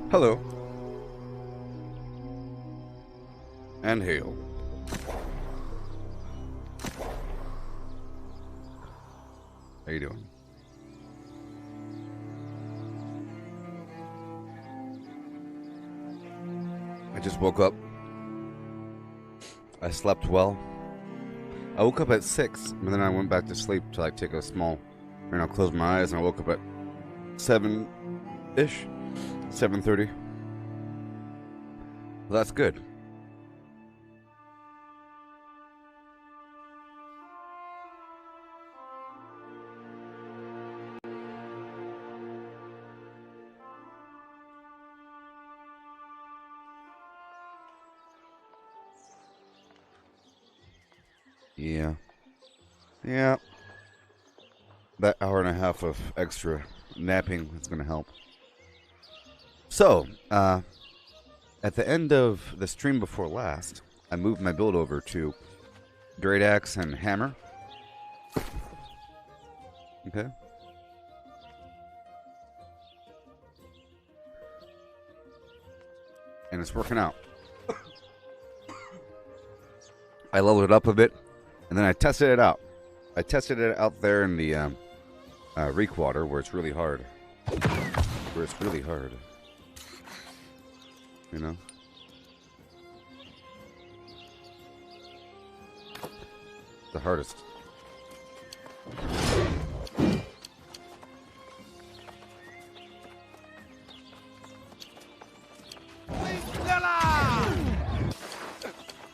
Hello. And hail. How you doing? I just woke up. I slept well. I woke up at 6, but then I went back to sleep to like take a small, close my eyes, and I woke up at 7-ish, 7:30. Well, that's good. Yeah. Yeah. That hour and a half of extra napping is going to help. So, at the end of the stream before last, I moved my build over to Great Axe and Hammer. Okay. And it's working out. I leveled it up a bit, and then I tested it out. I tested it out there in the Reek Water, where it's really hard. You know? The hardest.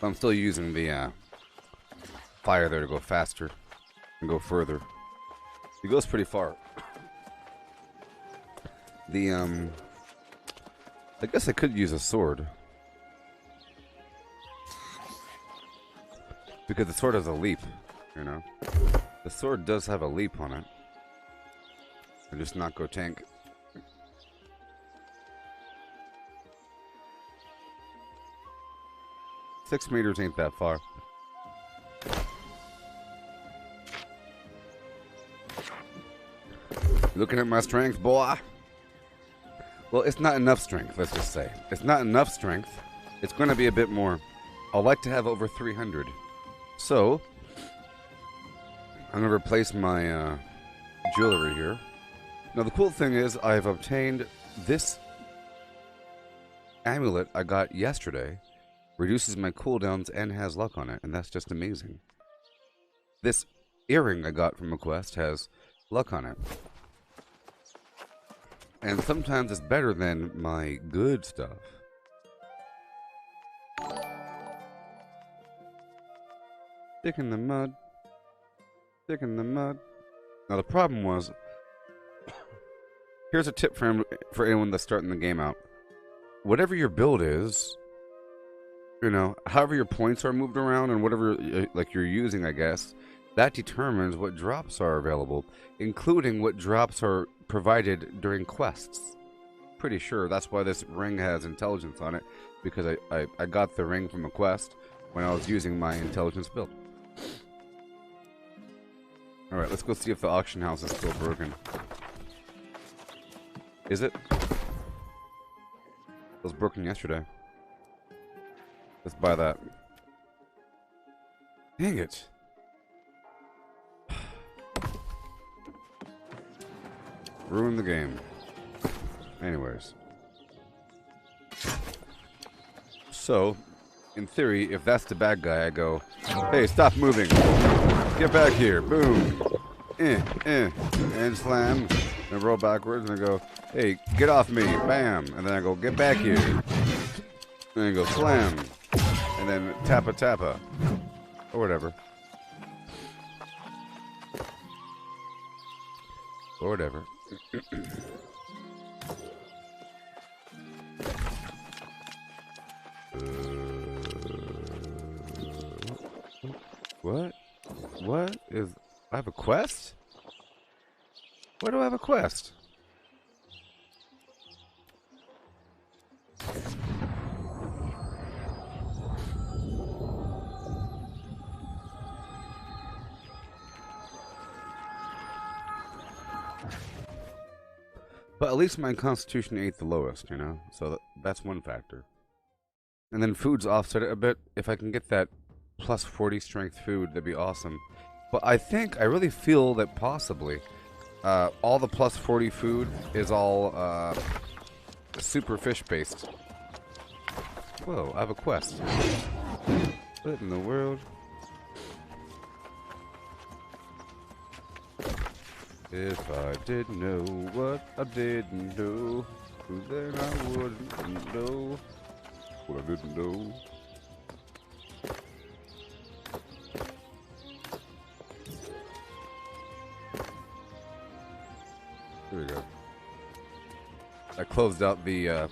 I'm still using the fire there to go faster and go further. It goes pretty far. I guess I could use a sword. Because the sword has a leap, you know? The sword does have a leap on it. And just not go tank. Six meters ain't that far. Looking at my strength, boy? Well, it's not enough strength, let's just say. It's not enough strength. It's going to be a bit more. I'd like to have over 300. So, I'm going to replace my jewelry here. Now, the cool thing is I've obtained this amulet I got yesterday. Reduces my cooldowns and has luck on it, and that's just amazing. This earring I got from a quest has luck on it. And sometimes it's better than my good stuff. Stick in the mud. Stick in the mud. Now the problem was, here's a tip for anyone that's starting the game out. Whatever your build is, you know, however your points are moved around and whatever like you're using, I guess, that determines what drops are available, including what drops are provided during quests. Pretty sure that's why this ring has intelligence on it, because I got the ring from a quest when I was using my intelligence build. Alright, let's go see if the auction house is still broken. Is it? It was broken yesterday. Let's buy that. Dang it. Ruin the game. Anyways. So, in theory, if that's the bad guy, I go, hey, stop moving. Get back here. Boom. And slam. And roll backwards and I go, hey, get off me. Bam. And then I go, get back here. And then I go, slam. And then tappa tappa. Or whatever. Or whatever. What? What is... I have a quest? Where do I have a quest? But at least my constitution ain't the lowest, you know? So that's one factor. And then food's offset it a bit. If I can get that plus 40 strength food, that'd be awesome. But I really feel that possibly all the plus 40 food is all super fish based. Whoa, I have a quest. What in the world? If I didn't know what I didn't know, then I wouldn't know what I didn't know. There we go. I closed out the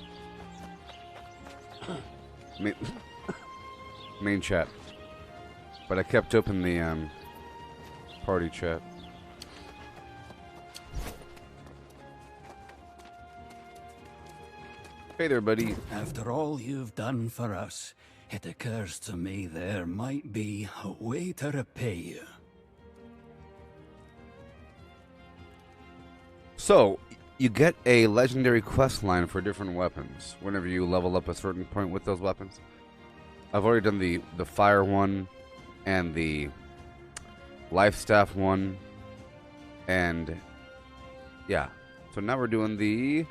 main chat, but I kept open the party chat. Hey there, buddy. After all you've done for us, it occurs to me there might be a way to repay you. So, you get a legendary quest line for different weapons whenever you level up a certain point with those weapons. I've already done the fire one and the life staff one, and yeah. So now we're doing the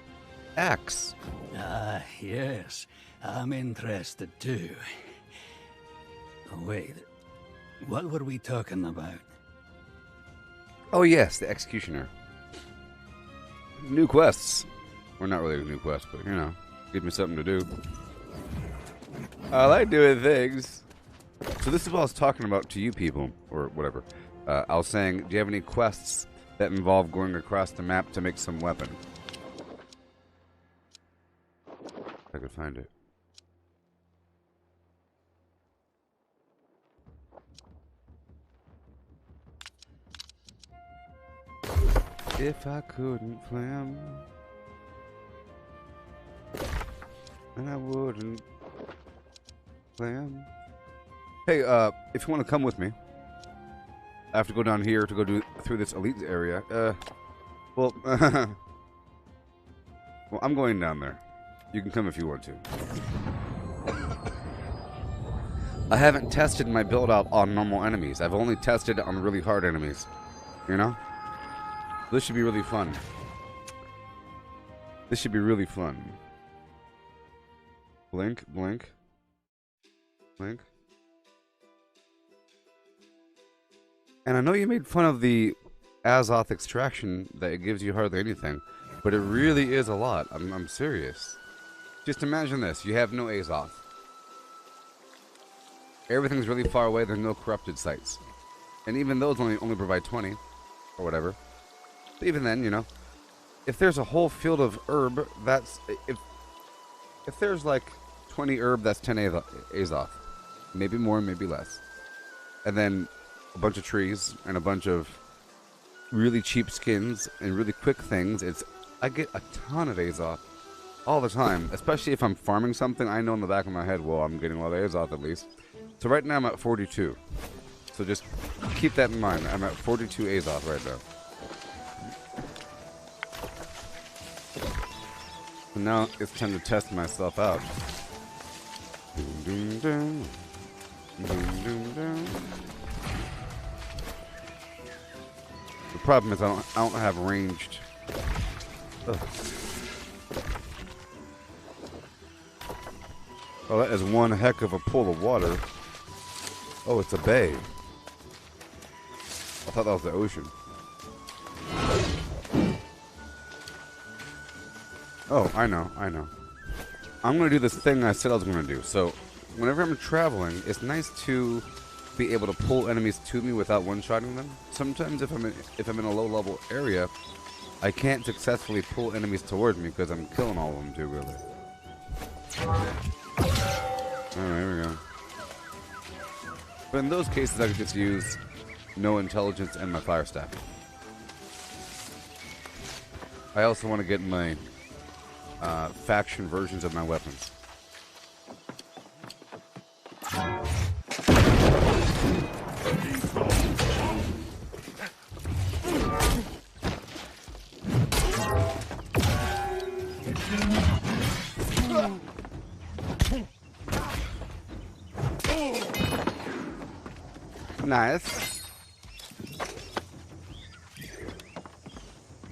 axe. Ah, yes. I'm interested too. Wait, what were we talking about? Oh yes, the executioner. New quests. Well, not really a new quest, but you know, give me something to do. I like doing things. So this is what I was talking about to you people, or whatever. I was saying, do you have any quests that involve going across the map to make some weapon? If I could find it. If I couldn't flam, then I wouldn't flam. Hey, if you want to come with me, I have to go down here to go through this elite area. Well, well, I'm going down there. You can come if you want to. I haven't tested my build out on normal enemies. I've only tested on really hard enemies. You know? This should be really fun. This should be really fun. Blink, blink. Blink. And I know you made fun of the Azoth extraction, that it gives you hardly anything, but it really is a lot. I'm serious. Just imagine this. You have no Azoth. Everything's really far away. There's no corrupted sites. And even those only provide 20 or whatever. But even then, you know, if there's a whole field of herb, that's... If there's like 20 herb, that's 10 Azoth. Maybe more, maybe less. And then a bunch of trees and a bunch of really cheap skins and really quick things. I get a ton of Azoth all the time, especially if I'm farming something. I know in the back of my head, well, I'm getting a lot of Azoth at least. So right now I'm at 42. So just keep that in mind. I'm at 42 Azoth right now. So now it's time to test myself out. Doom, doom, doom. Doom, doom, doom. The problem is I don't have ranged. Ugh. Oh, that is one heck of a pool of water. Oh, it's a bay. I thought that was the ocean. Oh, I know. I'm going to do this thing I said I was going to do. So, whenever I'm traveling, it's nice to be able to pull enemies to me without one-shotting them. Sometimes if I'm in a low-level area, I can't successfully pull enemies towards me because I'm killing all of them too early. Alright, here we go. But in those cases, I could just use no intelligence and my fire staff. I also want to get my faction versions of my weapons. Nice.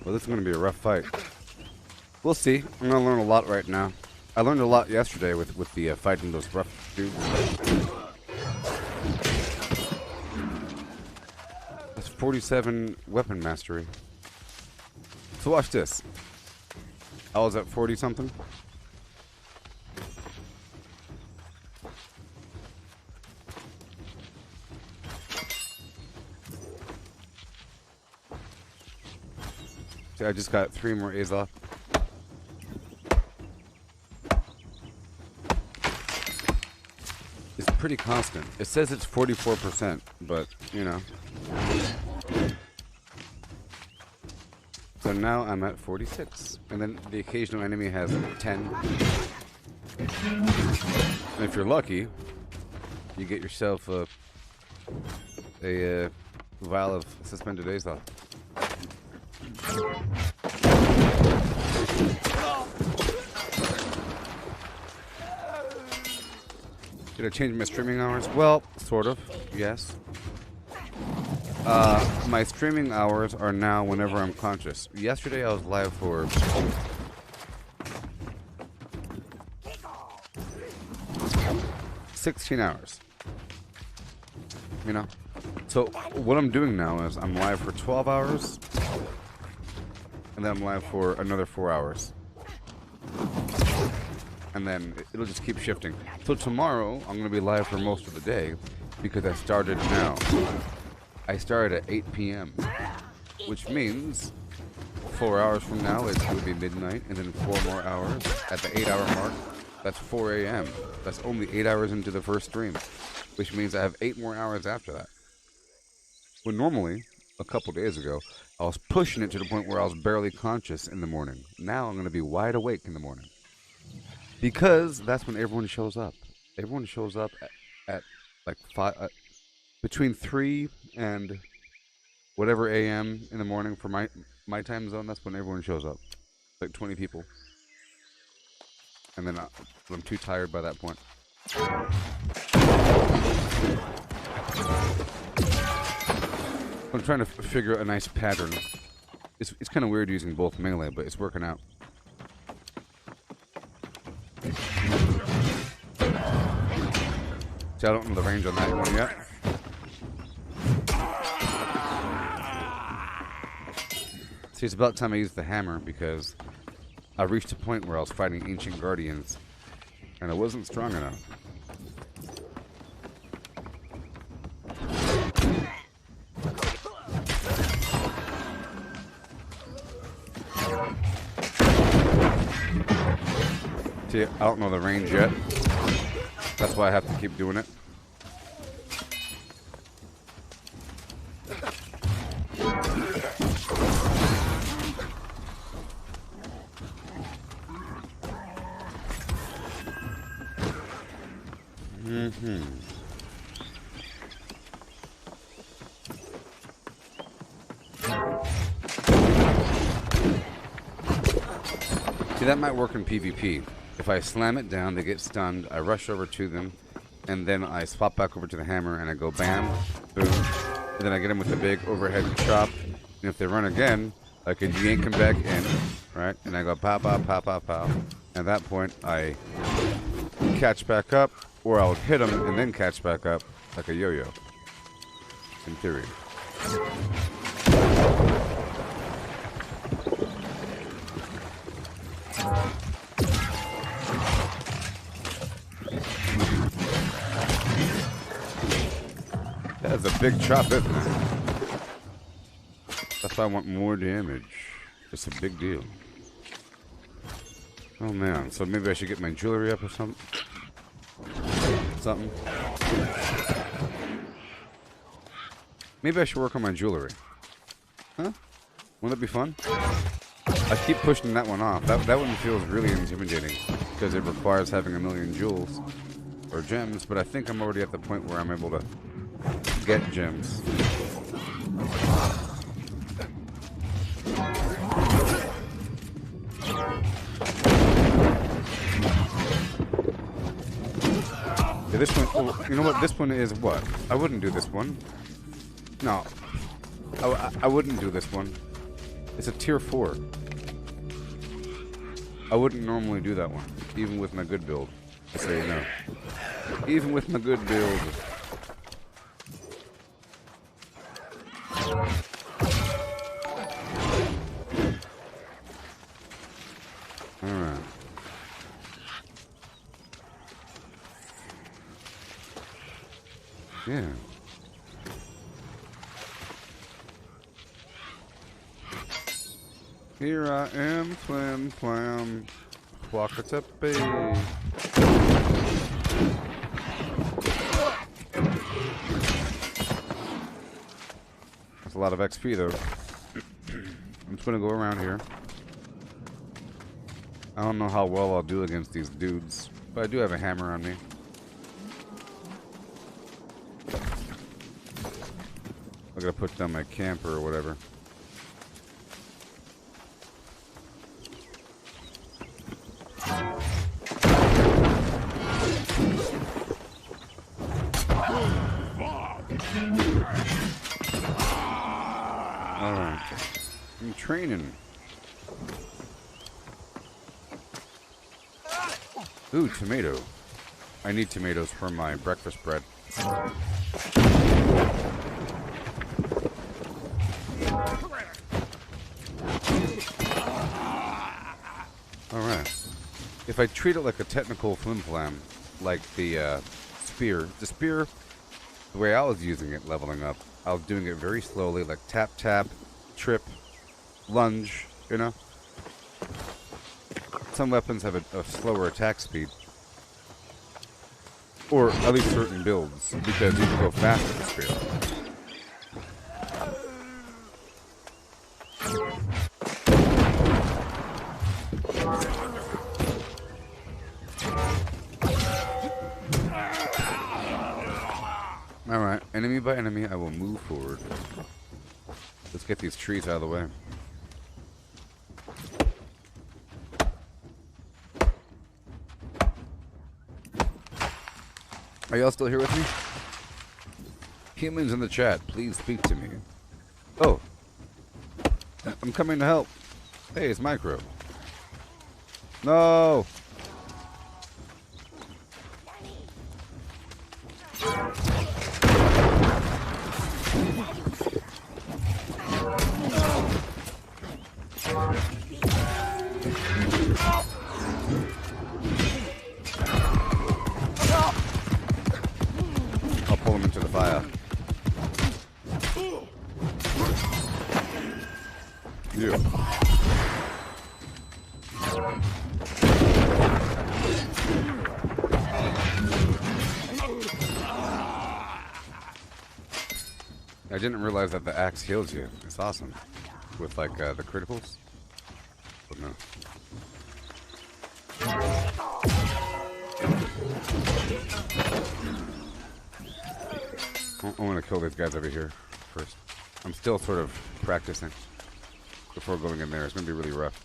Well, this is going to be a rough fight. We'll see. I'm going to learn a lot right now. I learned a lot yesterday with the fighting those rough dudes. That's 47 weapon mastery. So watch this. I was at 40 something. See, I just got 3 more A's off. It's pretty constant. It says it's 44%, but you know. So now I'm at 46, and then the occasional enemy has 10. And if you're lucky, you get yourself a vial of suspended Azoth. Did I change my streaming hours? Well, sort of, yes. My streaming hours are now whenever I'm conscious. Yesterday I was live for 16 hours. You know? So what I'm doing now is I'm live for 12 hours, and then I'm live for another 4 hours. And then it'll just keep shifting. So tomorrow I'm going to be live for most of the day because I started now. I started at 8 p.m., which means 4 hours from now it will be midnight, and then 4 more hours at the 8-hour mark. That's 4 a.m. That's only 8 hours into the first stream, which means I have 8 more hours after that. When normally, a couple days ago, I was pushing it to the point where I was barely conscious in the morning. Now I'm going to be wide awake in the morning. Because that's when everyone shows up. Everyone shows up at like 5, between 3 and whatever a.m. in the morning for my time zone. That's when everyone shows up, like 20 people. And then I'm too tired by that point. I'm trying to figure out a nice pattern. It's kind of weird using both melee, but it's working out. See, I don't know the range on that one yet. See, it's about time I used the hammer because I reached a point where I was fighting ancient guardians and I wasn't strong enough. See, I don't know the range yet. That's why I have to keep doing it. See, that might work in PvP. If I slam it down, they get stunned, I rush over to them, and then I swap back over to the hammer, and I go bam, boom, and then I get them with the big overhead chop, and if they run again, I can yank them back in, right, and I go pow, pow, pow, pow, pow. At that point, I catch back up, or I'll hit them and then catch back up, like a yo-yo, in theory. That's a big chop, isn't it? That's why I want more damage. It's a big deal. Oh man, so maybe I should get my jewelry up or something? Maybe I should work on my jewelry. Huh? Wouldn't that be fun? I keep pushing that one off. That one feels really intimidating because it requires having 1,000,000 jewels or gems, but I think I'm already at the point where I'm able to get gems. Yeah, this one, oh, you know what? This one is what? I wouldn't do this one. No. I wouldn't do this one. It's a tier 4. I wouldn't normally do that one, even with my good build. I say no. Even with my good build. Alright. Yeah. Here I am, flam flam, Quackatepe. That's a lot of XP though. I'm just gonna go around here. I don't know how well I'll do against these dudes, but I do have a hammer on me. I gotta put down my camper or whatever. Alright. I'm training. Ooh, tomato. I need tomatoes for my breakfast bread. Alright. If I treat it like a technical flim-flam, like the spear. The spear, the way I was using it, leveling up, I was doing it very slowly, like tap, tap, trip, lunge, you know? Some weapons have a slower attack speed. Or at least certain builds, because you can go fast with the spear. Alright, enemy by enemy, I will move forward. Let's get these trees out of the way. Are y'all still here with me? Humans in the chat, please speak to me. Oh. I'm coming to help. Hey, it's Micro. No! I'll pull him into the fire. Yeah. I didn't realize that the axe heals you. It's awesome. With like the criticals. But no. I want to kill these guys over here first. I'm still sort of practicing before going in there. It's going to be really rough.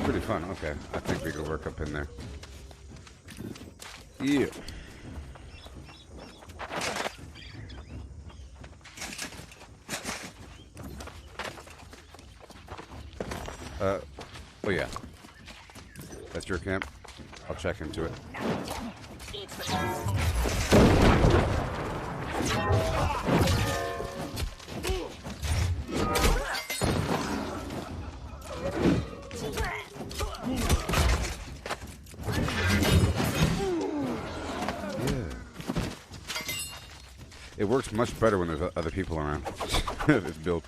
Pretty fun. Okay, I think we could work up in there. Yeah. Oh yeah. That's your camp? I'll check into it. It works much better when there's other people around. This build.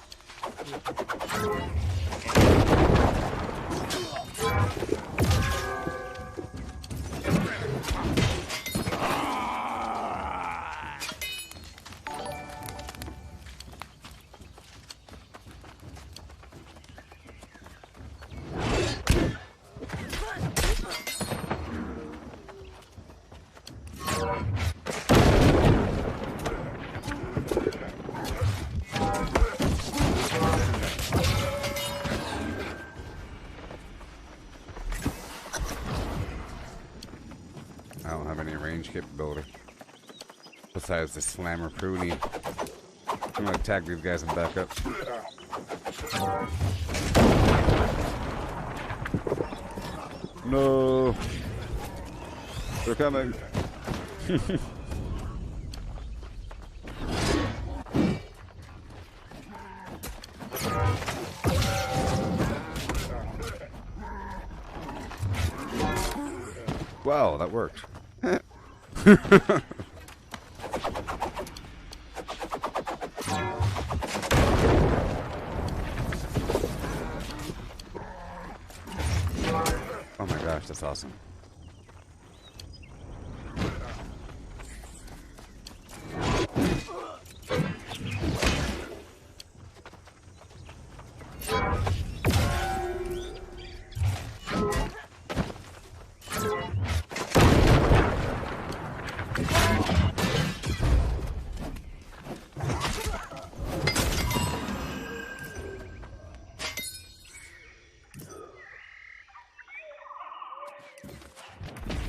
I don't have any range capability. Besides the slammer pruny. I'm gonna attack these guys and back up. No! They're coming! Wow, that worked. Oh my gosh, that's awesome.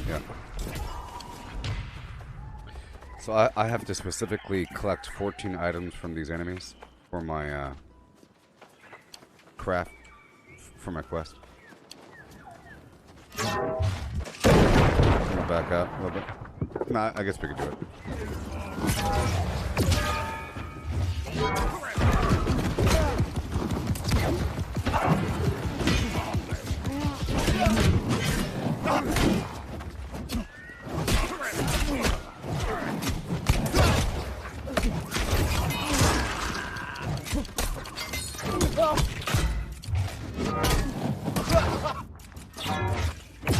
Yeah. So I have to specifically collect 14 items from these enemies for my craft, for my quest. I'm gonna back out a little bit. Nah, I guess we could do it.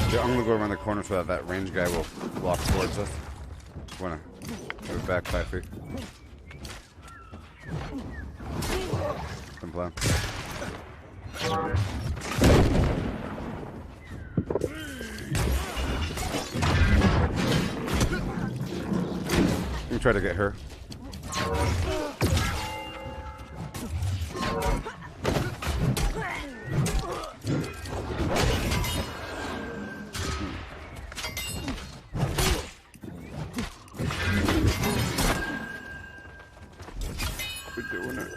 Yeah, I'm gonna go around the corner so that that range guy will walk towards us. Just wanna move back 5 feet. Some plan. Let me try to get her. We're doing it.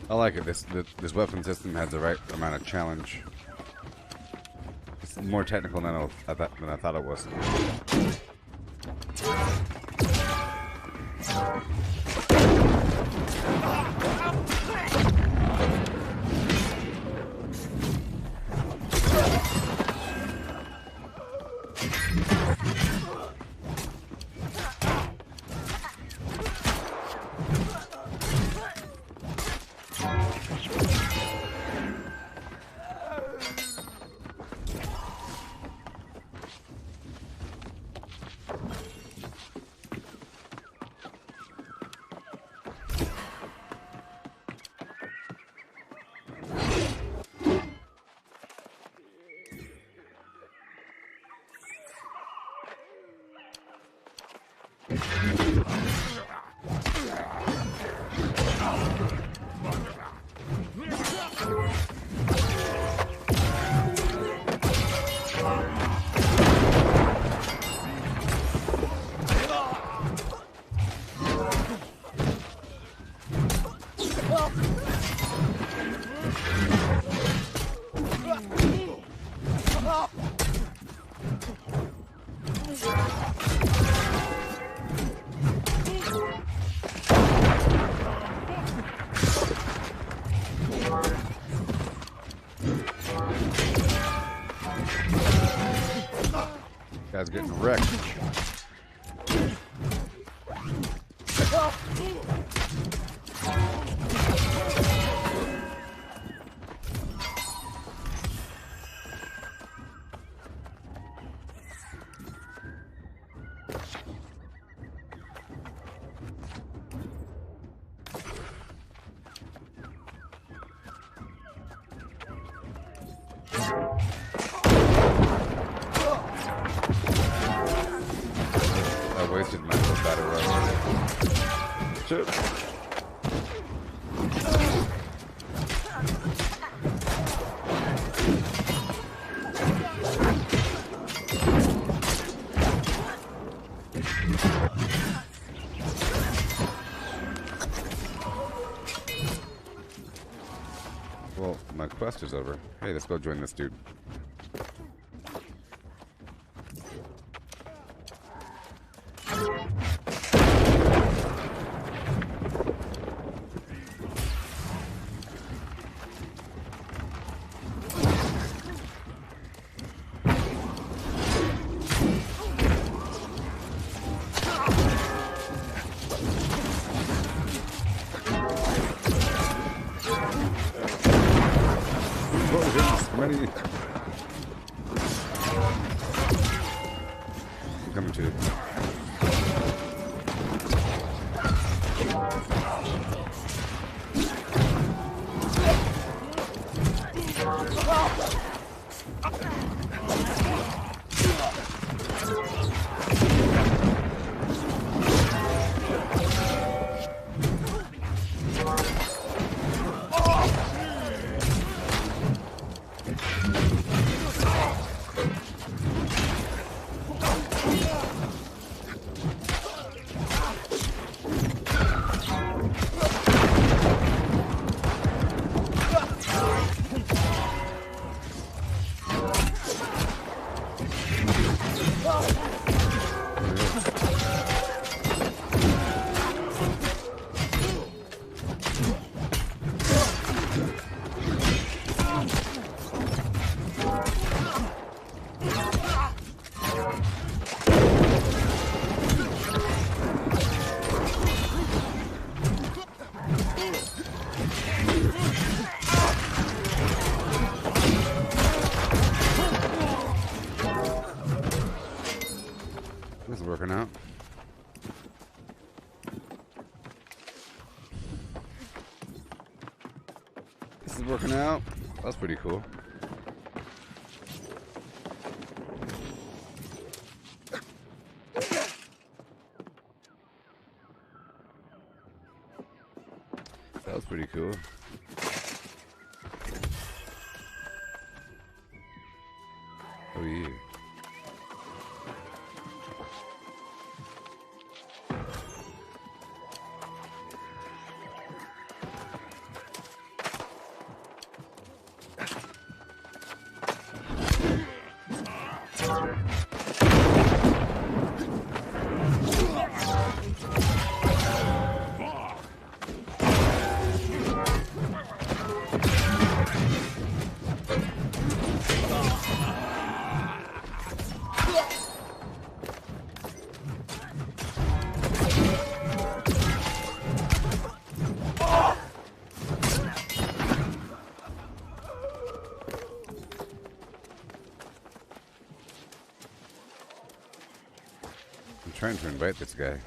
I like it. This weapon system has the right amount of challenge. It's more technical than I thought it was. Guy's getting wrecked. I wasted my little battle run. Shit. Well, my quest is over. Hey, let's go join this dude. Ready? I'm coming to you. This is working out. This is working out. That's pretty cool. That was pretty cool. Oh yeah. trying to invite this guy.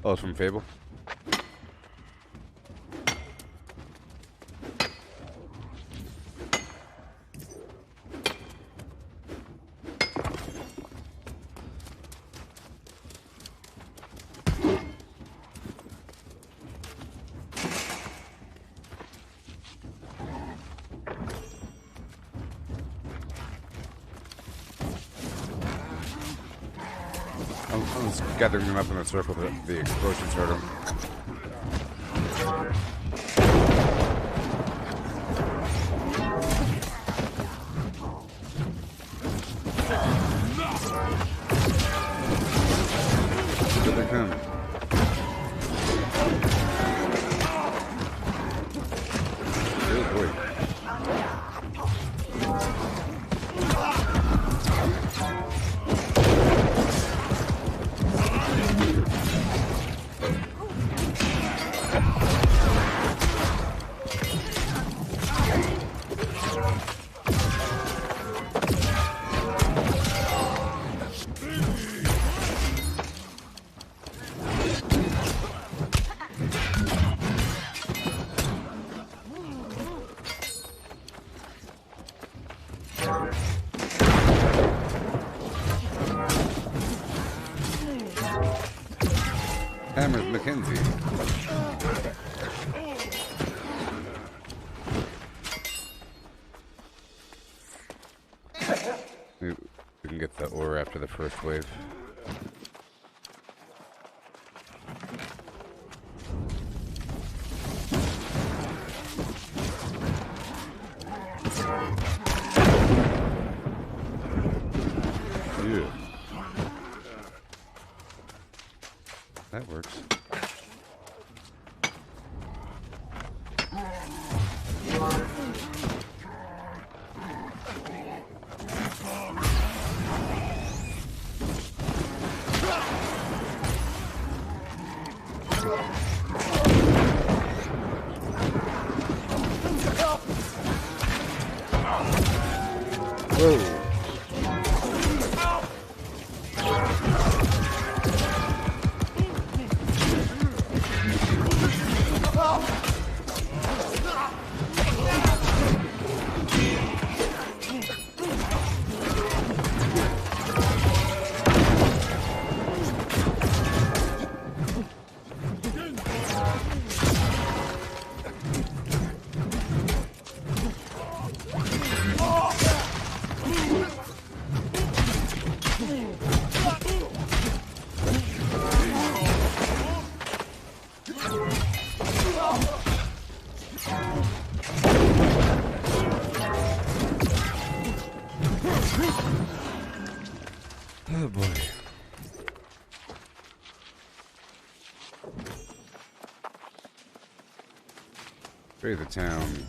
Oh, it's from Fable? I'm just gathering them up in a circle. The explosions hurt them. Here they come. Oh boy. Hammers Mackenzie. We can get the ore after the first wave. Yeah. That works. Whoa. Oh boy. Free the town.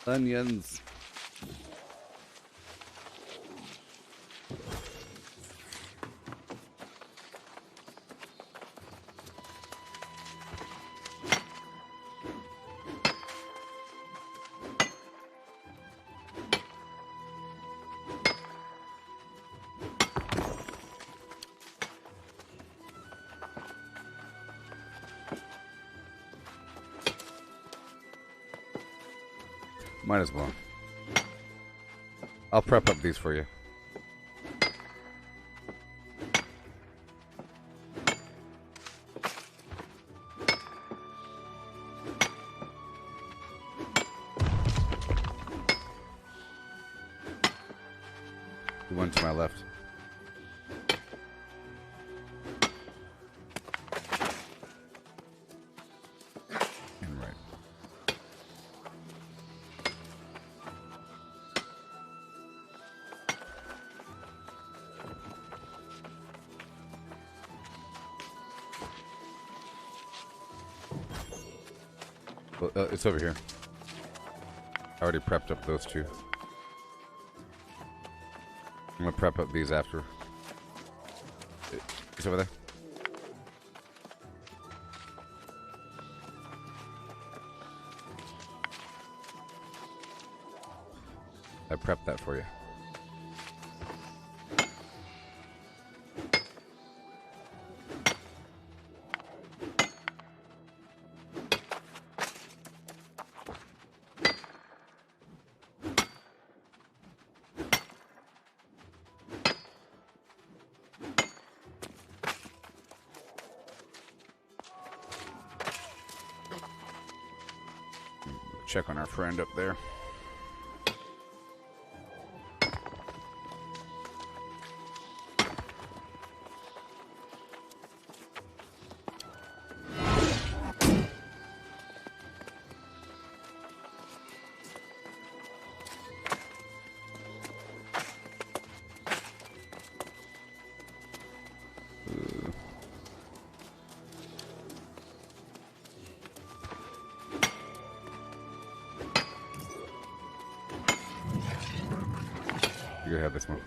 Onions. Might as well. I'll prep up these for you. The one to my left. And right. Well, it's over here. I already prepped up those two. I'm gonna prep up these after. It's over there. I prepped that for you. Check on our friend up there. You gotta have this one.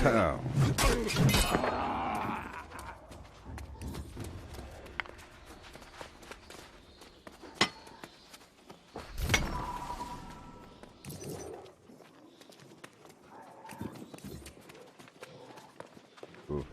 Oh. Ooh.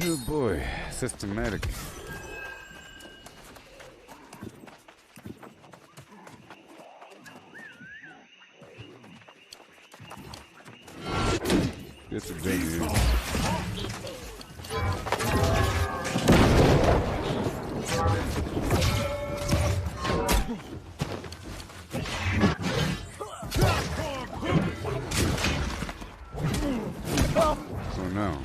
Oh boy, systematic. It's a big dude. Oh no.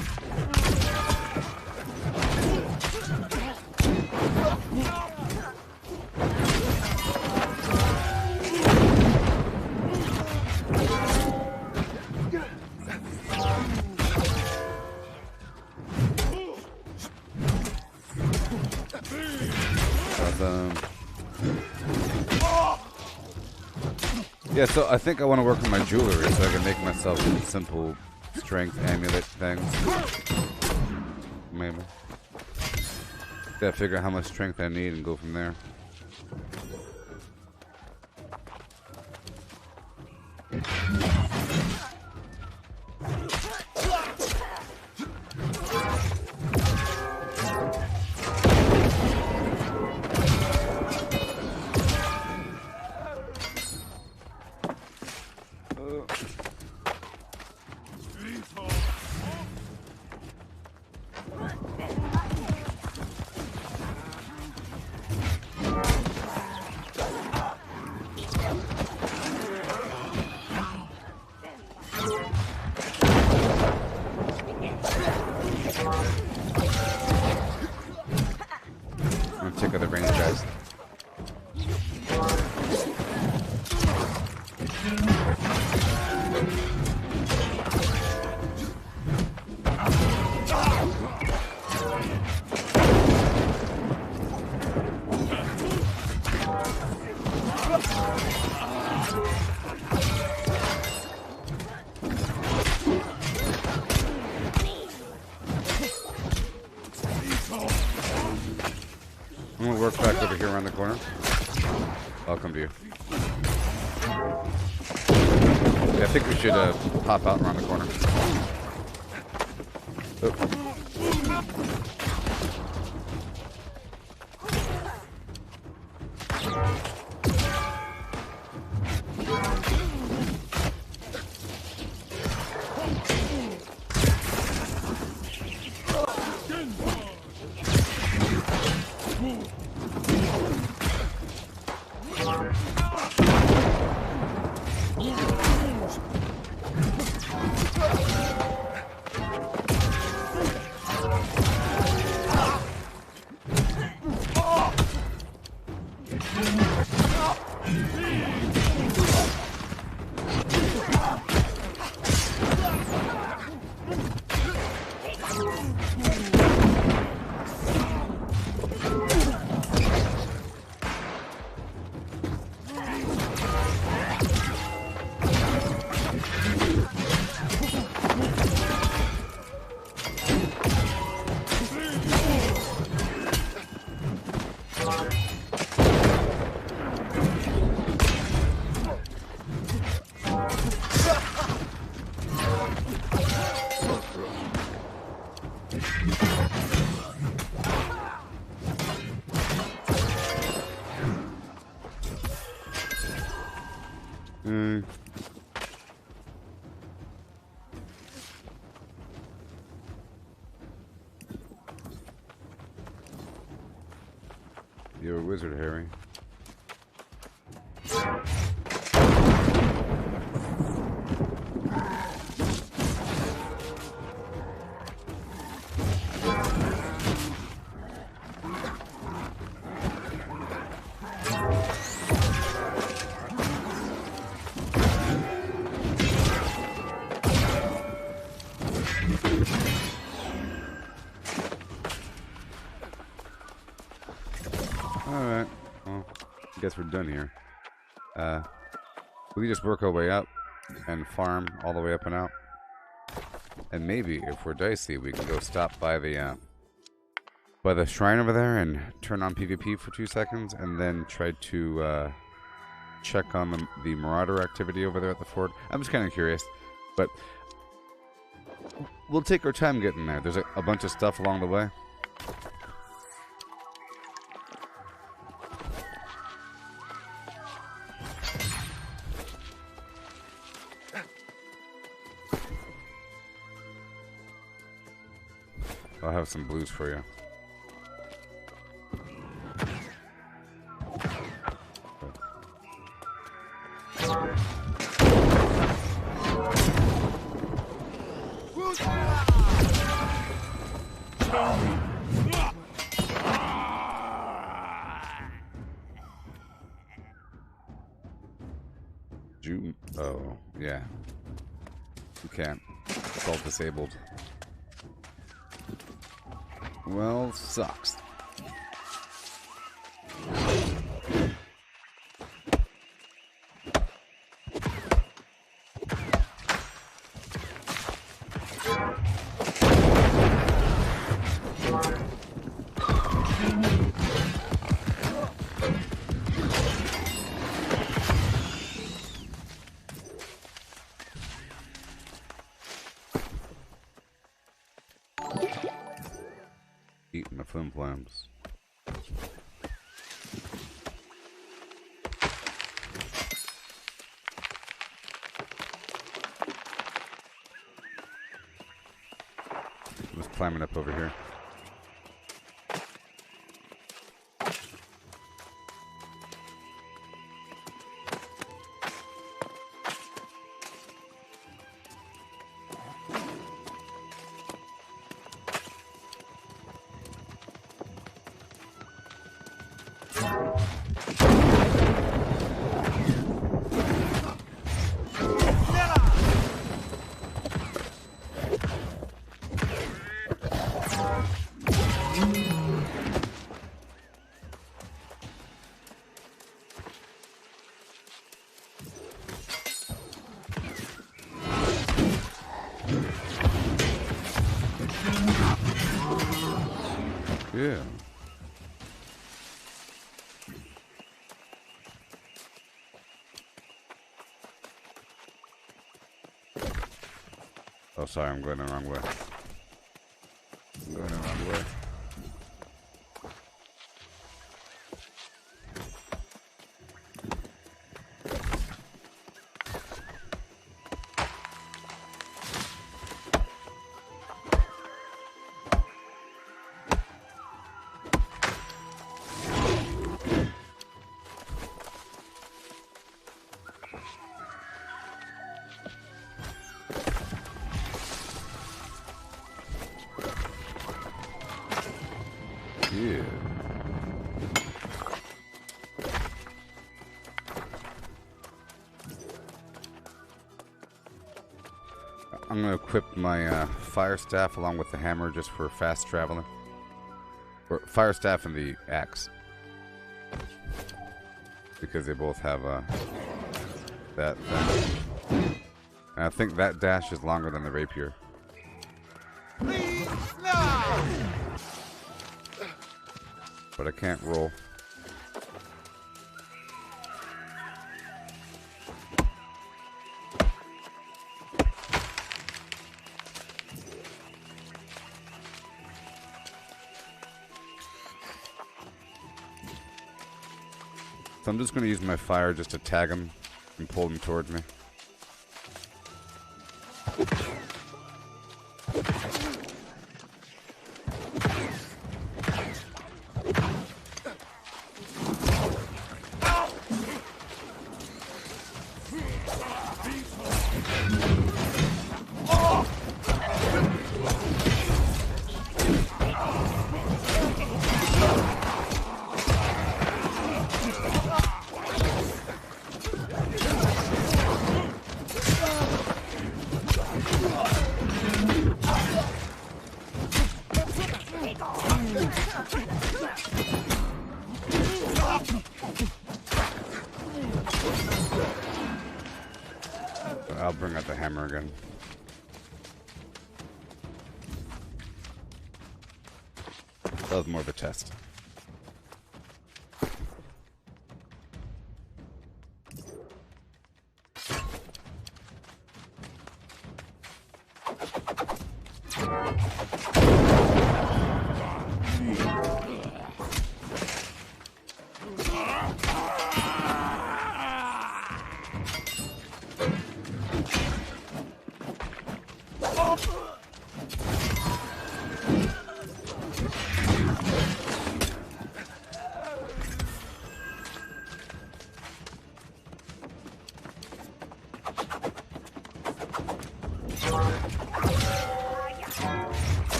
Yeah, so I think I want to work on my jewelry so I can make myself some simple strength amulet things. Maybe. Gotta figure out how much strength I need and go from there. I'm gonna work back over here around the corner. I'll come to you. Yeah, I think we should pop out around the corner. Oh. You're a wizard, Harry. Alright, well, I guess we're done here. We can just work our way up and farm all the way up and out. And maybe, if we're dicey, we can go stop by the shrine over there and turn on PvP for 2 seconds, and then try to check on the marauder activity over there at the fort. I'm just kind of curious, but we'll take our time getting there. There's a bunch of stuff along the way. I'll have some blues for you. Oh, yeah. You can't. It's all disabled. Well, sucks. Eating the flim flams. I'm just climbing up over here. Yeah. Oh, sorry, I'm going the wrong way. I'm going the wrong way. Yeah. I'm gonna equip my fire staff along with the hammer just for fast traveling. Or fire staff and the axe, because they both have that thing. And I think that dash is longer than the rapier. Please, no! But I can't roll. So I'm just going to use my fire just to tag him and pull him towards me. I'll bring out the hammer again. That was more of a test.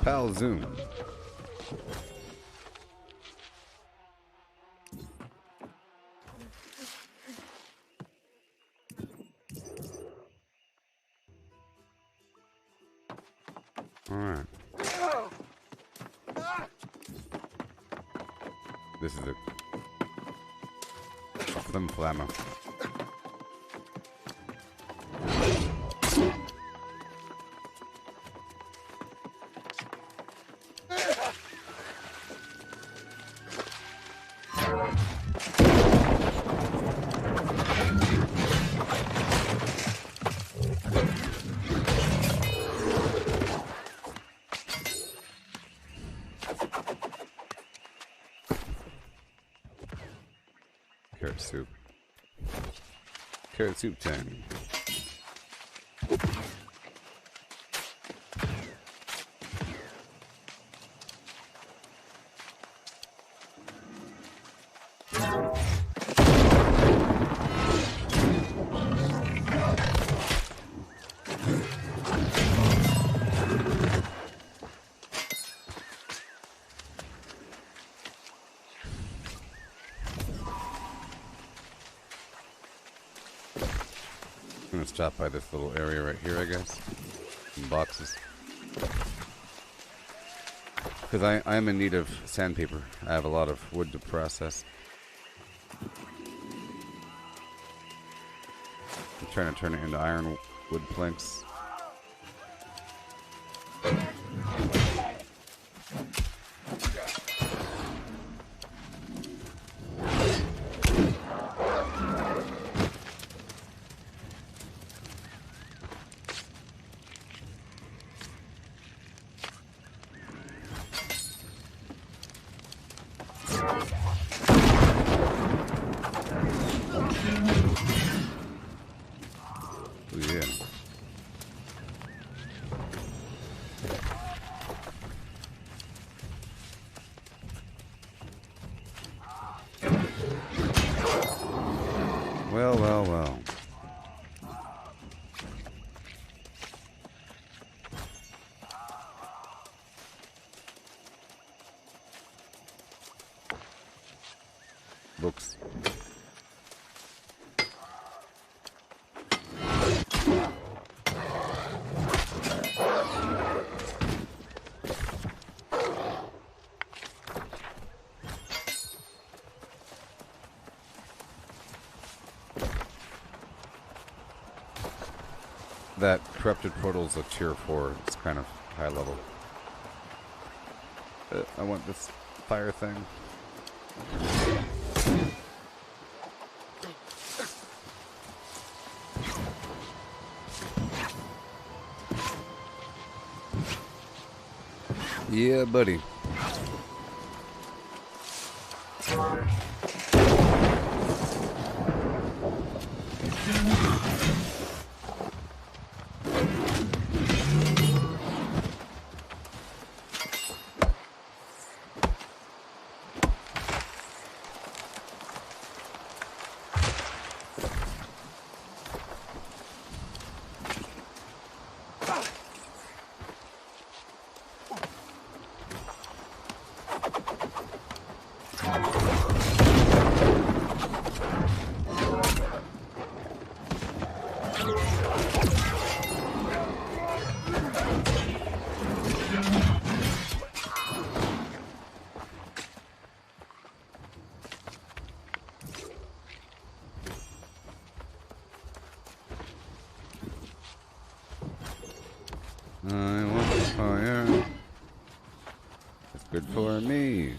Pal zoom. Alright. This is a flim flammer. Carrot soup. Carrot soup time. I'm gonna stop by this little area right here, I guess. Some boxes. Because I am in need of sandpaper. I have a lot of wood to process. trying to turn it into iron wood planks. Well. Books. That corrupted portal's a tier 4. It's kind of high level. I want this fire thing. Yeah, buddy. I want the fire. It's good for me.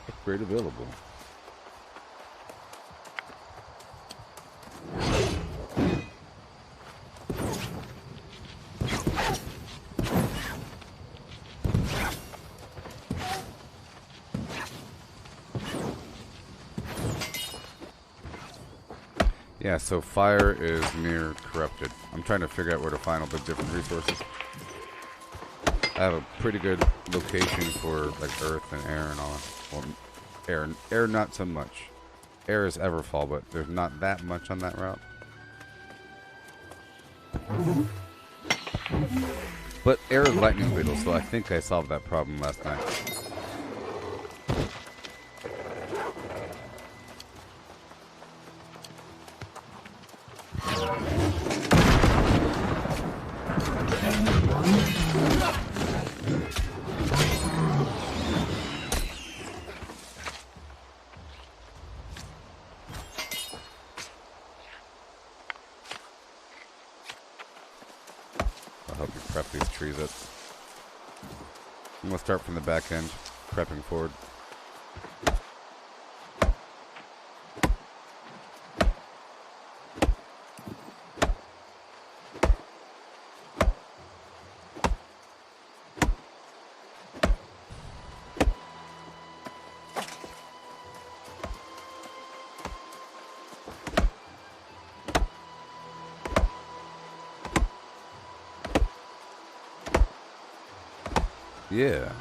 Upgrade available. Yeah, so fire is near corrupted. I'm trying to figure out where to find all the different resources. I have a pretty good location for like earth and air and all. Well, air not so much. Air is Everfall, but there's not that much on that route. But air is lightning beetle, so I think I solved that problem last night. I'll help you prep these trees up. I'm gonna start from the back end, prepping forward. Yeah.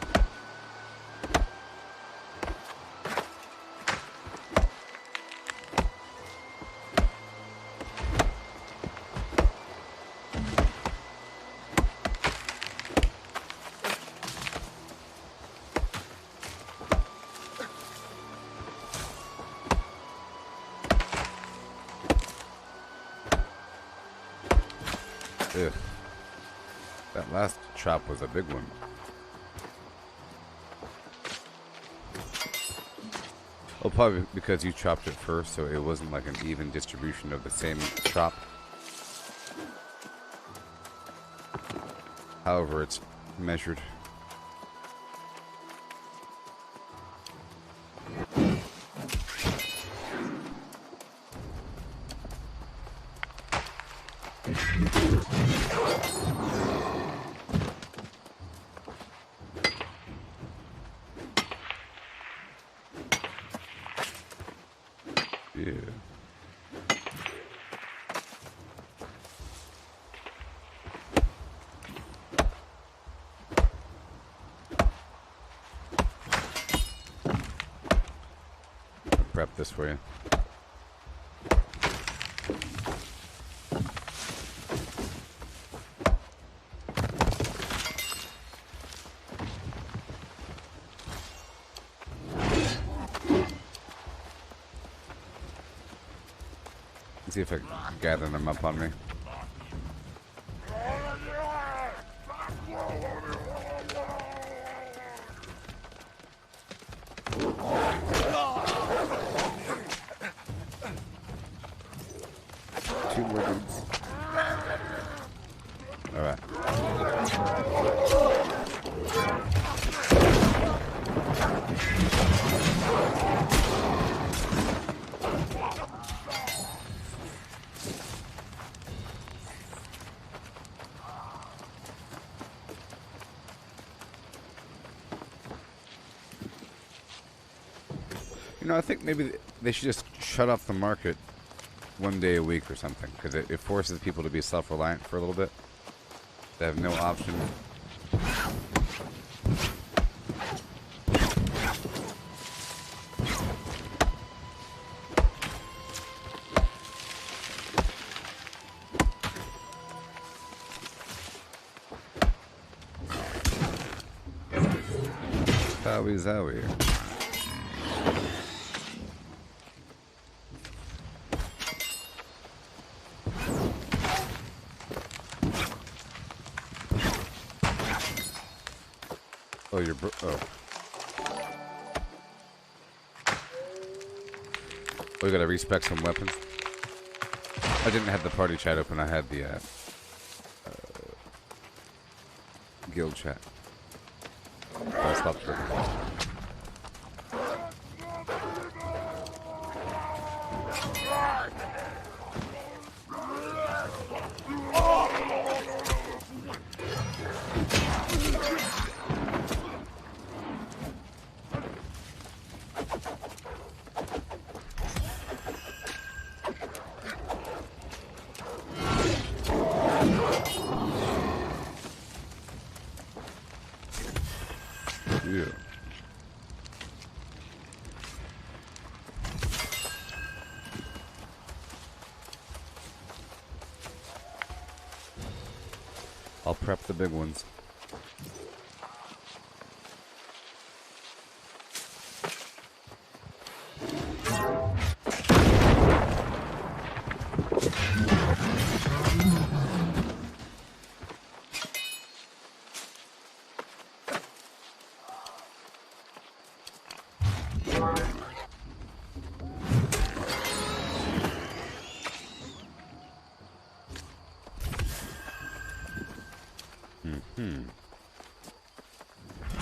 last chop was a big one. Well, probably because you chopped it first, so it wasn't like an even distribution of the same chop. However, it's measured. Yeah. I'll prep this for you. See if I can gather them up on me. Two more dudes. All right. You know, I think maybe they should just shut off the market one day a week or something, because it forces people to be self-reliant for a little bit. They have no option. Zowie zowie. Oh, you're oh. We gotta respec some weapons. I didn't have the party chat open. I had the guild chat. I'll stop it. Yeah. I'll prep the big ones.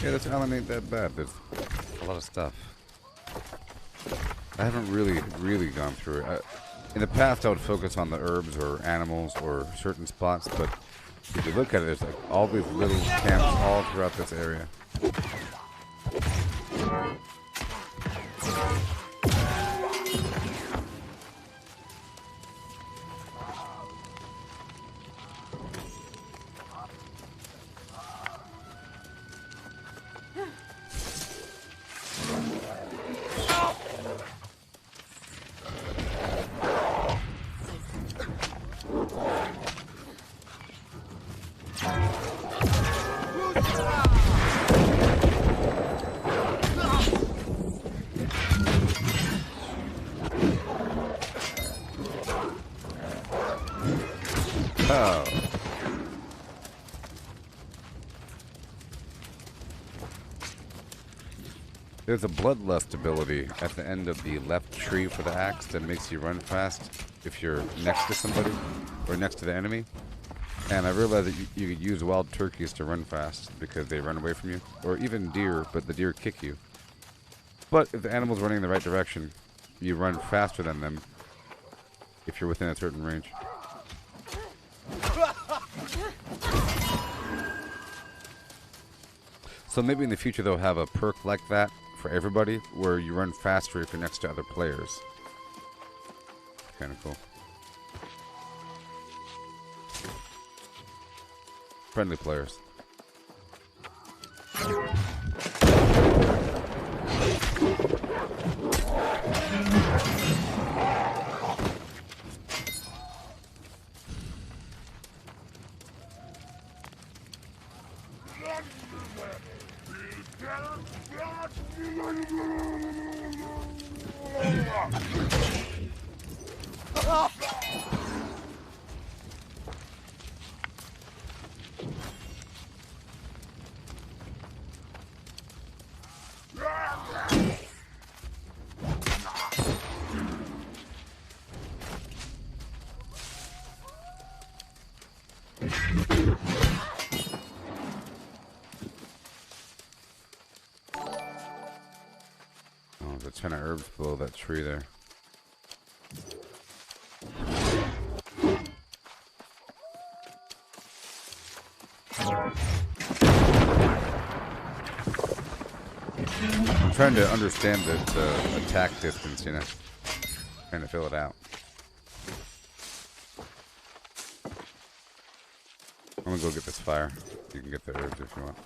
Yeah, this island ain't that bad. There's a lot of stuff. I haven't really gone through it. In the past, I would focus on the herbs or animals or certain spots, but if you look at it, there's like all these little camps all throughout this area. Oh. There's a bloodlust ability at the end of the left tree for the axe that makes you run fast if you're next to somebody or next to the enemy. And I realized that you could use wild turkeys to run fast because they run away from you, or even deer, but the deer kick you. But if the animal's running in the right direction, you run faster than them if you're within a certain range. So maybe in the future they'll have a perk like that for everybody, where you run faster if you're next to other players. Kind of cool. Friendly players. Oh, there's a ton of herbs below that tree there. I'm trying to understand the attack distance, you know. Trying to fill it out. I'm gonna go get this fire. You can get the herbs if you want.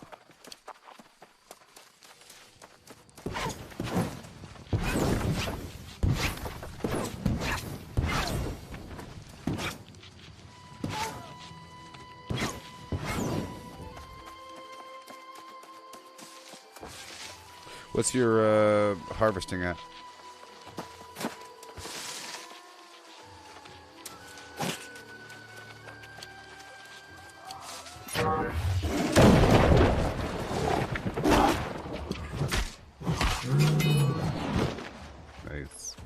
What's your harvesting at? Nice.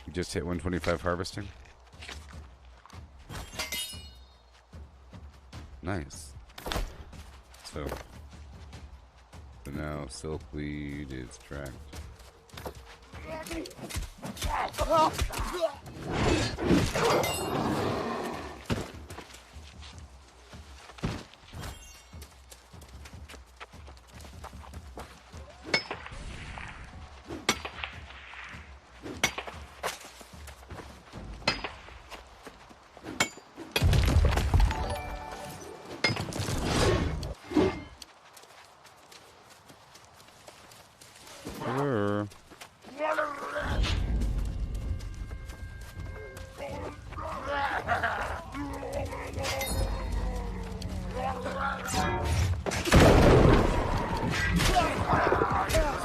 You just hit 125 harvesting? Nice. So now silkweed is tracked.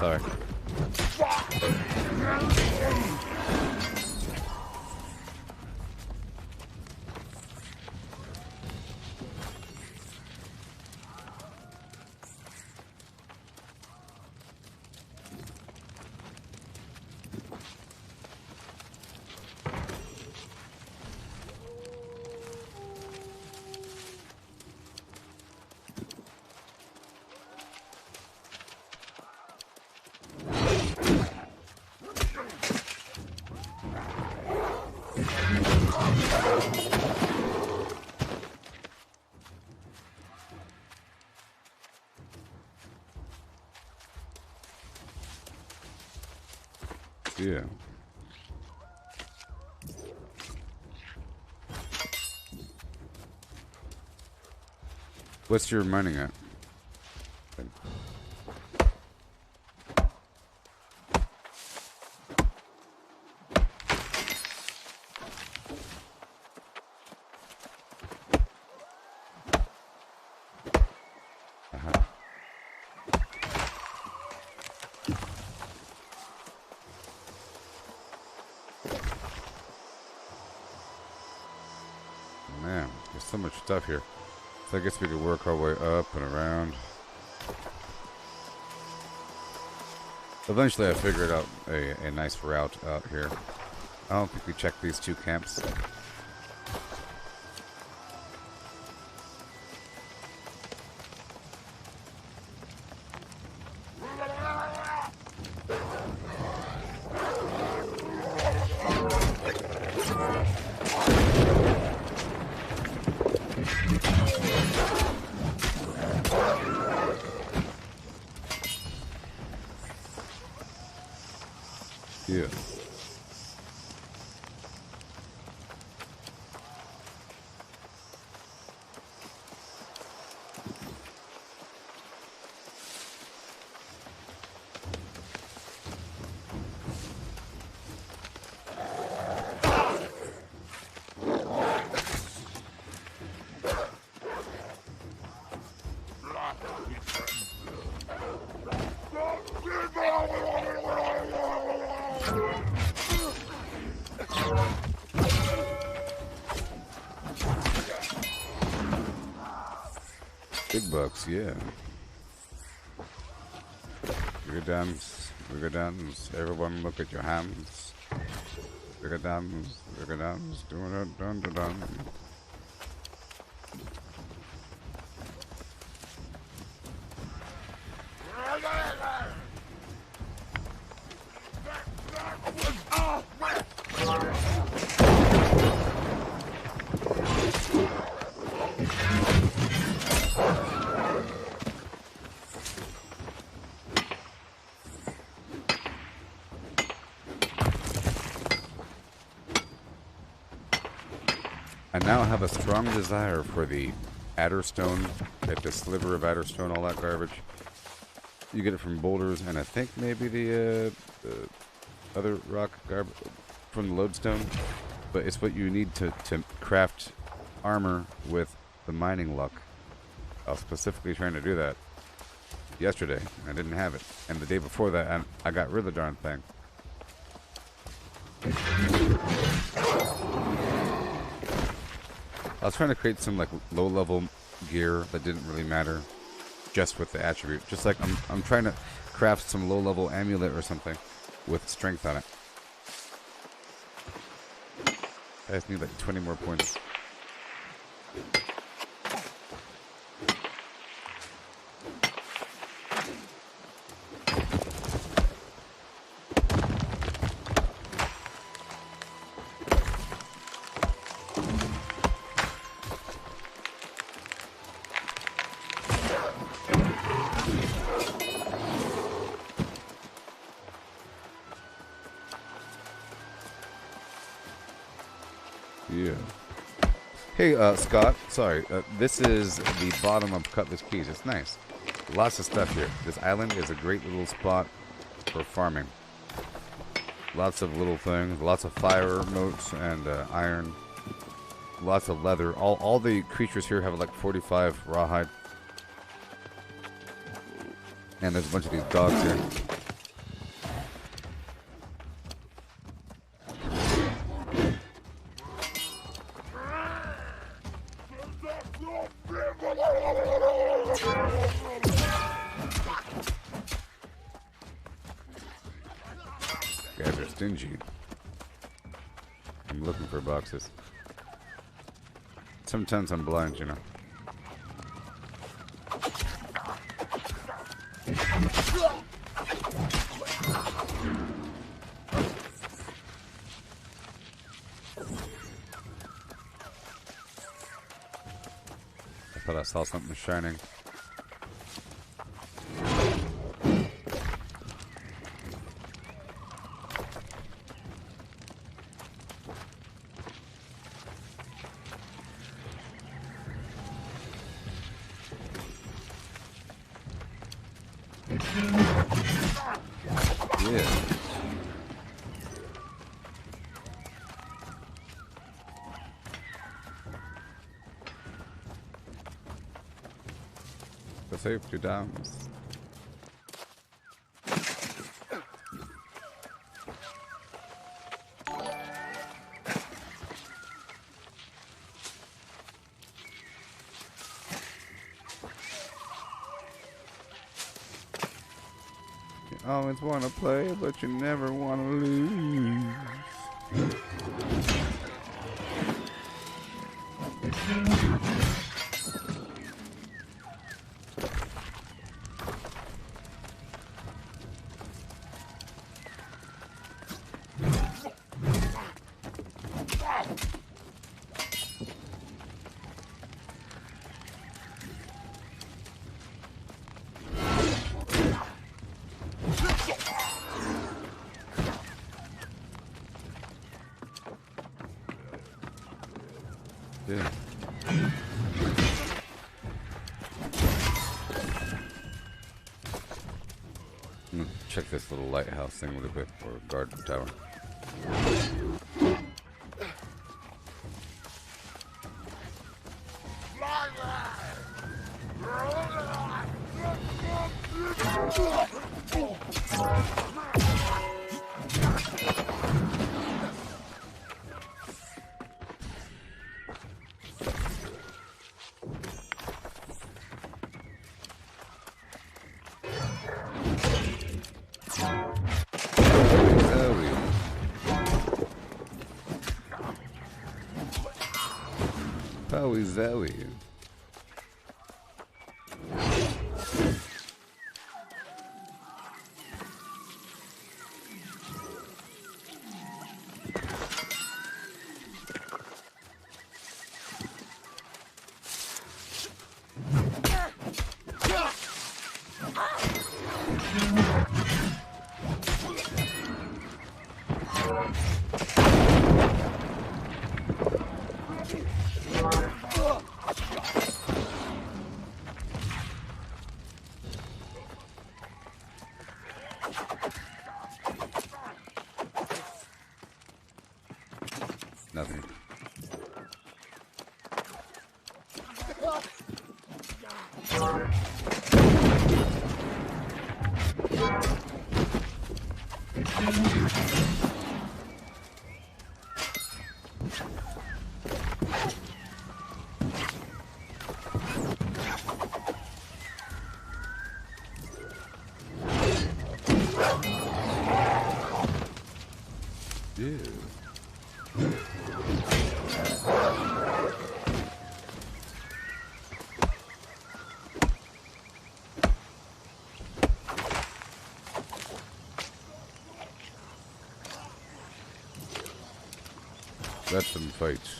Sorry. Yeah. What's your mining at? Man, there's so much stuff here. So I guess we could work our way up and around. Eventually I figured out a nice route out here. I don't think we checked these two camps. Yeah. Big bucks, yeah. Bigger dance, bigger dance. Everyone look at your hands. Bigger dance, doing it, dun dun dun. I now have a strong desire for the Adderstone, like the sliver of Adderstone, all that garbage. You get it from boulders, and I think maybe the other rock garbage from the lodestone. But it's what you need to craft armor with the mining luck. I was specifically trying to do that yesterday, and I didn't have it. And the day before that, I got rid of the darn thing. I was trying to create some like low-level gear that didn't really matter, just with the attribute. Just like I'm trying to craft some low-level amulet or something with strength on it. I just need like 20 more points. Yeah. Hey, Scott. Sorry. This is the bottom of Cutlass Keys. It's nice. Lots of stuff here. This island is a great little spot for farming. Lots of little things. Lots of fire motes and iron. Lots of leather. All the creatures here have like 45 rawhide. And there's a bunch of these dogs here. Guys are stingy. I'm looking for boxes. Sometimes I'm blind, you know. I thought I saw something shining. Yeah. The safety dams. always want to play, but you never want to lose. Yeah. Check this little lighthouse thing with a bit, or guard tower. Powie Zowie. Nothing. Ew. That's some fights.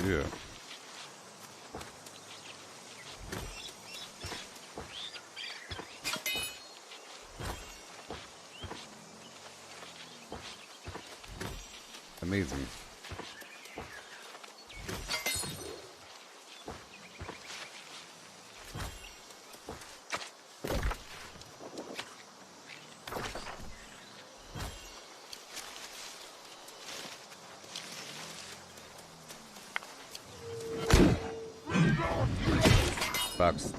Yeah. Amazing. Box.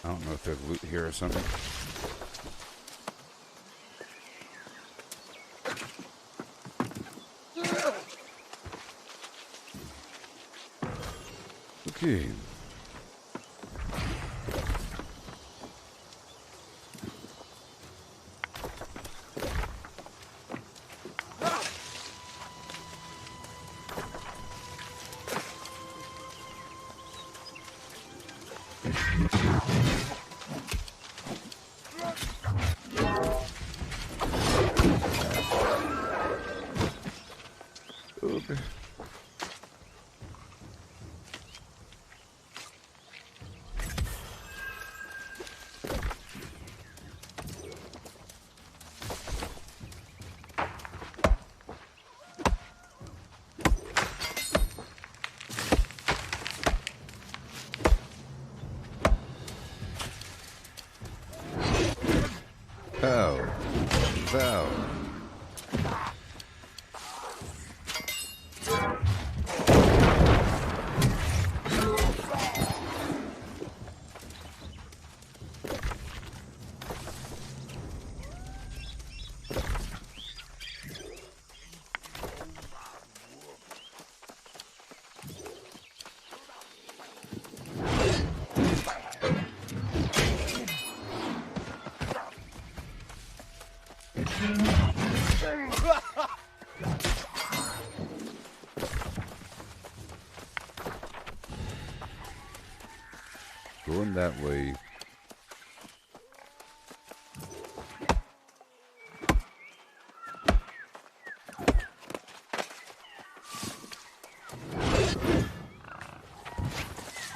I don't know if there's loot here or something. Okay. Oh. Wow. Going that way.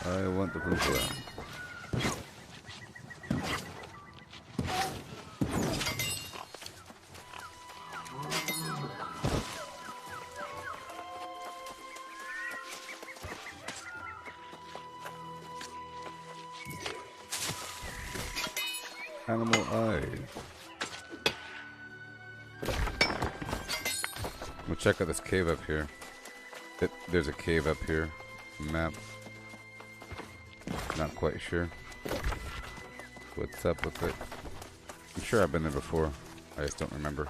I want the blue flower. Animal eye. We'll check out this cave up here. There's a cave up here. Map. Not quite sure what's up with it. I'm sure I've been there before. I just don't remember.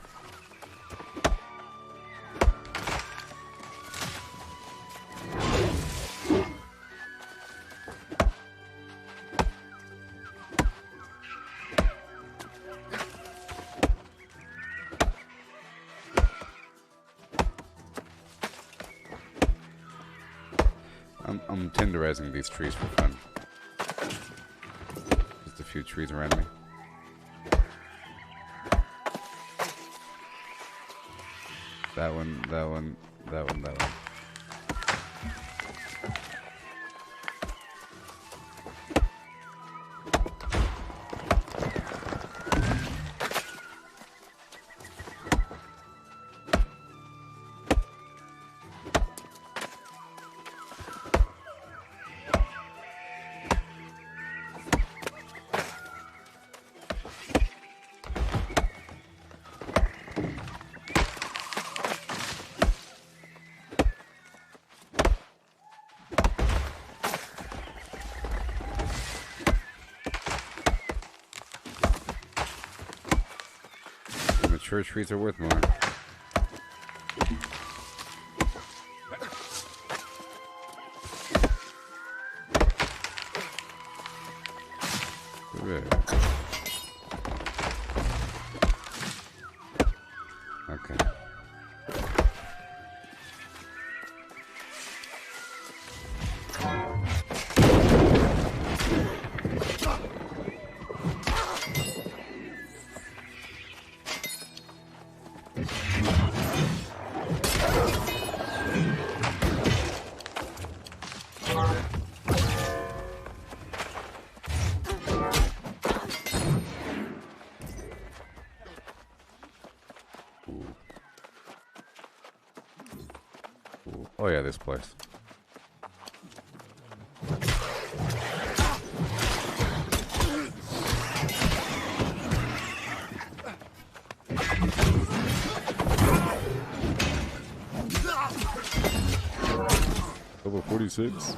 I'm tenderizing these trees for fun. Just a few trees around me. That one, that one, that one, that one. Mature trees are worth more. Okay. Oh yeah, this place. Level 46.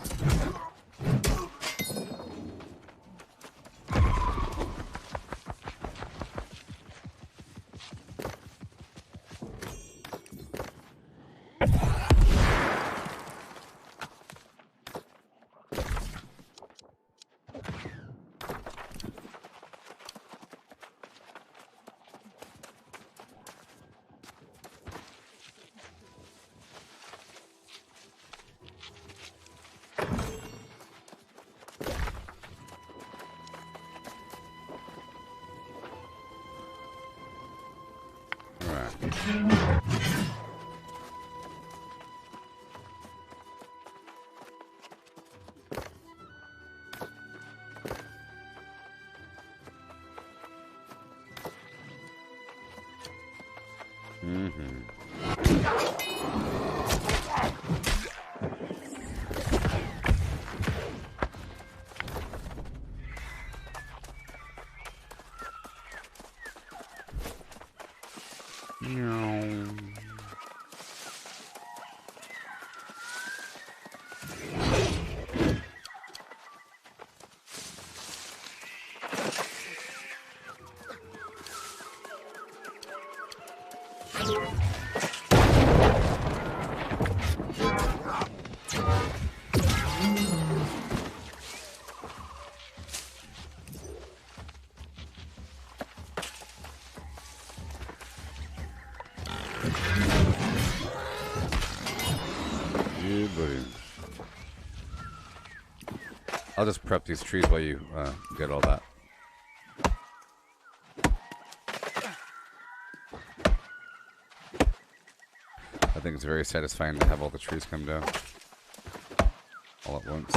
Yeah, buddy. I'll just prep these trees while you get all that. I think it's very satisfying to have all the trees come down all at once.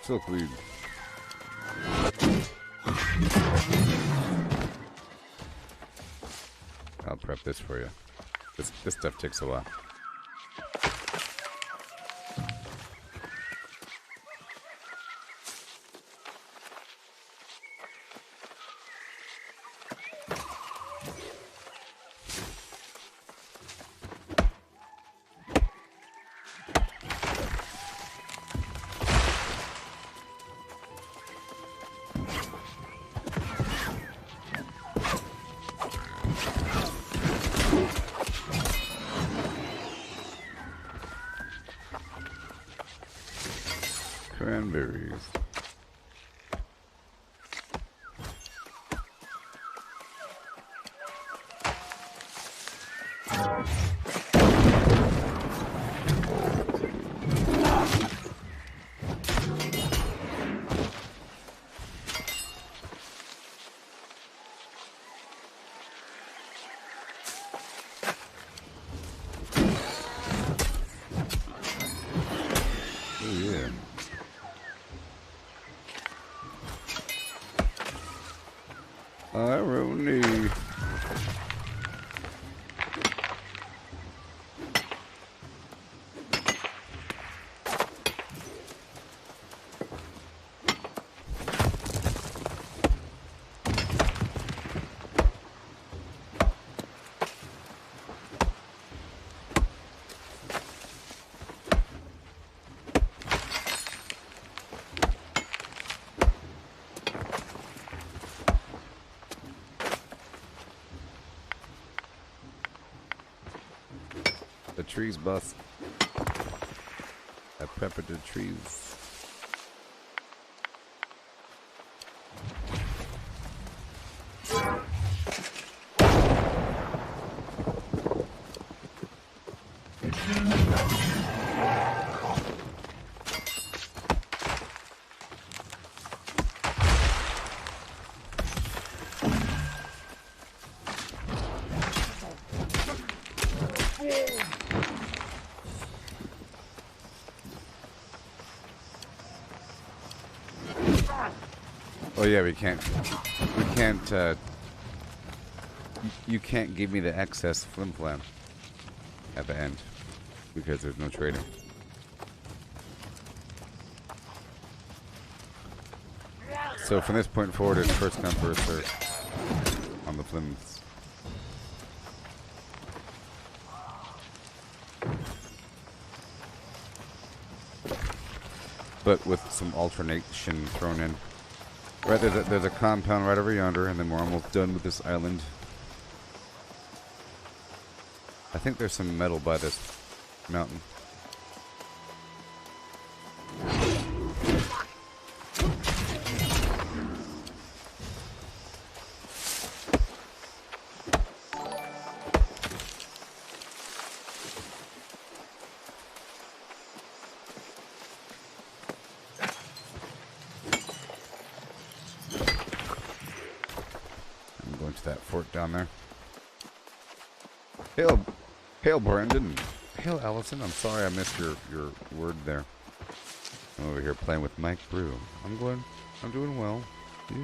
Silkweed. I'll prep this for you. This stuff takes a while. Cranberries. Oh yeah. Irony. The trees bust. I peppered the trees. Oh yeah, we can't, you can't give me the excess flim flam at the end because there's no trading. So from this point forward, it's first come, first served on the flims. But with some alternation thrown in. Right, there's a compound right over yonder, and then we're almost done with this island. I think there's some metal by this mountain. down there. Hail, Brandon. Hail, Allison. I'm sorry I missed your word there. I'm over here playing with Mike Brew. I'm doing well. Yeah.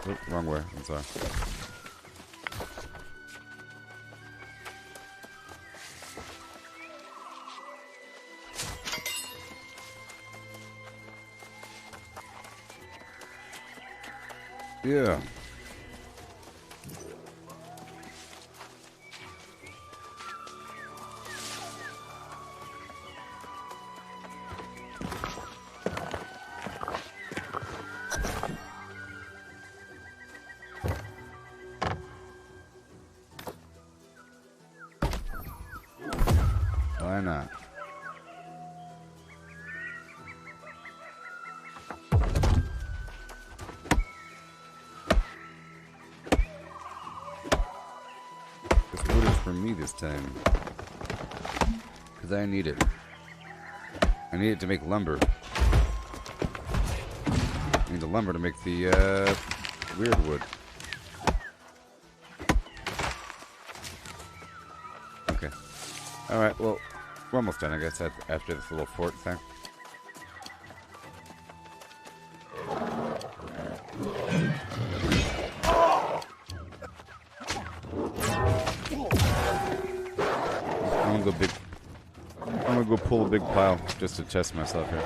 Oh, wrong way. I'm sorry. Yeah. Why not? This wood is for me this time. Because I need it. I need it to make lumber. I need the lumber to make the weird wood. Okay. Alright, well, we're almost done, I guess, after this little fort thing. I'm gonna go pull a big pile just to test myself here.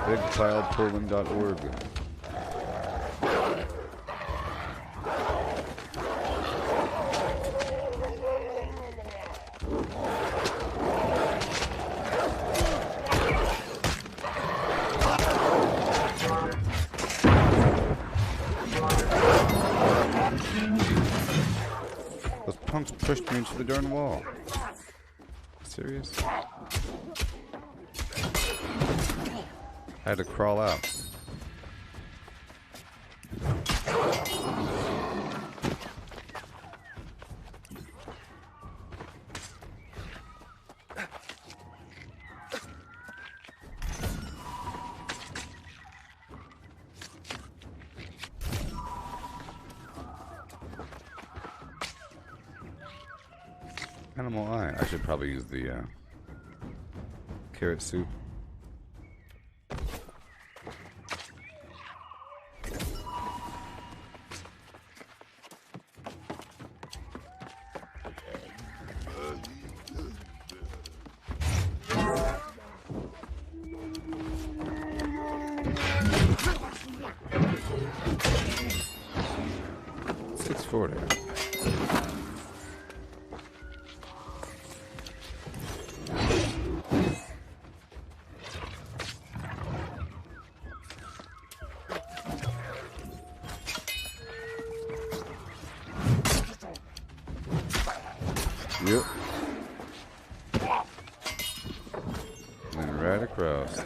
Bigpilepulling.org. Those punks pushed me into the darn wall. Serious? I had to crawl out. Animal eye. I should probably use the carrot soup. $6.40. Yep. And right across.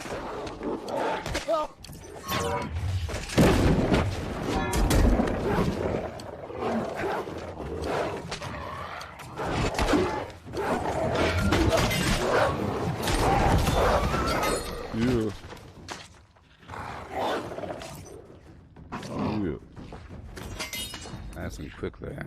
Yeah. Yeah. Nice and quick there.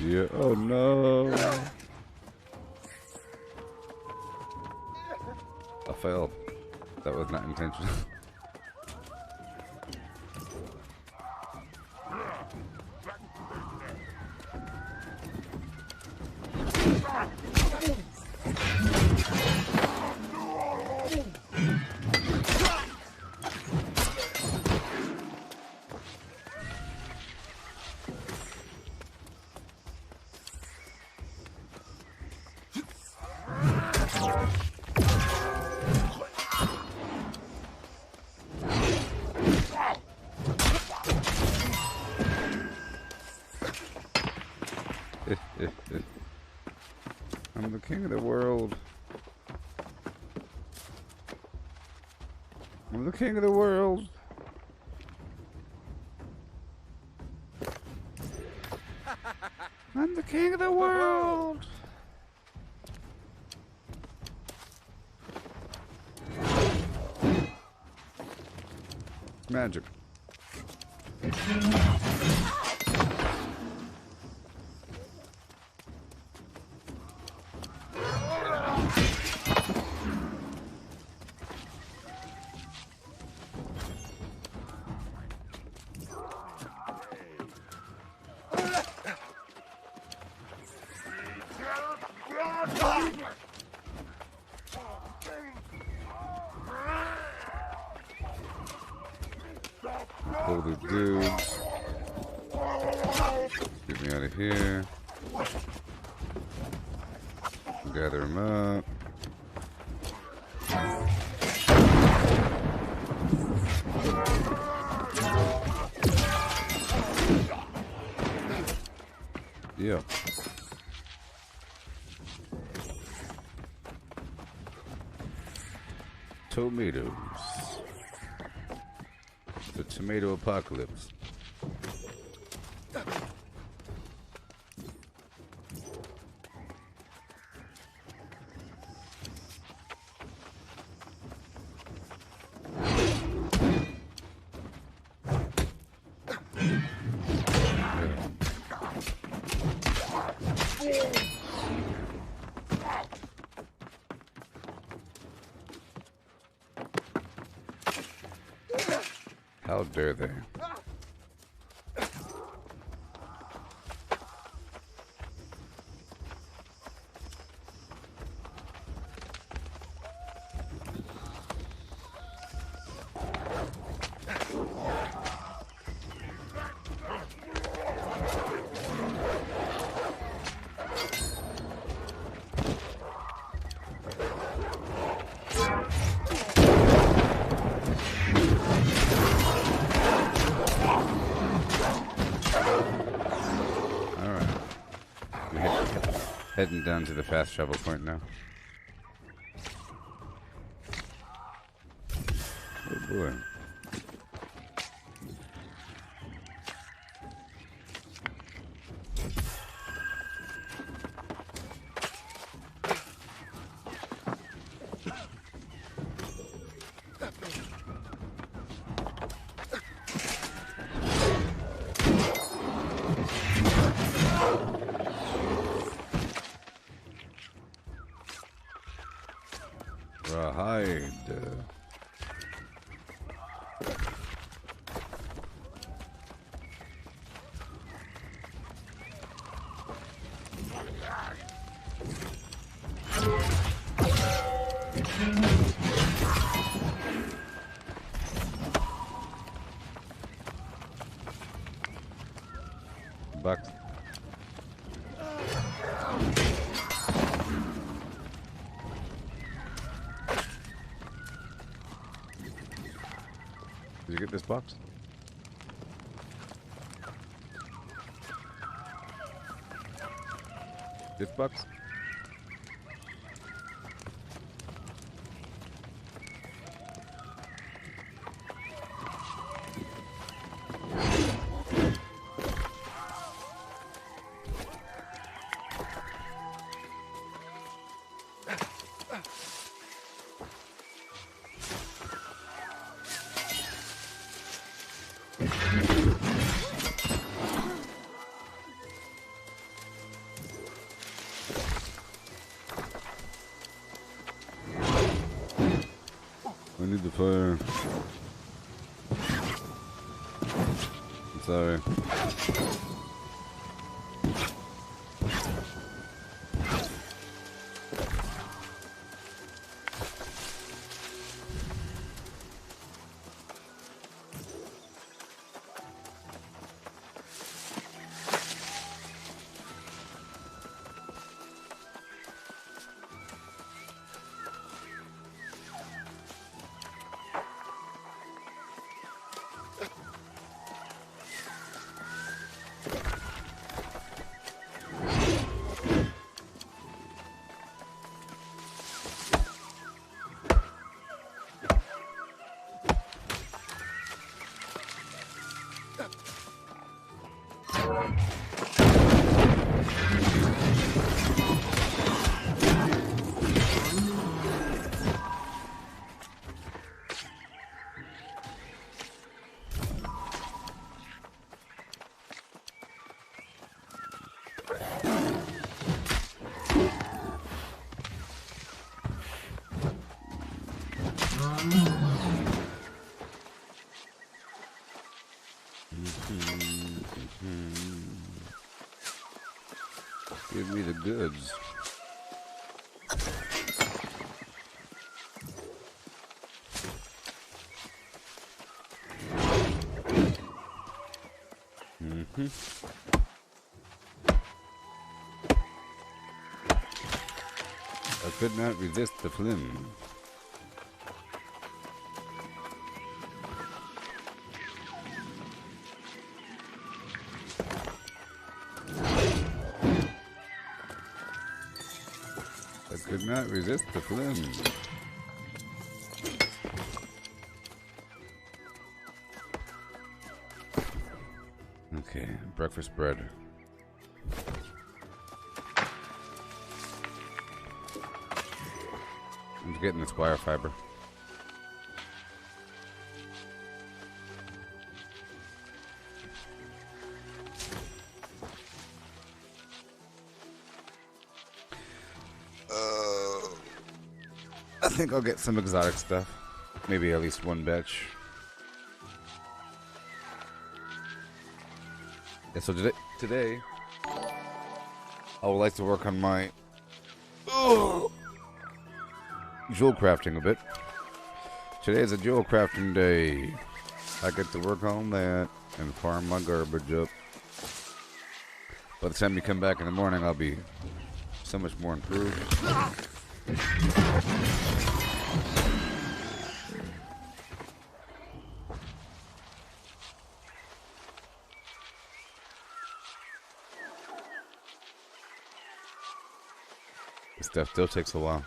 Yeah. Oh no. I failed. That was not intentional. I'm the king of the world. I'm the king of the world. It's magic. Pull the dudes. Get me out of here. Gather them up. Yeah. Tomatoes. The tomato apocalypse. How dare they? Heading down to the fast travel point now. Oh boy. Rawhide. Bucks. Did you get this box? This box? I need the fire. I'm sorry. Give me the goods. I could not resist the flim. I could not resist the flim. Okay, breakfast bread. I'm getting this wire fiber. I think I'll get some exotic stuff. Maybe at least one batch. Yeah, so today I would like to work on my jewel crafting a bit. Today is a jewel crafting day. I get to work on that and farm my garbage up. By the time you come back in the morning, I'll be so much more improved. This stuff still takes a while.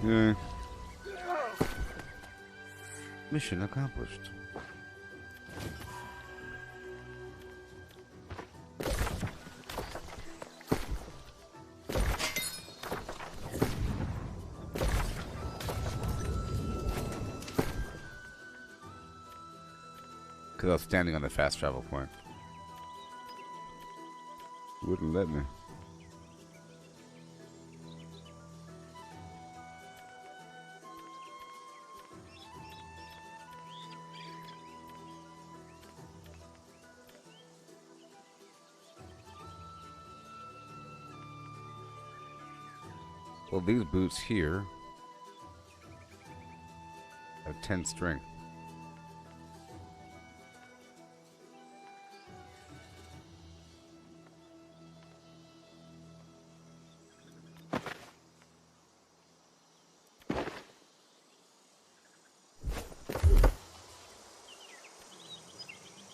Yeah. Mission accomplished. Because I was standing on the fast travel point. Wouldn't let me. Well, these boots here have 10 strength.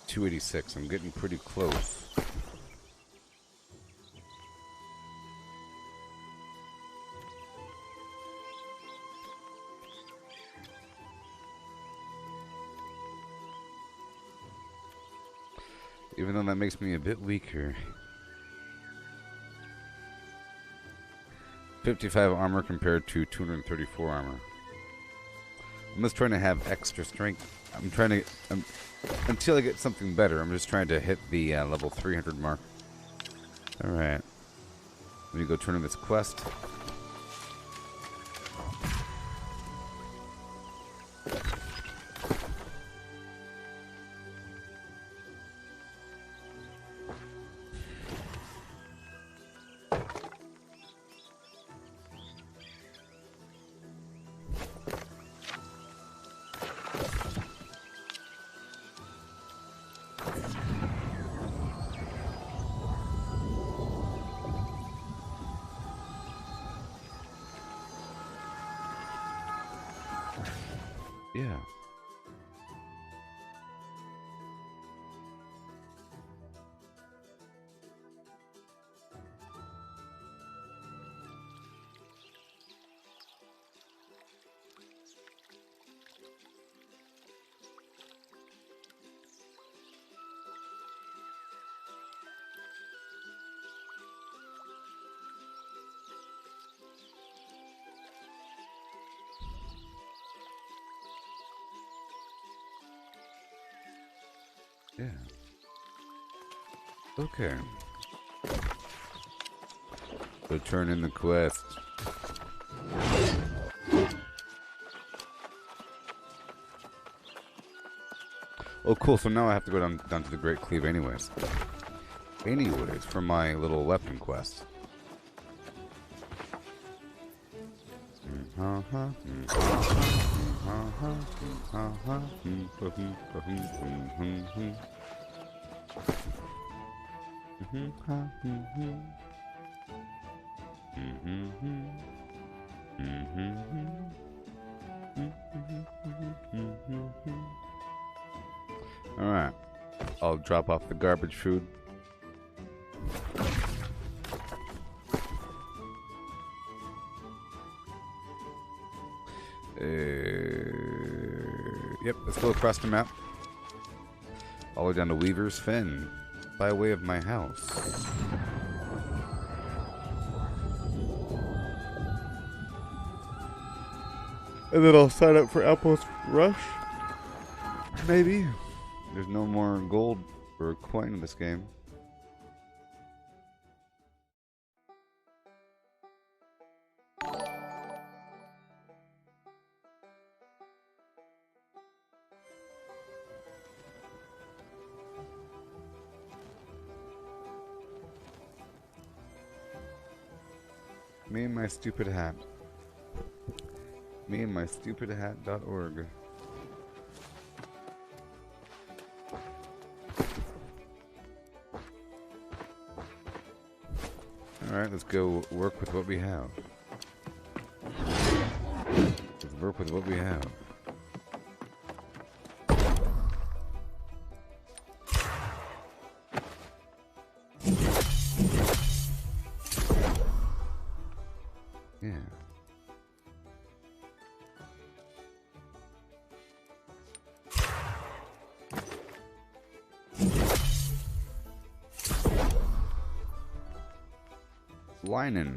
$286. I'm getting pretty close. Even though that makes me a bit weaker. 55 armor compared to 234 armor. I'm just trying to have extra strength. I'm trying to... until I get something better, I'm just trying to hit the level 300 mark. Alright. Let me go turn in this quest. Yeah. Yeah. Okay. So turn in the quest. Oh, cool. So now I have to go down to the Great Cleave anyways. Anyways, for my little weapon quest. Alright. I'll drop off the garbage food. Yep, let's go across the map. All the way down to Weaver's Fen, by way of my house. And then I'll sign up for Outpost Rush. Maybe. There's no more gold or coin in this game. Me and my stupid hat. Me and my stupid hat.org. Alright, let's go work with what we have. Let's work with what we have. Yeah. Linen.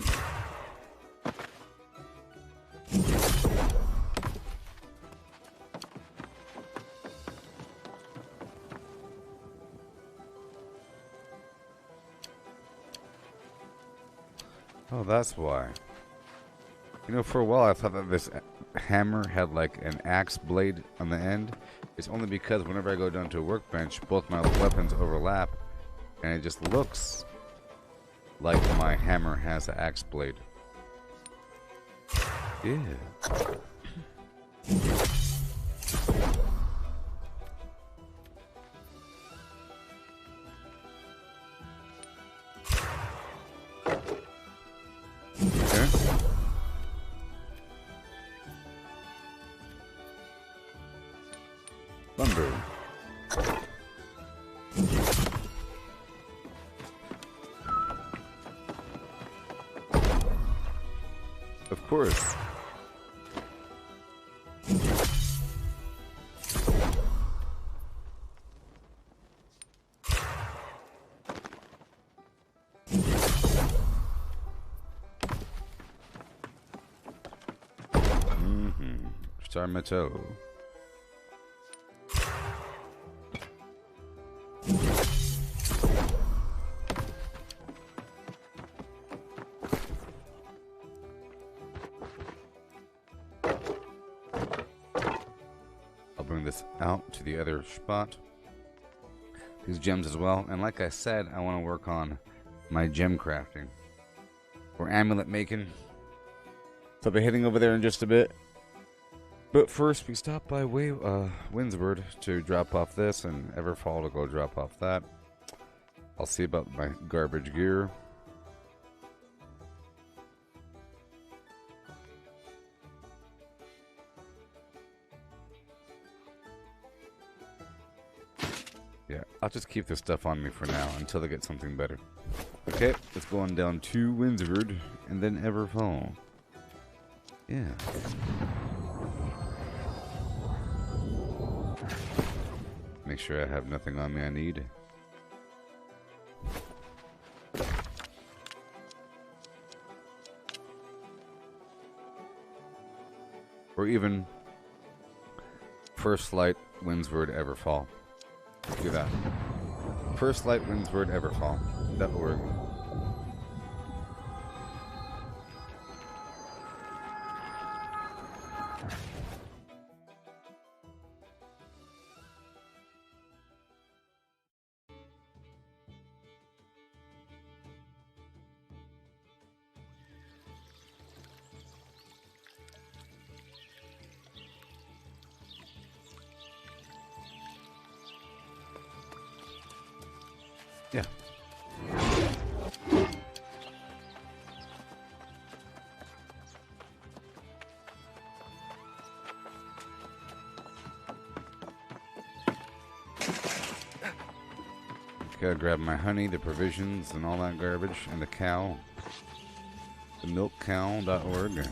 Oh, that's why. You know, for a while I thought that this hammer had like an axe blade on the end. It's only because whenever I go down to a workbench, both my weapons overlap, and it just looks like my hammer has an axe blade. Yeah. Okay. Lumber. Of course. Star metal. This out to the other spot. These gems as well. And like I said, I want to work on my gem crafting or amulet making. So I'll be heading over there in just a bit. But first, we stop by Windsward to drop off this, and Everfall to go drop off that. I'll see about my garbage gear. Yeah, I'll just keep this stuff on me for now until I get something better. Okay, let's go on down to Windsward and then Everfall. Yeah. Make sure I have nothing on me I need. Or even First Light, Windsward, Everfall. Do that. First Light Windsword Everfall.org. Yeah. Gotta grab my honey, the provisions, and all that garbage, and the cow. The milkcow.org.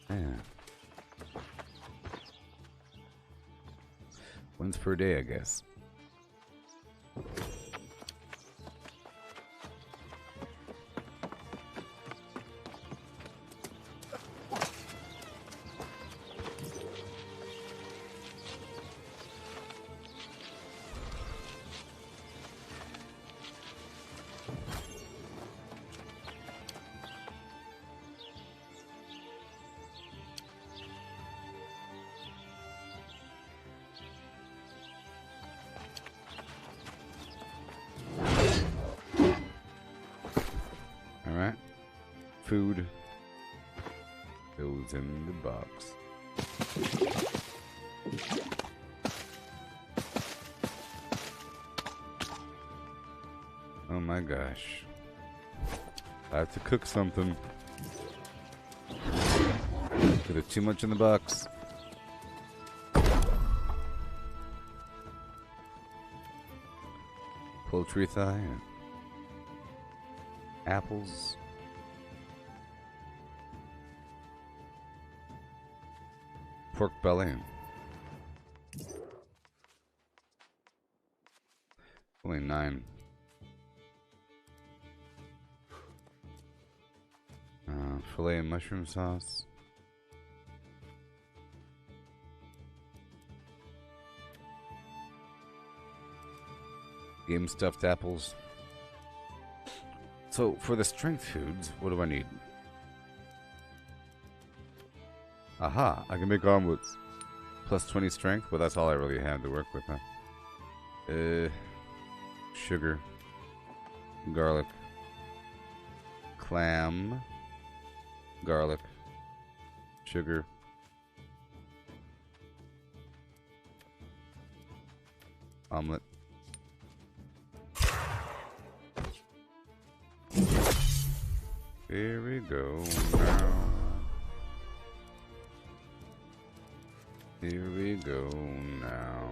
Yeah. Once per day, I guess. Food goes in the box. Oh my gosh. I have to cook something. There's too much in the box. Poultry thigh. Apples. Pork belly. Only 9. Filet and mushroom sauce. Game stuffed apples. So for the strength foods, what do I need? Aha, I can make omelets. Plus 20 strength, but that's all I really have to work with, huh? Sugar. Garlic. Clam. Garlic. Sugar. Omelet. Here we go now. Here we go now.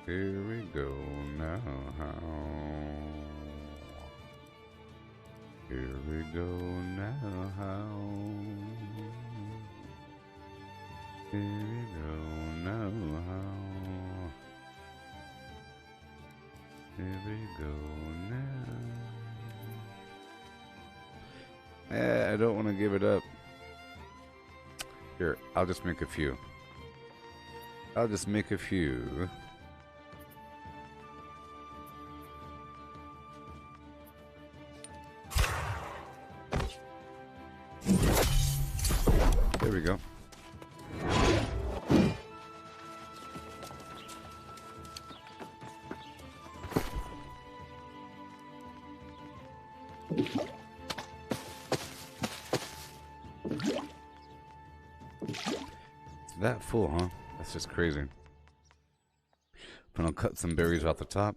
Here we go now. Here we go now. Here we go now. Here we go now. I don't want to give it up. Here, I'll just make a few. I'll just make a few. There we go. That full, huh? That's just crazy. But I'll cut some berries off the top.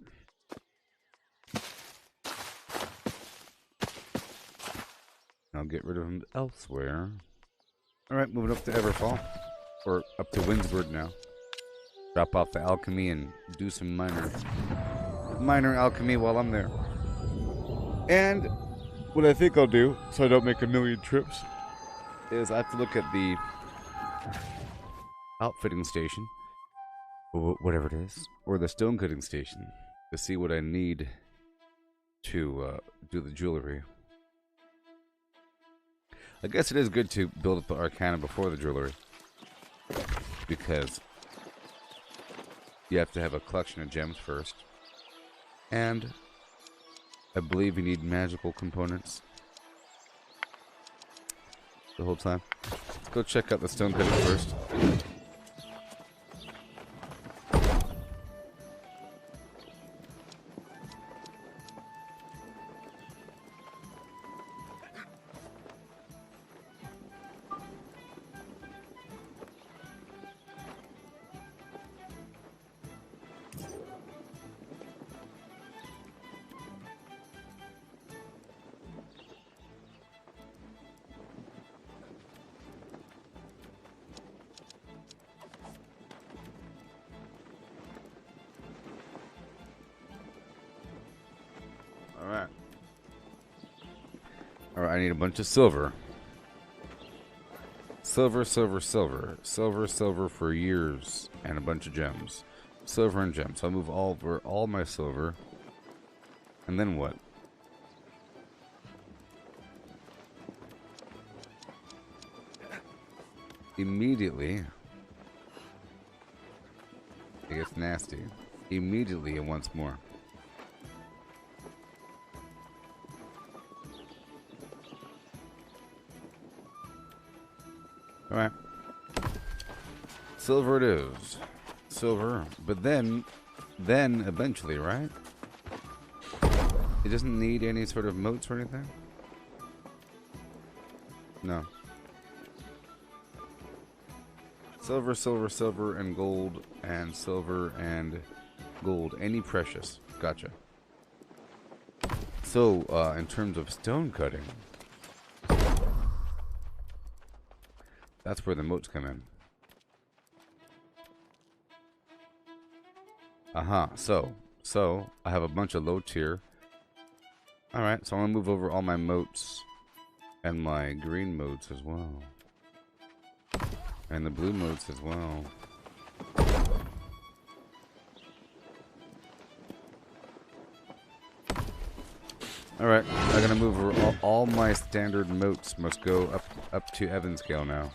I'll get rid of them elsewhere. Alright, moving up to Everfall. Or up to Windsward now. Drop off the alchemy and do some minor alchemy while I'm there. And what I think I'll do, so I don't make a million trips, is I have to look at the outfitting station, or whatever it is, or the stone cutting station, to see what I need to do the jewelry. I guess it is good to build up the Arcana before the jewelry, because you have to have a collection of gems first, and I believe you need magical components the whole time. Let's go check out the stone cutting first. Alright, I need a bunch of silver. Silver, silver, silver. Silver, silver for years. And a bunch of gems. Silver and gems. So I'll move over all my silver. And then what? Immediately. It gets nasty. Immediately and once more. Alright. Silver it is. Silver. But then eventually, right? It doesn't need any sort of moats or anything? No. Silver, silver, silver, and gold, and silver, and gold. Any precious. Gotcha. So, in terms of stone cutting, that's where the moats come in. So I have a bunch of low tier. Alright, so I'm gonna move over all my moats and my green moats as well. And the blue moats as well. Alright, I'm gonna move over all my standard moats must go up to Evan scale now.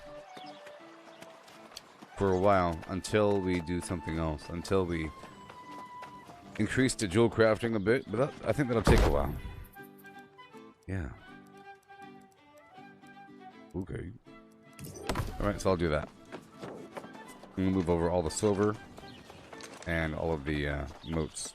For a while, until we do something else. Until we increase the jewel crafting a bit, but I think that'll take a while. Yeah. Okay. Alright, so I'll do that. I'm gonna move over all the silver and all of the moats.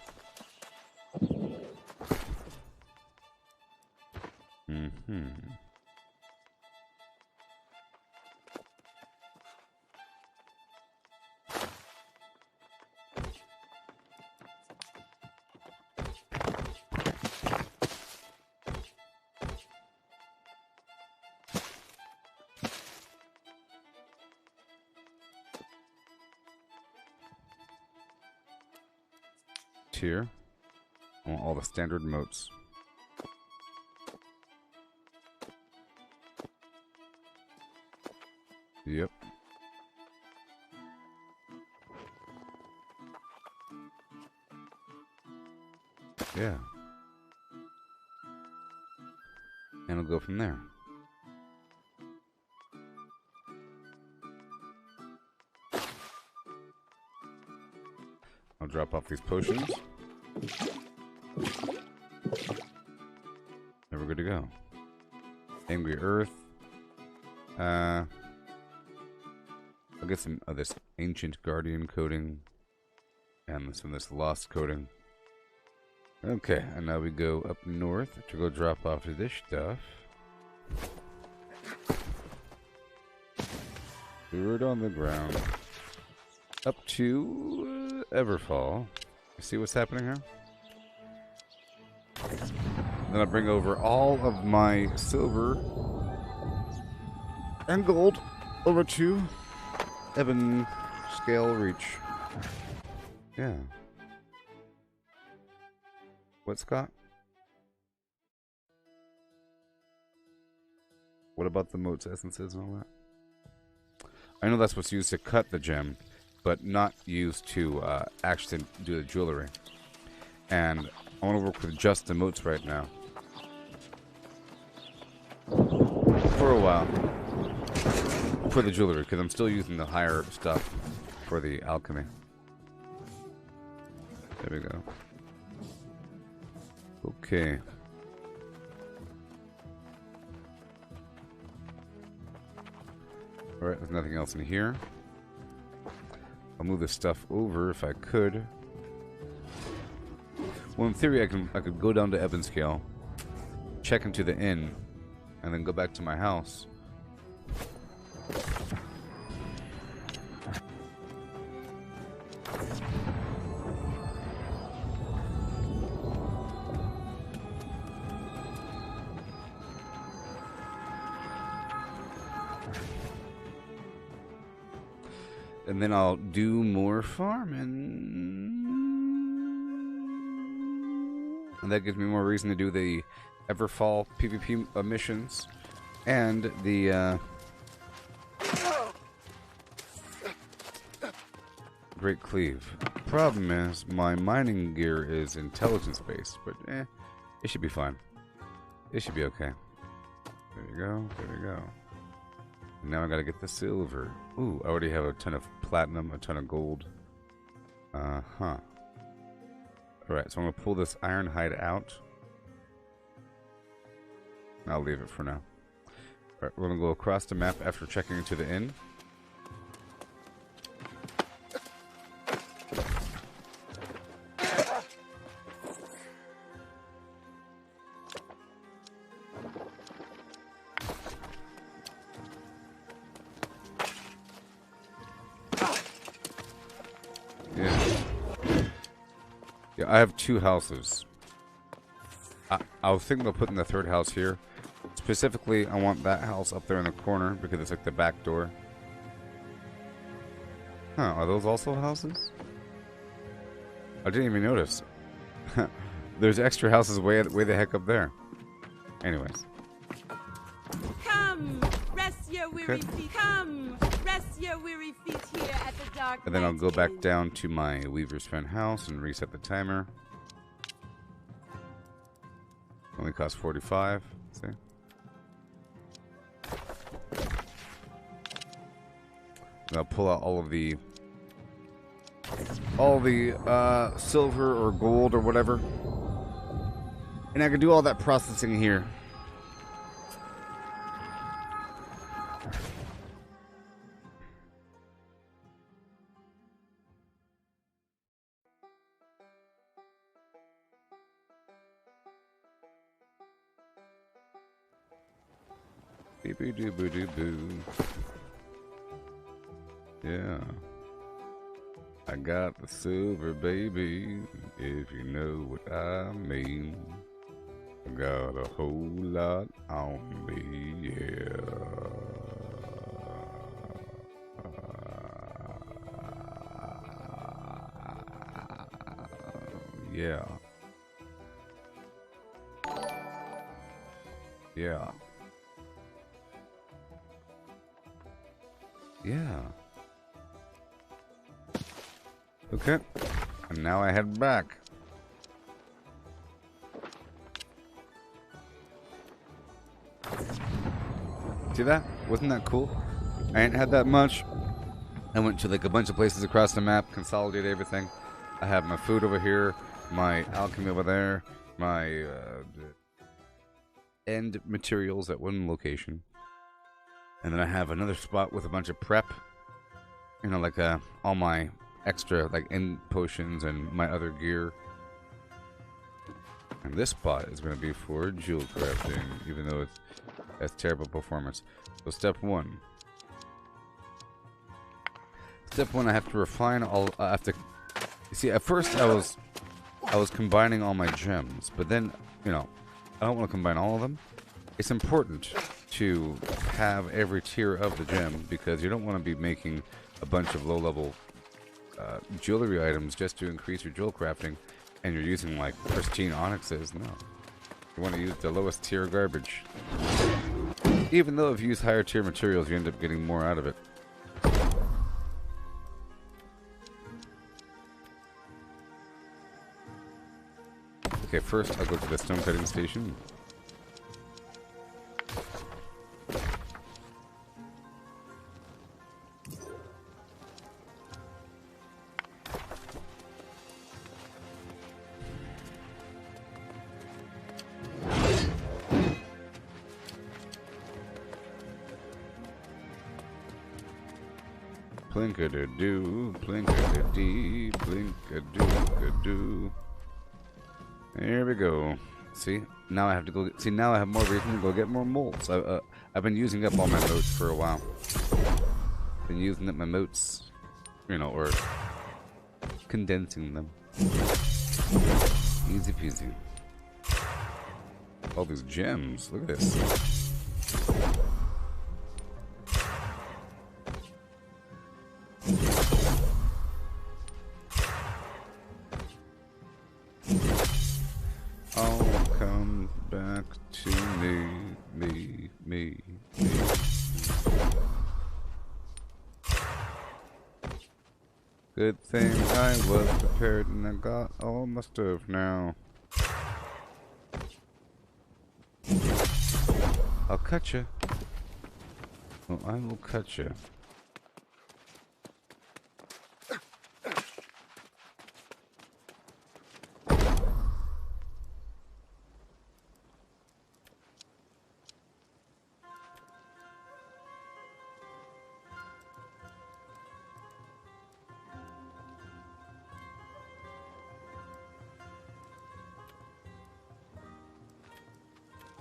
Here, I want all the standard moats. Yep. Yeah. And we'll go from there. I'll drop off these potions. And we're good to go. Angry Earth. I'll get some of this Ancient Guardian coating. And some of this Lost coating. Okay, and now we go up north to go drop off this stuff. Dirt on the ground. Up to Everfall. You see what's happening here? Then I bring over all of my silver and gold over to Ebon Scale Reach. Yeah. What, Scott? What about the moats, essences, and all that? I know that's what's used to cut the gem, but not used to actually do the jewelry. And I want to work with just the moats right now. for a while. For the jewelry, because I'm still using the higher stuff for the alchemy. There we go. Okay. Alright, there's nothing else in here. I'll move this stuff over if I could. Well, in theory, I could go down to Evanscale, check into the inn, and then go back to my house. And then I'll do more farming. And that gives me more reason to do the Everfall PvP missions. And the Great Cleave. Problem is, my mining gear is intelligence based, but it should be fine. It should be okay. There you go, there we go. Now I gotta get the silver. Ooh, I already have a ton of platinum, a ton of gold. Uh-huh. Alright, so I'm gonna pull this iron hide out. I'll leave it for now. Alright, we're gonna go across the map after checking into the inn. I have 2 houses. I was thinking of putting the 3rd house here. Specifically, I want that house up there in the corner because it's like the back door. Huh, are those also houses? I didn't even notice. There's extra houses way the heck up there. Anyways. Come, rest your weary feet. Come, rest your weary feet here at the dark. And then I'll go back down to my Weaver's Fen house and reset the timer. Only costs 45. See? And I'll pull out all the silver or gold or whatever. And I can do all that processing here. Boo. Yeah. I got the silver, baby, if you know what I mean. I got a whole lot on me, yeah. Yeah. Yeah. Okay. And now I head back. See that? Wasn't that cool? I ain't had that much. I went to like a bunch of places across the map, consolidated everything. I have my food over here, my alchemy over there, my end materials at one location. And then I have another spot with a bunch of prep. You know, like all my extra, like, end potions and my other gear. And this spot is going to be for jewel crafting, even though it has terrible performance. So step 1. Step 1, I have to refine all, I have to... You see, at first I was combining all my gems, but then, you know, I don't want to combine all of them. It's important to have every tier of the gem because you don't want to be making a bunch of low-level jewelry items just to increase your jewel crafting and you're using like pristine onyxes. No. You want to use the lowest tier garbage. Even though if you use higher tier materials, you end up getting more out of it. Okay, first I'll go to the stone cutting station. Plinkadoo, plinkadee, plinkadoo. There we go. See, now I have to go. See, now I have more reason to go get more molds. I've been using up all my moats for a while. Been using up my moats, you know, or condensing them. Easy peasy. All these gems. Look at this. All come back to me. Good thing I was prepared and I got all my stuff now. I'll cut you. Oh, I will cut you.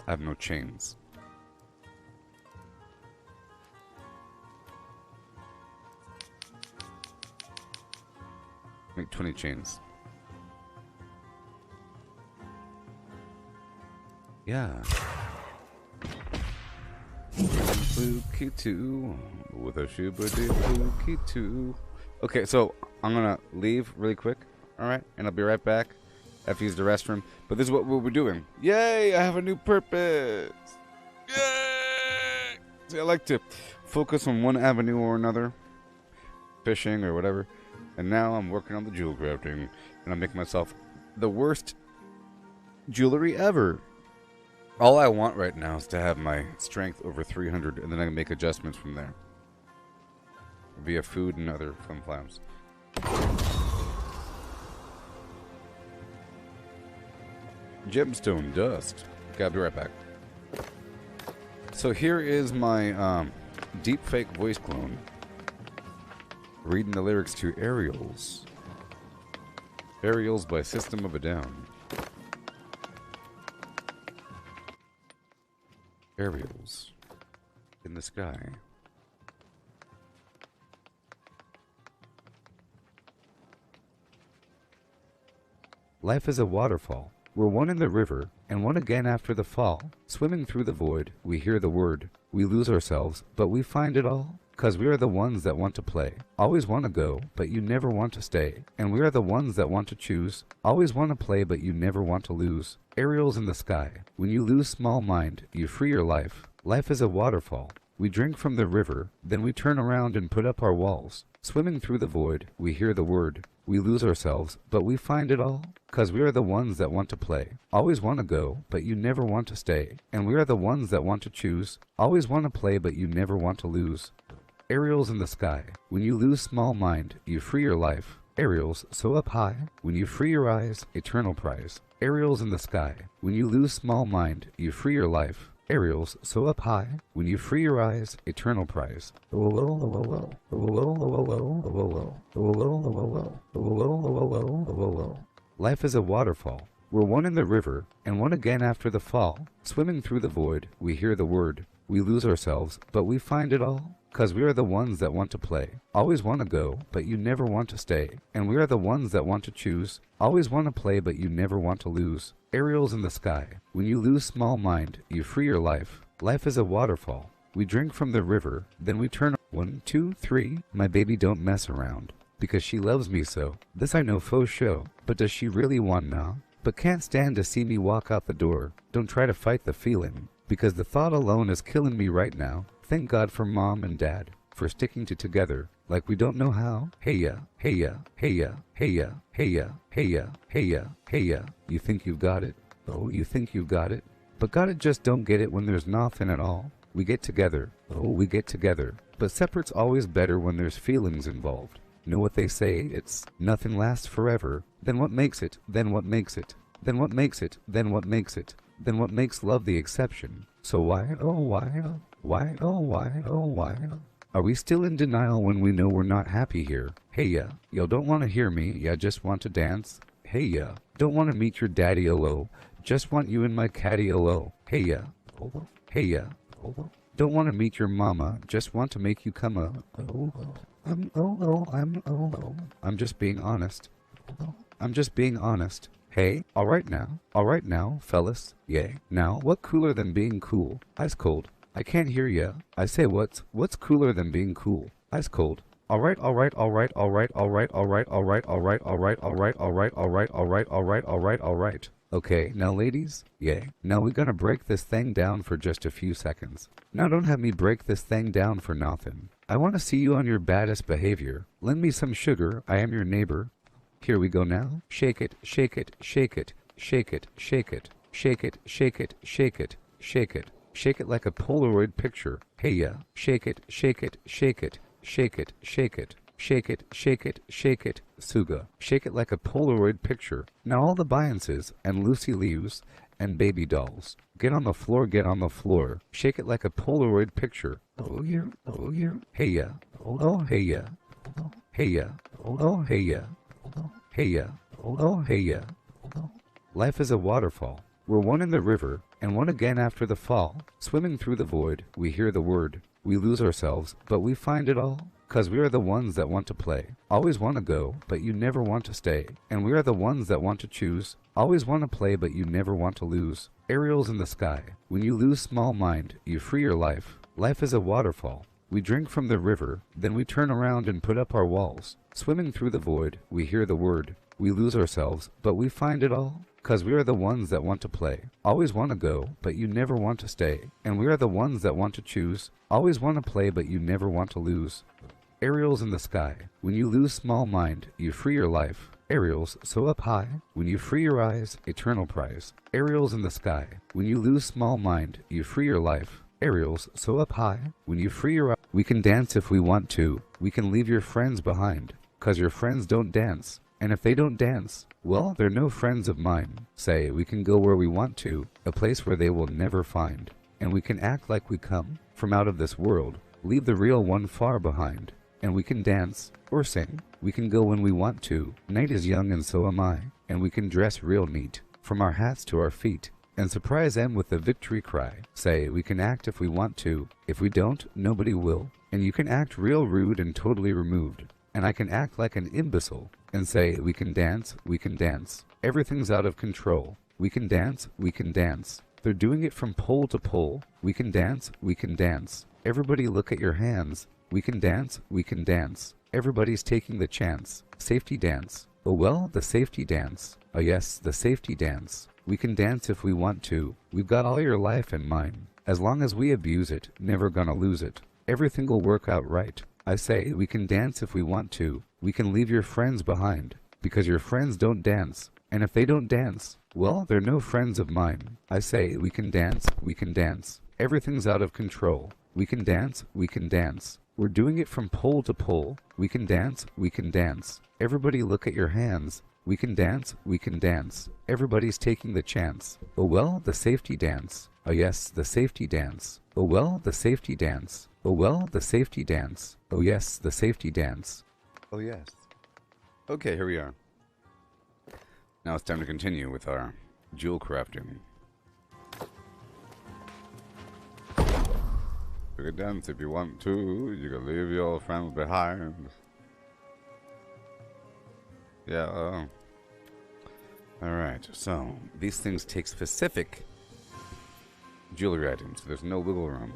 I have no chains. Make 20 chains. Yeah. Fluky 2 with a shubadi fluky 2. Okay, so I'm gonna leave really quick, alright? And I'll be right back. I have to use the restroom. But this is what we're doing. Yay! I have a new purpose! Yay! See, I like to focus on one avenue or another. Fishing or whatever. And now I'm working on the jewel crafting. And I'm making myself the worst jewelry ever. All I want right now is to have my strength over 300. And then I can make adjustments from there. Via food and other fun flaps. Gemstone dust. Okay, I'll be right back. So here is my deep fake voice clone reading the lyrics to Aerials. Aerials by System of a Down. Aerials in the sky. Life is a waterfall. We're one in the river, and one again after the fall. Swimming through the void, we hear the word. We lose ourselves, but we find it all. 'Cause we are the ones that want to play. Always want to go, but you never want to stay. And we are the ones that want to choose. Always want to play, but you never want to lose. Aerials in the sky. When you lose small mind, you free your life. Life is a waterfall. We drink from the river, then we turn around and put up our walls. Swimming through the void, we hear the word. We lose ourselves, but we find it all. 'Cause we are the ones that want to play. Always want to go, but you never want to stay. And we are the ones that want to choose. Always want to play, but you never want to lose. Aerials in the sky. When you lose small mind, you free your life. Aerials so up high. When you free your eyes, eternal prize. Aerials in the sky. When you lose small mind, you free your life. Aerials so up high. When you free your eyes, eternal prize. Life is a waterfall. We're one in the river, and one again after the fall. Swimming through the void, we hear the word. We lose ourselves, but we find it all. 'Cause we are the ones that want to play. Always want to go, but you never want to stay. And we are the ones that want to choose. Always want to play, but you never want to lose. Aerials in the sky. When you lose small mind, you free your life. Life is a waterfall. We drink from the river, then we turn 1, 2, 3. My baby don't mess around. Because she loves me so. This I know faux show. But does she really want now? But can't stand to see me walk out the door. Don't try to fight the feeling. Because the thought alone is killing me right now. Thank God for Mom and Dad for sticking together like we don't know how. Hey ya, hey ya, hey ya, hey ya, hey ya, hey ya, hey ya, hey ya. You think you've got it? Oh, you think you've got it? But got it just don't get it when there's nothing at all. We get together. Oh, we get together. But separate's always better when there's feelings involved. Know what they say? It's nothing lasts forever. Then what makes it? Then what makes it? Then what makes it? Then what makes it? Then what makes love the exception? So why, oh why, oh why, oh why, oh why, Are we still in denial when we know we're not happy here? Hey ya, y'all don't want to hear me, ya just want to dance? Hey ya, don't want to meet your daddy oh, just want you in my caddy oh. Hey ya, hey ya, don't want to meet your mama, just want to make you come I'm just being honest. I'm just being honest. Hey, alright now, fellas, yay. Now, what cooler than being cool? Ice cold. I can't hear ya. I say what's cooler than being cool? Ice cold. Alright. Okay, now ladies, yay. Now we're gonna break this thing down for just a few seconds. Now don't have me break this thing down for nothing. I want to see you on your baddest behavior. Lend me some sugar, I am your neighbor. Here we go now. Shake it, shake it, shake it, shake it, shake it, shake it, shake it, shake it, shake it. Shake it like a Polaroid picture. Hey ya, shake it, shake it, shake it, shake it, shake it, shake it, shake it, shake it, Suga. Shake it like a Polaroid picture. Now all the Beyonces and Lucy Liu's and baby dolls. Get on the floor, get on the floor. Shake it like a Polaroid picture. Oh yeah, oh yeah. Hey ya, oh hey ya, hey ya, oh hey ya, hey ya, oh hey ya. Life is a waterfall. We're one in the river, and one again after the fall. Swimming through the void, we hear the word. We lose ourselves, but we find it all. 'Cause we are the ones that want to play. Always want to go, but you never want to stay. And we are the ones that want to choose. Always want to play, but you never want to lose. Aerials in the sky. When you lose small mind, you free your life. Life is a waterfall. We drink from the river, then we turn around and put up our walls. Swimming through the void, we hear the word. We lose ourselves, but we find it all. 'Cause we are the ones that want to play. Always want to go, but you never want to stay. And we are the ones that want to choose. Always want to play, but you never want to lose. Aerials in the sky. When you lose small mind, you free your life. Aerials so up high. When you free your eyes, eternal prize. Aerials in the sky. When you lose small mind, you free your life. Aerials so up high. When you free your eyes, we can dance if we want to. We can leave your friends behind. 'Cause your friends don't dance. And if they don't dance, well, they're no friends of mine. Say, we can go where we want to, a place where they will never find. And we can act like we come from out of this world, leave the real one far behind. And we can dance or sing. We can go when we want to. Night is young and so am I. And we can dress real neat, from our hats to our feet, and surprise them with a victory cry. Say, we can act if we want to. If we don't, nobody will. And you can act real rude and totally removed. And I can act like an imbecile and say, we can dance, we can dance. Everything's out of control. We can dance, we can dance. They're doing it from pole to pole. We can dance, we can dance. Everybody look at your hands. We can dance, we can dance. Everybody's taking the chance. Safety dance. Oh well, the safety dance. Oh yes, the safety dance. We can dance if we want to. We've got all your life and mine. As long as we abuse it, never gonna lose it. Everything will work out right. I say, we can dance if we want to. We can leave your friends behind. Because your friends don't dance. And if they don't dance, well, they're no friends of mine. I say, we can dance, we can dance. Everything's out of control. We can dance, we can dance. We're doing it from pole to pole. We can dance, we can dance. Everybody look at your hands. We can dance, we can dance. Everybody's taking the chance. Oh well, the safety dance. Oh yes, the safety dance. Oh well, the safety dance. Oh well, the safety dance. Oh yes, the safety dance. Oh yes. Okay, here we are. Now it's time to continue with our jewel crafting. You can dance if you want to. You can leave your friends behind. Yeah. Alright, so these things take specific jewelry items. There's no wiggle room.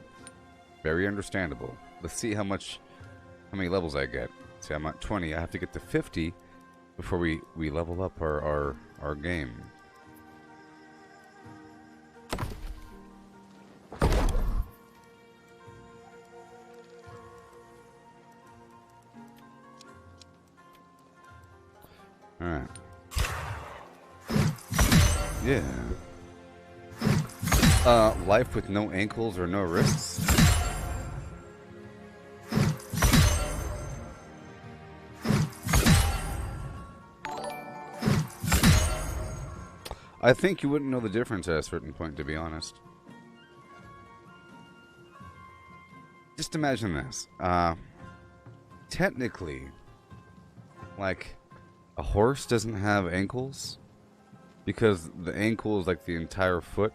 Very understandable. Let's see how many levels I get. See, I'm at 20. I have to get to 50 before we level up our game. Alright. Yeah. Life with no ankles or no wrists. I think you wouldn't know the difference at a certain point, to be honest. just imagine this. Technically, like, a horse doesn't have ankles because the ankle is like the entire foot.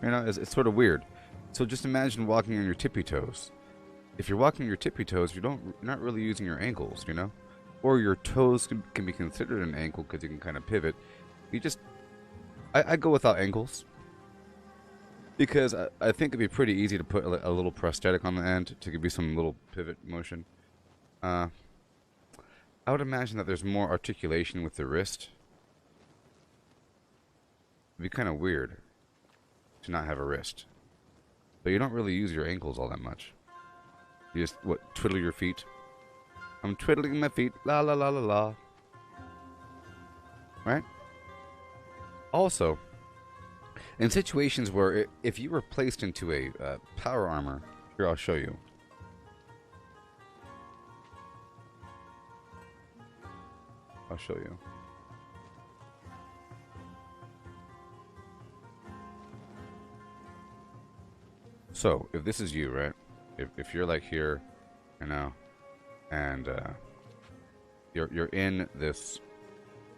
You know, it's sort of weird. So just imagine walking on your tippy toes. If you're walking on your tippy toes, you're not really using your ankles, you know? Or your toes can be considered an ankle because you can kind of pivot. I go without ankles. Because I think it'd be pretty easy to put a little prosthetic on the end to give you some little pivot motion. I would imagine that there's more articulation with the wrist. It'd be kind of weird to not have a wrist. But you don't really use your ankles all that much. You just, twiddle your feet. I'm twiddling my feet, la la la la la. Right? Also, in situations where if you were placed into a power armor, here I'll show you. I'll show you. So, if this is you, right? If you're like here, you know, and you're in this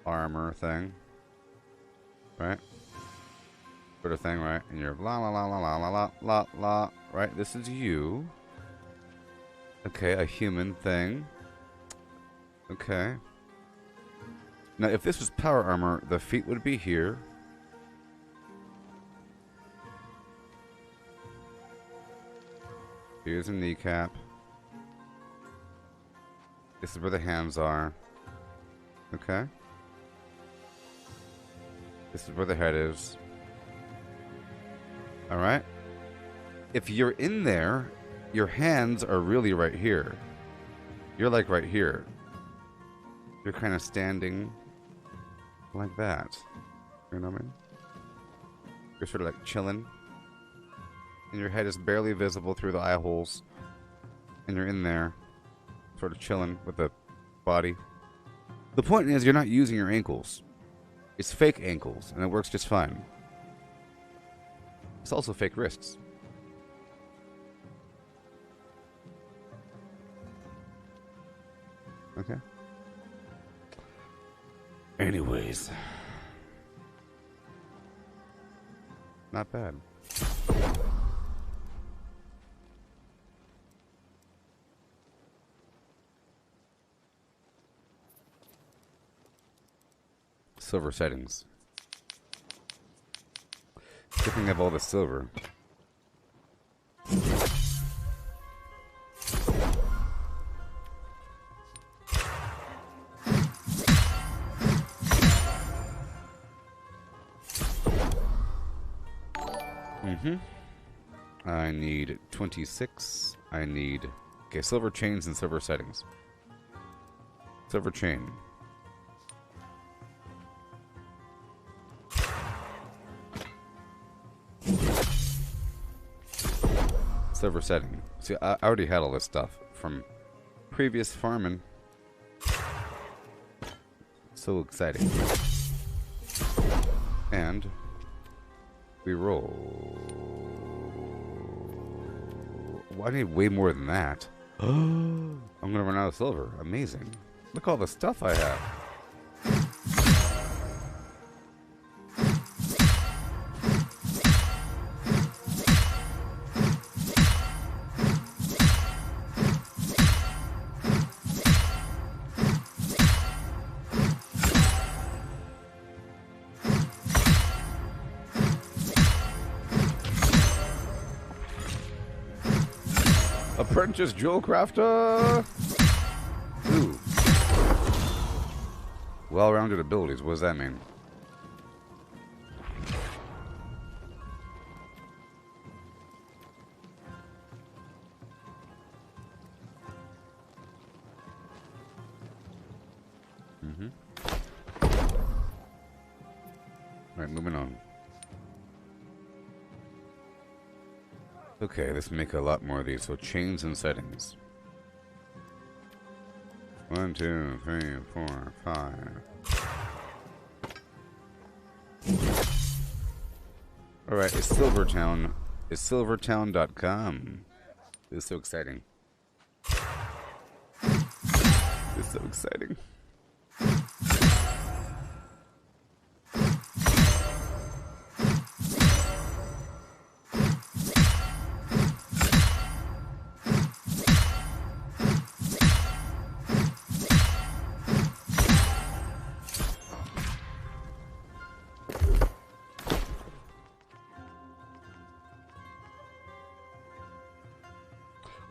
armor thing, right? Sort of thing, right? And you're la la la la la la la la la, right? This is you. Okay, a human thing. Okay. Now, if this was power armor, the feet would be here. Here's a kneecap. This is where the hands are. Okay. This is where the head is. Alright? If you're in there, your hands are really right here. You're like right here. You're kind of standing like that. You know what I mean? You're sort of like chilling. And your head is barely visible through the eye holes. And you're in there, sort of chilling with the body. The point is, you're not using your ankles. It's fake ankles, and it works just fine. It's also fake wrists. Okay. Anyways. Not bad. Silver settings. Picking up all the silver. I need 26. I need... Okay, silver chains and silver settings. Silver chain. Silver setting. See, I already had all this stuff from previous farming. So exciting. And we roll. Well, I need way more than that. I'm gonna run out of silver. Amazing. Look all the stuff I have. Apprentice jewel crafter. Ooh. Well-rounded abilities. What does that mean? Alright, moving on. Okay, let's make a lot more of these. So chains and settings. 1, 2, 3, 4, 5. Alright, it's Silvertown. It's silvertown.com. This is so exciting. This is so exciting.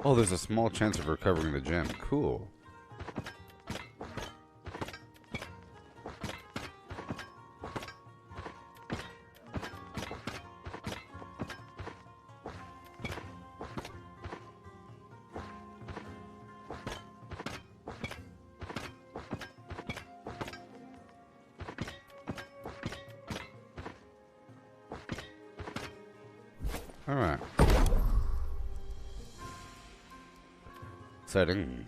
Oh, there's a small chance of recovering the gem. Cool. All right. Setting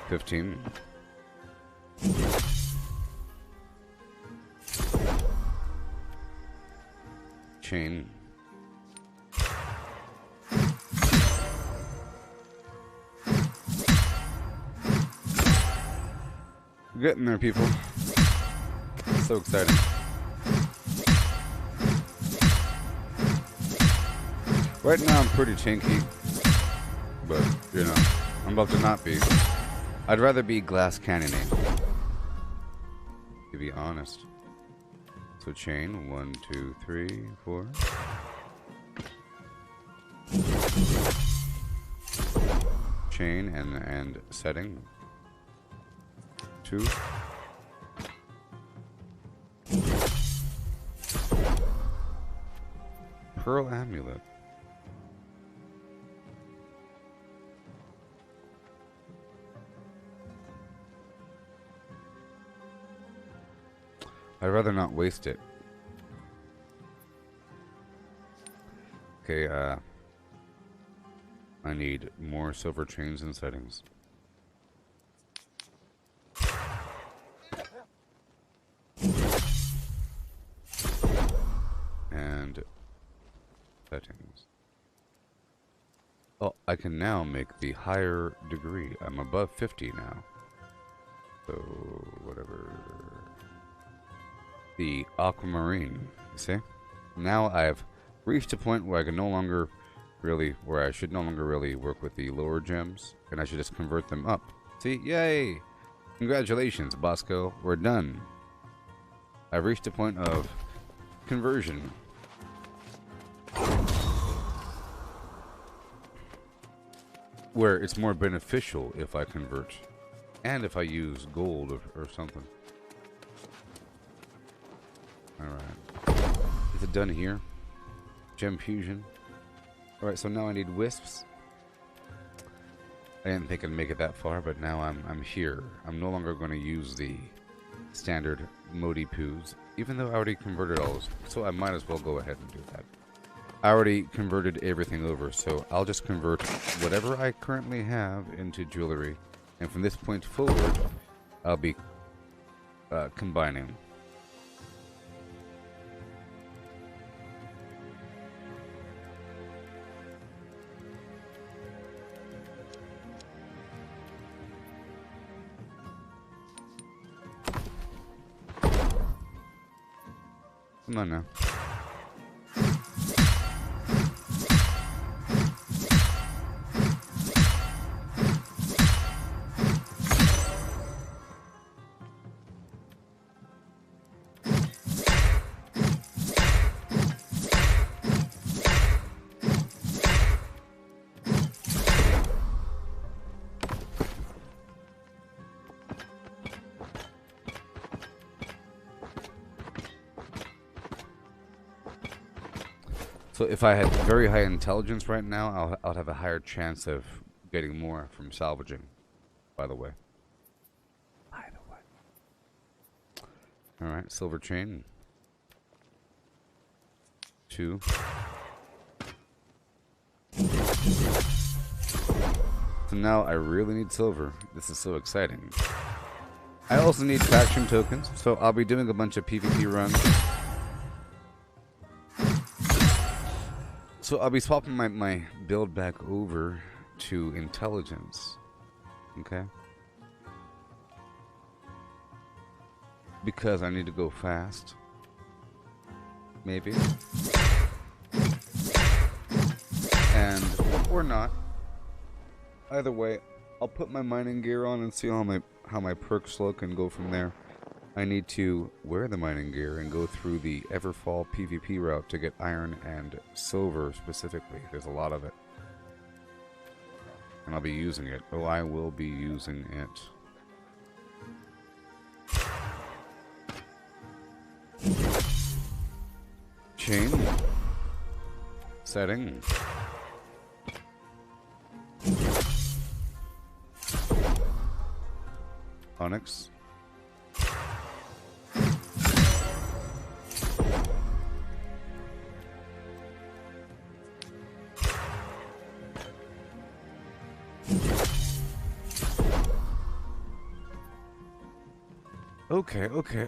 15. Chain. We're getting there, people. So exciting. Right now I'm pretty chinky, but, you know, I'm about to not be. I'd rather be glass cannoning, to be honest. So chain, 1, 2, 3, 4. Chain and setting. 2. Pearl amulet. I'd rather not waste it. Okay, I need more silver chains and settings. And settings. Oh, I can now make the higher degree. I'm above 50 now. So, whatever. The aquamarine, you see? Now I've reached a point where I can no longer really, where I should no longer really work with the lower gems, and I should just convert them up. See? Yay! Congratulations, Bosco. We're done. I've reached a point of conversion. Where it's more beneficial if I convert. And if I use gold or something. Alright. Is it done here? Gem fusion. Alright, so now I need wisps. I didn't think I'd make it that far, but now I'm here. I'm no longer going to use the standard Mulitifaos, even though I already converted all those, so I might as well go ahead and do that. I already converted everything over, so I'll just convert whatever I currently have into jewelry, and from this point forward, I'll be combining. Come on now. So if I had very high intelligence right now, I'll have a higher chance of getting more from salvaging, by the way. Alright, silver chain. 2. So now I really need silver. This is so exciting. I also need faction tokens, so I'll be doing a bunch of PvP runs. So I'll be swapping my build back over to intelligence. Okay? Because I need to go fast. Maybe. And, or not. Either way, I'll put my mining gear on and see how my perks look and go from there. I need to wear the mining gear and go through the Everfall PvP route to get iron and silver specifically. There's a lot of it. And I'll be using it. Oh, I will be using it. Chain. Setting. Onyx.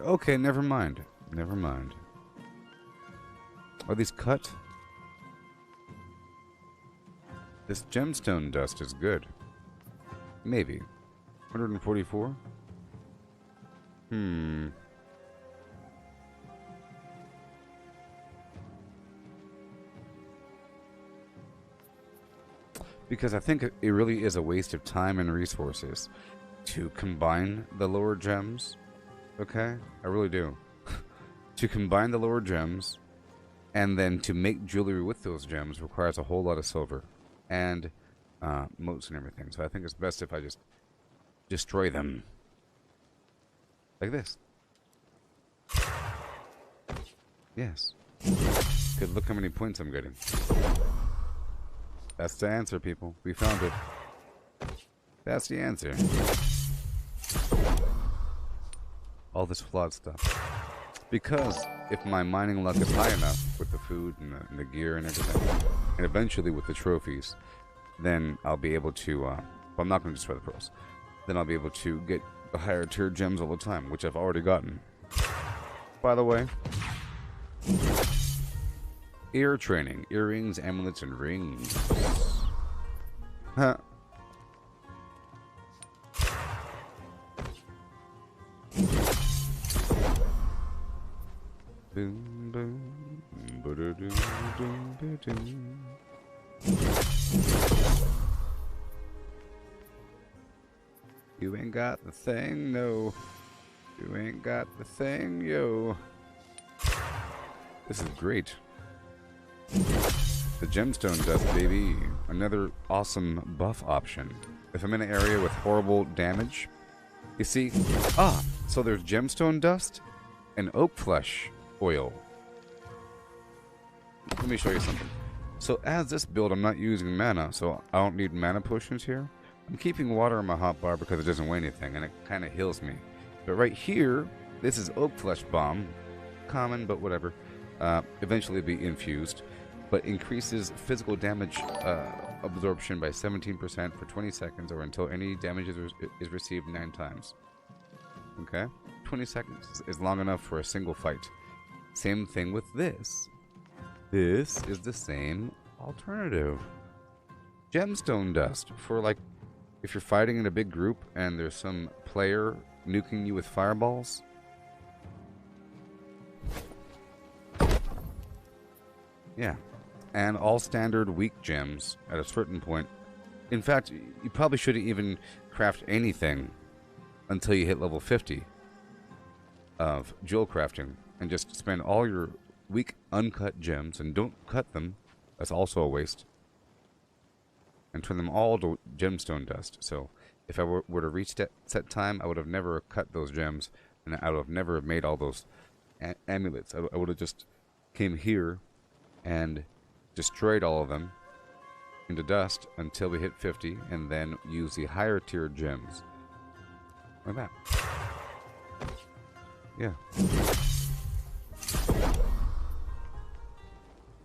Okay, never mind. Never mind. Are these cut? This gemstone dust is good. Maybe. 144? Because I think it really is a waste of time and resources to combine the lower gems. Okay? I really do. To combine the lower gems and then to make jewelry with those gems requires a whole lot of silver and motes and everything. So I think it's best if I just destroy them. Like this. Yes. Good, look how many points I'm getting. That's the answer, people. We found it. That's the answer. All this flawed stuff. Because if my mining luck is high enough with the food and the gear and everything, and eventually with the trophies, then I'll be able to, well, I'm not going to destroy the pearls. Then I'll be able to get the higher tier gems all the time, which I've already gotten. By the way, ear training, earrings, amulets, and rings. Huh. Boom, boom, ba-da-doo, doo, ba-doo. You ain't got the thing, no. You ain't got the thing, yo. This is great. The gemstone dust, baby. Another awesome buff option. If I'm in an area with horrible damage, you see, so there's gemstone dust and oak flesh oil. Let me show you something. So as this build, I'm not using mana, so I don't need mana potions here. I'm keeping water in my hotbar because it doesn't weigh anything, and it kind of heals me. But right here, this is oak flesh bomb. Common, but whatever. Eventually be infused, but increases physical damage absorption by 17% for 20 seconds or until any damage is received 9 times. Okay? 20 seconds is long enough for a single fight. Same thing with this. This is the same alternative. Gemstone dust for, like, if you're fighting in a big group and there's some player nuking you with fireballs. Yeah. And all standard weak gems at a certain point. In fact, you probably shouldn't even craft anything until you hit level 50 of jewel crafting and just spend all your weak uncut gems and don't cut them. That's also a waste. And turn them all to gemstone dust. So if I were to reach that set time, I would have never cut those gems, and I would have never made all those amulets. I would have just came here and destroyed all of them into dust until we hit 50, and then use the higher tier gems. Like that. Yeah.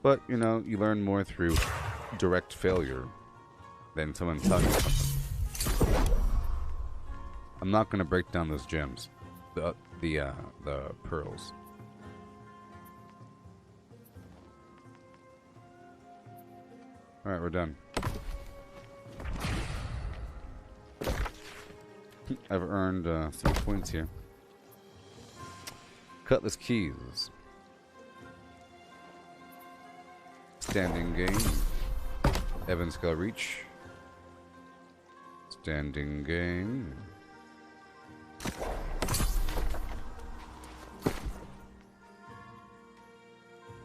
But, you know, you learn more through direct failure than someone telling you something. I'm not going to break down those gems. The pearls. Alright, we're done. I've earned some points here. Cutlass keys. Standing game. Evan Skull Reach. Standing game.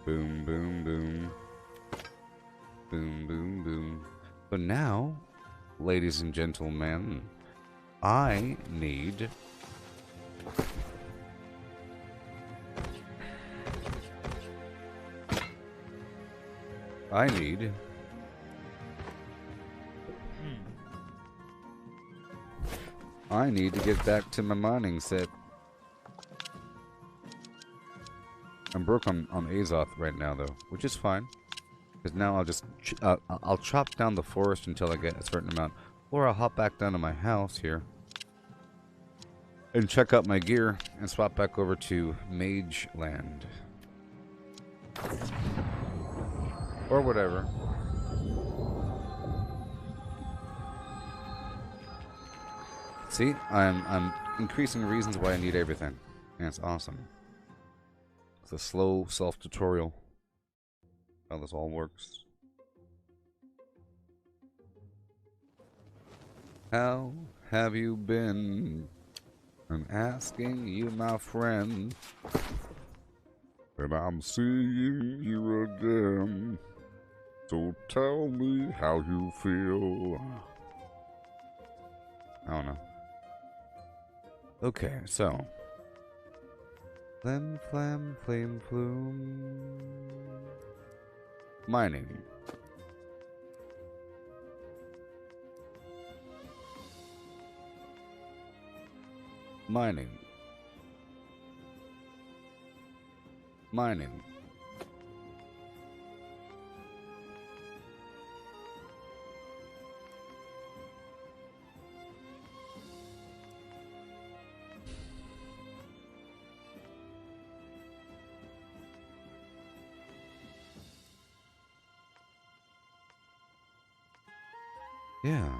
Boom, boom, boom. Boom, boom, boom. But now, ladies and gentlemen, I need... I need to get back to my mining set. I'm broke on Azoth right now, though, which is fine. Because now I'll just... I'll chop down the forest until I get a certain amount. Or I'll hop back down to my house here. And check out my gear and swap back over to Mage Land. Or whatever. See, I'm increasing reasons why I need everything. And it's awesome. It's a slow self-tutorial. How this all works. How have you been? I'm asking you, my friend. And I'm seeing you again. So tell me how you feel. I don't know. Okay, so. Flim, flam, flame, flume. Mining. Mining. Mining. Yeah.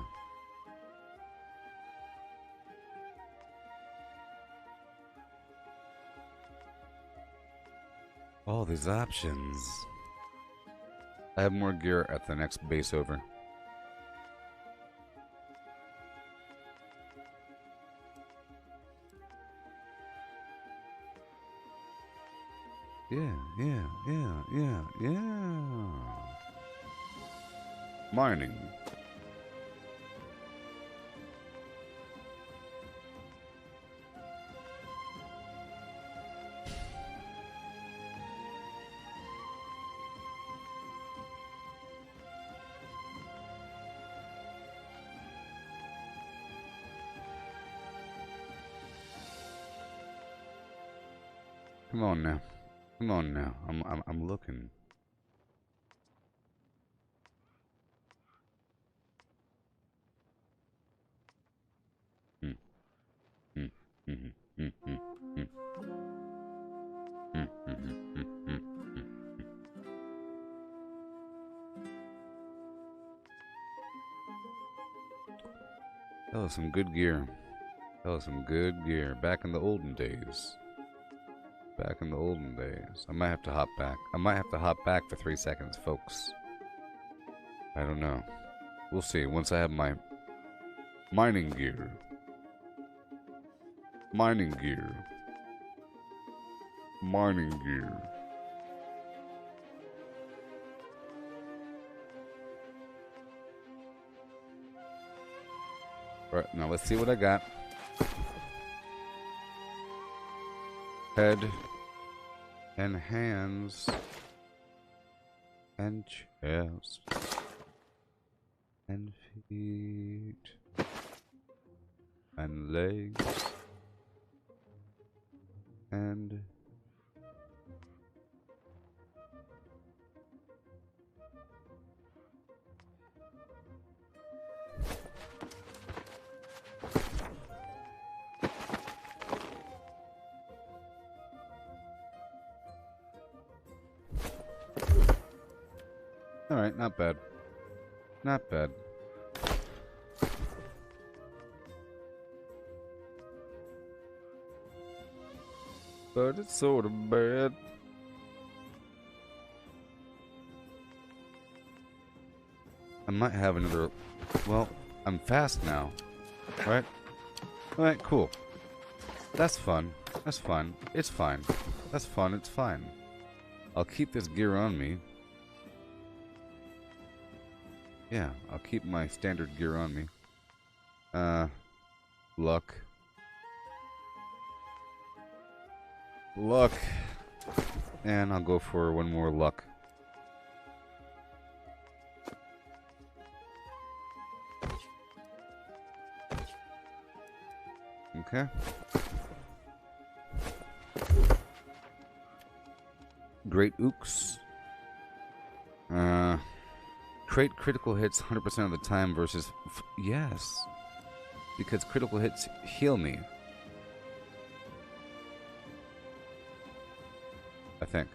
All these options. I have more gear at the next base over. Yeah. Mining. Come on now. Come on now. I'm looking. That was some good gear. That was some good gear. Back in the olden days. Back in the olden days. I might have to hop back. I might have to hop back for 3 seconds, folks. I don't know. We'll see once I have my mining gear. Mining gear. Mining gear. Alright, now let's see what I got. Head and hands and chest and feet and legs and all right, not bad. Not bad. But it's sort of bad. I might have another... Well, I'm fast now. Right? Alright, cool. That's fun. That's fun. It's fine. That's fun. It's fine. I'll keep this gear on me. Yeah, I'll keep my standard gear on me. Luck. Luck. And I'll go for one more luck. Okay. Great Ooks. Create critical hits 100% of the time versus... yes. Because critical hits heal me. I think.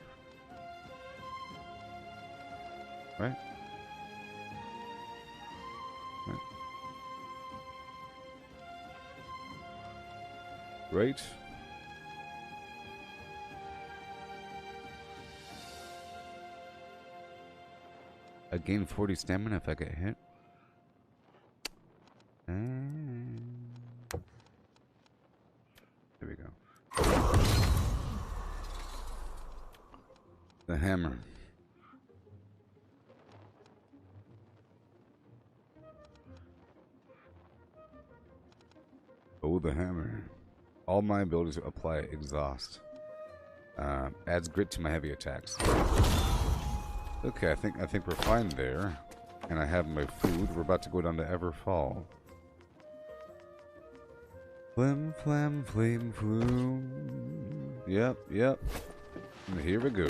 Right? Right. Right. I gain 40 stamina if I get hit. There we go. The hammer. Oh, the hammer. All my abilities apply exhaust. Adds grit to my heavy attacks. Okay, I think we're fine there. And I have my food. We're about to go down to Everfall. Flim, flam, flame, flume. Yep, yep. And here we go.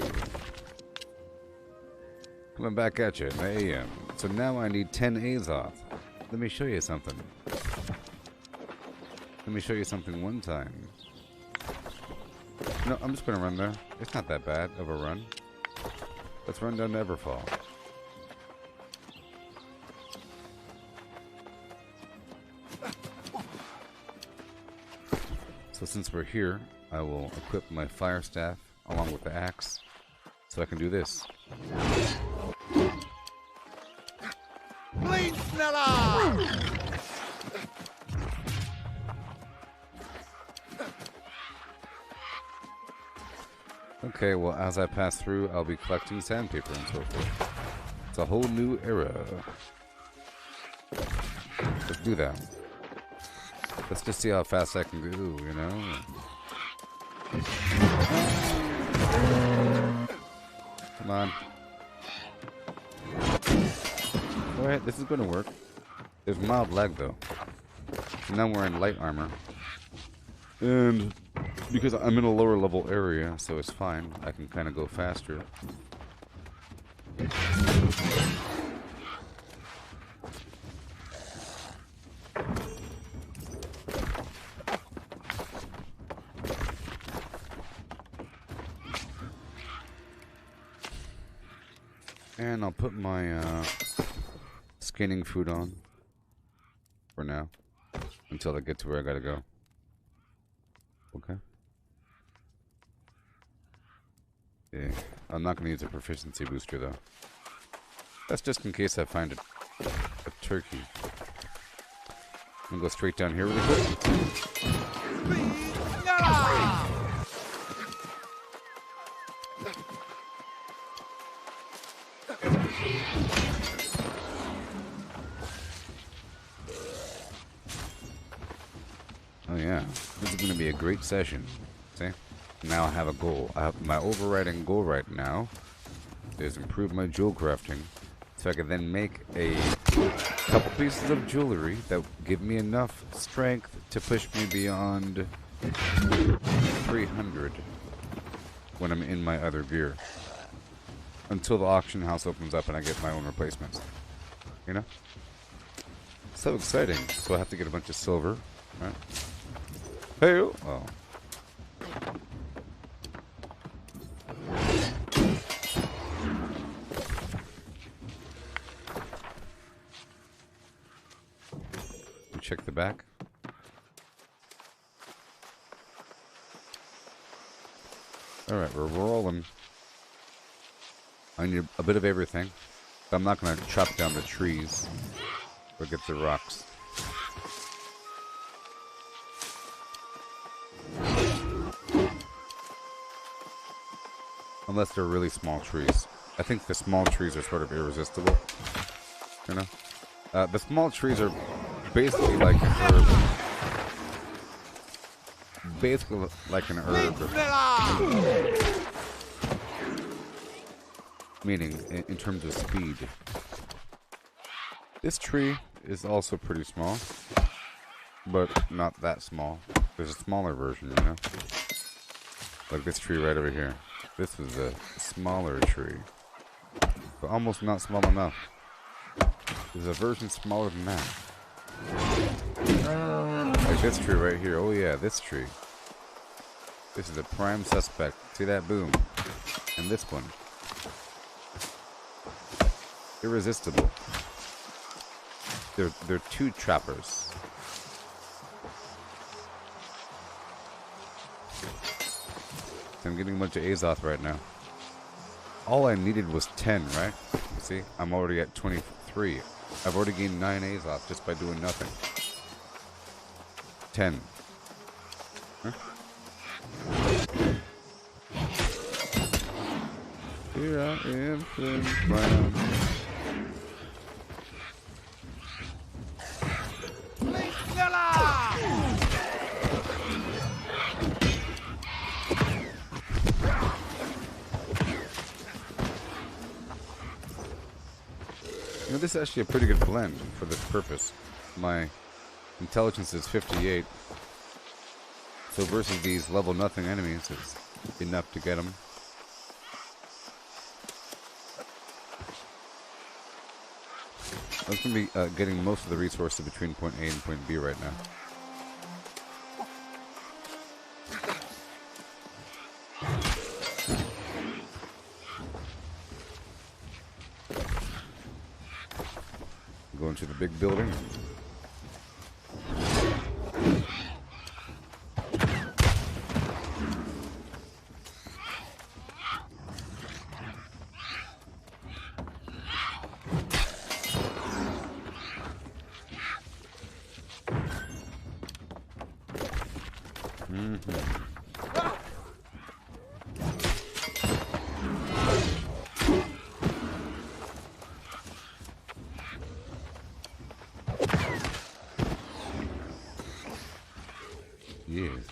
Coming back at you at 9 AM. So now I need 10 Azoth. Let me show you something. Let me show you something one time. No, I'm just gonna run there. It's not that bad of a run. Let's run down to Everfall. So since we're here, I will equip my fire staff along with the axe, so I can do this. Bleed sneller! Okay, well, as I pass through, I'll be collecting sandpaper and so forth. It's a whole new era. Let's do that. Let's just see how fast I can go, you know? Come on. Alright, this is going to work. There's mild lag, though. So now we're in light armor. And... because I'm in a lower level area, so it's fine. I can kind of go faster. And I'll put my skinning food on for now until I get to where I gotta go. Okay. Yeah, I'm not going to use a proficiency booster though. That's just in case I find a turkey. I'm going to go straight down here really quick. Oh yeah, this is going to be a great session. See? Now I have a goal. I have my overriding goal right now is improve my jewel crafting, so I can then make a couple pieces of jewelry that give me enough strength to push me beyond 300 when I'm in my other gear. Until the auction house opens up and I get my own replacements. You know? So exciting. So I have to get a bunch of silver. Right? Hey, oh. Alright, we're rolling. I need a bit of everything. But I'm not going to chop down the trees or get the rocks. Unless they're really small trees. I think the small trees are sort of irresistible. You know? The small trees are basically like an herb. Basically like an herb. Meaning, in terms of speed. This tree is also pretty small. But not that small. There's a smaller version, you know? Like this tree right over here. This is a smaller tree. But almost not small enough. There's a version smaller than that. Like this tree right here. Oh yeah, this tree. This is a prime suspect. See that? Boom. And this one. Irresistible. They're two trappers. I'm getting a bunch of Azoth right now. All I needed was 10, right? See? I'm already at 23. I've already gained 9 Azoth just by doing nothing. 10. Huh? Here I am, Flynn Brown. You know, this is actually a pretty good blend for this purpose. My intelligence is 58. So versus these level nothing enemies, it's enough to get them. I was going to be getting most of the resources between point A and point B right now. Going to the big building. Yes.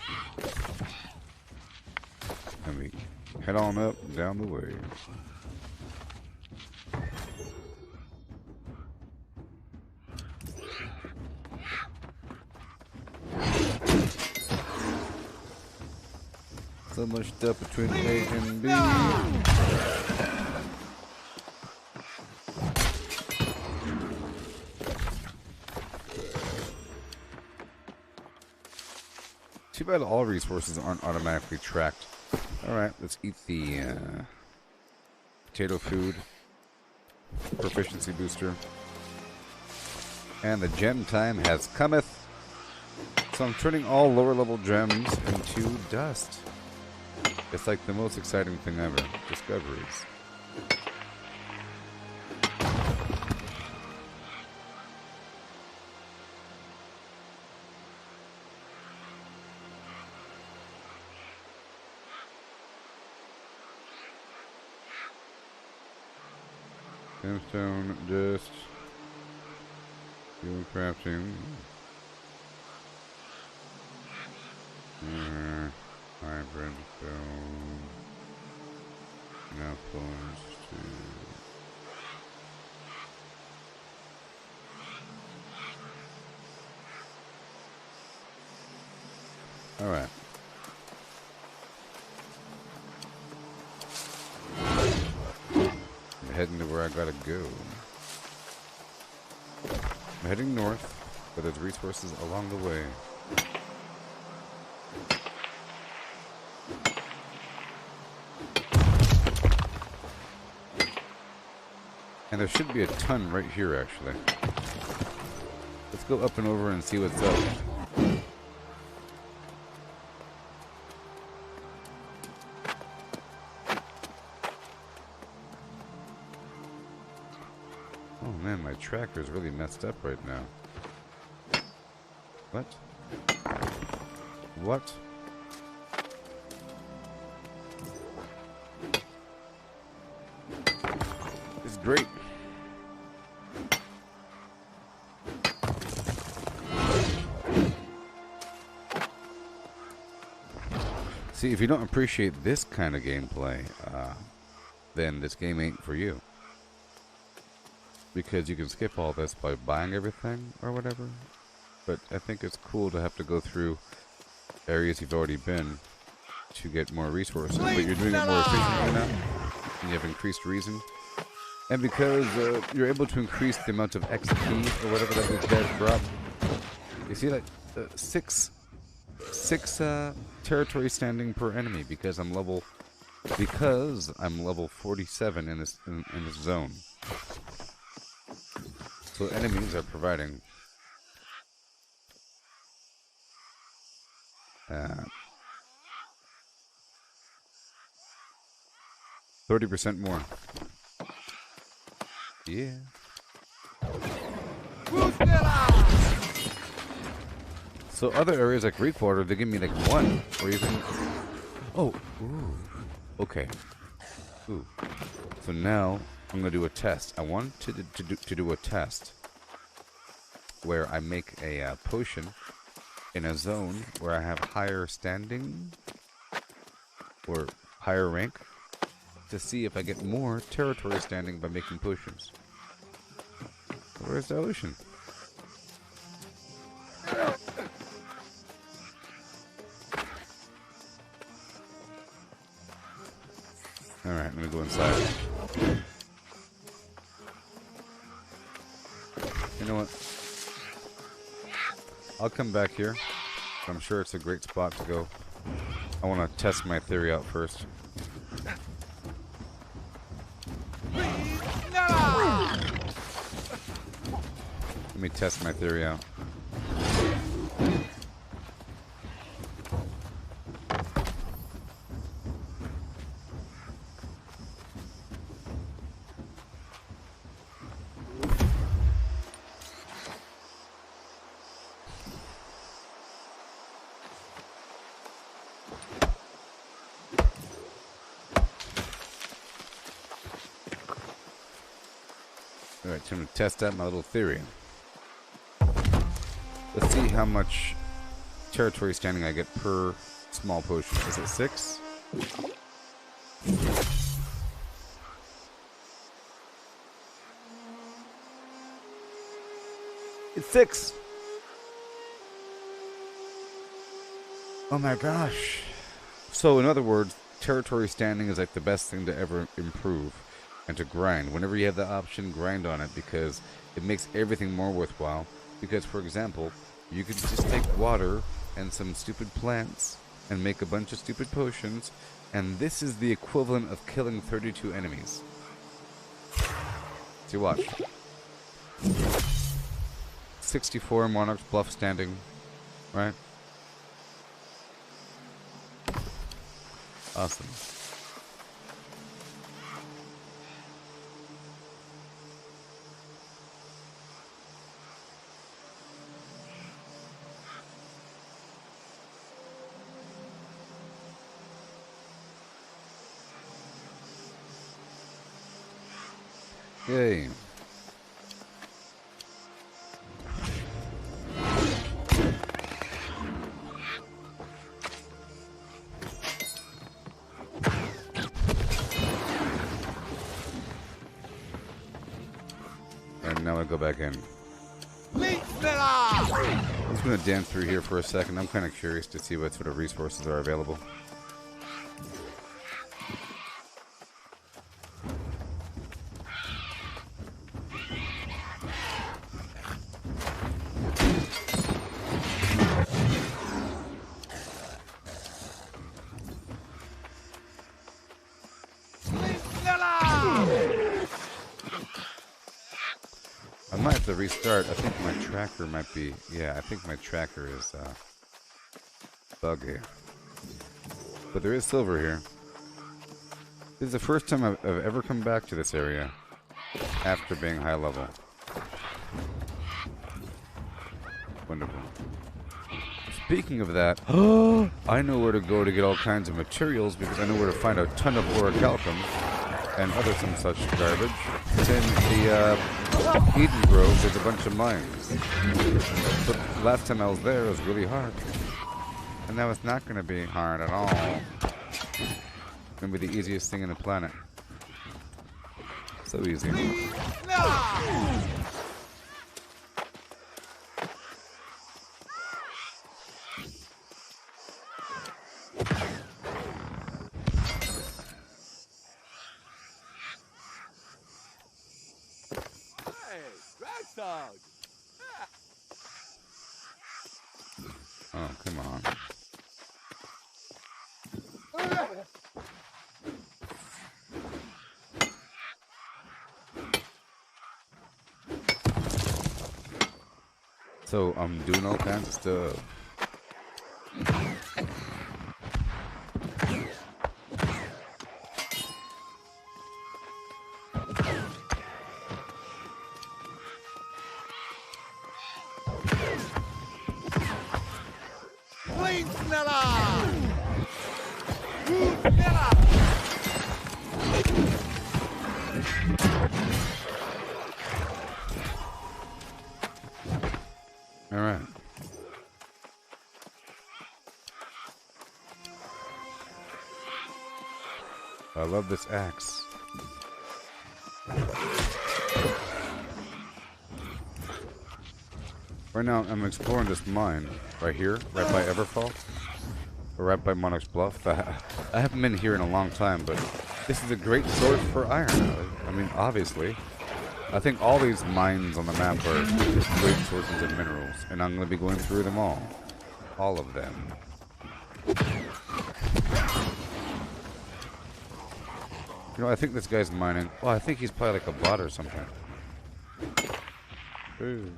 Let me head on up down the way. So much stuff between A and B. Too bad all resources aren't automatically tracked. Alright, let's eat the potato food. Proficiency booster. And the gem time has cometh. So I'm turning all lower level gems into dust. It's like the most exciting thing ever. Discoveries. Gemstone, dust, fuel crafting, hybrid stone, apples to all right. Heading to where I gotta go. I'm heading north, but there's resources along the way. And there should be a ton right here, actually. Let's go up and over and see what's up. my tracker's really messed up right now. What? What? It's great. See, if you don't appreciate this kind of gameplay, then this game ain't for you. Because you can skip all this by buying everything or whatever. But I think it's cool to have to go through areas you've already been to get more resources. But you're doing it more efficiently now, and you have increased reason. And because you're able to increase the amount of XP or whatever that this guy brought. You see, like, six territory standing per enemy because I'm level 47 in this zone. So enemies are providing 30% more. Yeah. So other areas like Reekwater, they give me like 1 or even... Oh, ooh. Okay. Ooh. So now I'm gonna do a test. I want to do a test where I make a potion in a zone where I have higher standing or higher rank to see if I get more territory standing by making potions. Where's the ocean? Alright, I'm gonna go inside. You know what? I'll come back here. I'm sure it's a great spot to go. I want to test my theory out first. Let me test my theory out. Alright, so I'm going to test out my little theory. Let's see how much territory standing I get per small potion. Is it 6? It's 6! Oh my gosh. So in other words, territory standing is like the best thing to ever improve. And to grind. Whenever you have the option, grind on it because it makes everything more worthwhile. Because, for example, you could just take water and some stupid plants and make a bunch of stupid potions, and this is the equivalent of killing 32 enemies. See, watch. 64 Monarch's Bluff standing, right? Awesome. Yay. And now I go back in. I'm just going to dance through here for a second. I'm kind of curious to see what sort of resources are available. I might have to restart. I think my tracker might be... Yeah, I think my tracker is buggy. But there is silver here. This is the first time I've ever come back to this area after being high level. speaking of that, I know where to go to get all kinds of materials because I know where to find a ton of orichalcum and other some such garbage. It's in the Eden Grove. There's a bunch of mines. But last time I was there, it was really hard. And now it's not going to be hard at all. It's going to be the easiest thing on the planet. So easy. Oh, come on. So I'm doing all kinds of stuff. All right. I love this axe. Right now, I'm exploring this mine right here, right by Everfall, or right by Monarch's Bluff. I haven't been here in a long time, but this is a great source for iron. I mean, obviously. I think all these mines on the map are great sources of minerals, and I'm going to be going through them all. All of them. You know, I think this guy's mining. Well, I think he's probably like a bot or something. Ooh.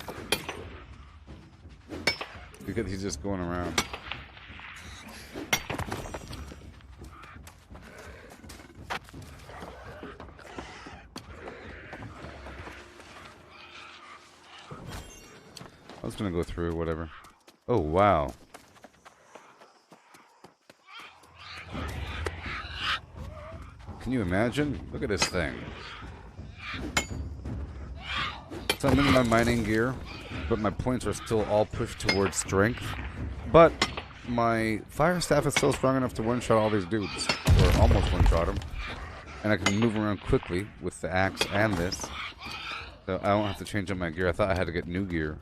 Because he's just going around. I was gonna go through whatever. Oh wow. Can you imagine? Look at this thing. So I'm in my mining gear, but my points are still all pushed towards strength. But my fire staff is still strong enough to one-shot all these dudes, or almost one-shot them. And I can move around quickly with the axe and this. So I don't have to change up my gear. I thought I had to get new gear.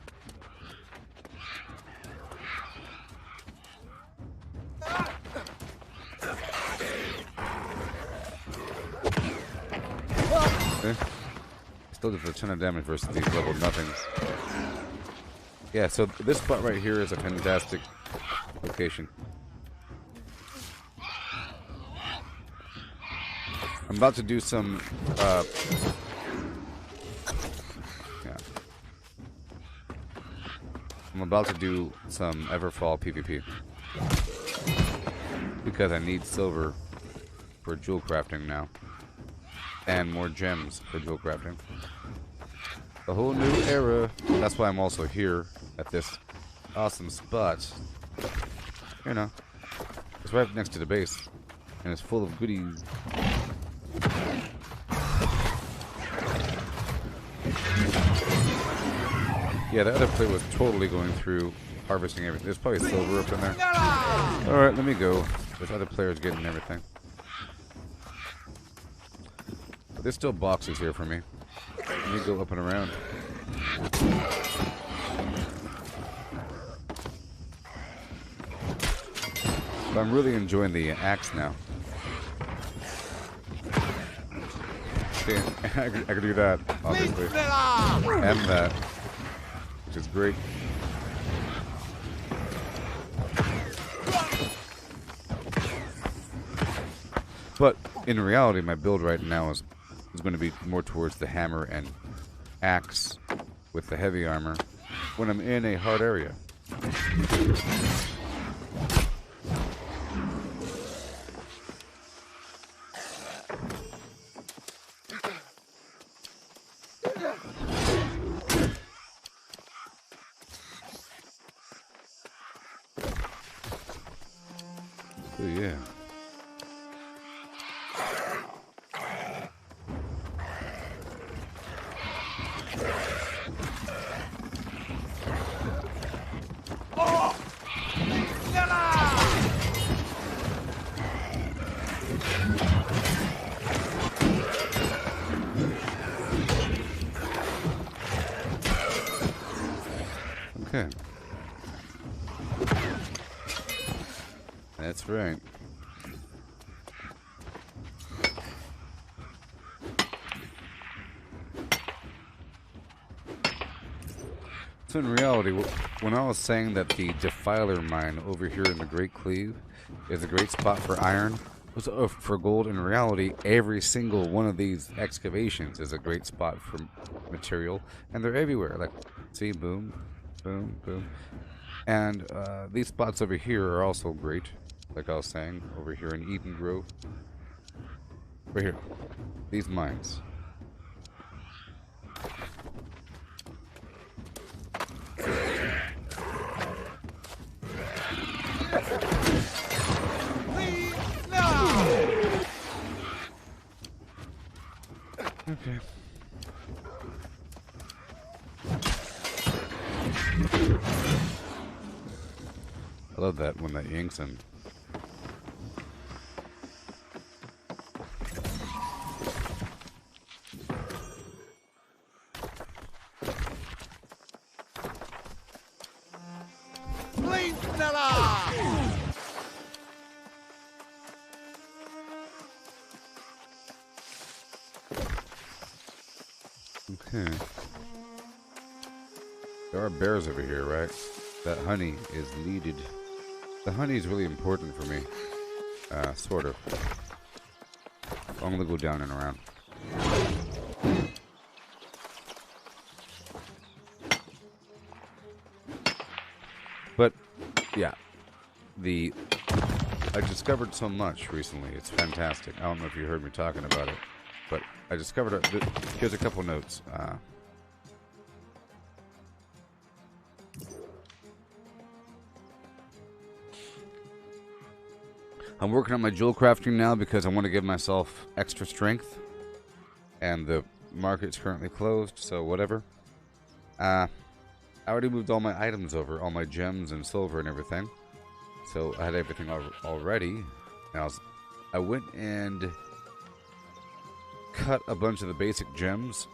Okay. Still did a ton of damage versus these level nothings. Yeah, so this spot right here is a fantastic location. I'm about to do some yeah. I'm about to do some Everfall PvP because I need silver for jewel crafting now. And more gems for jewel crafting. A whole new era. That's why I'm also here at this awesome spot. You know, it's right next to the base, and it's full of goodies. Yeah, the other player was totally going through harvesting everything. There's probably silver up in there. All right, let me go. There's other players getting everything. There's still boxes here for me. Let me go up and around. But I'm really enjoying the axe now. See, I can do that, obviously. And that. Which is great. But in reality, my build right now is going to be more towards the hammer and axe with the heavy armor when I'm in a hard area. Oh, yeah. Okay. That's right. So in reality, when I was saying that the Defiler mine over here in the Great Cleave is a great spot for iron, for gold, in reality, every single one of these excavations is a great spot for material, and they're everywhere. Like, see, boom, boom, boom. And these spots over here are also great, like I was saying, over here in Eden Grove. Right here, these mines. Okay. I love that when that yanks him. Okay. There are bears over here, right? That honey is needed. The honey is really important for me. Sort of. I'm gonna go down and around. But, yeah. I discovered so much recently. It's fantastic. I don't know if you heard me talking about it, but I discovered here's a couple notes. I'm working on my jewel crafting now because I want to give myself extra strength, and the market's currently closed, so whatever. I already moved all my items over, all my gems and silver and everything, so I had everything already. And I went and cut a bunch of the basic gems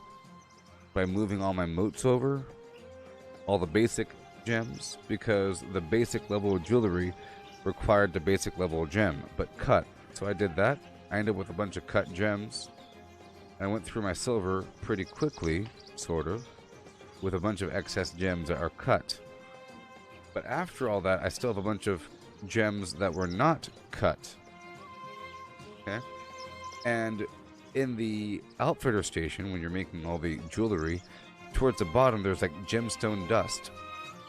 by moving all my moats over, all the basic gems, because the basic level of jewelry required the basic level gem, but cut. So I did that. I ended up with a bunch of cut gems. I went through my silver pretty quickly, sort of, with a bunch of excess gems that are cut. But after all that, I still have a bunch of gems that were not cut. Okay? And in the outfitter station, when you're making all the jewelry, towards the bottom there's like gemstone dust.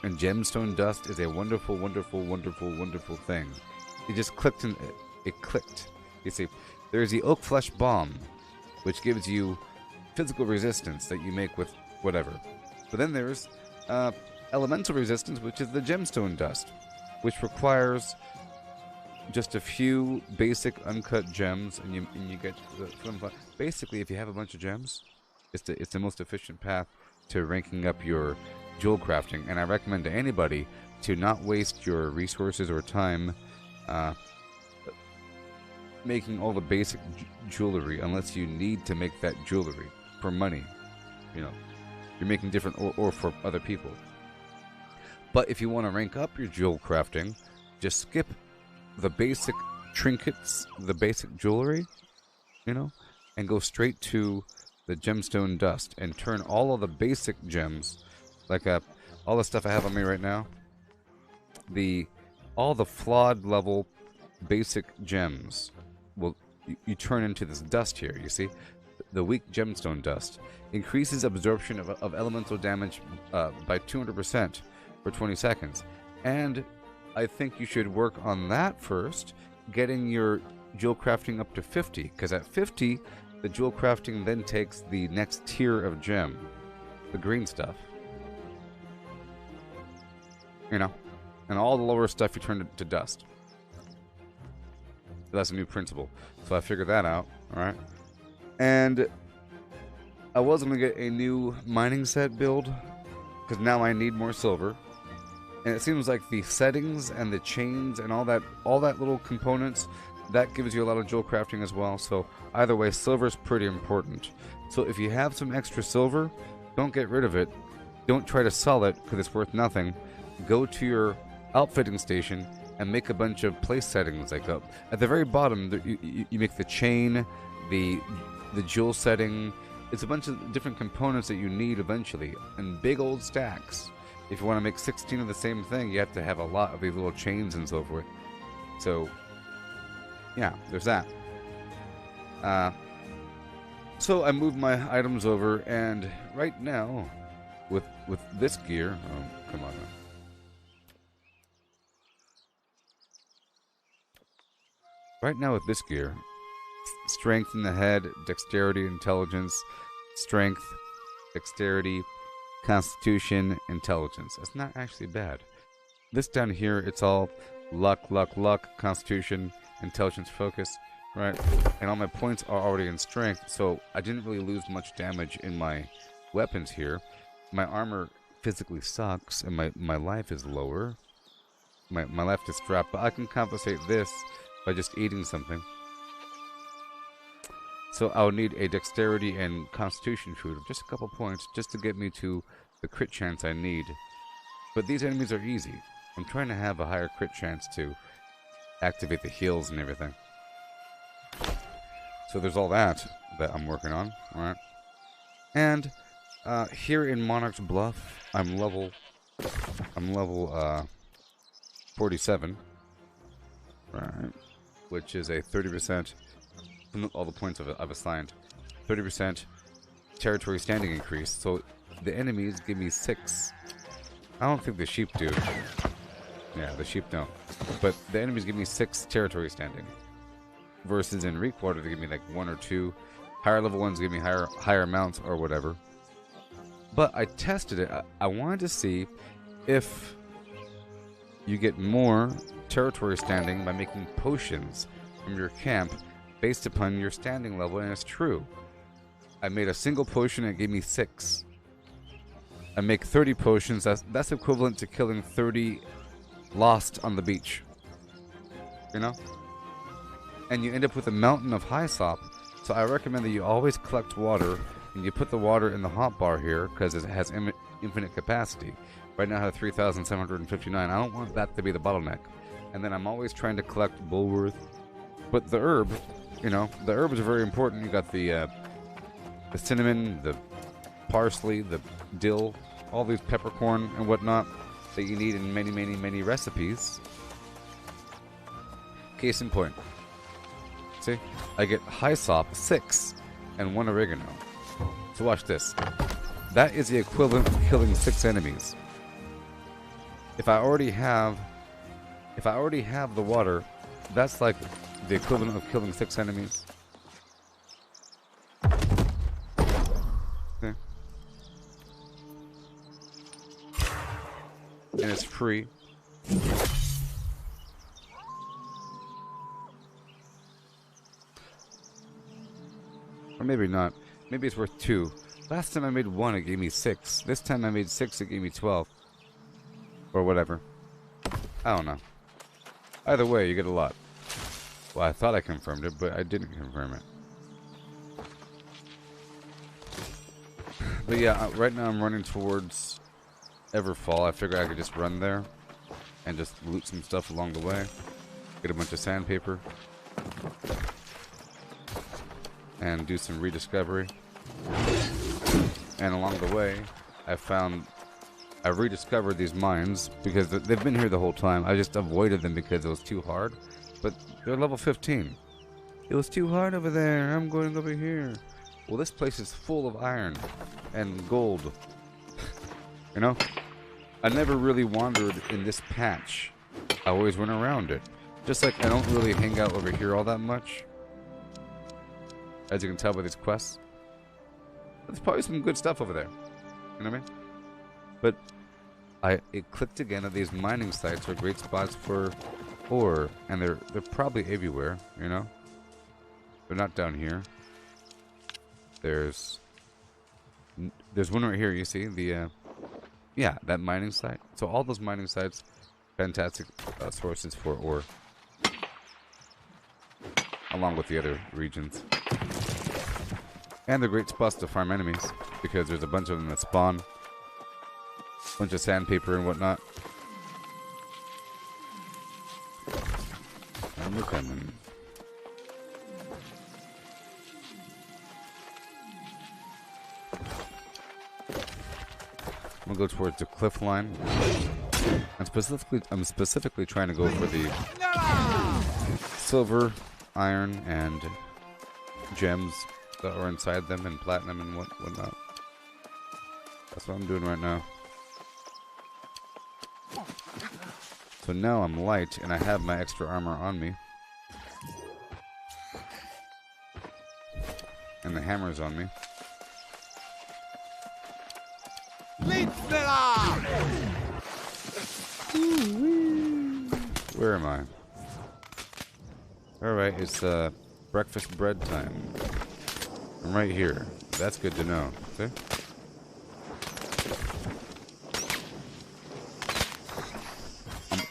And gemstone dust is a wonderful, wonderful, wonderful, wonderful thing. It just clicked and it clicked. You see, there's the oak flesh bomb, which gives you physical resistance that you make with whatever. But then there's elemental resistance, which is the gemstone dust, which requires just a few basic uncut gems, and you get the basically, if you have a bunch of gems, it's the most efficient path to ranking up your jewel crafting. And I recommend to anybody to not waste your resources or time making all the basic jewelry unless you need to make that jewelry for money. You know, you're making different or for other people. But if you want to rank up your jewel crafting, just skip the basic trinkets, the basic jewelry, you know, and go straight to the gemstone dust and turn all of the basic gems, like all the stuff I have on me right now, all the flawed level basic gems will you turn into this dust here. You see, the weak gemstone dust increases absorption of elemental damage by 200% for 20 seconds, and I think you should work on that first, getting your jewel crafting up to 50, because at 50 the jewel crafting then takes the next tier of gem, the green stuff, you know, and all the lower stuff you turn to dust. That's a new principle. So I figured that out. All right. And I was going to get a new mining set build because now I need more silver. And it seems like the settings and the chains and all that little components, that gives you a lot of jewel crafting as well. So either way, silver is pretty important. So if you have some extra silver, don't get rid of it. Don't try to sell it because it's worth nothing. Go to your outfitting station and make a bunch of place settings. Like at the very bottom, you make the chain, the jewel setting. It's a bunch of different components that you need eventually in big old stacks. If you want to make 16 of the same thing, you have to have a lot of these little chains and so forth. So, yeah, there's that. So I moved my items over, and right now, with this gear, oh, come on now. Right now with this gear, strength in the head, dexterity, intelligence, strength, dexterity, constitution, intelligence. That's not actually bad. This down here, it's all luck, constitution, intelligence, focus, right? And all my points are already in strength, so I didn't really lose much damage in my weapons here. My armor physically sucks, and my life is lower. My life is strapped, but I can compensate this by just eating something. So I'll need a dexterity and constitution food of just a couple points just to get me to the crit chance I need. But these enemies are easy. I'm trying to have a higher crit chance to activate the heals and everything. So there's all that I'm working on, alright? And here in Monarch's Bluff, I'm level 47, right? Which is a 30%. All the points I've assigned, 30% territory standing increase. So the enemies give me 6. I don't think the sheep do. Yeah, the sheep don't. But the enemies give me 6 territory standing. Versus in Reekwater, they give me like 1 or 2. Higher level ones give me higher amounts or whatever. But I tested it. I wanted to see if you get more territory standing by making potions from your camp based upon your standing level, and it's true. I made a single potion and it gave me 6. I make 30 potions, that's equivalent to killing 30 lost on the beach. You know? And you end up with a mountain of Hyssop, so I recommend that you always collect water, and you put the water in the hotbar here, because it has infinite capacity. Right now I have 3,759, I don't want that to be the bottleneck. And then I'm always trying to collect Bulworth. But the herb, you know, the herbs are very important. You got the cinnamon, the parsley, the dill, all these peppercorn and whatnot that you need in many recipes. Case in point. See? I get Hyssop 6 and 1 oregano. So watch this. That is the equivalent of killing 6 enemies. If I already have the water, that's like the equivalent of killing 6 enemies. Okay. And it's free. Or maybe not. Maybe it's worth 2. Last time I made 1, it gave me 6. This time I made 6, it gave me 12. Or whatever. I don't know. Either way, you get a lot. Well, I thought I confirmed it, but I didn't confirm it. But yeah, right now I'm running towards Everfall. I figured I could just run there and just loot some stuff along the way. Get a bunch of sandpaper. And do some rediscovery. And along the way, I rediscovered these mines because they've been here the whole time. I just avoided them because it was too hard. But they're level 15. It was too hard over there. I'm going over here. Well, this place is full of iron and gold. You know? I never really wandered in this patch. I always went around it. Just like I don't really hang out over here all that much. As you can tell by these quests. There's probably some good stuff over there. You know what I mean? But it clicked again that these mining sites are great spots for Or, and they're probably everywhere, you know? They're not down here. There's one right here, you see? The, yeah, that mining site. So all those mining sites, fantastic sources for ore. Along with the other regions. And they're great spots to farm enemies, because there's a bunch of them that spawn. A bunch of sandpaper and whatnot. And we're coming. I'm gonna go towards the cliff line. I'm specifically trying to go for the silver, iron, and gems that are inside them, and platinum and whatnot. That's what I'm doing right now. So now I'm light, and I have my extra armor on me. And the hammer's on me. Where am I? Alright, it's breakfast bread time. I'm right here. That's good to know. See?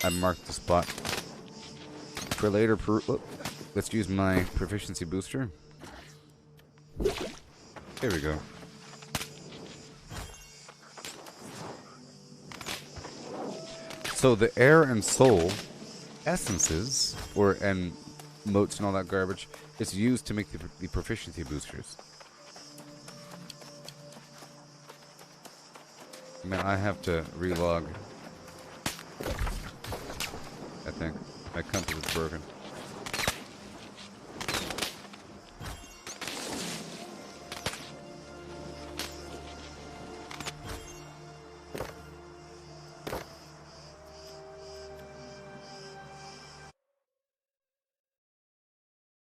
I marked the spot. For later, let's use my proficiency booster. There we go. So the air and soul essences, and motes and all that garbage, is used to make the proficiency boosters. Man, I have to relog. I think my compass is broken.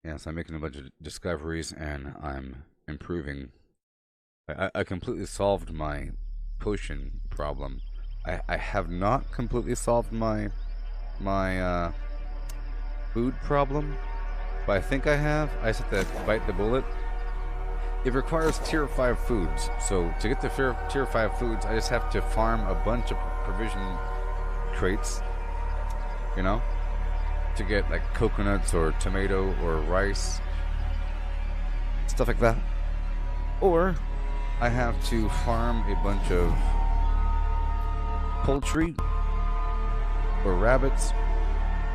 Yes, I'm making a bunch of discoveries, and I'm improving. I completely solved my potion problem. I have not completely solved my food problem, but I think I have. I just have to bite the bullet. It requires tier 5 foods, so to get the tier 5 foods, I just have to farm a bunch of provision crates, you know, to get like coconuts or tomato or rice, stuff like that. Or I have to farm a bunch of poultry or rabbits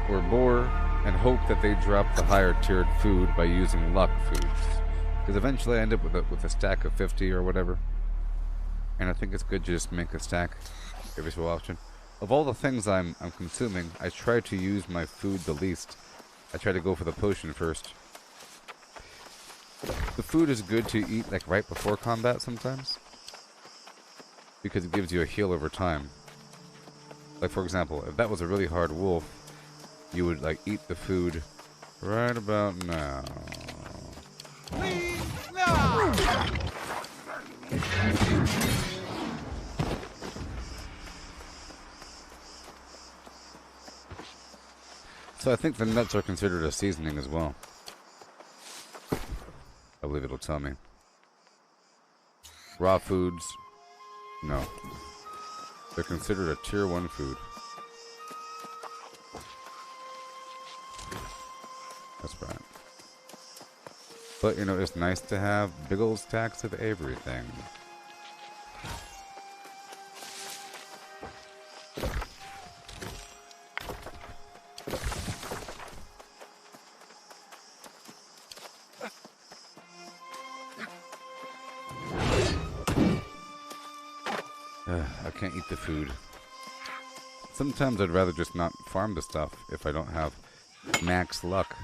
or boar and hope that they drop the higher tiered food by using luck foods. Because eventually I end up with a stack of 50 or whatever. And I think it's good to just make a stack every so often. Of all the things I'm consuming, I try to use my food the least. I try to go for the potion first. The food is good to eat like right before combat sometimes, because it gives you a heal over time. Like for example, if that was a really hard wolf, you would like eat the food right about now. So I think the nuts are considered a seasoning as well. I believe it'll tell me. Raw foods, no. They're considered a tier 1 food. That's right. But, you know, it's nice to have big old stacks of everything. I can't eat the food. Sometimes I'd rather just not farm the stuff if I don't have max luck.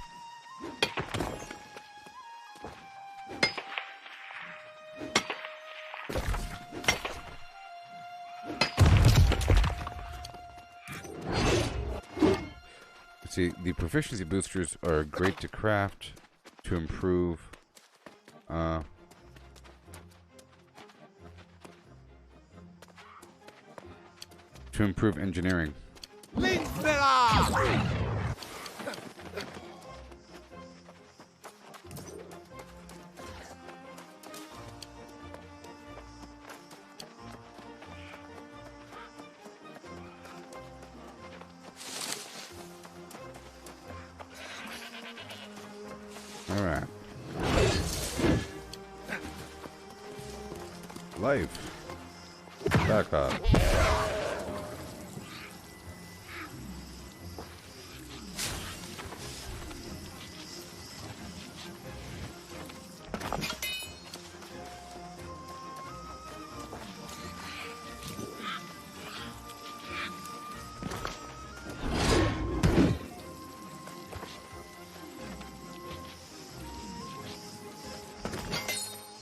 See, the proficiency boosters are great to craft to improve engineering. Alright. Life. Back up.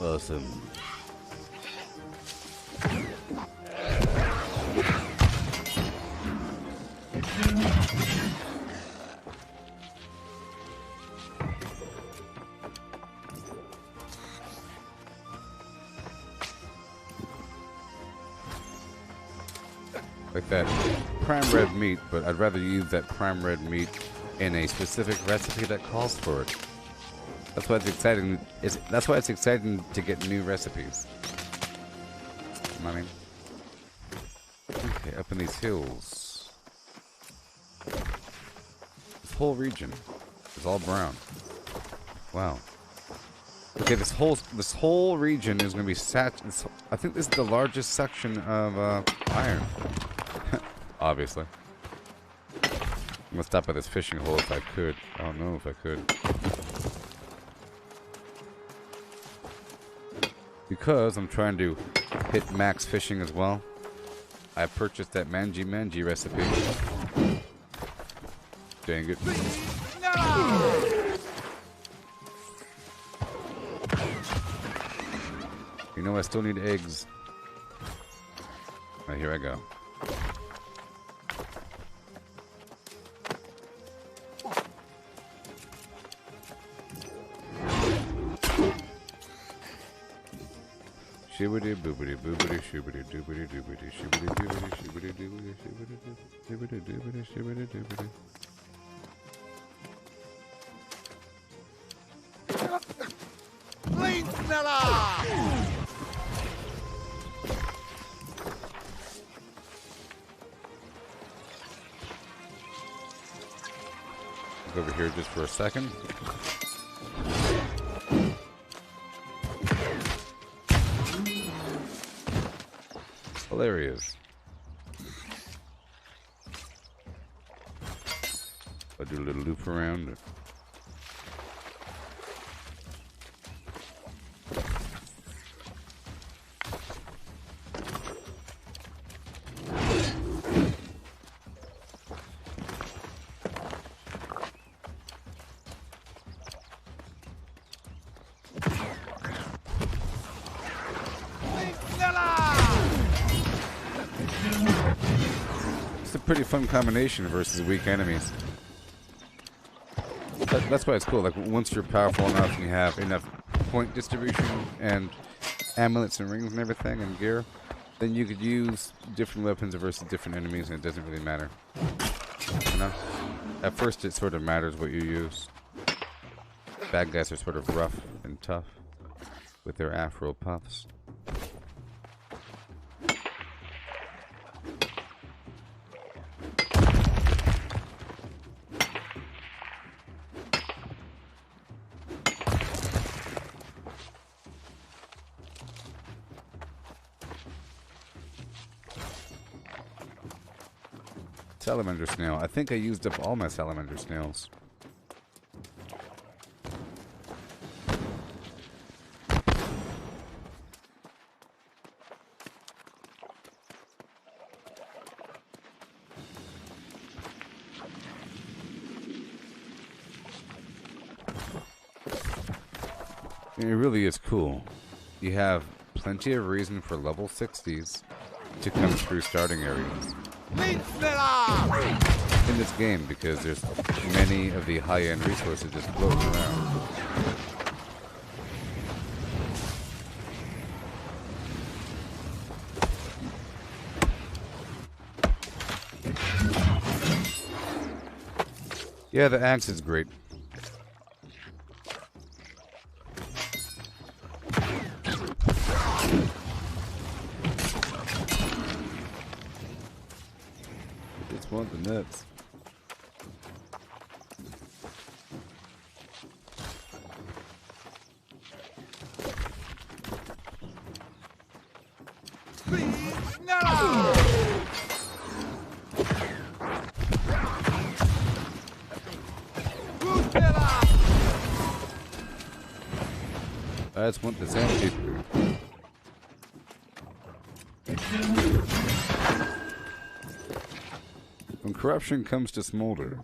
Awesome. Like that prime red meat, but I'd rather use that prime red meat in a specific recipe that calls for it. That's why it's exciting. That's why it's exciting to get new recipes. You know what I mean? Okay, up in these hills. This whole region is all brown. Wow. Okay, this whole region is going to be I think this is the largest section of iron. Obviously. I'm gonna stop by this fishing hole if I could. I don't know if I could. Because I'm trying to hit max fishing as well. I purchased that manji recipe. Dang it. You know I still need eggs. Right, here I go. Shibbity boobity boobity shibbity doobity doobity shibbity doobity shibbity doobity shibbity doobity shibbity doobity. Look over here just for a second. Hilarious. I'll do a little loop around. Pretty fun combination versus weak enemies. That's why it's cool. Like once you're powerful enough and you have enough point distribution and amulets and rings and everything and gear, then you could use different weapons versus different enemies and it doesn't really matter. You know? At first it sort of matters what you use. Bad guys are sort of rough and tough with their afro puffs. Salamander snail. I think I used up all my salamander snails. It really is cool. You have plenty of reason for level 60s to come through starting areas in this game because there's many of the high-end resources just floating around. Yeah, the axe is great. Want the nuts. I just want the sanity. When corruption comes to smolder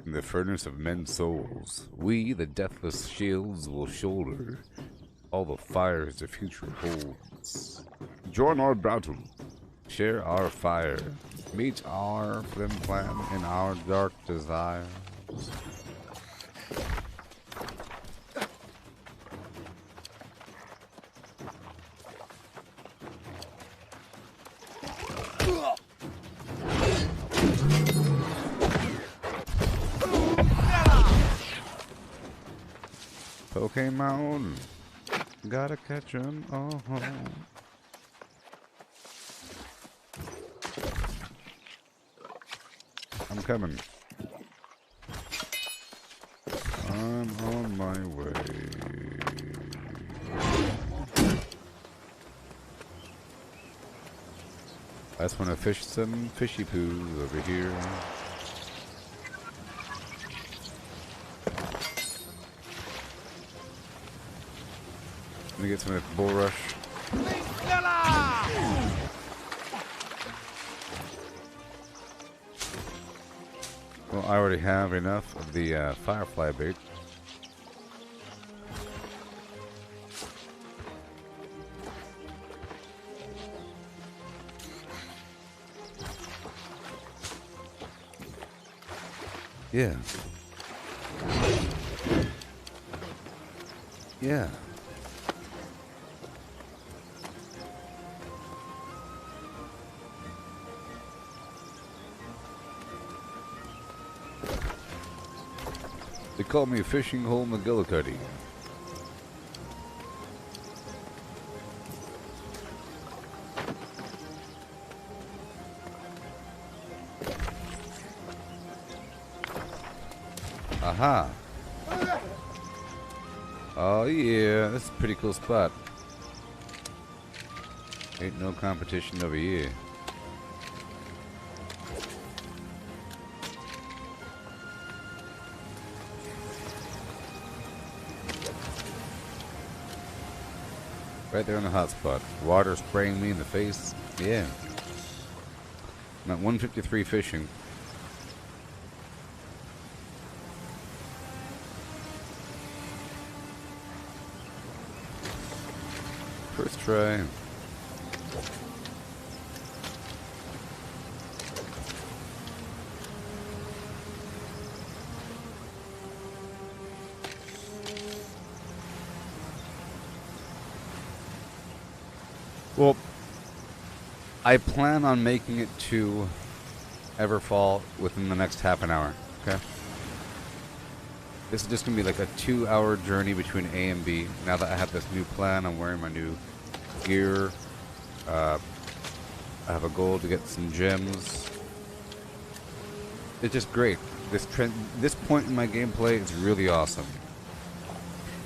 in the furnace of men's souls, we, the deathless shields, will shoulder all the fires the future holds. Join our battle, share our fire, meet our flim flam in our dark desires. Pokemon, gotta catch 'em all. I'm coming. I'm on my way. I just want to fish some fishy poos over here. Let me get some of that bull rush. Well, I already have enough of the firefly bait. Yeah. Yeah. They call me Fishing Hole McGillicuddy. Aha. Oh yeah, this is a pretty cool spot. Ain't no competition over here. Right there in the hot spot. Water spraying me in the face. Yeah. I'm at 153 fishing. First try. Well, I plan on making it to Everfall within the next half an hour, okay? This is just going to be like a 2-hour journey between A and B. Now that I have this new plan, I'm wearing my new gear. I have a goal to get some gems. It's just great. This point in my gameplay is really awesome.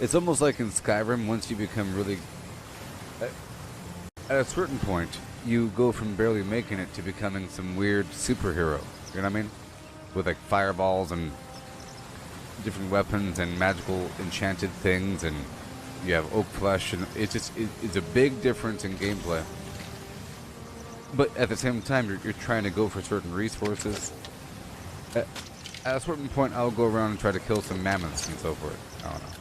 It's almost like in Skyrim, once you become really... At a certain point, you go from barely making it to becoming some weird superhero. You know what I mean? With like fireballs and different weapons and magical enchanted things, and you have oak flesh, and it's a big difference in gameplay. But at the same time, you're trying to go for certain resources. At a certain point, I'll go around and try to kill some mammoths and so forth. I don't know.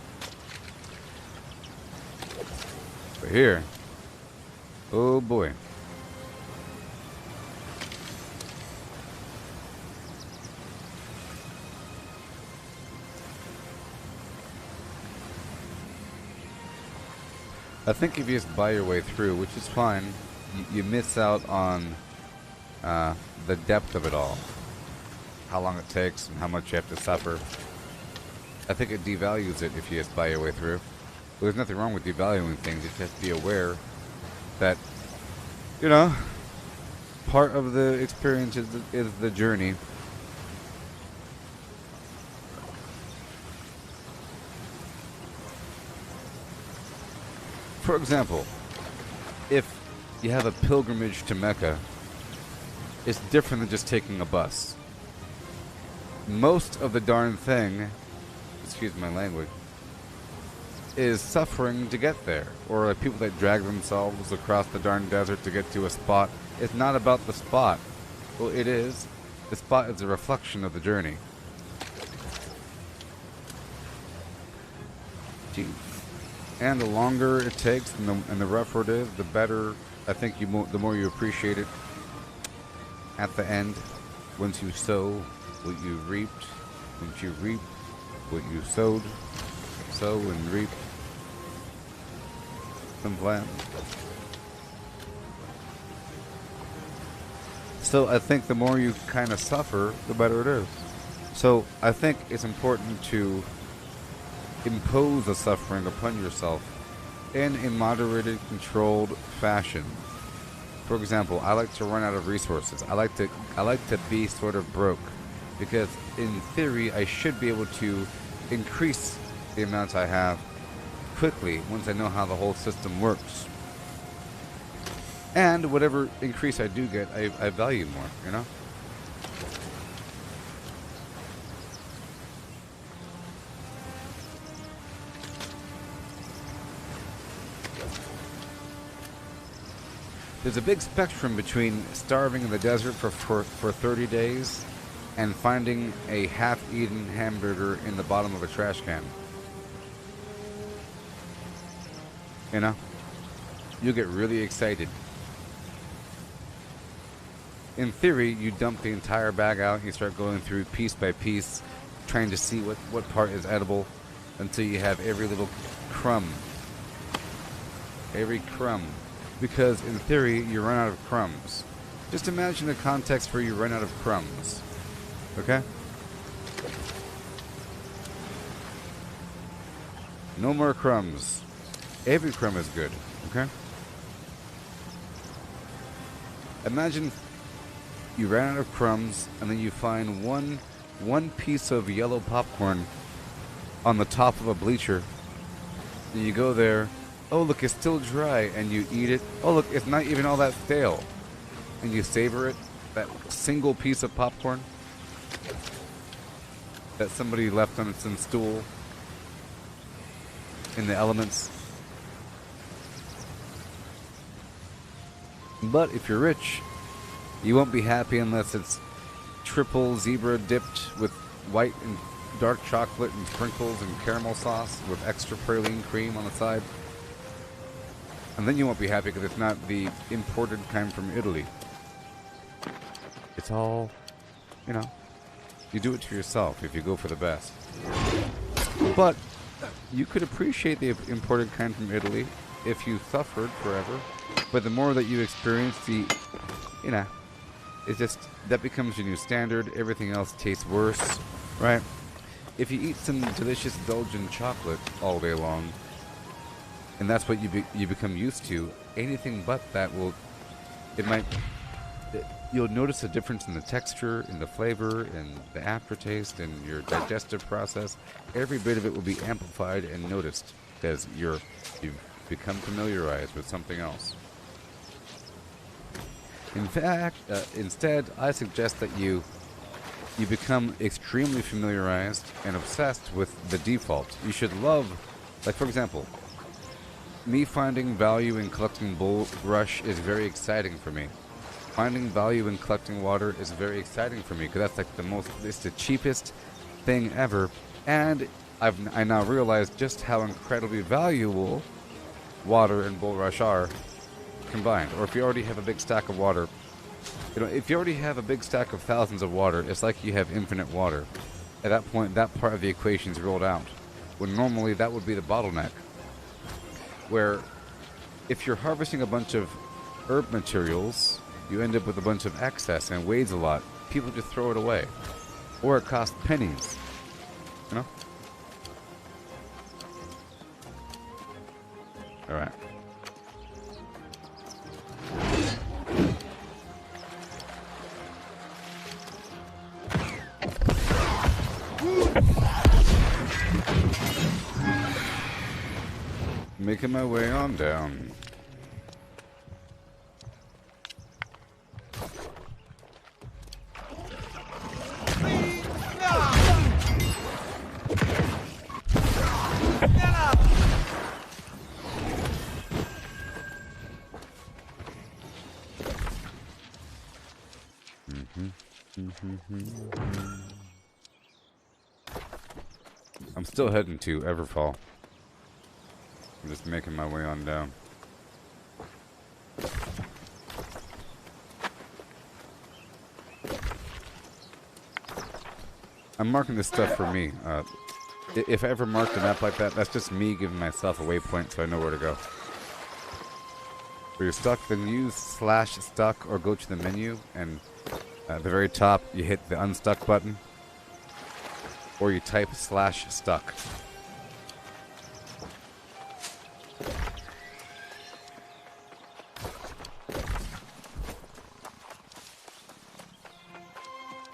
But here... Oh boy. I think if you just buy your way through, which is fine, you miss out on the depth of it all. How long it takes and how much you have to suffer. I think it devalues it if you just buy your way through. Well, there's nothing wrong with devaluing things, you just have to be aware that, you know, part of the experience is the journey. For example, if you have a pilgrimage to Mecca, it's different than just taking a bus. Most of the darn thing, excuse my language, is suffering to get there, or like people that drag themselves across the darn desert to get to a spot. It's not about the spot. Well, it is. The spot is a reflection of the journey. Gee. And the longer it takes and the rougher it is, the better. I think the more you appreciate it at the end. Once you sow what you reaped, once you reap what you sowed, sow and reap some land. So I think the more you kind of suffer, the better it is. So I think it's important to impose the suffering upon yourself in a moderated, controlled fashion. For example, I like to run out of resources. I like to be sort of broke, because in theory I should be able to increase the amount I have quickly once I know how the whole system works. And whatever increase I do get, I value more, you know? There's a big spectrum between starving in the desert for 30 days and finding a half-eaten hamburger in the bottom of a trash can. You know? You get really excited. In theory, you dump the entire bag out and you start going through piece by piece, trying to see what part is edible until you have every little crumb. Every crumb. Because in theory, you run out of crumbs. Just imagine a context where you run out of crumbs. Okay? No more crumbs. Every crumb is good. Okay? Imagine you ran out of crumbs and then you find one piece of yellow popcorn on the top of a bleacher. And you go there. Oh, look, it's still dry, and you eat it. Oh, look, it's not even all that stale. And you savor it, that single piece of popcorn that somebody left on its stool in the elements. But if you're rich, you won't be happy unless it's triple zebra dipped with white and dark chocolate and sprinkles and caramel sauce with extra praline cream on the side. And then you won't be happy because it's not the imported kind from Italy. It's all, you know, you do it to yourself if you go for the best. But you could appreciate the imported kind from Italy if you suffered forever. But the more that you experience you know, it's just, that becomes your new standard. Everything else tastes worse, right? If you eat some delicious Belgian chocolate all day long, and that's what you become used to, anything but that will, you'll notice a difference in the texture, in the flavor, in the aftertaste, in your digestive process. Every bit of it will be amplified and noticed because you've become familiarized with something else. In fact, instead, I suggest that you become extremely familiarized and obsessed with the default. You should love, like for example, me finding value in collecting bulrush is very exciting for me. Finding value in collecting water is very exciting for me because that's like it's the cheapest thing ever. And I now realize just how incredibly valuable water and bulrush are combined. Or if you already have a big stack of water, you know, if you already have a big stack of thousands of water, it's like you have infinite water. At that point, that part of the equation is rolled out. When normally that would be the bottleneck. Where if you're harvesting a bunch of herb materials, you end up with a bunch of excess and it weighs a lot. People just throw it away. Or it costs pennies. You know? Alright. Making my way on down. I'm still heading to Everfall. I'm just making my way on down. I'm marking this stuff for me. If I ever marked a map like that, that's just me giving myself a waypoint so I know where to go. If you're stuck, then use /stuck or go to the menu, and at the very top you hit the unstuck button, or you type /stuck.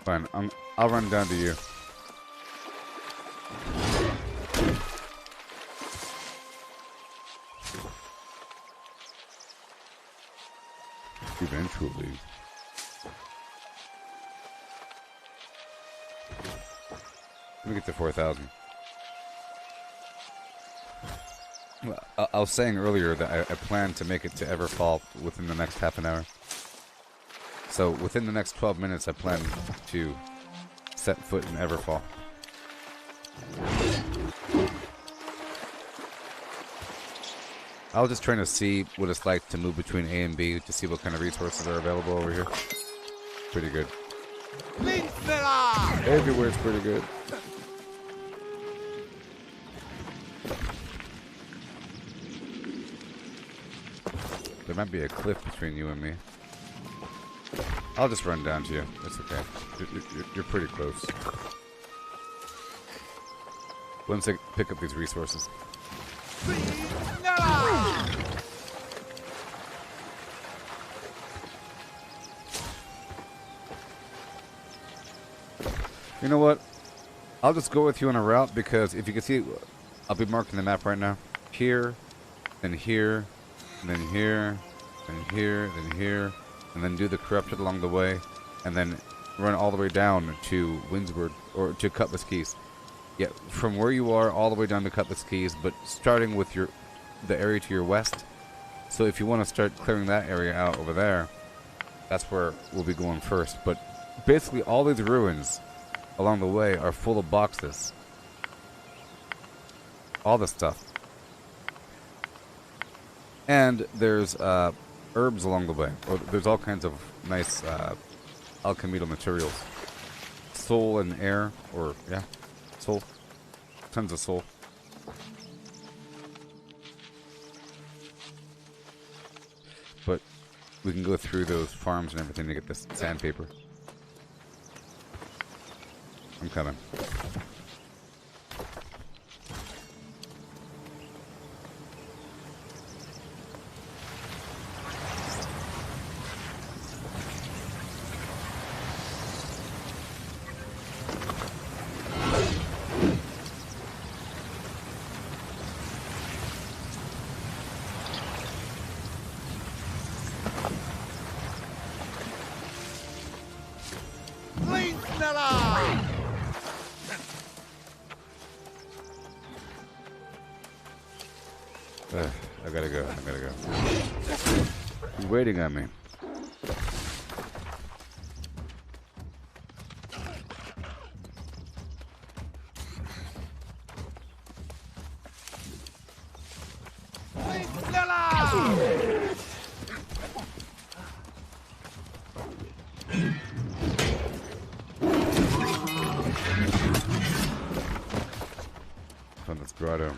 Fine, I'll run down to you. Eventually. Let me get to 4,000. Well, I was saying earlier that I plan to make it to Everfall within the next half an hour. So within the next 12 minutes, I plan to set foot in Everfall. I was just trying to see what it's like to move between A and B to see what kind of resources are available over here. Pretty good. Everywhere's pretty good. There might be a cliff between you and me. I'll just run down to you. It's okay. You're pretty close. Once I pick up these resources. You know what? I'll just go with you on a route because if you can see, I'll be marking the map right now. Here, then here, and then here, then here, then here, and then do the corrupted along the way, and then run all the way down to Windsward or to Cutlass Keys. Yeah, from where you are all the way down to Cutlass Keys, but starting with the area to your west. So if you want to start clearing that area out over there, that's where we'll be going first. But basically all these ruins along the way are full of boxes. All this stuff. And there's herbs along the way. Or there's all kinds of nice alchemical materials. Soul and air, or yeah, soul. Tons of soul. But we can go through those farms and everything to get this sandpaper. I'm coming. I gotta go. He's waiting on me. Found this grotto.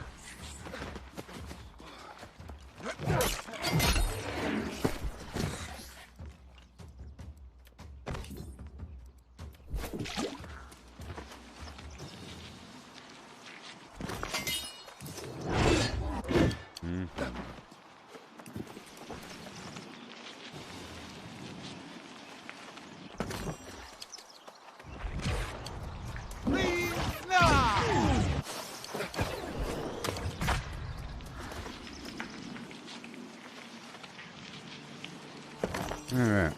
Alright.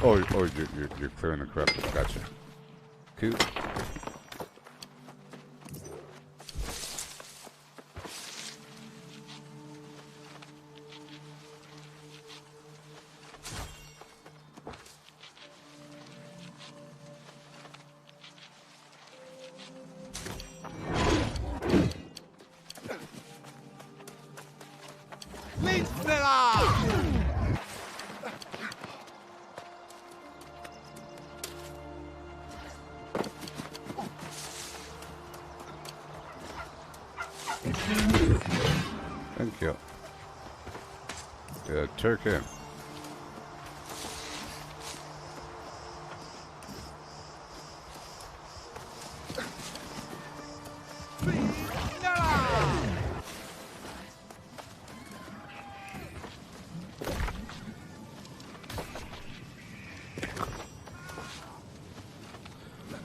Oh, you're clearing the corrupted. Gotcha. Cool. Thank you. Yeah, turkey.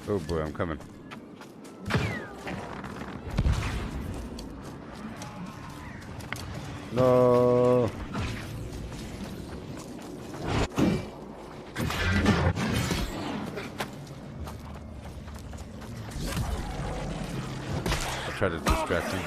Oh boy, I'm coming. No. I'll try to distract him.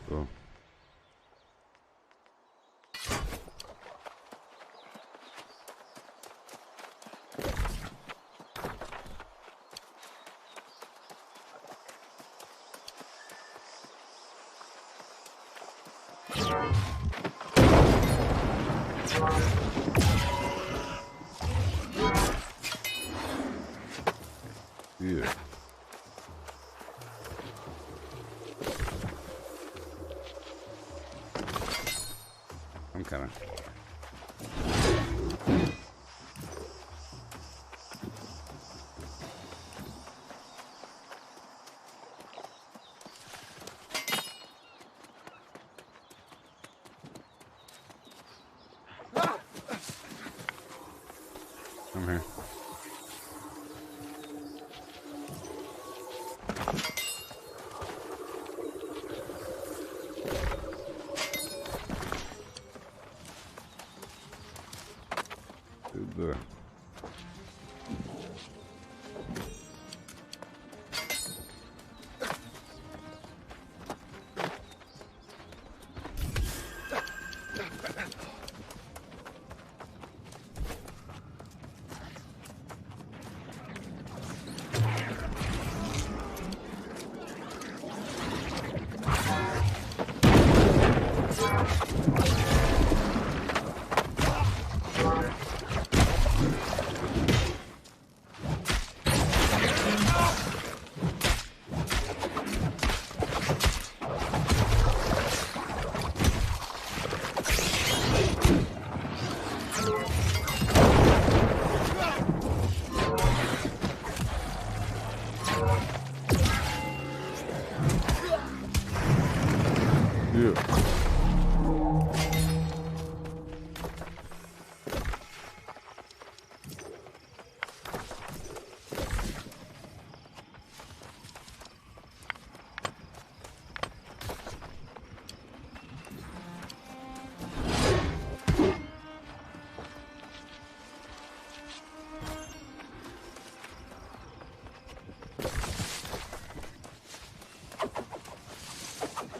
Cool. Yeah. I'm coming. I'm here. Good boy. Yeah.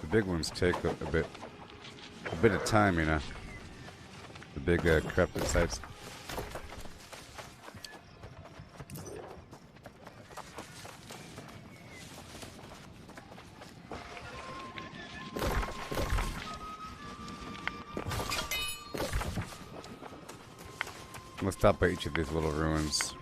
The big ones take a bit of time, you know. The big corrupted sites. I'm gonna stop by each of these little ruins.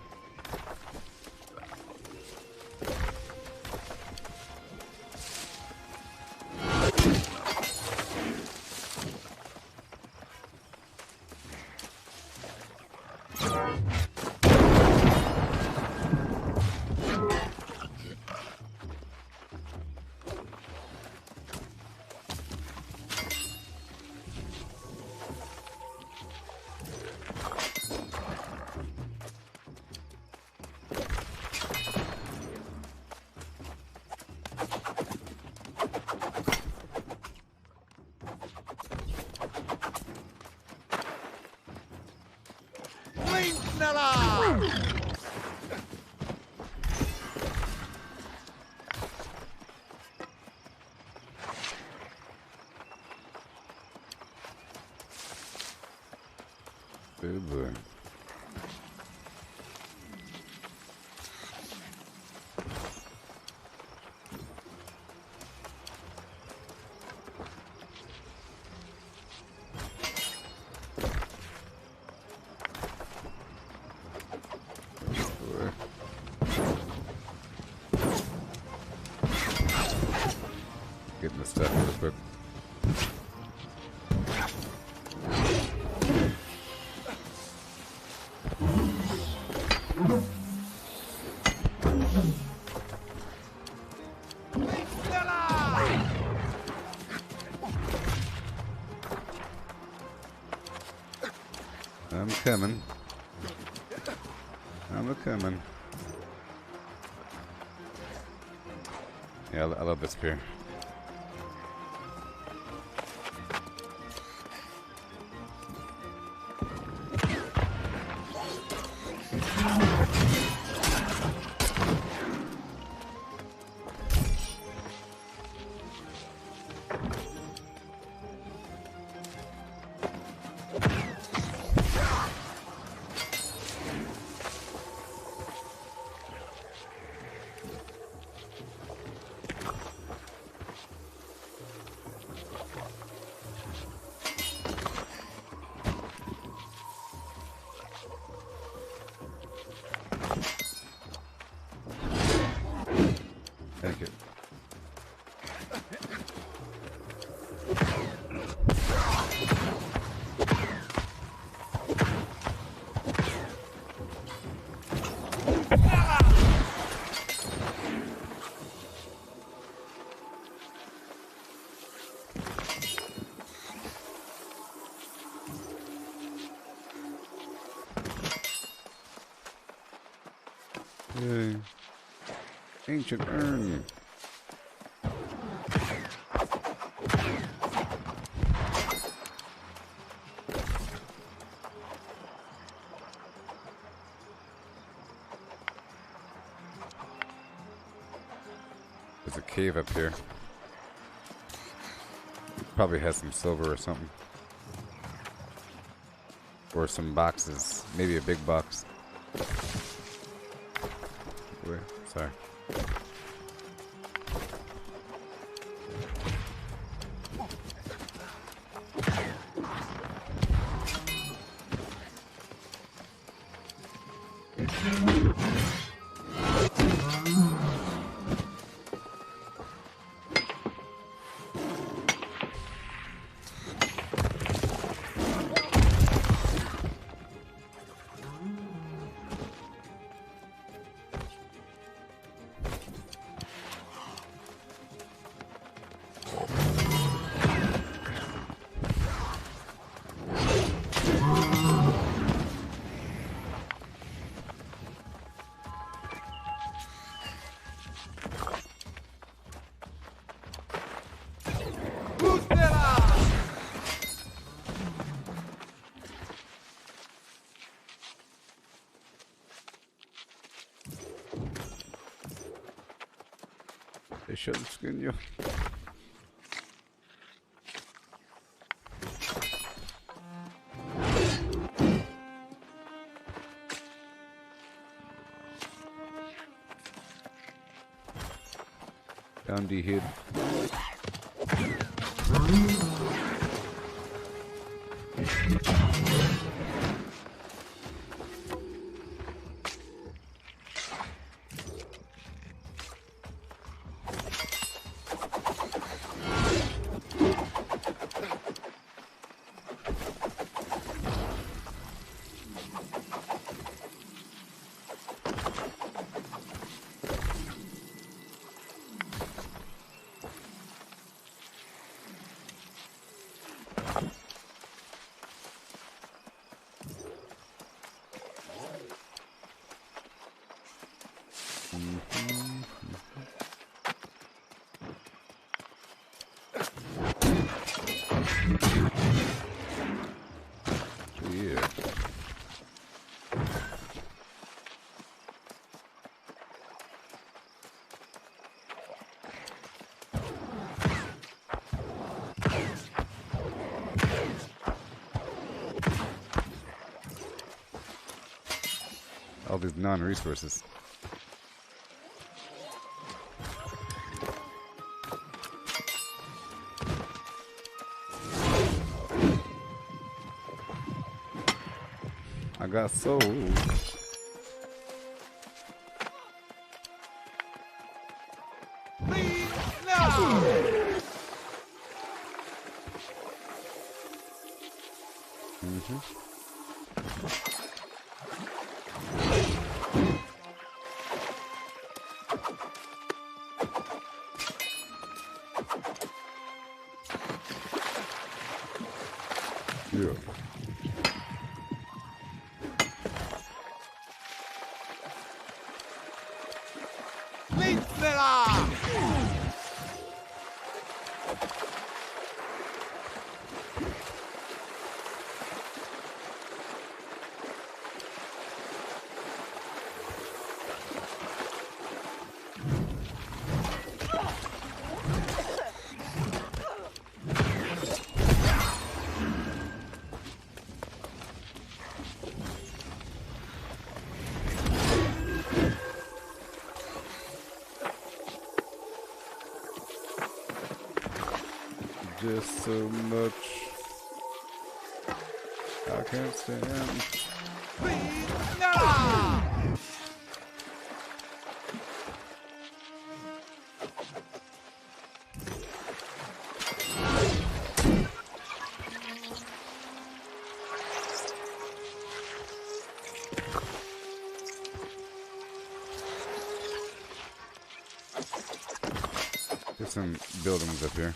Oh boy. Getting the stuff real quick. I'm coming. I'm a-coming. Yeah, I love this spear. Thank you. Yay. Ancient urn. There's a cave up here. Probably has some silver or something. Or some boxes. Maybe a big box. Where? Sorry. They shouldn't skin you. Down the head. all these non-resources. I got sold. Leave now! Yeah. Mulitefao! Just so much I can't stand. Leave now! There's some buildings up here.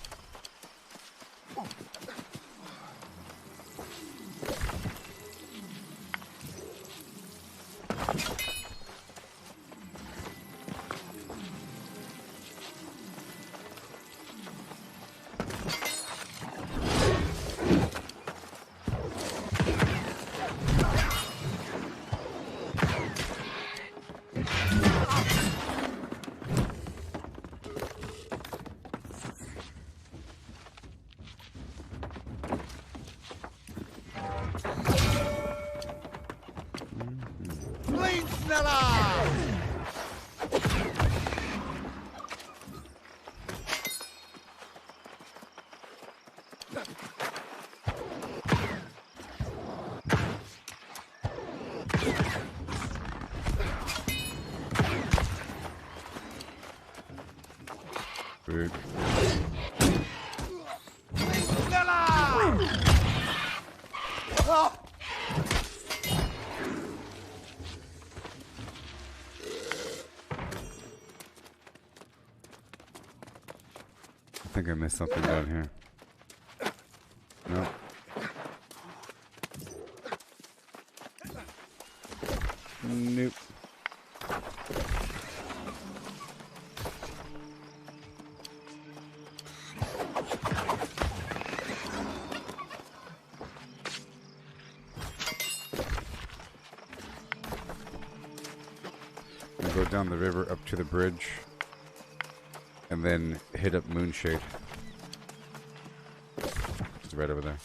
Weird. I think I missed something down here. No. Nope. Go down the river up to the bridge and then hit up Moonshade. It's right over there.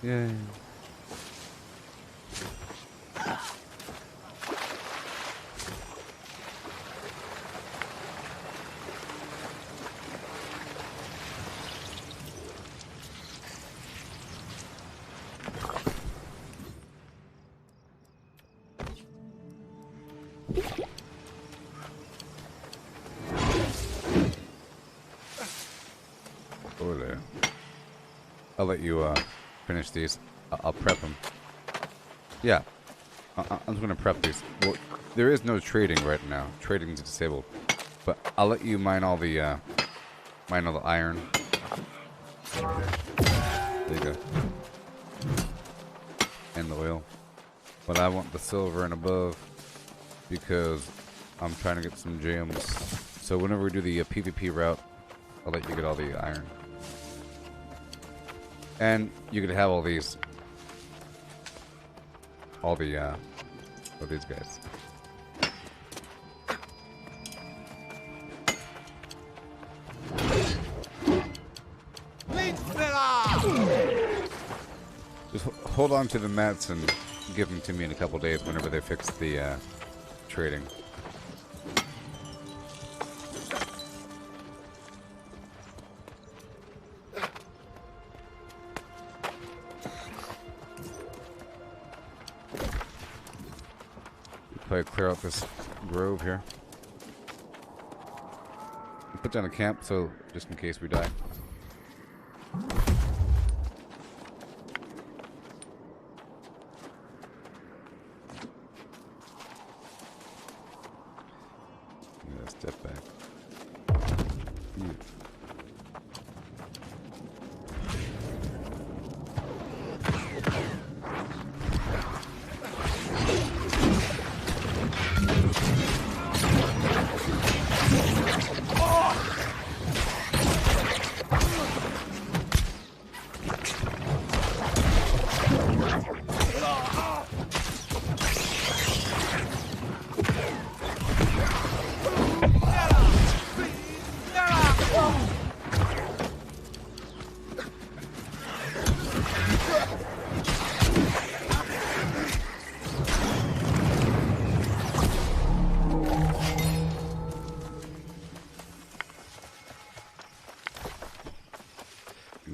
Yay. Ole. I'll let you finish these. I'll prep them. Yeah. I'm just gonna prep these. Well, there is no trading right now. Trading is disabled. But I'll let you mine all the iron. There you go. And the oil. But I want the silver and above because I'm trying to get some gems. So whenever we do the PvP route, I'll let you get all the iron. And you could have all these. All these guys. Just hold on to the mats and give them to me in a couple days whenever they fix the trading. Probably clear out this grove here. Put down a camp so just in case we die. Step back. Yeah.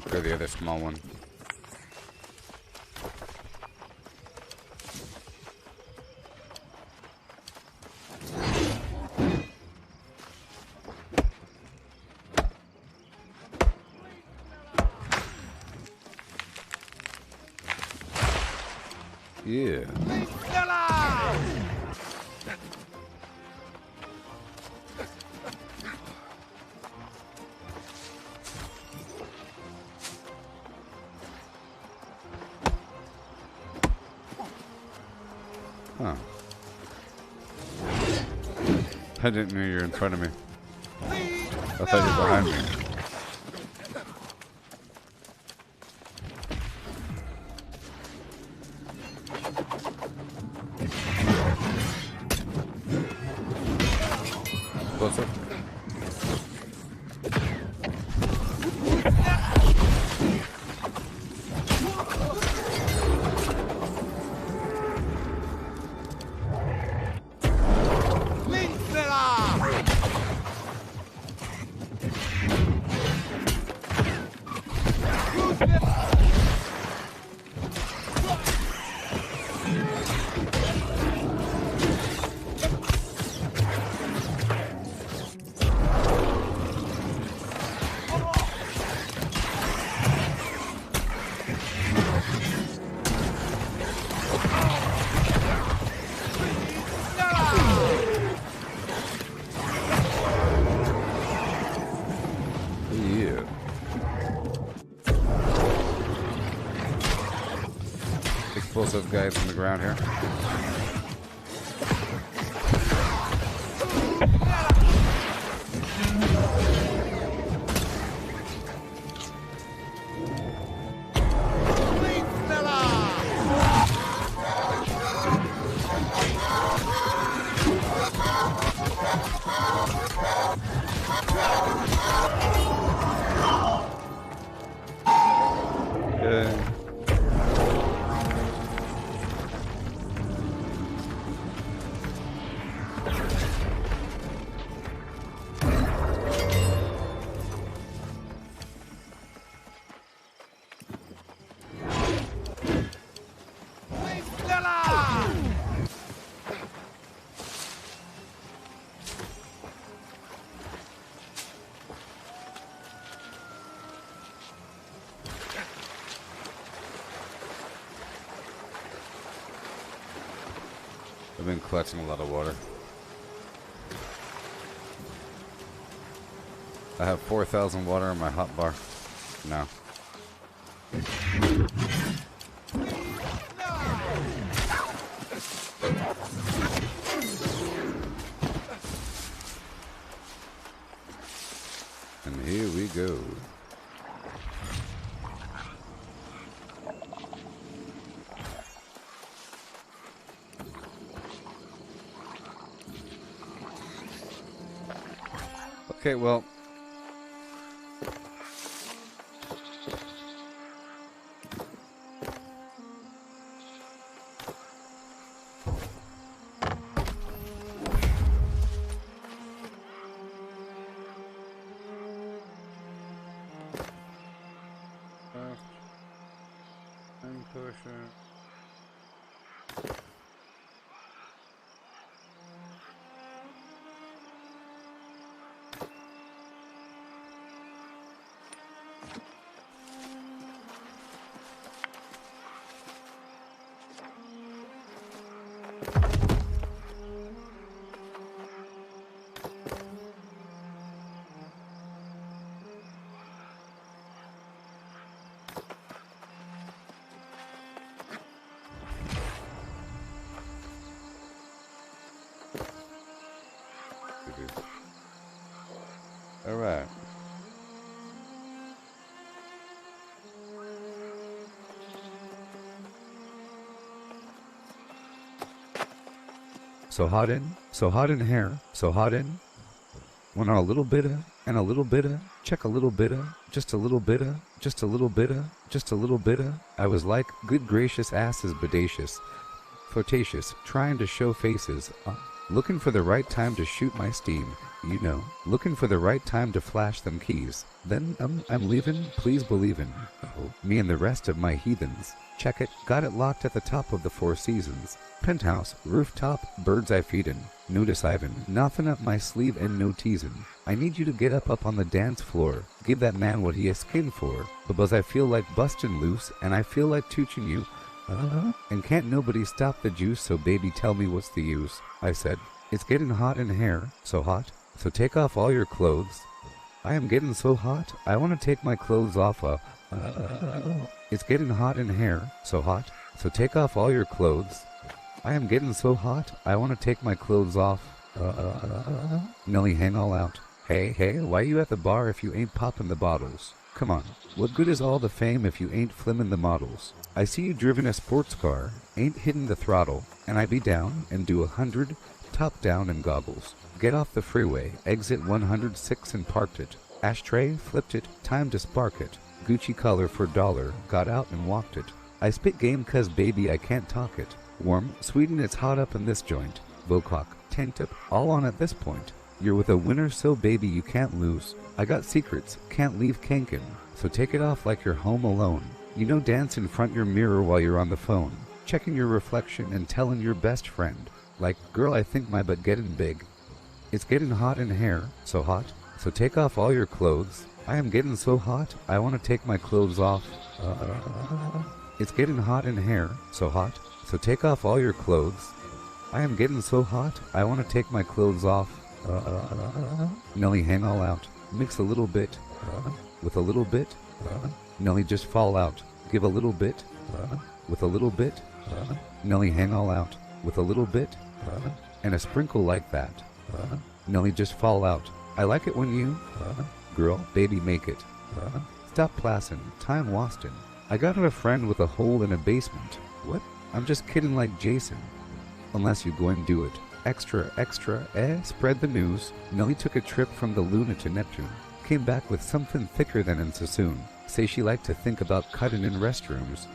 Clear the other small one. Yeah. Huh. I didn't know you were in front of me. I thought you were behind me. Closer. Explosive guys on the ground here. I've been collecting a lot of water. I have 4,000 water in my hot bar now. And here we go. Okay, well, all right. So hot in hair, so hot in. Went on a little bit of, and a little bit of, check a little bit of, just a little bit of, just a little bit of, just a little bit of. I was like, good gracious ass is bodacious, flirtatious, trying to show faces, looking for the right time to shoot my steam, you know, looking for the right time to flash them keys. Then, I'm leaving, please believin'. Oh, me and the rest of my heathens. Check it, got it locked at the top of the Four Seasons. Penthouse, rooftop, birds I feedin'. Notice Ivan, nothing up my sleeve and no teasin'. I need you to get up on the dance floor. Give that man what he is skin for. Because I feel like bustin' loose, and I feel like tooching you. And can't nobody stop the juice, so baby tell me what's the use. I said, it's getting hot in hair, so hot, so take off all your clothes. I am getting so hot, I want to take my clothes off. It's getting hot in hair, so hot, so take off all your clothes. I am getting so hot, I want to take my clothes off. Nelly, hang all out. Hey, why you at the bar if you ain't popping the bottles? Come on, what good is all the fame if you ain't flimmin' the models? I see you driven a sports car, ain't hitting the throttle, and I be down and do 100, top down and goggles. Get off the freeway, exit 106 and parked it. Ashtray, flipped it, time to spark it. Gucci color for $1, got out and walked it. I spit game cause baby I can't talk it. Warm, sweet and it's hot up in this joint. Vocock, tank tip, all on at this point. You're with a winner so baby you can't lose. I got secrets, can't leave kankin', so take it off like you're home alone. You know dance in front your mirror while you're on the phone. Checking your reflection and telling your best friend. Like, girl I think my butt getting big. It's getting hot in hair, so hot, so take off all your clothes. I am getting so hot, I want to take my clothes off. It's getting hot in hair, so hot, so take off all your clothes. I am getting so hot, I want to take my clothes off. Nelly, hang all out. Mix a little bit, with a little bit. Nelly, just fall out. Give a little bit, with a little bit. Nelly, hang all out. With a little bit, and a sprinkle like that. Nelly, just fall out. I like it when you, girl, baby, make it. Stop plassin', time wastin'. I got a friend with a hole in a basement. What? I'm just kidding like Jason. Unless you go and do it. Extra, spread the news. Nelly took a trip from the Luna to Neptune. Came back with something thicker than in Sassoon. Say she liked to think about cutting in restrooms.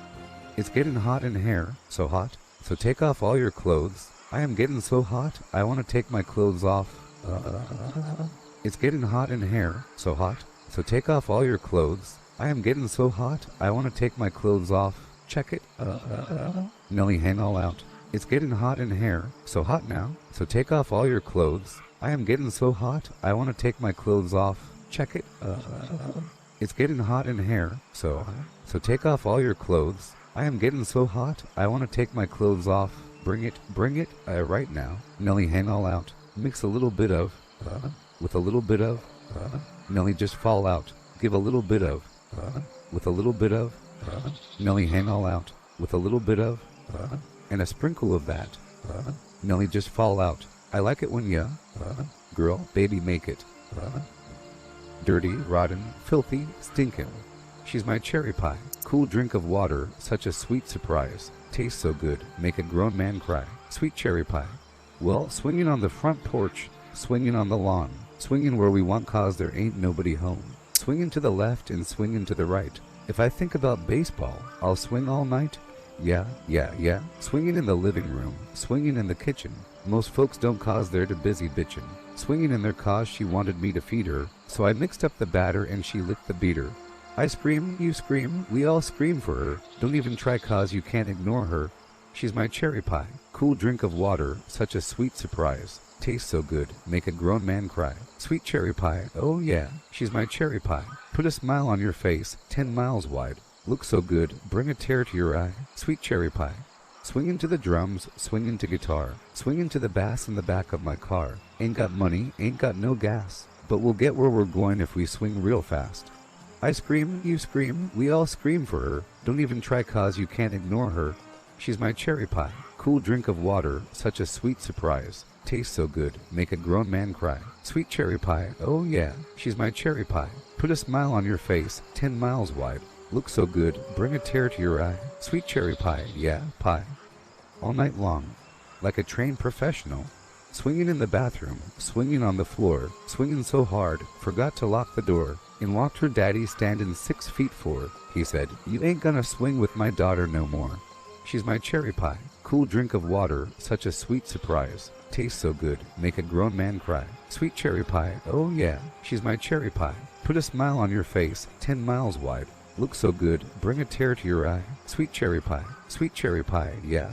It's getting hot in hair, so hot, so take off all your clothes. I am getting so hot, I want to take my clothes off. It's getting hot in hair, so hot, so take off all your clothes. I am getting so hot, I want to take my clothes off. Check it. Nelly, hang all out. It's getting hot in hair, so hot now, so take off all your clothes. I am getting so hot, I want to take my clothes off. Check it. It's getting hot in hair, so take off all your clothes. I am getting so hot, I want to take my clothes off. bring it, right now. Nelly, hang all out. Mix a little bit of, with a little bit of, Nelly, just fall out. Give a little bit of, with a little bit of, Nelly, hang all out. With a little bit of, and a sprinkle of that, Nelly, just fall out. I like it when ya, girl, baby, make it, dirty, rotten, filthy, stinkin'. She's my cherry pie. Cool drink of water, such a sweet surprise. Tastes so good, make a grown man cry. Sweet cherry pie. Well, swinging on the front porch, swinging on the lawn, swinging where we want 'cause there ain't nobody home. Swinging to the left and swinging to the right. If I think about baseball, I'll swing all night. Yeah. Swinging in the living room, swinging in the kitchen. Most folks don't 'cause they're too busy bitchin'. Swinging in their 'cause she wanted me to feed her, so I mixed up the batter and she licked the beater. I scream, you scream, we all scream for her. Don't even try 'cause you can't ignore her. She's my cherry pie. Cool drink of water, such a sweet surprise. Tastes so good, make a grown man cry. Sweet cherry pie, oh yeah, she's my cherry pie. Put a smile on your face, 10 miles wide. Looks so good, bring a tear to your eye. Sweet cherry pie. Swinging to the drums, swinging to guitar. Swinging to the bass in the back of my car. Ain't got money, ain't got no gas. But we'll get where we're going if we swing real fast. I scream, you scream, we all scream for her. Don't even try 'cause you can't ignore her. She's my cherry pie. Cool drink of water, such a sweet surprise. Tastes so good, make a grown man cry. Sweet cherry pie, oh yeah, she's my cherry pie. Put a smile on your face, 10 miles wide. Looks so good, bring a tear to your eye. Sweet cherry pie, yeah, pie. All night long, like a trained professional. Swinging in the bathroom, swinging on the floor, swinging so hard, forgot to lock the door. And walked her daddy standing 6 feet 4. He said, you ain't gonna swing with my daughter no more. She's my cherry pie. Cool drink of water, such a sweet surprise. Tastes so good, make a grown man cry. Sweet cherry pie, oh yeah, she's my cherry pie. Put a smile on your face, 10 miles wide. Looks so good, bring a tear to your eye. Sweet cherry pie, yeah.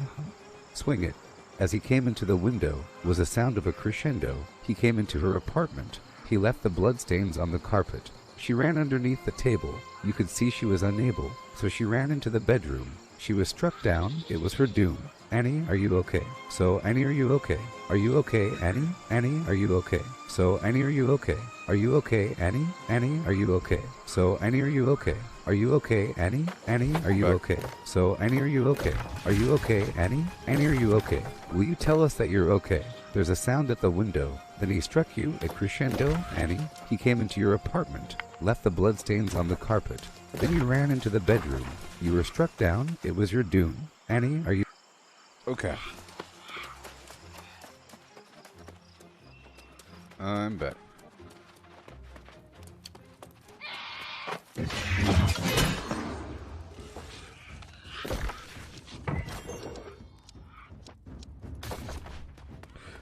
Swing it. As he came into the window was a sound of a crescendo. He came into her apartment. He left the bloodstains on the carpet. She ran underneath the table. You could see she was unable, so she ran into the bedroom. She was struck down. It was her doom. Annie, are you okay? So, Annie, are you okay? Are you okay, Annie? Annie, are you okay? So, Annie, are you okay? Are you okay, Annie? Annie, are you okay? So, Annie, are you okay? Are you okay, Annie? Annie, are you okay? So, Annie, are you okay? Are you okay, Annie? Annie, are you okay? Will you tell us that you're okay? There's a sound at the window. Then he struck you, a crescendo, Annie. He came into your apartment, left the bloodstains on the carpet. Then you ran into the bedroom. You were struck down. It was your doom. Annie, are you... Okay. I'm back.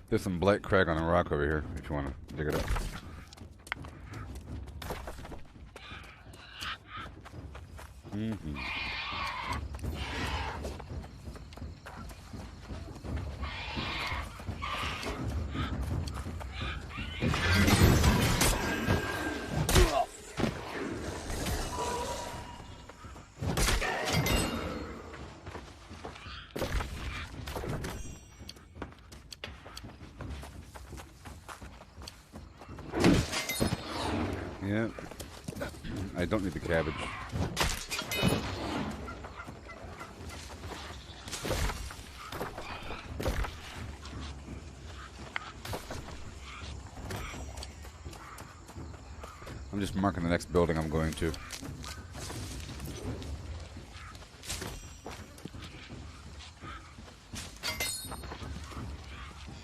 There's some black crag on a rock over here if you want to dig it up. Yeah, I don't need the cabbage. I'm just marking the next building I'm going to.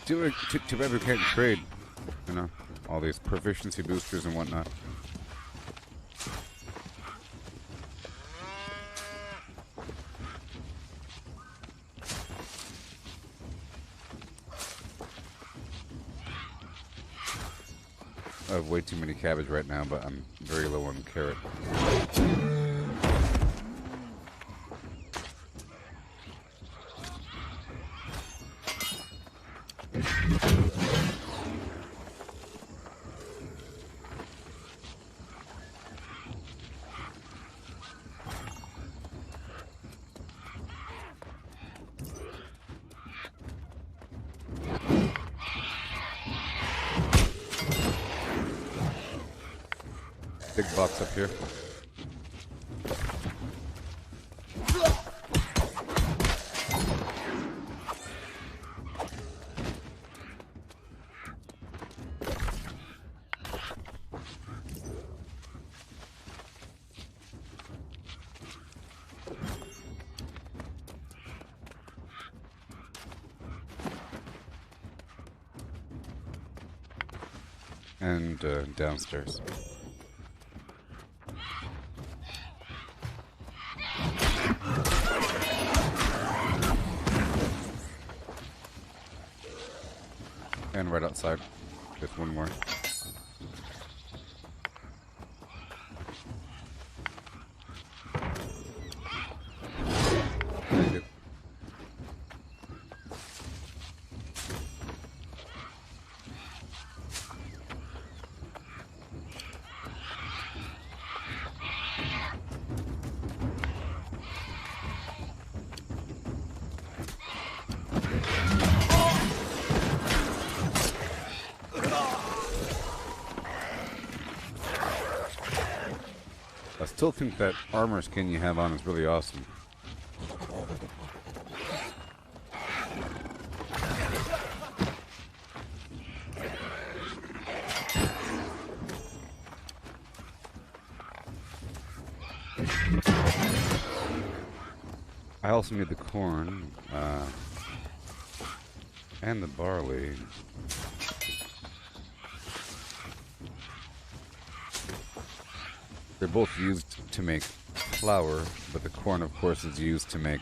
Too bad we can't trade, you know, all these proficiency boosters and whatnot. I have way too many cabbage right now, but I'm very low on carrot. Big box up here. And downstairs. And right outside, just one more. Thank you. I still think that armor skin you have on is really awesome. I also need the corn, and the barley. They're both used to make flour, but the corn, of course, is used to make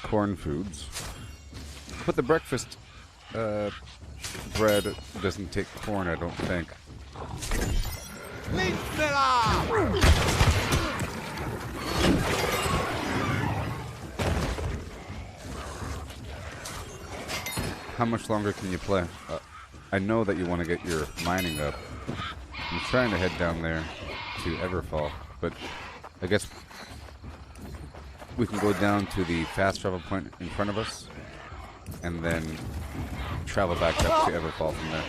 corn foods. But the breakfast bread doesn't take corn, I don't think. How much longer can you play? I know that you want to get your mining up. I'm trying to head down there to Everfall, but I guess we can go down to the fast travel point in front of us and then travel back up to Everfall from there.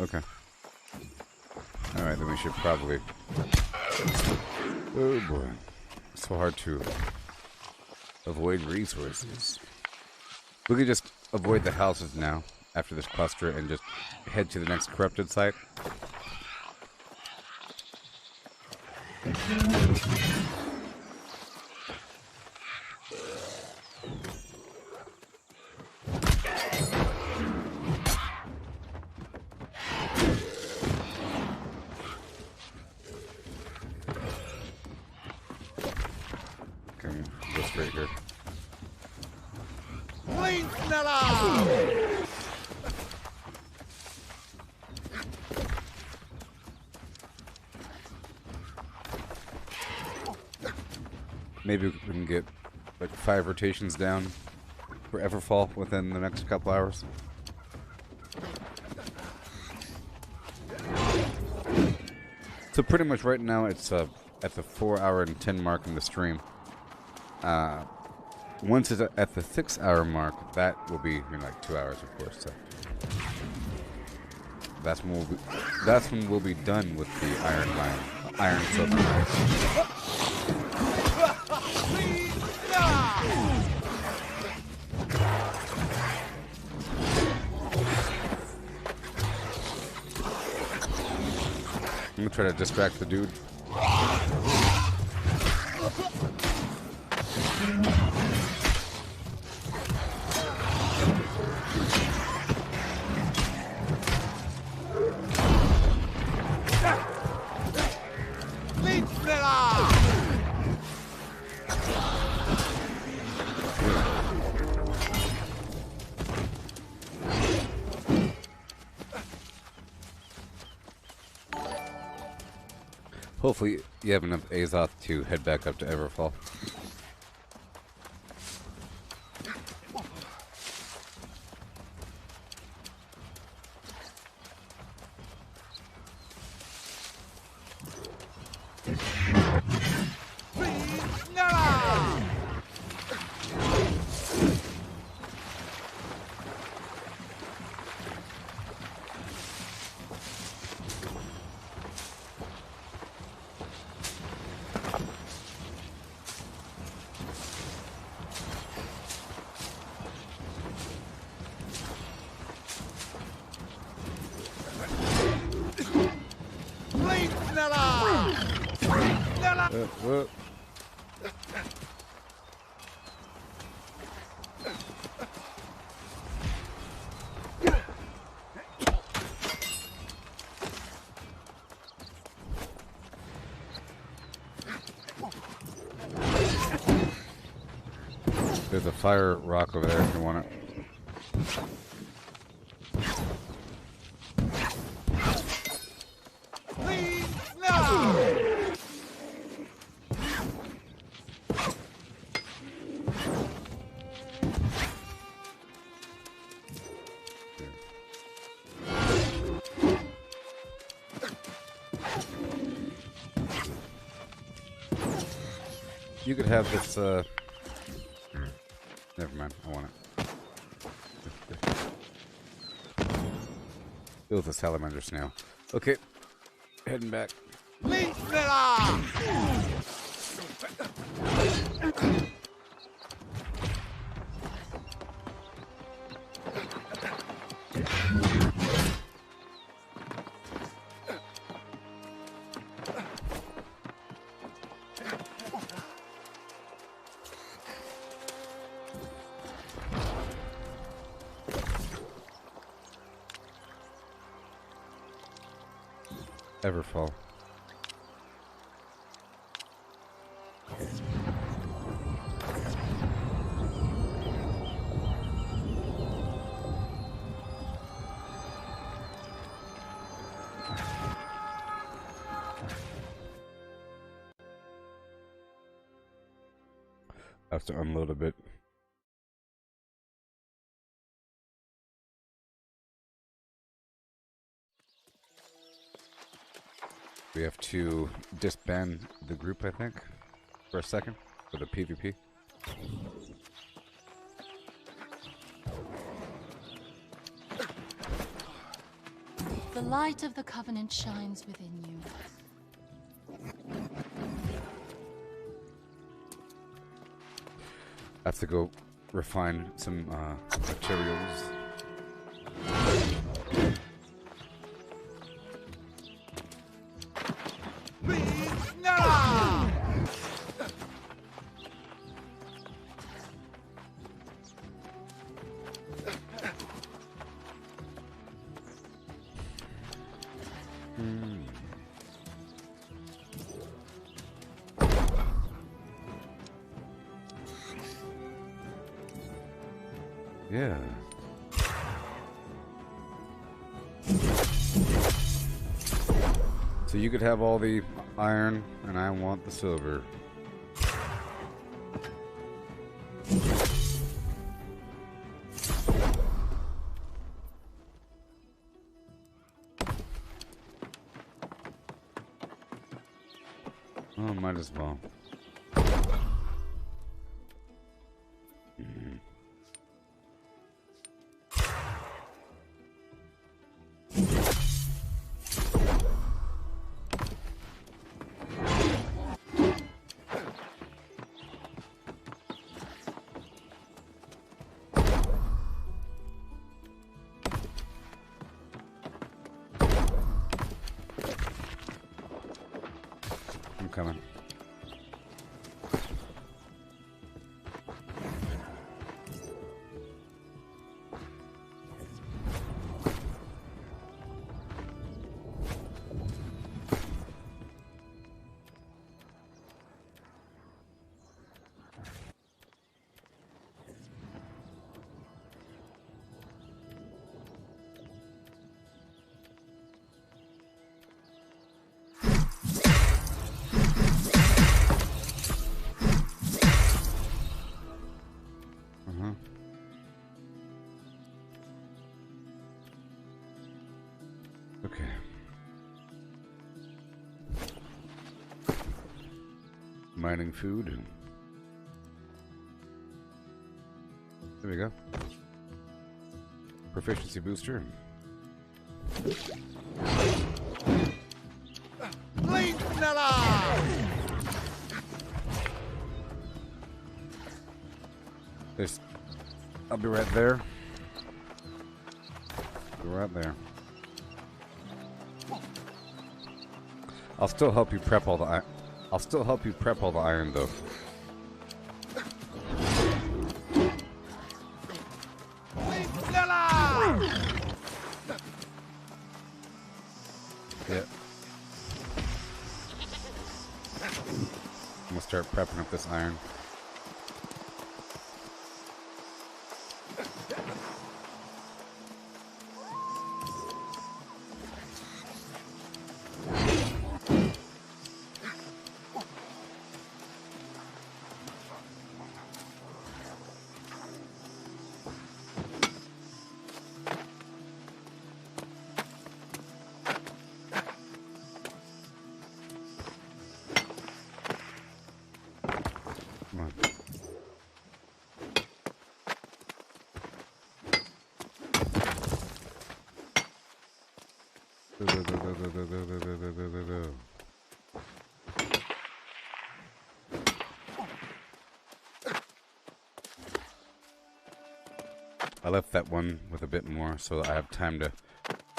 Okay. Alright, then we should probably... Oh boy. It's so hard to avoid resources. We could just avoid the houses now, after this cluster, and just head to the next corrupted site. Go straight here. Maybe we can get like 5 rotations down for Everfall within the next couple hours. So pretty much right now it's at the 4-hour and 10 mark in the stream. Once it's at the 6-hour mark, that will be in like 2 hours, of course. So that's when we'll be done with the iron mine, iron silver mine. I'm gonna try to distract the dude. Hopefully you have enough Azoth to head back up to Everfall. There's a fire rock over there if you want it. Leave now! You could have this, never mind, I want it. Build a salamander snail. Okay, heading back. Leave now! Everfall. I have to unload a bit. We have to disband the group, I think, for a second, for the PvP. The light of the Covenant shines within you. I have to go refine some materials. Leave now! Yeah. So you could have all the iron, and I want the silver. Oh, might as well. I'm coming. Okay. Mining food. There we go. Proficiency booster. Leave now! There's, I'll be right there. Be right there. I'll still help you prep all the I'll still help you prep all the iron, though. Yeah. I'm gonna start prepping up this iron. Come on. I left that one with a bit more so I have time to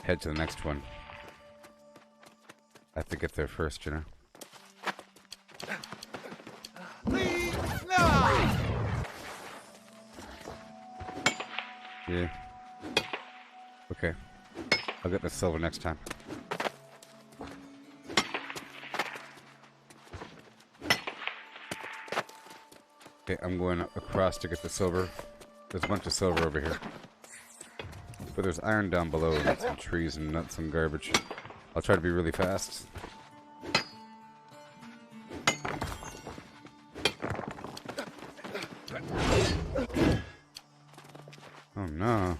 head to the next one. I have to get there first, you know? Yeah. Okay. I'll get the silver next time. Okay, I'm going across to get the silver. There's a bunch of silver over here. But there's iron down below and some trees and nuts and garbage. I'll try to be really fast. Oh no.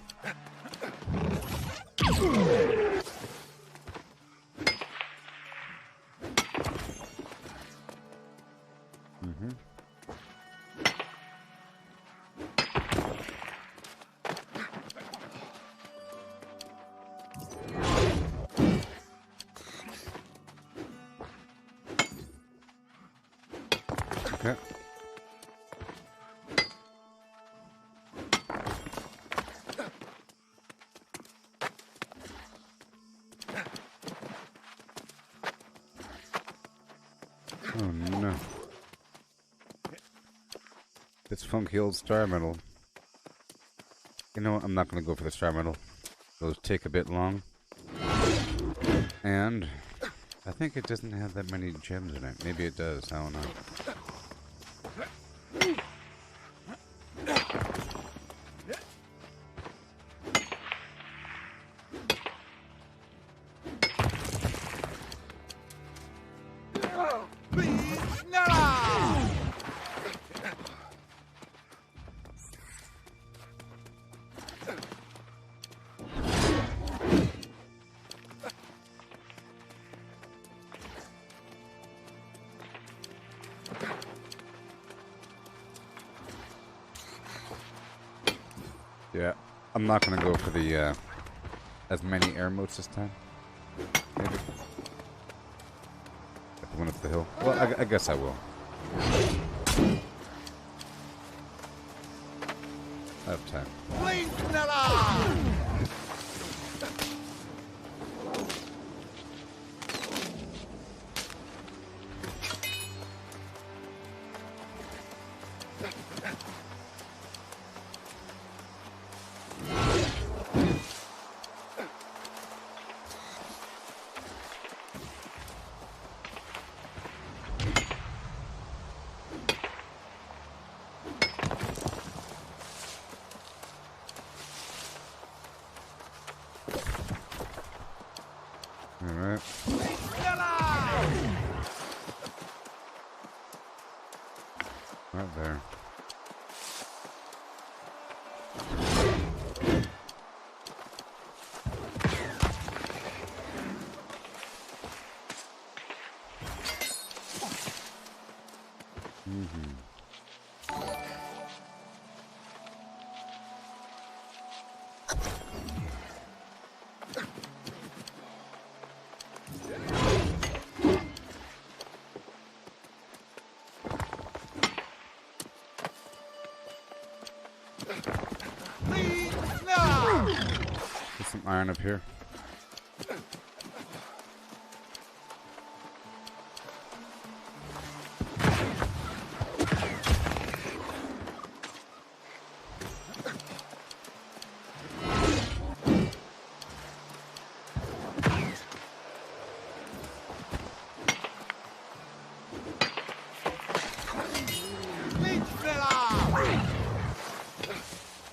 Okay. Oh no. This funky old star medal. You know what? I'm not going to go for the star medal. Those take a bit long. And I think it doesn't have that many gems in it. Maybe it does. I don't know. Yeah, I'm not gonna go for the as many air motes this time. Maybe. Like the one up the hill. Well, I guess I will. I have time. Alright. Right there. There's some iron up here.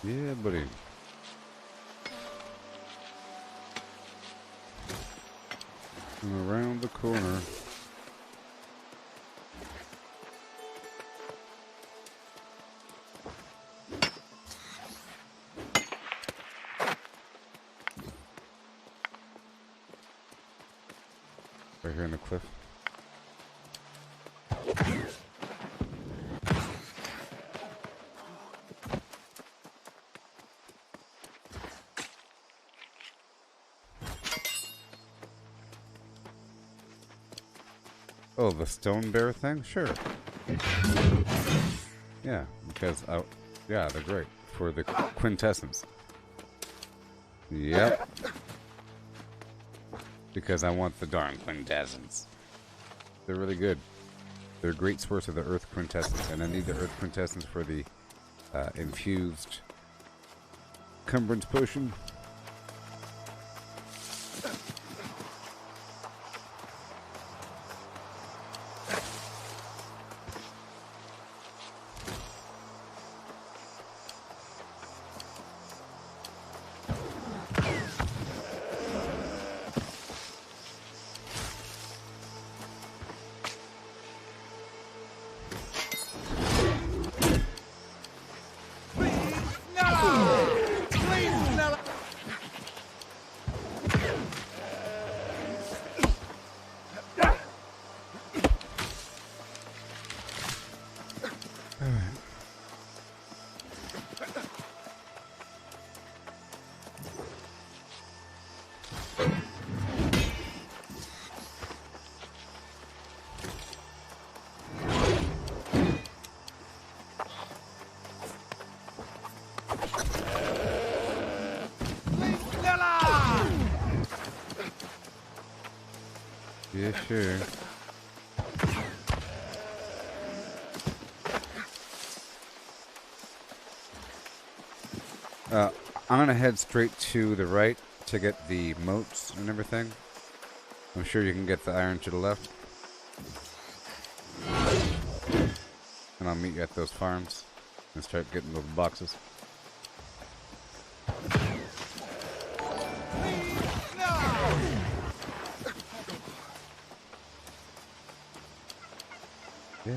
Yeah, buddy. And around the corner. Right here in the cliff. Oh, the stone bear thing? Sure. Yeah, because yeah, they're great for the quintessence. Yep. Because I want the darn quintessence. They're really good. They're a great source of the earth quintessence, and I need the earth quintessence for the infused cumbrance potion. Yeah, sure. I'm gonna head straight to the right to get the moats and everything. I'm sure you can get the iron to the left. And I'll meet you at those farms and start getting those boxes. Yeah.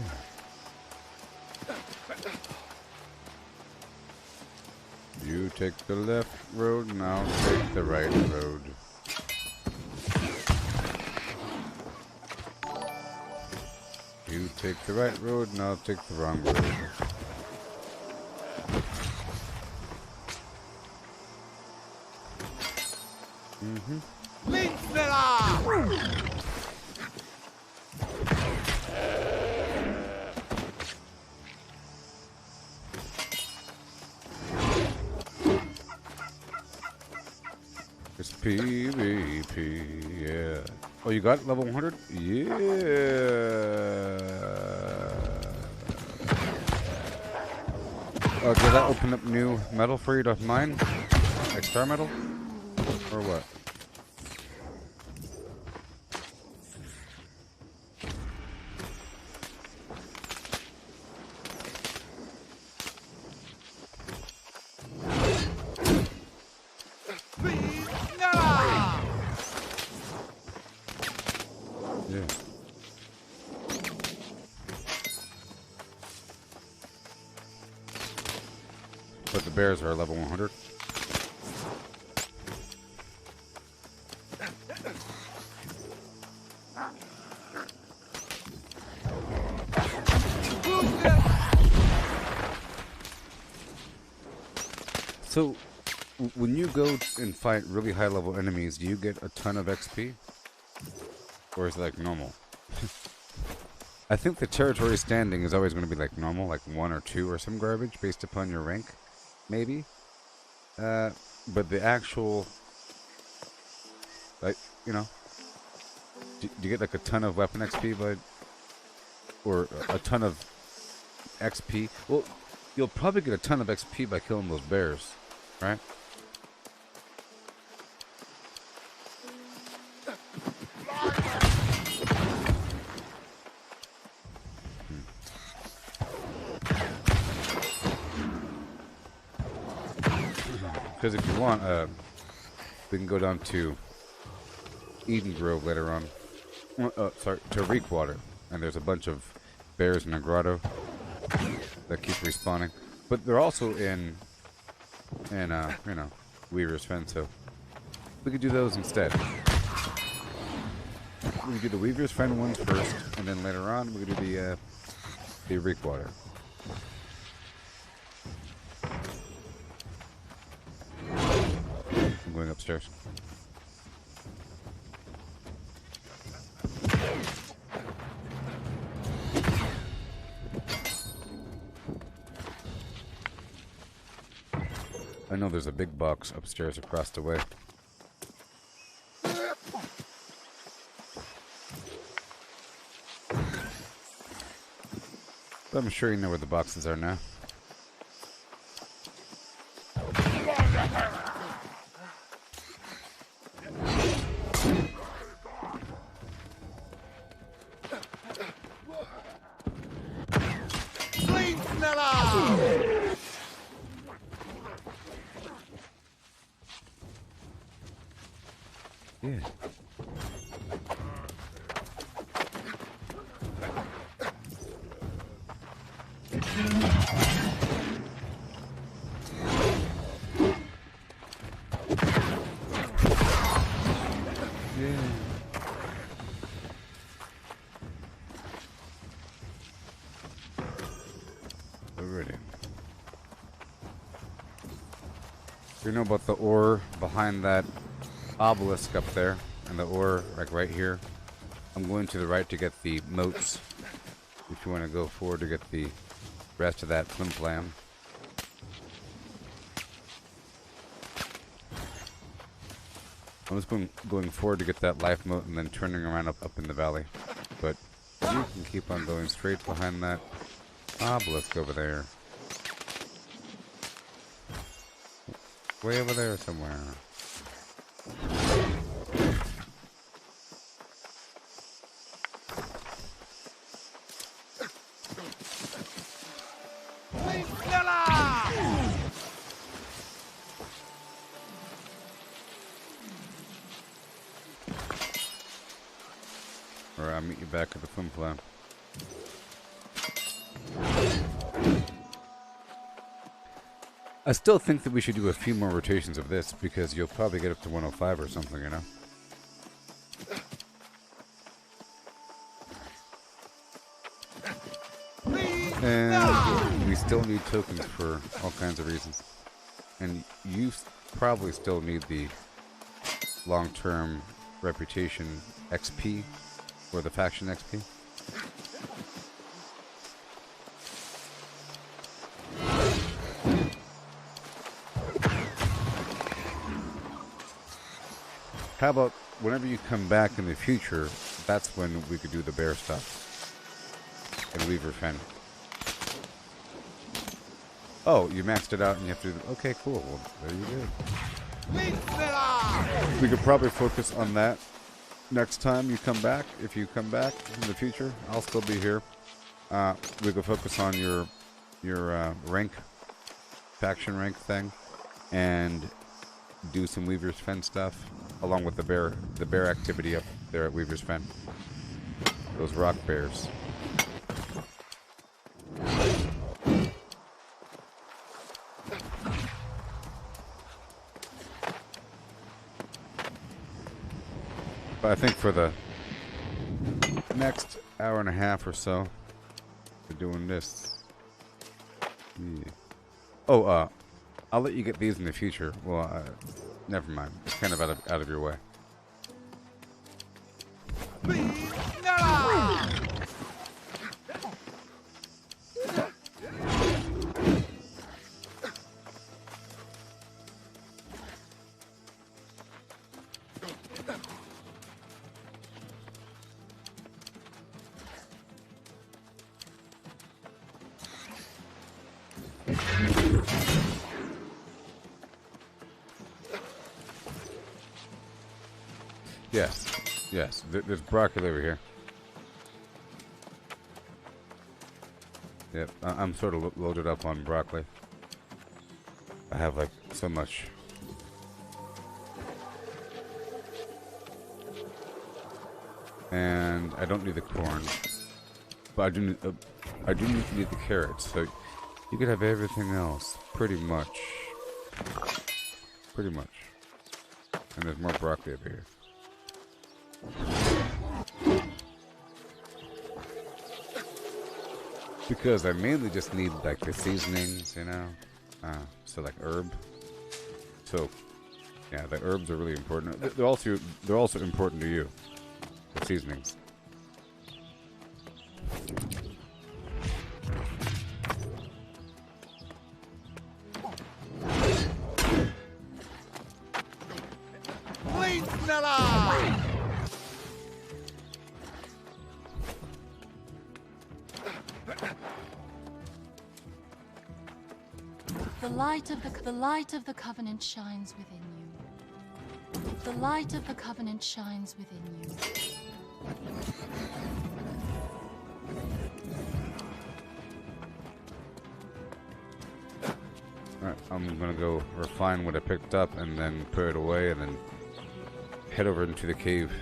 You take the left road and I'll take the right road. You take the right road and I'll take the wrong road. It's PvP, yeah. Oh, you got it? Level 100? Yeah. Did that open up new metal for you to mine? Like star metal? Or what? Yeah. But the bears are level 100. So, when you go and fight really high level enemies, do you get a ton of XP? Or is it like normal? I think the territory standing is always going to be like normal, like 1 or 2 or some garbage based upon your rank, maybe. But the actual, like, you know, do you get like a ton of weapon XP, bud? Or a ton of XP? Well, you'll probably get a ton of XP by killing those bears, right? Because if you want, we can go down to Eden Grove later on. Sorry, to Reekwater. And there's a bunch of bears in a grotto that keep respawning. But they're also in you know, Weaver's Fen, so we could do those instead. We could do the Weaver's Fen ones first, and then later on we could do the Reekwater. I'm going upstairs. I know there's a big box upstairs across the way. But I'm sure you know where the boxes are now. Yeah. Alrighty. You know about the ore behind that obelisk up there, and the ore like right here. I'm going to the right to get the moats. If you want to go forward to get the rest of that flimflam. I'm just going forward to get that life moat and then turning around up in the valley. But you can keep on going straight behind that obelisk over there. Way over there somewhere. Or I'll meet you back at the flimflam. I still think that we should do a few more rotations of this because you'll probably get up to 105 or something, you know? And we still need tokens for all kinds of reasons. And you probably still need the long-term reputation XP or the faction XP. How about whenever you come back in the future, that's when we could do the bear stuff and Weaver Fen. Oh, you maxed it out and you have to... Okay, cool. Well, there you go. We could probably focus on that next time you come back. If you come back in the future, I'll still be here. We could focus on your rank, faction rank thing, and do some Weaver's Fen stuff, along with the bear activity up there at Weaver's Fen. Those rock bears. But I think for the next hour and a half or so, we're doing this. Yeah. Oh, I'll let you get these in the future. Well, never mind. It's kind of out of your way. Yes. There's broccoli over here. Yep, I'm sort of loaded up on broccoli. I have like so much and I don't need the corn, but I do need the carrots. So you could have everything else, pretty much. Pretty much. And there's more broccoli up here. Because I mainly just need like the seasonings, you know. So like herb. So yeah, the herbs are really important. They're also important to you. The seasonings. The light of the covenant shines within you. The light of the covenant shines within you. Alright, I'm gonna go refine what I picked up and then put it away and then head over into the cave.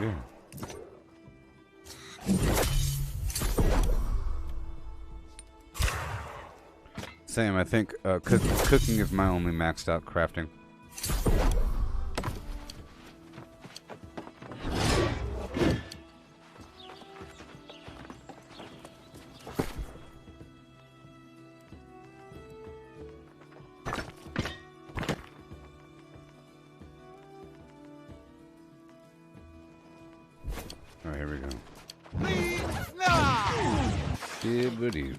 Yeah. Same, I think cooking is my only maxed out crafting. Oh, here we go. Yeah, buddy.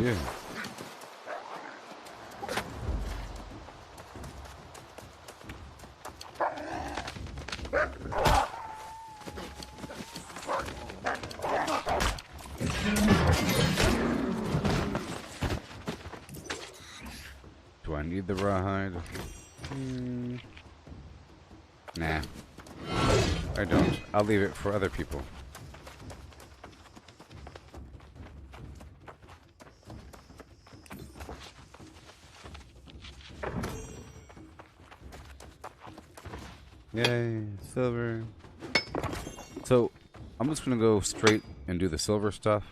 Yeah. Do I need the rawhide? Nah. I don't. I'll leave it for other people. Yay, silver. So, I'm just gonna go straight and do the silver stuff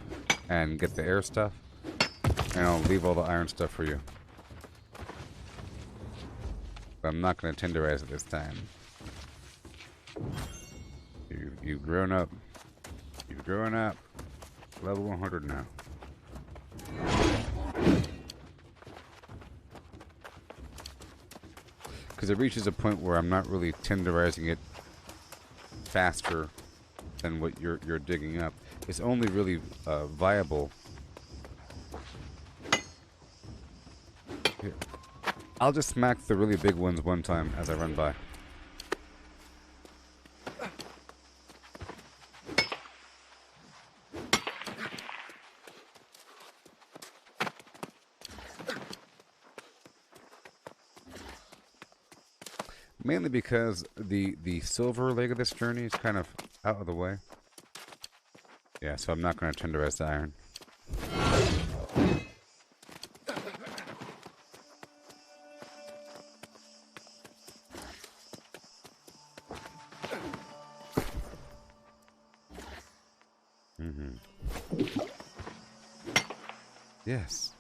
and get the air stuff, and I'll leave all the iron stuff for you. But I'm not gonna tenderize it this time. You've grown up. You've grown up. Level 100 now. Because it reaches a point where I'm not really tenderizing it faster than what you're digging up. It's only really viable. Here. I'll just smack the really big ones one time as I run by. Mainly because the silver leg of this journey is kind of out of the way. Yeah, so I'm not going to tenderize the iron. Yes.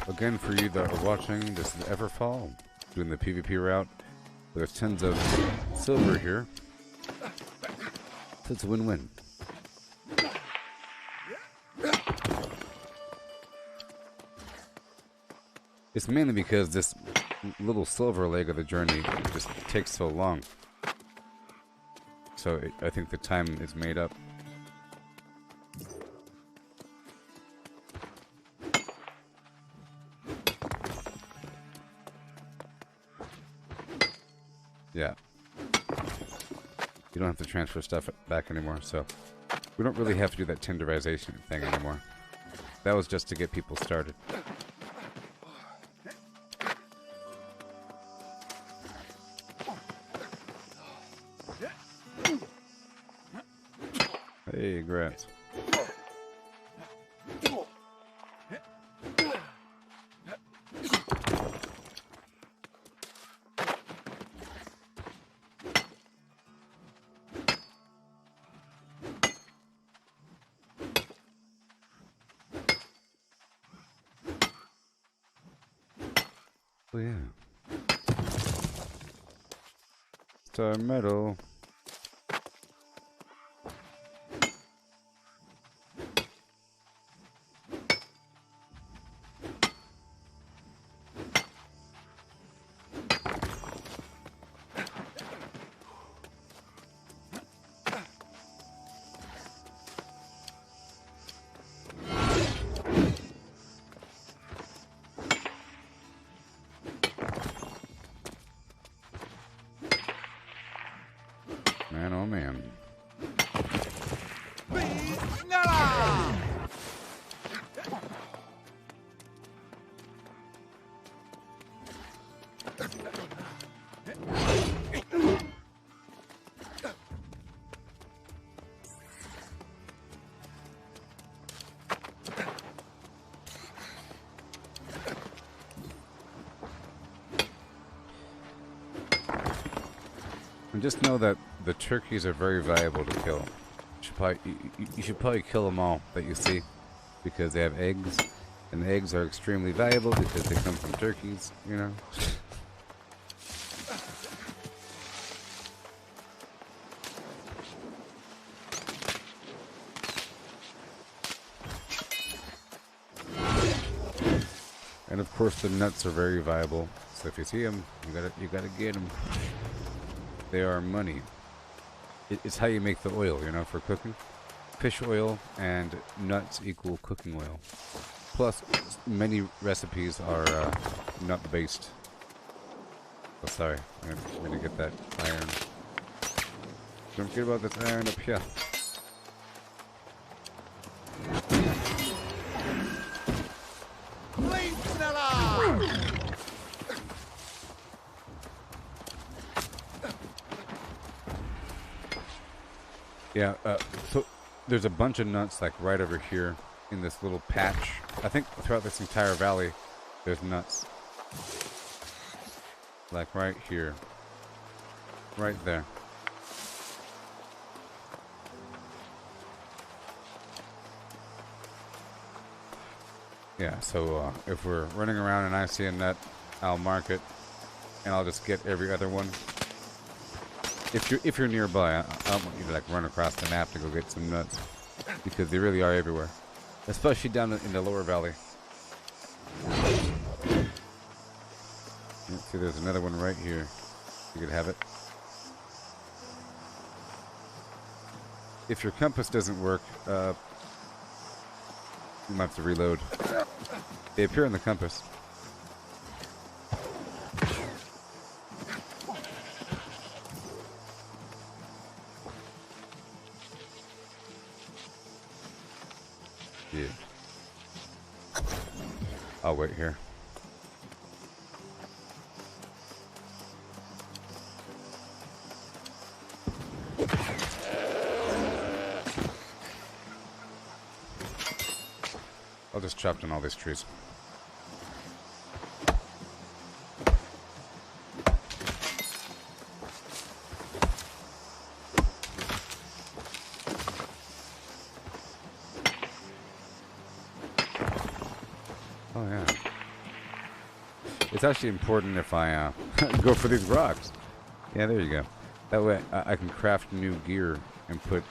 Again, for you that are watching, this is Everfall, doing the PvP route. There's tons of silver here, so it's a win-win. It's mainly because this little silver leg of the journey just takes so long. So I think the time is made up. Yeah. You don't have to transfer stuff back anymore, so we don't really have to do that tenderization thing anymore. That was just to get people started. Hey, grass. Oh yeah. Star metal. Man, oh man. Be sneller! And just know that the turkeys are very valuable to kill. You should probably kill them all that you see, because they have eggs, and the eggs are extremely valuable because they come from turkeys, you know. And of course the nuts are very viable, so if you see them, you gotta get them. They are money. It's how you make the oil, you know, for cooking. Fish oil and nuts equal cooking oil. Plus, many recipes are nut-based. Oh, sorry, I'm gonna get that iron. Don't forget about this iron up here. Be sneller! Yeah, so there's a bunch of nuts like right over here in this little patch. I think throughout this entire valley, there's nuts. Like right here. Right there. Yeah, so if we're running around and I see a nut, I'll mark it, and I'll just get every other one. If you're nearby, I don't want you to like run across the map to go get some nuts, because they really are everywhere, especially down in the lower valley. See, there's another one right here. You could have it. If your compass doesn't work, you might have to reload. They appear in the compass. Yeah. I'll wait here. I'll just chop down all these trees. Oh yeah. It's actually important if I go for these rocks. Yeah, there you go. That way I can craft new gear and put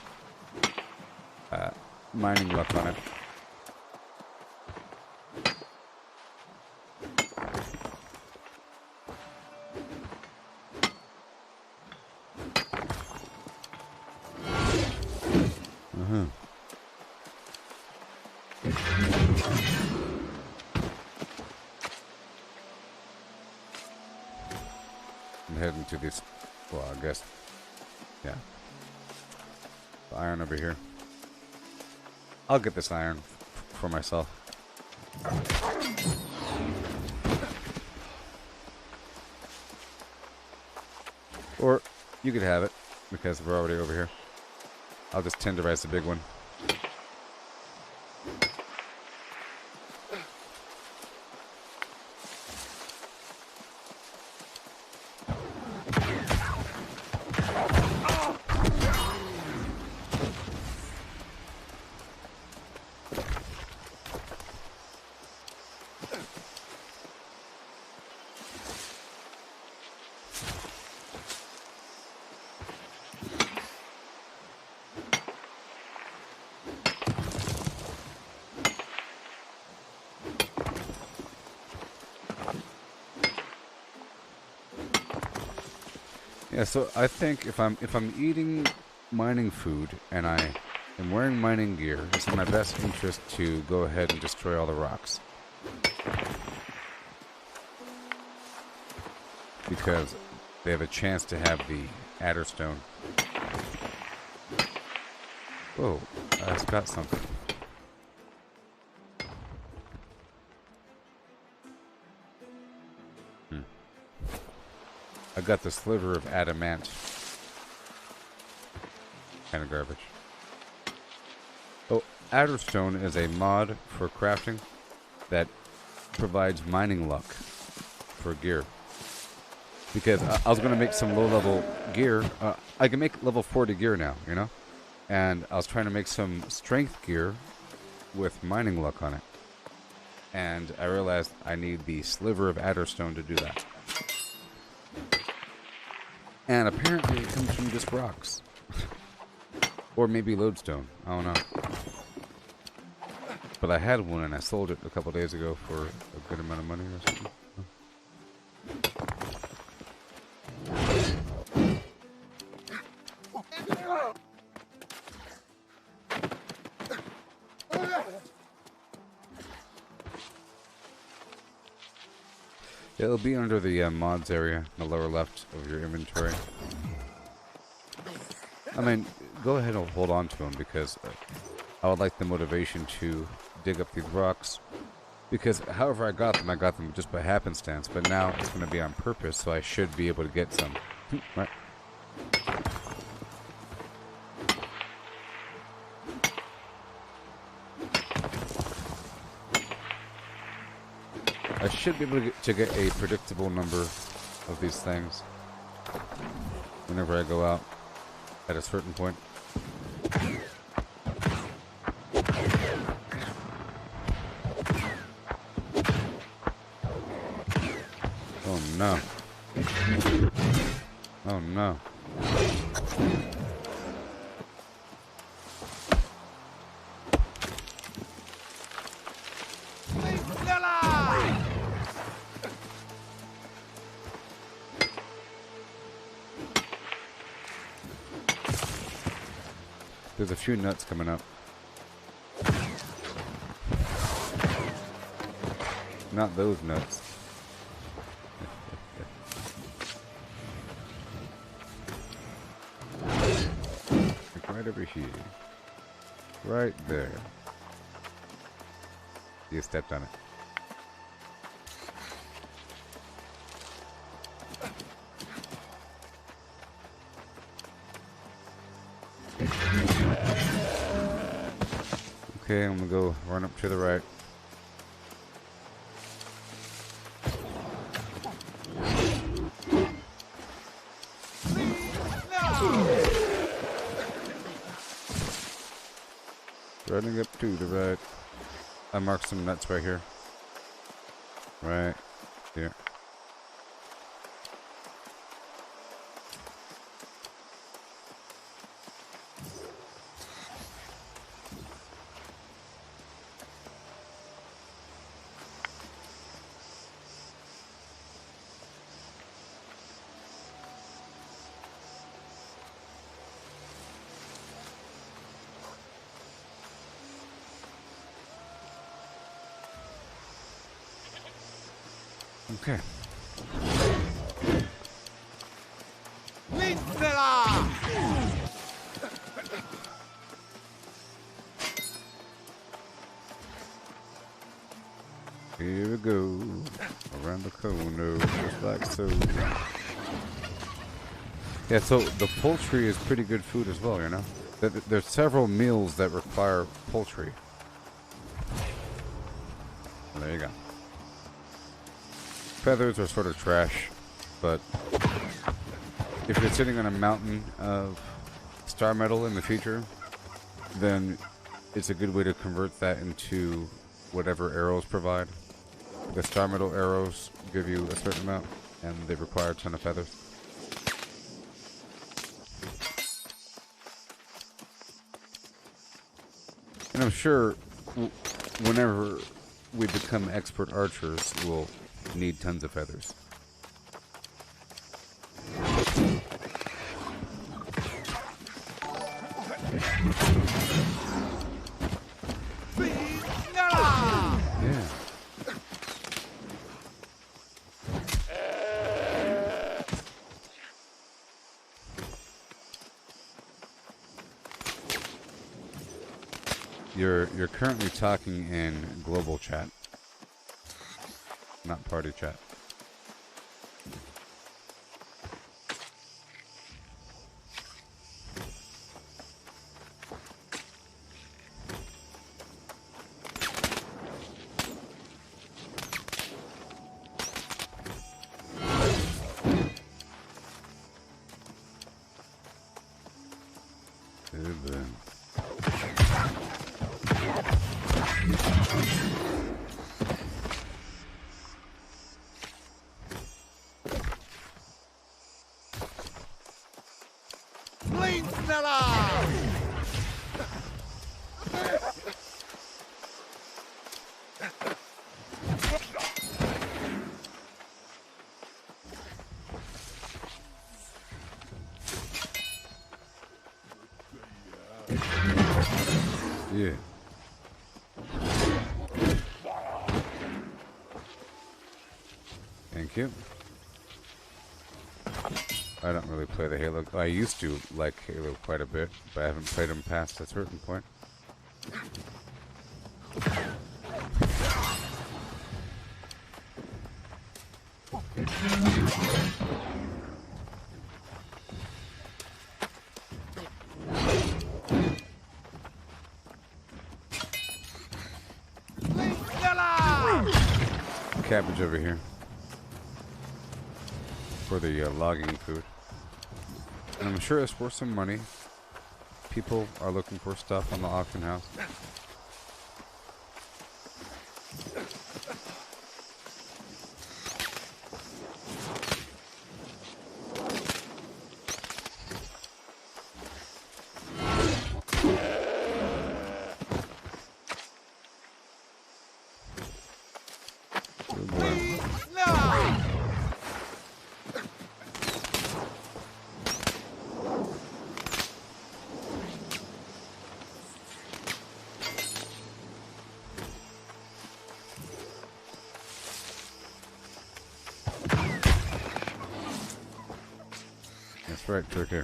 mining luck on it. I'm heading to this. Well, I guess. Yeah. The iron over here. I'll get this iron for myself. Or you could have it because we're already over here. I'll just tenderize the big one. Yeah, so I think if I'm eating mining food and I am wearing mining gear, it's in my best interest to go ahead and destroy all the rocks. Because they have a chance to have the adder stone. Whoa, I just got something. I got the sliver of adamant. Kind of garbage. Oh, Adderstone is a mod for crafting that provides mining luck for gear. Because I was going to make some low-level gear. I can make level 40 gear now, you know? And I was trying to make some strength gear with mining luck on it. And I realized I need the sliver of Adderstone to do that. And apparently it comes from just rocks. Or maybe lodestone. I don't know. But I had one and I sold it a couple days ago for a good amount of money or something. It'll be under the mods area, in the lower left of your inventory. I mean, go ahead and hold on to them because I would like the motivation to dig up these rocks. Because however I got them just by happenstance, but now it's going to be on purpose, so I should be able to get some. Right. I should be able to get a predictable number of these things whenever I go out at a certain point. Oh no. Oh no. There's a few nuts coming up. Not those nuts. Like right over here. Right there. You stepped on it. Okay, I'm gonna go run up to the right. Running up to the right. I marked some nuts right here. Right here. Okay. Oh no, just like so. Yeah, so the poultry is pretty good food as well, you know? There's several meals that require poultry. Well, there you go. Feathers are sort of trash, but if you're sitting on a mountain of star metal in the future, then it's a good way to convert that into whatever arrows provide. The star metal arrows give you a certain amount, and they require a ton of feathers. And I'm sure whenever we become expert archers, we'll need tons of feathers. Yeah. You're currently talking in global chat, not party chat. Yeah. Thank you. I don't really play the Halo. I used to like Halo quite a bit, but I haven't played them past a certain point. Cabbage over here for the logging food, and I'm sure it's worth some money. People are looking for stuff on the auction house. That's right, Turkey.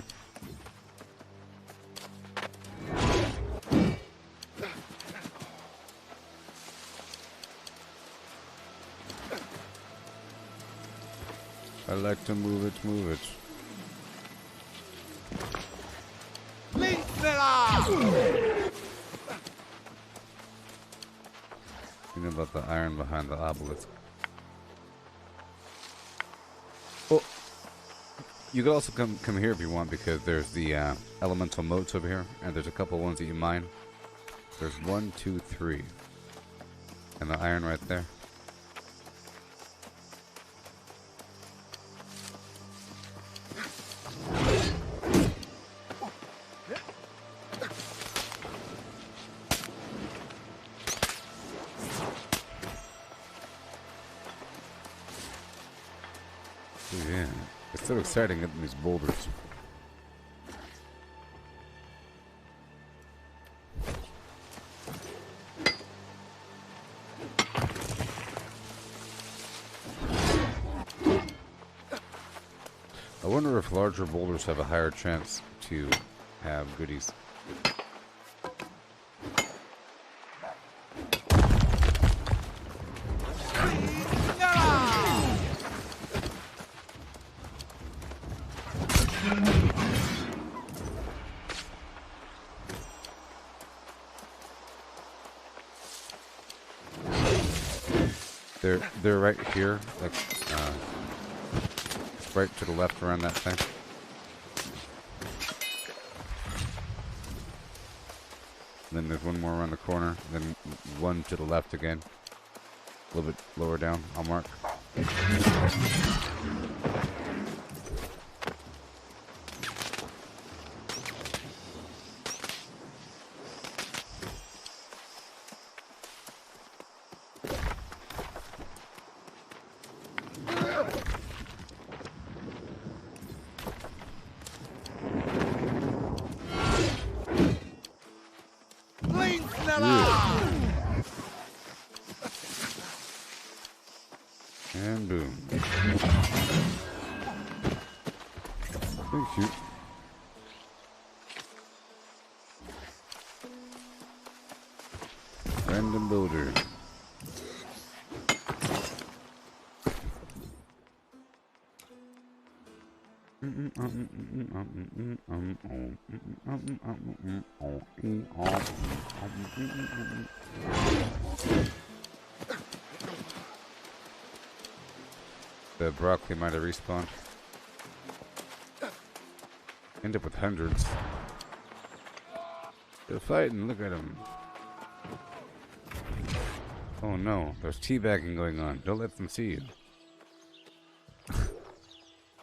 I like to move it, move it. You know about the iron behind the obelisk. Well, you could also come here if you want, because there's the elemental moats over here, and there's a couple ones that you mine. There's 1, 2, 3, and the iron right there. Yeah, it's so exciting getting these boulders. I wonder if larger boulders have a higher chance to have goodies. They're right here, like right to the left around that thing. Then there's one more around the corner, then one to the left again. A little bit lower down, I'll mark. And boom. Thank you. Random builder. The broccoli might have respawned. End up with hundreds. They're fighting, look at them. Oh no, there's teabagging going on. Don't let them see you.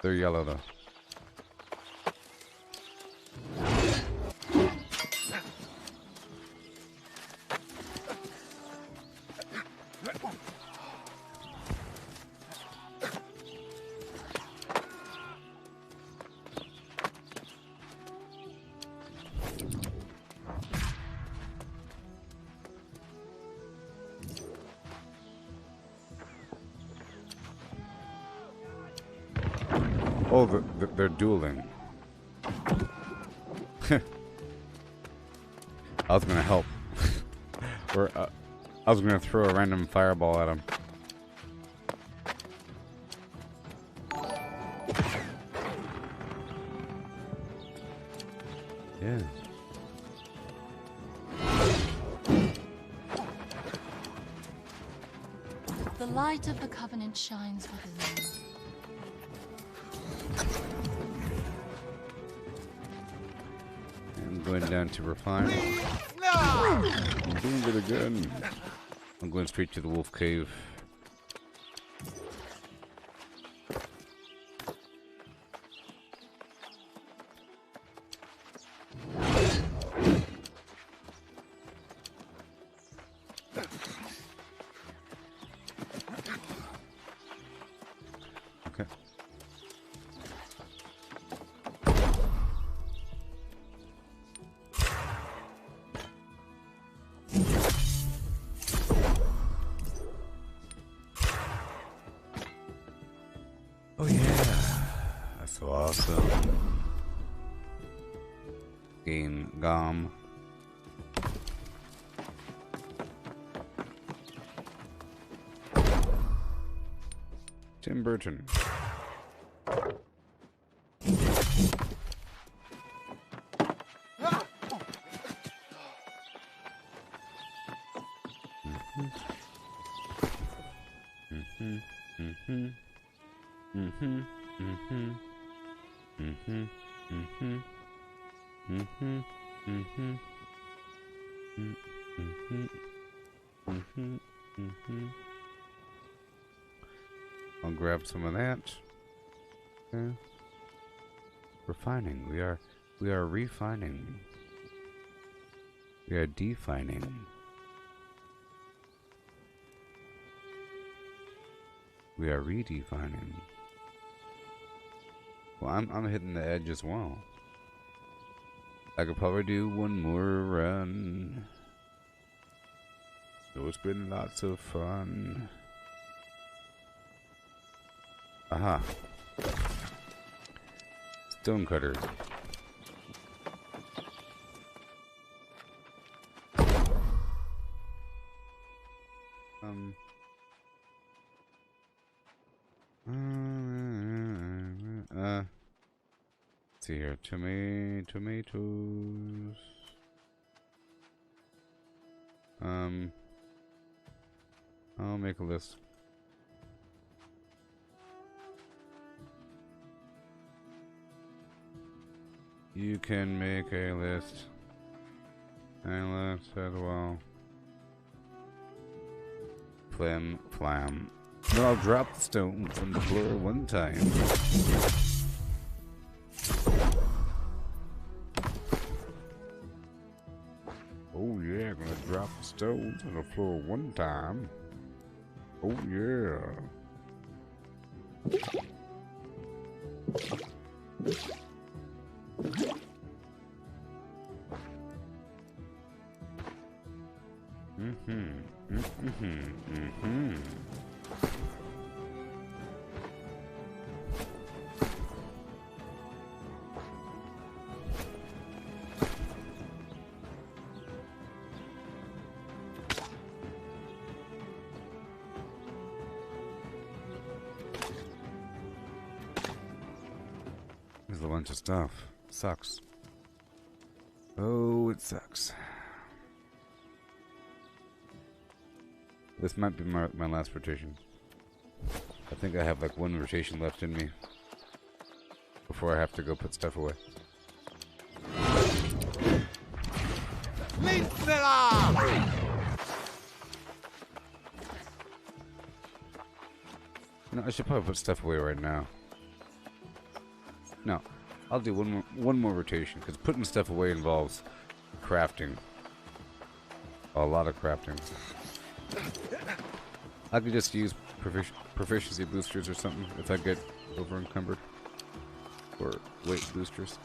They're yellow though. Oh, they're dueling. I was gonna help. Or I was gonna throw a random fireball at him. Yeah. The light of the Covenant shines within you. I'm going down to refine. I'm doing it again. I'm going straight to the wolf cave. Okay. Oh yeah, that's so awesome. Gain GOM. Tim Burton. I'll grab some of that. Okay. Refining. We are refining. We are defining. We are redefining. Well, I'm hitting the edge as well. I could probably do one more run. So it's been lots of fun. Aha. Stonecutter. Let's see here. Tomatoes. I'll make a list. You can make a list. And list as well. Flam, flam. Then I'll drop the stone from the floor one time. Oh yeah, gonna drop the stones on the floor one time. Oh yeah. There's a bunch of stuff. Sucks. Oh, it sucks. This might be my last rotation. I think I have like one rotation left in me before I have to go put stuff away. You know, I should probably put stuff away right now. No, I'll do one more rotation because putting stuff away involves crafting. A lot of crafting. I could just use proficiency boosters or something if I get over encumbered. Or weight boosters.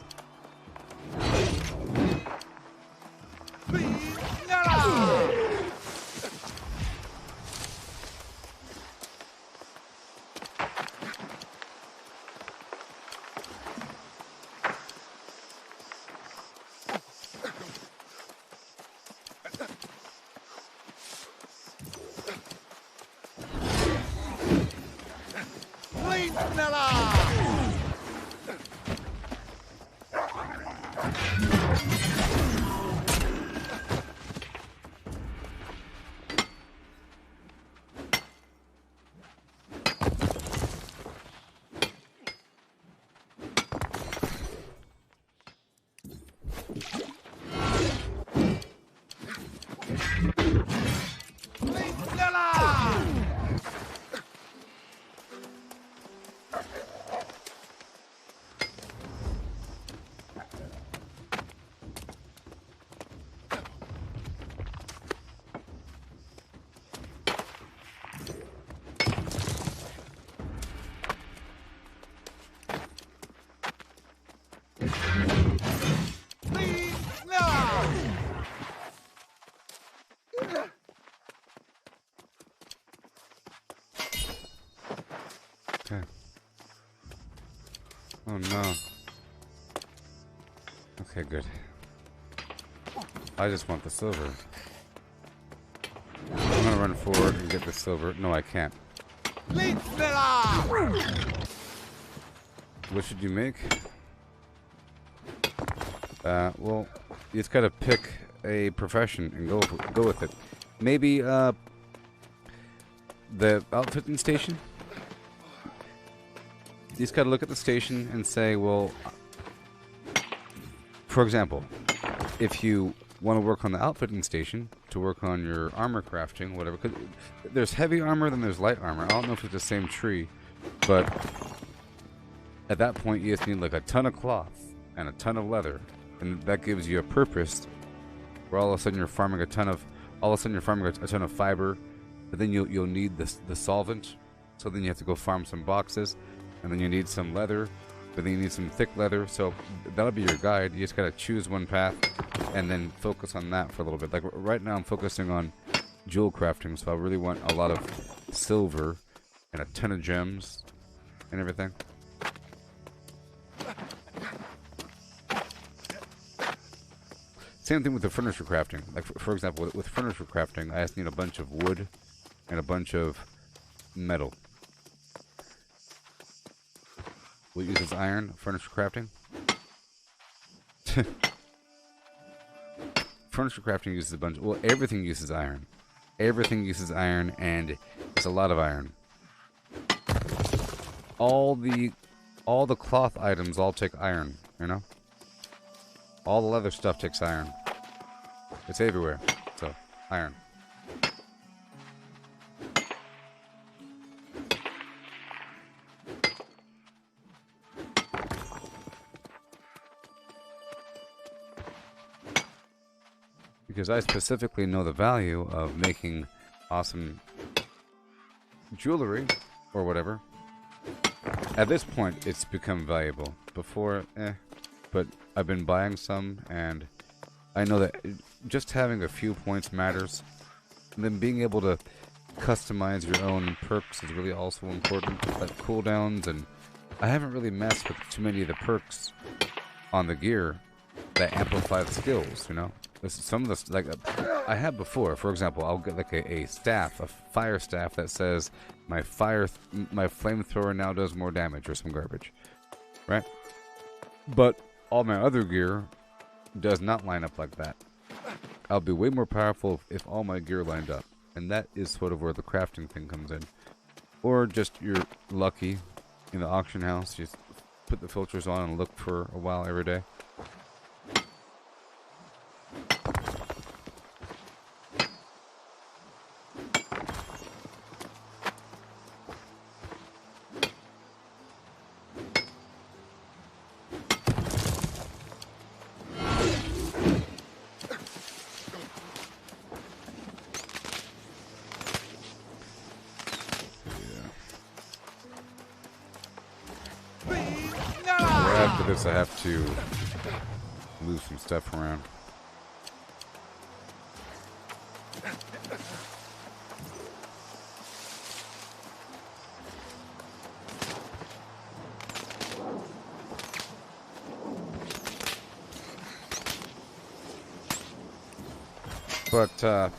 Okay. Oh no. Okay, good. I just want the silver. I'm gonna run forward and get the silver. No, I can't. What should you make? Well, you just gotta pick a profession and go with it. Maybe the outfitting station. You just gotta look at the station and say, well, for example, if you want to work on the outfitting station to work on your armor crafting, whatever. 'Cause there's heavy armor, then there's light armor. I don't know if it's the same tree, but at that point you just need like a ton of cloth and a ton of leather, and that gives you a purpose. Where all of a sudden you're farming a ton of fiber, but then you'll need the solvent. So then you have to go farm some boxes, and then you need some leather, but then you need some thick leather. So that'll be your guide. You just gotta choose one path and then focus on that for a little bit. Like right now I'm focusing on jewel crafting, so I really want a lot of silver and a ton of gems and everything. Same thing with the furniture crafting. Like for example, with furniture crafting, I just need a bunch of wood and a bunch of metal. What uses iron? Furniture crafting? Furniture crafting uses a bunch. Well, everything uses iron. Everything uses iron, and it's a lot of iron. All the cloth items all take iron. You know. All the leather stuff takes iron. It's everywhere. So iron. Because I specifically know the value of making awesome jewelry or whatever. At this point, it's become valuable. Before, but I've been buying some, and I know that just having a few points matters. And then being able to customize your own perks is really also important, like cooldowns, and I haven't really messed with too many of the perks on the gear that amplify the skills, you know? Some of this, like, I have before. For example, I'll get like a staff, a fire staff that says my flamethrower now does more damage or some garbage, right? But all my other gear does not line up like that. I'll be way more powerful if all my gear lined up, and that is sort of where the crafting thing comes in. Or just you're lucky in the auction house, you just put the filters on and look for a while every day. After this, I have to move some stuff around. But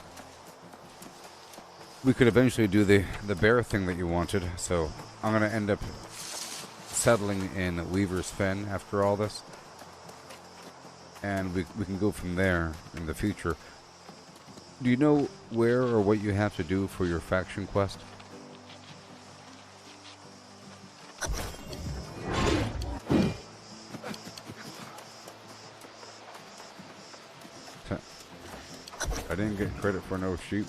we could eventually do the bear thing that you wanted, so I'm gonna end up settling in Weaver's Fen after all this, and we can go from there in the future. Do you know where or what you have to do for your faction quest? I didn't get credit for no sheep.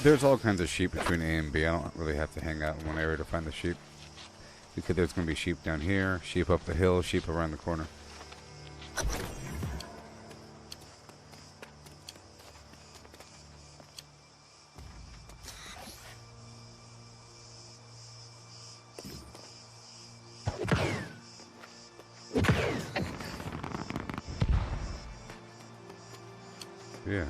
There's all kinds of sheep between A and B. I don't really have to hang out in one area to find the sheep. Because there's going to be sheep down here, sheep up the hill, sheep around the corner. Yeah.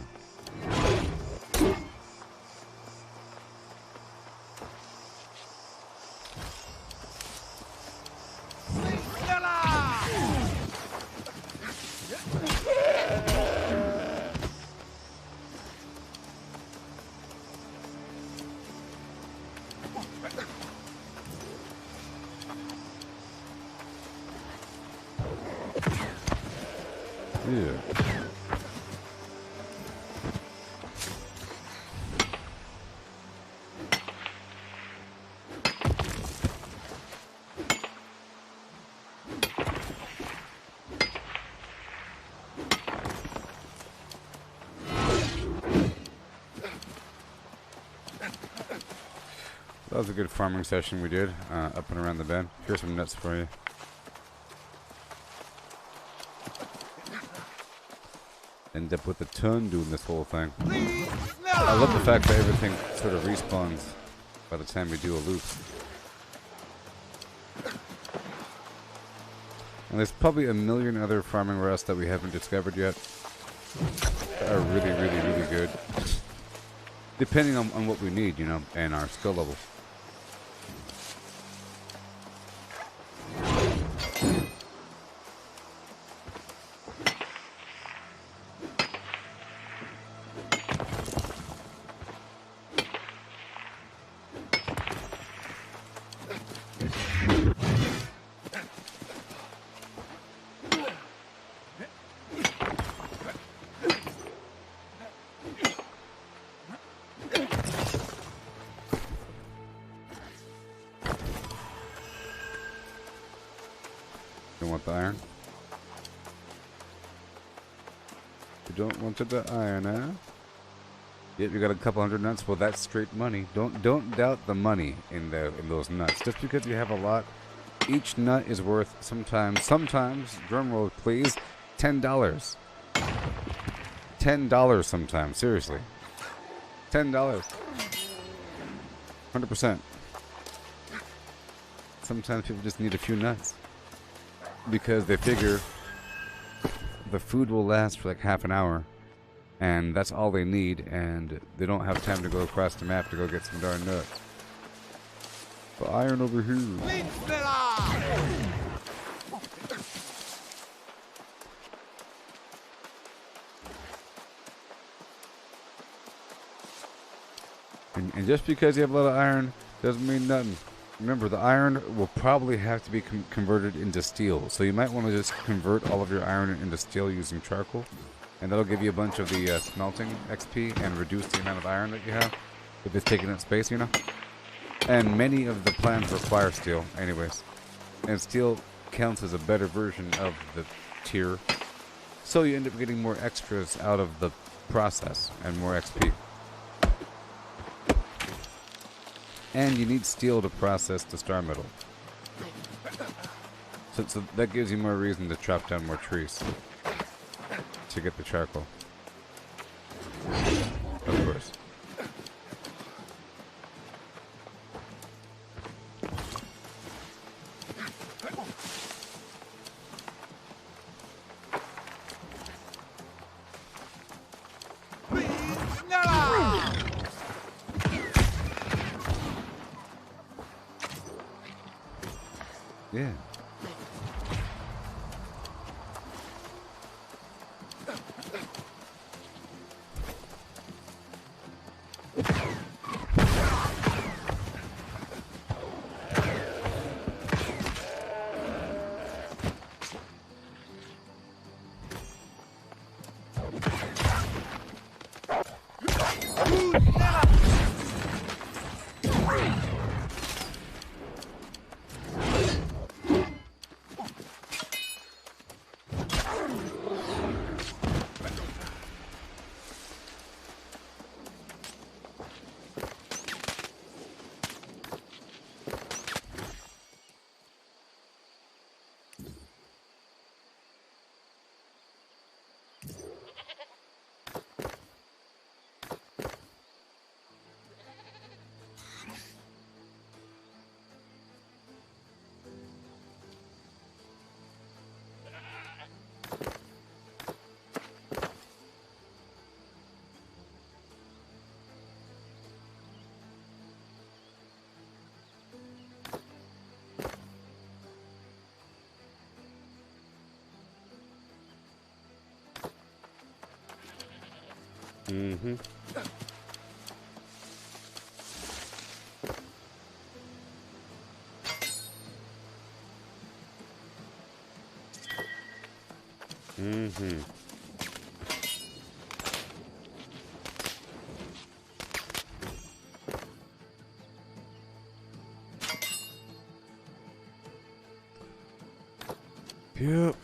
That was a good farming session we did, up and around the bend. Here's some nuts for you. End up with a ton doing this whole thing. I love the fact that everything sort of respawns by the time we do a loop. And there's probably a million other farming routes that we haven't discovered yet that are really, really, really good. Depending on what we need, you know, and our skill level. You want the iron? You don't want the iron, eh? Yep, you got a couple hundred nuts. Well, that's straight money. Don't doubt the money in those nuts. Just because you have a lot, each nut is worth sometimes, drum roll please, $10. $10 sometimes, seriously. $10. 100%. Sometimes people just need a few nuts. Because they figure the food will last for like half an hour, and that's all they need, and they don't have time to go across the map to go get some darn nuts. The iron over here. And just because you have a lot of iron doesn't mean nothing. Remember, the iron will probably have to be converted into steel. So you might want to just convert all of your iron into steel using charcoal. And that'll give you a bunch of the smelting XP and reduce the amount of iron that you have. If it's taking up space, you know. And many of the plans require steel anyways. And steel counts as a better version of the tier. So you end up getting more extras out of the process and more XP. And you need steel to process the star metal. So that gives you more reason to chop down more trees to get the charcoal. Of course. Yeah. Mm-hmm. Mm-hmm. Yep.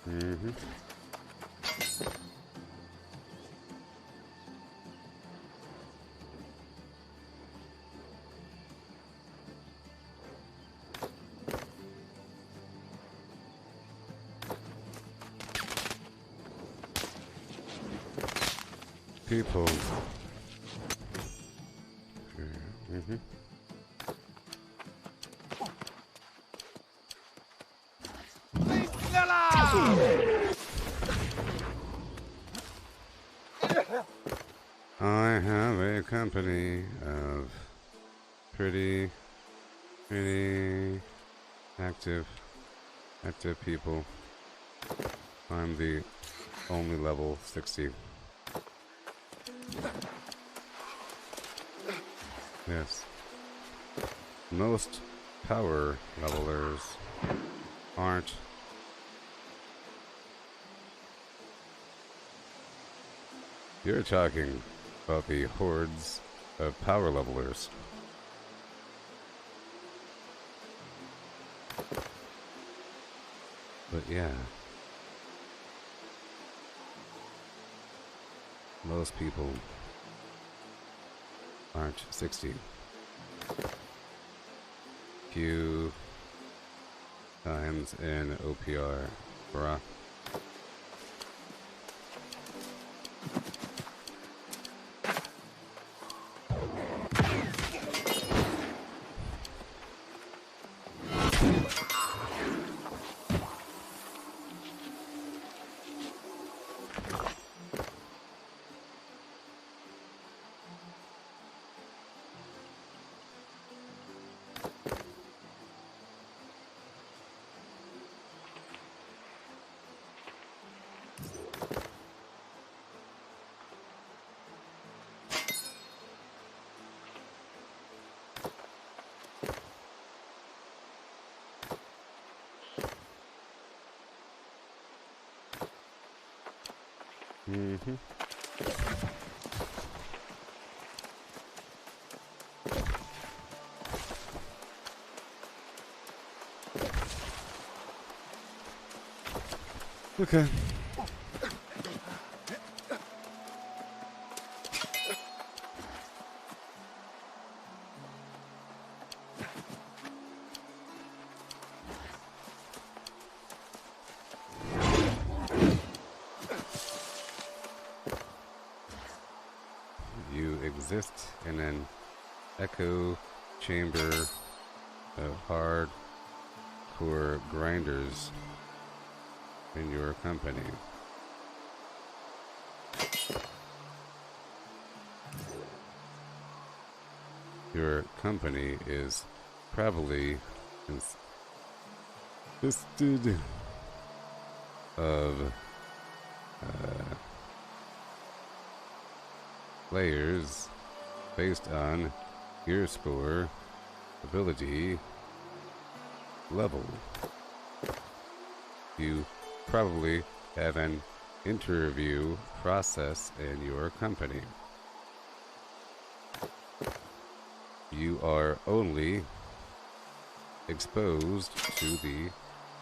Mm-hmm. people. Mm-hmm. I have a company of pretty active people. I'm the only level 60. Yes. Most power levelers aren't. You're talking about the hordes of power levelers. But yeah. Most people aren't 60. Few times in OPR, bruh. Mm-hmm. Okay. You exist in an echo chamber of hardcore grinders in your company. Your company is probably consisted of players based on gear score, ability, level. You probably have an interview process in your company. You are only exposed to the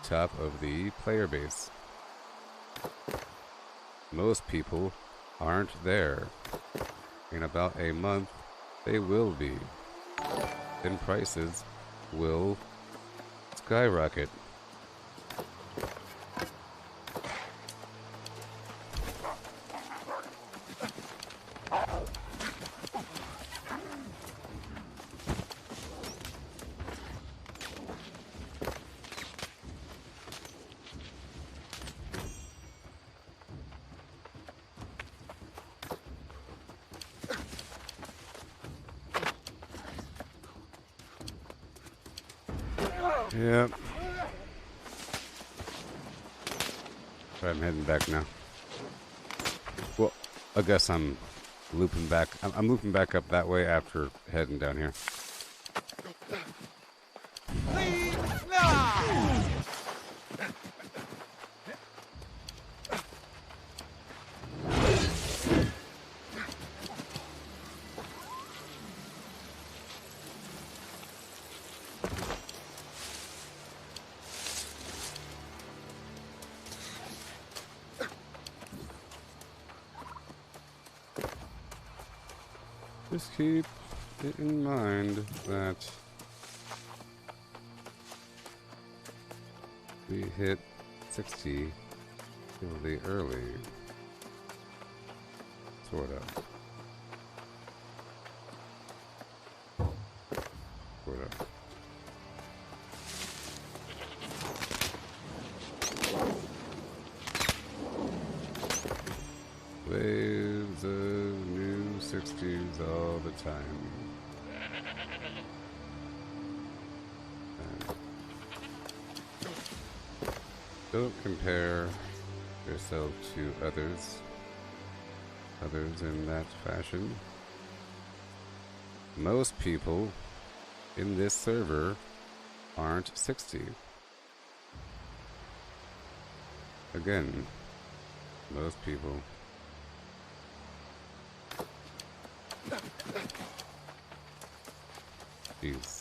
top of the player base. Most people aren't there. In about a month, they will be. Then prices will skyrocket. Yep. Right, I'm heading back now. Well, I guess I'm looping back. I'm looping back up that way after heading down here. Just keep it in mind that we hit 60 really early. It's Sort of. Sort of. Waves of new 60s all the time. Don't compare yourself to others in that fashion. Most people in this server aren't 60. Again, most people. Jeez.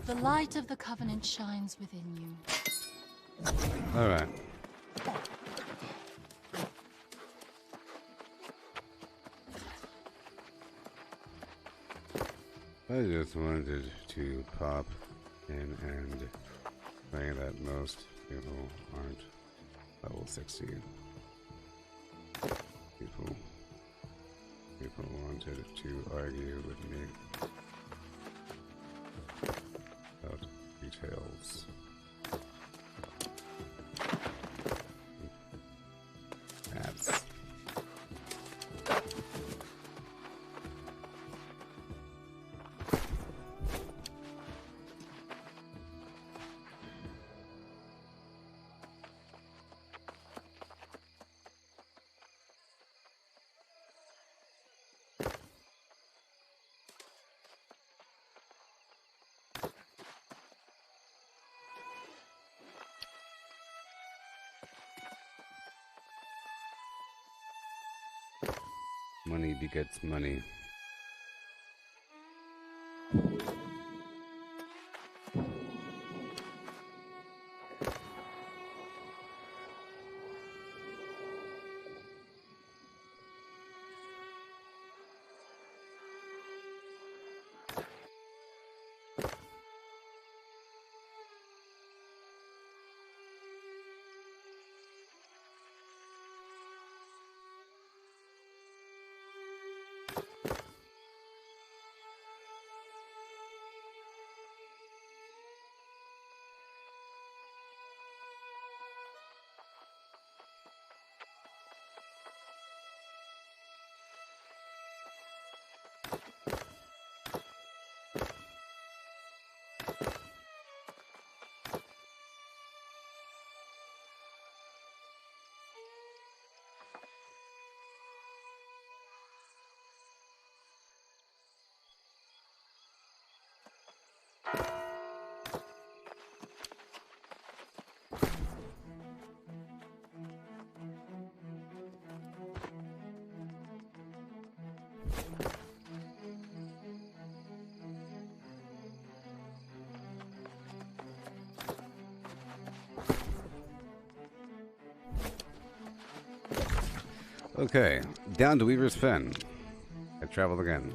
The light of the Covenant shines within you. Alright. I just wanted to pop in and say that most people aren't level 60. People wanted to argue with me about details. That's money begets money. Okay, down to Weaver's Fen. I traveled again.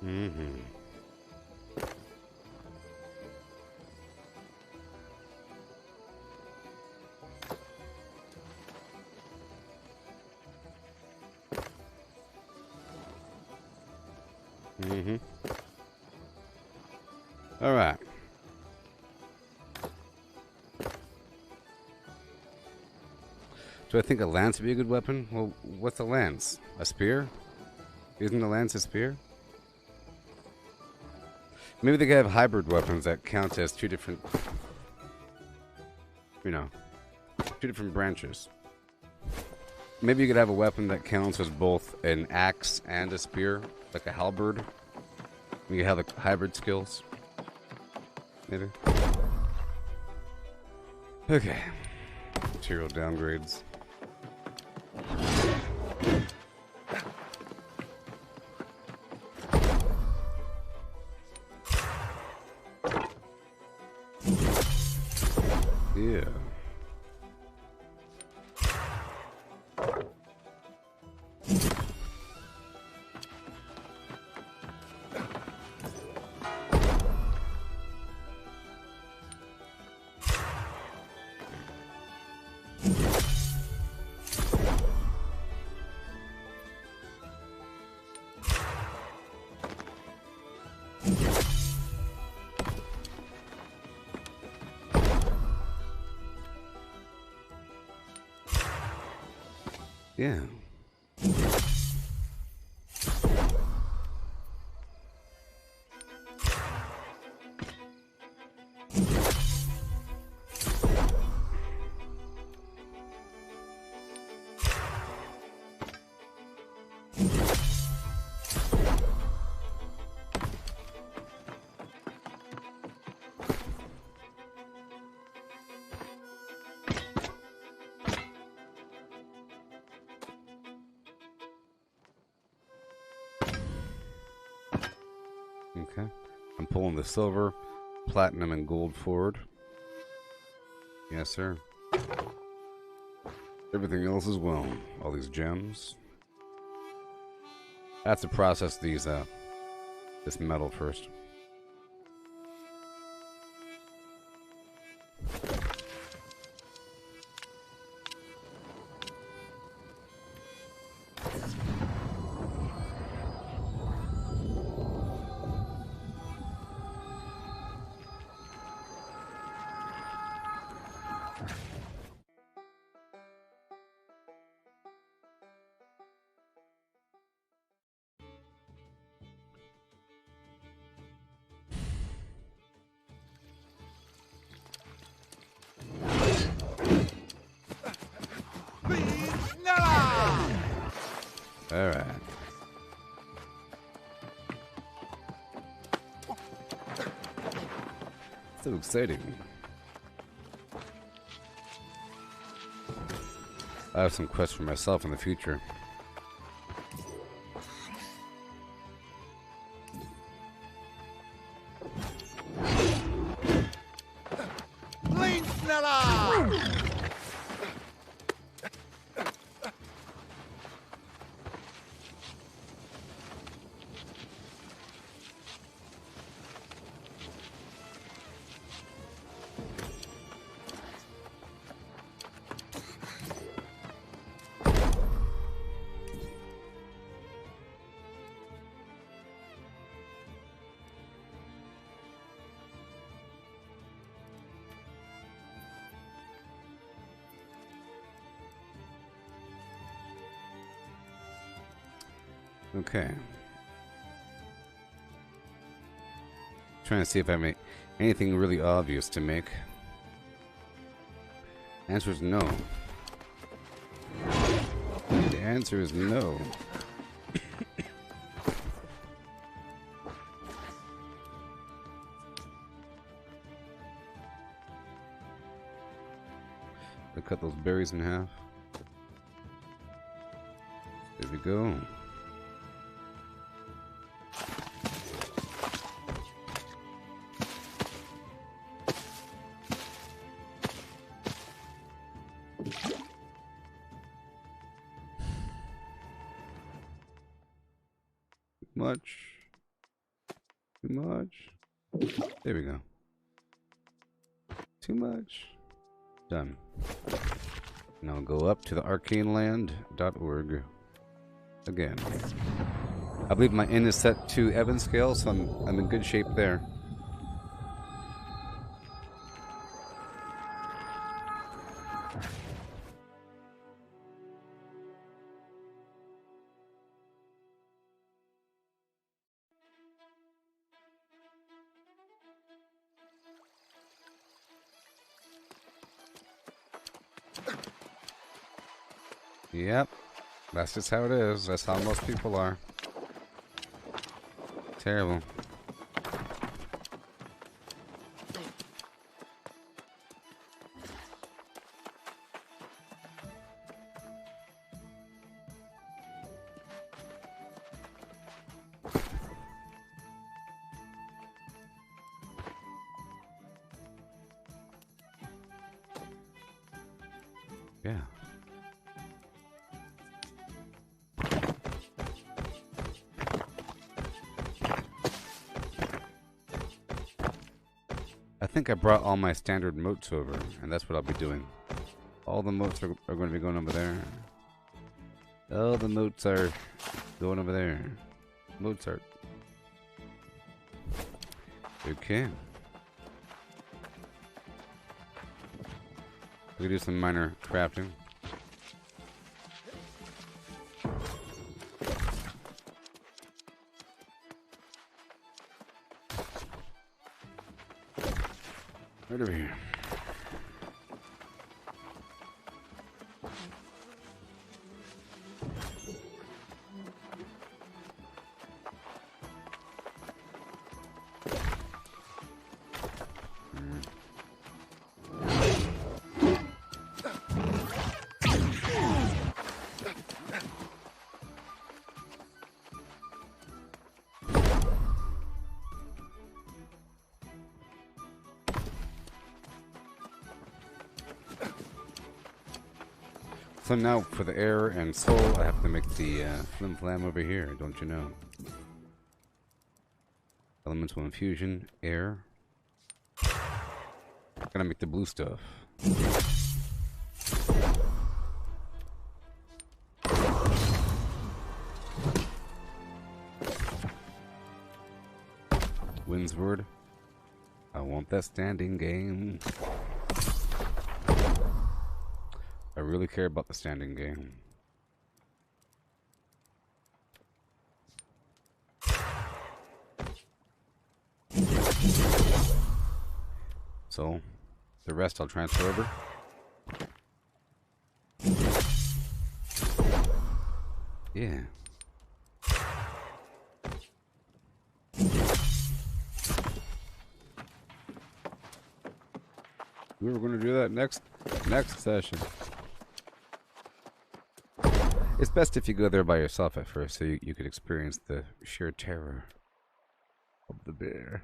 Mm-hmm. Mm-hmm. All right. Do I think a lance would be a good weapon? Well, what's a lance? A spear? Isn't a lance a spear? Maybe they could have hybrid weapons that count as two different, you know, two different branches. Maybe you could have a weapon that counts as both an axe and a spear, like a halberd. You have the hybrid skills. Maybe. Okay. Material downgrades. Yeah. Yeah. Okay. I'm pulling the silver, platinum, and gold forward. Yes, sir. Everything else as well. All these gems. I have to process these, this metal first. Alright. So exciting. I have some quests for myself in the future. Okay. Trying to see if I make anything really obvious to make. The answer is no. The answer is no. I'll cut those berries in half. There we go. Too much. There we go. Too much. Done. Now go up to the arcaneland.org again. I believe my inn is set to Evan scale, so I'm in good shape there. Yep, that's just how it is. That's how most people are. Terrible. Yeah. I think I brought all my standard moats over, and that's what I'll be doing. All the moats are going to be going over there. All the moats are going over there. Mozart. Okay. We can do some minor crafting. Right over here. So now for the air and soul, I have to make the flim flam over here, don't you know? Elemental infusion, air. Gotta make the blue stuff. Windsward. I want that standing game. I really care about the standing game. So, the rest I'll transfer over. Yeah. We were going to do that next session. It's best if you go there by yourself at first, so you could experience the sheer terror of the bear.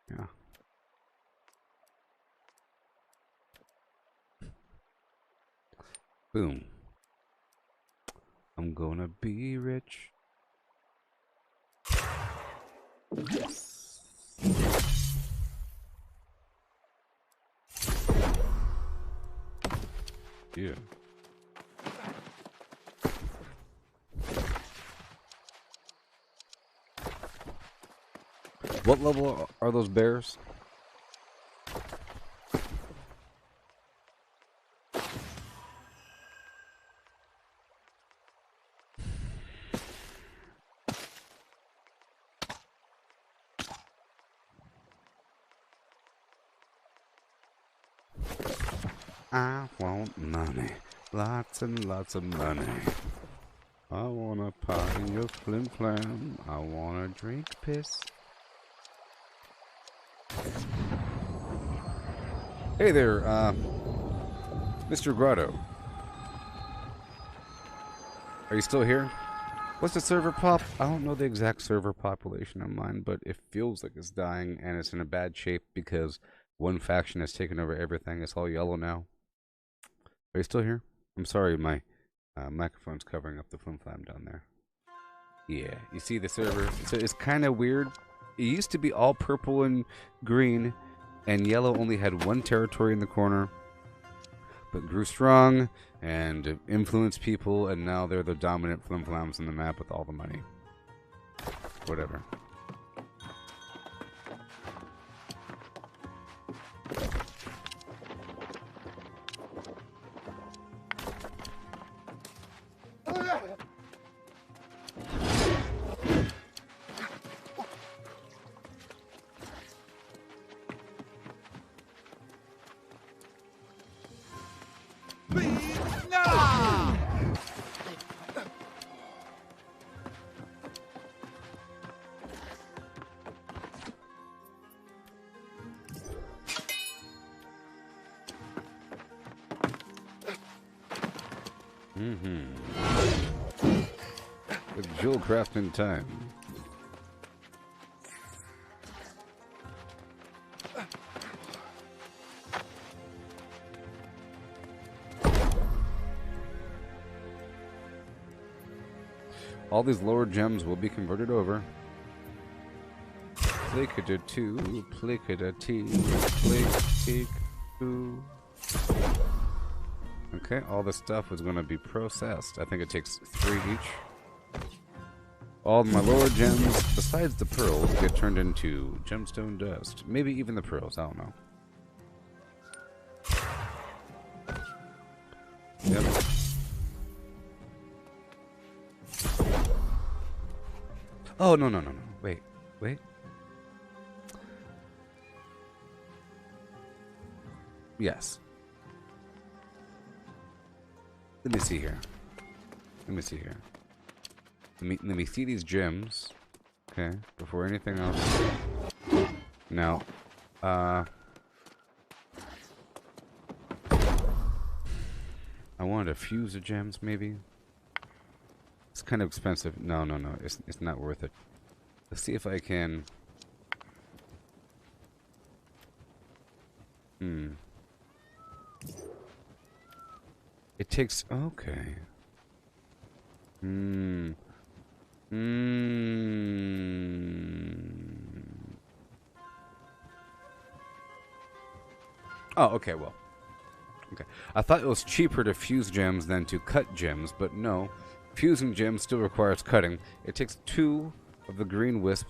Yeah. Boom. I'm gonna be rich. Yeah. What level are those bears? I want money. Lots and lots of money. I wanna party your flim flam. I wanna drink piss. Hey there, Mr. Grotto. Are you still here? What's the server pop? I don't know the exact server population in mind, but it feels like it's dying and it's in a bad shape because one faction has taken over everything. It's all yellow now. Are you still here? I'm sorry, my microphone's covering up the flim flam down there. Yeah, you see the server? It's kind of weird. It used to be all purple and green, and yellow only had one territory in the corner, but grew strong and influenced people, and now they're the dominant flim flams on the map with all the money. Whatever. With jewel crafting time. All these lower gems will be converted over. Placata 2, placata T, placata 2. Okay, all the stuff is going to be processed. I think it takes 3 each. All my lower gems, besides the pearls, get turned into gemstone dust. Maybe even the pearls, I don't know. Yep. Oh, no. Wait. Yes. Let me see here. Let me see these gems. Okay, before anything else. Now, I wanted to fuse the gems, maybe. It's kind of expensive. No. It's not worth it. Let's see if I can. It takes. Okay. Oh, okay, well. Okay. I thought it was cheaper to fuse gems than to cut gems, but no. Fusing gems still requires cutting. It takes 2 of the green wisp.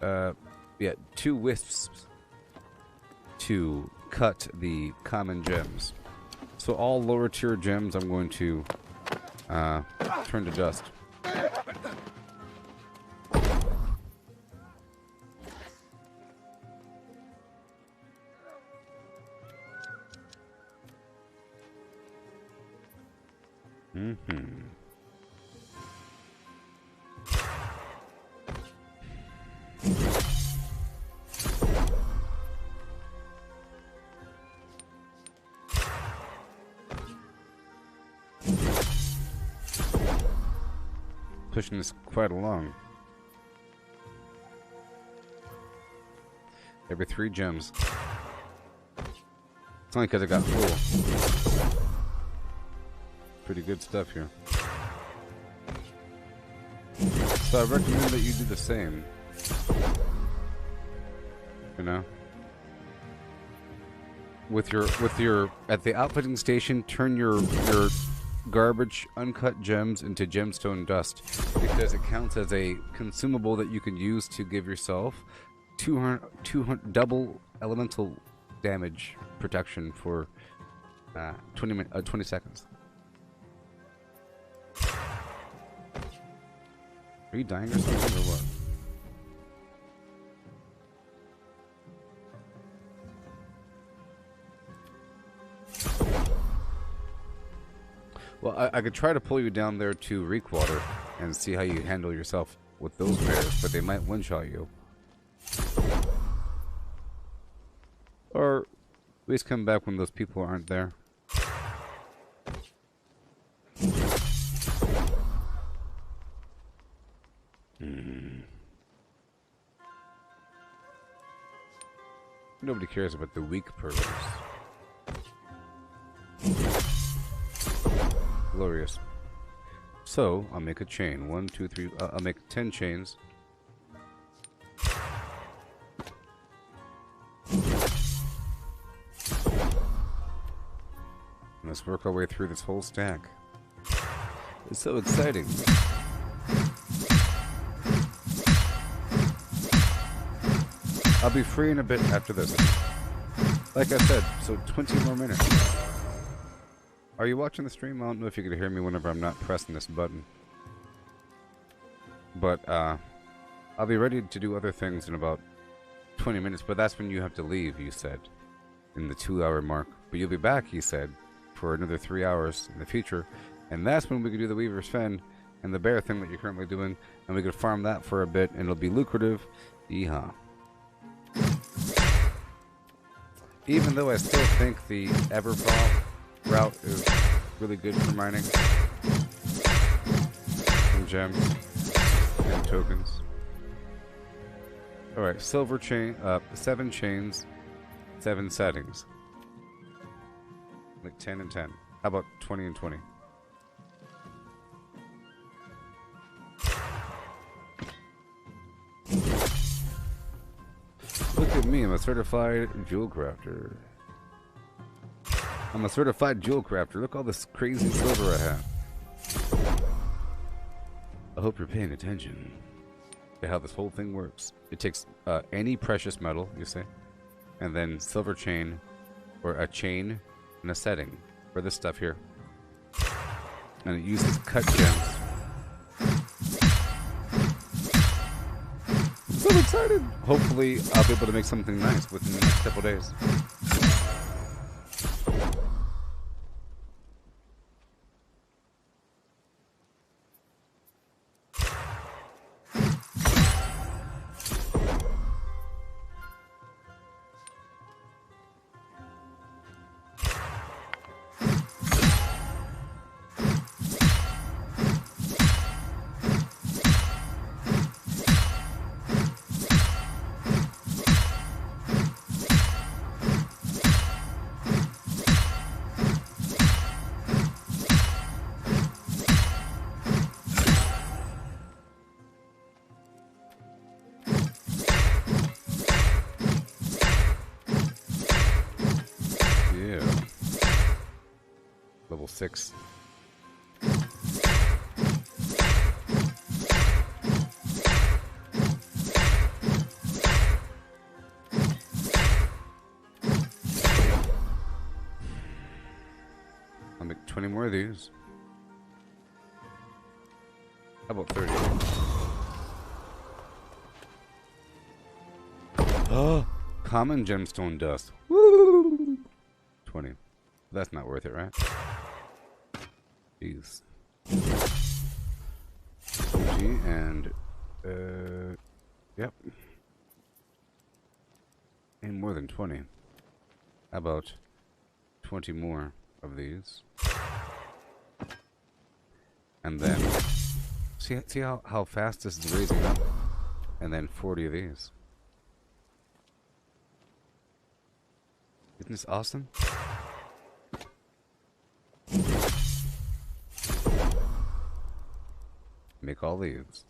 2 wisps to cut the common gems. So all lower tier gems I'm going to turn to dust. Pushing this quite along. Every 3 gems. It's only because I got full. Pretty good stuff here. So I recommend that you do the same. You know? With your at the outfitting station, turn your garbage uncut gems into gemstone dust, because it counts as a consumable that you can use to give yourself 200 double elemental damage protection for 20 seconds. Are you dying or something or what? I could try to pull you down there to Reekwater and see how you handle yourself with those bears, but they might one-shot you. Or at least come back when those people aren't there. Nobody cares about the weak pervers. Glorious. So, I'll make a chain. 1, 2, 3. I'll make 10 chains. Let's work our way through this whole stack. It's so exciting. I'll be free in a bit after this. Like I said, so 20 more minutes. Are you watching the stream? I don't know if you can hear me whenever I'm not pressing this button. But, I'll be ready to do other things in about 20 minutes, but that's when you have to leave, you said. In the 2-hour mark. But you'll be back, you said, for another 3 hours in the future. And that's when we can do the Weaver's Fen and the bear thing that you're currently doing. And we could farm that for a bit, and it'll be lucrative. Yeehaw. Even though I still think the Everfall route is really good for mining and gems and tokens. Alright, silver chain, 7 chains, 7 settings. Like 10 and 10. How about 20 and 20? Look at me, I'm a certified jewel crafter. I'm a certified jewel crafter. Look all this crazy silver I have. I hope you're paying attention to how this whole thing works. It takes any precious metal, you say, and then silver chain, or a chain and a setting for this stuff here. And it uses cut gems. I'm so excited! Hopefully I'll be able to make something nice within the next couple days. Level 6. I'll make 20 more of these. How about 30? Oh, common gemstone dust. 20. That's not worth it, right? Jeez. OG and, yep. And more than 20. How about 20 more of these? And then, see how fast this is raising up? And then 40 of these. Isn't this awesome? Make all these.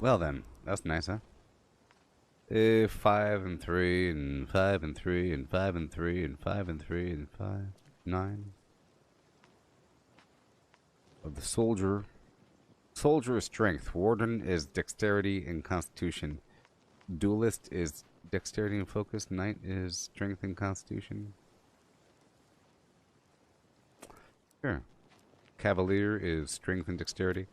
Well then, that's nice, huh? 5 and 3 and 5 and 3 and 5 and 3 and 5 and 3 and 5, 9. Of the soldier. Soldier is strength. Warden is dexterity and constitution. Duelist is dexterity and focus. Knight is strength and constitution. Sure. Cavalier is strength and dexterity.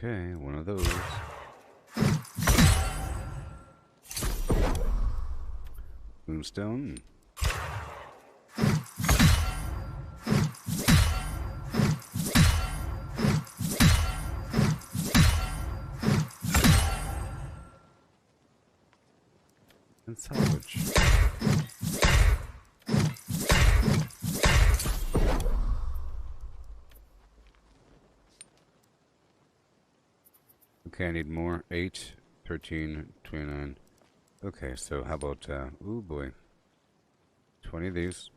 Okay, one of those. Moonstone. And salvage. Okay, I need more. 8, 13, 29. Okay, so how about, ooh boy. 20 of these.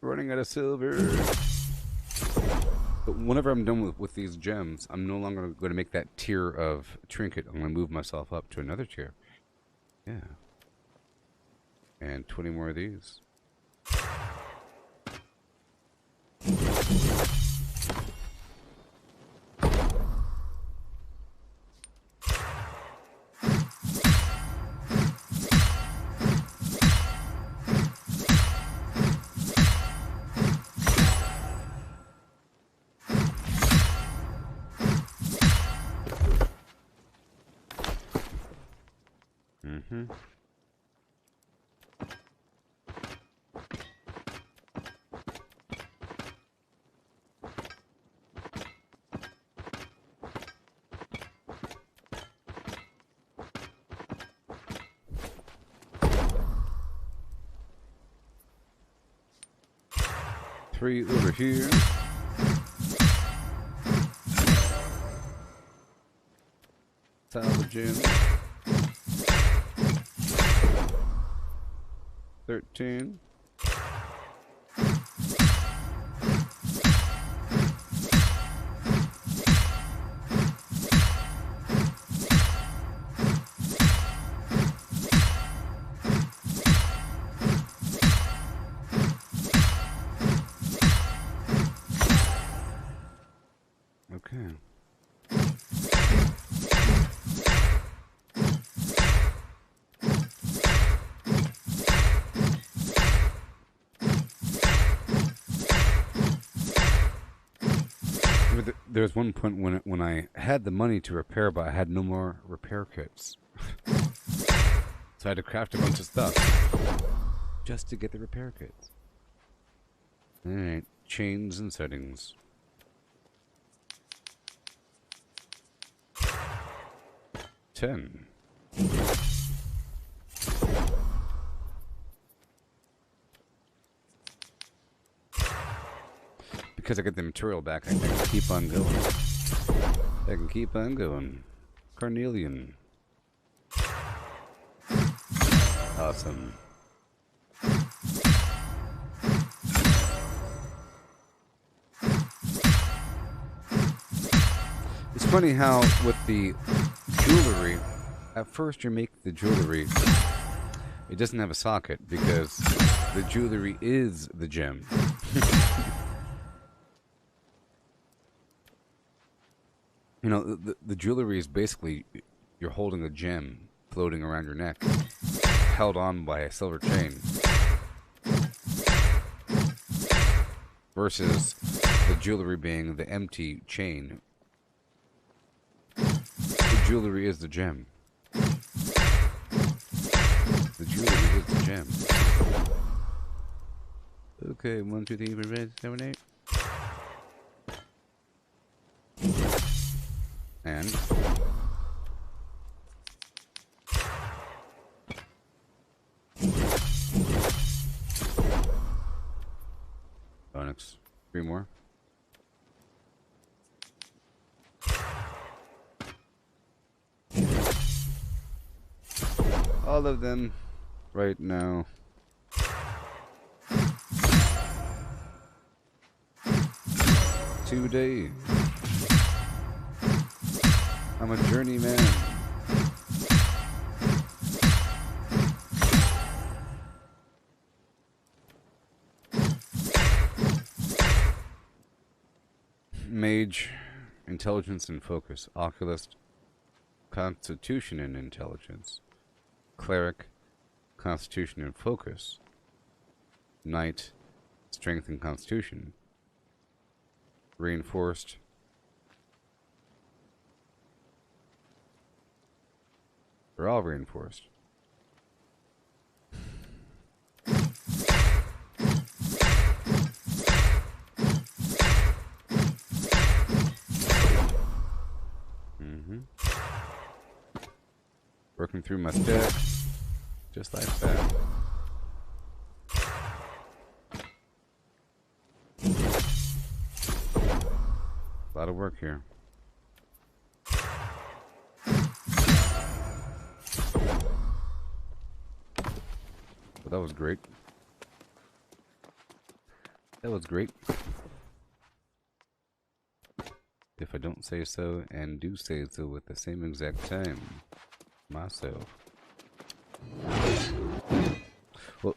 Running out of silver. But whenever I'm done with these gems, I'm no longer going to make that tier of trinket. I'm going to move myself up to another tier. Yeah. And 20 more of these. Mm-hmm. Three over here. Salvage in. 13. Okay. There's one point when I had the money to repair, but I had no more repair kits. So I had to craft a bunch of stuff just to get the repair kits. Alright, chains and settings. Ten. Because I get the material back, I can keep on going. I can keep on going. Carnelian. Awesome. It's funny how with the jewelry, at first you make the jewelry, it doesn't have a socket because the jewelry is the gem. You know, the jewelry is basically, you're holding a gem floating around your neck, held on by a silver chain. Versus the jewelry being the empty chain. The jewelry is the gem. The jewelry is the gem. Okay, 1, 2, 3, 4, 5, 7, 8. And Onyx. 3 more. All of them right now. Today. I'm a journeyman. Mage, intelligence and focus. Oculist, constitution and intelligence. Cleric, constitution and focus. Knight, strength and constitution. Reinforced. They're all reinforced. Working through my stack, just like that. A lot of work here. But that was great. That was great. If I don't say so and do say so at the same exact time. Myself. Well,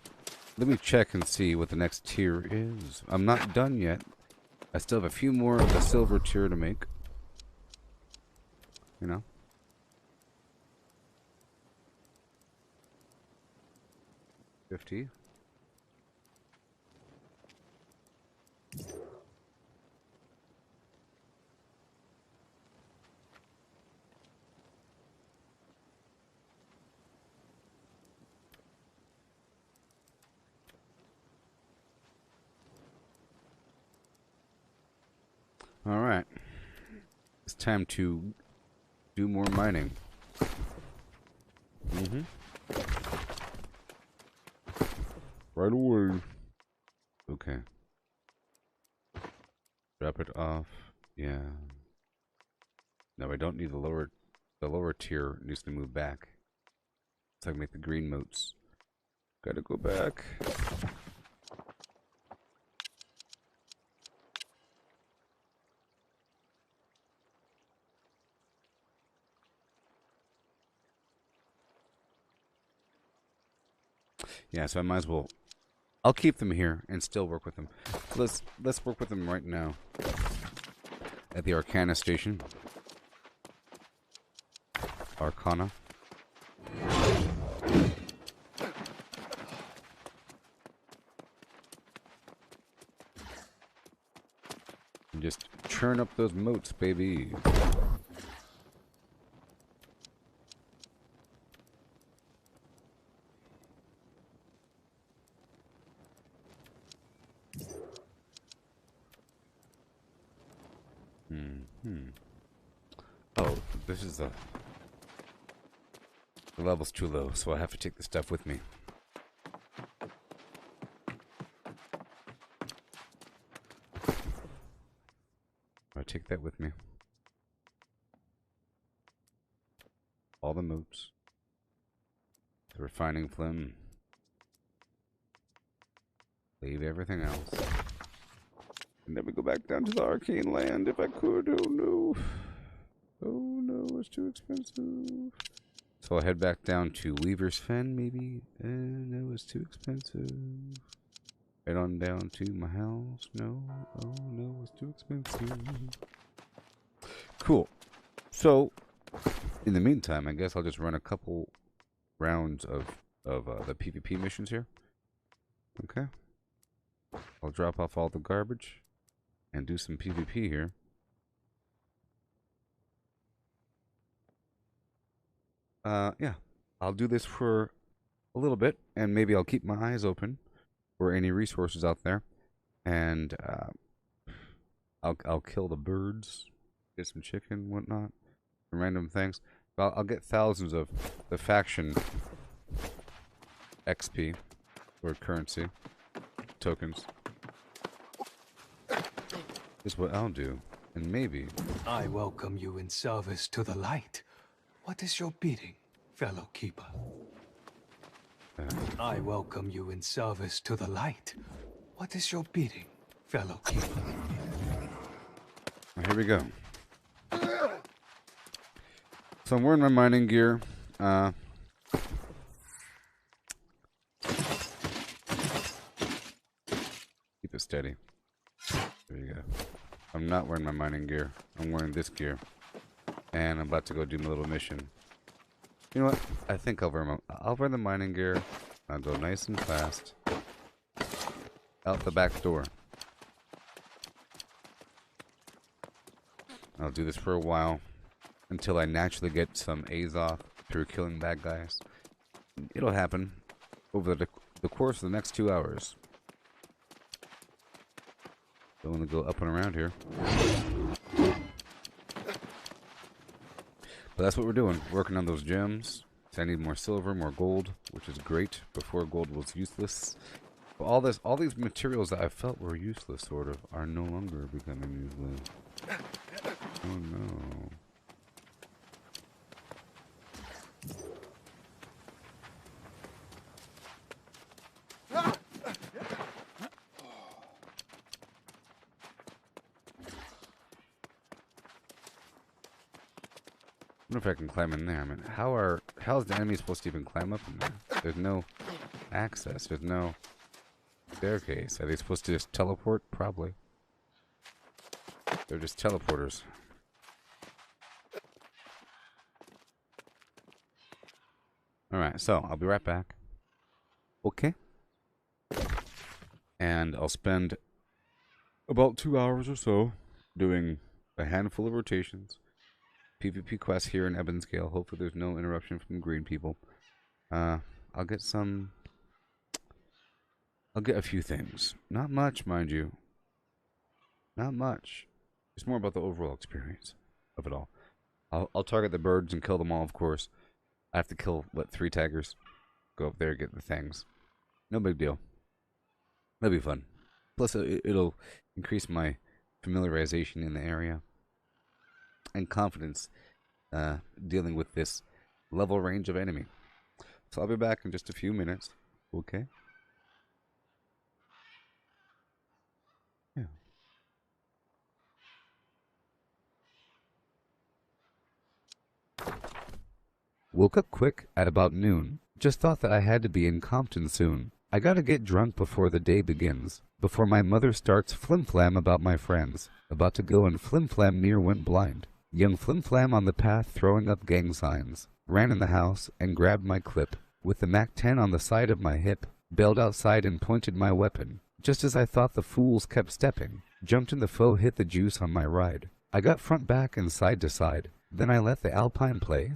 let me check and see what the next tier is. I'm not done yet. I still have a few more of the silver tier to make. You know? $50. All right. It's time to do more mining. Right away. Okay. Drop it off. Yeah. No, I don't need the lower tier needs to move back. So I can make the green moats. Gotta go back. Yeah, so I might as well. I'll keep them here and still work with them. Let's work with them right now at the Arcana station. Arcana. And just churn up those moats, baby. Oh, this is the level's too low, so I have to take the stuff with me. I take that with me. All the moats, the refining phlegm. Leave everything else. And then we go back down to the arcane land if I could. Oh no. Oh no, it's too expensive. So I'll head back down to Weaver's Fen, maybe? No, it's too expensive. Head on down to my house. No. Oh no, it's too expensive. Cool. So, in the meantime, I guess I'll just run a couple rounds of the PvP missions here. Okay. I'll drop off all the garbage and do some PvP here. Yeah, I'll do this for a little bit, and maybe I'll keep my eyes open for any resources out there, and I'll kill the birds, get some chicken, whatnot. random things. I'll get thousands of the faction XP or currency tokens. Is what I'll do, and maybe I welcome you in service to the light. What is your bidding, fellow keeper? I welcome you in service to the light. What is your bidding, fellow keeper? Here we go. So I'm wearing my mining gear. Keep it steady. There you go. I'm not wearing my mining gear. I'm wearing this gear. And I'm about to go do my little mission. You know what? I think I'll wear the mining gear. I'll go nice and fast. Out the back door. I'll do this for a while. Until I naturally get some A's off through killing bad guys. It'll happen over the course of the next 2 hours. Don't want to go up and around here. But that's what we're doing. Working on those gems. So I need more silver, more gold, which is great. Before gold was useless. But all these materials that I felt were useless, sort of, are no longer becoming useless. Oh no. I wonder if I can climb in there. I mean, how's the enemy supposed to even climb up in there? There's no access. There's no staircase. Are they supposed to just teleport? Probably. They're just teleporters. Alright, so I'll be right back. Okay. And I'll spend about 2 hours or so doing a handful of rotations. PvP quests here in Ebonscale. Hopefully there's no interruption from green people. I'll get a few things. Not much, mind you. Not much. It's more about the overall experience of it all. I'll target the birds and kill them all, of course. I have to kill, what, 3 taggers? Go up there, get the things. No big deal. That'll be fun. Plus, it'll increase my familiarization in the area. And confidence dealing with this level range of enemy. So I'll be back in just a few minutes. Okay? Yeah. Woke up quick at about noon. Just thought that I had to be in Compton soon. I gotta get drunk before the day begins. Before my mother starts flim-flam about my friends. About to go and flim-flam near went blind. Young flim-flam on the path throwing up gang signs. Ran in the house and grabbed my clip. With the MAC-10 on the side of my hip. Bailed outside and pointed my weapon. Just as I thought the fools kept stepping. Jumped in the foe, hit the juice on my ride. I got front back and side to side. Then I let the Alpine play.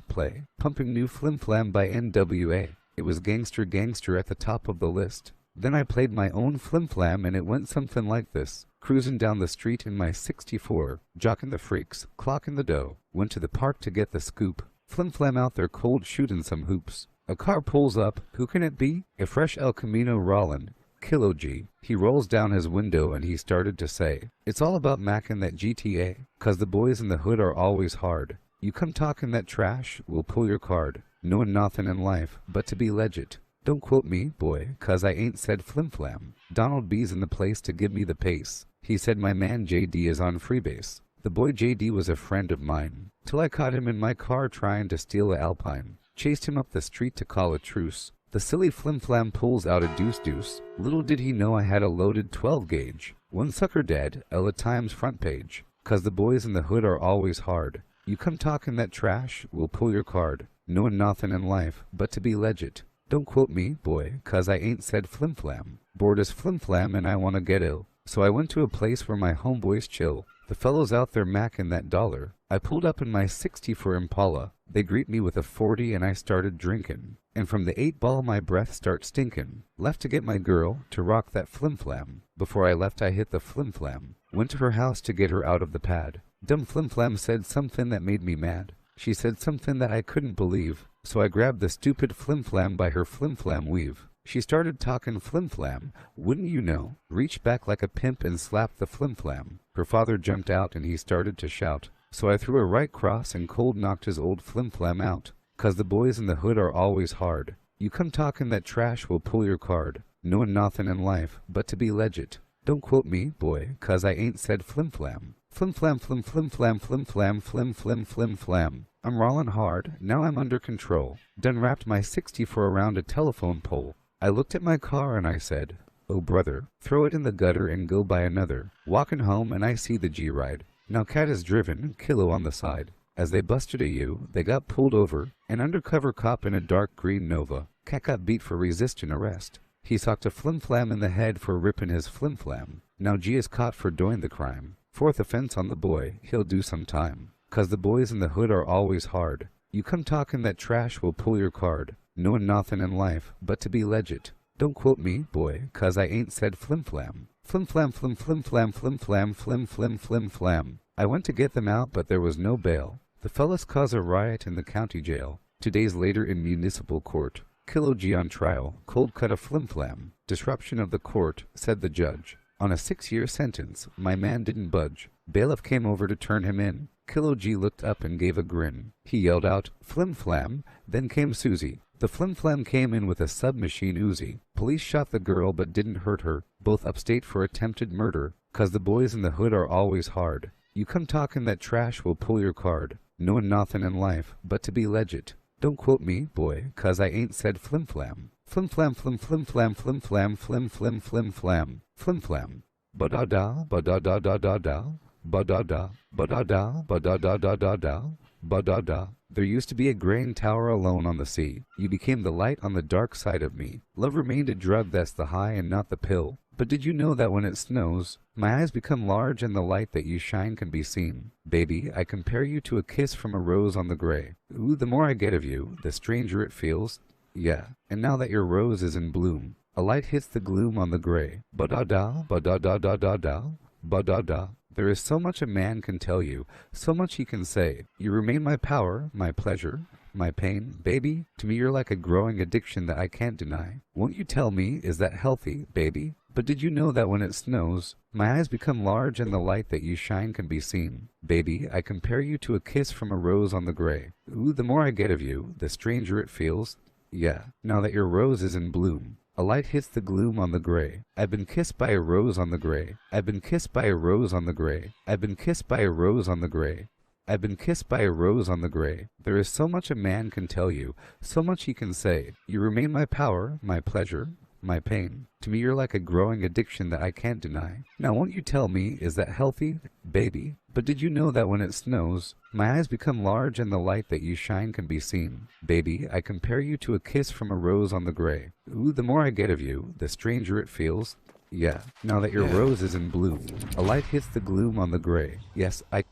Pumping new flim-flam by NWA. It was gangster at the top of the list. Then I played my own flim-flam and it went something like this. Cruising down the street in my 64, jocking the freaks, clocking the dough. Went to the park to get the scoop. Flim-flam out there cold shooting some hoops. A car pulls up. Who can it be? A fresh El Camino Rollin'. Kilo G. He rolls down his window and he started to say, "It's all about macking that GTA, 'cause the boys in the hood are always hard. You come talking that trash, we'll pull your card. Knowing nothing in life, but to be legit. Don't quote me, boy, 'cause I ain't said flim-flam. Donald B's in the place to give me the pace. He said my man JD is on freebase. The boy JD was a friend of mine, till I caught him in my car trying to steal a Alpine. Chased him up the street to call a truce. The silly flim-flam pulls out a deuce. Little did he know I had a loaded 12 gauge. One sucker dead, LA Times front page. 'Cause the boys in the hood are always hard. You come talking that trash, we'll pull your card. Knowing nothing in life, but to be legit. Don't quote me, boy, 'cause I ain't said flim-flam. Bored as flim-flam and I wanna get ill. So I went to a place where my homeboys chill. The fellows out there macking that dollar. I pulled up in my 60 for Impala. They greet me with a 40 and I started drinking. And from the 8-ball my breath starts stinking. Left to get my girl, to rock that flim-flam. Before I left I hit the flim-flam. Went to her house to get her out of the pad. Dumb flim-flam said something that made me mad. She said something that I couldn't believe, so I grabbed the stupid flimflam by her flimflam weave. She started talking flimflam, wouldn't you know, reached back like a pimp and slapped the flimflam. Her father jumped out and he started to shout. So I threw a right cross and cold knocked his old flimflam out. 'Cause the boys in the hood are always hard. You come talking that trash will pull your card. Knowing nothing in life but to be legit. Don't quote me, boy, 'cause I ain't said flimflam. Flimflam flim flimflam flimflam flim flim flim flam. I'm rolling hard, now I'm under control. Done wrapped my 64 around a telephone pole. I looked at my car and I said, oh brother, throw it in the gutter and go buy another. Walking home and I see the G-Ride. Now cat is driven, kilo on the side. As they busted a U, they got pulled over. An undercover cop in a dark green Nova. Cat got beat for resisting arrest. He socked a flimflam in the head for ripping his flimflam. Now G is caught for doing the crime. 4th offense on the boy, he'll do some time. 'Cause the boys in the hood are always hard. You come talking that trash will pull your card. Knowing nothing in life but to be legit. Don't quote me, boy, 'cause I ain't said flimflam. Flimflam flim flimflam flimflam flim flim flim flam. I went to get them out, but there was no bail. The fellas caused a riot in the county jail. 2 days later in municipal court. Kilo G on trial, cold cut a flimflam. Disruption of the court, said the judge. On a 6-year sentence, my man didn't budge. Bailiff came over to turn him in. Kilo G looked up and gave a grin. He yelled out, flimflam, then came Susie. The flimflam came in with a submachine Uzi. Police shot the girl but didn't hurt her, both upstate for attempted murder. 'Cause the boys in the hood are always hard. You come talking that trash will pull your card. Knowing nothing in life but to be legit. Don't quote me, boy, 'cause I ain't said flimflam. Flimflam flim flimflam flimflam flim flim flim flam. Flimflam. Ba-da-da, ba-da-da-da-da-da. Ba-da-da, ba-da-da, ba-da-da-da-da-da. Ba-da-da. There used to be a grain tower alone on the sea. You became the light on the dark side of me. Love remained a drug that's the high and not the pill. But did you know that when it snows, my eyes become large and the light that you shine can be seen? Baby, I compare you to a kiss from a rose on the gray. Ooh, the more I get of you, the stranger it feels. Yeah, and now that your rose is in bloom, a light hits the gloom on the gray. Ba-da-da, ba-da-da-da-da-da, ba-da-da. There is so much a man can tell you, so much he can say. You remain my power, my pleasure, my pain. Baby, to me you're like a growing addiction that I can't deny. Won't you tell me, is that healthy, baby? But did you know that when it snows, my eyes become large and the light that you shine can be seen? Baby, I compare you to a kiss from a rose on the gray. Ooh, the more I get of you, the stranger it feels. Yeah, now that your rose is in bloom, a light hits the gloom on the gray. I've been kissed by a rose on the gray. I've been kissed by a rose on the gray. I've been kissed by a rose on the gray. I've been kissed by a rose on the gray. There is so much a man can tell you, so much he can say. You remain my power, my pleasure, my pain. To me you're like a growing addiction that I can't deny. Now won't you tell me, is that healthy, baby? But did you know that when it snows, my eyes become large and the light that you shine can be seen? Baby, I compare you to a kiss from a rose on the gray. Ooh, the more I get of you, the stranger it feels. Yeah, now that your rose is in bloom, a light hits the gloom on the gray. Yes, I...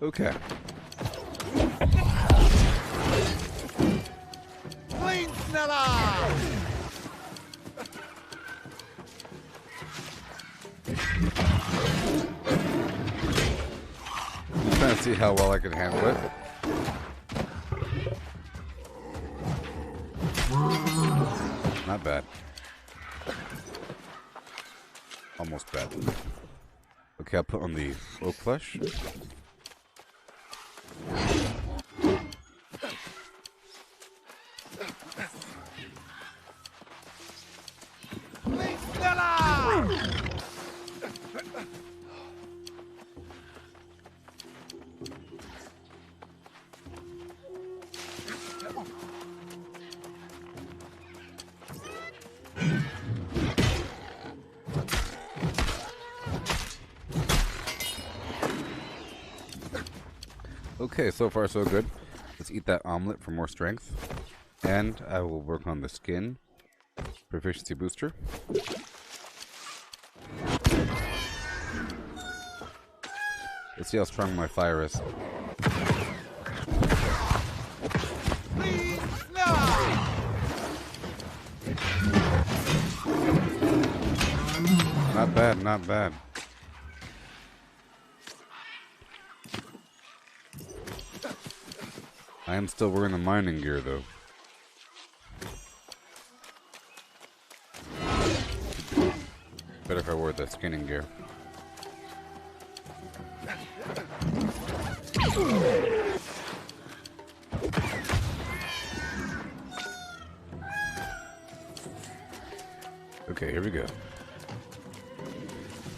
Okay. Flinsnella! Trying to see how well I can handle it. Not bad. Almost bad. Okay, I'll put on the oak flesh. Flinsnella! Okay, so far so good. Let's eat that omelet for more strength. And I will work on the skin proficiency booster. Let's see how strong my fire is. Not bad, not bad. I am still wearing the mining gear, though. Better if I wore the skinning gear. Okay, here we go.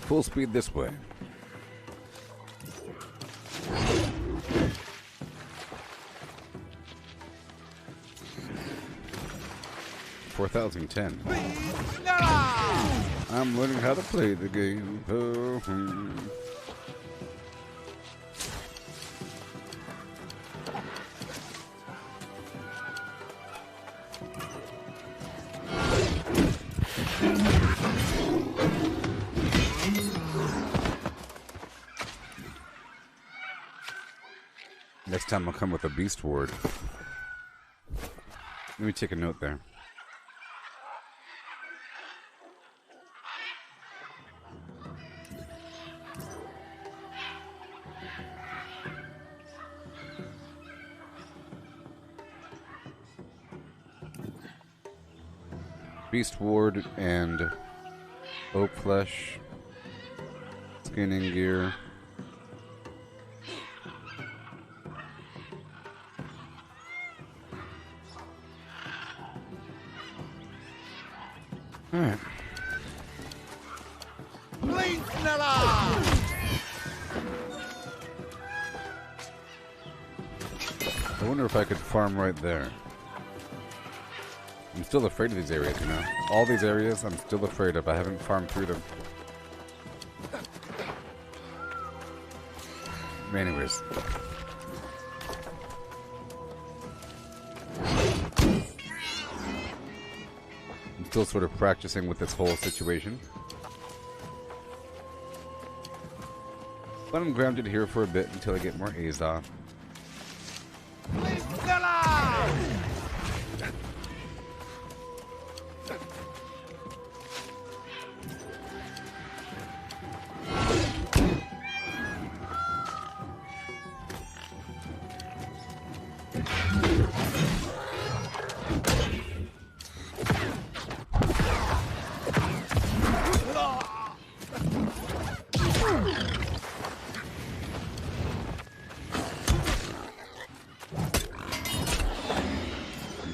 Full speed this way. $4,010. I'm learning how to play the game. Next time I'll come with a beast ward. Let me take a note there. Beast ward and oak flesh, skinning gear. All right. I wonder if I could farm right there. I'm still afraid of these areas, you know. All these areas, I'm still afraid of. I haven't farmed through them. Anyways. I'm still sort of practicing with this whole situation. But I'm grounded here for a bit until I get more A's on.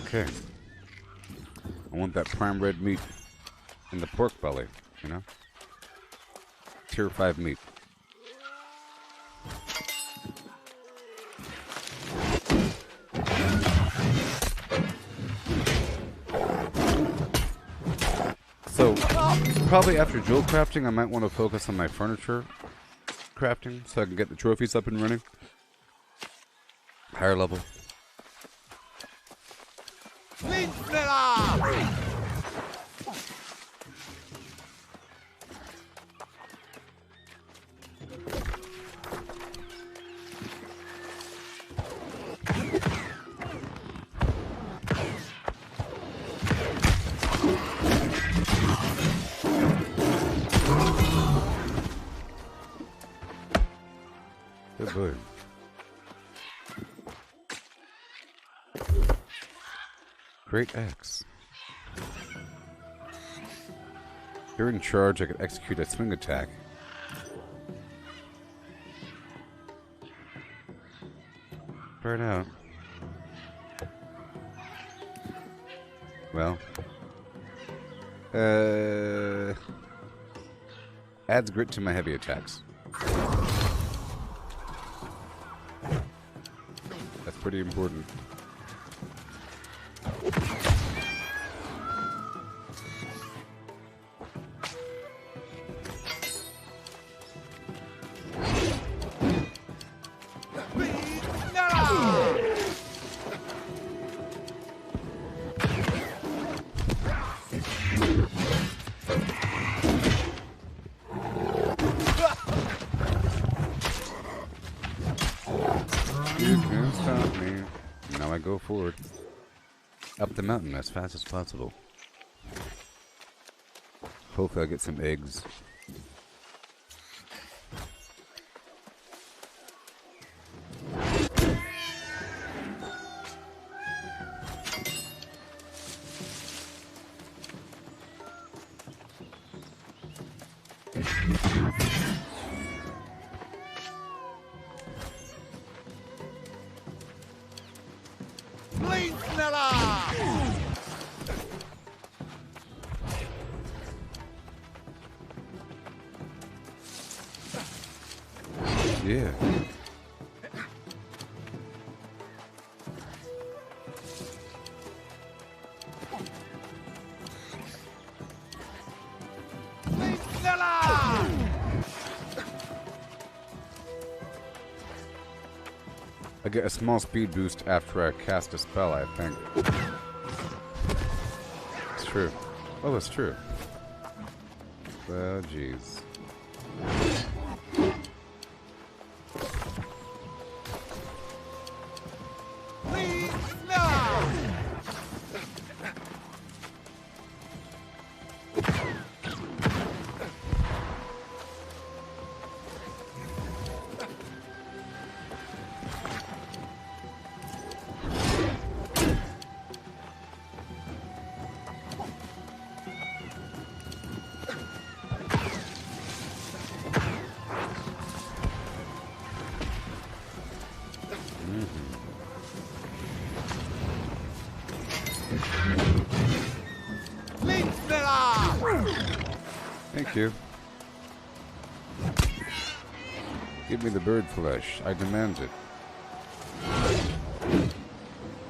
Okay. I want that prime red meat in the pork belly, you know? Tier 5 meat. So, probably after jewel crafting, I might want to focus on my furniture crafting so I can get the trophies up and running. Higher level. Good boy. Great axe. During charge, I could execute a swing attack. Try it out. Well. Adds grit to my heavy attacks. That's pretty important. You can't stop me. Now I go forward. Up the mountain as fast as possible. Hopefully I'll get some eggs. Flamesnella! Yeah. Flamesnella! I get a small speed boost after I cast a spell, I think. It's true. Oh, it's true. Well, jeez. Thank you. Give me the bird flesh. I demand it.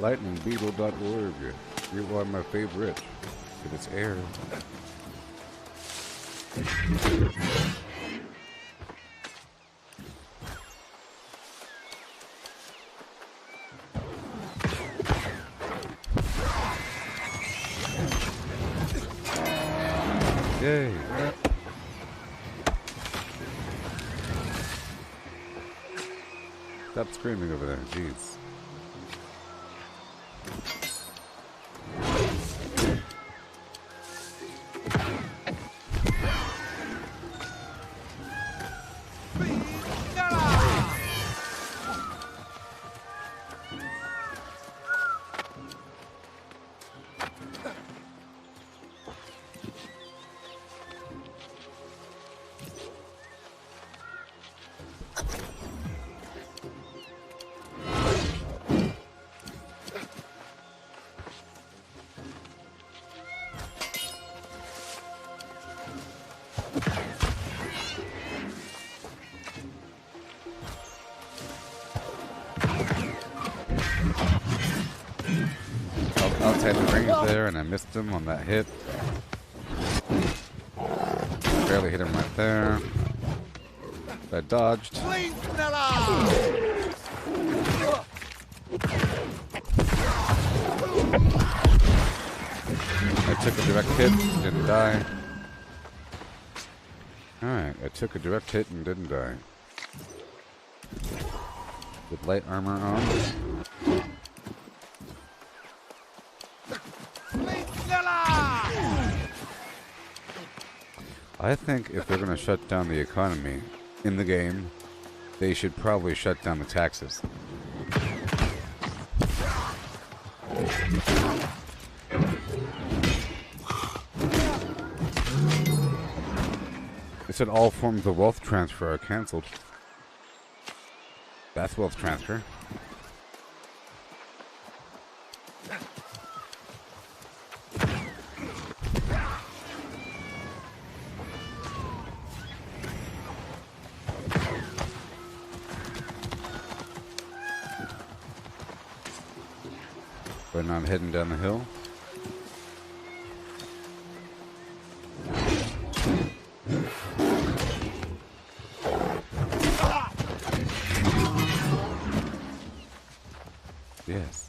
Lightningbeetle.org. You are my favorite. If it's air. Yay. Stop screaming over there, jeez. Outside the range there, and I missed him on that hit. Barely hit him right there. I dodged. I took a direct hit, didn't die. Alright, I took a direct hit and didn't die. With light armor on. I think if they're going to shut down the economy in the game, they should probably shut down the taxes. It said all forms of wealth transfer are cancelled. That's wealth transfer. But not heading down the hill. Yes.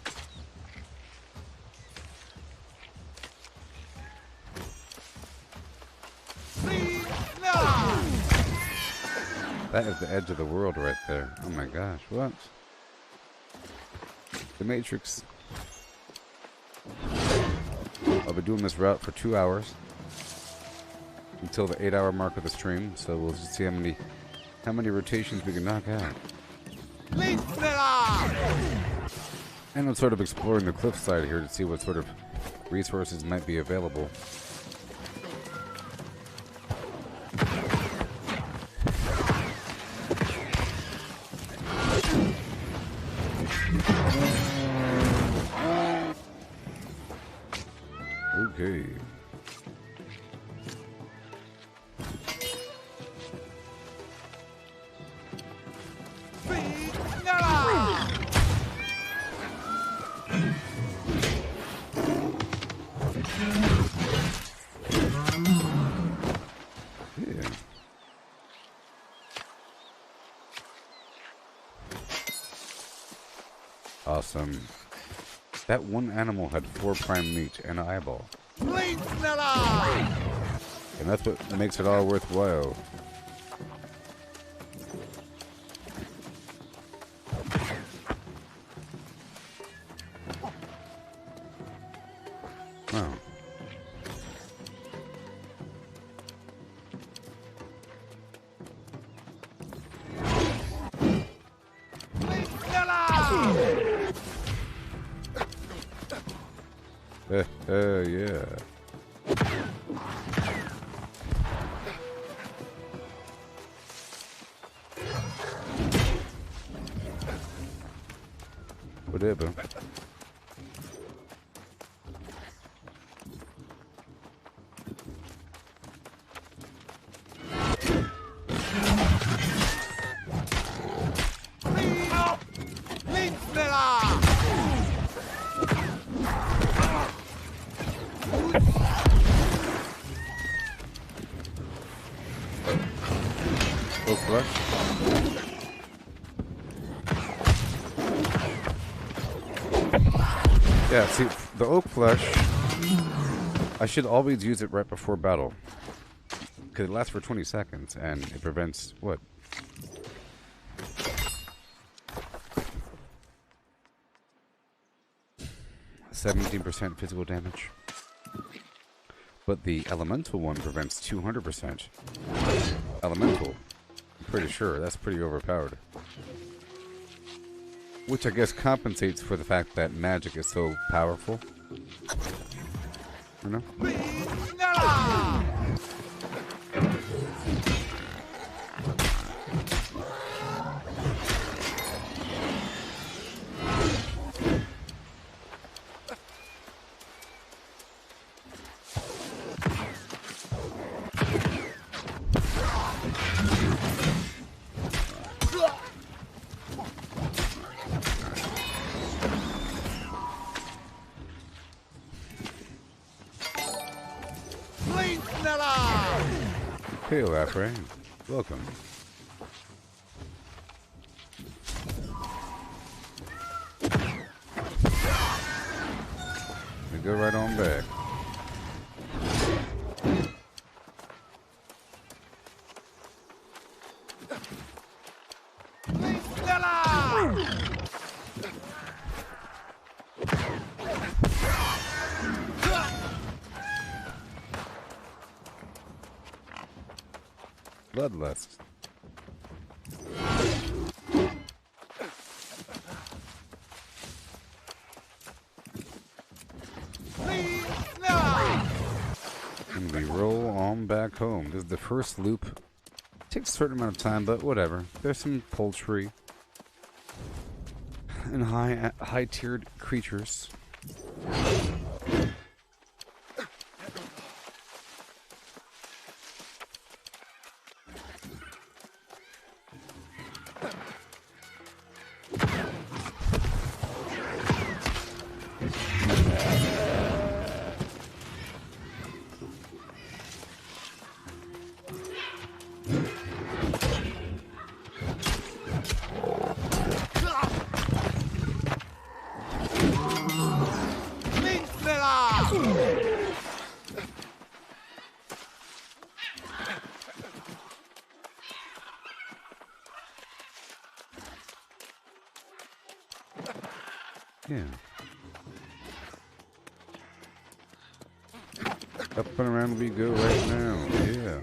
That is the edge of the world right there. Oh my gosh, what? The Matrix. I'll be doing this route for 2 hours until the 8-hour mark of the stream, so we'll just see how many rotations we can knock out. And I'm sort of exploring the cliffside here to see what sort of resources might be available. Okay. Yeah. Awesome. That one animal had 4 prime meat and an eyeball. And that's what makes it all worthwhile. Wow. Yeah. Whatever. Oak flesh. Yeah, see, the oak flesh, I should always use it right before battle. Because it lasts for 20 seconds, and it prevents, what? %17% physical damage. But the elemental one prevents 200%. Elemental. I'm pretty sure. That's pretty overpowered. Which I guess compensates for the fact that magic is so powerful. You know? Hey, Lafray. Welcome. We go right on back. Bloodlust. And we roll on back home. This is the first loop. Takes a certain amount of time, but whatever. There's some poultry and high-tiered creatures. Yeah. Up and around we go right now. Yeah.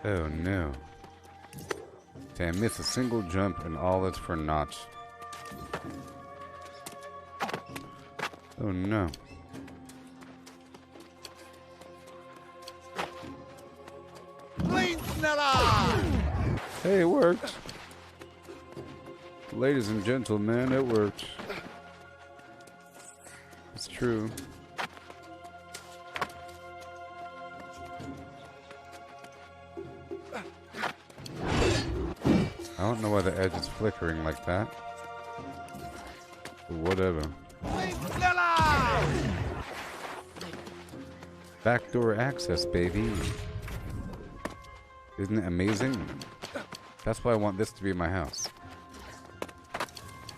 Oh no. Damn, miss a single jump and all is for naught. Oh no. Hey, it worked. Ladies and gentlemen, it worked. It's true. I don't know why the edge is flickering like that. But whatever. Backdoor access, baby. Isn't it amazing? That's why I want this to be my house.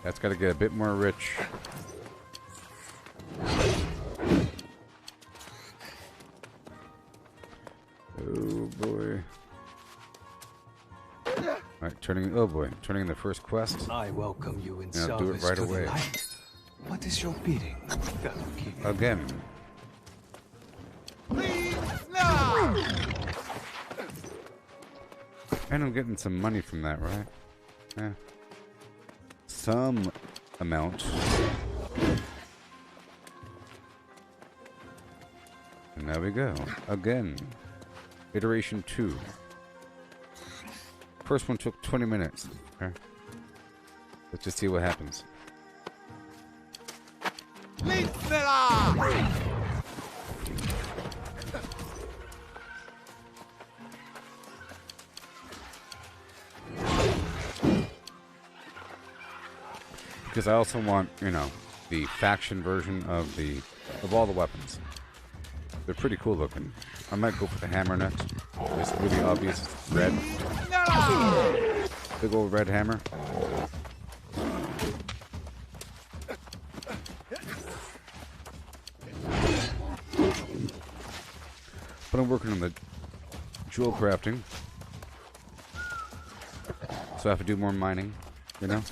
That's got to get a bit more rich. Oh boy. Alright, turning the first quest. I welcome you in Yeah, do it service right to away. the light. What is your bidding, fellow king? Again. And I'm getting some money from that, right? Yeah. Some amount. And there we go. Again. Iteration 2. First one took 20 minutes. Okay. Let's just see what happens. Because I also want, you know, the faction version of all the weapons. They're pretty cool looking. I might go for the hammer next. It's really obvious red. Big old red hammer. But I'm working on the jewel crafting. So I have to do more mining, you know?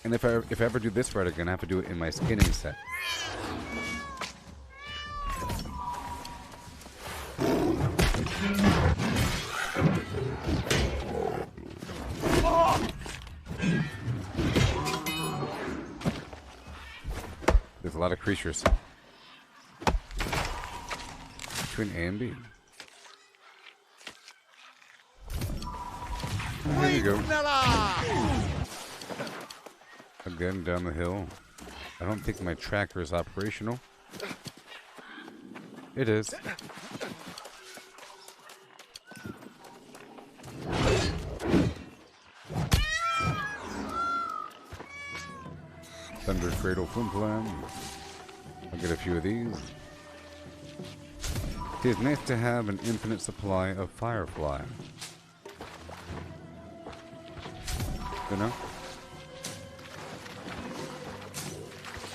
And if I ever do this right again, I have to do it in my skinning set. There's a lot of creatures. Between A and B. Here we go. Again, down the hill. I don't think my tracker is operational. It is. Thunder Cradle Flim Flam. I'll get a few of these. It is nice to have an infinite supply of Firefly. You know?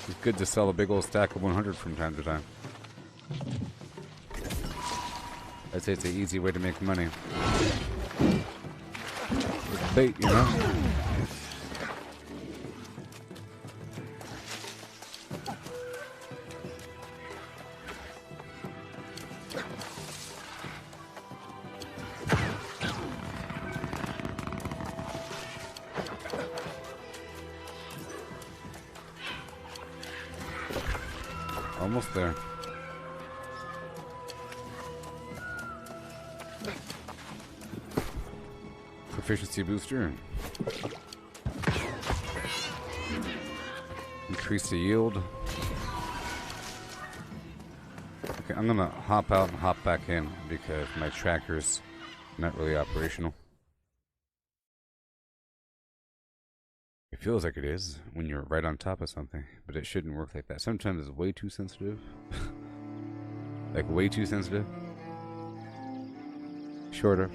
It's good to sell a big old stack of 100 from time to time. I'd say it's an easy way to make money. With bait, you know? Almost there. Proficiency booster. Increase the yield. Okay, I'm gonna hop out and hop back in because my tracker's not really operational. It feels like it is when you're right on top of something, but it shouldn't work like that. Sometimes it's way too sensitive. Like way too sensitive. Shorter.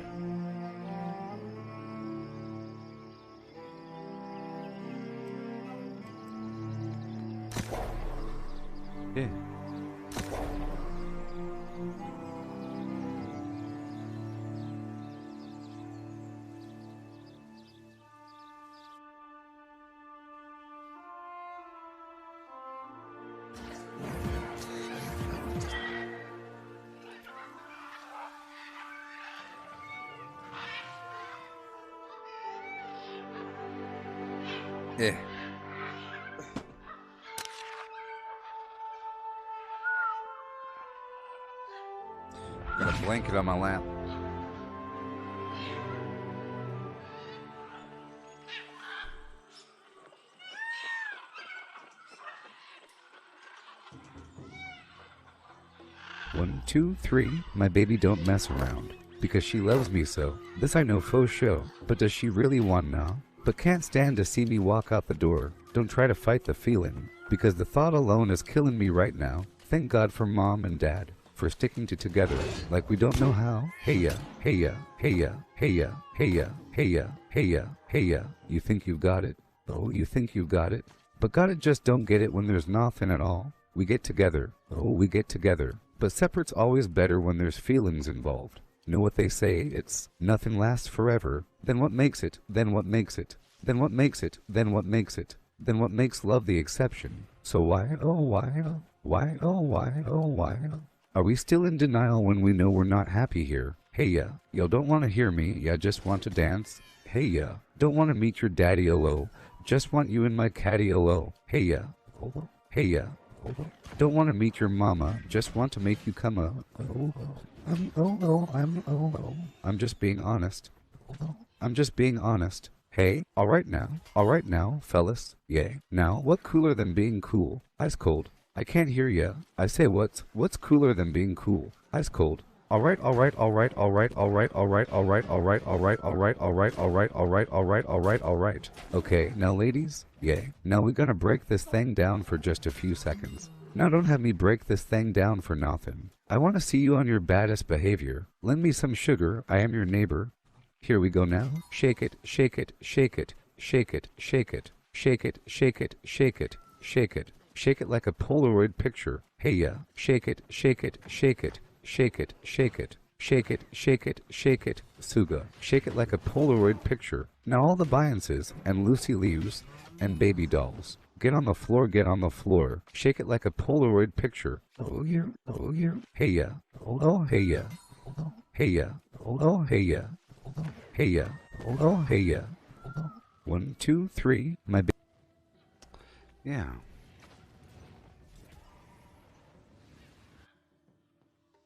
Yeah. Yeah. Got a blanket on my lap. 1, 2, 3, my baby don't mess around. Because she loves me so, this I know faux show. But does she really want now? But can't stand to see me walk out the door. Don't try to fight the feeling, because the thought alone is killing me right now. Thank God for mom and dad, for sticking together like we don't know how. Hey ya, hey ya, hey ya, hey ya, hey ya, hey ya, hey ya, hey ya. You think you've got it? Oh, you think you've got it? But got it just don't get it when there's nothing at all. We get together. Oh, we get together. But separate's always better when there's feelings involved. Know what they say, it's nothing lasts forever. Then what makes it? Then what makes it? Then what makes it? Then what makes it? Then what makes love the exception? So why, oh why, oh why, oh why, oh why? Are we still in denial when we know we're not happy here? Hey ya, y'all don't want to hear me, ya just want to dance? Hey ya, don't want to meet your daddy oh, just want you in my caddy oh. Hey ya, hey ya, don't want to meet your mama, just want to make you come I'm just being honest. I'm just being honest. Hey, alright now, fellas, yay. Now, what cooler than being cool? Ice cold. I can't hear ya. I say what's cooler than being cool? Ice cold. Alright. Okay, now ladies, yay. Now we're gonna break this thing down for just a few seconds. Now don't have me break this thing down for nothing. I want to see you on your baddest behavior. Lend me some sugar, I am your neighbor. Here we go now. Shake it, shake it, shake it, shake it, shake it, shake it, shake it, shake it, shake it. Shake it like a Polaroid picture. Hey ya, shake it, shake it, shake it, shake it, shake it, shake it, shake it, shake it, Suga. Shake it like a Polaroid picture. Now all the Beyonces and Lucy Liu's and baby dolls. Get on the floor, get on the floor. Shake it like a Polaroid picture. Oh yeah, oh yeah. Hey ya, oh hey ya, hey ya, oh hey ya, hey ya, oh hey ya. 1, 2, 3, my baby. Yeah.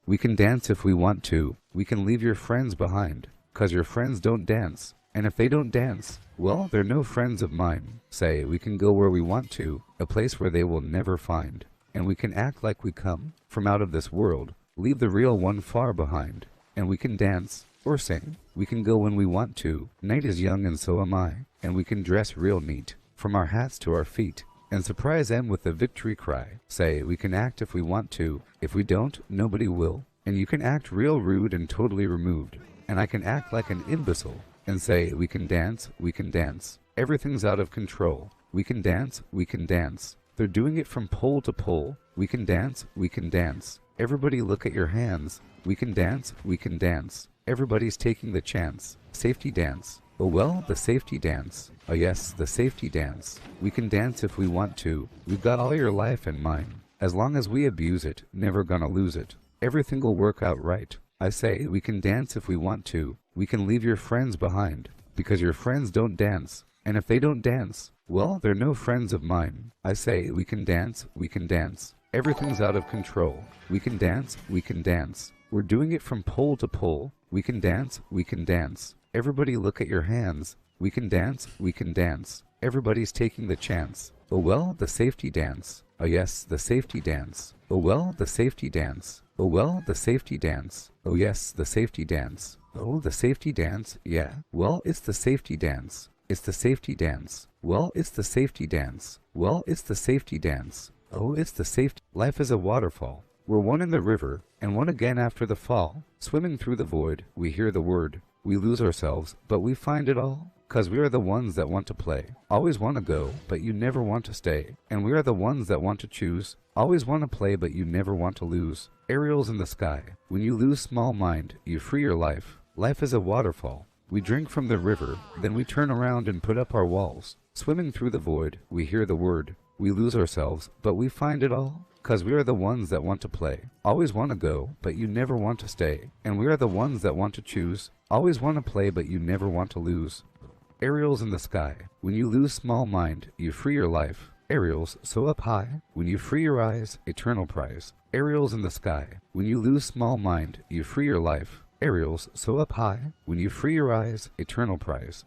We can dance if we want to. We can leave your friends behind, 'cause your friends don't dance. And if they don't dance, well, they're no friends of mine. Say, we can go where we want to, a place where they will never find. And we can act like we come from out of this world, leave the real one far behind. And we can dance or sing. We can go when we want to. Night is young and so am I. And we can dress real neat, from our hats to our feet, and surprise them with a victory cry. Say, we can act if we want to. If we don't, nobody will. And you can act real rude and totally removed. And I can act like an imbecile and say, we can dance, we can dance. Everything's out of control. We can dance, we can dance. They're doing it from pole to pole. We can dance, we can dance. Everybody look at your hands. We can dance, we can dance. Everybody's taking the chance. Safety dance. Oh well, the safety dance. Oh yes, the safety dance. We can dance if we want to. We've got all your life and mine. As long as we abuse it, never gonna lose it. Everything will work out right. I say, we can dance if we want to. We can leave your friends behind, because your friends don't dance. And if they don't dance, well, they're no friends of mine. I say, we can dance, we can dance. Everything's out of control. We can dance, we can dance. We're doing it from pole to pole. We can dance, we can dance. Everybody look at your hands. We can dance, we can dance. Everybody's taking the chance. Oh well, the safety dance. Oh yes, the safety dance. Oh well, the safety dance. Oh well, the safety dance. Oh yes, the safety dance. Oh, the safety dance, yeah. Well, it's the safety dance. It's the safety dance. Well, it's the safety dance. Well, it's the safety dance. Oh, it's the safety. Life is a waterfall. We're one in the river, and one again after the fall. Swimming through the void, we hear the word. We lose ourselves, but we find it all. 'Cause we are the ones that want to play. Always want to go, but you never want to stay. And we are the ones that want to choose. Always want to play, but you never want to lose. Aerials in the sky. When you lose small mind, you free your life. Life is a waterfall. We drink from the river, then we turn around and put up our walls. Swimming through the void, we hear the word. We lose ourselves, but we find it all. 'Cause we are the ones that want to play. Always want to go, but you never want to stay. And we are the ones that want to choose. Always want to play, but you never want to lose. Aerials in the sky. When you lose small mind, you free your life. Aerials so up high. When you free your eyes, eternal prize. Aerials in the sky. When you lose small mind, you free your life. Aerials so up high. When you free your eyes, eternal prize.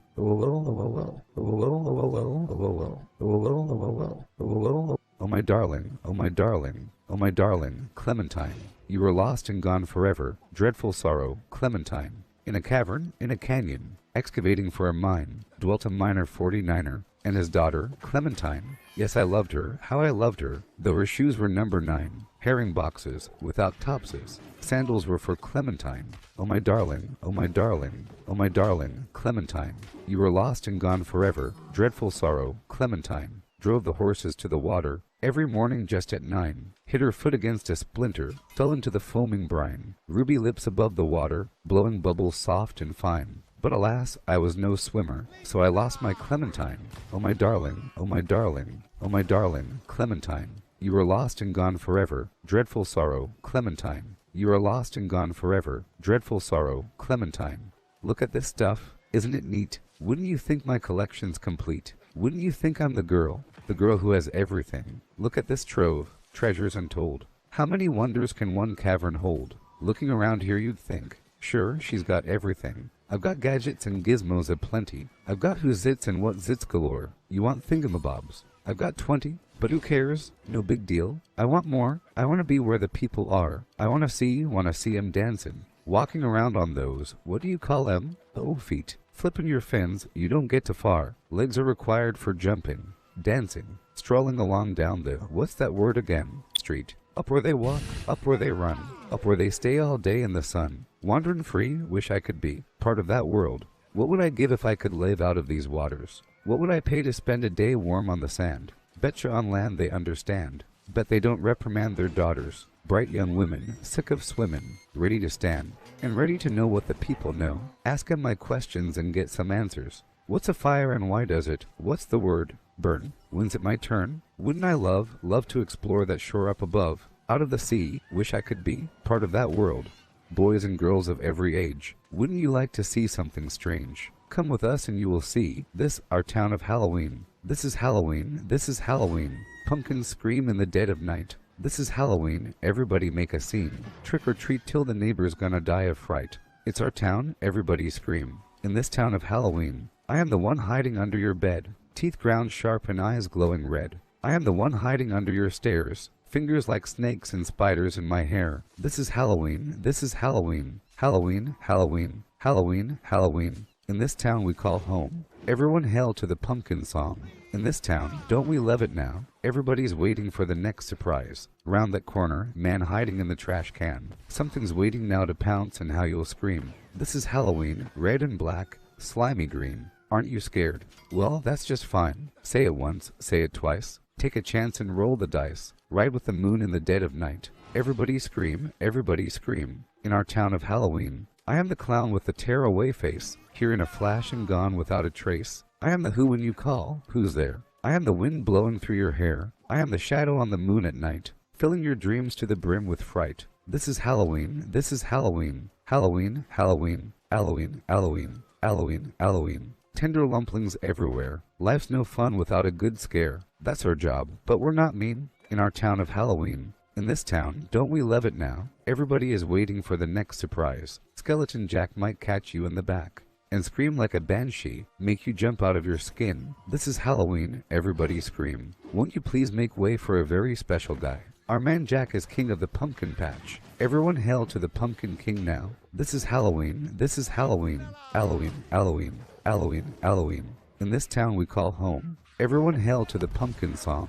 Oh my darling, oh my darling, oh my darling, Clementine. You were lost and gone forever. Dreadful sorrow, Clementine. In a cavern, in a canyon, excavating for a mine, dwelt a miner 49er, and his daughter, Clementine. Yes, I loved her, how I loved her, though her shoes were number 9, herring boxes, without topses. Sandals were for Clementine. Oh my darling, oh my darling, oh my darling, Clementine. You were lost and gone forever. Dreadful sorrow, Clementine. Drove the horses to the water, every morning just at 9. Hit her foot against a splinter, fell into the foaming brine. Ruby lips above the water, blowing bubbles soft and fine. But alas, I was no swimmer, so I lost my Clementine. Oh my darling, oh my darling, oh my darling, Clementine. You were lost and gone forever. Dreadful sorrow, Clementine. You are lost and gone forever. Dreadful sorrow, Clementine. Look at this stuff. Isn't it neat? Wouldn't you think my collection's complete? Wouldn't you think I'm the girl who has everything? Look at this trove, treasures untold. How many wonders can one cavern hold? Looking around here you'd think, sure, she's got everything. I've got gadgets and gizmos aplenty. I've got who zits and what zits galore. You want thingamabobs? I've got 20, but who cares? No big deal. I want more. I want to be where the people are. I want to see 'em dancing. Walking around on those, what do you call 'em? Oh, feet. Flipping your fins, you don't get too far. Legs are required for jumping, dancing, strolling along down the, what's that word again? Street. Up where they walk, up where they run, up where they stay all day in the sun. Wandering free, wish I could be part of that world. What would I give if I could live out of these waters? What would I pay to spend a day warm on the sand? Betcha on land they understand. Bet they don't reprimand their daughters. Bright young women, sick of swimming, ready to stand, and ready to know what the people know. Ask 'em my questions and get some answers. What's a fire and why does it? What's the word? Burn. When's it my turn? Wouldn't I love to explore that shore up above? Out of the sea, wish I could be part of that world. Boys and girls of every age, wouldn't you like to see something strange? Come with us and you will see this, our town of Halloween. This is Halloween, this is Halloween. Pumpkins scream in the dead of night. This is Halloween, everybody make a scene. Trick or treat till the neighbor's gonna die of fright. It's our town, everybody scream. In this town of Halloween, I am the one hiding under your bed. Teeth ground sharp and eyes glowing red. I am the one hiding under your stairs. Fingers like snakes and spiders in my hair. This is Halloween, this is Halloween. Halloween, Halloween, Halloween, Halloween. In this town we call home. Everyone hail to the pumpkin song. In this town, don't we love it now? Everybody's waiting for the next surprise. Round that corner, man hiding in the trash can. Something's waiting now to pounce and how you'll scream. This is Halloween, red and black, slimy green. Aren't you scared? Well, that's just fine. Say it once, say it twice. Take a chance and roll the dice. Ride with the moon in the dead of night. Everybody scream, everybody scream. In our town of Halloween, I am the clown with the tear-away face, here in a flash and gone without a trace. I am the who when you call, who's there? I am the wind blowing through your hair. I am the shadow on the moon at night, filling your dreams to the brim with fright. This is Halloween, this is Halloween. Halloween, Halloween, Halloween, Halloween, Halloween, Halloween. Tender lumplings everywhere. Life's no fun without a good scare. That's our job, but we're not mean. In our town of Halloween. In this town, don't we love it now? Everybody is waiting for the next surprise. Skeleton Jack might catch you in the back and scream like a banshee, make you jump out of your skin. This is Halloween, everybody scream. Won't you please make way for a very special guy? Our man Jack is king of the pumpkin patch. Everyone hail to the pumpkin king now. This is Halloween, this is Halloween. Halloween, Halloween, Halloween, Halloween. In this town we call home. Everyone hail to the pumpkin song.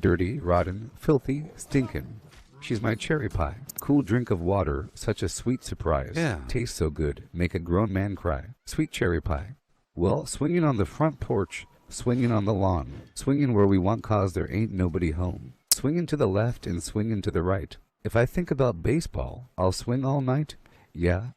Dirty, rotten, filthy, stinkin'. She's my cherry pie. Cool drink of water, such a sweet surprise. Yeah. Tastes so good, make a grown man cry. Sweet cherry pie. Well, swinging on the front porch, swinging on the lawn, swinging where we want 'cause there ain't nobody home. Swinging to the left and swinging to the right. If I think about baseball, I'll swing all night. Yeah.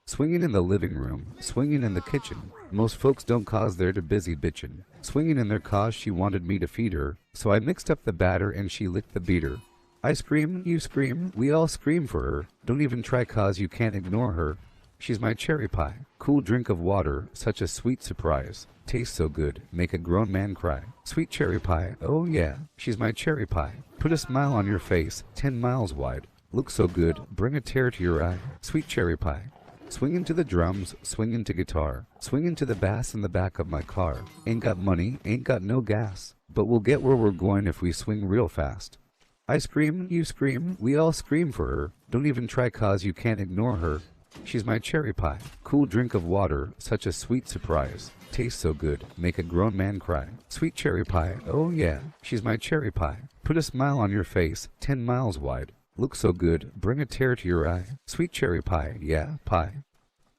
Swinging in the living room, swinging in the kitchen. Most folks don't 'cause they're too busy bitchin'. Swinging in their 'cause she wanted me to feed her, so I mixed up the batter and she licked the beater. I scream, you scream, we all scream for her. Don't even try 'cause you can't ignore her. She's my cherry pie. Cool drink of water, such a sweet surprise. Tastes so good, make a grown man cry. Sweet cherry pie, oh yeah, she's my cherry pie. Put a smile on your face, 10 miles wide. Looks so good, bring a tear to your eye. Sweet cherry pie. Swinging to the drums, swinging to guitar. Swinging to the bass in the back of my car. Ain't got money, ain't got no gas. But we'll get where we're going if we swing real fast. I scream, you scream, we all scream for her. Don't even try cause you can't ignore her. She's my cherry pie. Cool drink of water, such a sweet surprise. Tastes so good, make a grown man cry. Sweet cherry pie, oh yeah, she's my cherry pie. Put a smile on your face, 10 miles wide. Look so good, bring a tear to your eye. Sweet cherry pie, yeah, pie.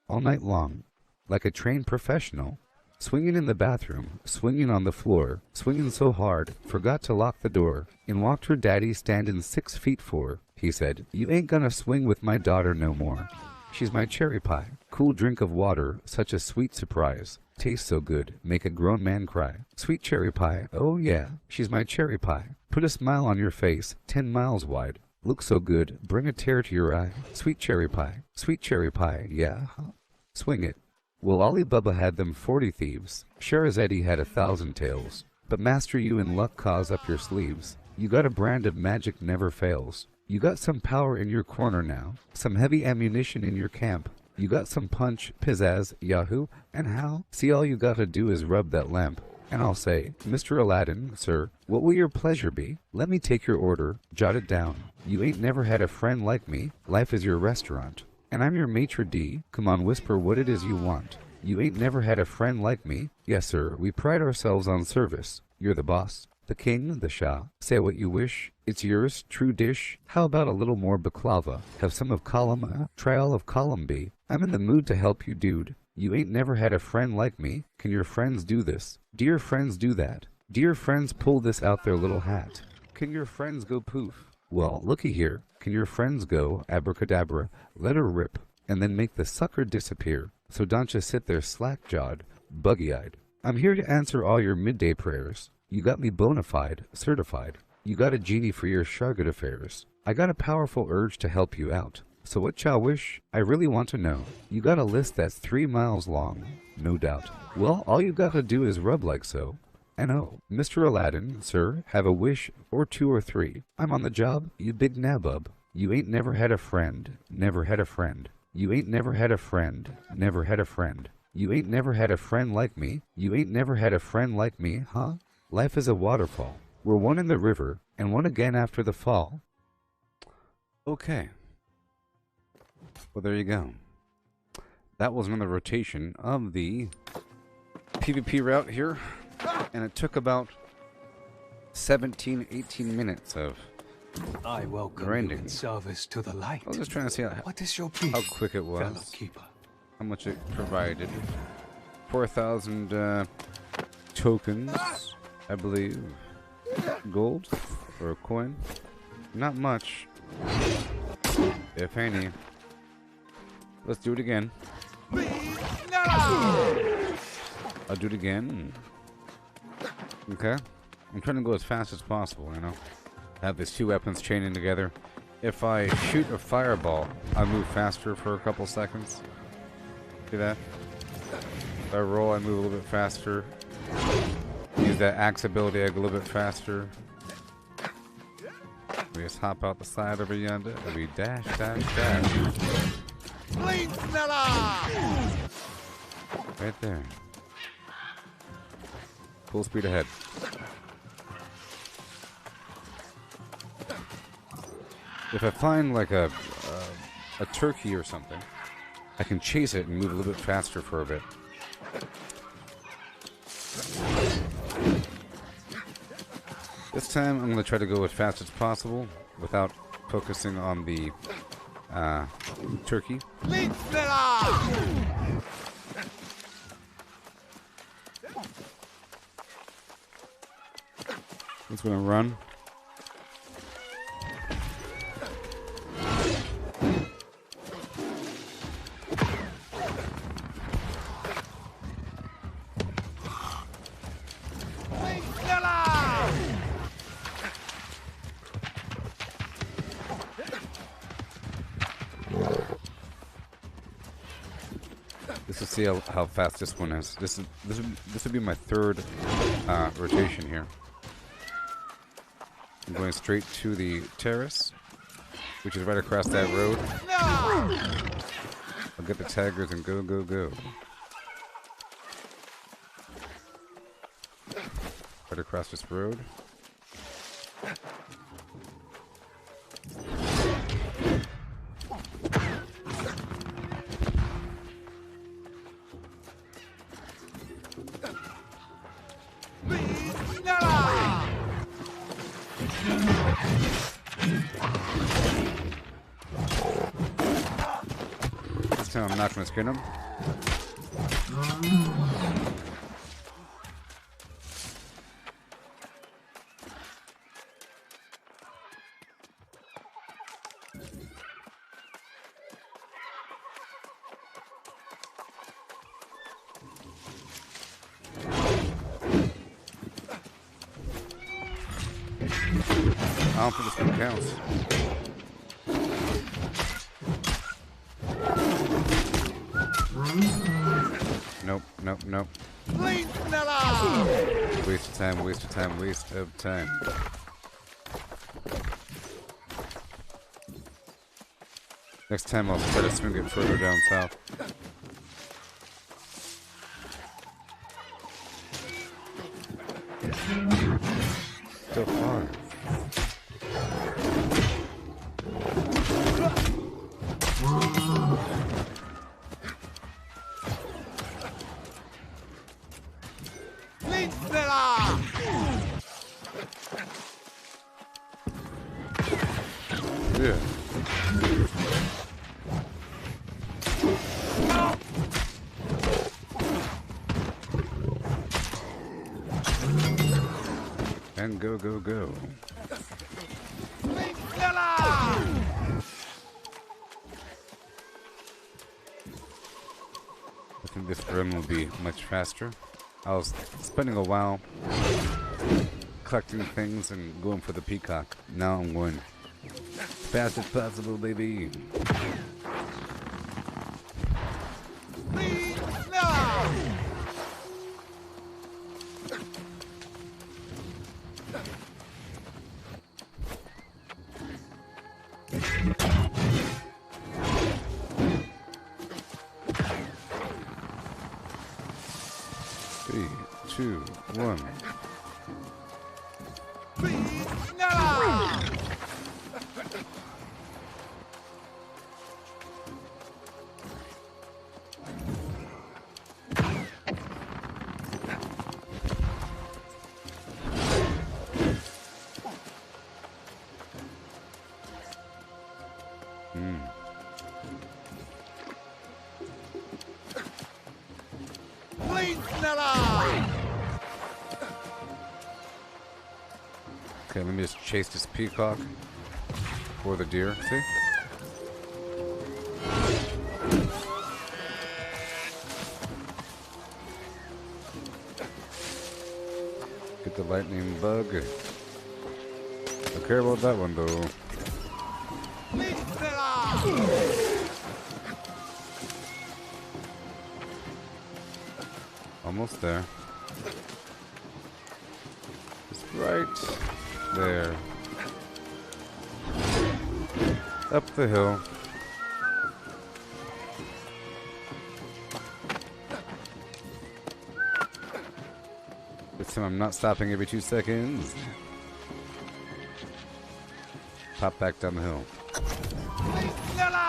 All night long, like a trained professional. Swinging in the bathroom, swinging on the floor, swinging so hard, forgot to lock the door. In walked her daddy standing 6 feet 4. He said, you ain't gonna swing with my daughter no more. She's my cherry pie. Cool drink of water, such a sweet surprise. Tastes so good, make a grown man cry. Sweet cherry pie, oh yeah, she's my cherry pie. Put a smile on your face, 10 miles wide. Look so good, bring a tear to your eye. Sweet cherry pie, yeah. Swing it. Well, Ali Baba had them 40 thieves. Sherazade had 1,000 tales. But master you in luck cause up your sleeves. You got a brand of magic never fails. You got some power in your corner now. Some heavy ammunition in your camp. You got some punch, pizzazz, yahoo, and how? See, all you gotta do is rub that lamp. And I'll say, Mr. Aladdin, sir, what will your pleasure be? Let me take your order, jot it down. You ain't never had a friend like me. Life is your restaurant. And I'm your maitre d'. Come on, whisper what it is you want. You ain't never had a friend like me. Yes, sir, we pride ourselves on service. You're the boss. The king, the Shah. Say what you wish. It's yours, true dish. How about a little more baklava? Have some of column, try all of column B. I'm in the mood to help you, dude. You ain't never had a friend like me. Can your friends do this? Dear friends do that. Dear friends pull this out their little hat. Can your friends go poof? Well, looky here. Can your friends go abracadabra, let her rip, and then make the sucker disappear? So don't you sit there slack-jawed, buggy-eyed. I'm here to answer all your midday prayers. You got me bona fide, certified. You got a genie for your Shargate affairs. I got a powerful urge to help you out. So what y'all wish? I really want to know. You got a list that's 3 miles long, no doubt. Well, all you gotta do is rub like so. And oh, Mr. Aladdin, sir, have a wish or 2 or 3. I'm on the job, you big nabub. You ain't never had a friend, never had a friend. You ain't never had a friend, never had a friend. You ain't never had a friend like me. You ain't never had a friend like me, huh? Life is a waterfall. We're one in the river, and one again after the fall. Okay. Well, there you go. That was another rotation of the PvP route here, and it took about 17, 18 minutes of I welcome grinding. you in service to the light. I was just trying to see What is your how quick it was, fellow keeper? how much it provided. 4,000 tokens, I believe, gold or a coin. Not much, if any. Let's do it again. I'll do it again. Okay. I'm trying to go as fast as possible, you know. Have these 2 weapons chaining together. If I shoot a fireball, I move faster for a couple seconds. See that? If I roll, I move a little bit faster. Use that axe ability, I go a little bit faster. We just hop out the side over yonder, and we dash, dash, dash. Right there. Full speed ahead. If I find like a turkey or something, I can chase it and move a little bit faster for a bit. This time I'm going to try to go as fast as possible without focusing on the turkey. It's going to run. Let's see how fast this one is. This would be my 3rd rotation here. I'm going straight to the terrace, which is right across that road. I'll get the taggers and go, go, go. Right across this road. Snella! This time I'm not gonna skin him. I don't think this one counts. Nope, nope, nope. Bleed Snella! Waste of time, waste of time, waste of time. Next time I'll try to swing it further down south. So far. Bleed Snella! Yeah. And go, go, go. Bleed Snella! I think this run will be much faster. I was spending a while collecting things and going for the peacock. Now I'm going fast as possible, baby. Bleed Snella! Three, two, one. Bleed Snella! Bleed Snella! Okay, let me just chase this peacock for the deer. See? Get the lightning bug. Don't care about that one though. Bleed Snella! Almost there. Just right there. Up the hill. This time I'm not stopping every 2 seconds. Pop back down the hill. Bleed Snella!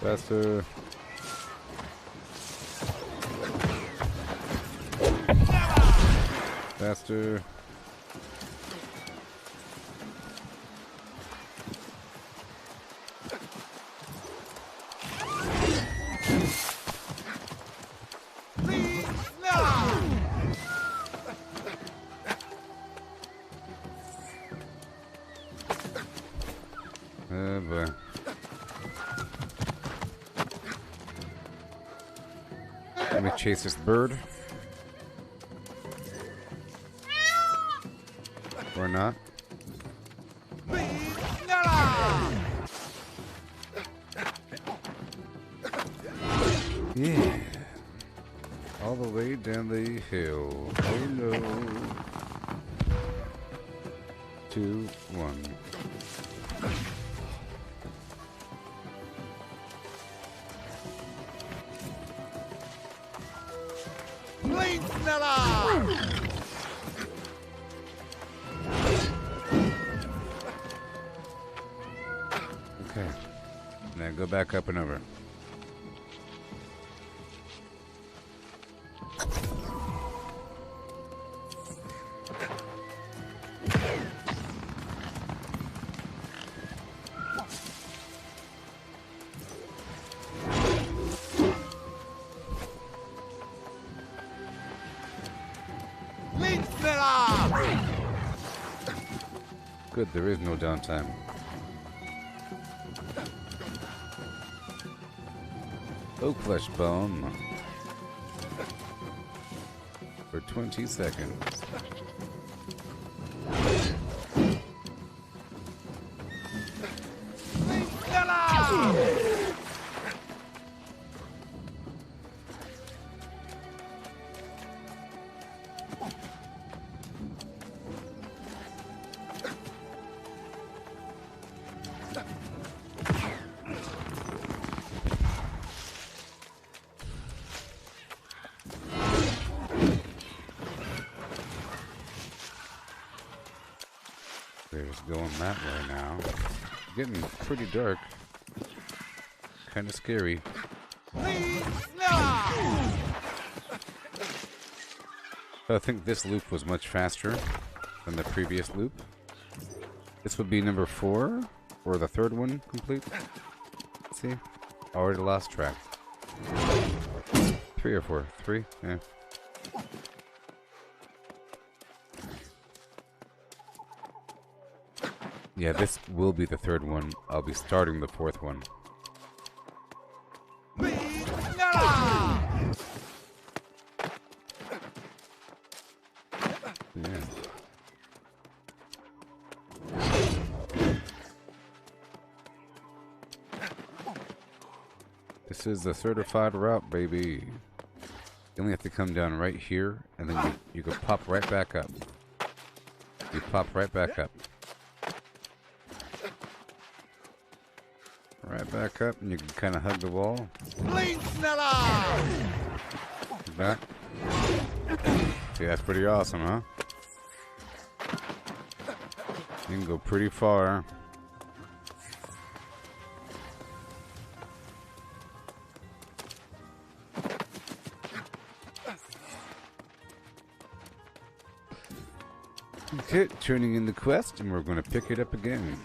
Faster. Faster. Bleed Snella! Oh boy. Let me chase this bird. Or not. Bleed Snella! Yeah. All the way down the hill. Oh no. 2, 1. Bleed Snella! Okay. Now go back up and over. Good, there is no downtime. Oak flesh bone for 20 seconds. There's going that way now. Getting pretty dark. Kind of scary. I think this loop was much faster than the previous loop. This would be number 4, or the third one complete. Let's see, already lost track. 3 or 4? 3? Yeah. Yeah, this will be the third one. I'll be starting the 4th one. Yeah. This is the certified route, baby. You only have to come down right here, and then you can pop right back up. You pop right back up. Right back up, and you can kind of hug the wall. Like that. See, that's pretty awesome, huh? You can go pretty far. Okay, turning in the quest, and we're going to pick it up again.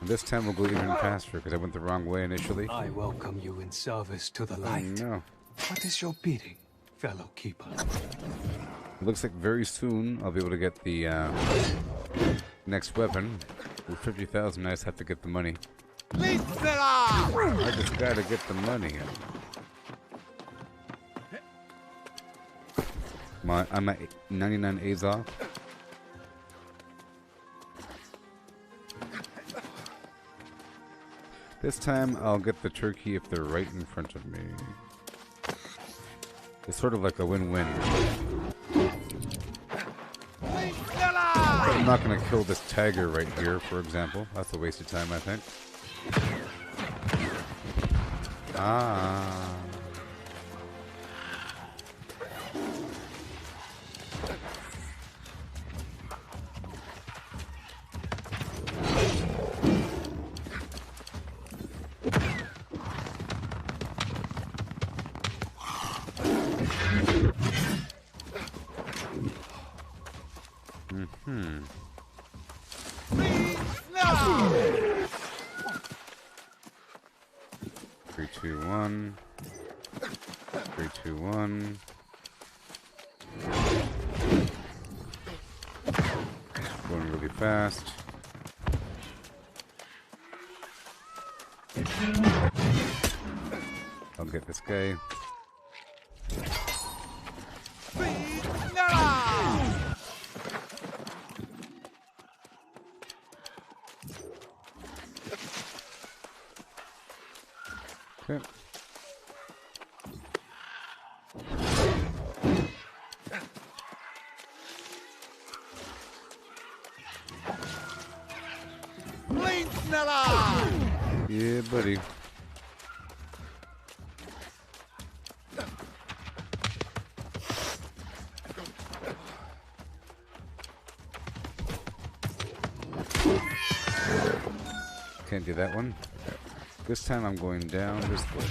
And this time we'll go even faster, because I went the wrong way initially. I welcome you in service to the light. No. What is your bidding, fellow keeper? It looks like very soon I'll be able to get the next weapon. With 50,000, I just have to get the money. I just gotta get the money. I'm at 99 A's off. This time I'll get the turkey if they're right in front of me. It's sort of like a win-win. I'm not going to kill this tiger right here, for example. That's a waste of time, I think. Ah. Three, two, one. 3, 2, 1. Going really fast. I'll get this guy. Okay. Yeah, buddy. can't do that one. This time I'm going down this way.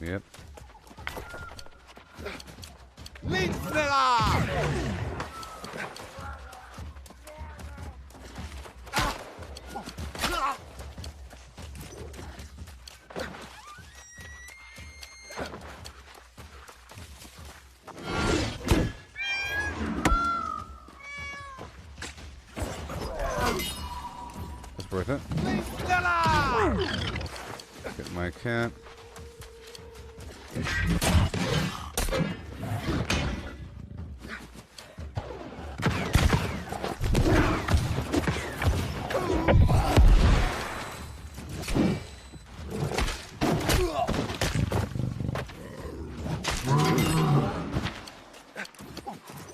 Yep. Linksnella! That's worth it. Get my cat.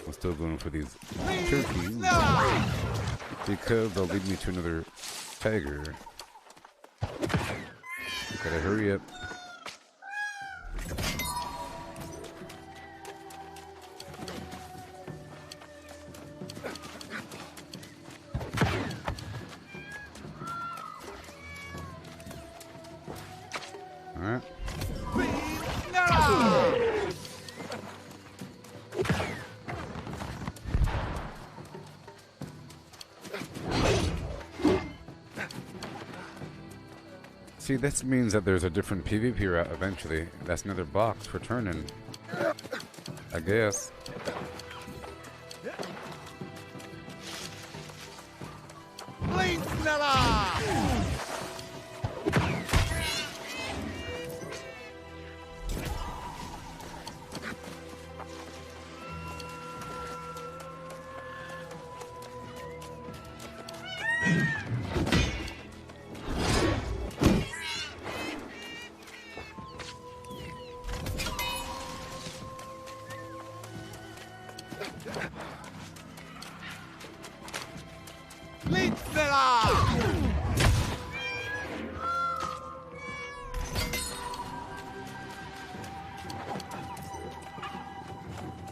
I'm still going for these turkeys because they'll lead me to another tiger. Gotta hurry up. Alright. See, this means that there's a different PvP route eventually. That's another box for turning, I guess.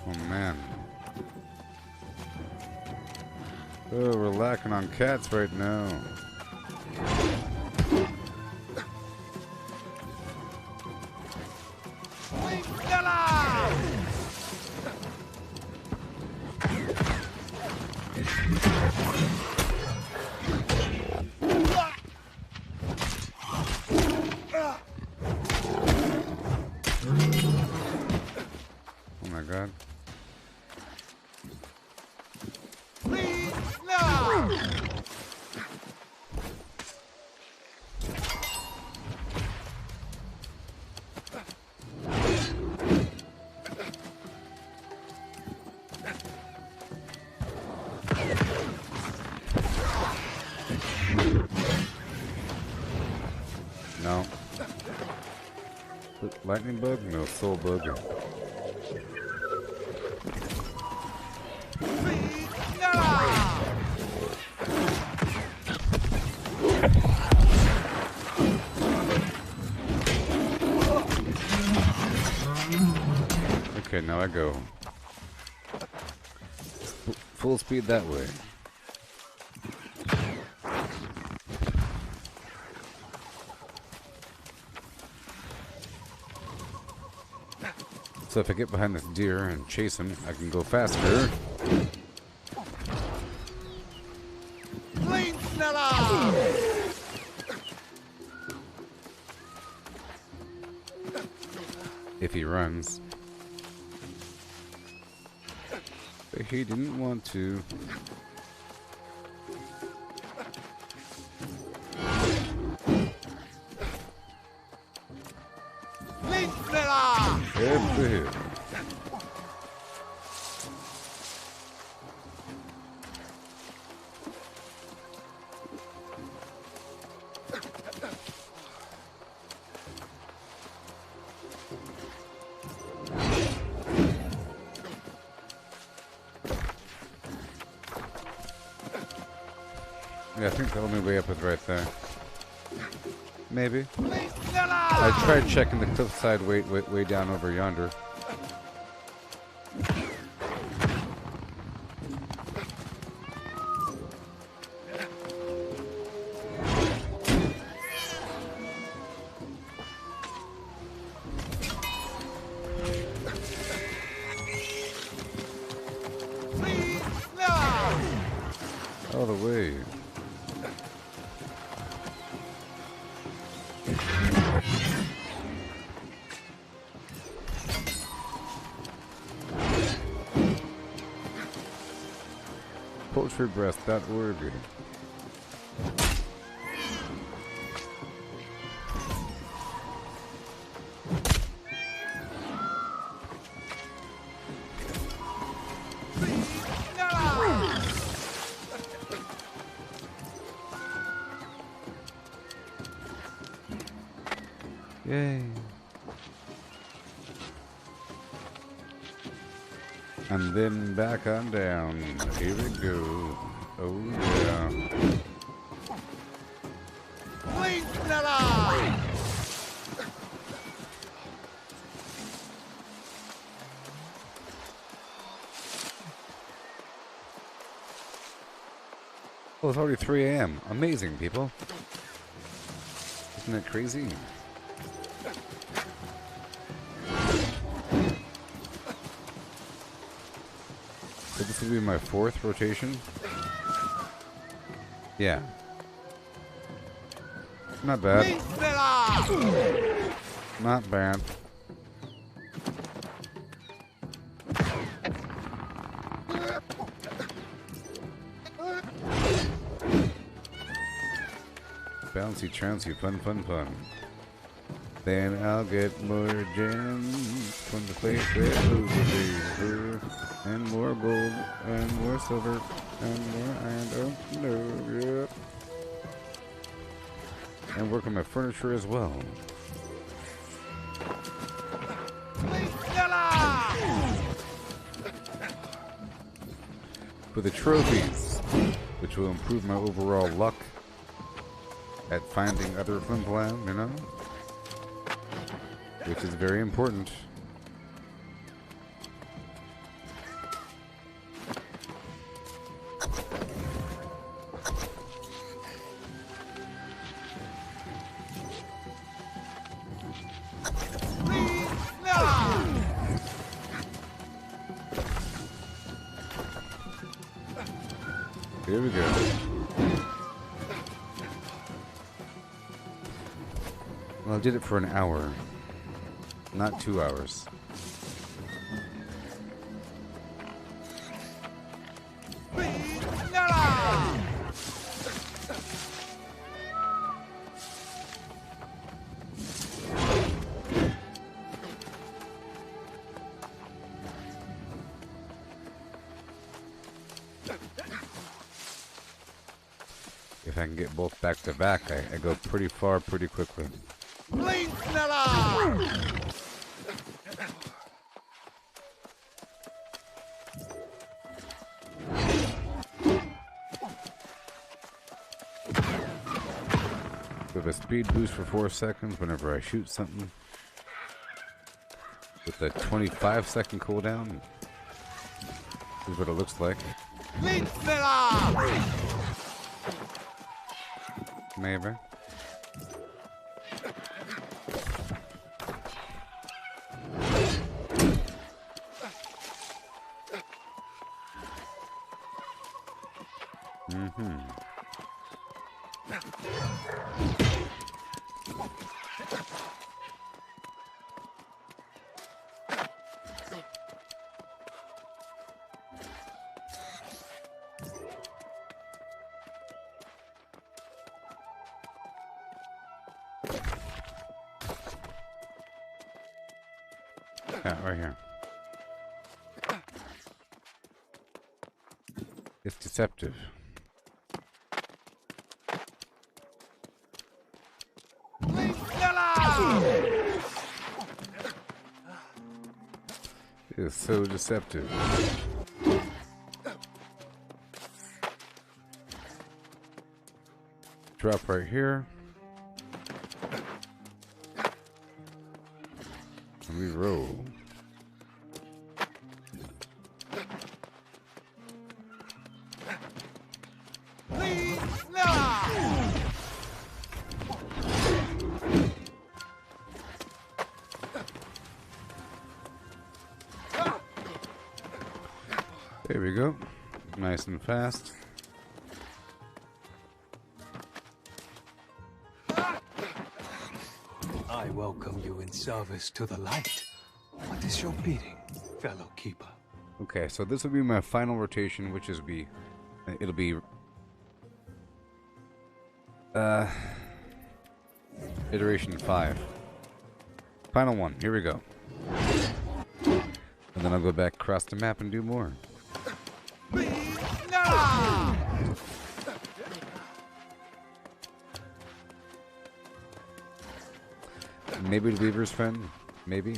Oh man. Oh, we're lacking on cats right now. Oh my god. No. Lightning bug? No, soul bug. Okay, now I go. Full speed that way. So if I get behind this deer and chase him, I can go faster. If he runs. But he didn't want to. Up the hill. Yeah, I think the only way up is right there. Maybe. I tried checking the cliffside way down over yonder. Poultrybreath.org. Yay. And then back on down. Here we go. Oh yeah. Well, it's already 3 a.m. Amazing, people. Isn't that crazy? So this will be my 4th rotation. Yeah. Not bad. Not bad. Bouncy, trouncy, fun, fun, fun. Then I'll get more gems from the place where over and more gold and more silver and more iron. Oh no, yep. And work on my furniture as well. For the trophies, which will improve my overall luck at finding other flimflam, you know? Which is very important. Here we go. Well, I did it for an hour, not 2 hours. If I can get both back to back, I go pretty far pretty quickly. With a speed boost for 4 seconds whenever I shoot something. With a 25-second cooldown. This is what it looks like. Maybe. Yeah, right here. It's deceptive. It is so deceptive. Drop right here. And we roll. There we go. Nice and fast. I welcome you in service to the light. What is your bidding, fellow keeper? Okay, so this will be my final rotation, which is it'll be iteration 5. Final one. Here we go. And then I'll go back across the map and do more. Maybe the Weaver's Fen. Maybe.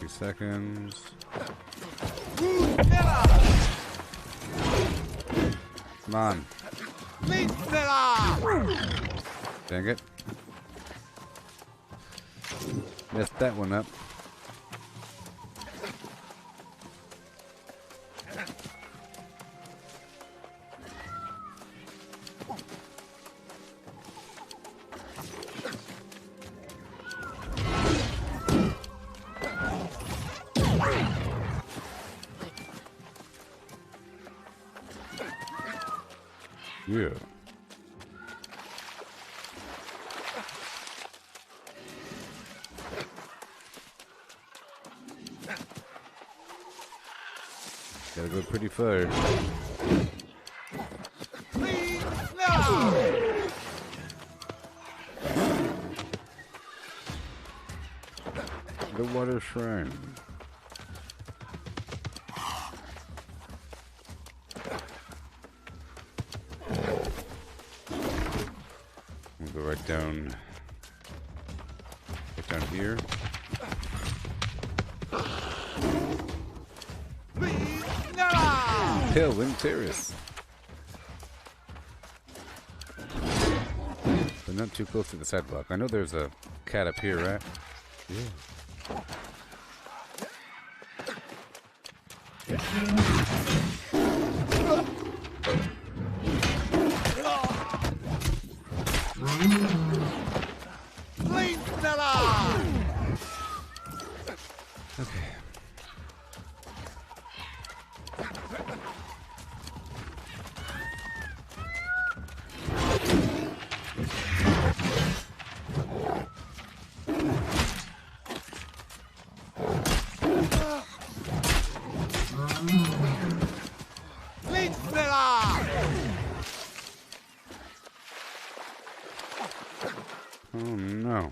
Seconds. Come on. Dang it. Messed that one up. Yeah. Gotta go pretty far. The water shrine. We'll go right down here. Tailwind Terrace. But not too close to the sidewalk. I know there's a cat up here, right? Yeah. Okay. Oh no.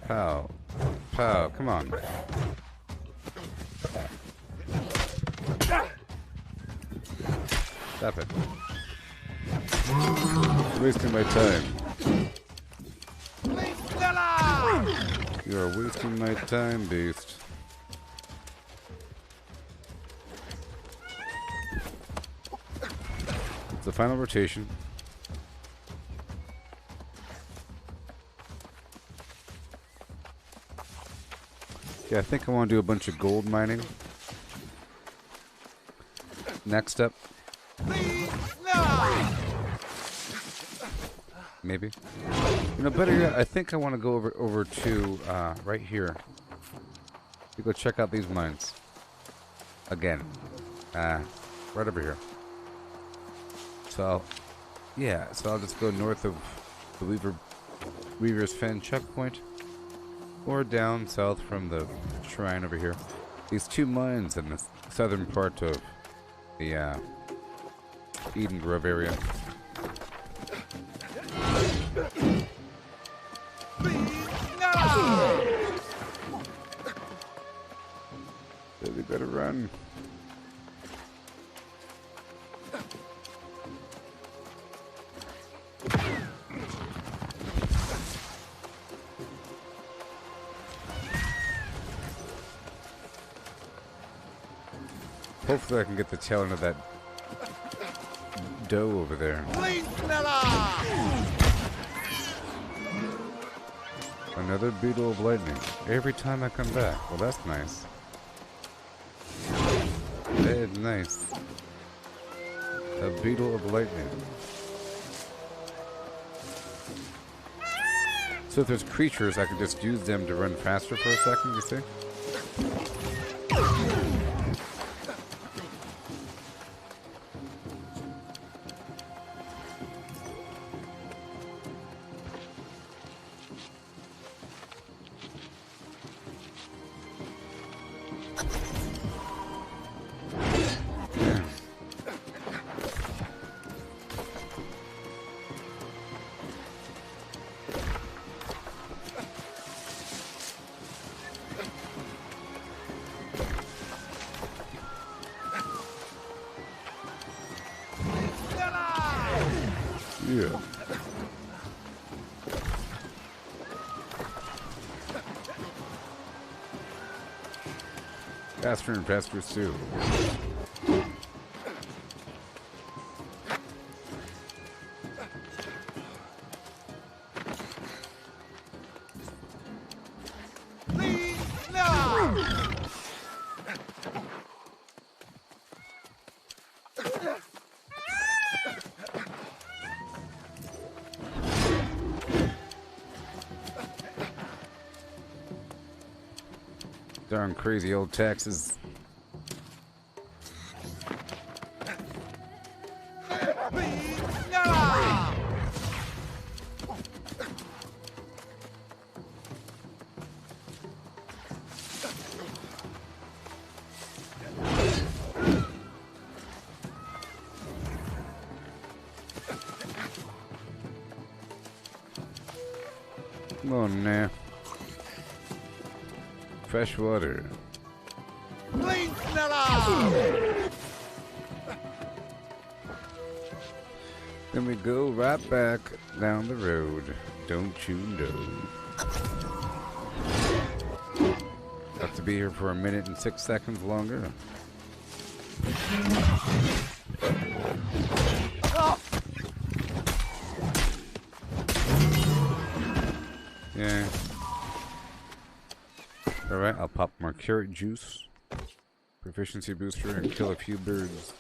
Pow. Pow, come on. Stop it. You're wasting my time. You are wasting my time, beast. It's the final rotation. Yeah, I think I want to do a bunch of gold mining. Next up. Maybe. You know, better yet, I think I want to go over to right here. To go check out these mines. Again. Right over here. So, yeah, so I'll just go north of the Weaver's Fen checkpoint. Or down south from the shrine over here. These two mines in the southern part of the Eden Grove area. They better run. Hopefully I can get the tail end of that doe over there. Another beetle of lightning. Every time I come back. Well, that's nice. Very nice. A beetle of lightning. So if there's creatures, I can just use them to run faster for a second, you see? Yeah. Faster and faster too. Darn crazy old taxes. Come on now. Fresh water. Then we go right back down the road, don't you know? Have to be here for 1 minute and 6 seconds longer. Yeah. Alright, I'll pop more carrot juice, proficiency booster, and kill a few birds.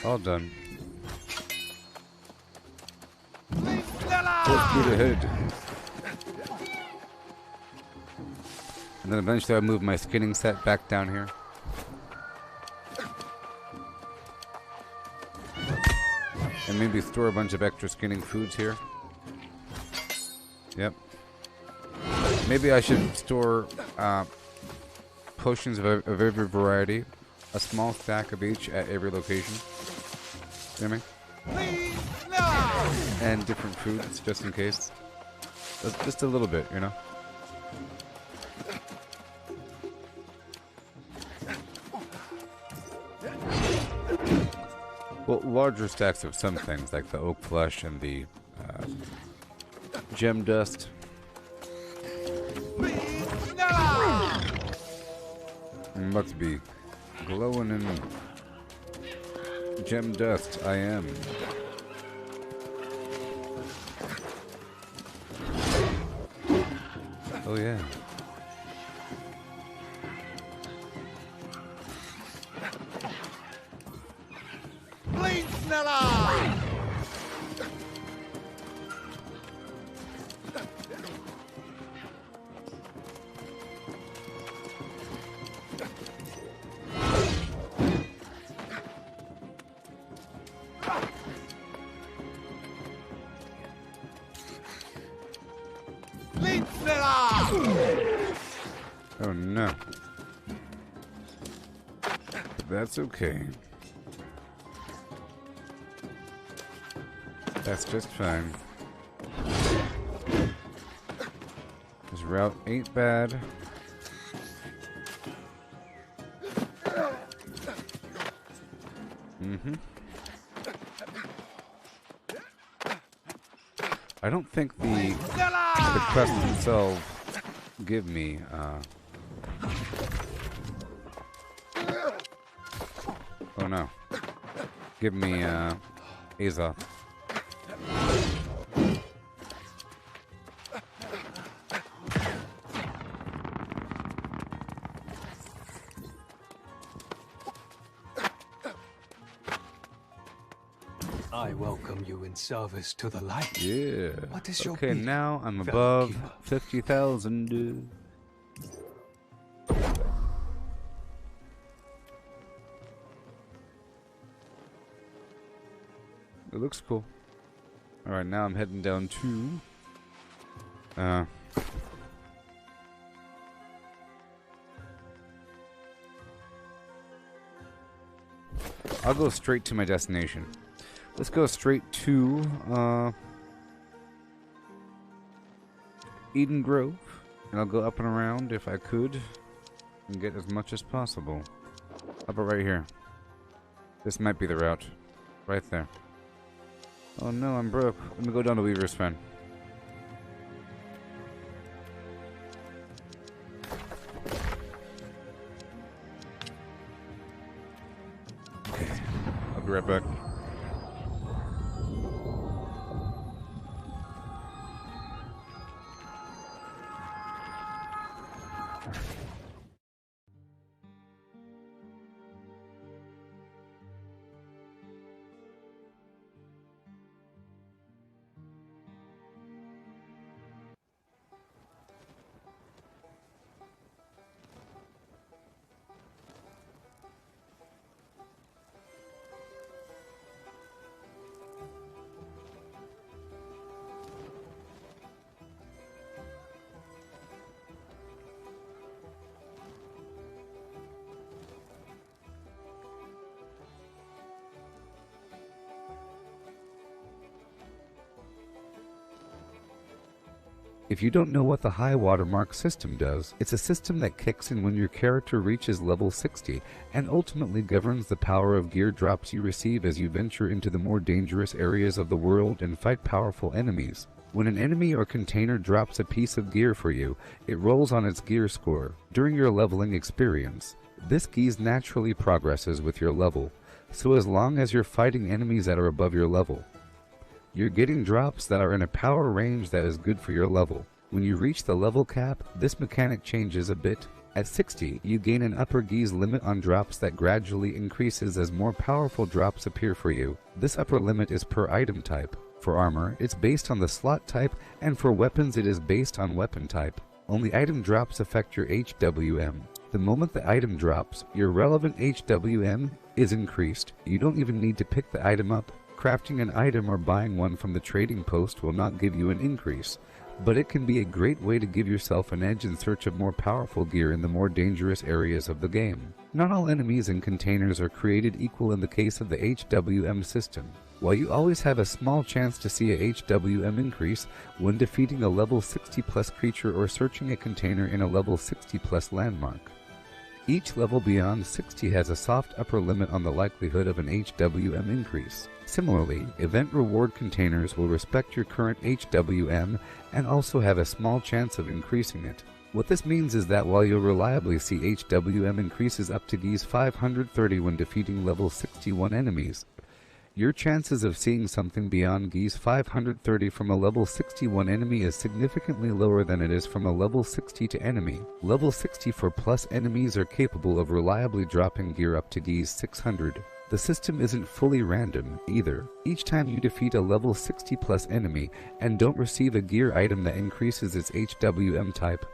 All done. Full speed ahead. And then eventually I'll move my skinning set back down here. And maybe store a bunch of extra skinning foods here. Yep. Maybe I should store potions of every variety. A small stack of each at every location. You know what I mean? And different foods, just in case. Just a little bit, you know? Well, larger stacks of some things, like the oak flesh and the gem dust. I'm about to be glowing in gem dust, I am. Oh yeah. Oh no. That's okay. That's just fine. This route ain't bad. Mm-hmm. I don't think the quests themselves give me, oh no. Give me, Azoth. I welcome you in service to the light. Yeah. What is your okay, bidding, now I'm fellow above keeper? 50,000. It looks cool. Alright, now I'm heading down to... I'll go straight to my destination. Let's go straight to, Eden Grove. And I'll go up and around if I could. And get as much as possible. How about right here? This might be the route. Right there. Oh no, I'm broke. Let me go down to Weaver's Fen. Okay. I'll be right back. If you don't know what the high watermark system does, it's a system that kicks in when your character reaches level 60 and ultimately governs the power of gear drops you receive as you venture into the more dangerous areas of the world and fight powerful enemies. When an enemy or container drops a piece of gear for you, it rolls on its gear score. During your leveling experience, this gear naturally progresses with your level, so as long as you're fighting enemies that are above your level, you're getting drops that are in a power range that is good for your level. When you reach the level cap, this mechanic changes a bit. At 60, you gain an upper geese limit on drops that gradually increases as more powerful drops appear for you. This upper limit is per item type. For armor, it's based on the slot type, and for weapons it is based on weapon type. Only item drops affect your HWM. The moment the item drops, your relevant HWM is increased. You don't even need to pick the item up. Crafting an item or buying one from the trading post will not give you an increase, but it can be a great way to give yourself an edge in search of more powerful gear in the more dangerous areas of the game. Not all enemies and containers are created equal in the case of the HWM system. While you always have a small chance to see a HWM increase when defeating a level 60 plus creature or searching a container in a level 60 plus landmark. Each level beyond 60 has a soft upper limit on the likelihood of an HWM increase. Similarly, event reward containers will respect your current HWM and also have a small chance of increasing it. What this means is that while you'll reliably see HWM increases up to Gs 530 when defeating level 61 enemies, your chances of seeing something beyond Gs 530 from a level 61 enemy is significantly lower than it is from a level 60 to enemy. Level 64 plus enemies are capable of reliably dropping gear up to Gs 600. The system isn't fully random, either. Each time you defeat a level 60 plus enemy and don't receive a gear item that increases its HWM type,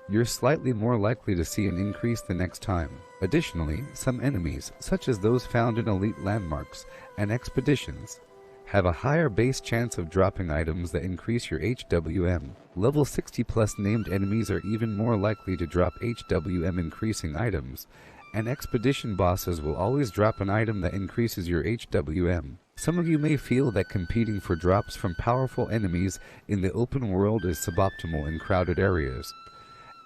you're slightly more likely to see an increase the next time. Additionally, some enemies, such as those found in elite landmarks and expeditions, have a higher base chance of dropping items that increase your HWM. Level 60 plus named enemies are even more likely to drop HWM increasing items, and expedition bosses will always drop an item that increases your HWM. Some of you may feel that competing for drops from powerful enemies in the open world is suboptimal in crowded areas.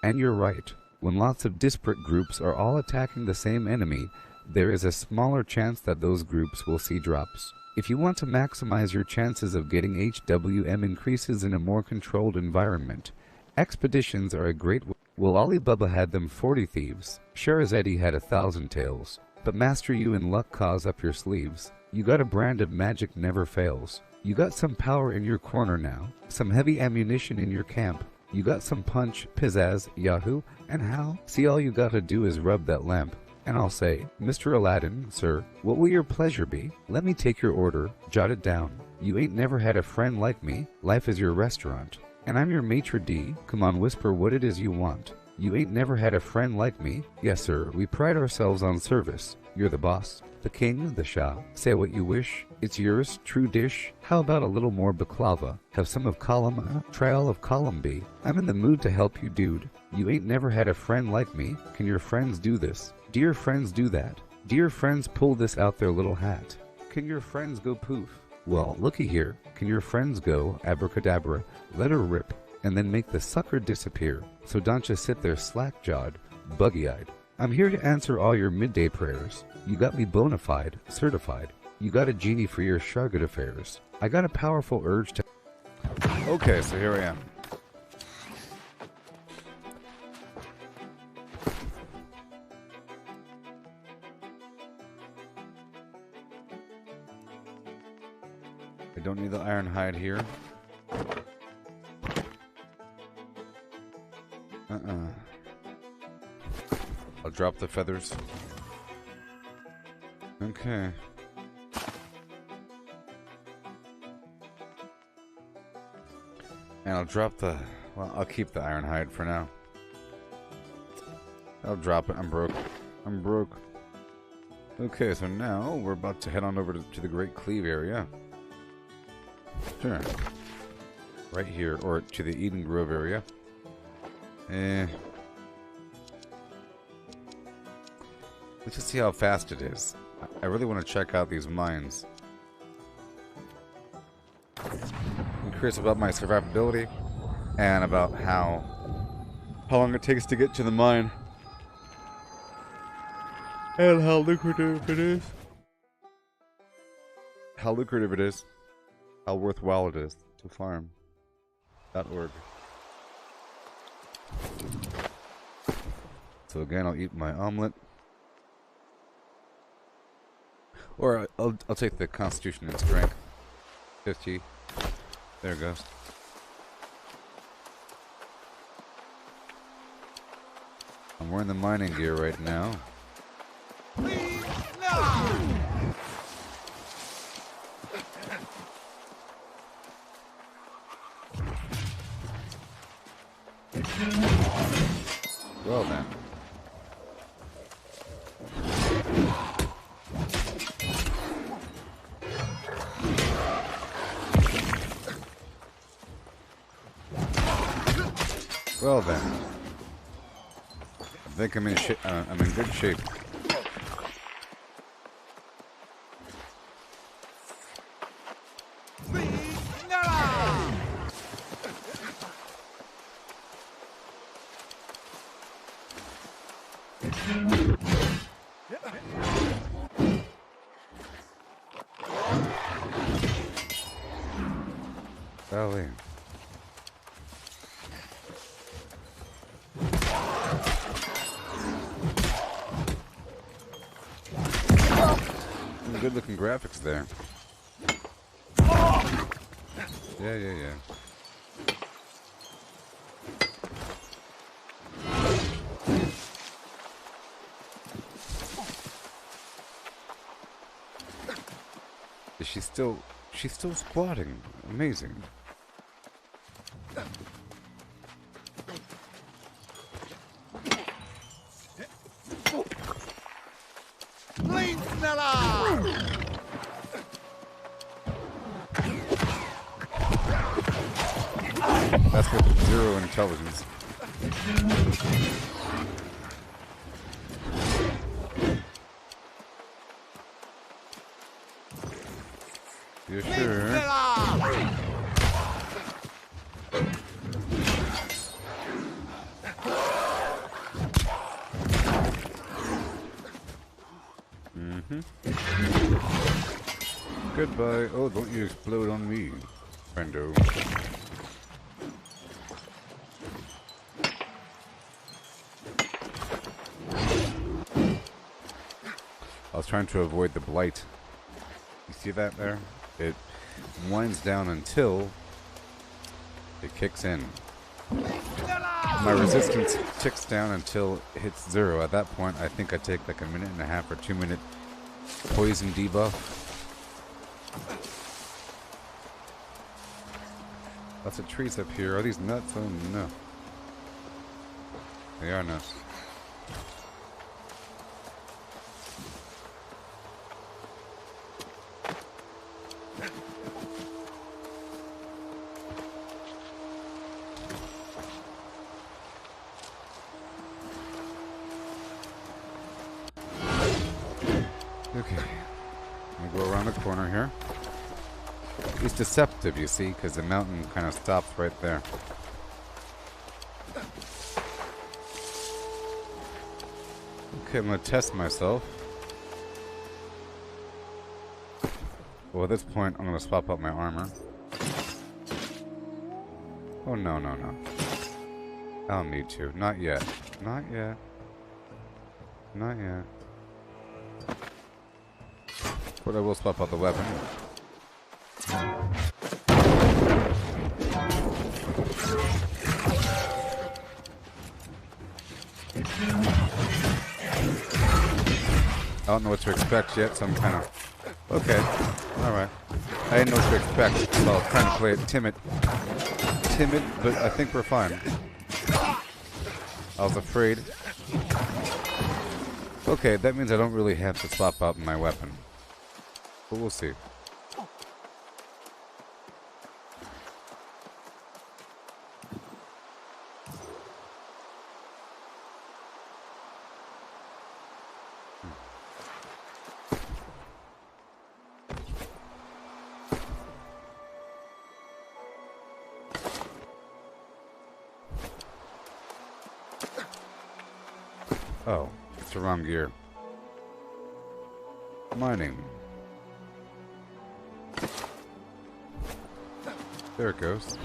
And you're right. When lots of disparate groups are all attacking the same enemy, there is a smaller chance that those groups will see drops. If you want to maximize your chances of getting HWM increases in a more controlled environment, expeditions are a great way. Well, Alibaba had them 40 thieves, Sherazade had 1,000 tails, but master you in luck cause up your sleeves. You got a brand of magic never fails. You got some power in your corner now, some heavy ammunition in your camp. You got some punch, pizzazz, yahoo, and how? See, all you gotta do is rub that lamp. And I'll say, Mr. Aladdin, sir, what will your pleasure be? Let me take your order, jot it down. You ain't never had a friend like me, life is your restaurant. And I'm your maitre d', come on whisper what it is you want. You ain't never had a friend like me. Yes sir, we pride ourselves on service. You're the boss, the king, the shah. Say what you wish, it's yours, true dish. How about a little more baklava? Have some of column A, try all of column B. I'm in the mood to help you dude. You ain't never had a friend like me. Can your friends do this? Dear friends do that. Dear friends pull this out their little hat. Can your friends go poof? Well, looky here. Can your friends go abracadabra, let her rip, and then make the sucker disappear? So don't just sit there slack-jawed, buggy-eyed. I'm here to answer all your midday prayers. You got me bona fide, certified. You got a genie for your Shargate affairs. I got a powerful urge to... Okay, so here I am. I don't need the iron hide here. I'll drop the feathers. Okay. And I'll drop the... Well, I'll keep the iron hide for now. I'll drop it. I'm broke. I'm broke. Okay, so now we're about to head on over to the Great Cleave area. Sure. Right here, or to the Eden Grove area. Let's just see how fast it is. I really want to check out these mines. I'm curious about my survivability and about how long it takes to get to the mine. And how lucrative it is. How lucrative it is. How worthwhile it is to farm. .org. So again, I'll eat my omelet. Or I'll take the Constitution and Strength. 50. There it goes. I'm wearing the mining gear right now. Well then. Well then. I think I'm in good shape. Golly. Some good looking graphics there. Yeah. She's still squatting. Amazing. That's with 0 intelligence. You sure? Goodbye. Oh, don't you explode on me, friendo. I was trying to avoid the blight. You see that there? It winds down until it kicks in. My resistance ticks down until it hits 0. At that point, I think I take like a 1.5 or 2 minute poison debuff. Lots of trees up here. Are these nuts? Oh no. They are nuts. Okay, I'm gonna go around the corner here. It's deceptive, you see, because the mountain kind of stops right there. Okay, I'm gonna test myself. Well, at this point, I'm gonna swap out my armor. Oh, no, no, no. I don't need to. Not yet. Not yet. Not yet. But I will swap out the weapon. I don't know what to expect yet, so I'm kind of... Okay. Alright. I didn't know what to expect, so I was trying to play it timid. Timid, but I think we're fine. I was afraid. Okay, that means I don't really have to swap out my weapon. But we'll see. Oh, it's the wrong gear. Mining. There it goes.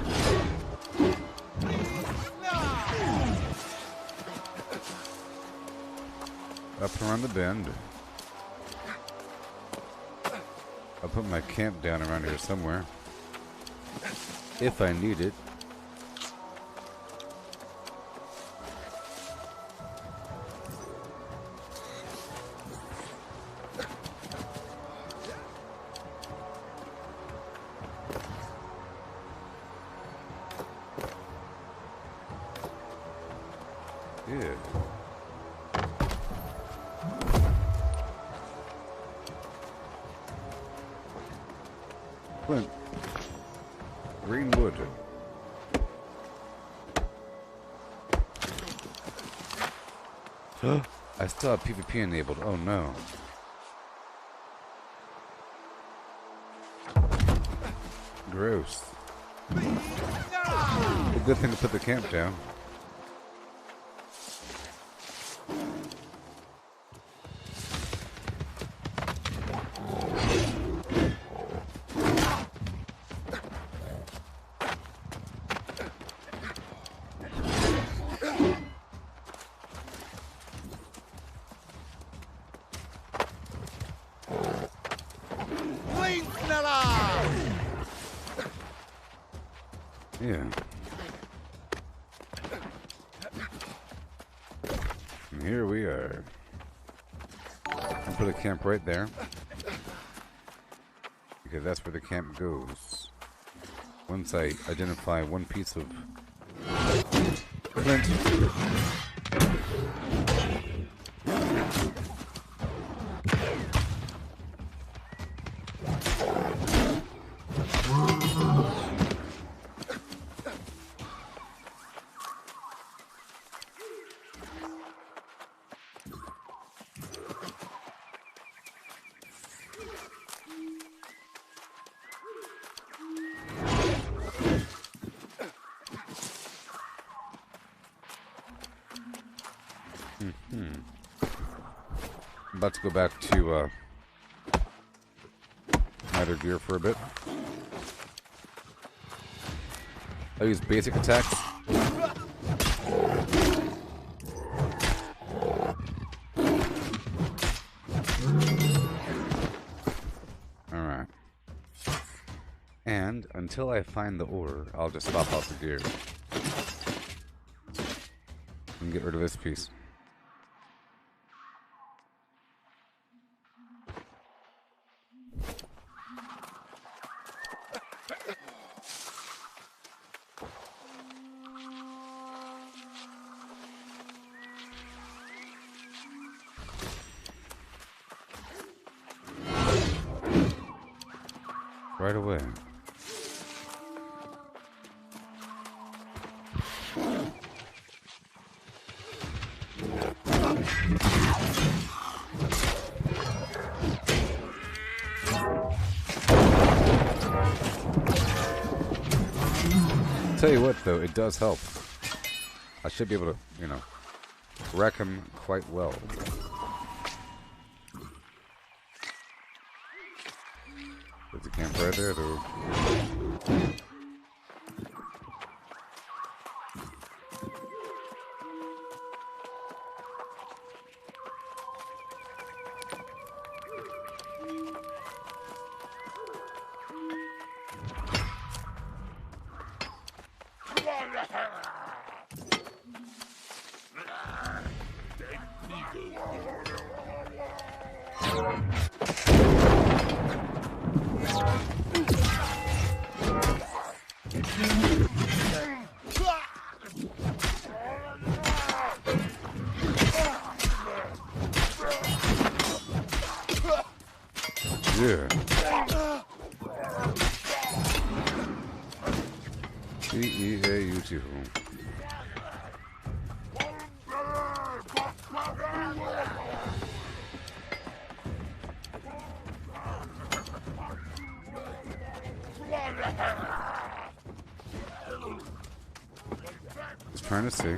Up around the bend. I'll put my camp down around here somewhere. If I need it. Yeah. Flint. Green wood. I still have PvP enabled. Oh no. Gross. A good thing to put the camp down. Yeah. And here we are. I'll put a camp right there. Because that's where the camp goes. Once I identify one piece of flint. I'm about to go back to my lighter gear for a bit. I use basic attacks. Alright. And until I find the ore, I'll just swap out the gear. And get rid of this piece. Right away. Tell you what, though, it does help. I should be able to, you know, wreck him quite well. There's a camp right there, though. Yeah. Beautiful. Just trying to see.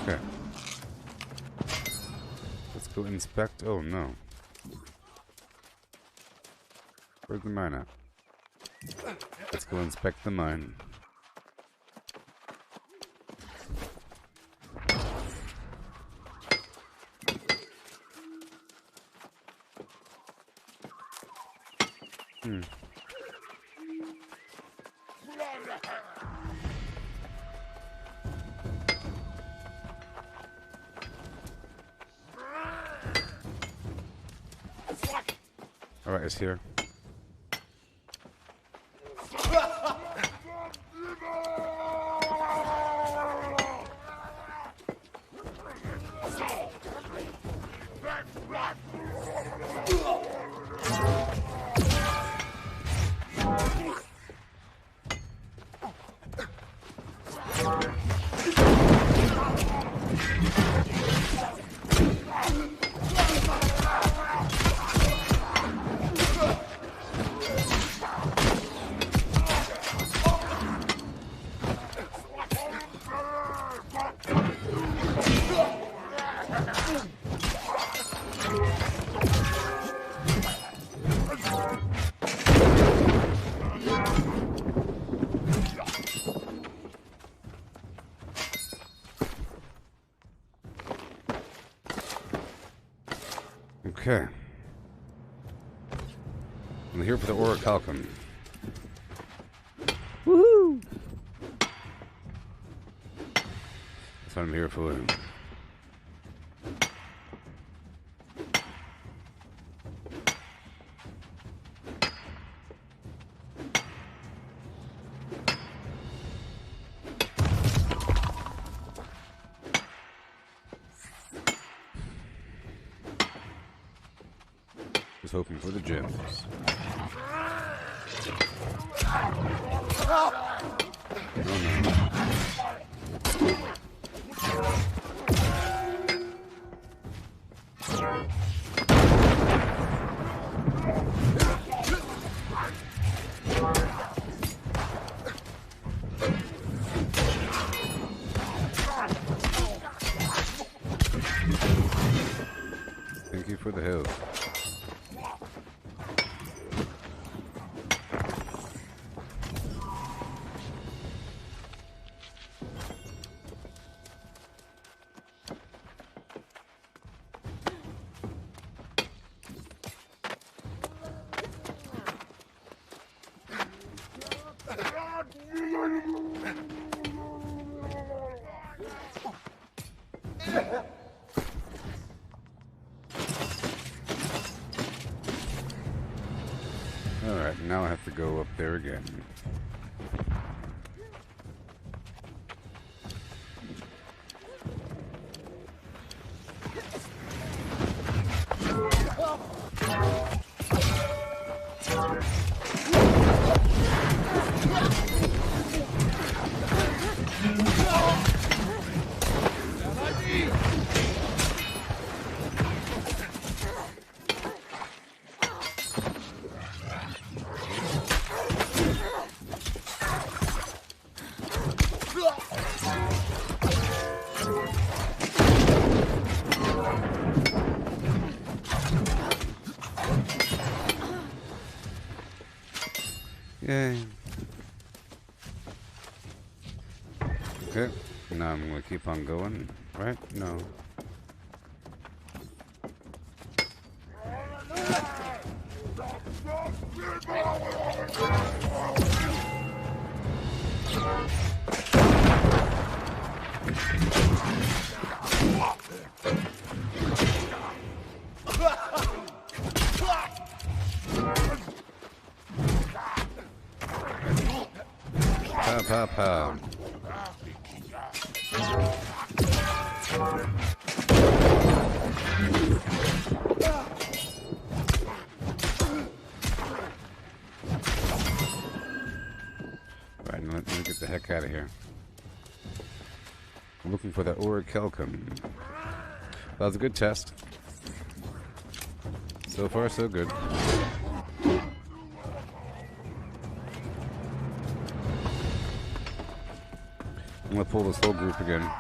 Okay. Let's go inspect. Oh no. Where's the mine at? Let's go inspect the mine. Alright, it's here. Okay. I'm here for the orichalcum. Woohoo! That's what I'm here for. Just hoping for the gems. Oh, no. Thank you for the hills. Alright, now I have to go up there again. Yay. Okay, now I'm gonna keep on going, right? No. Pow, pow, pow. Right, now let me get the heck out of here. I'm looking for that orichalcum. That was a good test. So far, so good. I'm gonna pull this whole group again.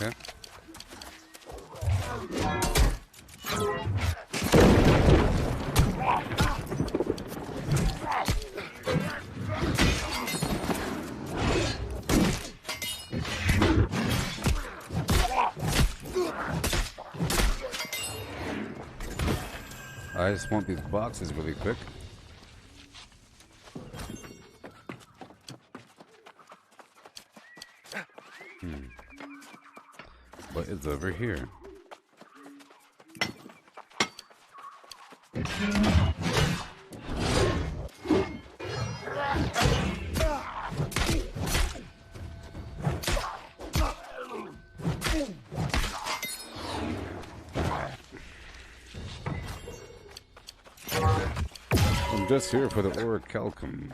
Okay. I just want these boxes really quick. What is over here? I'm just here for the orichalcum.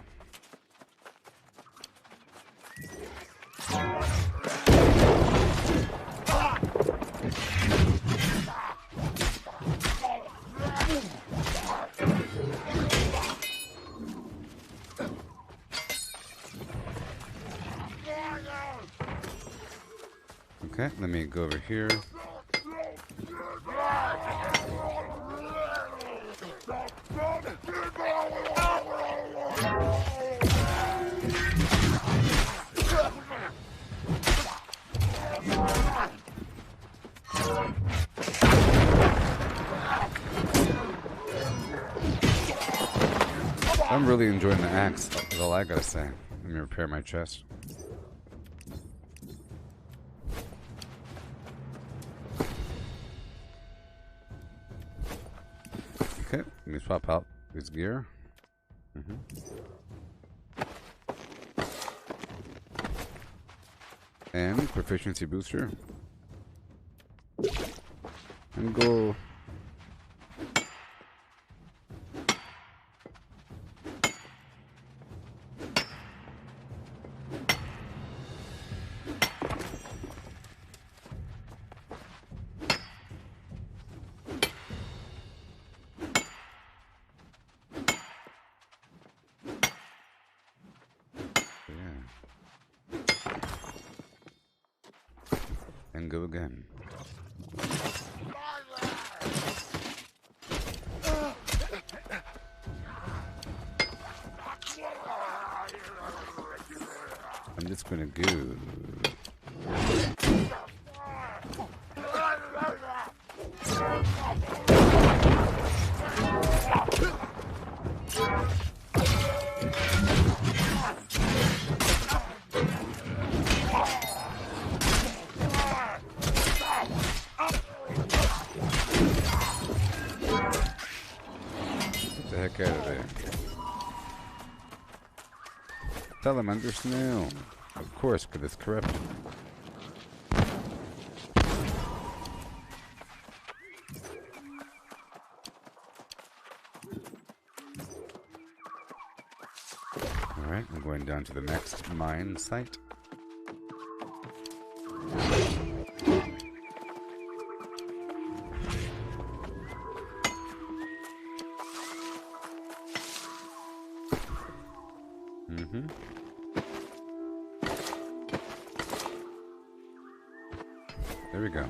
Okay, let me go over here. I'm really enjoying the axe, is all I gotta say. Let me repair my chest. Okay, let me swap out his gear. And proficiency booster. And go. And go again. I'm just gonna go. Get out of there. Salamander snail. Of course, because it's corrupted. Alright, I'm going down to the next mine site. There we go.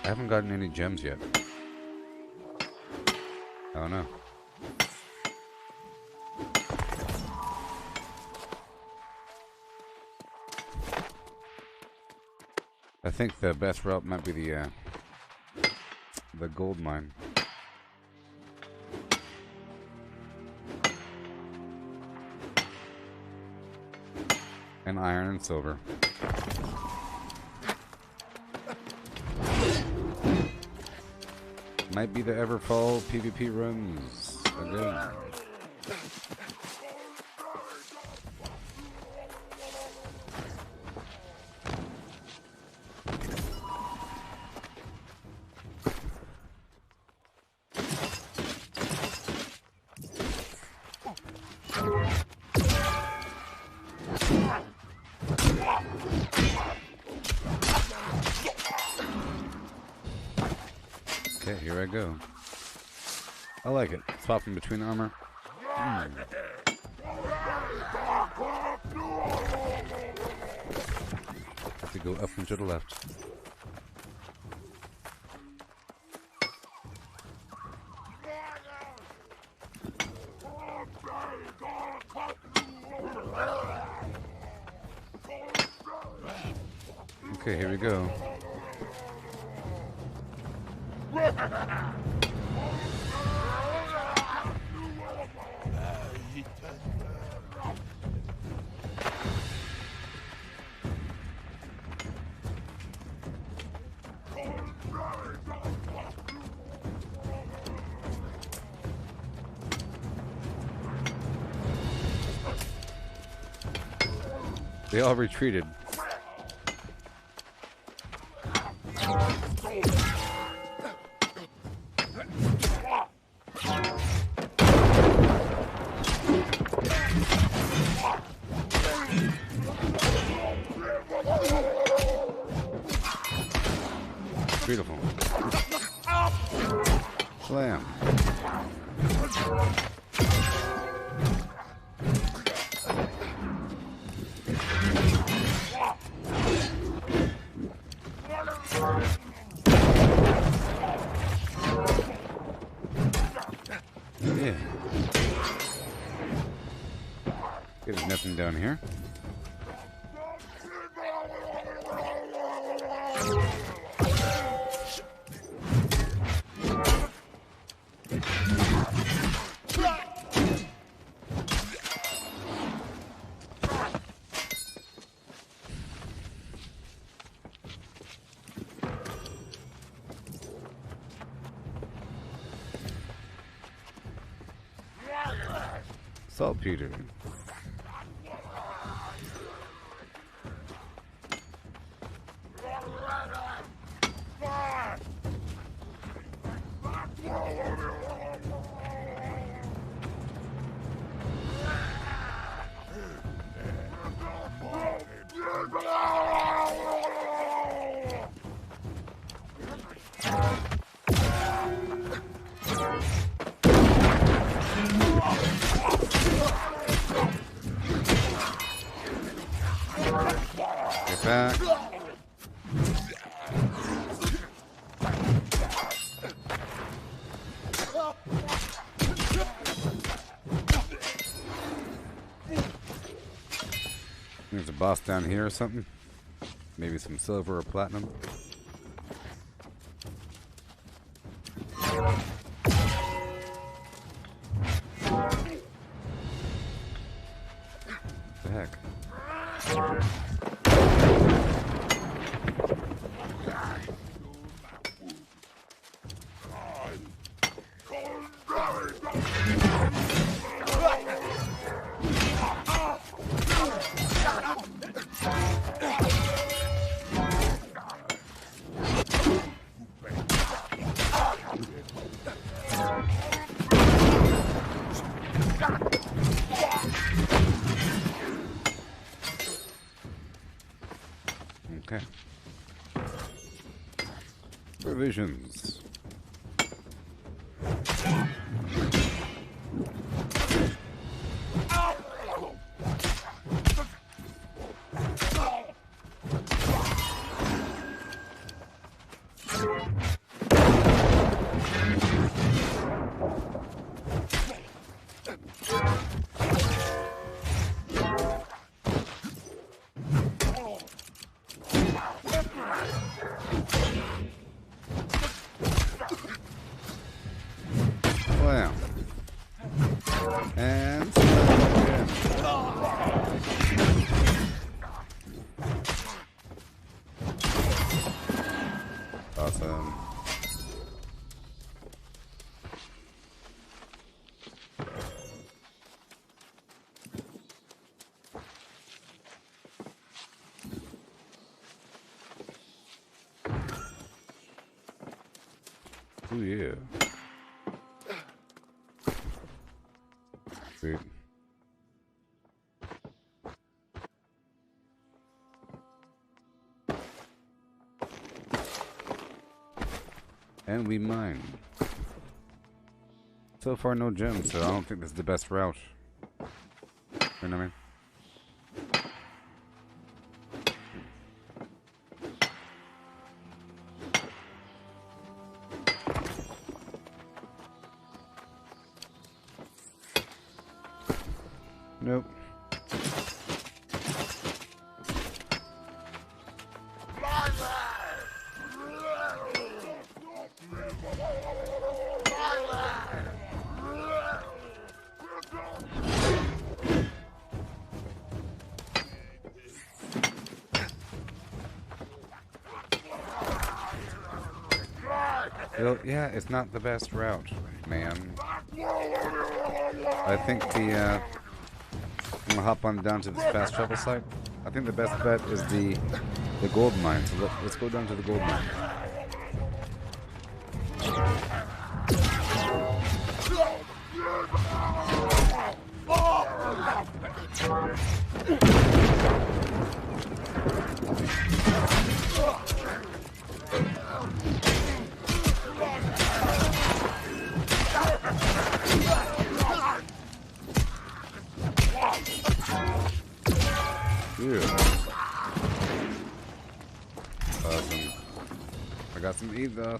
I haven't gotten any gems yet. Oh no. I think the best route might be the gold mine. And iron and silver. Might be the Everfall PvP runs again. Okay, here I go. I like it. Swapping between armor. Have to go up and to the left. Okay, here we go. They all retreated. Beautiful. Slam. Yeah. Okay, there's nothing down here. Saltpeter. Get back. There's a boss down here or something. Maybe some silver or platinum. The heck? Okay. Provisions. Wow. And again. Awesome. Oh yeah. Sweet. And we mine. So far no gems, so I don't think this is the best route. You know what I mean? Nope. Well, yeah, it's not the best route, man. I think I'm gonna hop on down to this fast travel site. I think the best bet is the gold mine. So let's go down to the gold mine. Yeah. Awesome. I got some ether.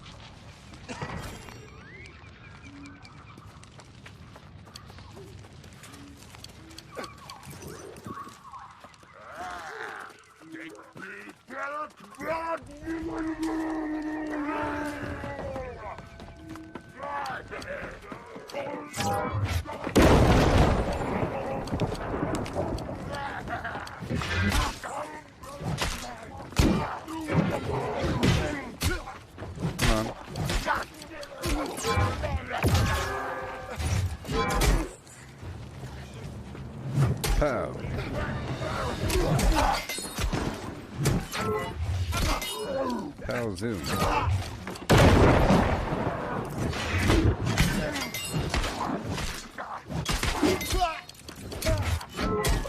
Pow zoom.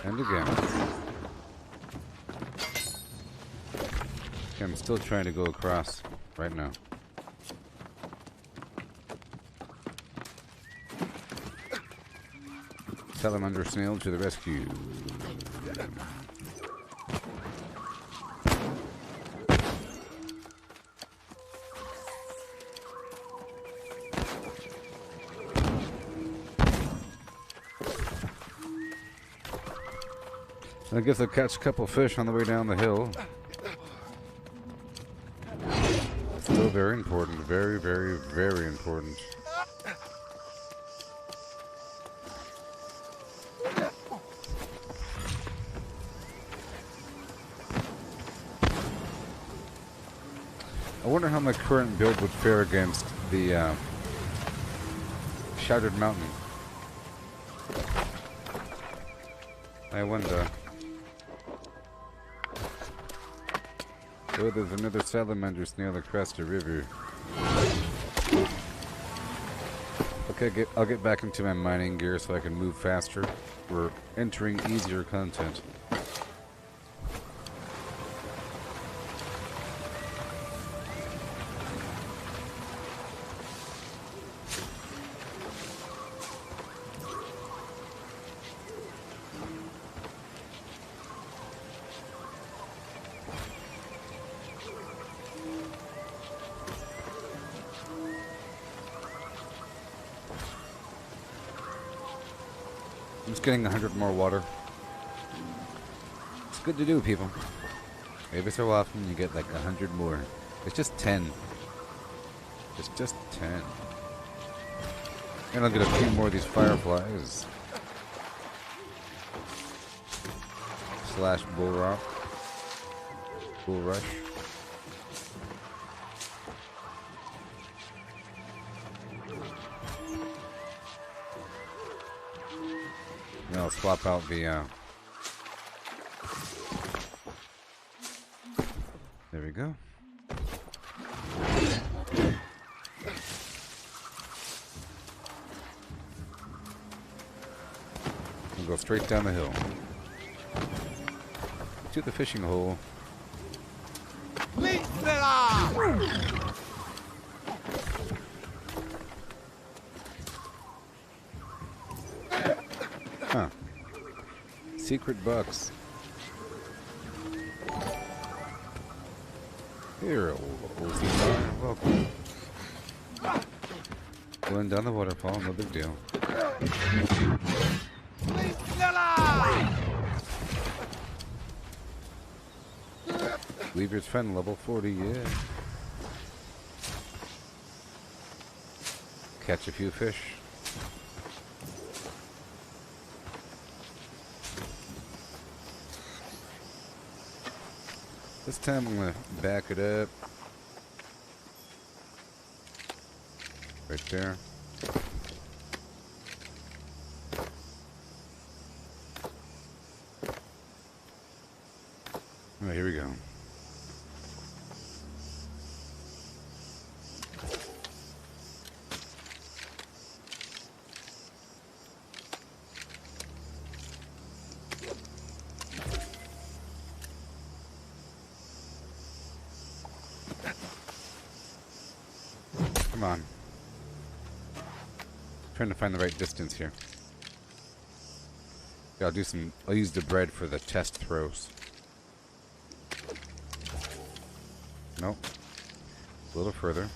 And again. Okay, I'm still trying to go across right now. Salamander snail to the rescue. I guess I'll catch a couple fish on the way down the hill. Still very important. Very, very, very important. I wonder how my current build would fare against the Shattered Mountain. I wonder. Oh, there's another salamander snail across the river. Okay, I'll get back into my mining gear so I can move faster. We're entering easier content. I'm just getting 100 more water. It's good to do, people. Every so often you get like 100 more. It's just 10. It's just 10. And I'll get a few more of these fireflies. Slash bull rock. Bull rush. And I'll swap out the there we go. We'll go straight down the hill to the fishing hole. Huh. Secret box. Here, old Caesar. Welcome. Going down the waterfall, no big deal. Lever's friend level 40, yeah. Catch a few fish. This time I'm gonna back it up. Right there. Alright, here we go. Come on. Trying to find the right distance here. Yeah, I'll use the bread for the test throws. Nope. A little further.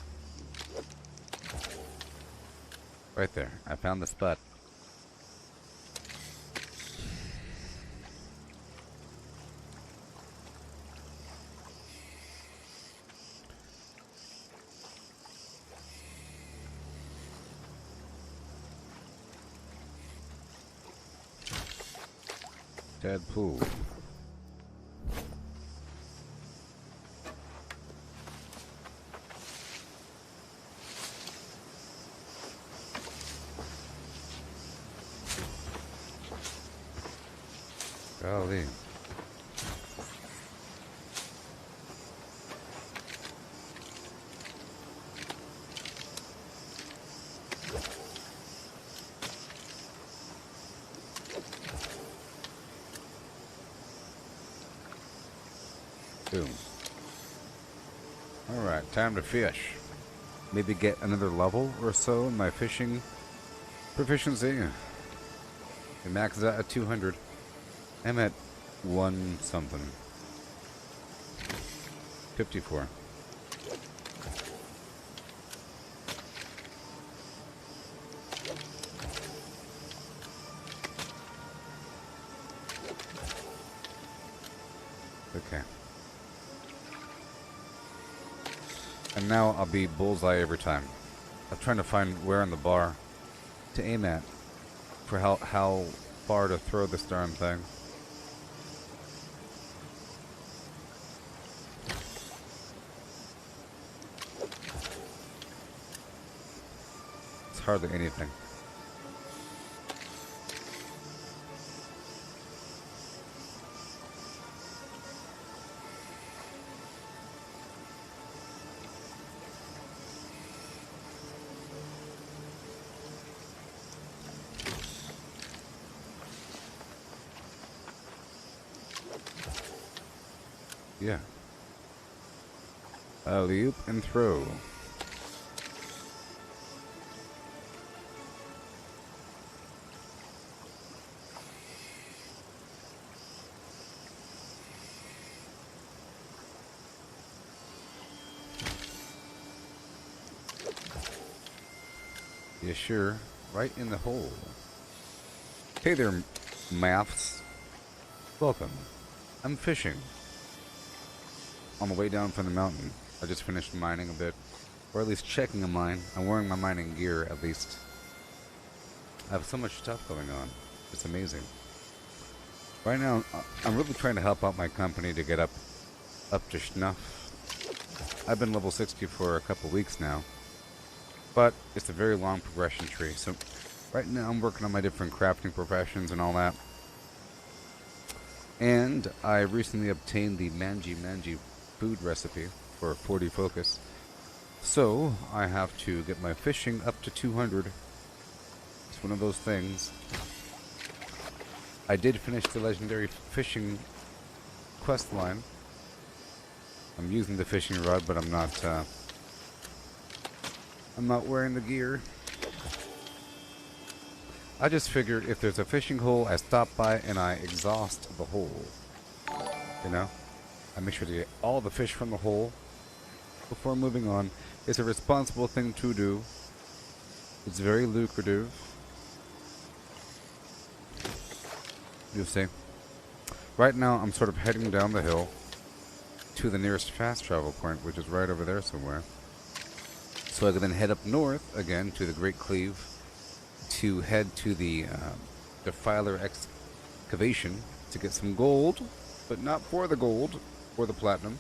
Right there. I found the spot. Deadpool. Golly. Boom. Alright, time to fish. Maybe get another level or so in my fishing proficiency. It maxes out at 200. I'm at 1 something. 54. Okay. And now I'll be bullseye every time. I'm trying to find where on the bar to aim at for how far to throw this darn thing. It's hardly anything. Yeah. Alley-oop and throw. Yeah, sure. Right in the hole. Hey there, maths. Welcome. I'm fishing. On the way down from the mountain. I just finished mining a bit. Or at least checking a mine. I'm wearing my mining gear, at least. I have so much stuff going on. It's amazing. Right now, I'm really trying to help out my company to get up to snuff. I've been level 60 for a couple weeks now. But it's a very long progression tree. So right now I'm working on my different crafting professions and all that. And I recently obtained the Manji food recipe for 40 focus. So I have to get my fishing up to 200. It's one of those things. I did finish the legendary fishing quest line. I'm using the fishing rod, but I'm not wearing the gear. I just figured if there's a fishing hole, I stop by and I exhaust the hole. You know? I make sure to get all the fish from the hole before moving on. It's a responsible thing to do. It's very lucrative. You'll see. Right now, I'm sort of heading down the hill to the nearest fast travel point, which is right over there somewhere. So I can then head up north again to the Great Cleave to head to the Defiler excavation to get some gold, but not for the gold or the platinum.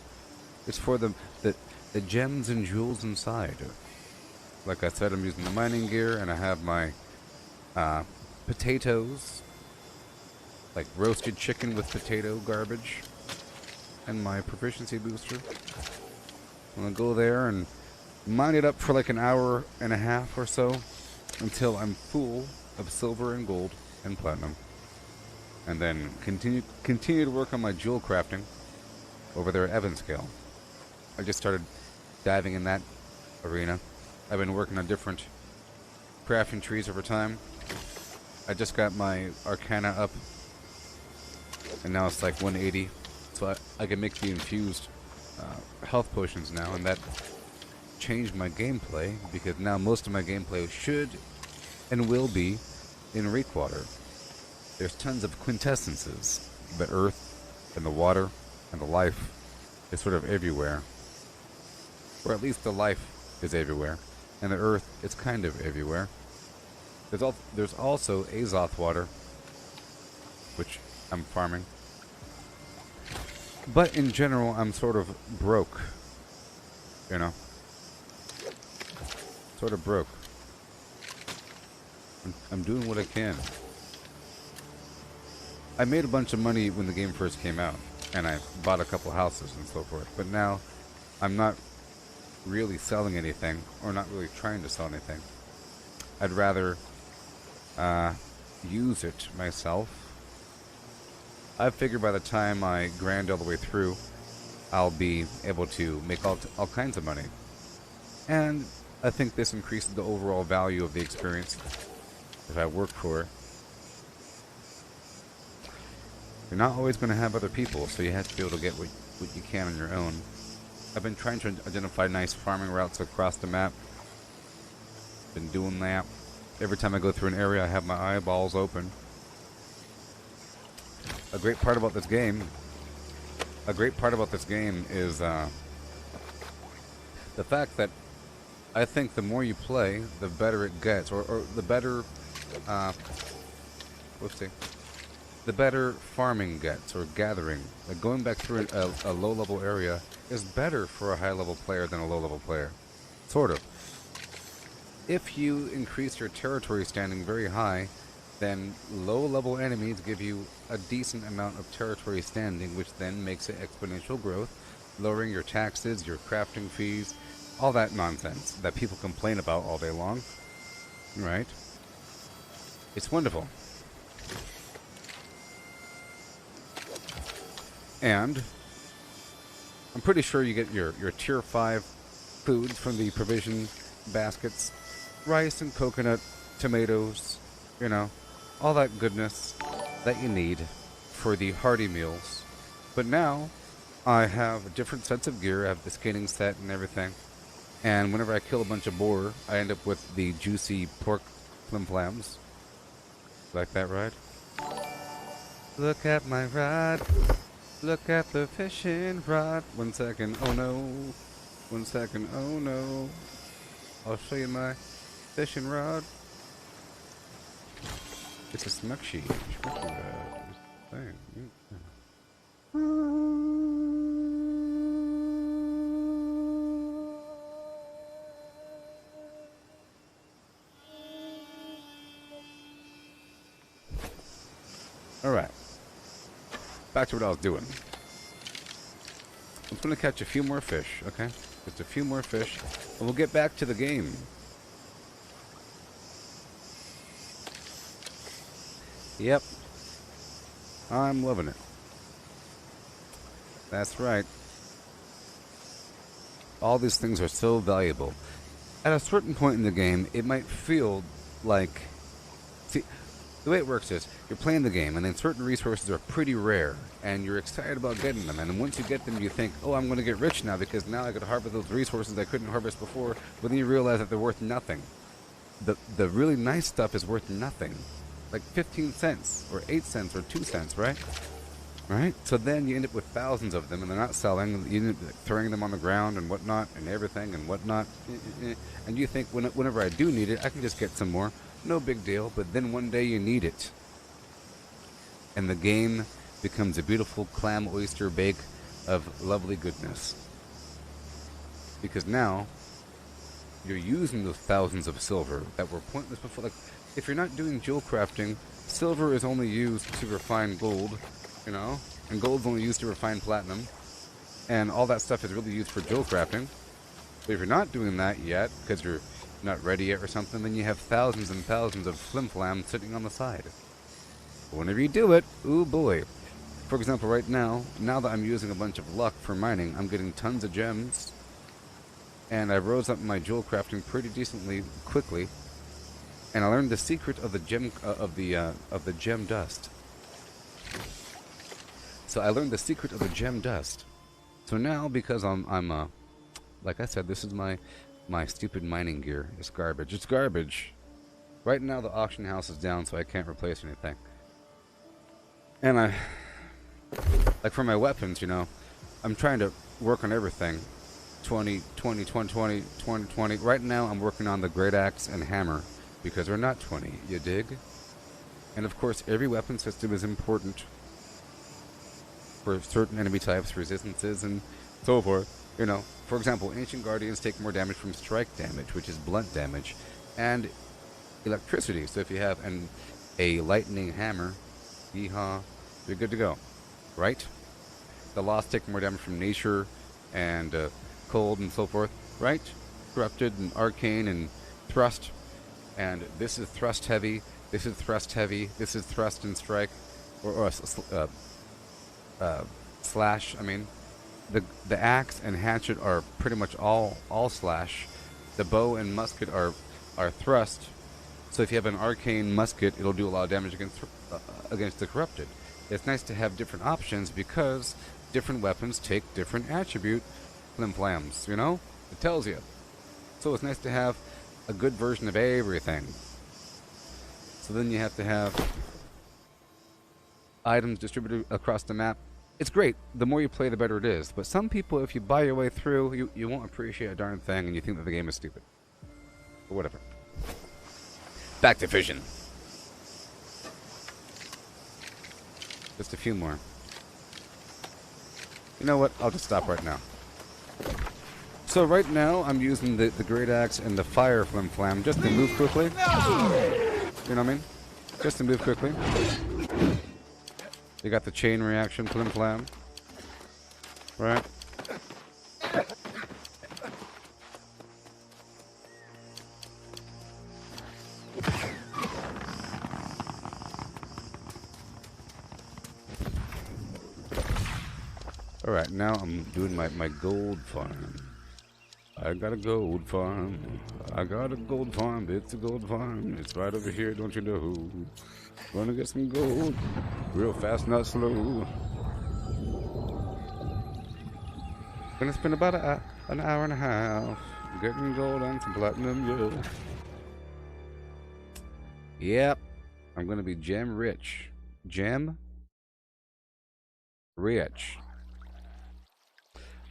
It's for the gems and jewels inside. Like I said, I'm using the mining gear, and I have my potatoes, like roasted chicken with potato garbage, and my proficiency booster. I'm gonna go there and mine it up for like an hour and a half or so until I'm full of silver and gold and platinum, and then continue to work on my jewel crafting over there at Evanscale. I just started diving in that arena. I've been working on different crafting trees over time. I just got my Arcana up, and now it's like 180, so I can make the infused health potions now, and that changed my gameplay, because now most of my gameplay should and will be in Reekwater. There's tons of quintessences. The earth and the water and the life is sort of everywhere. Or at least the life is everywhere. And the earth is kind of everywhere. There's also Azoth water, which I'm farming. But in general, I'm sort of broke. You know? Sort of broke. I'm doing what I can. I made a bunch of money when the game first came out, and I bought a couple houses and so forth. But now, I'm not really selling anything, or not really trying to sell anything. I'd rather use it myself. I figure by the time I grind all the way through, I'll be able to make all kinds of money. And I think this increases the overall value of the experience if I work for it. You're not always going to have other people, so you have to be able to get what you can on your own. I've been trying to identify nice farming routes across the map. Been doing that. Every time I go through an area, I have my eyeballs open. A great part about this game is the fact that I think the more you play, the better it gets, or the better, the better farming gets, or gathering. Like going back through a low-level area is better for a high-level player than a low-level player. Sort of. If you increase your territory standing very high, then low-level enemies give you a decent amount of territory standing, which then makes it exponential growth, lowering your taxes, your crafting fees, all that nonsense that people complain about all day long. Right? It's wonderful. And I'm pretty sure you get your tier 5 foods from the provision baskets. Rice and coconut, tomatoes, you know, all that goodness that you need for the hearty meals. But now I have a different sets of gear. I have the skinning set and everything. And whenever I kill a bunch of boar, I end up with the juicy pork flim-flams. Like that ride? Look at my rod. Look at the fishing rod. 1 second, oh no. 1 second, oh no. I'll show you my fishing rod. It's a smuckshy. Alright. Back to what I was doing. I'm going to catch a few more fish, okay? Just a few more fish, and we'll get back to the game. Yep. I'm loving it. That's right. All these things are so valuable. At a certain point in the game, it might feel like... See, the way it works is, you're playing the game, and then certain resources are pretty rare, and you're excited about getting them, and then once you get them, you think, oh, I'm going to get rich now, because now I could harvest those resources I couldn't harvest before, but then you realize that they're worth nothing. The really nice stuff is worth nothing. Like 15 cents, or 8 cents, or 2 cents, right? Right? So then you end up with thousands of them, and they're not selling, you end up throwing them on the ground, and whatnot, and everything, and whatnot, and you think, whenever I do need it, I can just get some more. No big deal, but then one day you need it. And the game becomes a beautiful clam oyster bake of lovely goodness. Because now, you're using those thousands of silver that were pointless before. Like, if you're not doing jewel crafting, silver is only used to refine gold, you know? And gold's only used to refine platinum. And all that stuff is really used for jewel crafting. But if you're not doing that yet, because you're not ready yet or something, then you have thousands and thousands of flim-flam sitting on the side. But whenever you do it, ooh boy. For example, right now that I'm using a bunch of luck for mining, I'm getting tons of gems, and I rose up my jewel crafting pretty decently quickly, and I learned the secret of the gem dust. So I learned the secret of the gem dust. So now, because I'm like I said, this is my stupid mining gear. It's garbage. It's garbage. Right now the auction house is down, so I can't replace anything. And like for my weapons, you know, I'm trying to work on everything. 20, 20, 20, 20, 20, 20. Right now I'm working on the great axe and hammer, because they're not 20, you dig? And of course, every weapon system is important for certain enemy types, resistances, and so forth. You know, for example, Ancient Guardians take more damage from strike damage, which is blunt damage, and electricity. So if you have a lightning hammer, yeehaw, you're good to go, right? The Lost take more damage from nature and cold and so forth, right? Corrupted and arcane and thrust, and this is thrust heavy. This is thrust heavy. This is thrust and strike, or slash. I mean. the axe and hatchet are pretty much all slash. The bow and musket are thrust. So if you have an arcane musket, it'll do a lot of damage against the corrupted. It's nice to have different options because different weapons take different attribute flim-flams, you know? It tells you. So it's nice to have a good version of everything. So then you have to have items distributed across the map. It's great. The more you play, the better it is. But some people, if you buy your way through, you won't appreciate a darn thing and you think that the game is stupid. But whatever. Back to Fission. Just a few more. You know what? I'll just stop right now. So right now, I'm using the Great Axe and the Fire Flim Flam just to move quickly. You know what I mean? Just to move quickly. You got the chain reaction Flim Flam. Right? Alright, now I'm doing my gold farm. I got a gold farm. I got a gold farm. It's a gold farm. It's right over here, don't you know? Gonna get some gold. Real fast, not slow. Gonna spend about an hour and a half getting gold and some platinum, yeah. Yep. I'm gonna be gem rich. Gem rich.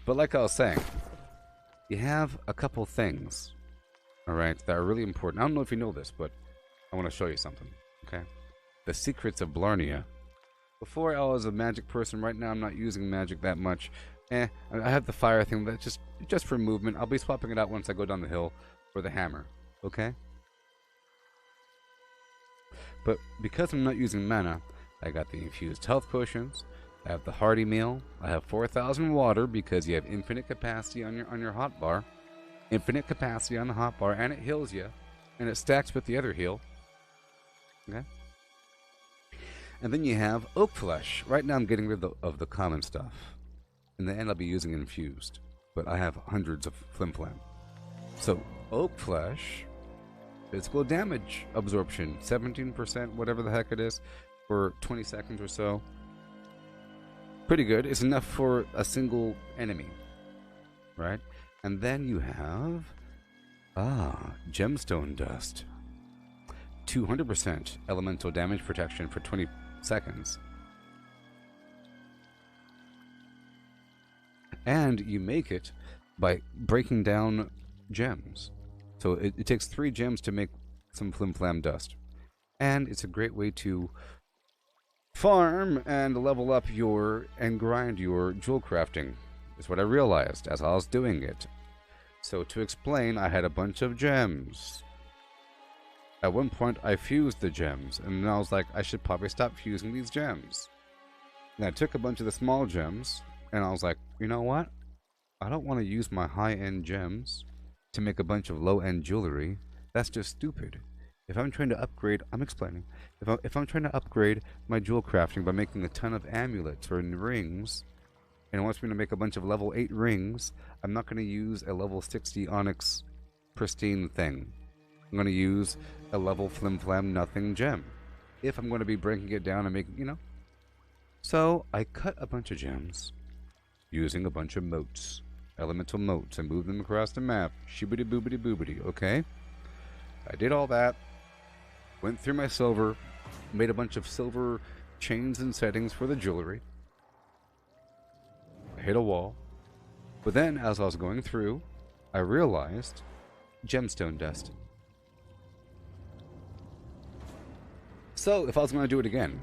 But like I was saying, you have a couple things, alright, that are really important. I don't know if you know this, but I want to show you something, okay? The secrets of Blarnea. Before I was a magic person, right now I'm not using magic that much. I have the fire thing, that's just for movement. I'll be swapping it out once I go down the hill for the hammer, okay? But because I'm not using mana, I got the infused health potions. I have the hearty meal. I have 4,000 water because you have infinite capacity on your hotbar. Infinite capacity on the hotbar, and it heals you, and it stacks with the other heal. Okay. And then you have oak flesh. Right now I'm getting rid of the common stuff. In the end I'll be using infused, but I have hundreds of flim flam. So oak flesh, physical damage absorption, 17%, whatever the heck it is, for 20 seconds or so. Pretty good. It's enough for a single enemy, right? And then you have gemstone dust, 200% elemental damage protection for 20 seconds, and you make it by breaking down gems. So it takes 3 gems to make some flim flam dust, and it's a great way to farm and level up and grind your jewel crafting, is what I realized as I was doing it. So to explain, I had a bunch of gems. At one point I fused the gems, and then I was like, I should probably stop fusing these gems. And I took a bunch of the small gems, and I was like, you know what? I don't want to use my high-end gems to make a bunch of low-end jewelry. That's just stupid. If I'm trying to upgrade, I'm explaining. If I'm trying to upgrade my jewel crafting by making a ton of amulets or rings, and it wants me to make a bunch of level 8 rings, I'm not going to use a level 60 onyx pristine thing. I'm going to use a level flim flam nothing gem. If I'm going to be breaking it down and making, you know. So I cut a bunch of gems using a bunch of moats, elemental moats, and moved them across the map. Shibbity boobity boobity, okay? I did all that. Went through my silver, made a bunch of silver chains and settings for the jewelry. I hit a wall. But then, as I was going through, I realized gemstone dust. So, if I was going to do it again,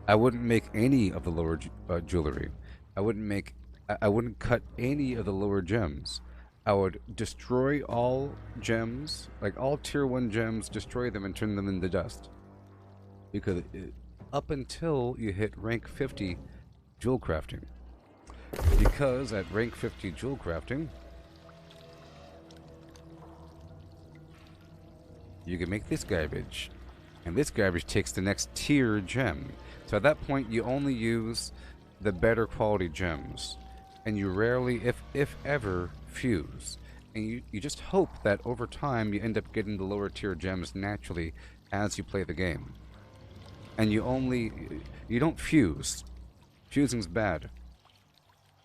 I wouldn't make any of the lower jewelry. I wouldn't cut any of the lower gems. I would destroy all gems, like all tier 1 gems, destroy them and turn them into dust. Because up until you hit rank 50 jewel crafting. Because at rank 50 jewel crafting, you can make this garbage. And this garbage takes the next tier gem. So at that point, you only use the better quality gems. and you rarely, if ever, fuse. And you just hope that over time you end up getting the lower tier gems naturally as you play the game. And you don't fuse. Fusing's bad.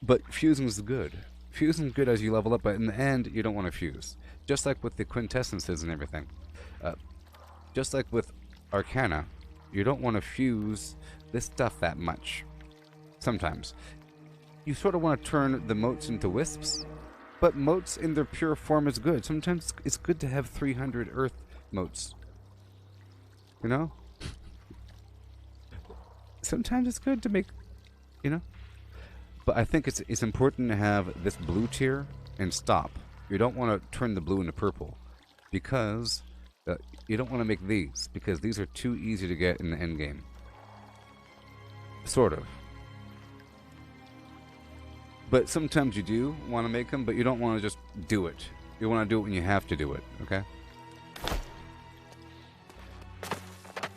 But fusing's good. Fusing's good as you level up, but in the end, you don't want to fuse. Just like with the quintessences and everything. Just like with Arcana, you don't want to fuse this stuff that much. Sometimes. You sort of want to turn the motes into wisps, but motes in their pure form is good. Sometimes it's good to have 300 earth motes. You know? Sometimes it's good to make, you know? But I think it's important to have this blue tier and stop. You don't want to turn the blue into purple, because you don't want to make these, because these are too easy to get in the end game. Sort of. But sometimes you do want to make them, but you don't want to just do it. You want to do it when you have to do it, okay?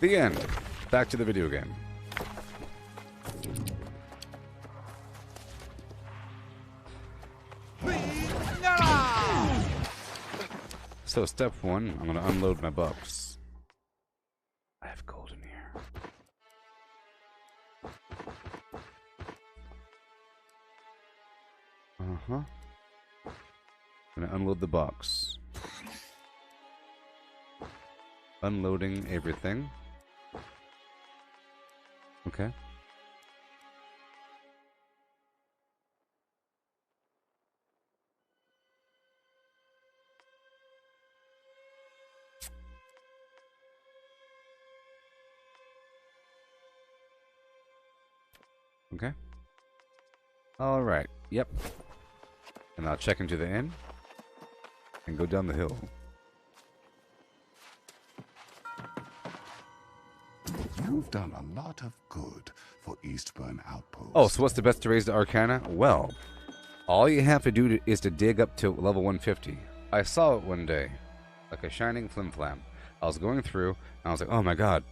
The end. Back to the video game. So step one, I'm going to unload my box. I have gold in here. Uh-huh. I'm going to unload the box. Unloading everything. Okay. Okay. Alright. Yep. And I'll check into the inn and go down the hill. You've done a lot of good for Eastburn Outpost. Oh, so what's the best to raise the Arcana? Well, all you have to do is to dig up to level 150. I saw it one day, like a shining flim-flam. I was going through, and I was like, oh my god,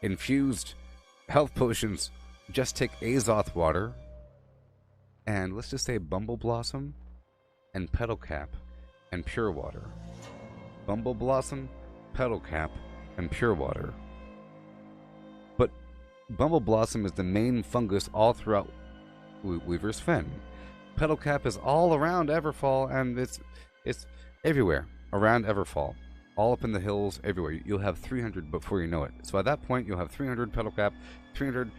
infused health potions. Just take Azoth water, and let's just say Bumble Blossom, and Petal Cap, and Pure Water. Bumble Blossom, Petal Cap, and Pure Water. But Bumble Blossom is the main fungus all throughout Weaver's Fen. Petal Cap is all around Everfall, and it's everywhere around Everfall. All up in the hills, everywhere. You'll have 300 before you know it. So at that point, you'll have 300 Petal Cap, 300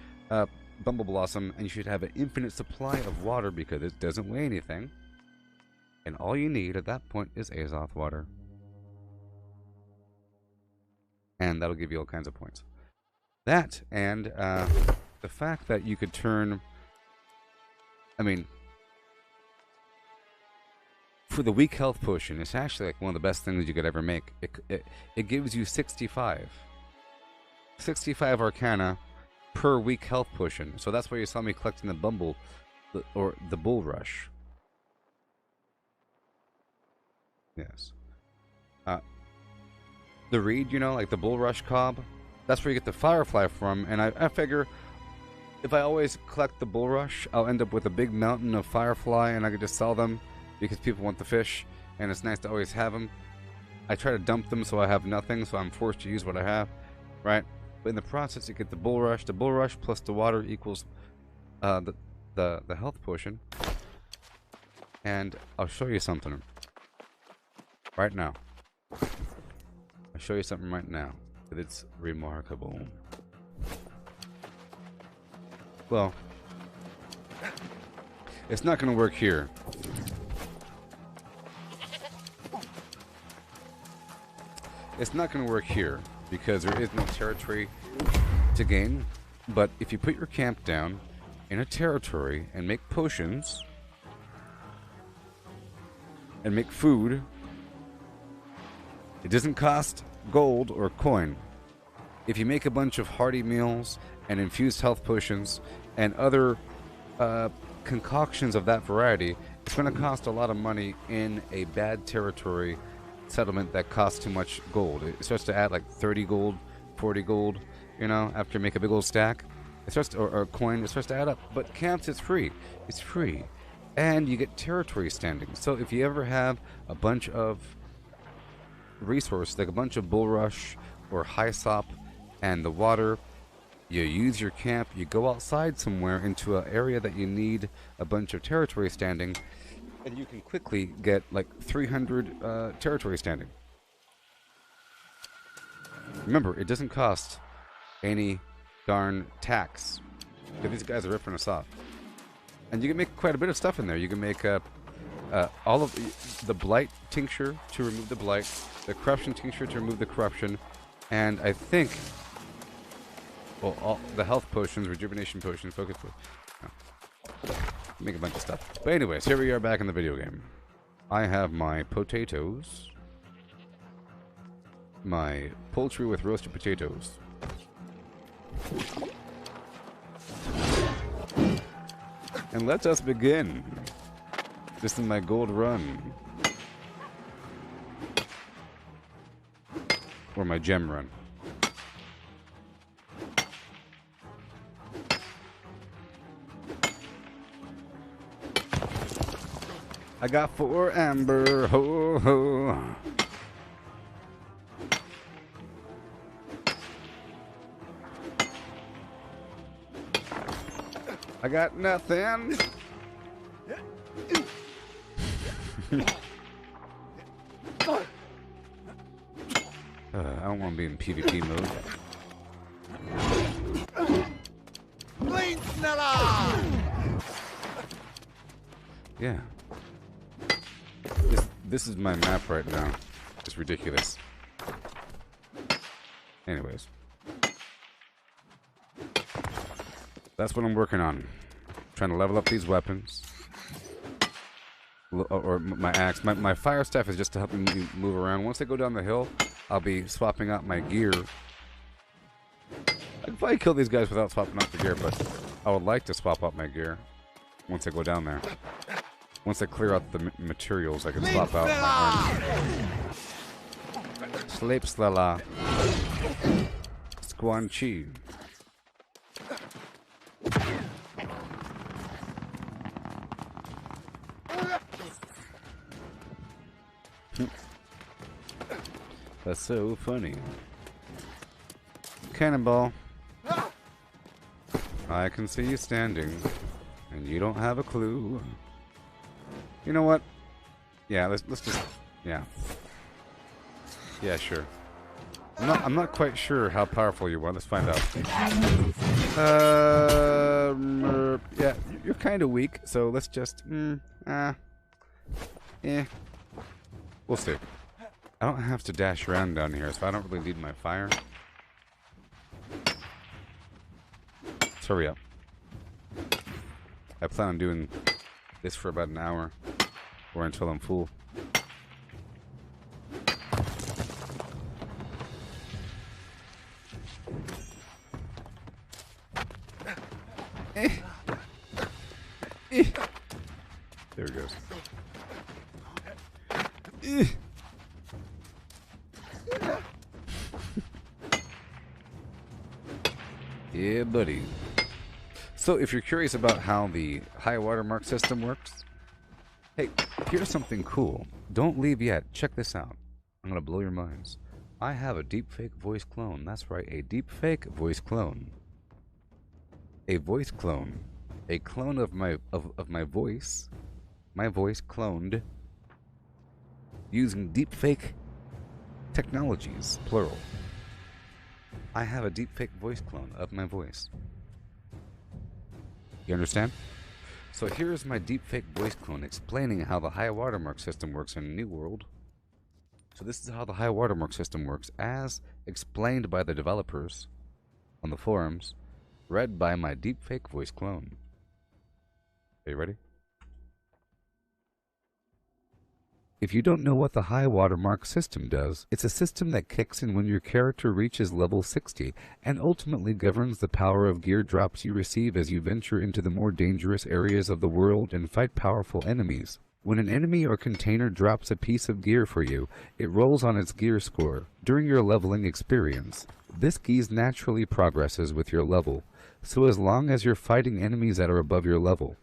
Bumble Blossom, and you should have an infinite supply of water because it doesn't weigh anything. And all you need at that point is Azoth water. And that'll give you all kinds of points. That, and the fact that you could turn... I mean... For the weak health potion, it's actually like one of the best things you could ever make. It gives you 65. 65 Arcana per weak health potion. So that's why you saw me collecting the Bumble, or the Bull Rush. Yes. The reed, you know, like the Bull Rush cob, that's where you get the Firefly from, and I figure if I always collect the Bull Rush, I'll end up with a big mountain of Firefly, and I could just sell them because people want the fish, and it's nice to always have them. I try to dump them so I have nothing, so I'm forced to use what I have, right? But in the process, you get the Bull Rush. The Bull Rush plus the water equals the health potion. And I'll show you something right now. I'll show you something right now. That it's remarkable. Well, it's not going to work here. It's not going to work here because there is no territory to gain. But if you put your camp down in a territory and make potions and make food, it doesn't cost gold or coin. If you make a bunch of hearty meals and infused health potions and other concoctions of that variety, it's going to cost a lot of money in a bad territory settlement that costs too much gold. It starts to add like 30 gold, 40 gold, you know, after you make a big old stack. It starts to, or coin, it starts to add up. But camps, it's free. It's free. and you get territory standing. So if you ever have a bunch of resources, like a bunch of bulrush or hyssop and the water, you use your camp, you go outside somewhere into an area that you need a bunch of territory standing, and you can quickly get like 300 territory standing. Remember, it doesn't cost any darn tax. These guys are ripping us off. And you can make quite a bit of stuff in there. You can make all of the blight tincture to remove the blight, the corruption tincture to remove the corruption, and I think, well, all the health potions, rejuvenation potions, focus. Make a bunch of stuff. But anyways, here we are back in the video game. I have my potatoes, my poultry with roasted potatoes. And let us begin. This is my gold run. Or my gem run. I got 4 amber, ho ho. I got nothing. I don't want to be in PvP mode. Yeah. This is my map right now. It's ridiculous. Anyways. That's what I'm working on. Trying to level up these weapons. Or my axe. My fire staff is just to help me move around. Once I go down the hill, I'll be swapping out my gear. I could probably kill these guys without swapping out the gear, but I would like to swap out my gear once I go down there. Once I clear out the materials, I can swap out my armor. Sleep Slala. Squanchy. That's so funny. Cannonball. I can see you standing, and you don't have a clue. You know what? Yeah, let's just, yeah. Yeah, sure. I'm not quite sure how powerful you are. Let's find out. Yeah, you're kind of weak, so let's just, we'll see. I don't have to dash around down here, so I don't really need my fire. Let's hurry up. I plan on doing this for about an hour, or until I'm full. There it goes. Yeah, buddy. So, if you're curious about how the high watermark system works, hey, here's something cool. Don't leave yet. Check this out. I'm gonna blow your minds. I have a deepfake voice clone. That's right, a deepfake voice clone. A voice clone. A clone of my voice. My voice cloned using deepfake technologies, plural. I have a deepfake voice clone of my voice. You understand? So here's my deepfake voice clone explaining how the high watermark system works in New World. So this is how the high watermark system works, as explained by the developers on the forums, read by my deepfake voice clone. Are you ready? If you don't know what the high watermark system does, it's a system that kicks in when your character reaches level 60 and ultimately governs the power of gear drops you receive as you venture into the more dangerous areas of the world and fight powerful enemies. When an enemy or container drops a piece of gear for you, it rolls on its gear score during your leveling experience. This gear naturally progresses with your level, so as long as you're fighting enemies that are above your level.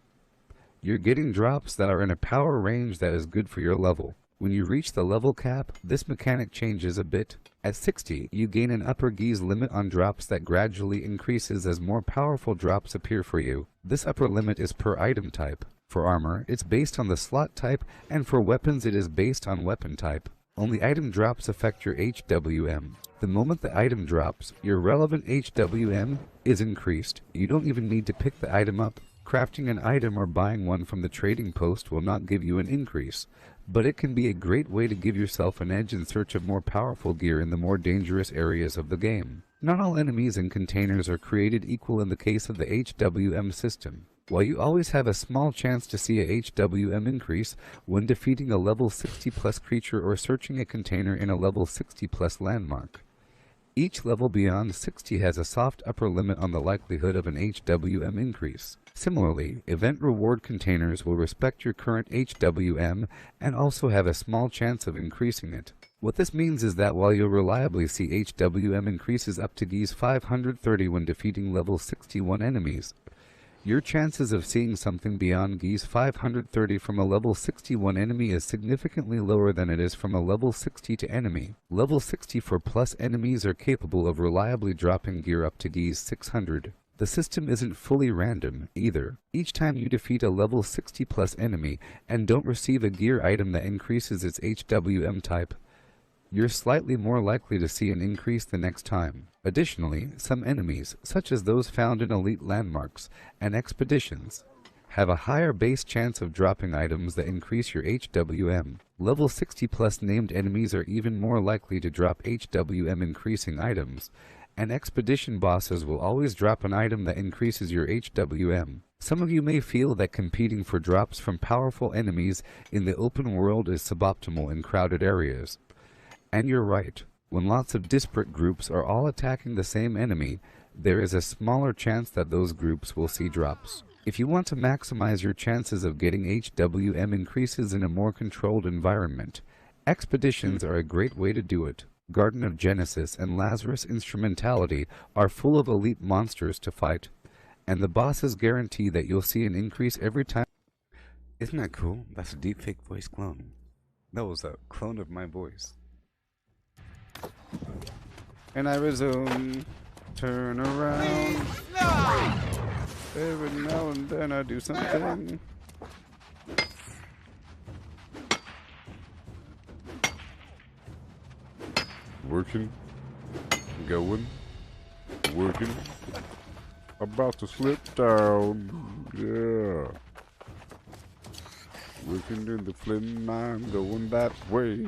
You're getting drops that are in a power range that is good for your level. When you reach the level cap, this mechanic changes a bit. At 60, you gain an upper geese limit on drops that gradually increases as more powerful drops appear for you. This upper limit is per item type. For armor, it's based on the slot type, and for weapons it is based on weapon type. Only item drops affect your HWM. The moment the item drops, your relevant HWM is increased. You don't even need to pick the item up. Crafting an item or buying one from the trading post will not give you an increase, but it can be a great way to give yourself an edge in search of more powerful gear in the more dangerous areas of the game. Not all enemies and containers are created equal in the case of the HWM system. While you always have a small chance to see a HWM increase when defeating a level 60 plus creature or searching a container in a level 60 plus landmark. Each level beyond 60 has a soft upper limit on the likelihood of an HWM increase. Similarly, event reward containers will respect your current HWM and also have a small chance of increasing it. What this means is that while you'll reliably see HWM increases up to Gs 530 when defeating level 61 enemies, your chances of seeing something beyond Gs 530 from a level 61 enemy is significantly lower than it is from a level 60 to enemy. Level 64 plus enemies are capable of reliably dropping gear up to Gs 600. The system isn't fully random, either. Each time you defeat a level 60 plus enemy and don't receive a gear item that increases its HWM type, you're slightly more likely to see an increase the next time. Additionally, some enemies, such as those found in elite landmarks and expeditions, have a higher base chance of dropping items that increase your HWM. Level 60 plus named enemies are even more likely to drop HWM increasing items, and expedition bosses will always drop an item that increases your HWM. Some of you may feel that competing for drops from powerful enemies in the open world is suboptimal in crowded areas. And you're right. When lots of disparate groups are all attacking the same enemy, there is a smaller chance that those groups will see drops. If you want to maximize your chances of getting HWM increases in a more controlled environment, expeditions are a great way to do it. Garden of Genesis and Lazarus Instrumentality are full of elite monsters to fight, and the bosses guarantee that you'll see an increase every time. Isn't that cool? That's a deepfake voice clone. That was a clone of my voice. And I resume, turn around. Every now and then I do something. Working, going, working, about to slip down, yeah. Working in the Flynn mine, going that way.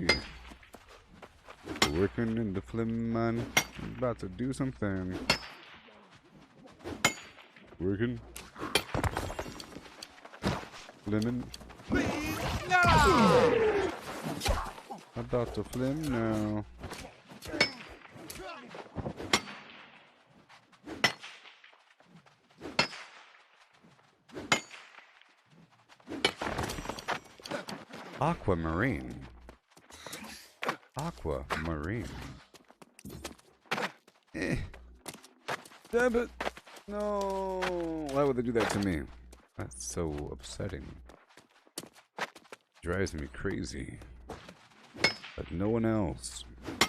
Working in the Flynn mine, about to do something. Working. Flimming. About to flim now. Aquamarine. Aquamarine. Damn it! No! Why would they do that to me? That's so upsetting. Drives me crazy. But no one else.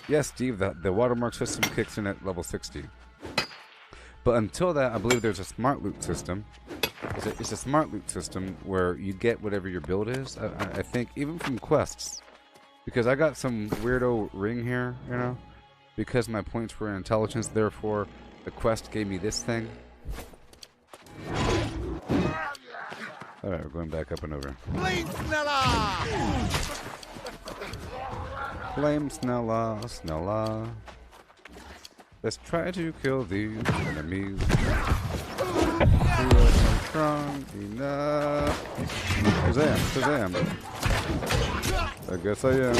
Yes, Steve, the watermark system kicks in at level 60. But until that, I believe there's a smart loot system. It's a smart loot system where you get whatever your build is. I think even from quests. Because I got some weirdo ring here, you know? Because my points were in intelligence, therefore the quest gave me this thing. Alright, we're going back up and over. Flame Snella, Snella. Let's try to kill these enemies. We are not strong enough. Shazam, Shazam. I guess I am.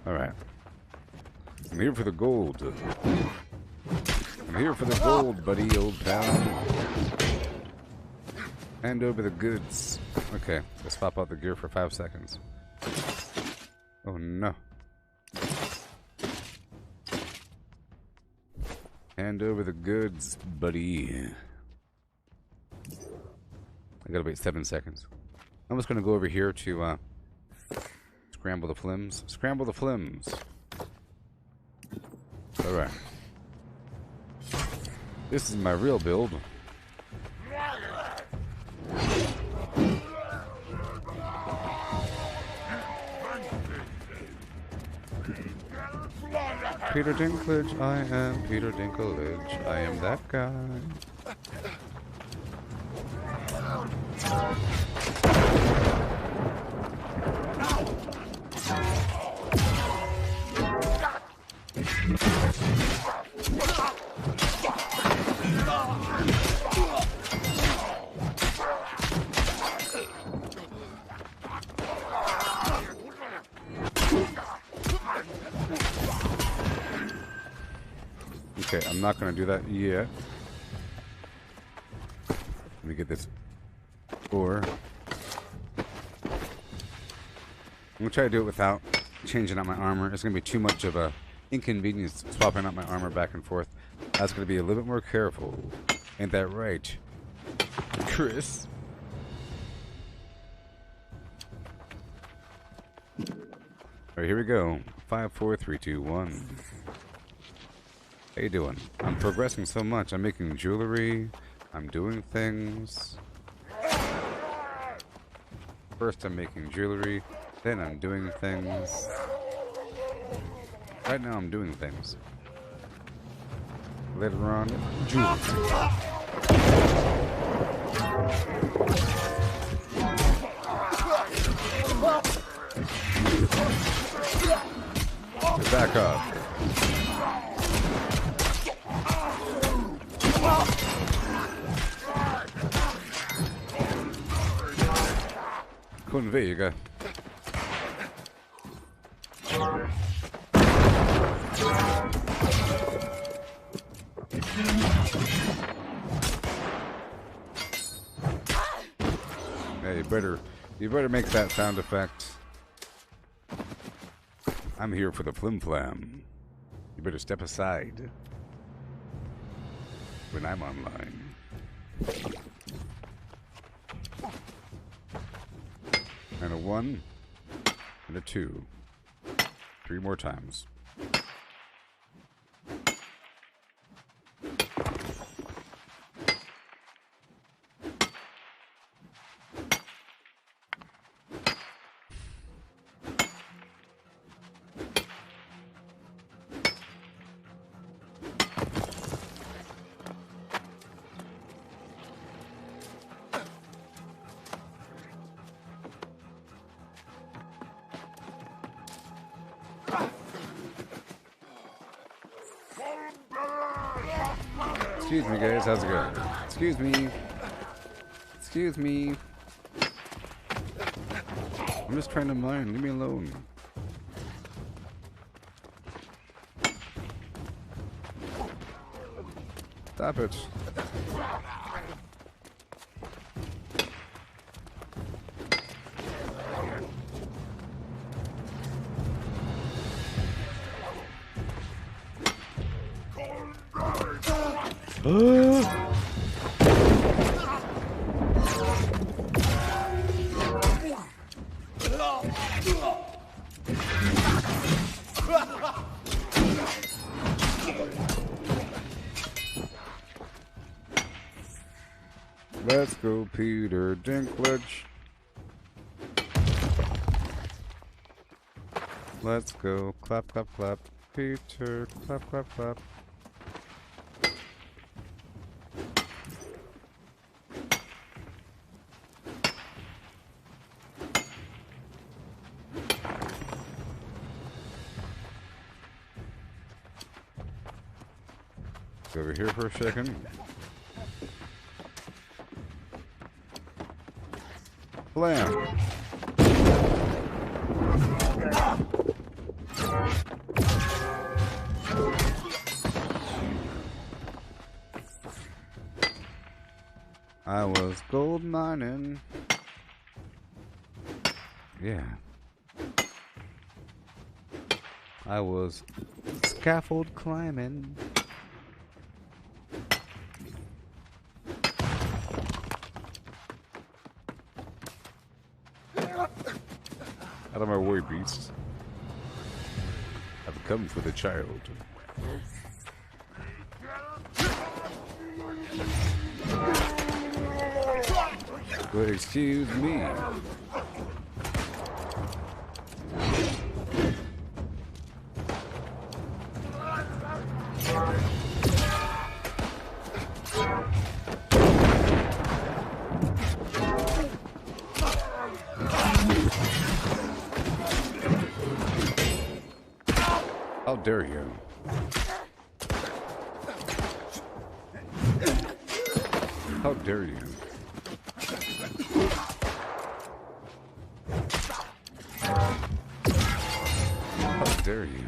Alright. I'm here for the gold. I'm here for the gold, buddy, old pal. Hand over the goods. Okay, let's swap out the gear for 5 seconds. Oh no. Hand over the goods, buddy. I gotta wait 7 seconds. I'm just gonna go over here to scramble the flims. Scramble the flims. Alright. This is my real build. Peter Dinklage, I am Peter Dinklage. I am that guy. Okay, I'm not gonna do that yet. Let me get this ore. I'm gonna try to do it without changing out my armor. It's gonna be too much of a inconvenience swapping out my armor back and forth. I was gonna be a little bit more careful. Ain't that right, Chris? Alright, here we go. 5, 4, 3, 2, 1. How you doing? I'm progressing so much. I'm making jewelry. I'm doing things. First I'm making jewelry, then I'm doing things. Right now I'm doing things. Later on, jewelry. Back up. Convega. Yeah, you better make that sound effect. I'm here for the flim flam. You better step aside when I'm online. And a 1 and a 2. 3 more times. Excuse me, guys. How's it going? Excuse me. Excuse me. I'm just trying to mine. Leave me alone. Stop it. Let's go, Peter Dinklage. Let's go. Clap, clap, clap. Peter, clap, clap, clap. Go over here for a second. Blam. I was gold mining. Yeah. I was scaffold climbing. Out of my way, beast. I've come for the child. Well, excuse me. How dare you? How dare you? How dare you?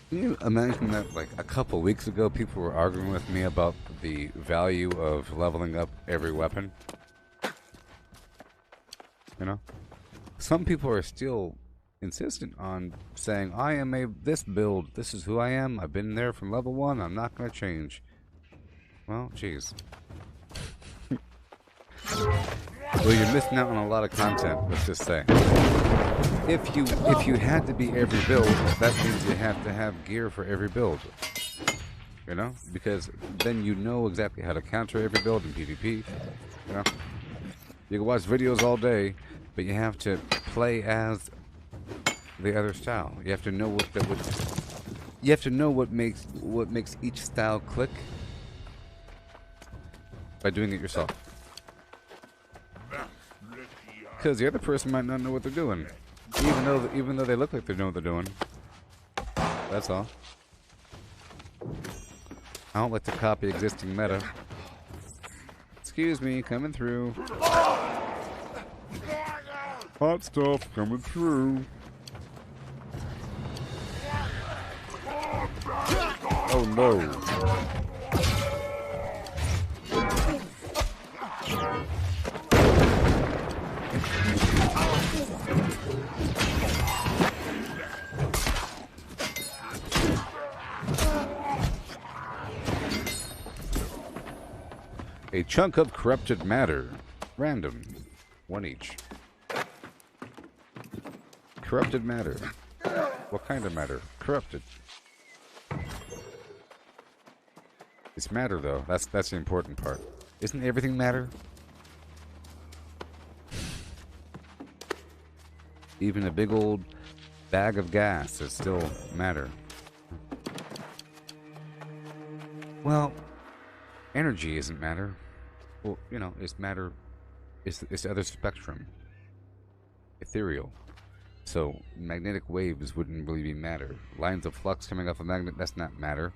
Can you imagine that, like, a couple weeks ago, people were arguing with me about the value of leveling up every weapon? You know? Some people are still insistent on saying, I am this build, this is who I am, I've been there from level 1, I'm not going to change. Well, jeez. Well, you're missing out on a lot of content, let's just say. If you had to be every build, that means you have to have gear for every build. You know? Because then you know exactly how to counter every build in PvP. You know? You can watch videos all day, but you have to play as the other style. You have to know what makes each style click by doing it yourself. Because the other person might not know what they're doing, even though they look like they know what they're doing. That's all. I don't like to copy existing meta. Excuse me, coming through. Hot stuff coming through. Oh no. A chunk of corrupted matter. Random. One each. Corrupted matter. What kind of matter? Corrupted. It's matter, though. That's the important part. Isn't everything matter? Even a big old bag of gas is still matter. Well, energy isn't matter. Well, you know, it's matter. It's the other spectrum. Ethereal. So magnetic waves wouldn't really be matter. Lines of flux coming off a magnet, that's not matter.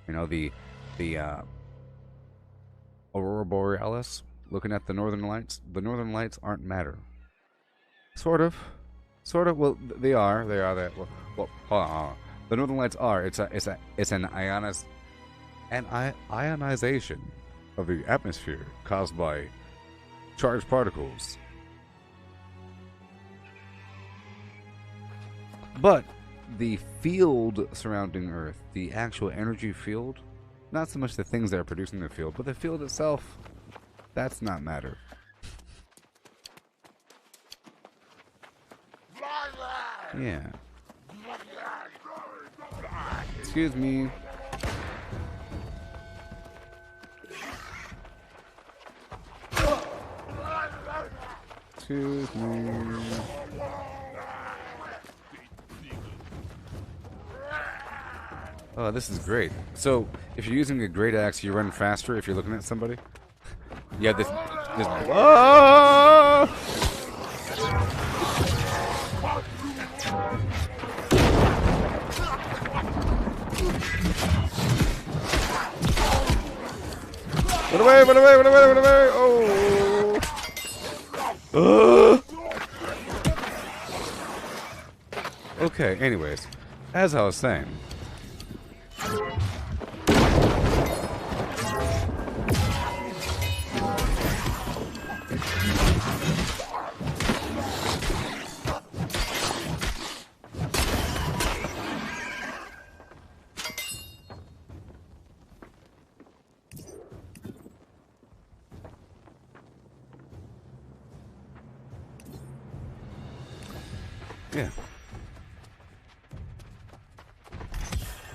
You know, the Aurora Borealis, looking at the northern lights. The northern lights aren't matter. Sort of. Well, they are. Well, hold on. The northern lights are. It's an ionization of the atmosphere caused by charged particles. But the field surrounding Earth, the actual energy field, not so much the things that are producing the field, but the field itself, that's not matter. Yeah. Excuse me. Excuse me. Oh, this is great. So, if you're using a great axe, you run faster if you're looking at somebody. Yeah, this. Oh! Run away! Oh! Okay, anyways, as I was saying. Yeah.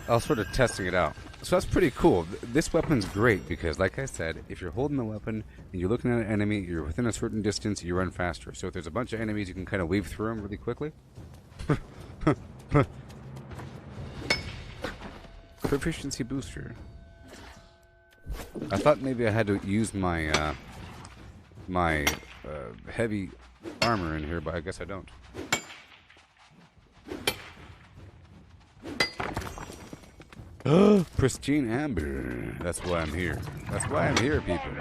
I was sort of testing it out. So that's pretty cool. This weapon's great because, like I said, if you're holding the weapon and you're looking at an enemy, you're within a certain distance, you run faster. So if there's a bunch of enemies, you can kind of weave through them really quickly. Proficiency booster. I thought maybe I had to use my heavy armor in here, but I guess I don't. Pristine amber. That's why I'm here. That's why I'm here, people.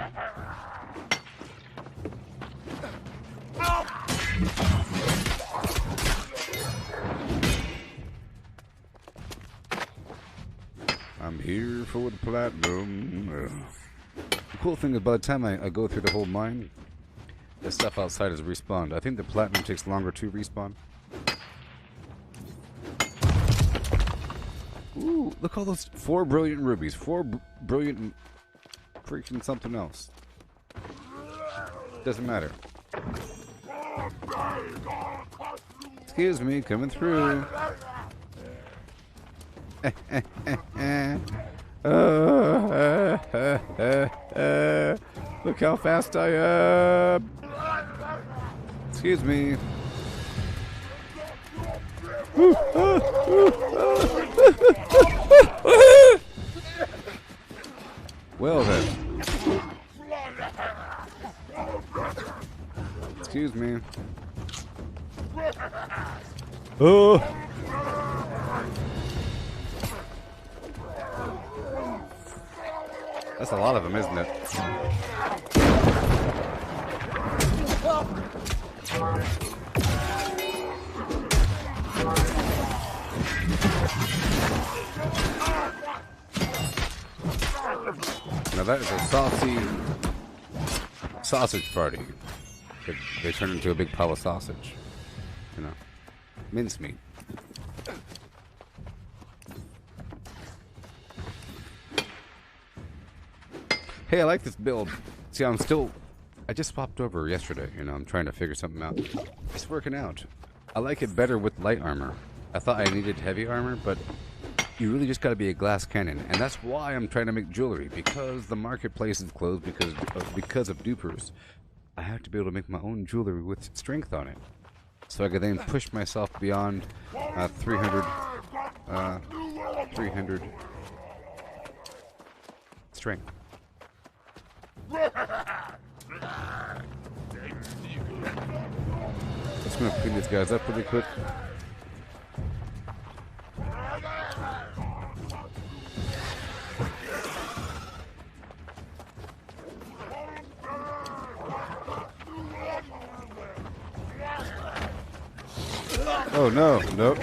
I'm here for the platinum. The cool thing is by the time I go through the whole mine, the stuff outside is respawned. I think the platinum takes longer to respawn. Ooh, look all those 4 brilliant rubies. 4 brilliant freaking something else. Doesn't matter. Excuse me, coming through. Look how fast I am. Excuse me. Well then. Excuse me. Oh. That's a lot of them, isn't it? Now that is a saucy sausage party. They turn into a big pile of sausage. You know, mincemeat. Hey, I like this build. See, I just swapped over yesterday, you know, I'm trying to figure something out. It's working out. I like it better with light armor. I thought I needed heavy armor, but you really just gotta be a glass cannon. And that's why I'm trying to make jewelry, because the marketplace is closed because of dupers. I have to be able to make my own jewelry with strength on it. So I could then push myself beyond 300 strength. Just gonna clean these guys up really quick. Oh no, nope.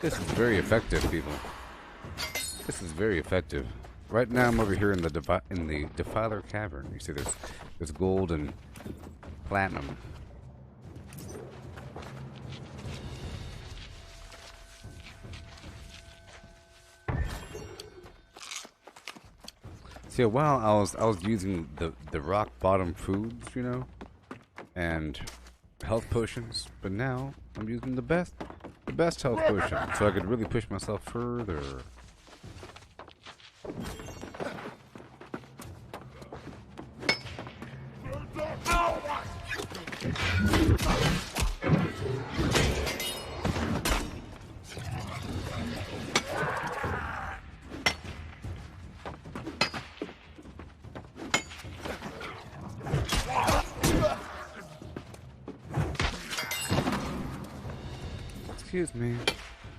This is very effective, people. This is very effective. Right now, I'm over here in the Defiler Cavern. You see, there's gold and platinum. See, a while I was using the rock bottom foods, you know, and health potions, but now I'm using the best health potion, so I could really push myself further. Excuse me.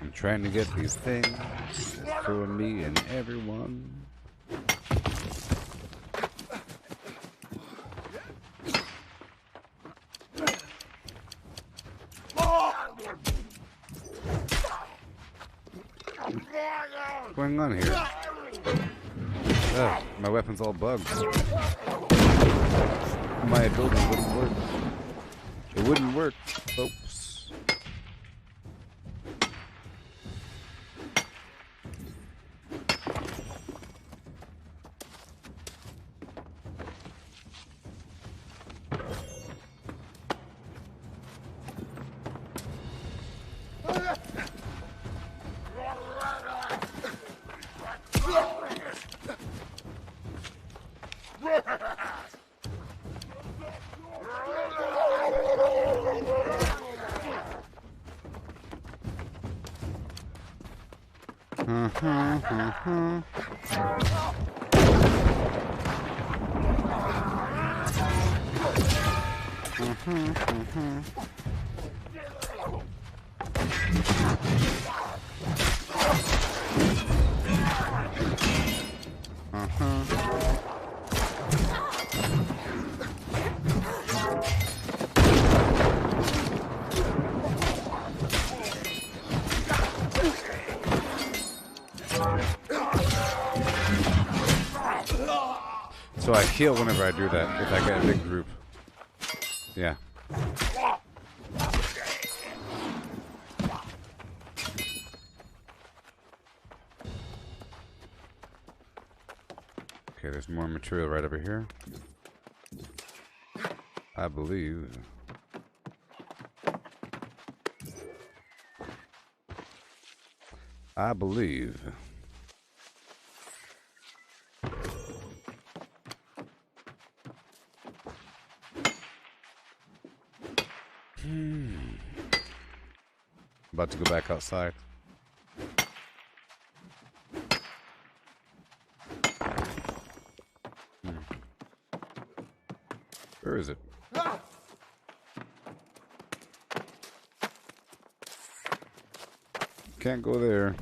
I'm trying to get these things for me and everyone. What's going on here? Ugh, my weapon's all bugged. My ability wouldn't work. It wouldn't work, folks. So I heal whenever I do that, if I get a big group. Yeah. Okay, there's more material right over here. I believe. I believe. About to go back outside. Where is it? Can't go there.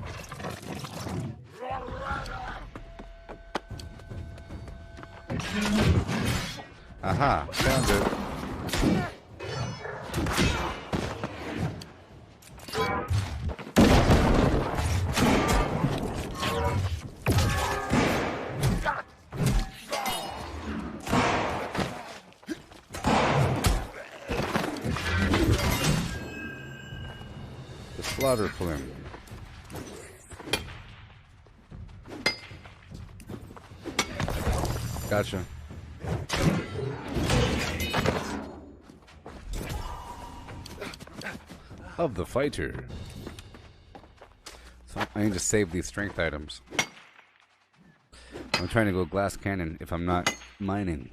Aha, found it. The slaughter flim. Gotcha. Of the fighter. So I need to save these strength items. I'm trying to go glass cannon if I'm not mining.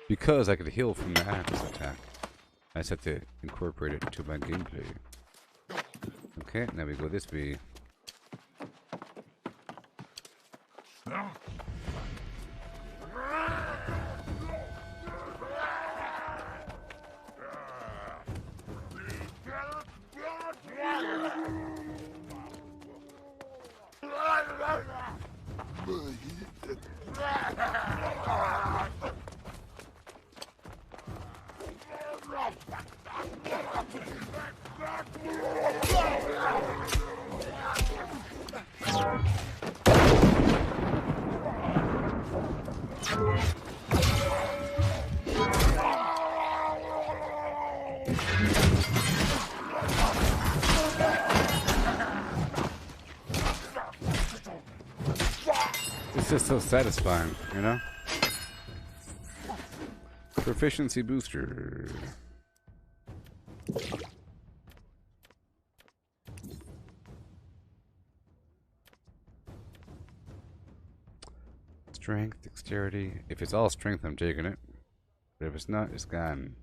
Because I could heal from the axe attack. I just have to incorporate it into my gameplay. Okay, now we go this way. It's just so satisfying, you know? Proficiency booster. Strength, dexterity. If it's all strength, I'm taking it. But if it's not, it's gone.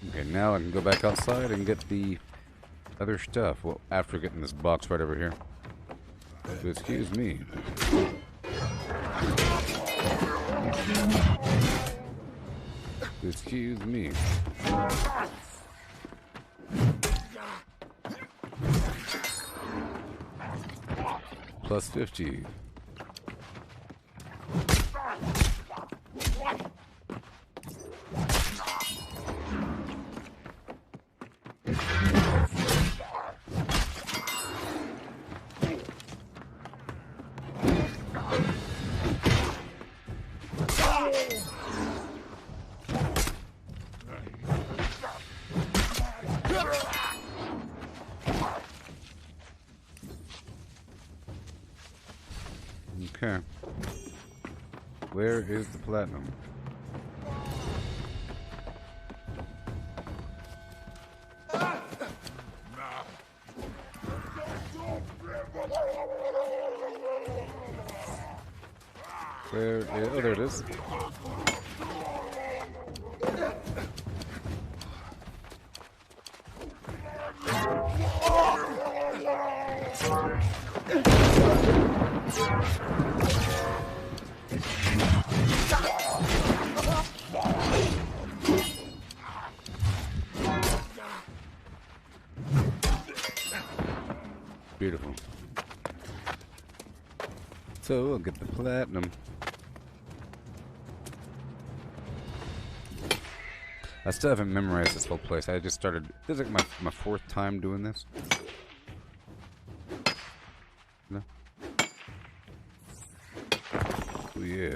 Okay, now I can go back outside and get the other stuff. Well, after getting this box right over here. So excuse me. Excuse me. Plus 50. Okay. Where is the platinum? Where is, oh, there it is. Beautiful. So we'll get the platinum. I still haven't memorized this whole place. I just started. This is like my fourth time doing this. No. Oh, yeah.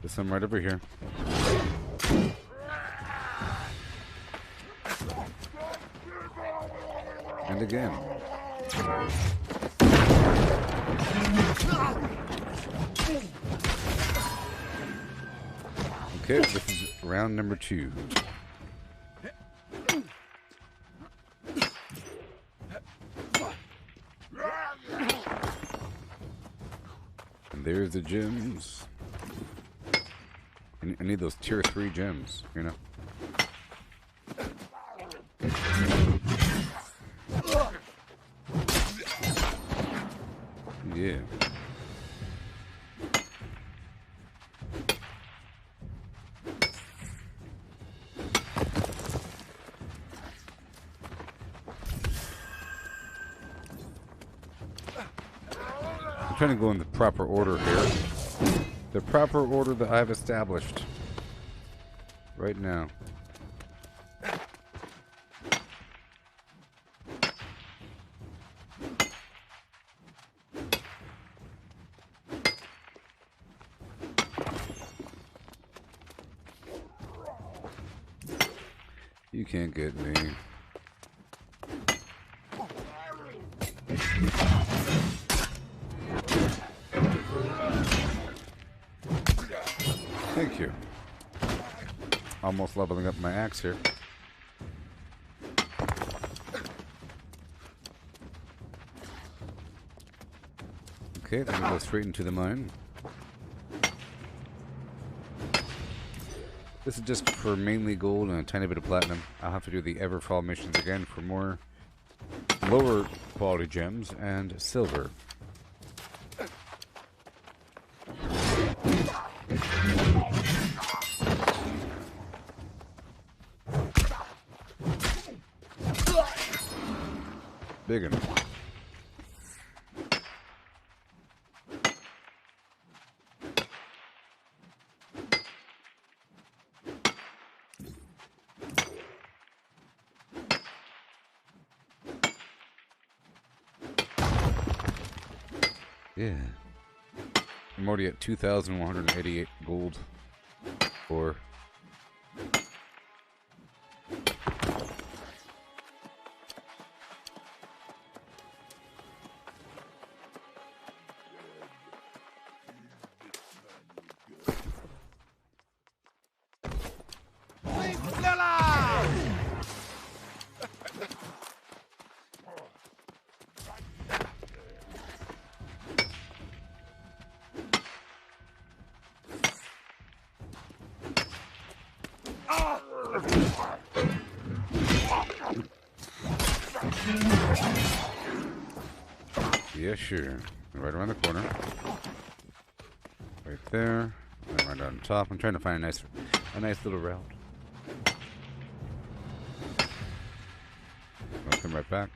There's some right over here. And again. Okay, this is round number 2. And there's the gems. I need those tier 3 gems, you know. Yeah. I'm trying to go in the proper order here. The proper order that I've established right now. You can't get me. Thank you. Almost leveling up my axe here. Okay, then we go straight into the mine. This is just for mainly gold and a tiny bit of platinum. I'll have to do the Everfall missions again for more lower quality gems and silver. Big enough. Yeah. I'm already at 2,188 gold. Or Yeah, sure. Right around the corner. Right there. And right on top. I'm trying to find a nice little route. I'll come right back.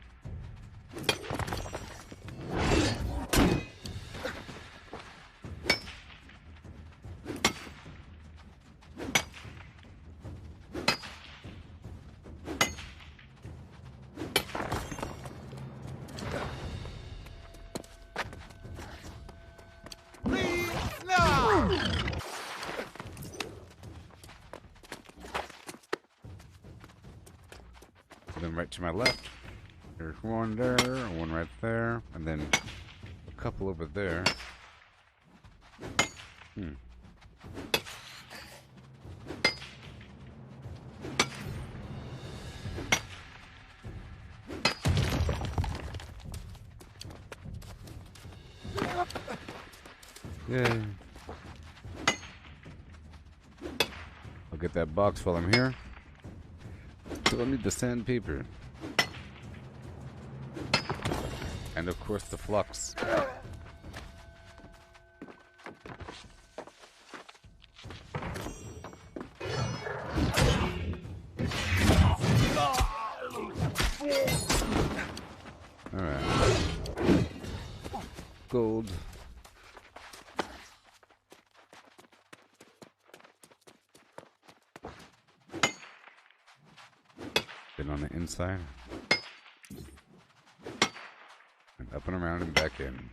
Then right to my left. There's one there, one right there, and then a couple over there. Yay. I'll get that box while I'm here. Still need the sandpaper. And of course the flux. Alright. Gold. On the inside and up and around and back in.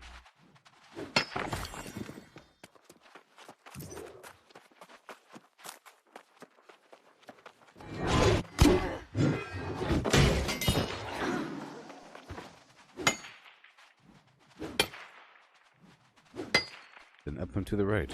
Then up and to the right.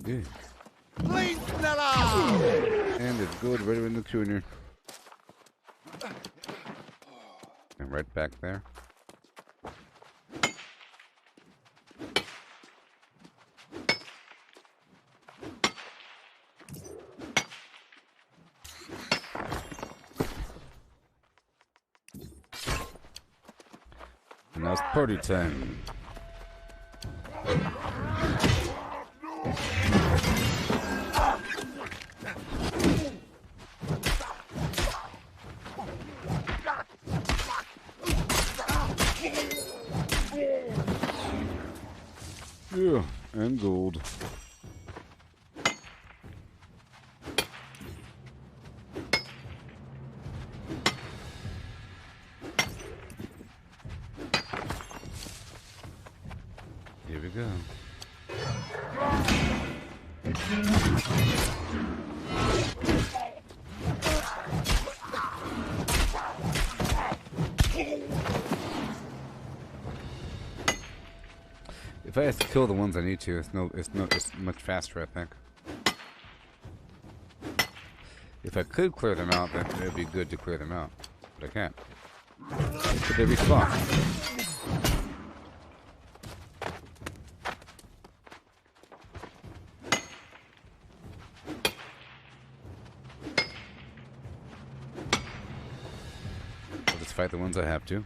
Yeah. And it's good right in the tuner. And right back there. And now it's party time. Yeah, and gold. Here we go. If I have to kill the ones I need to, it's much faster, I think. If I could clear them out, then it'd be good to clear them out. But I can't. But they respawn. I'll just fight the ones I have to.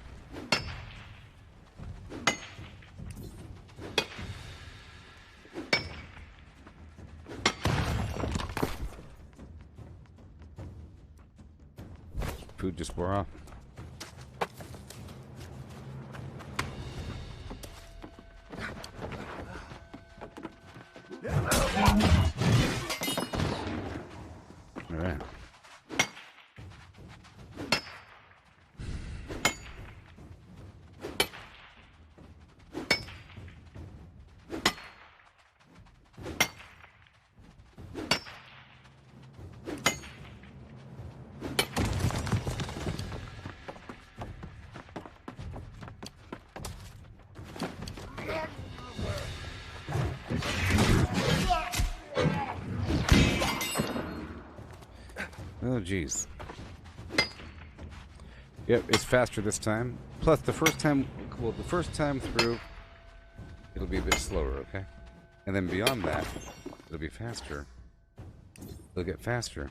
Food just wore off. All right. Oh, jeez. Yep, it's faster this time. Plus, the first time through, it'll be a bit slower, okay? And then beyond that, it'll be faster. It'll get faster.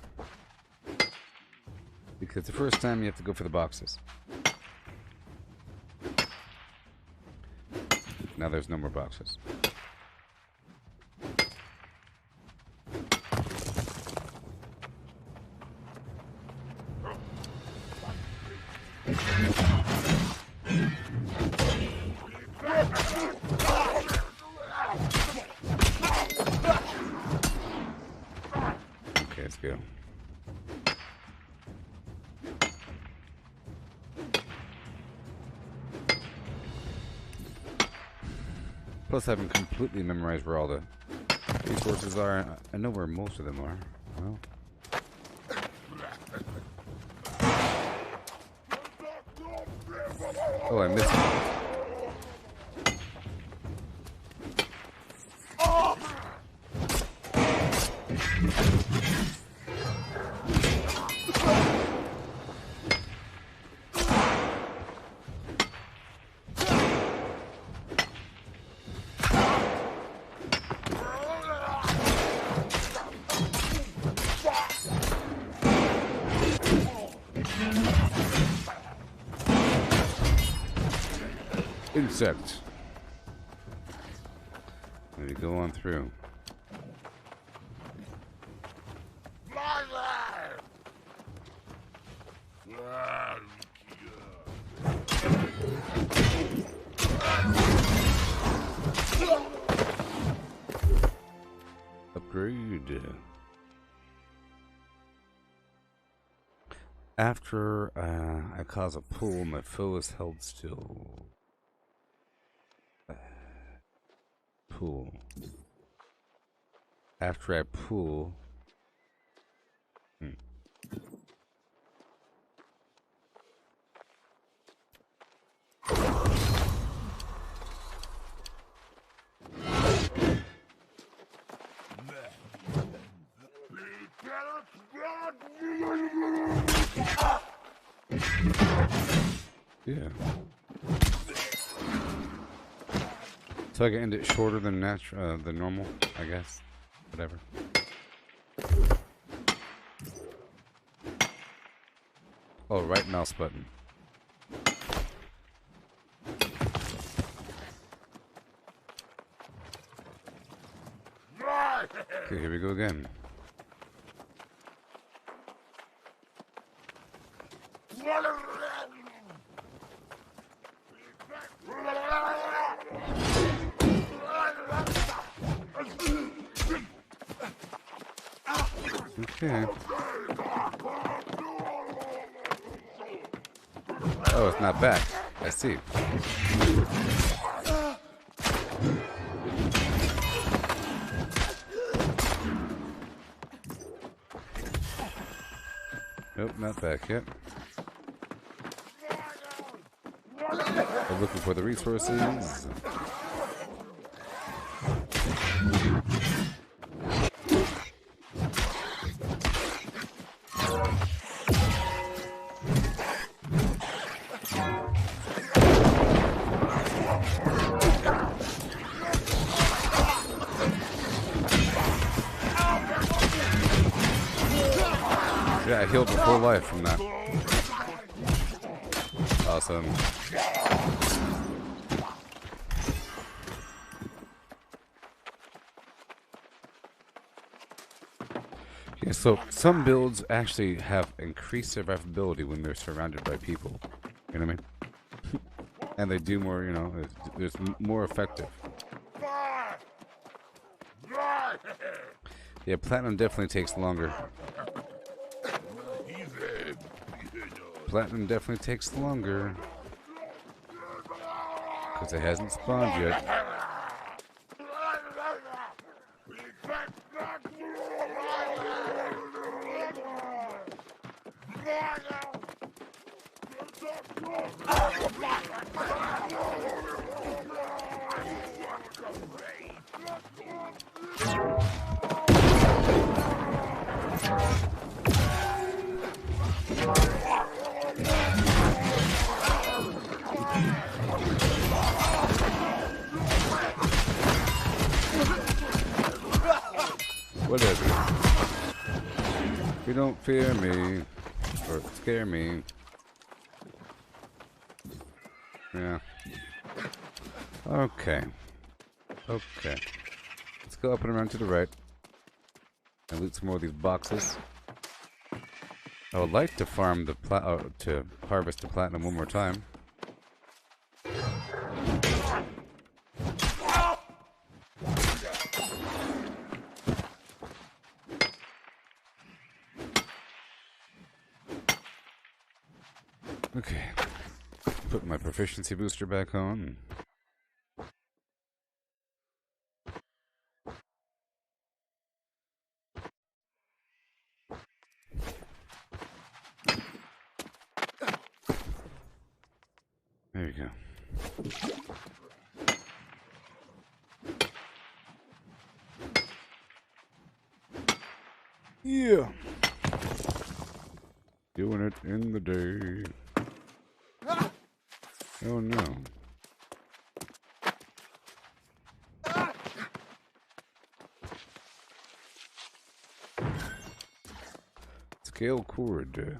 Because the first time you have to go for the boxes. Now there's no more boxes. Okay, let's go. Plus, I haven't completely memorized where all the resources are. I know where most of them are. Well. Oh, I missed it. Insect. Maybe go on through. Upgrade. After I cause a pull, my foe is held still. Pull. After I pull. Yeah. So I can end it shorter than natural, than normal, I guess. Whatever. Oh, right mouse button. Okay, here we go again. Okay. Oh, it's not back. I see. Nope, not back yet. I'm looking for the resources. Yeah, I healed my whole life from that. Awesome. Yeah, so some builds actually have increased survivability when they're surrounded by people. You know what I mean? And they do more, you know, it's more effective. Yeah, platinum definitely takes longer. Platinum definitely takes longer. Because it hasn't spawned yet. What is it? You don't fear me or scare me. Yeah. Okay. Okay. Let's go up and around to the right and loot some more of these boxes. I would like to farm the to harvest the platinum one more time. Okay. Put my proficiency booster back on. There you go. Yeah. Doing it in the day. Oh no. Scale cord.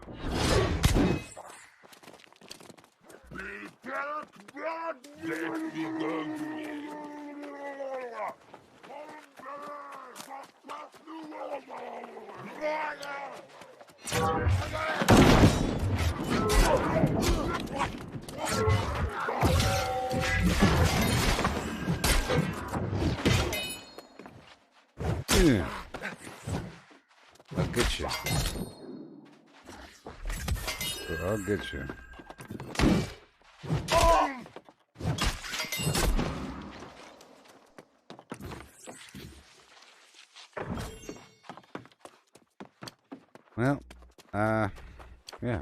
Yeah. I'll get you. I'll get you. Well, yeah.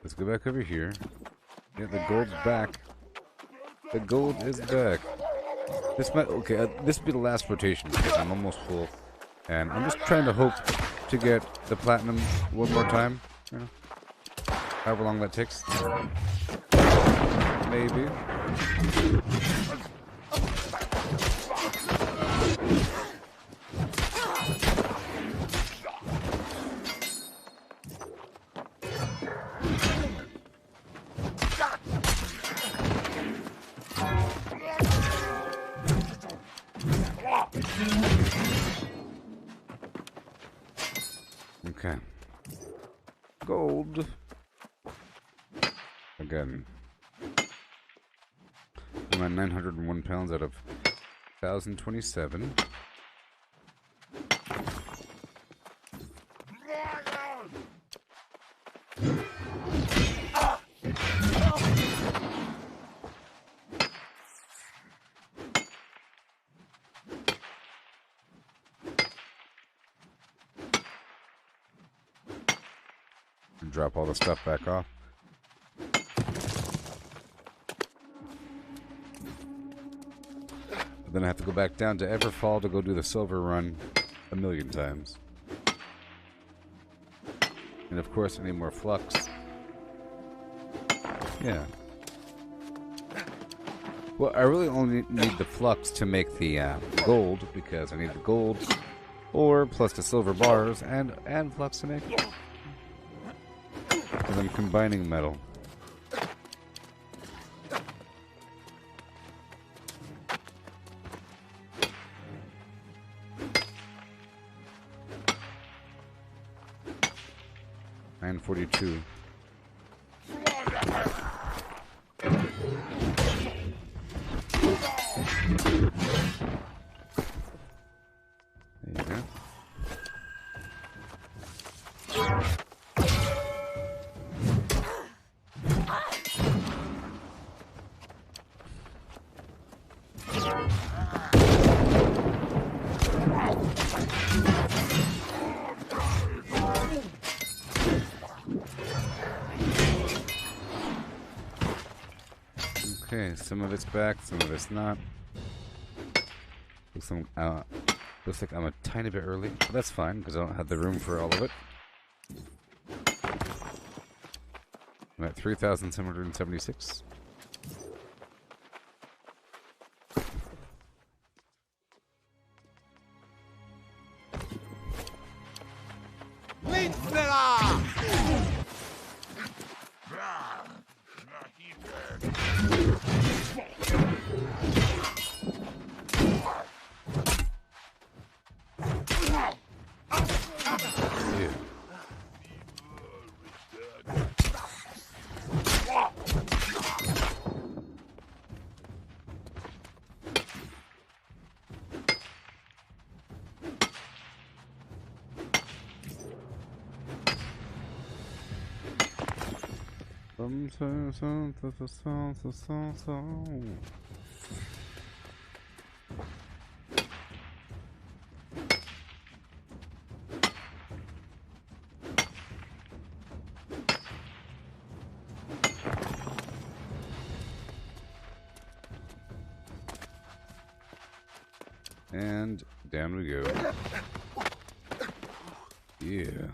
Let's go back over here. Yeah, the gold's back. The gold is back. This might, okay, this will be the last rotation because I'm almost full. And I'm just trying to hope to get the platinum one more time. You know, however long that takes. Maybe. Okay. Gold. Again. I'm at 901 pounds out of 1,027. Drop all the stuff back off. But then I have to go back down to Everfall to go do the silver run 1,000,000 times. And of course I need more flux. Yeah. Well, I really only need the flux to make the gold, because I need the gold ore plus the silver bars and flux to make it. Because I'm combining metal. $942. There you go. Okay, some of it's back, some of it's not. Looks like I'm a tiny bit early, but that's fine because I don't have the room for all of it. I'm at 3,776. And down we go. Yeah.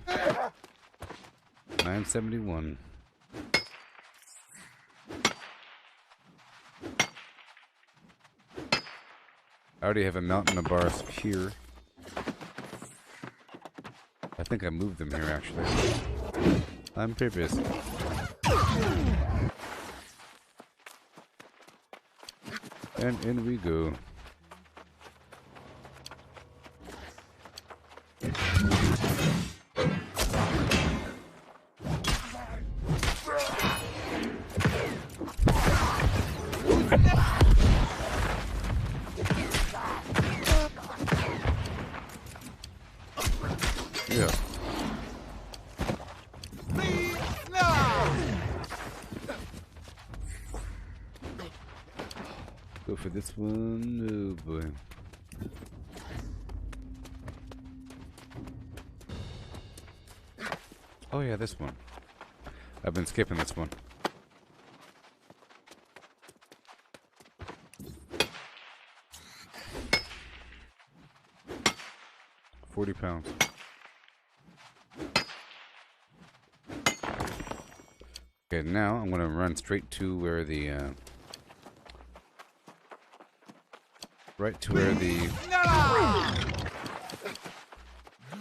971. I already have a mountain of bars here. I think I moved them here actually. On purpose. And in we go. Yeah. Go for this one. Oh boy. Oh yeah, this one. I've been skipping this one. £40. Okay, now I'm gonna run straight to where the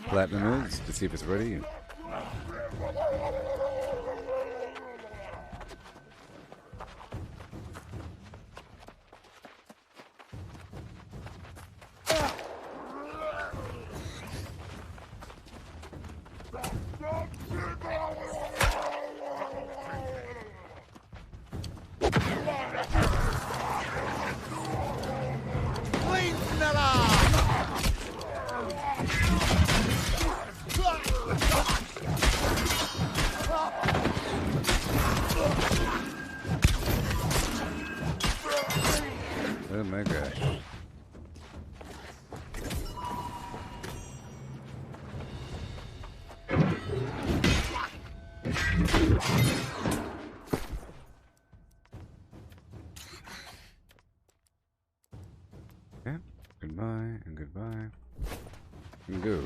platinum is to see if it's ready. Oh my gosh. Yeah, goodbye and goodbye. And go.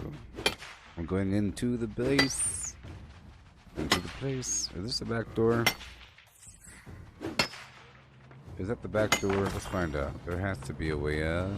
I'm going into the base. Into the place. Is this the back door? Is that the back door? Let's find out. There has to be a way out.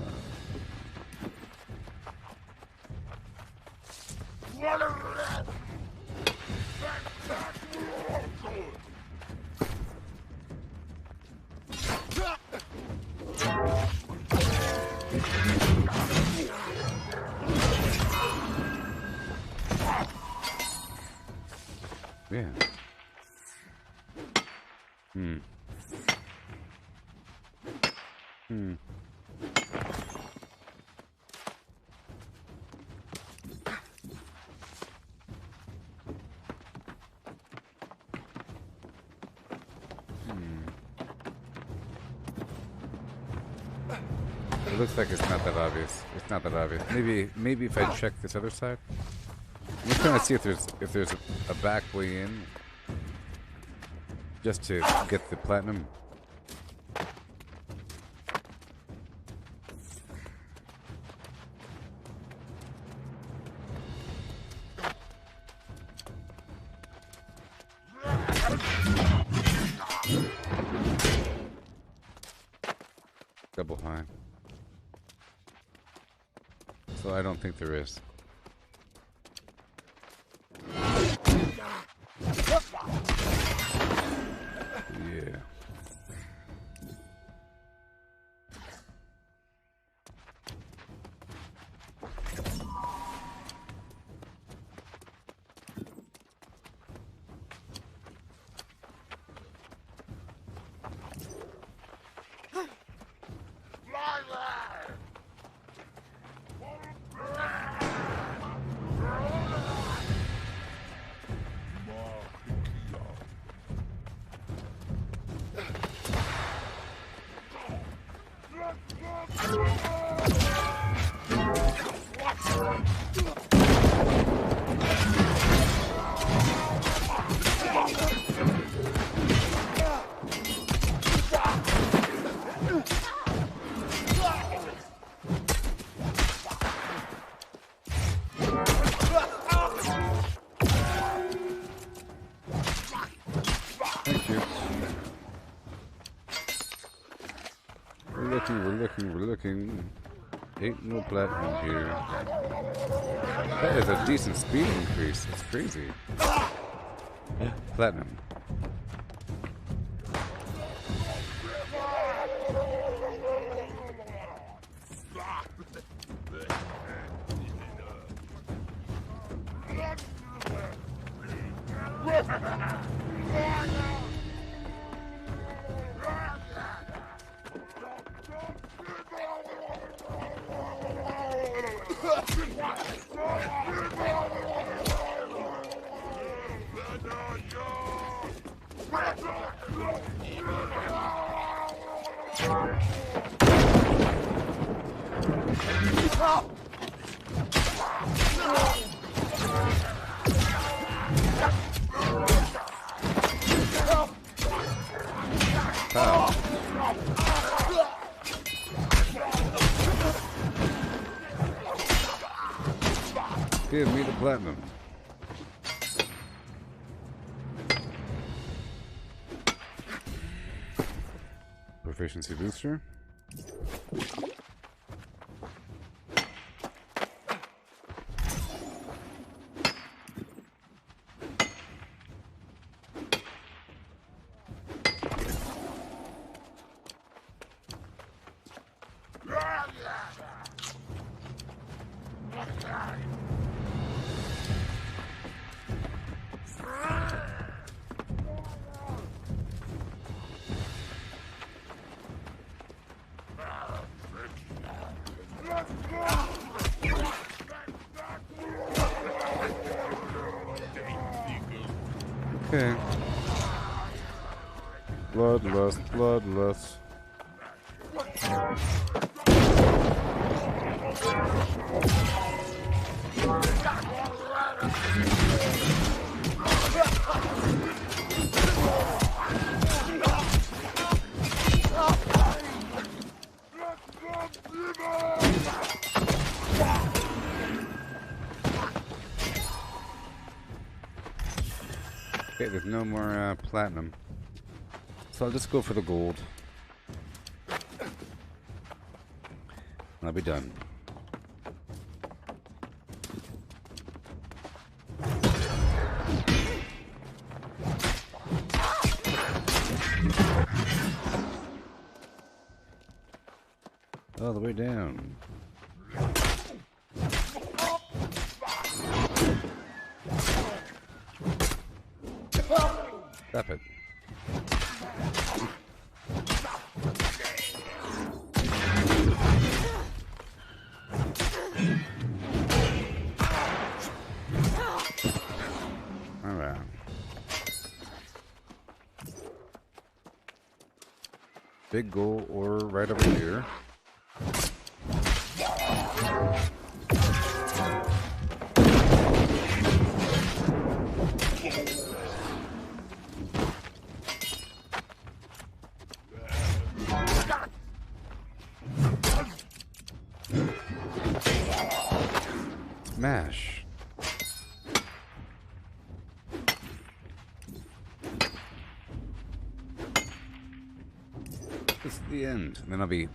Yeah. It looks like it's not that obvious. It's not that obvious. Maybe if I check this other side. I'm just trying to see if there's a back way in, just to get the platinum. Double high. So I don't think there is. Yeah. Thank you. We're looking. Ain't no platinum here. That is a decent speed increase. It's crazy. Platinum. Give me the platinum. Proficiency booster. Okay. Bloodlust, bloodlust. Okay, there's no more platinum. So I'll just go for the gold. I'll be done. All the way down. Stop it. All right. Big goal or right over here. Smash. This is the end. And then I'll be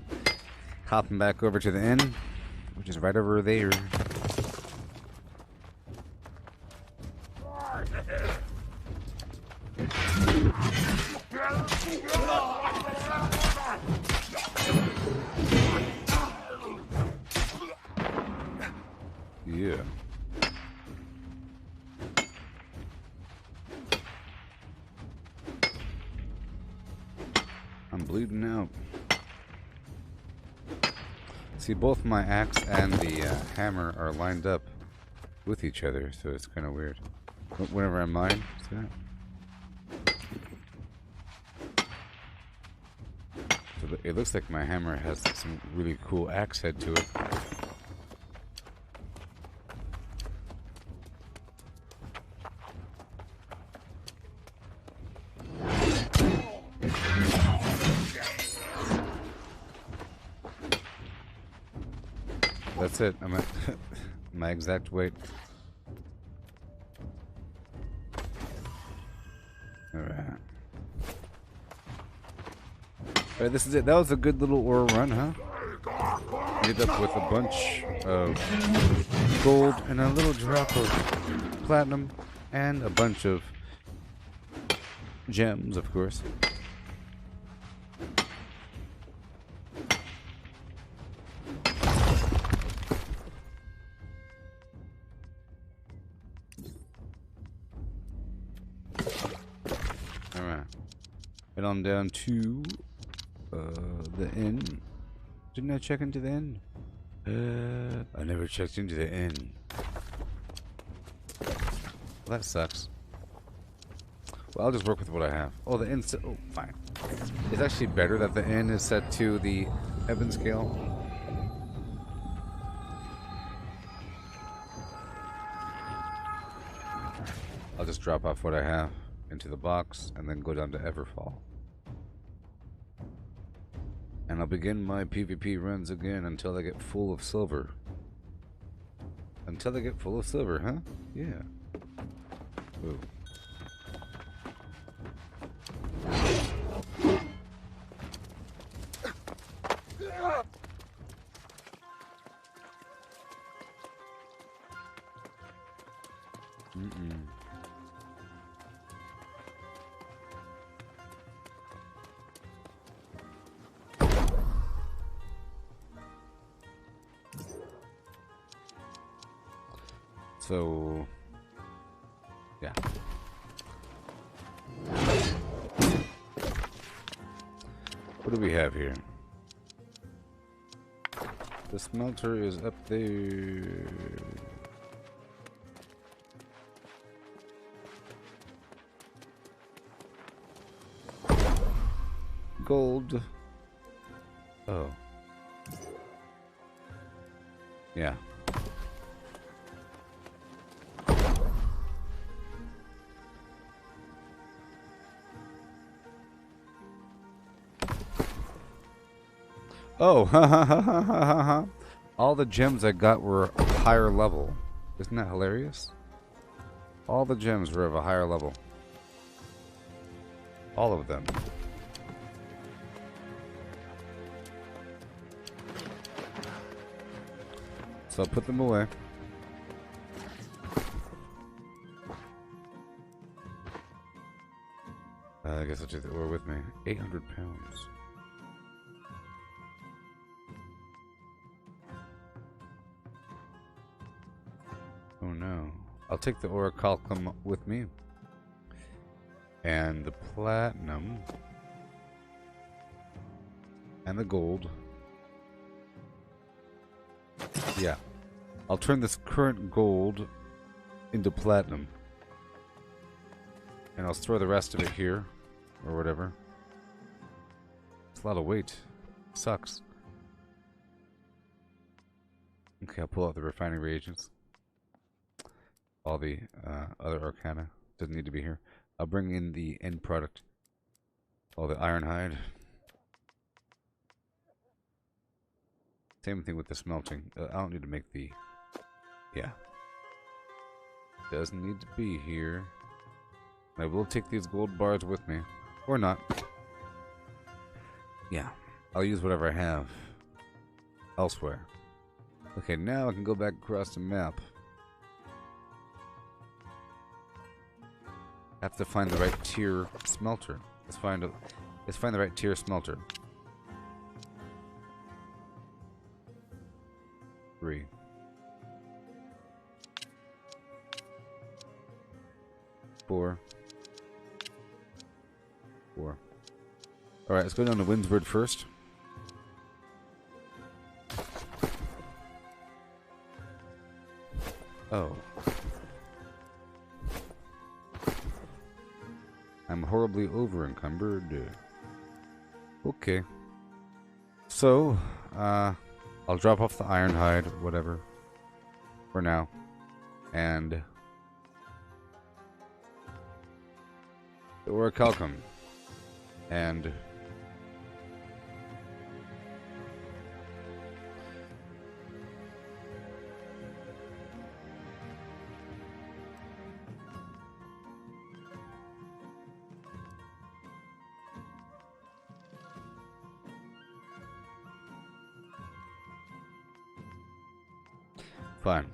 hopping back over to the inn, which is right over there. Yeah. I'm bleeding out. See, both my axe and the hammer are lined up with each other, so it's kind of weird. Whenever I'm mine, see that? So It looks like my hammer has some really cool axe head to it. That's it. I'm at my exact weight. Alright. Alright, this is it. That was a good little ore run, huh? Ended up with a bunch of gold and a little drop of platinum and a bunch of gems, of course. Alright. Head on down to the inn. Didn't I check into the inn? I never checked into the inn. Well, that sucks. Well, I'll just work with what I have. Oh, the inn's... Oh, fine. It's actually better that the inn is set to the heaven scale. I'll just drop off what I have into the box and then go down to Everfall. And I'll begin my PvP runs again until I get full of silver. Until I get full of silver, huh? Yeah. Ooh. So, yeah. What do we have here? The smelter is up there. Gold. Oh. Yeah. Oh, ha ha ha ha ha ha. All the gems I got were of higher level. Isn't that hilarious? All the gems were of a higher level. All of them. So I'll put them away. I guess I'll take the ore with me. 800 pounds. Oh no. I'll take the orichalcum with me. And the platinum. And the gold. Yeah. I'll turn this current gold into platinum. And I'll store the rest of it here. Or whatever. It's a lot of weight. Sucks. Okay, I'll pull out the refining reagents. All the other arcana. Doesn't need to be here. I'll bring in the end product. All the iron hide. Same thing with the smelting. I don't need to make the... Yeah. Doesn't need to be here. I will take these gold bars with me. Or not. Yeah. I'll use whatever I have. Elsewhere. Okay, now I can go back across the map. I have to find the right tier smelter. Let's find the right tier smelter. 3. 4. 4. Alright, let's go down to Windsward first. Oh. I'm horribly over encumbered. Okay. So, I'll drop off the iron hide, whatever, for now, and the orichalcum, and fine.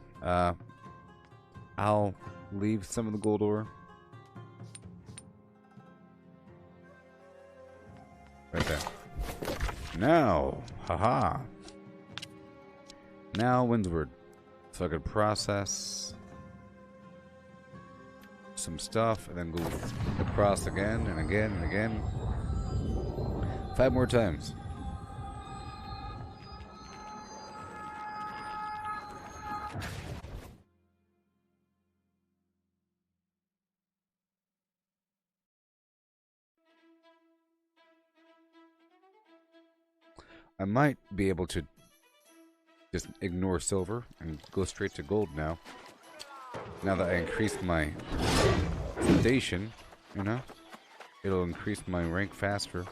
I'll leave some of the gold ore. Right there. Now, haha. Now windward. So I could process some stuff and then go across again and again and again. 5 more times. I might be able to just ignore silver and go straight to gold now. Now that I increased my station, you know, it'll increase my rank faster.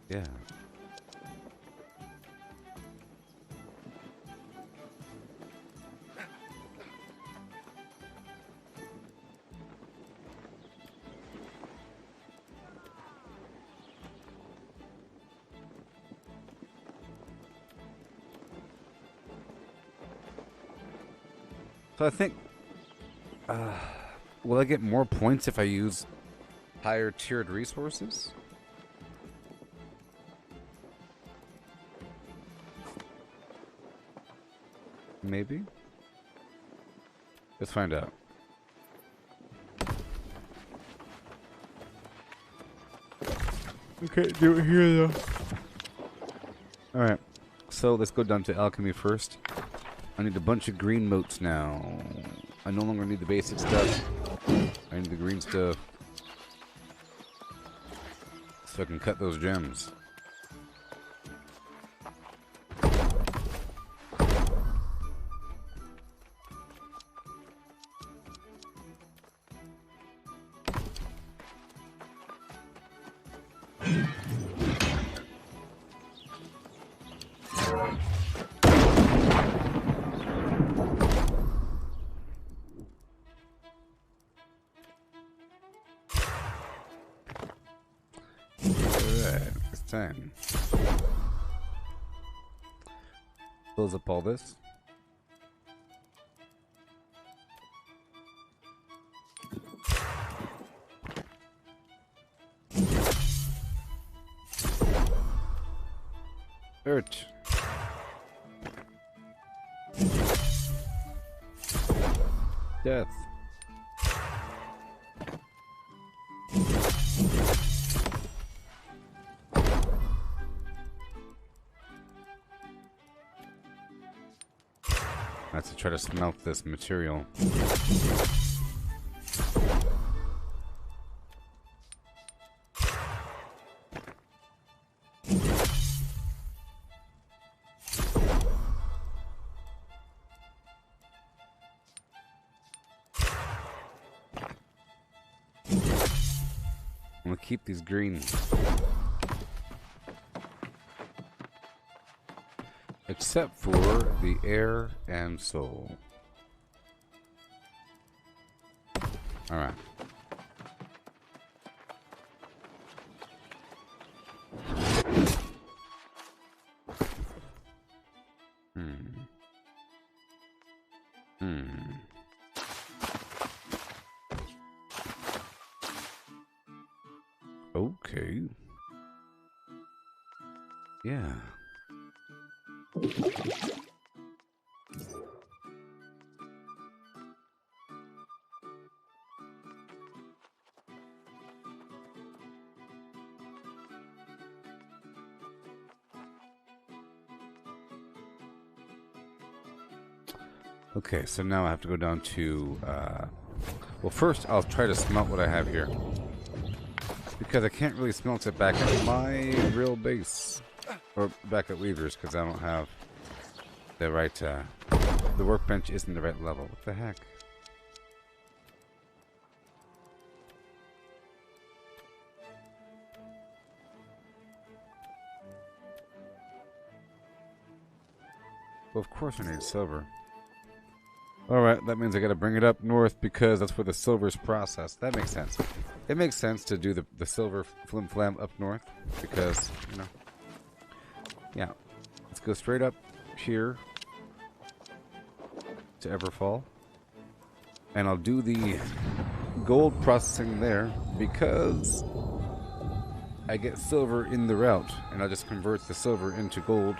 Yeah. So I think, will I get more points if I use higher tiered resources? Maybe? Let's find out. Okay, do it here though. Alright, so let's go down to alchemy first. I need a bunch of green motes now. I no longer need the basic stuff. I need the green stuff. So I can cut those gems. Time. Close up all this. Earth. Death. I have to try to smelt this material. I'm gonna keep these green. Except for the air and soul. Alright. Okay. Yeah. Okay, so now I have to go down to, well, first I'll try to smelt what I have here. Because I can't really smelt it back at my real base. Or back at Weaver's, because I don't have the right, the workbench isn't the right level. What the heck? Well, of course I need silver. Alright, that means I gotta bring it up north because that's where the silver's processed. That makes sense. It makes sense to do the silver flim flam up north because, you know. Yeah. Let's go straight up here to Everfall. And I'll do the gold processing there because I get silver in the route. And I'll just convert the silver into gold.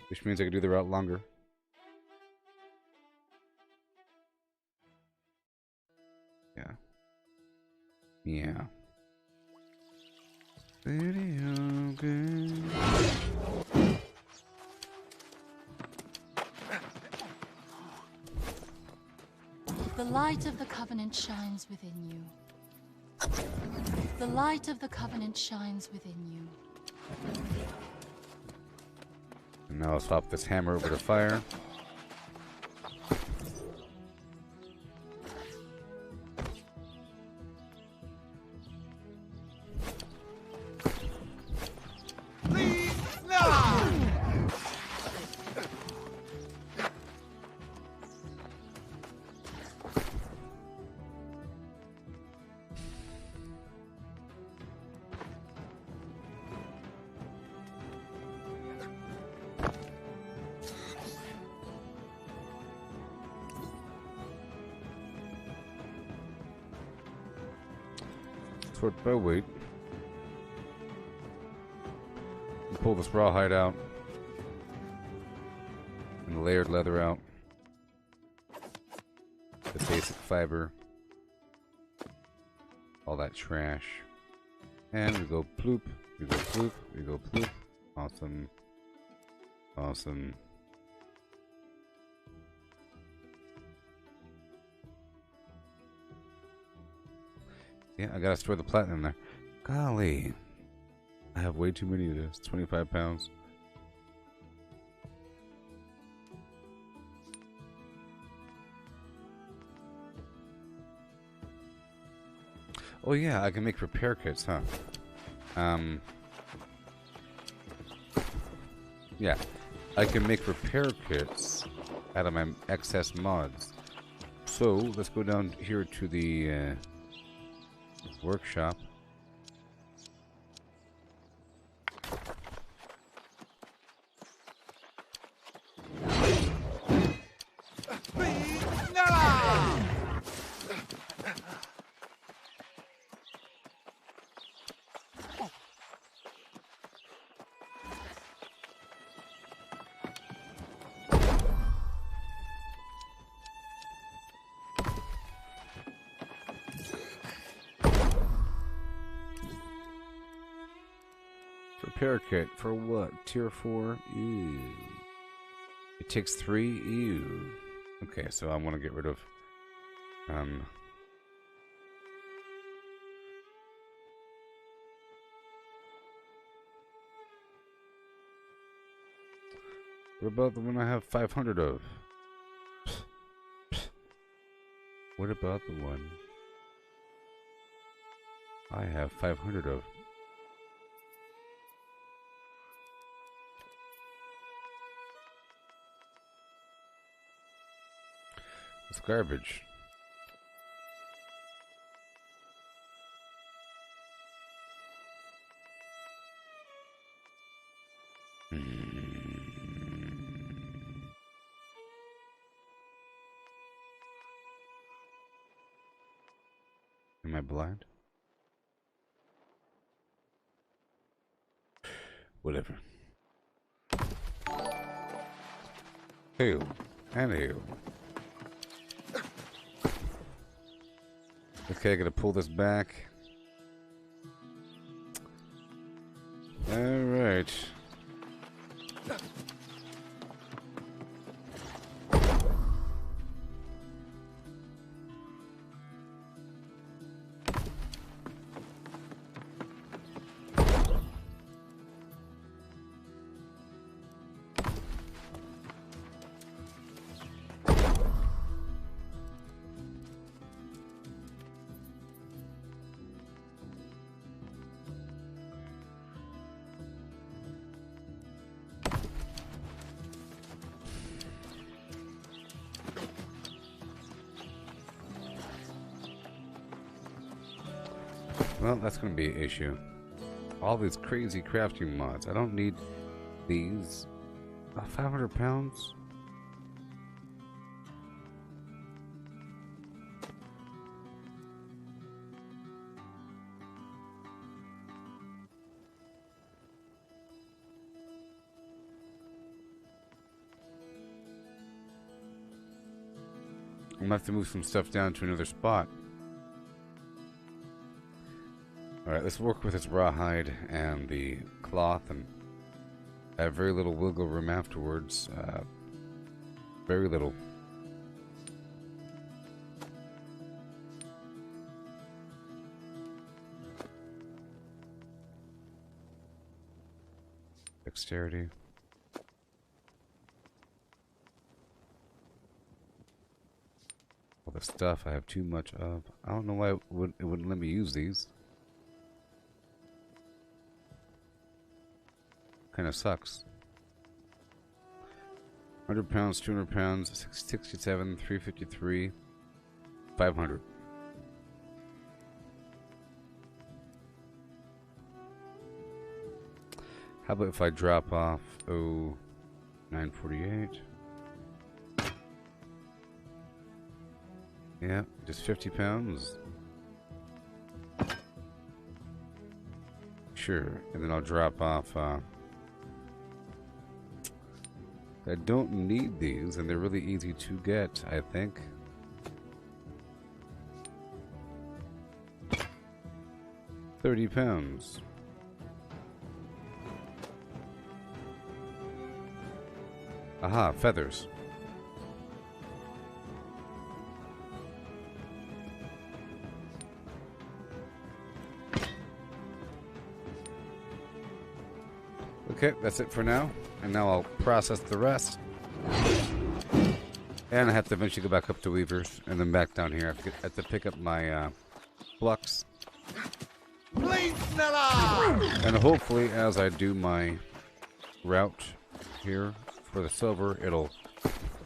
Which means I can do the route longer. Yeah. Yeah. Video game. The light of the Covenant shines within you. The light of the Covenant shines within you. And now I'll swap this hammer over to fire. Bleed sneller! Sort bow weight. Pull this rawhide out. And the layered leather out. The basic fiber. All that trash. And we go ploop. We go ploop. We go ploop. Awesome. Awesome. Yeah, I gotta store the platinum there. Golly. I have way too many of this. 25 pounds. Oh yeah, I can make repair kits, huh? Yeah. I can make repair kits out of my excess mods. So, let's go down here to the workshop. Bleed sneller! Repair kit for what? Tier 4? Ew. It takes 3? Ew. Okay, so I want to get rid of what about the one I have 500 of? What about the one I have 500 of? It's garbage. Am I blind? Whatever. Hail. And hail. Okay, I gotta pull this back. Alright. Well, that's going to be an issue. All these crazy crafting mods. I don't need these. 500 pounds? I'm gonna have to move some stuff down to another spot. Alright, let's work with this rawhide and the cloth, and I have very little wiggle room afterwards. Very little. Dexterity. All the stuff I have too much of. I don't know why it wouldn't let me use these. Kind of sucks. 100 pounds, 200 pounds, 67, 353, 500. How about if I drop off 948? Yeah, just 50 pounds. Sure, and then I'll drop off. I don't need these, and they're really easy to get, I think. £30. Aha, feathers. Okay, that's it for now. And now I'll process the rest. And I have to eventually go back up to Weaver's and then back down here. I have to pick up my flux. And hopefully, as I do my route here for the silver, it'll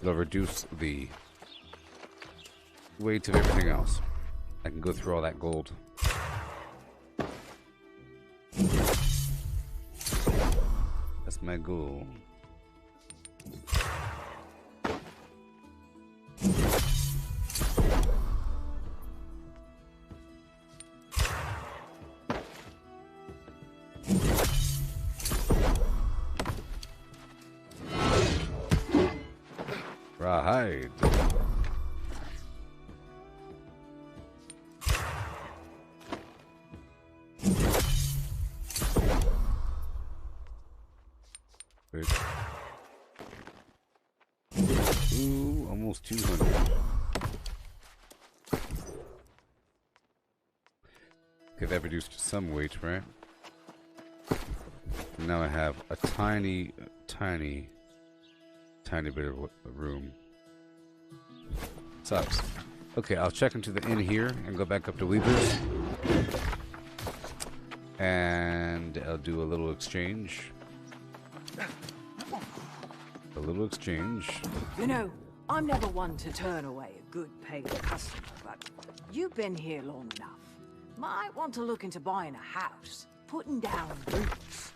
reduce the weight of everything else. I can go through all that gold. That's my goal. Rawhide. Ooh, almost 200. Okay, that reduced some weight, right? And now I have a tiny bit of room. Sucks. Okay, I'll check into the inn here and go back up to Weaver's. And I'll do a little exchange. You know, I'm never one to turn away a good paying customer, but you've been here long enough. Might want to look into buying a house, putting down roots.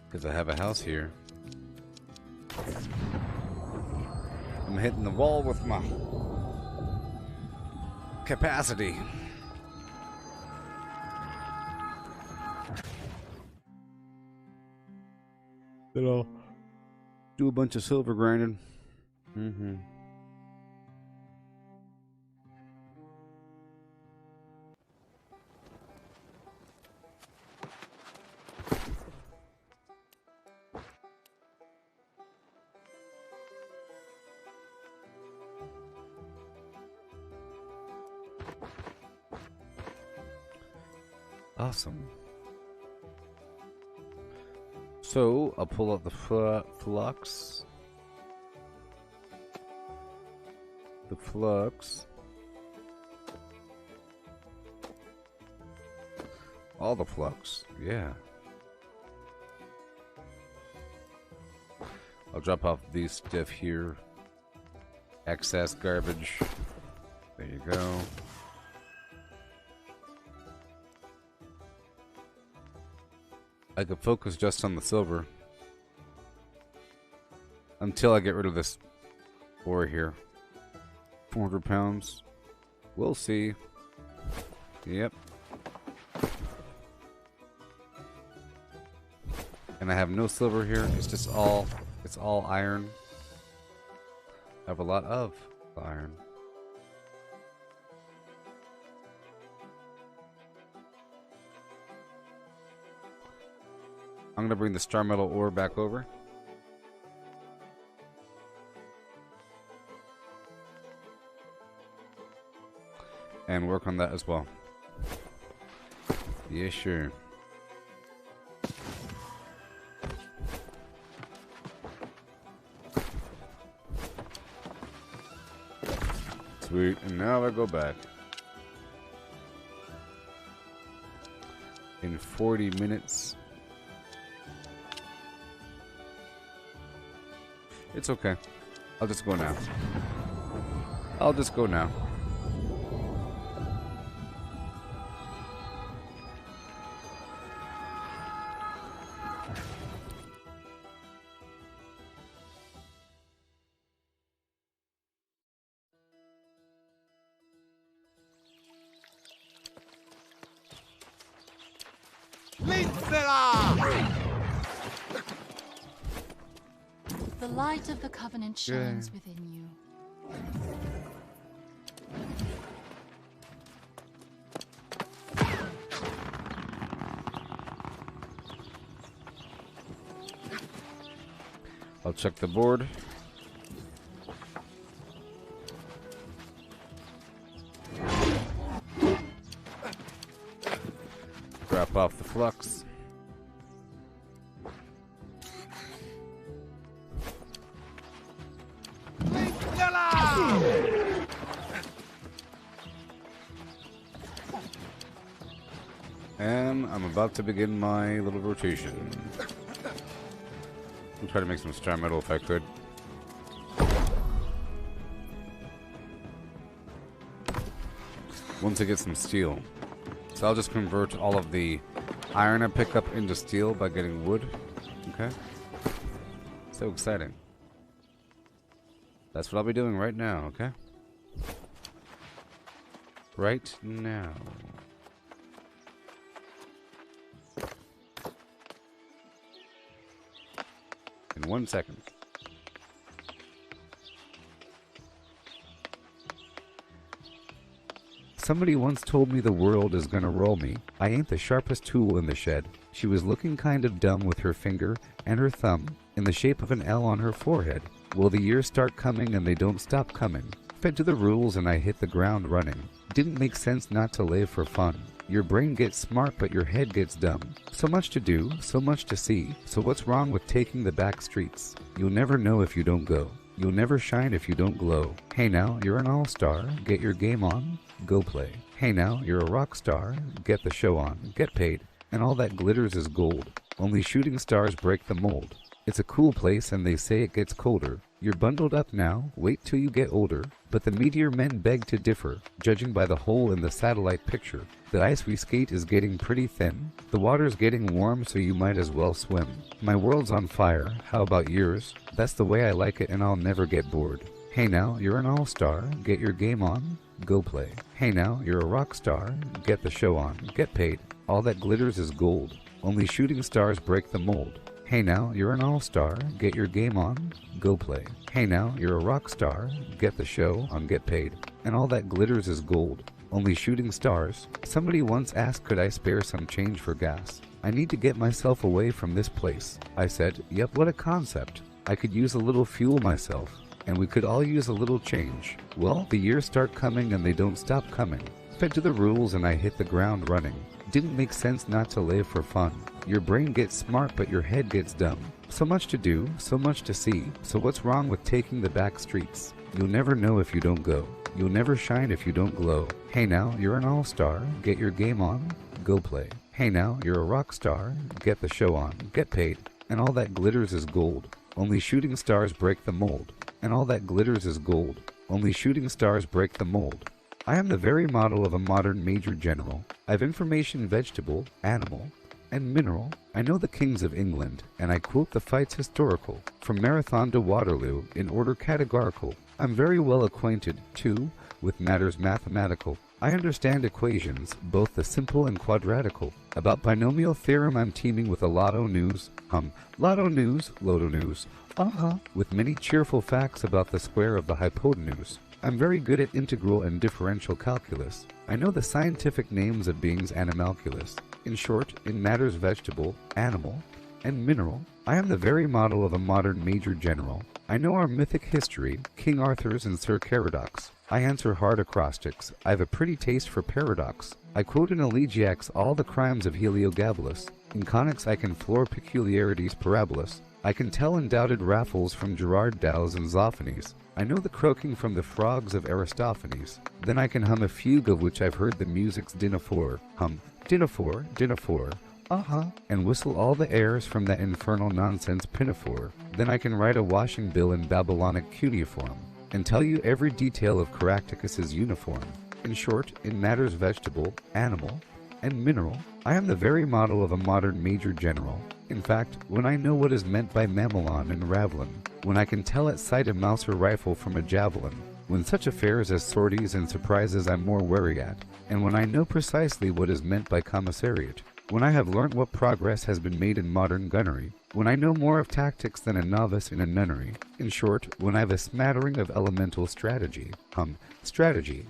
Because I have a house here. I'm hitting the wall with my capacity. Then I'll do a bunch of silver grinding. Awesome. So, I'll pull out the flux. The flux. All the flux, yeah. I'll drop off these stuff here. Excess garbage. There you go. I could focus just on the silver. Until I get rid of this ore here. 400 pounds. We'll see. Yep. And I have no silver here. It's just all, it's all iron. I have a lot of iron. I'm going to bring the star metal ore back over. And work on that as well. Yeah, sure. Sweet, and now I go back. In 40 minutes. It's okay. I'll just go now. I'll just go now. The light of the Covenant shines within you. I'll check the board. Drop off the flux. And I'm about to begin my little rotation. I'll try to make some star metal if I could. Once I get some steel. So I'll just convert all of the iron I pick up into steel by getting wood. Okay. So exciting. That's what I'll be doing right now, okay? Right now. In 1 second. Somebody once told me the world is gonna roll me. I ain't the sharpest tool in the shed. She was looking kind of dumb with her finger and her thumb in the shape of an L on her forehead. Will the years start coming and they don't stop coming? Fed to the rules and I hit the ground running. Didn't make sense not to live for fun. Your brain gets smart but your head gets dumb. So much to do, so much to see. So what's wrong with taking the back streets? You'll never know if you don't go. You'll never shine if you don't glow. Hey now, you're an all-star. Get your game on. Go play. Hey now, you're a rock star. Get the show on. Get paid. And all that glitters is gold. Only shooting stars break the mold. It's a cool place and they say it gets colder. You're bundled up now, wait till you get older. But the meteor men beg to differ, judging by the hole in the satellite picture. The ice we skate is getting pretty thin. The water's getting warm so you might as well swim. My world's on fire, how about yours? That's the way I like it and I'll never get bored. Hey now, you're an all-star, get your game on, go play. Hey now, you're a rock star, get the show on, get paid. All that glitters is gold, only shooting stars break the mold. Hey now, you're an all-star, get your game on, go play. Hey now, you're a rock star, get the show on, get paid. And all that glitters is gold, only shooting stars. Somebody once asked could I spare some change for gas. I need to get myself away from this place. I said, yep, what a concept. I could use a little fuel myself, and we could all use a little change. Well, the years start coming and they don't stop coming. Fed to the rules and I hit the ground running. Didn't make sense not to live for fun. Your brain gets smart but your head gets dumb. So much to do, so much to see. So what's wrong with taking the back streets? You'll never know if you don't go. You'll never shine if you don't glow. Hey now, you're an all-star, get your game on, go play. Hey now, you're a rock star, get the show on, get paid. And all that glitters is gold. Only shooting stars break the mold. And all that glitters is gold. Only shooting stars break the mold. I am the very model of a modern major general. I've information vegetable, animal, and mineral. I know the kings of England, and I quote the fights historical, from Marathon to Waterloo, in order categorical. I'm very well acquainted, too, with matters mathematical. I understand equations, both the simple and quadratical. About binomial theorem I'm teeming with a lotto news. Lotto news, Loto news. With many cheerful facts about the square of the hypotenuse. I'm very good at integral and differential calculus. I know the scientific names of beings animalculous. In short, in matters vegetable, animal, and mineral, I am the very model of a modern major general. I know our mythic history, King Arthur's and Sir Caradox. I answer hard acrostics. I have a pretty taste for paradox. I quote in elegiacs all the crimes of Heliogabalus. In conics I can floor peculiarities parabolous. I can tell undoubted raffles from Gerard Dow's and Zoophanes. I know the croaking from the frogs of Aristophanes. Then I can hum a fugue of which I've heard the music's dinaphore. Dinaphore, dinaphore, and whistle all the airs from that infernal nonsense pinafore. Then I can write a washing bill in Babylonic cuneiform, and tell you every detail of Caractacus's uniform. In short, in matters vegetable, animal, and mineral, I am the very model of a modern major general. In fact, when I know what is meant by mamelon and ravelin, when I can tell at sight a mouse or rifle from a javelin, when such affairs as sorties and surprises I'm more wary at, and when I know precisely what is meant by commissariat, when I have learnt what progress has been made in modern gunnery, when I know more of tactics than a novice in a nunnery, in short, when I have a smattering of elemental strategy, strategy,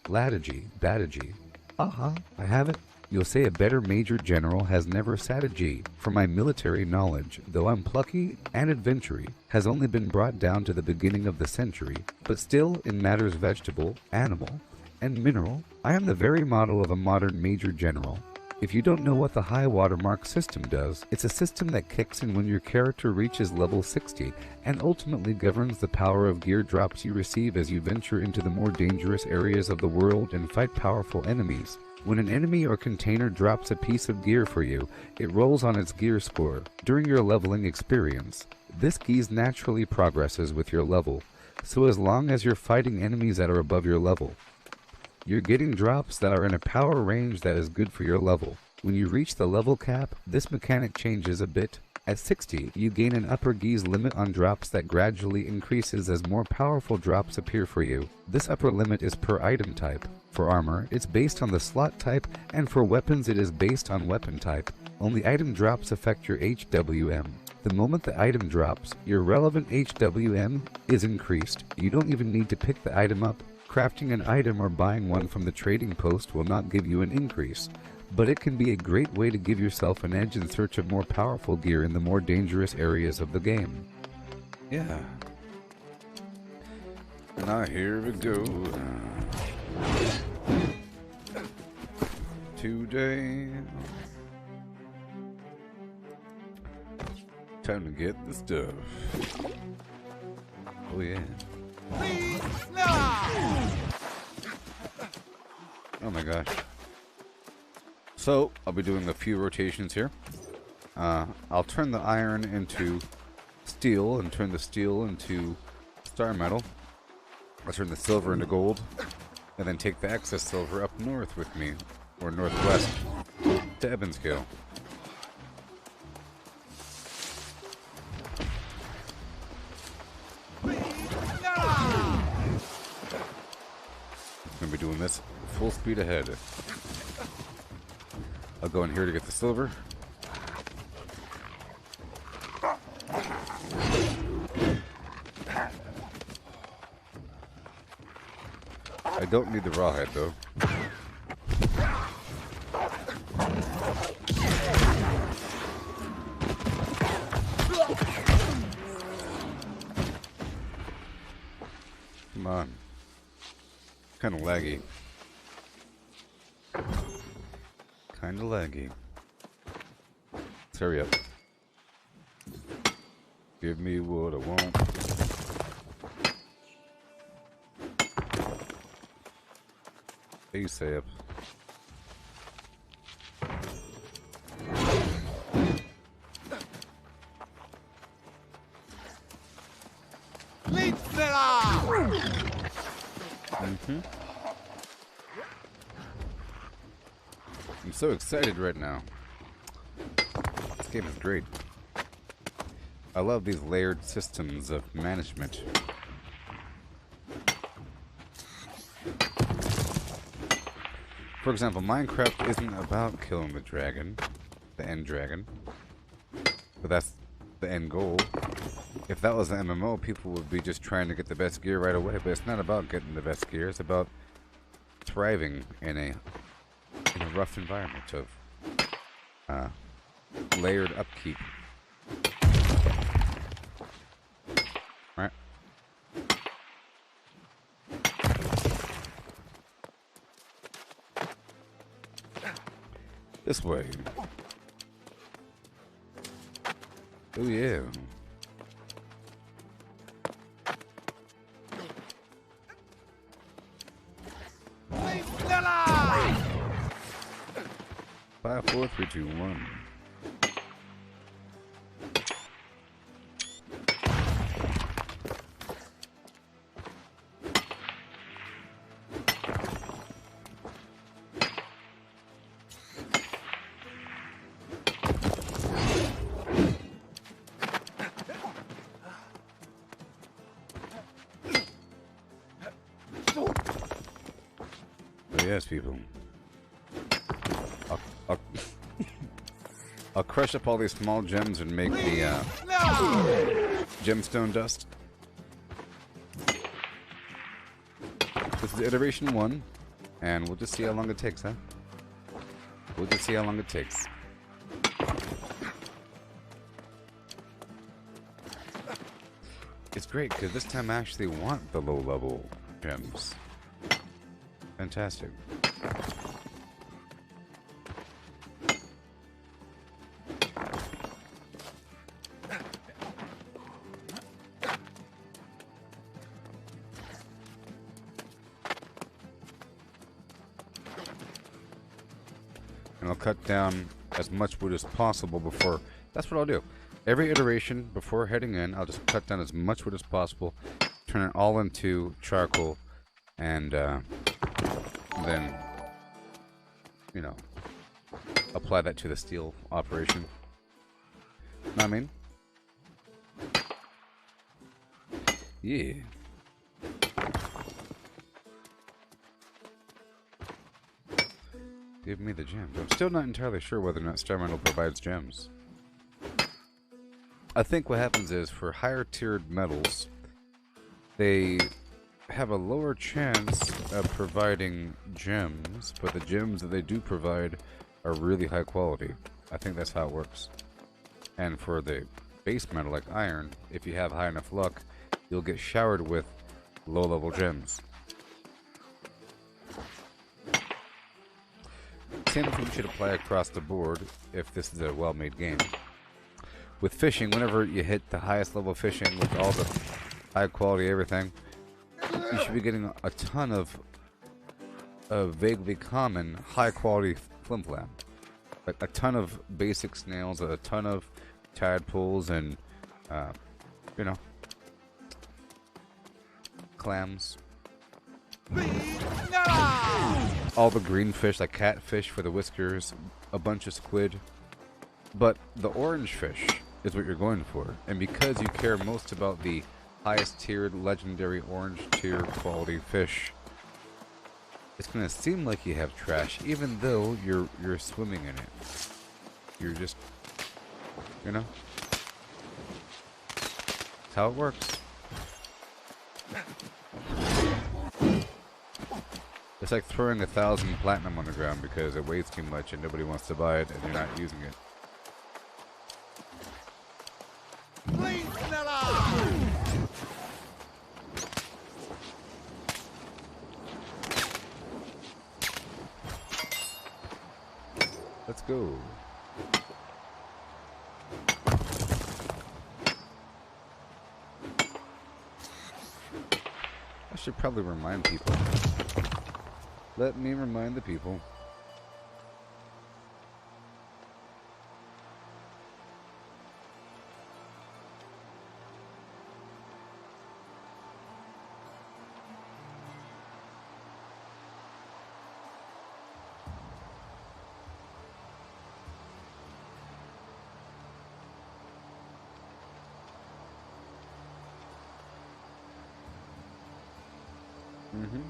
latagy, batagy, I have it. You'll say a better major general has never sat a G, for my military knowledge, though I'm plucky and adventury, has only been brought down to the beginning of the century, but still, in matters vegetable, animal, and mineral, I am the very model of a modern major general. If you don't know what the high watermark system does, it's a system that kicks in when your character reaches level 60 and ultimately governs the power of gear drops you receive as you venture into the more dangerous areas of the world and fight powerful enemies. When an enemy or container drops a piece of gear for you, it rolls on its gear score during your leveling experience. This gear naturally progresses with your level, so as long as you're fighting enemies that are above your level, you're getting drops that are in a power range that is good for your level. When you reach the level cap, this mechanic changes a bit. At 60, you gain an upper gears limit on drops that gradually increases as more powerful drops appear for you. This upper limit is per item type. For armor, it's based on the slot type, and for weapons it is based on weapon type. Only item drops affect your HWM. The moment the item drops, your relevant HWM is increased. You don't even need to pick the item up. Crafting an item or buying one from the trading post will not give you an increase, but it can be a great way to give yourself an edge in search of more powerful gear in the more dangerous areas of the game. Yeah. And now here we go. Today. Time to get the stuff. Oh yeah. Please, Snella! Oh my gosh. So, I'll be doing a few rotations here. I'll turn the iron into steel and turn the steel into star metal. I'll turn the silver into gold and then take the excess silver up north with me, or northwest, to Evansville. I'm gonna be doing this full speed ahead. I'll go in here to get the silver. I don't need the rawhide though. Come on. Kind of laggy. Kind of laggy. Let's hurry up. Give me what I want. ASAP. Lead, Snella! I'm so excited right now. game is great. I love these layered systems of management. For example, Minecraft isn't about killing the dragon, the end dragon, but that's the end goal. If that was an MMO, people would be just trying to get the best gear right away, but it's not about getting the best gear, it's about thriving in a rough environment of layered upkeep. Right? This way. Oh yeah. Lead Snella! 5, 4, 3, 2, 1. Oh yes, people. I'll crush up all these small gems and make the gemstone dust. This is iteration 1, and we'll just see how long it takes, huh? We'll just see how long it takes. It's great because this time I actually want the low-level gems. Fantastic. And I'll cut down as much wood as possible before... That's what I'll do. Every iteration, before heading in, I'll just cut down as much wood as possible, turn it all into charcoal, and then, you know, apply that to the steel operation. Know what I mean? Yeah. Give me the gems. I'm still not entirely sure whether or not Star Metal provides gems. I think what happens is, for higher tiered metals, they have a lower chance of providing gems, but the gems that they do provide are really high quality. I think that's how it works. And for the base metal like iron, if you have high enough luck, you'll get showered with low level gems. Same thing should apply across the board if this is a well-made game. With fishing, whenever you hit the highest level fishing with all the high quality everything, you should be getting a ton of vaguely common high quality flimflam. Like a ton of basic snails, a ton of tadpoles, and you know, clams. All the green fish, like catfish for the whiskers, a bunch of squid. But the orange fish is what you're going for. And because you care most about the highest tiered legendary orange tier quality fish, it's going to seem like you have trash even though you're swimming in it. You're just, you know, that's how it works. It's like throwing 1,000 platinum on the ground because it weighs too much and nobody wants to buy it and you're not using it. Let's go. I should probably remind people. Let me remind the people. Mm-hmm.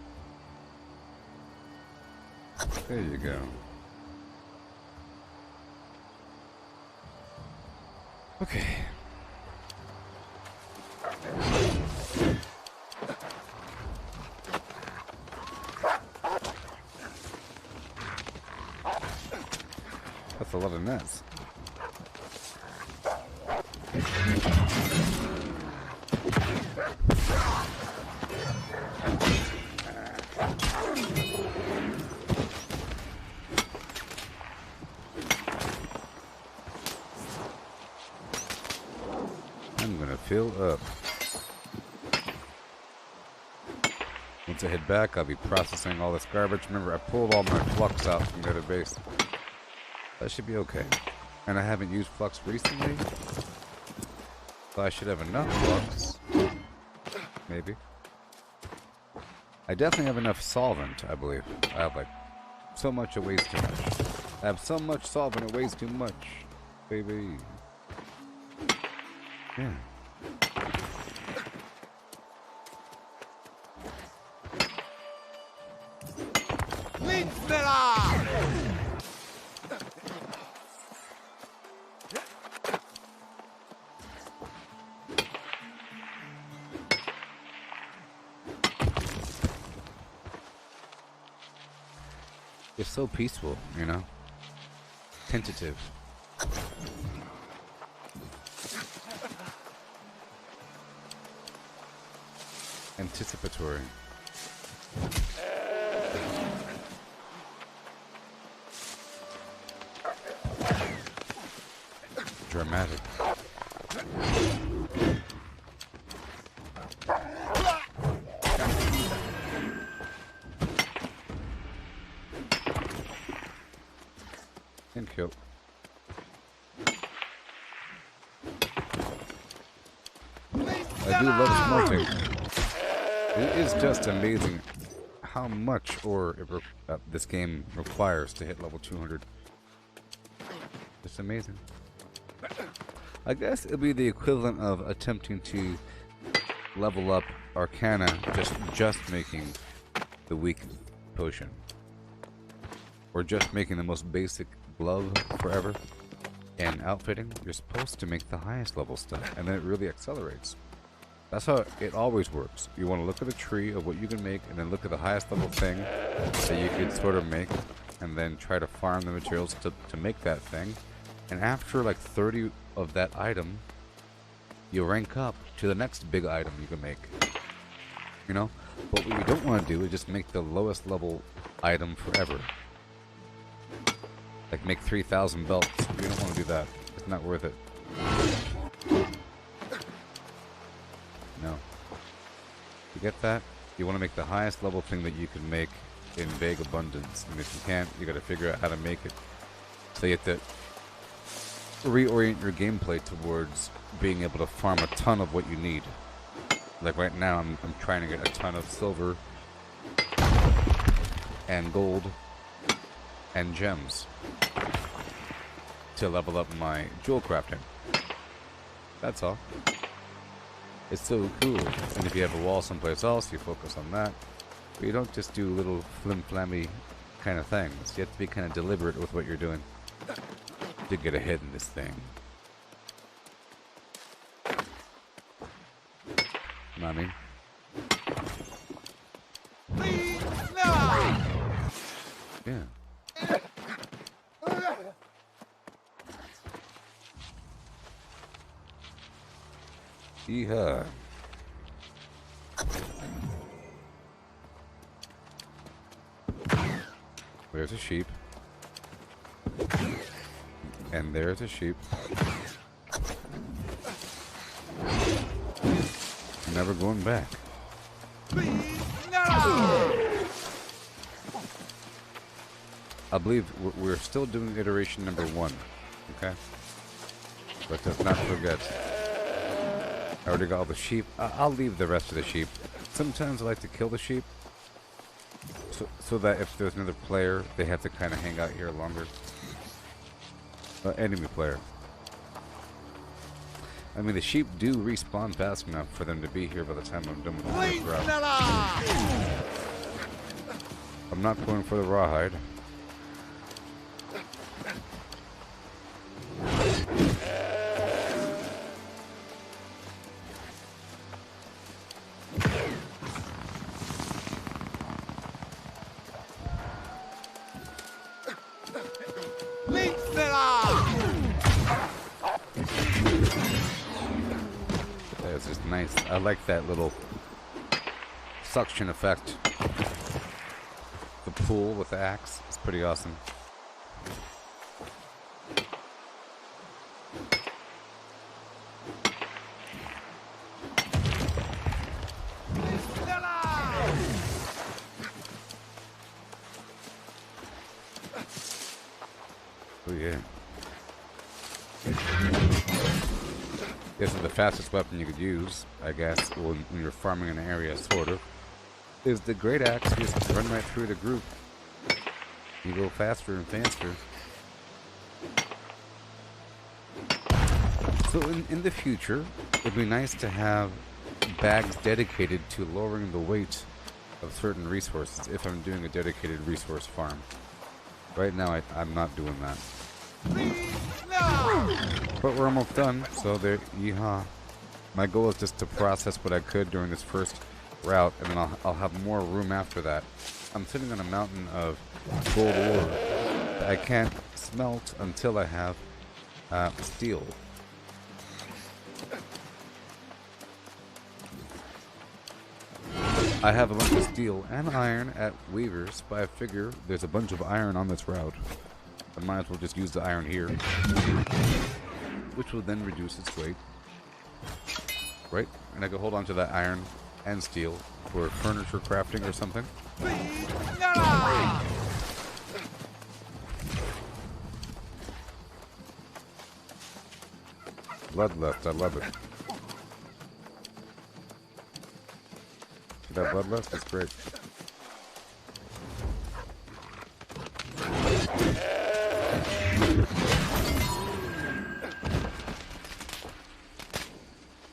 There you go. Okay. That's a lot of nets. I'm gonna fill up. Once I head back, I'll be processing all this garbage. Remember, I pulled all my flux out from the other base. That should be okay. And I haven't used flux recently, so I should have enough flux. Maybe. I definitely have enough solvent, I believe. I have like so much it weighs too much. I have so much solvent it weighs too much. Baby. Yeah. It's so peaceful, you know? Tentative. Anticipatory. Dramatic. And kill. I do love smelting. It is just amazing how much ore this game requires to hit level 200. It's amazing. I guess it'll be the equivalent of attempting to level up Arcana just making the weak potion. Or just making the most basic glove forever. And outfitting, you're supposed to make the highest level stuff, and then it really accelerates. That's how it always works. You want to look at the tree of what you can make, and then look at the highest level thing that you could sort of make, and then try to farm the materials to make that thing. And after like 30 of that item, you rank up to the next big item you can make. You know? But what you don't want to do is just make the lowest level item forever. Like make 3,000 belts. You don't want to do that. It's not worth it. No. You get that? You want to make the highest level thing that you can make in vague abundance. And if you can't, you got to figure out how to make it. So you have to reorient your gameplay towards being able to farm a ton of what you need. Like right now, I'm trying to get a ton of silver and gold and gems to level up my jewel crafting. That's all. It's so cool. And if you have a wall someplace else, you focus on that. But you don't just do little flim-flammy kind of things. You have to be kind of deliberate with what you're doing to get ahead in this thing. You know what I mean? Yeah. Yeehaw. There's a sheep. And there's a sheep. Never going back. I believe we're still doing iteration number 1. Okay? But let's not forget. I already got all the sheep. I'll leave the rest of the sheep. Sometimes I like to kill the sheep. So that if there's another player, they have to kind of hang out here longer. Enemy player. I mean, the sheep do respawn fast enough for them to be here by the time I'm done with the first route. I'm not going for the rawhide. That's just nice. I like that little suction effect. The pool with the axe. It's pretty awesome. Oh yeah. This is the fastest weapon you could use, I guess, when you're farming an area, sort of. Is the great axe. You just run right through the group. You go faster and faster. So in the future, it'd be nice to have bags dedicated to lowering the weight of certain resources if I'm doing a dedicated resource farm. Right now, I'm not doing that. But we're almost done, so there, yeehaw. My goal is just to process what I could during this first route, and then I'll have more room after that. I'm sitting on a mountain of gold ore that I can't smelt until I have steel. I have a bunch of steel and iron at Weaver's, but I figure there's a bunch of iron on this route. I might as well just use the iron here, which will then reduce its weight. Right? And I can hold on to that iron and steel for furniture crafting or something. Bloodlust, I love it. See that bloodlust? That's great.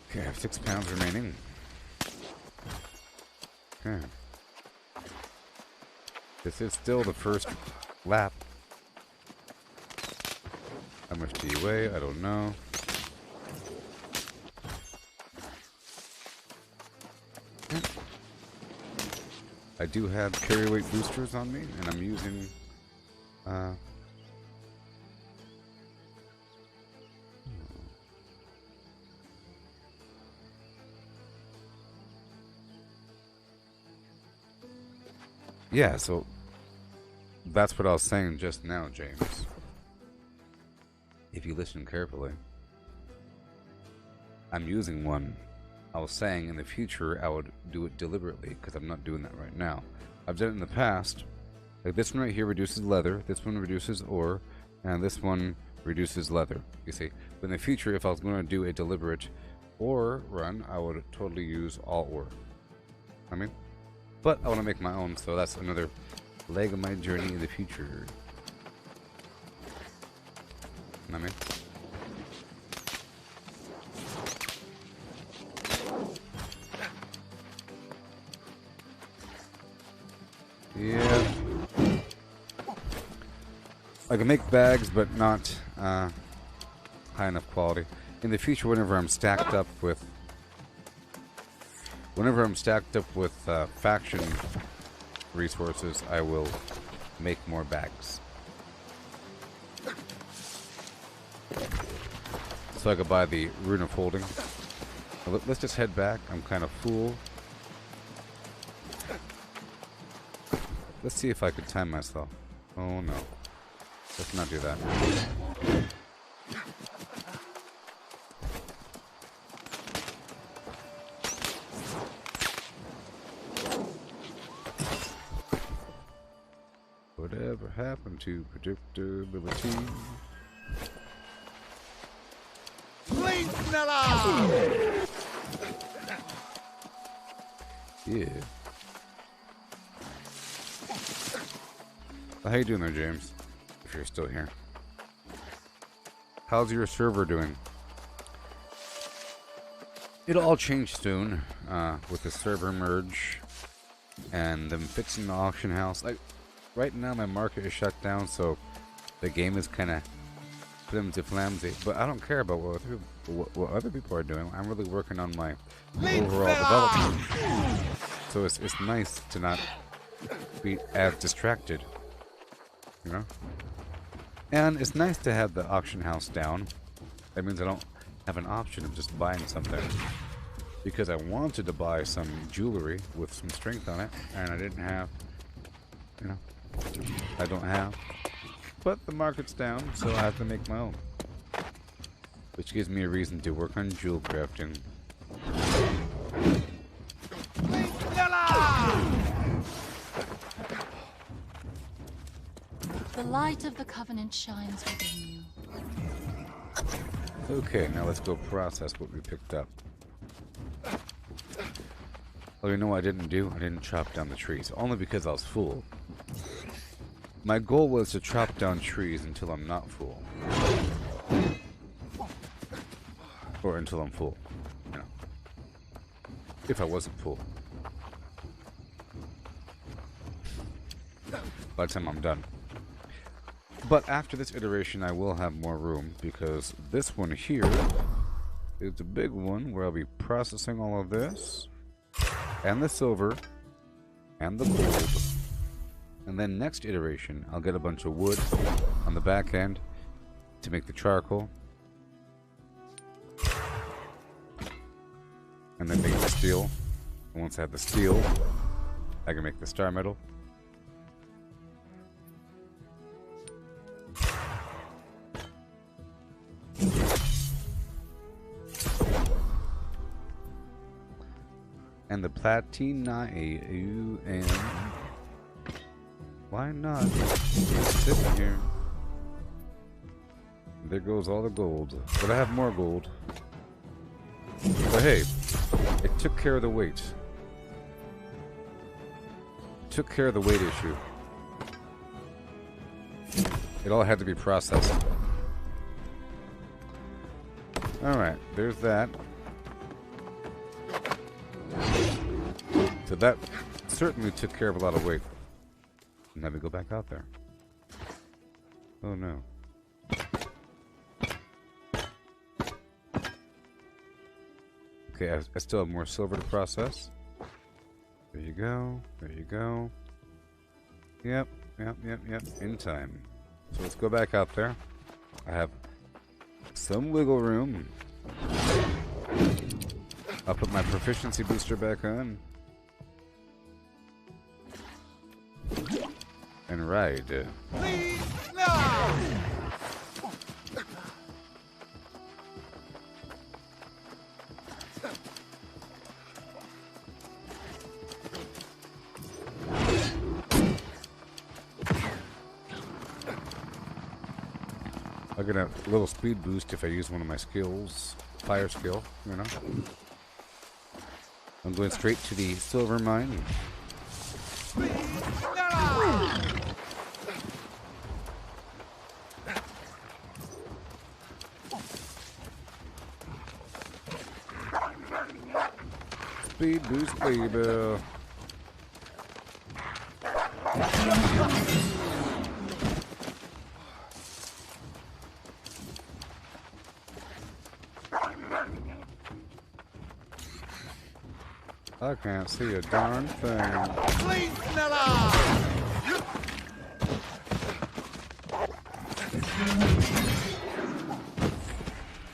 Okay, I have 6 pounds remaining. Okay. This is still the first lap. How much do you weigh? I don't know. I do have carry weight boosters on me, and I'm using yeah, so that's what I was saying just now, James. If you listen carefully, I'm using one. I was saying in the future I would do it deliberately because I'm not doing that right now. I've done it in the past. Like this one right here reduces leather, this one reduces ore, and this one reduces leather, you see. But in the future, if I was going to do a deliberate ore run, I would totally use all ore. I mean, but I want to make my own, so that's another leg of my journey in the future. I mean, yeah, I can make bags, but not high enough quality. In the future, whenever I'm stacked up with faction resources, I will make more bags. So I could buy the Rune of Holding. Let's just head back. I'm kind of full. Let's see if I could time myself. Oh no. Let's not do that. Whatever happened to predictability? Yeah. How you doing there, James? If you're still here. How's your server doing? It'll all change soon with the server merge. and them fixing the auction house. Like right now, my market is shut down, so the game is kind of flimsy. But I don't care about what other people are doing. I'm really working on my overall development. So it's nice to not be as distracted, you know. And it's nice to have the auction house down. That means I don't have an option of just buying something. Because I wanted to buy some jewelry with some strength on it, and I didn't have, you know, I don't have. But the market's down, so I have to make my own. Which gives me a reason to work on jewel crafting. The light of the Covenant shines within you. Okay, now let's go process what we picked up. Oh, you know what I didn't do? I didn't chop down the trees. Only because I was full. My goal was to chop down trees until I'm not full. Or until I'm full. You know. If I wasn't full. By the time I'm done. But after this iteration, I will have more room, because this one here is the big one where I'll be processing all of this, and the silver, and the gold. And then next iteration, I'll get a bunch of wood on the back end to make the charcoal. And then make the steel. And once I have the steel, I can make the star metal. And the platina, and why not? Just sitting here. There goes all the gold. But I have more gold. But hey, it took care of the weight. It took care of the weight issue. It all had to be processed. Alright, there's that. So that certainly took care of a lot of weight. Now we go back out there. Oh no. Okay, I still have more silver to process. There you go. There you go. Yep. In time. So let's go back out there. I have some wiggle room. I'll put my proficiency booster back on. And ride. Please, no! I'll get a little speed boost if I use one of my skills. Fire skill, you know. I'm going straight to the silver mine. Speed boost, baby. I can't see a darn thing. Please, Nella!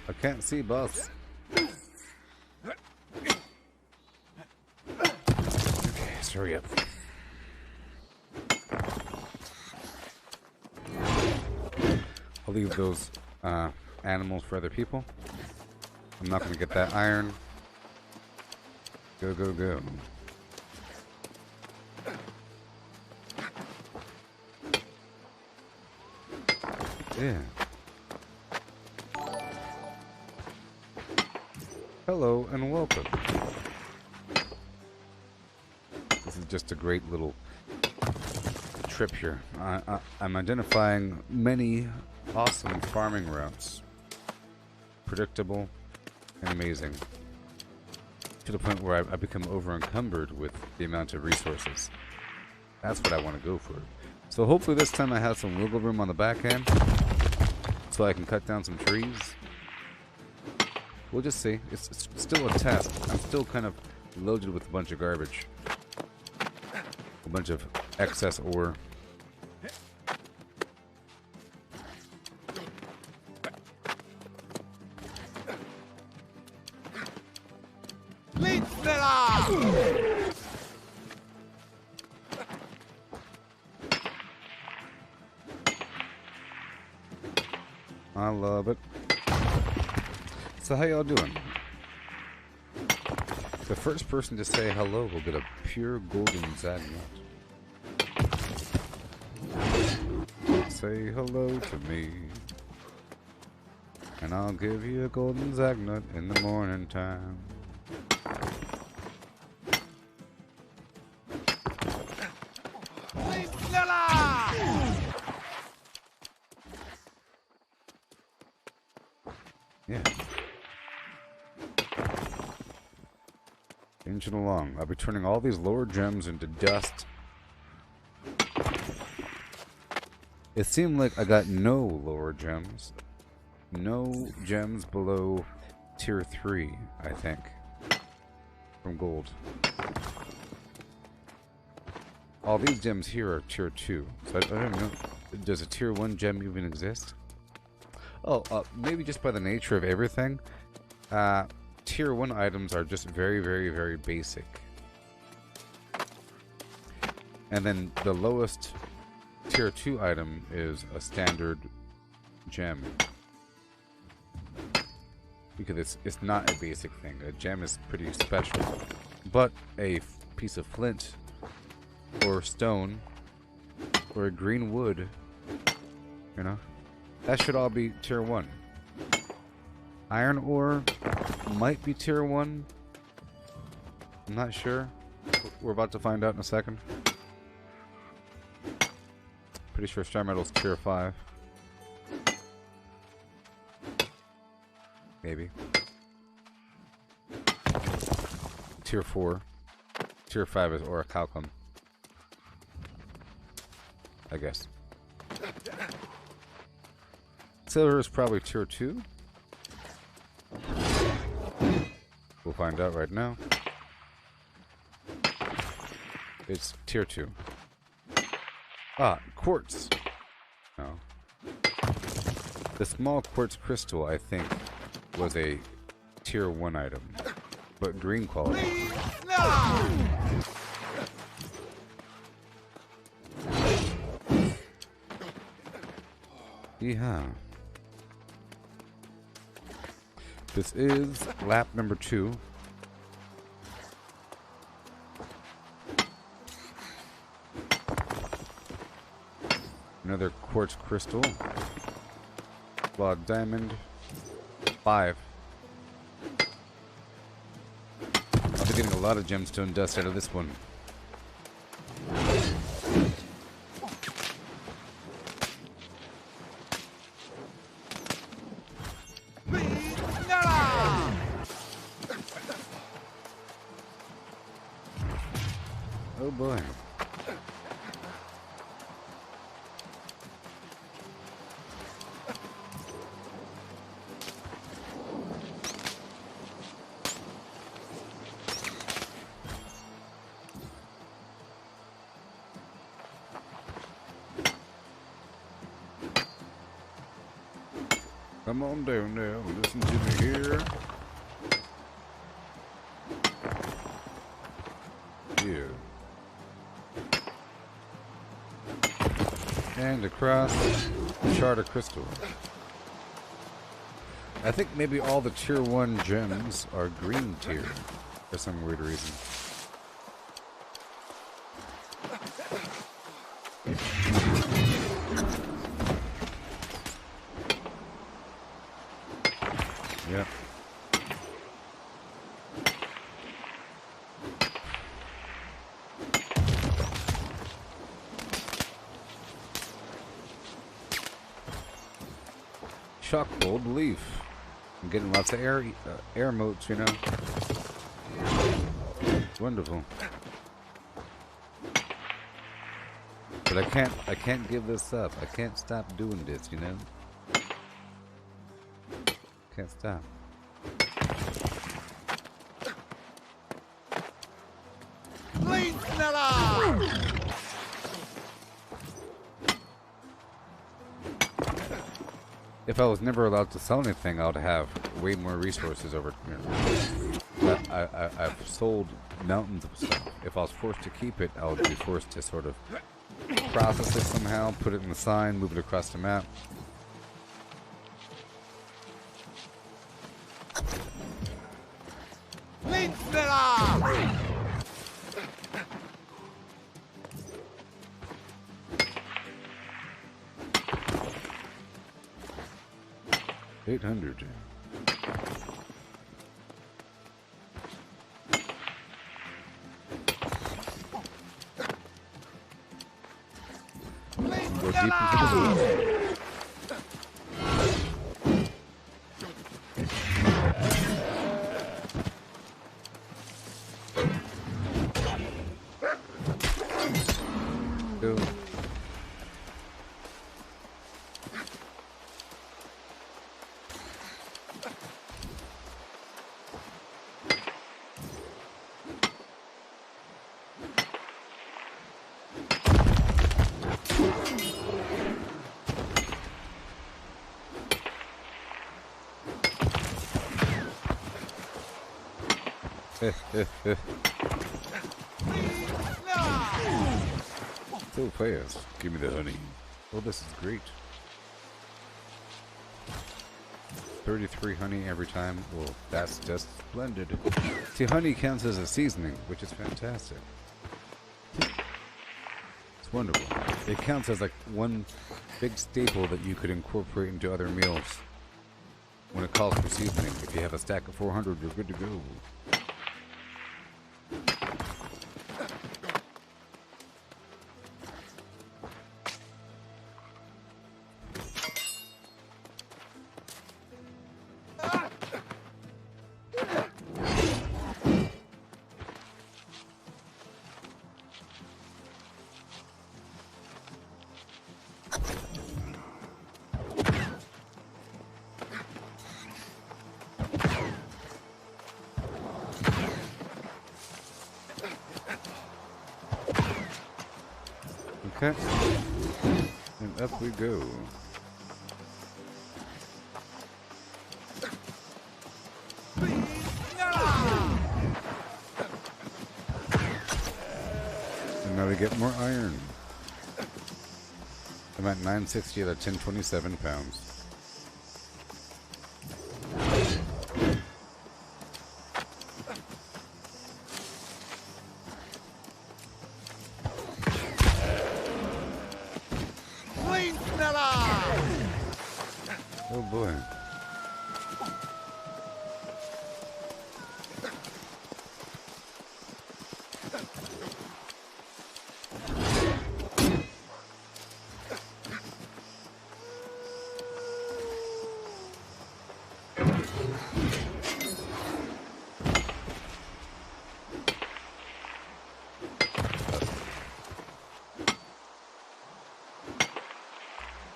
I can't see, boss. Okay, let's hurry up. I'll leave those animals for other people. I'm not going to get that iron. Go, go, go. Yeah. Hello and welcome. This is just a great little trip here. I'm identifying many awesome farming routes. Predictable and amazing. to the point where I become over encumbered with the amount of resources. That's what I want to go for. So hopefully this time I have some wiggle room on the back end, so I can cut down some trees. We'll just see. It's still a test. I'm still kind of loaded with a bunch of garbage. A bunch of excess ore. Litnela! I love it. So how y'all doing? The first person to say hello will get a pure golden Zagnut. Say hello to me, and I'll give you a golden Zagnut in the morning time. Litnela! Yeah. Inching along. I'll be turning all these lower gems into dust. It seemed like I got no lower gems. No gems below tier 3, I think. From gold. All these gems here are tier 2. So I don't know. Does a tier 1 gem even exist? Oh, maybe just by the nature of everything. Tier 1 items are just very, very, very basic. And then the lowest tier 2 item is a standard gem. Because it's not a basic thing. A gem is pretty special. But a piece of flint, or stone, or a green wood, you know, that should all be tier 1. Iron ore might be tier 1. I'm not sure. We're about to find out in a second. Pretty sure star metal's tier 5. Maybe. Tier 4. Tier 5 is orichalcum, I guess. Silver is probably tier 2. We'll find out right now. It's tier 2. Ah, quartz. No. The small quartz crystal, I think, was a tier 1 item, but green quality. Litnela! Yeah. This is lap number 2. Another quartz crystal. Flawed diamond. 5. I'll be getting a lot of gemstone dust out of this one. Litnela! Oh boy. Come on down now, listen to me here. Yeah. And across the Charter Crystal. I think maybe all the tier 1 gems are green tier for some weird reason. Yep. Shock bold leaf. I'm getting lots of air motes, you know. Wonderful. But I can't give this up. I can't stop doing this, you know? Can't stop. If I was never allowed to sell anything, I would have way more resources over here. But I've sold mountains of stuff. If I was forced to keep it, I would be forced to sort of process it somehow, put it in the sign, move it across the map. $800. Go deep into the woods. Go. So fast. Give me the honey. Oh, this is great. 33 honey every time. Well, that's just splendid. See, honey counts as a seasoning, which is fantastic. It's wonderful. It counts as like one big staple that you could incorporate into other meals. When it calls for seasoning, if you have a stack of 400, you're good to go. Okay. And up we go. And now we get more iron. I'm at 960 out of 1027 pounds. Oh boy.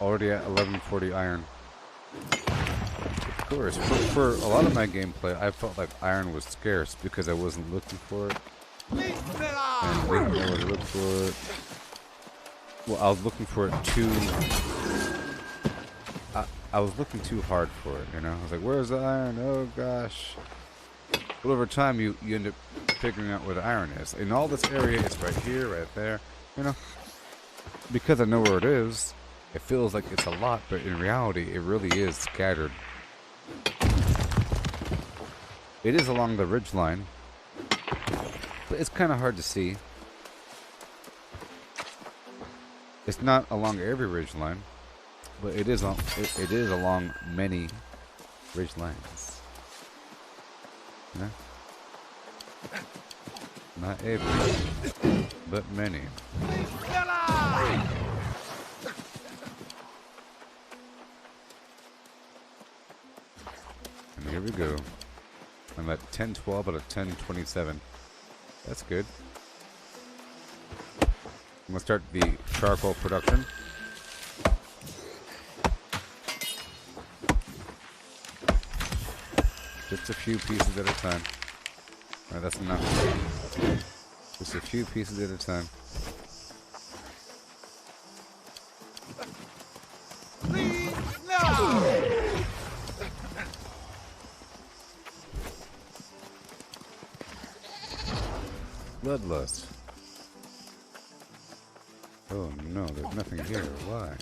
Already at 1140 iron. Of course, for a lot of my gameplay, I felt like iron was scarce because I wasn't looking for it. And didn't know where to look for it. Well, I was looking for it too... I was looking too hard for it, you know? I was like, where's the iron? Oh gosh. But over time, you end up figuring out where the iron is. In all this area, it's right here, right there, you know? Because I know where it is, it feels like it's a lot, but in reality, it really is scattered. It is along the ridge line, but it's kind of hard to see. It's not along every ridge line, but it is along many ridge lines. You know? Not every, but many. And here we go. I'm at 1012 out of 1027. That's good. I'm gonna start the charcoal production. Just a few pieces at a time. Alright, that's enough. Just a few pieces at a time. Please, no! Bloodlust. Oh no, there's nothing here. Why?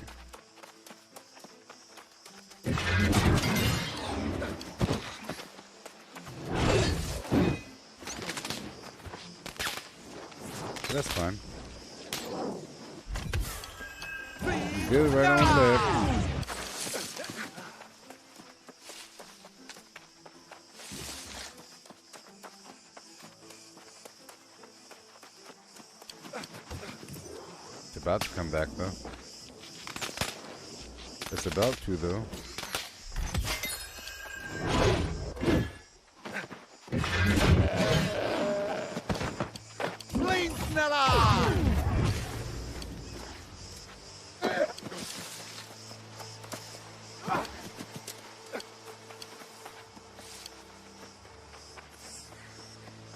That's fine. Good, right on there. It's about to come back though. It's about to though.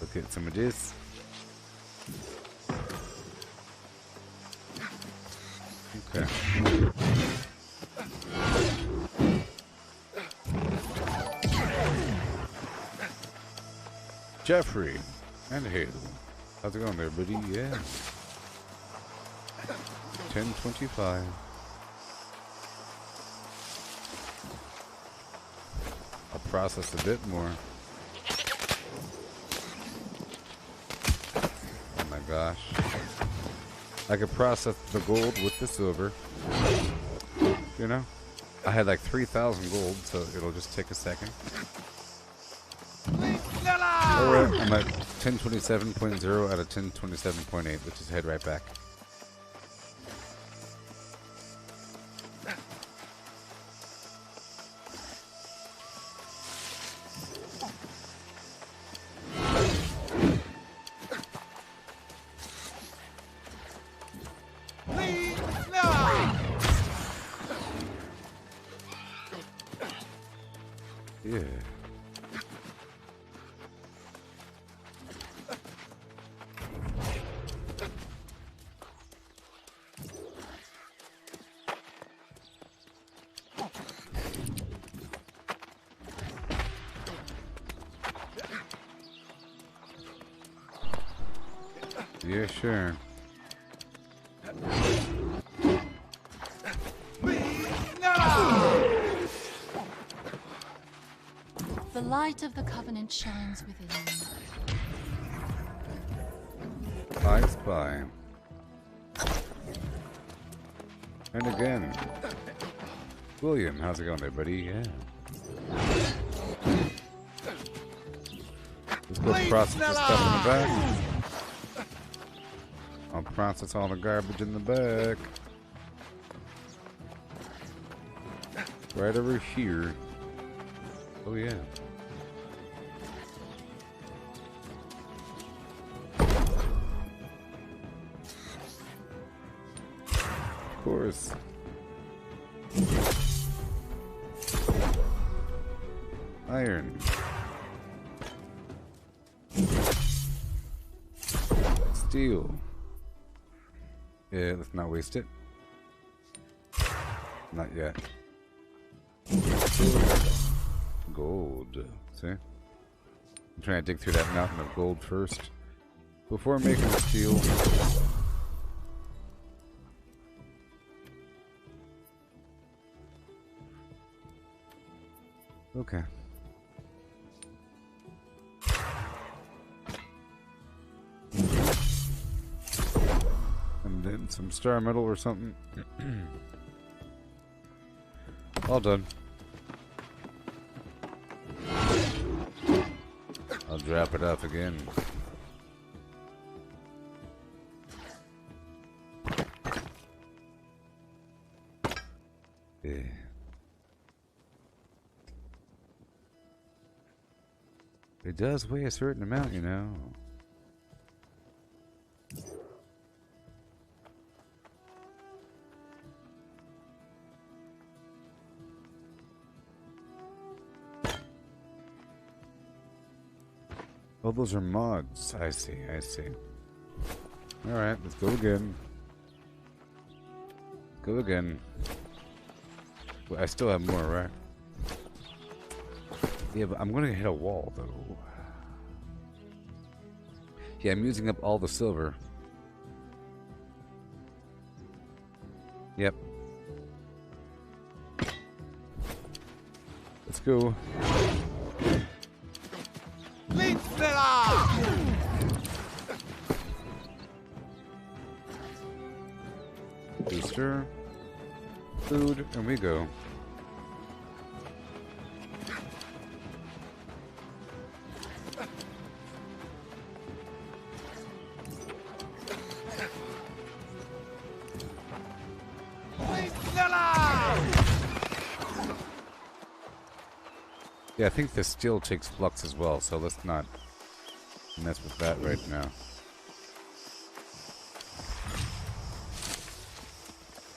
Look at some of this. Okay. Jeffrey and Hazel. How's it going there, buddy? Yeah. 10:25. I'll process a bit more. Oh my gosh. I could process the gold with the silver. You know? I had like 3,000 gold, so it'll just take a second. Alright, I'm at 1027.0 out of 1027.8, which is head right back. Yeah. Yeah, sure. The light of the Covenant shines within you. I spy. And again. William, how's it going there, buddy? Yeah. Let's go process this stuff in the back. I'll process all the garbage in the back. Right over here. Oh yeah. Of course. Iron. Steel. Yeah, let's not waste it. Not yet. Gold. See? I'm trying to dig through that mountain of gold first before making the steel. Okay. And then some star metal or something. All done. I'll drop it off again. Yeah. It does weigh a certain amount, you know. Oh, those are mods. I see, I see. Alright, let's go again. Go again. Well, I still have more, right? Yeah, but I'm gonna hit a wall, though. Yeah, I'm using up all the silver. Yep. Let's go. Booster. Food, and we go. Yeah, I think the steel takes flux as well, so let's not mess with that right now.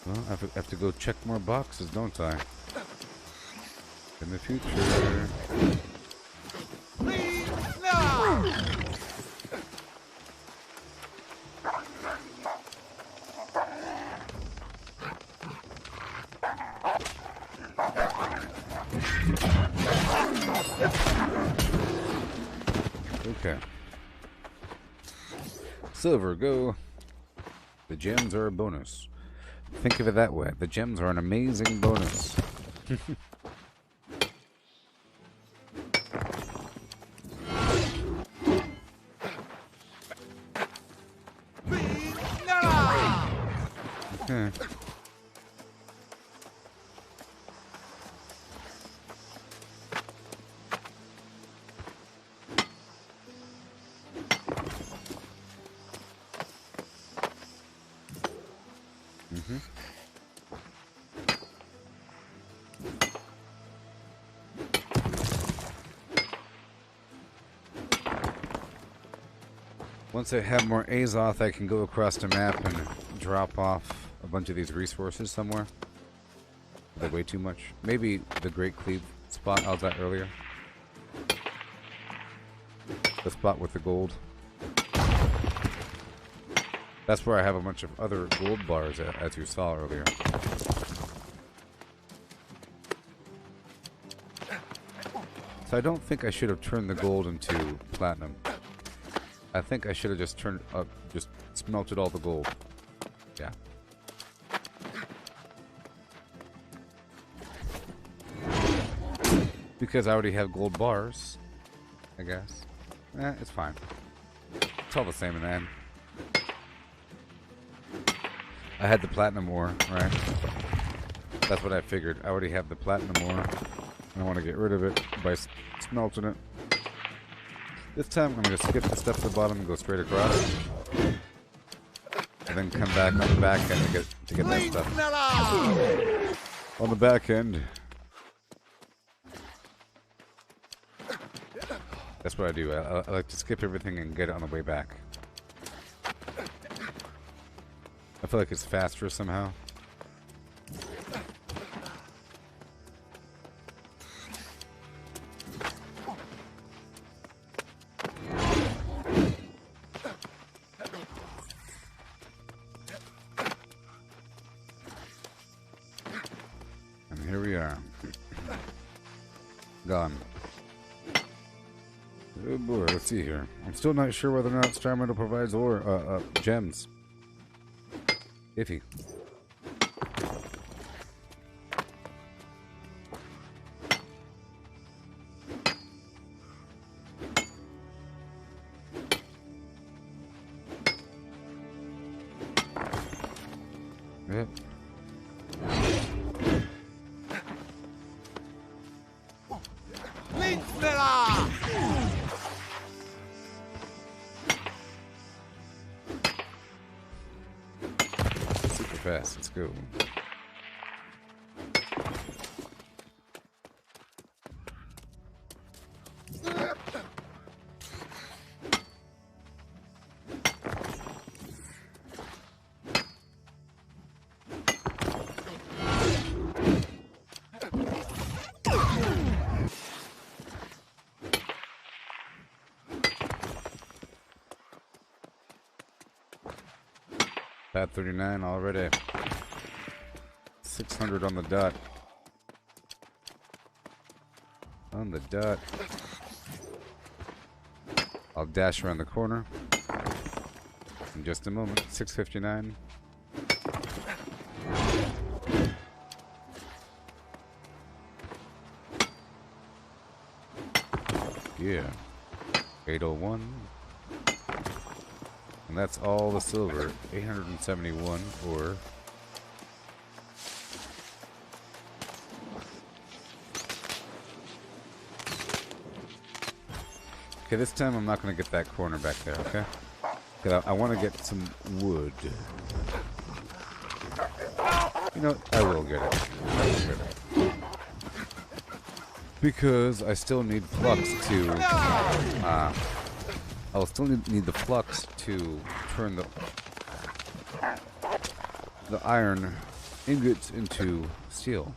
Well, I have to go check more boxes, don't I? In the future. Please, no! Okay. Silver, go. The gems are a bonus. Think of it that way. The gems are an amazing bonus. Please, no! Okay. Once I have more Azoth, I can go across the map and drop off a bunch of these resources somewhere. Are they way too much? Maybe the Great Cleave spot I was at earlier. The spot with the gold. That's where I have a bunch of other gold bars, as you saw earlier. So I don't think I should have turned the gold into platinum. I think I should have just just smelted all the gold. Yeah. Because I already have gold bars, I guess. It's fine. It's all the same in the end. I had the platinum ore, right? That's what I figured. I already have the platinum ore. I want to get rid of it by smelting it. This time, I'm going to skip the step to the bottom and go straight across. And then come back on the back end to get that stuff. On the back end. That's what I do. I like to skip everything and get it on the way back. I feel like it's faster somehow. Gone. Oh boy, let's see here. I'm still not sure whether or not Starmetal provides gems. Iffy. Yep. Super fast, let's go. 539 already. 600 on the dot. On the dot. I'll dash around the corner in just a moment. 659. Yeah. 801. And that's all the silver. 871 for. Okay, this time I'm not going to get that corner back there, okay? Because I want to get some wood. You know, I will get it. I will get it. Because I still need flux to... I'll still need the flux to turn the iron ingots into steel.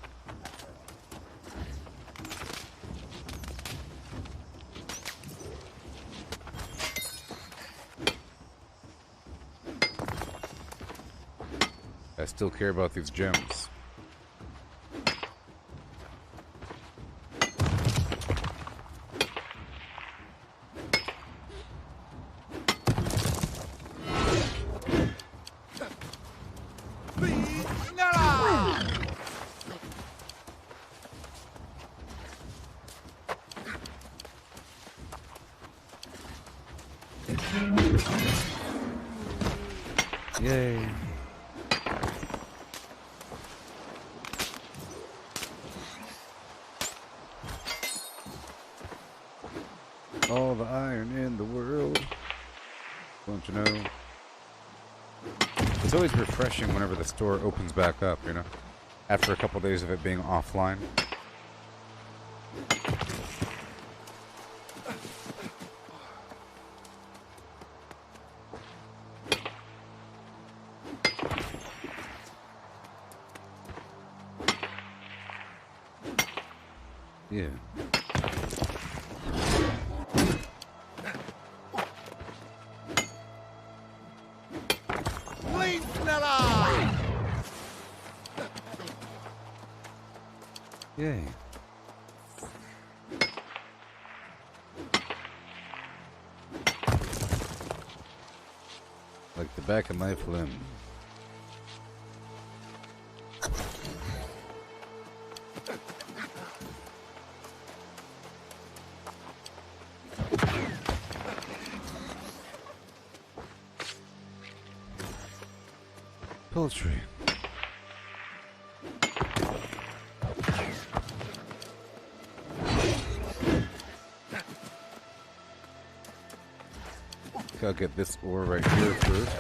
I still care about these gems. Yay. All the iron in the world. Don't you know? It's always refreshing whenever the store opens back up, you know? After a couple days of it being offline. Yeah. Yay. Like the back of my flim. Poultry. I'll get this ore right here first.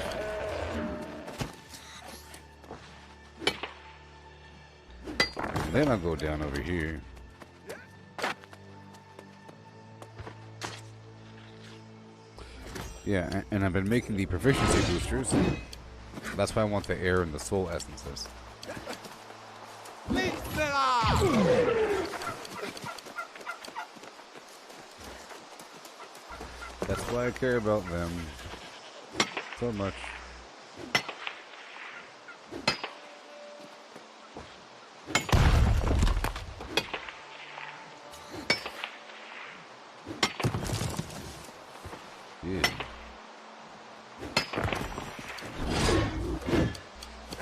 And then I'll go down over here. Yeah, and I've been making the proficiency boosters. That's why I want the air and the soul essences. That's why I care about them so much. Yeah.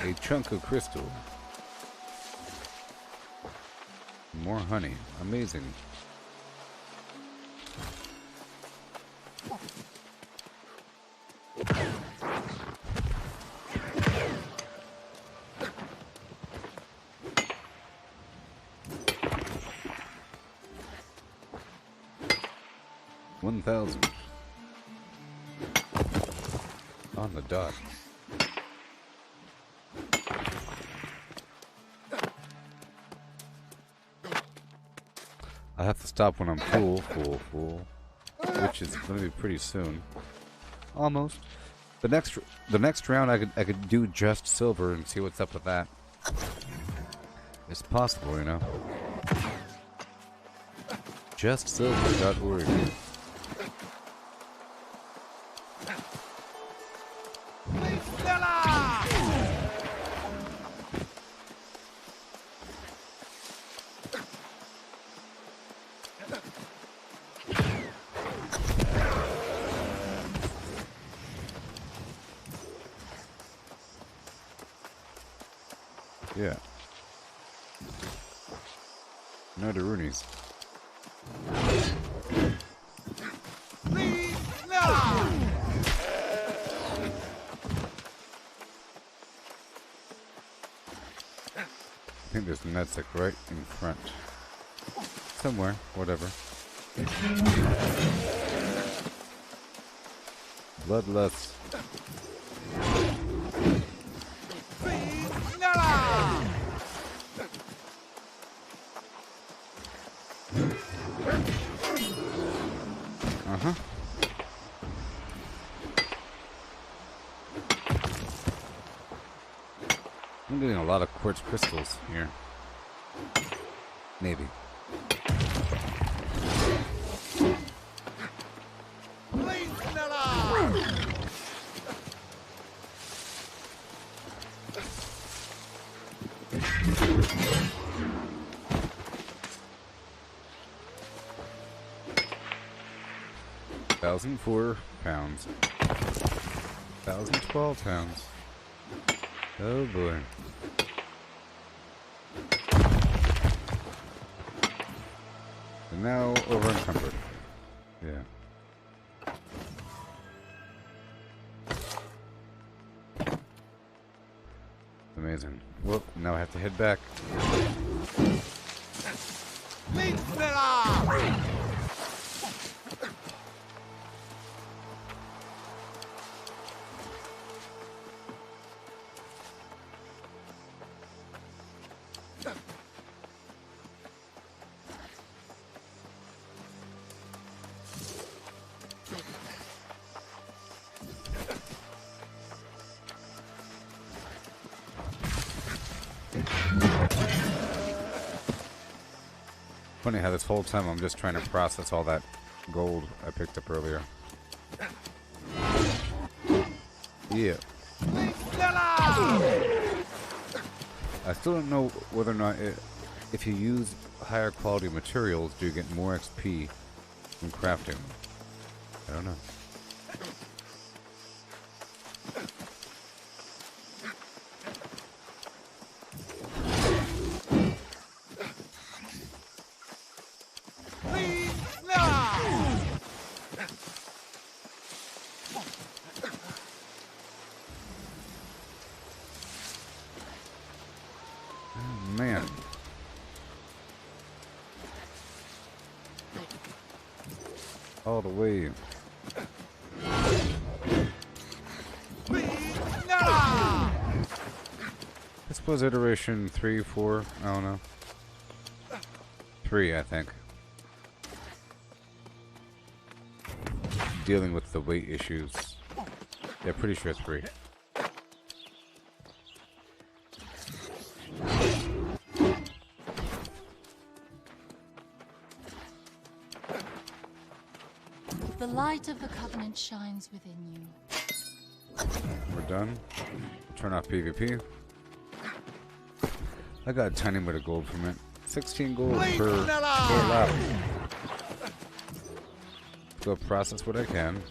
A chunk of crystal. More honey. Amazing. On the dot. I have to stop when I'm full, which is going to be pretty soon. Almost. The next round, I could do just silver and see what's up with that. It's possible, you know. JustSilver.org. Yeah. No Daroonies. Please, no! I think there's Metsic right in front. Somewhere, whatever. Bloodlust. Please, no! Uh-huh. I'm getting a lot of quartz crystals here. Maybe. Please, no! £1,004. 1,012 pounds. Oh boy. And now over encumbered. Yeah. Amazing. Whoop, now I have to head back. Please, no! 'Funny how this whole time I'm just trying to process all that gold I picked up earlier. Yeah. I still don't know whether or not if you use higher quality materials, do you get more XP from crafting? I don't know. Man. All the way. I suppose iteration 3, 4, I don't know. 3, I think. Dealing with the weight issues. Yeah, pretty sure 3. The light of the Covenant shines within you. We're done. Turn off PvP. I got a tiny bit of gold from it. 16 gold per lap. Go process what I can.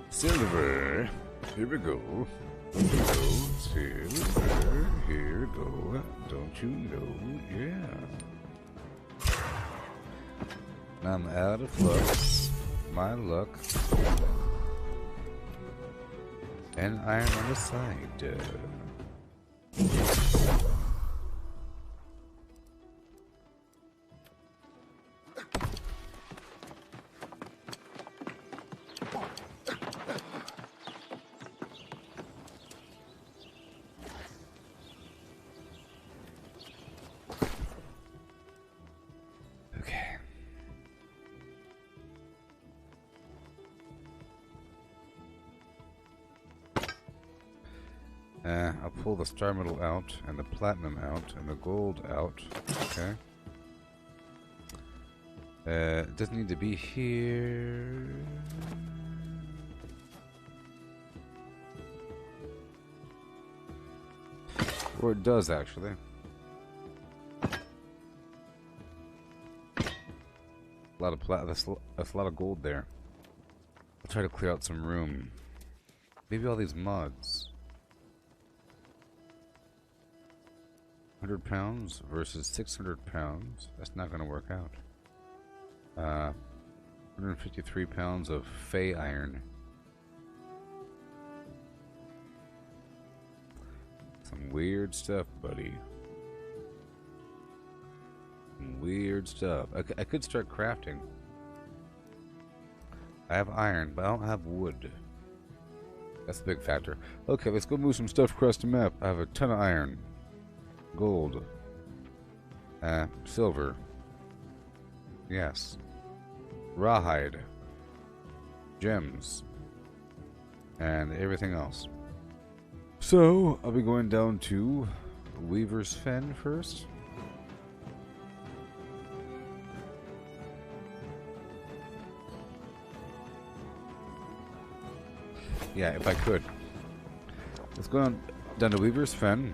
Silver. Here we go. Silver. Here we go. Don't you know? Yeah. I'm out of flux. My luck. And iron on the side. I'll pull the star metal out, and the platinum out, and the gold out. Okay. It doesn't need to be here. Or it does, actually. A lot of that's a lot of gold there. I'll try to clear out some room. Maybe all these mods. 100 pounds versus 600 pounds. That's not going to work out. 153 pounds of Fey iron. Some weird stuff, buddy. Some weird stuff. I could start crafting. I have iron, but I don't have wood. That's the big factor. Okay, let's go move some stuff across the map. I have a ton of iron. Gold. Silver. Yes. Rawhide. Gems. And everything else. So, I'll be going down to Weaver's Fen first. Yeah, if I could. Let's go down to Weaver's Fen.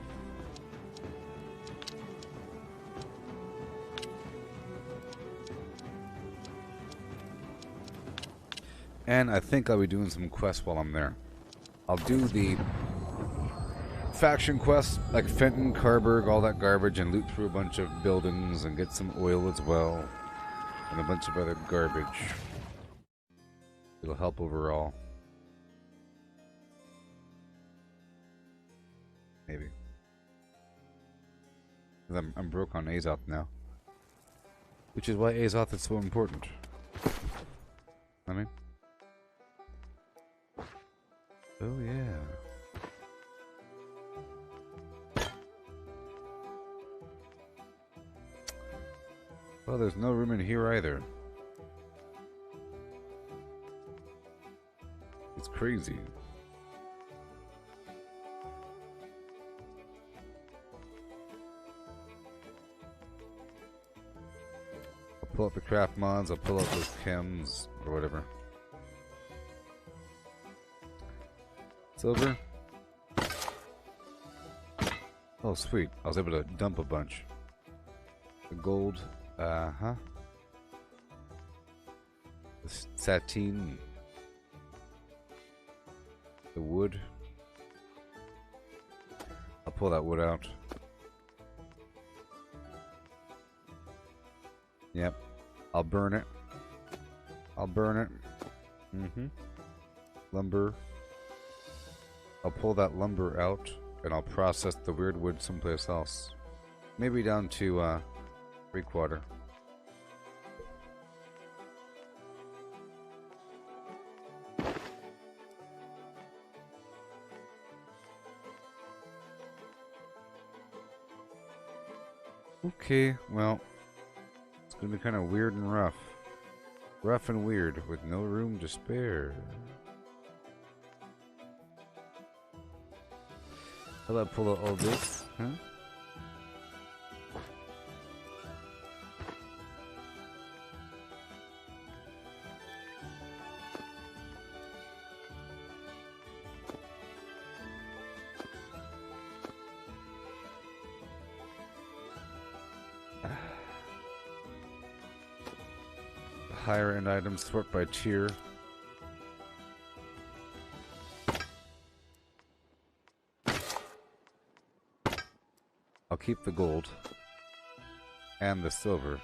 And I think I'll be doing some quests while I'm there. I'll do the faction quests like Fenton, Carberg, all that garbage, and loot through a bunch of buildings and get some oil as well. And a bunch of other garbage. It'll help overall. Maybe. 'Cause I'm broke on Azoth now. Which is why Azoth is so important. I mean. Oh yeah. Well, there's no room in here either. It's crazy. I'll pull up the craft mods, I'll pull up those chems, or whatever. Silver. Oh, sweet. I was able to dump a bunch. The gold. The sateen. The wood. I'll pull that wood out. Yep. I'll burn it. I'll burn it. Lumber. I'll pull that lumber out, and I'll process the weird wood someplace else. Maybe down to, 3/4. Okay, well, it's gonna be kind of weird and rough. Rough and weird, with no room to spare. How about I pull out all this, huh? Higher end items sort by tier. I'll keep the gold and the silver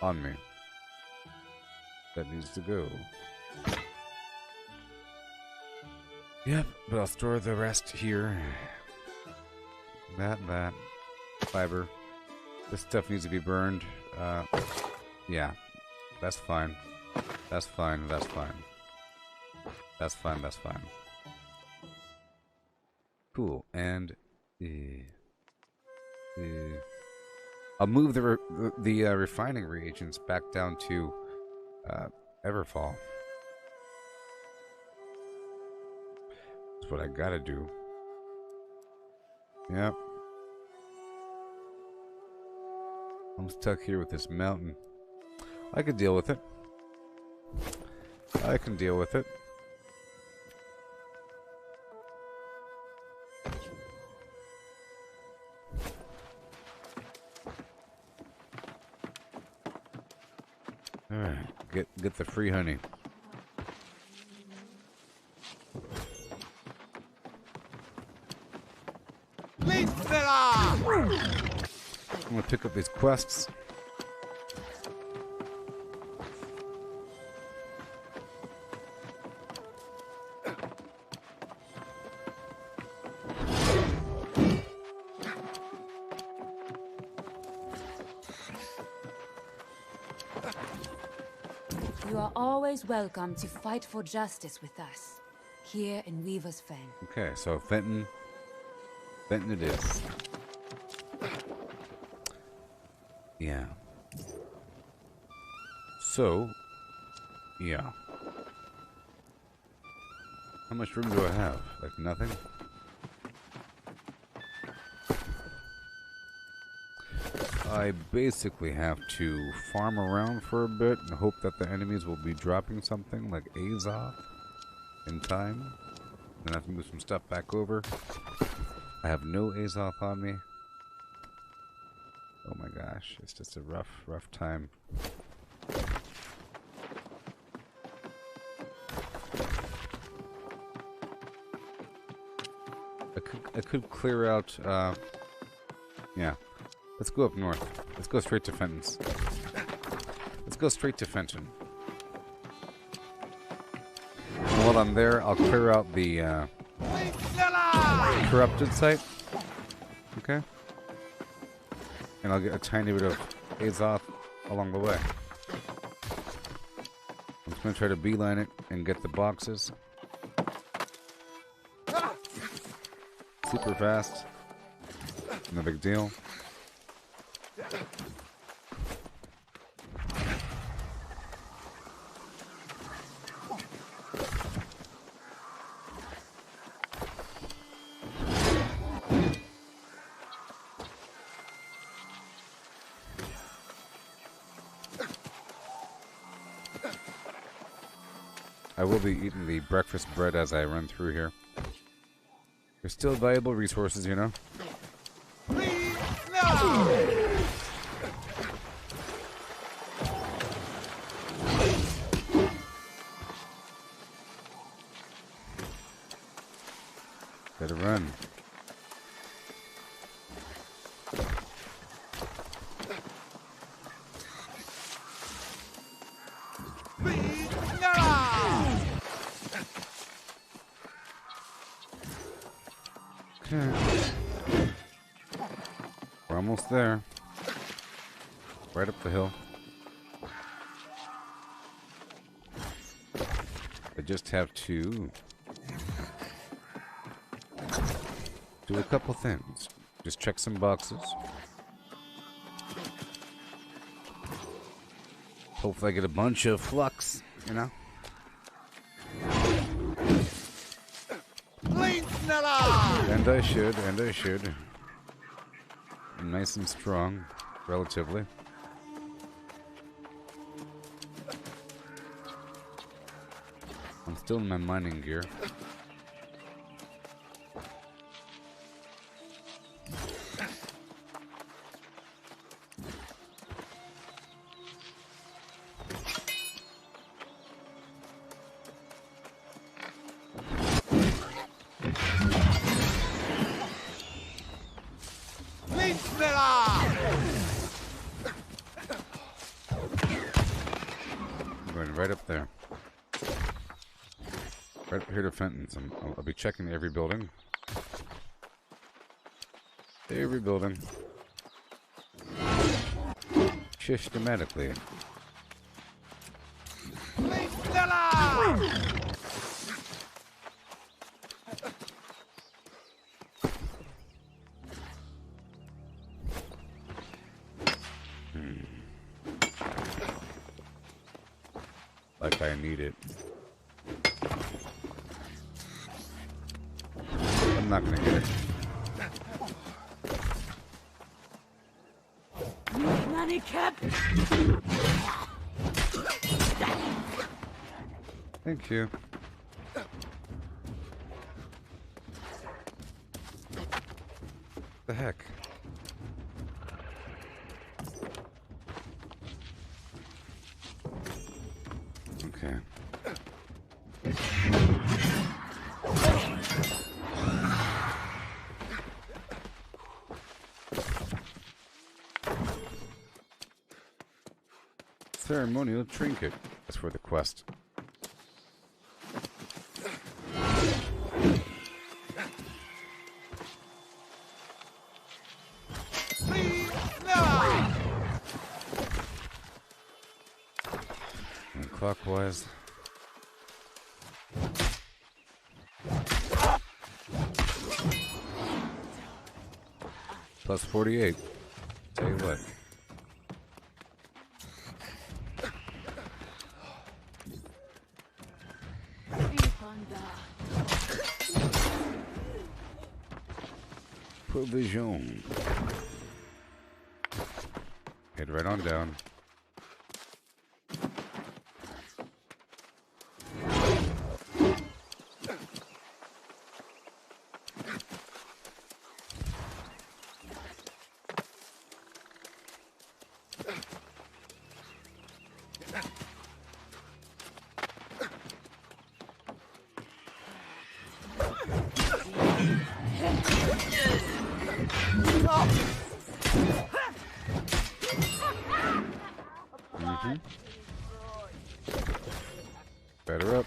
on me. That needs to go. Yep, but I'll store the rest here. That. Fiber. This stuff needs to be burned. Yeah. That's fine. That's fine. That's fine. That's fine. That's fine. Cool. And I'll move the refining reagents back down to Everfall. That's what I gotta do. Yep. I'm stuck here with this mountain. I can deal with it. I can deal with it. the free honey. Mulitefao! I'm gonna pick up these quests. You are always welcome to fight for justice with us, here in Weaver's Fen. Okay, so Fenton it is. Yeah. So, yeah. How much room do I have? Like nothing? I basically have to farm around for a bit and hope that the enemies will be dropping something like Azoth in time. Then I have to move some stuff back over. I have no Azoth on me. Oh my gosh, it's just a rough time. I could clear out, yeah. Let's go up north. Let's go straight to Fenton's. Let's go straight to Fenton. And while I'm there, I'll clear out the, corrupted site. Okay? And I'll get a tiny bit of Azoth along the way. I'm just gonna try to beeline it and get the boxes. Super fast. No big deal. I will be eating the breakfast bread as I run through here. They're still valuable resources, you know? Better run. Okay. We're almost there. Right up the hill. I just have to do a couple things. Just check some boxes. Hopefully I get a bunch of flux, you know? And I should. I'm nice and strong, relatively. I'm still in my mining gear. I'm going right up there. Right up here to Fenton's. I'll be checking every building. Every building. Systematically. Like I need it. I'm not gonna get it. Money cap. Thank you. The heck? Ceremonial trinket. That's for the quest. Please, Miller! And clockwise. Plus 48. Tell you what. Provision. Head right on down. Better up.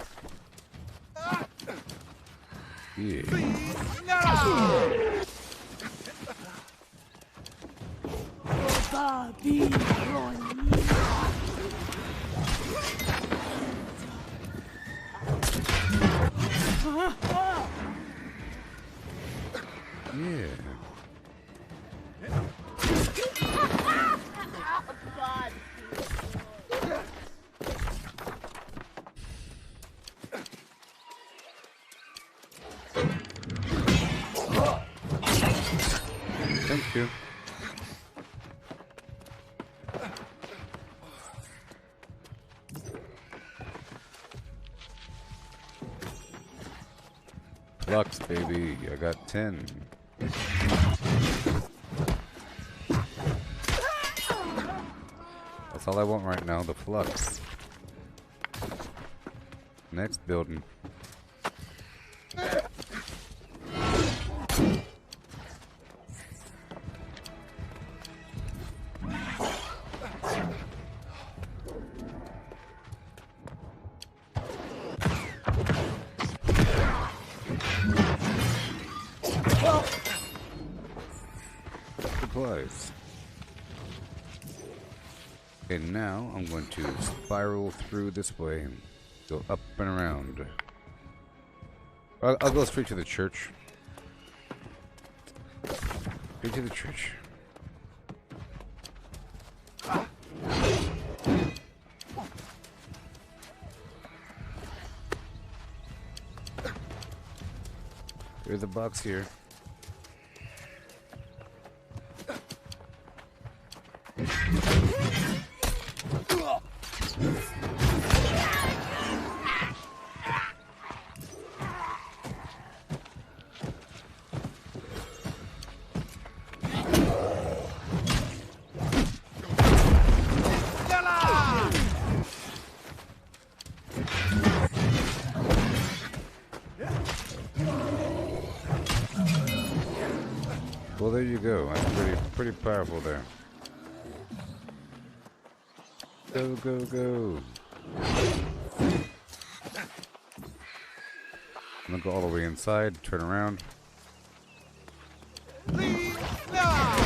Yeah. Yeah. Thank you. Flux, baby. I got 10. That's all I want right now, the flux. Next building. Supplies. Okay, now I'm going to spiral through this way and go up and around. I'll go straight to the church. Straight to the church. There's a box here. Well, there you go. That's pretty powerful there. Go, go, go. I'm gonna go all the way inside, turn around. Please, Miller!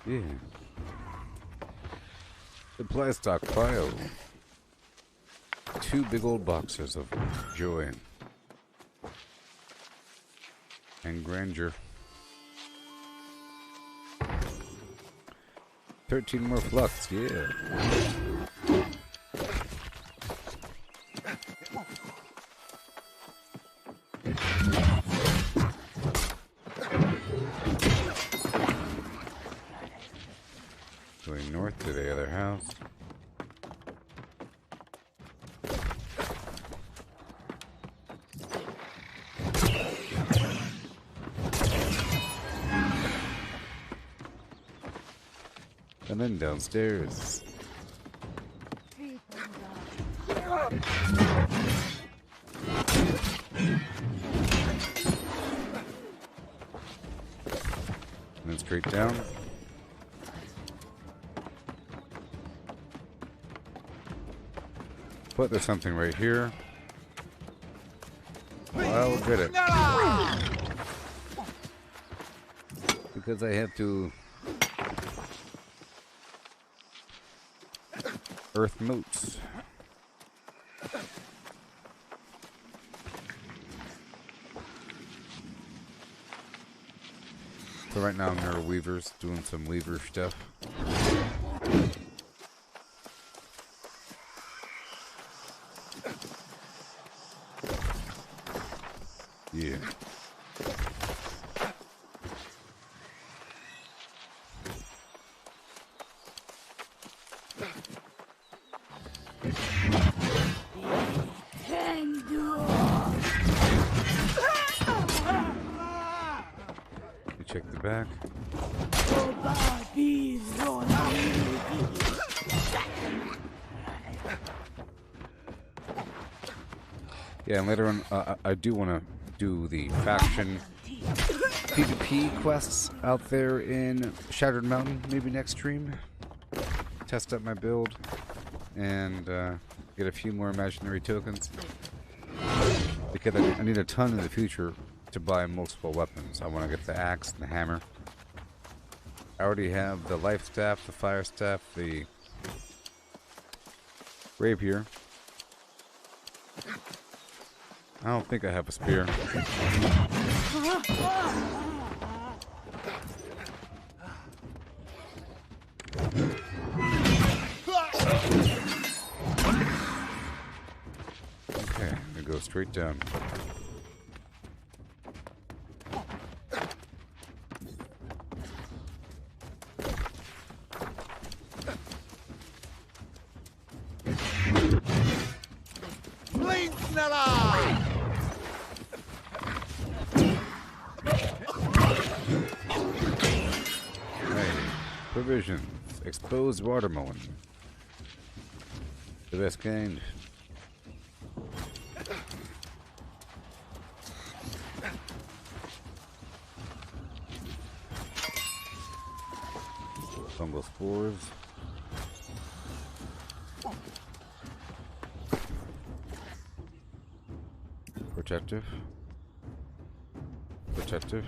Yeah. Supply stockpile. 2 big old boxes of joy and grandeur. 13 more flux, yeah. Going north to the other house. And then downstairs. And then straight down. But there's something right here. I'll get it. Because I have to earth moats. So right now I'm near weavers doing some weaver stuff. Yeah. You check the back. Yeah, and later on, I do want to do the faction PvP quests out there in Shattered Mountain, maybe next stream. Test out my build and get a few more imaginary tokens. Because I need a ton in the future to buy multiple weapons. I want to get the axe and the hammer. I already have the life staff, the fire staff, the rapier. I don't think I have a spear. Okay, I'm gonna go straight down. Provisions. Exposed watermelon. The best kind. Fungal spores. Protective. Protective.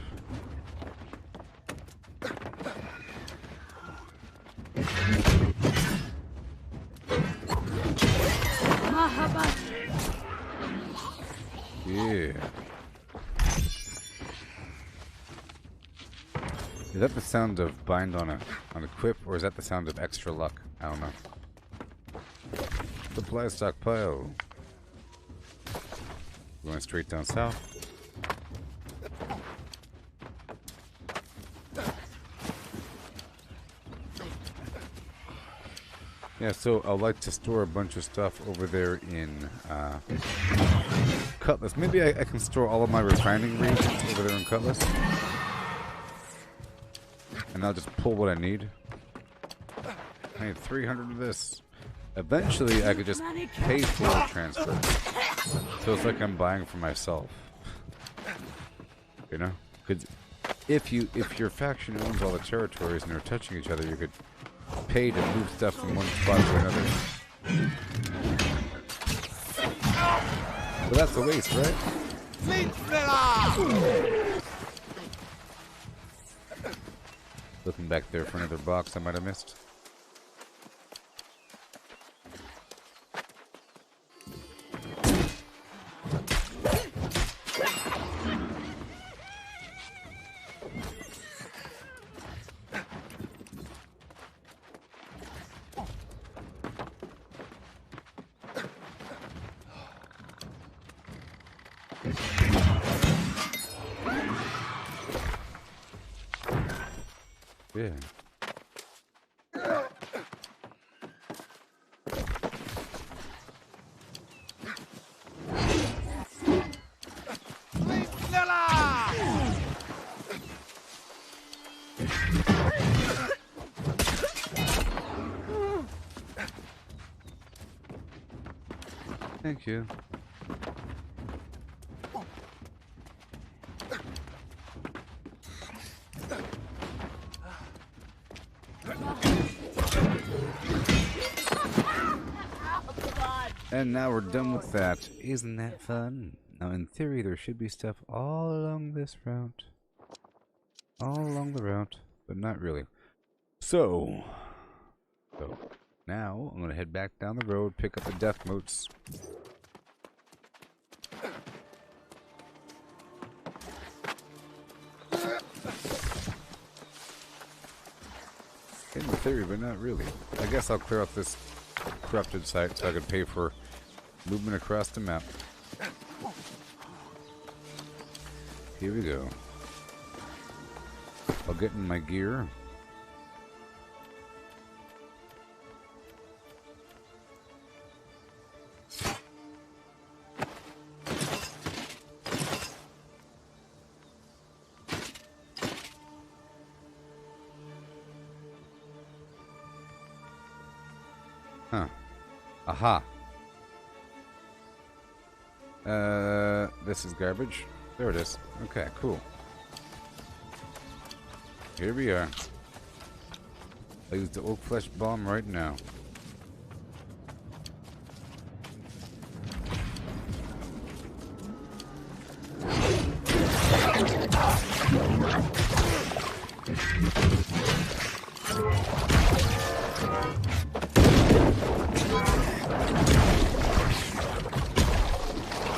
Yeah. Is that the sound of bind on a quip, or is that the sound of extra luck? I don't know. Supply stockpile. Going straight down south. Yeah, so I like to store a bunch of stuff over there in Cutlass. Maybe I can store all of my refining reagents over there in Cutlass. And I'll just pull what I need. I need 300 of this. Eventually, I could just pay for a transfer. So it's like I'm buying for myself. You know? Because if your faction owns all the territories and they're touching each other, you could pay to move stuff from one spot to another. But that's a waste, right? Looking back there for another box I might have missed. Yeah. Thank you. And now we're done with that. Isn't that fun? Now, in theory, there should be stuff all along this route. All along the route, but not really. So now I'm going to head back down the road, pick up the death motes. In theory, but not really. I guess I'll clear out this corrupted site so I can pay for movement across the map. Here we go. I'll get in my gear. Huh. Aha. This is garbage. There it is. Okay, cool. Here we are. I'll use the oak flesh bomb right now.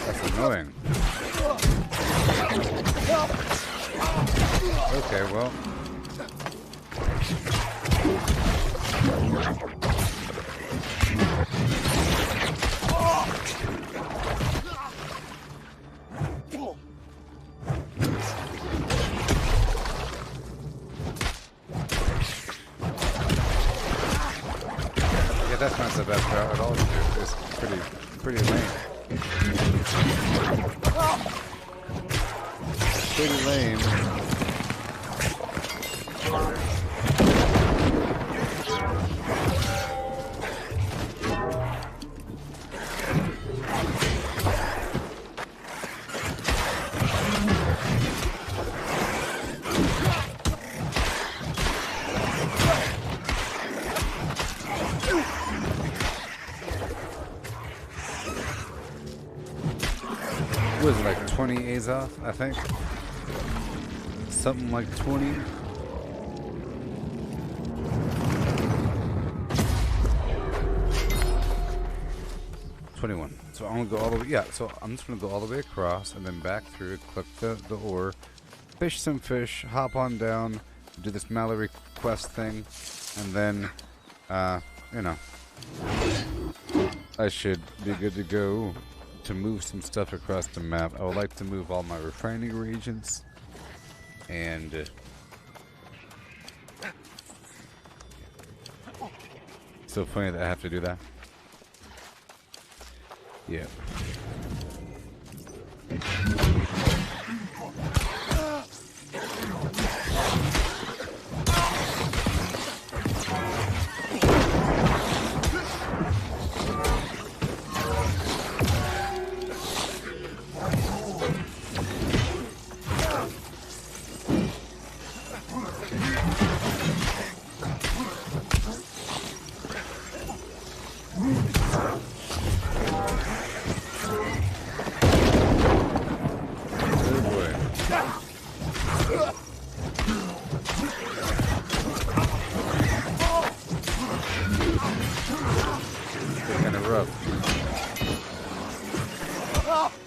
That's annoying. Okay, well. Yeah, that's not the best route at all. It's pretty lame. Pretty lame. Was it like 20 A's off, I think? Something like 20. So I'm gonna go all the way. Yeah, so I'm just gonna go all the way across and then back through, click the ore, fish some fish, hop on down, do this Mallory quest thing, and then, you know, I should be good to go to move some stuff across the map. I would like to move all my refining reagents and so funny that I have to do that. Yeah.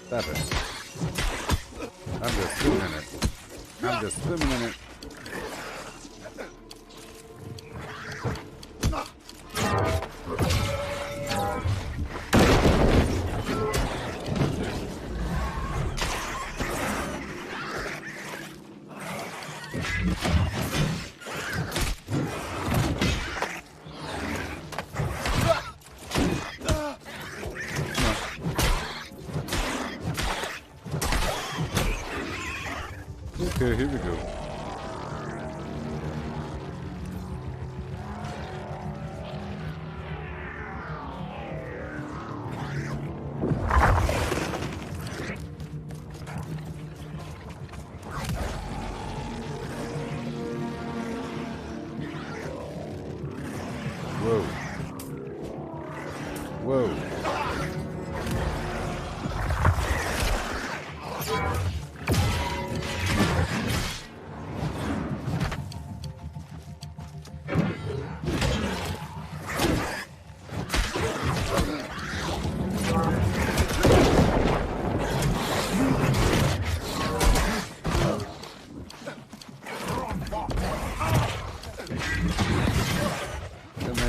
Stop it. I'm just swimming in it. I'm just swimming in it. Okay, here we go. Whoa. Whoa.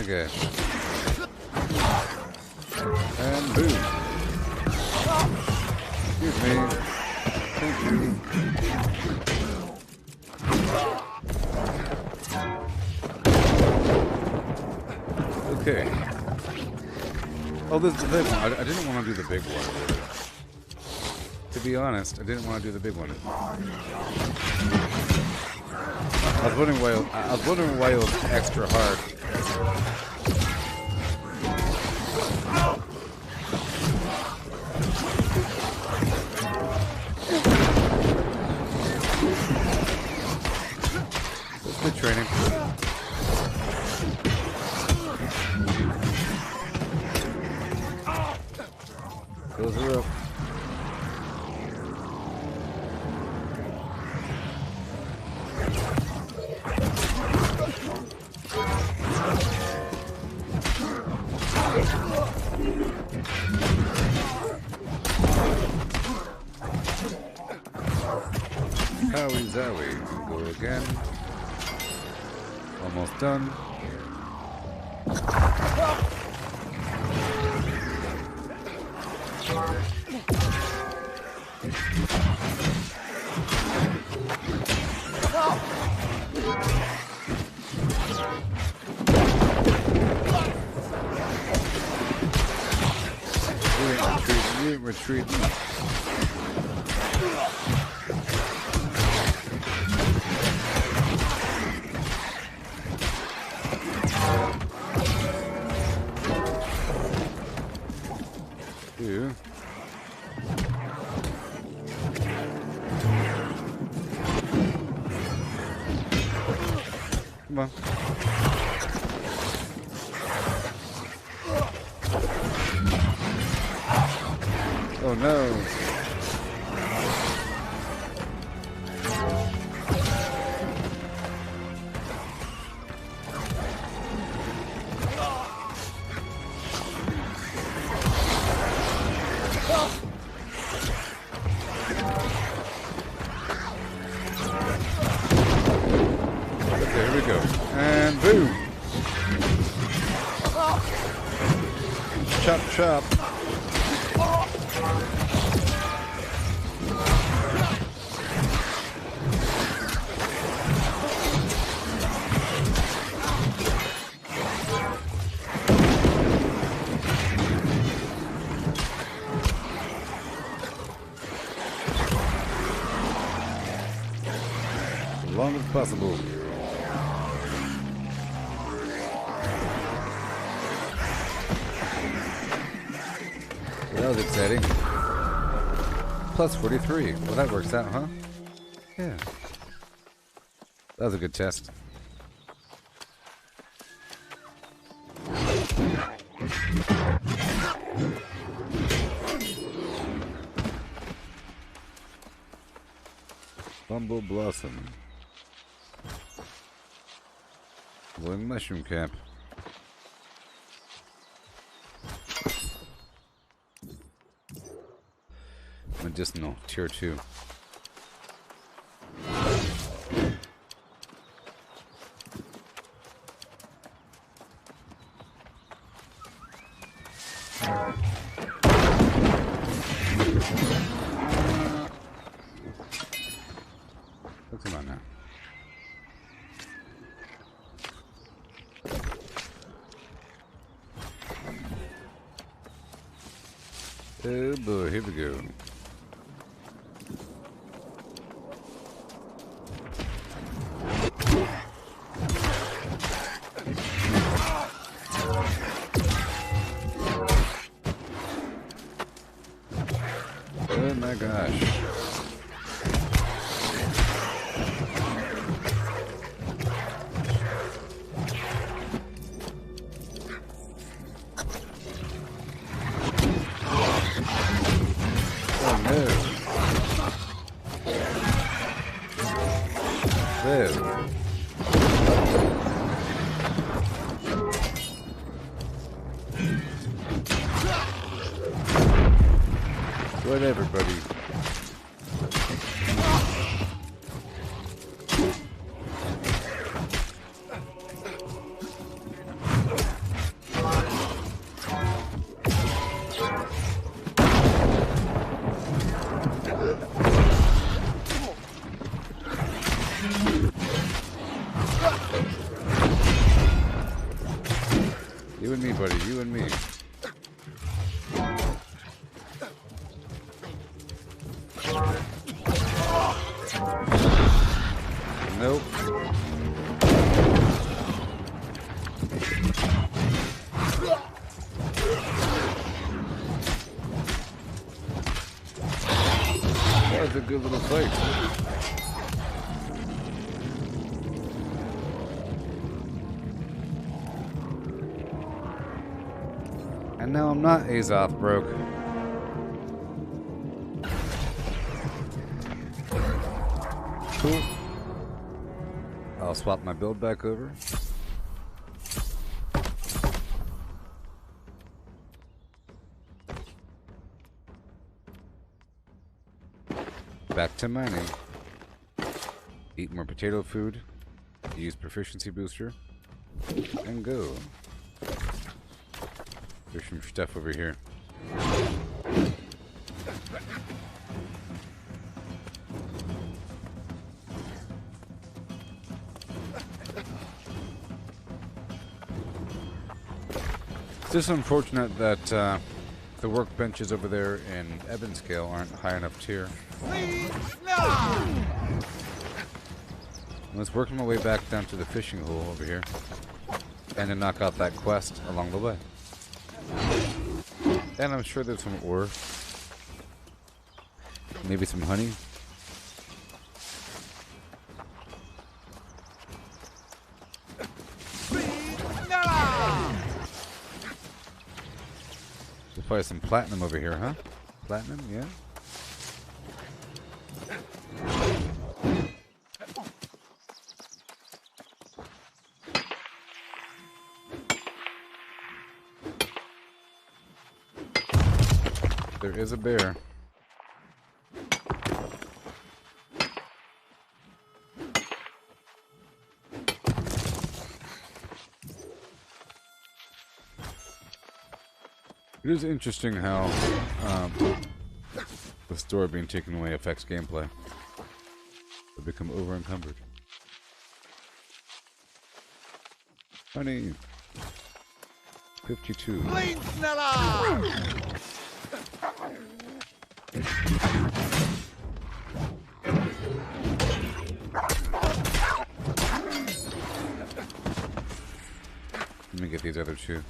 Okay. And boom. Excuse me. Thank you. Okay. Oh, this is the big one. I didn't want to do the big one. To be honest, I didn't want to do the big one. I was wondering why it was extra hard. Good training. Those are up. Howie zowie. Go again. Almost done. You ain't retreating. Come on. Oh no. There we go. And boom. Chop, chop. As long as possible. That was exciting. Plus 43. Well, that works out, huh? Yeah. That was a good test. Bumble Blossom. Glowing mushroom cap. Medicinal, tier 2. Come on now. Oh boy, here we go. Oh my gosh. said. Whatever, buddy. You and me, buddy. You and me. Nope. That was a good little fight. And now I'm not Azoth broke. Cool. I'll swap my build back over. Back to mining. Eat more potato food. Use proficiency booster. And go. There's some stuff over here. It's just unfortunate that the workbenches over there in Ebonscale aren't high enough tier. Let's work my way back down to the fishing hole over here and then knock out that quest along the way. And I'm sure there's some ore. Maybe some honey. There's probably some platinum over here, huh? Platinum, yeah. There is a bear. It is interesting how the store being taken away affects gameplay. They become over encumbered. Honey. 52. Let me get these other two.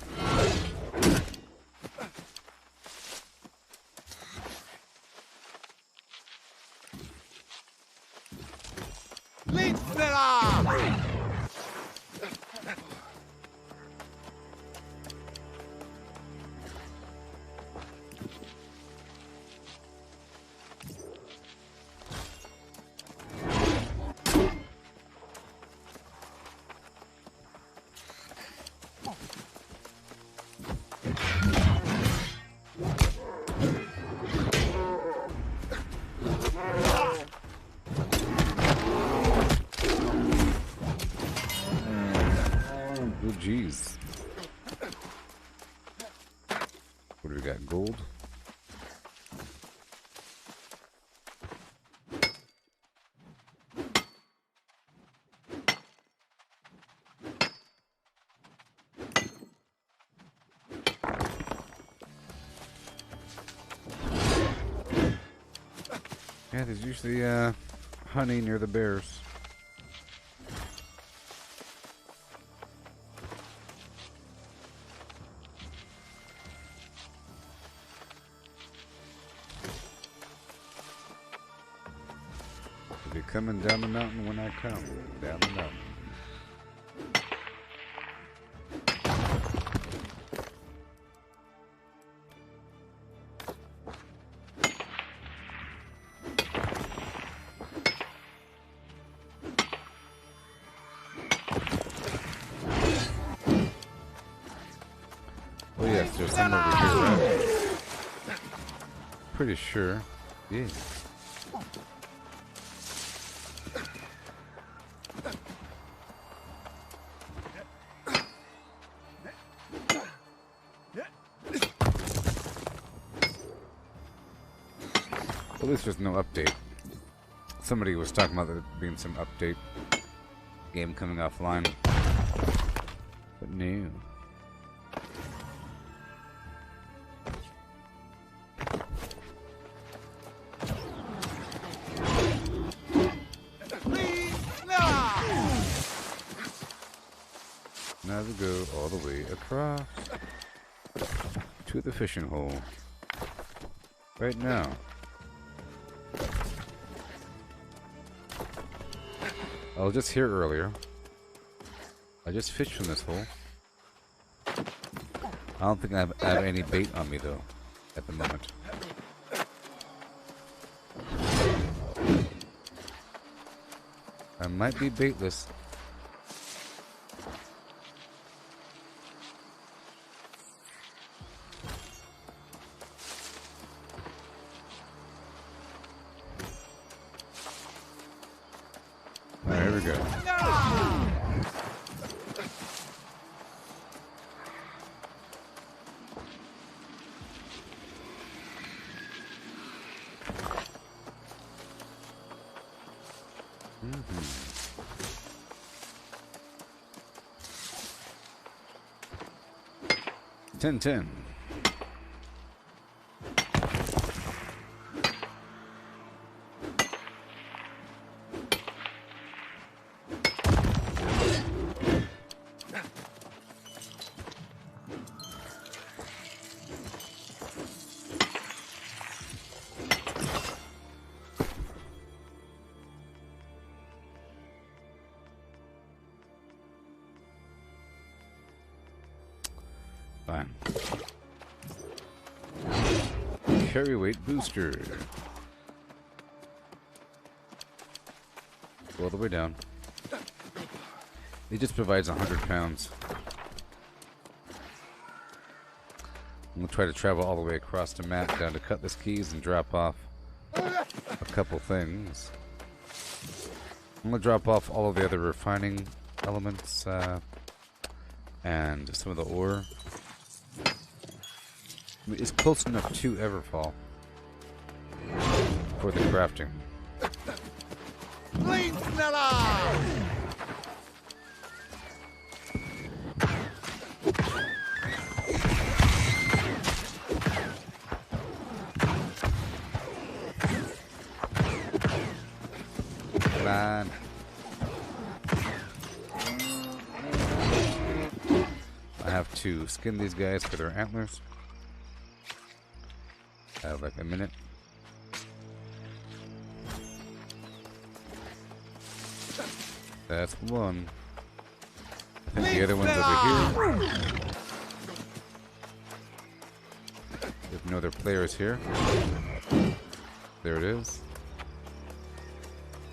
Jeez. What do we got? Gold? Yeah, there's usually honey near the bears. Coming down the mountain when I come. Down the mountain. Yes, there's some over here, right? Pretty sure. Yeah. At least there's no update. Somebody was talking about there being some update. Game coming offline. But no. Now we go all the way across to the fishing hole. Right now. I was just here earlier. I just fished from this hole. I don't think I have any bait on me though, at the moment. I might be baitless. Alright, here we go. Ten. Fine. Carry weight booster. Go all the way down. It just provides 100 pounds. I'm gonna try to travel all the way across the map down to Cutlass Keys and drop off a couple things. I'm gonna drop off all of the other refining elements and some of the ore. I mean, it's close enough to Everfall for the crafting. Come on. I have to skin these guys for their antlers. I have like a minute. That's one. I think the other one's over here. There's no other players here. There it is.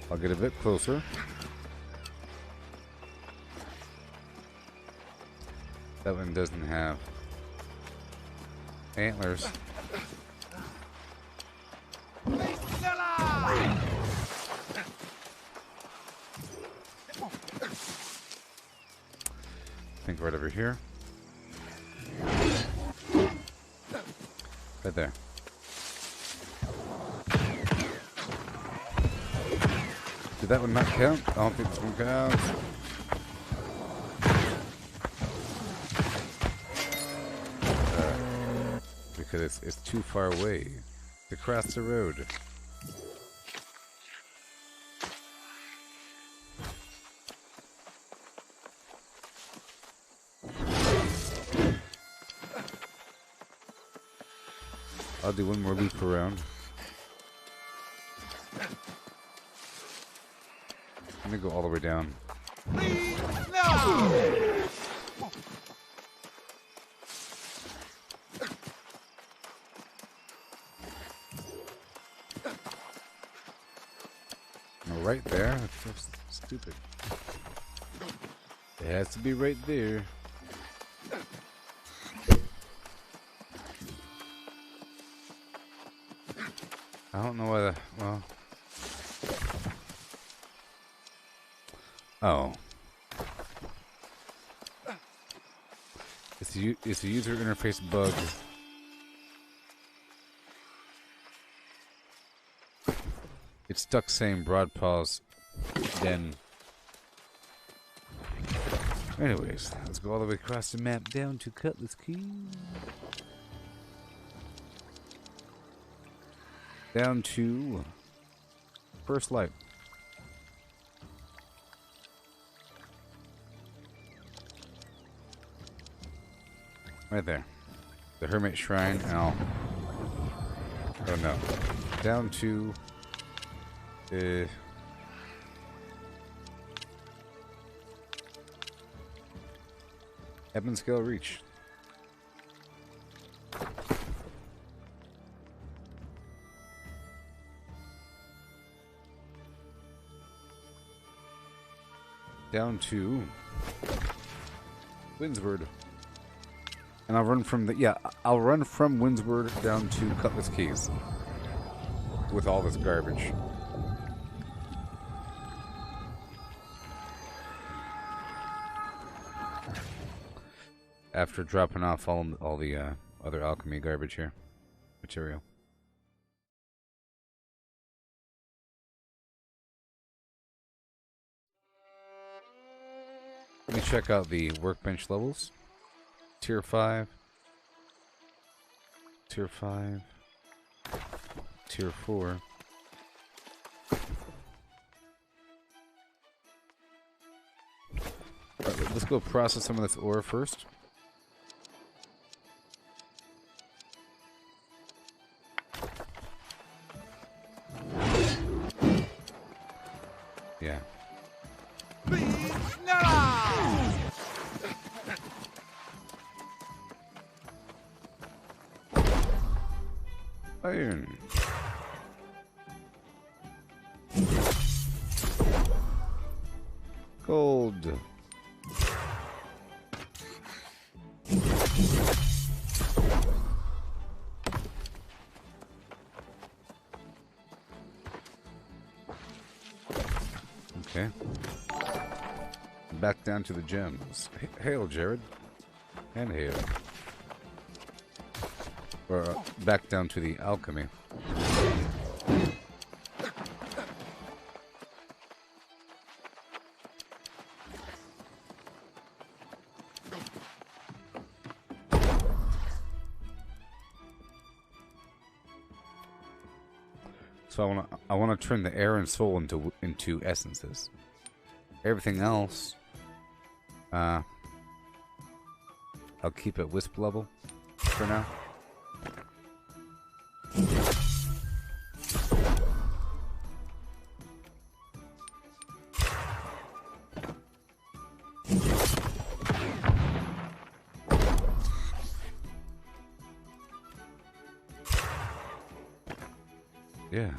I'll get a bit closer. That one doesn't have antlers. I think right over here. Right there. Did that one not count? I don't think this one counts. Because it's too far away to cross the road. I'll do one more loop around. Let me go all the way down. No, right there? That's so stupid. It has to be right there. I don't know why the... Well... Oh. It's a user interface bug. It's stuck saying broad pause, then... Anyways, let's go all the way across the map down to Cutlass Key. Down to First Light. Right there. The Hermit Shrine, and I'll... Oh no. Down to... Ebonscale Reach. Down to Windsward. And I'll run from the... Yeah, I'll run from Windsward down to Cutlass Keys. With all this garbage. After dropping off all the other alchemy garbage here. Material. Let me check out the workbench levels. Tier 5. Tier 5. Tier 4. Alright, let's go process some of this ore first. Yeah. Iron. Gold. Okay. Back down to the gems. Hail, Jared. And hail. Or back down to the alchemy. So I wanna turn the air and soul into essences. Everything else, I'll keep it wisp level for now. Yeah.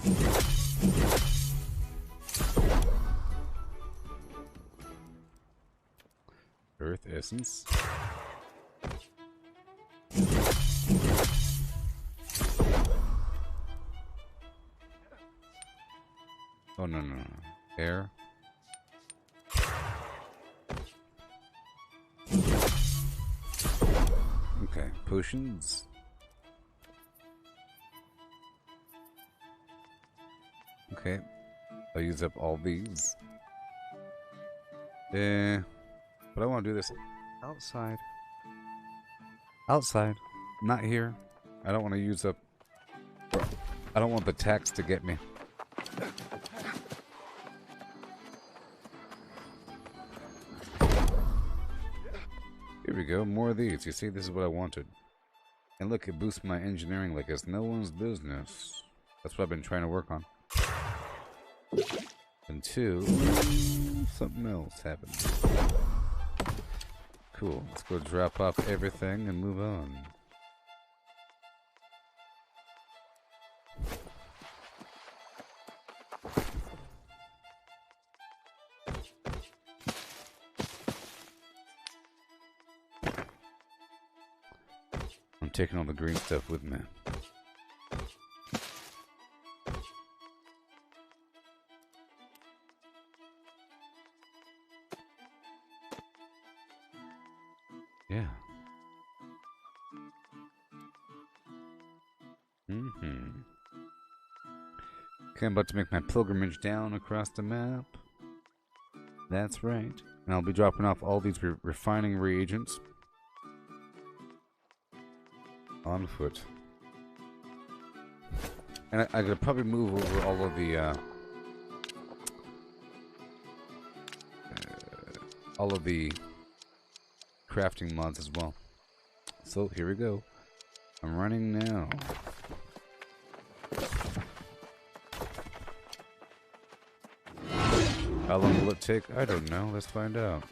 Earth essence. Oh no. Air. Okay, potions. Okay, I'll use up all these. But I want to do this outside. Outside, not here. I don't want to use up... I don't want the tax to get me. Here we go, more of these. You see, this is what I wanted. And look, it boosts my engineering like it's no one's business. That's what I've been trying to work on. Until something else happens. Cool. Let's go drop off everything and move on. I'm taking all the green stuff with me. Yeah. Mm-hmm. Okay, I'm about to make my pilgrimage down across the map. That's right. And I'll be dropping off all these refining reagents on foot. And I could probably move over all of the crafting mods as well. So here we go. I'm running now. How long will it take? I don't know. Let's find out.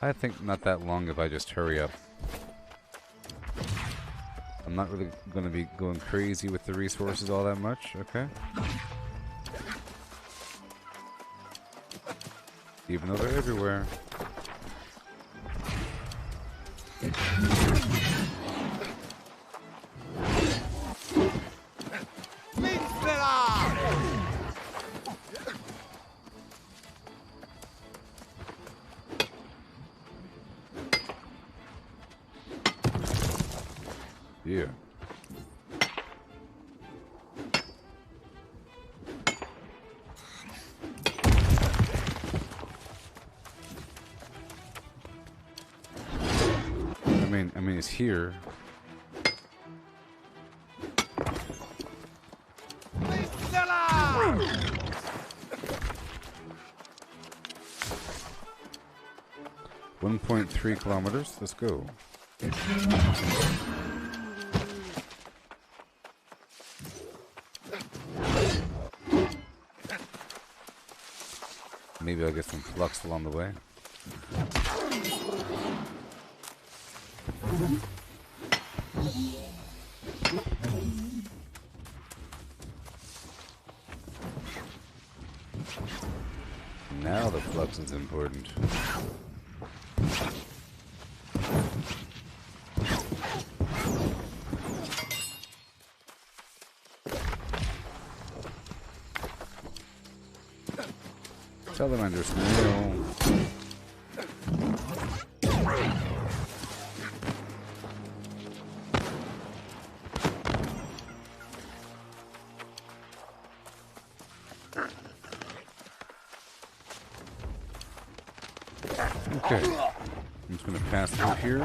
I think not that long if I just hurry up. I'm not really going to be going crazy with the resources all that much, okay? Even though they're everywhere. Yeah. I mean, it's here. .3 kilometers. Let's go. Maybe I'll get some flux along the way. Now the flux is important. Salamander snail. Okay, I'm just going to pass through here.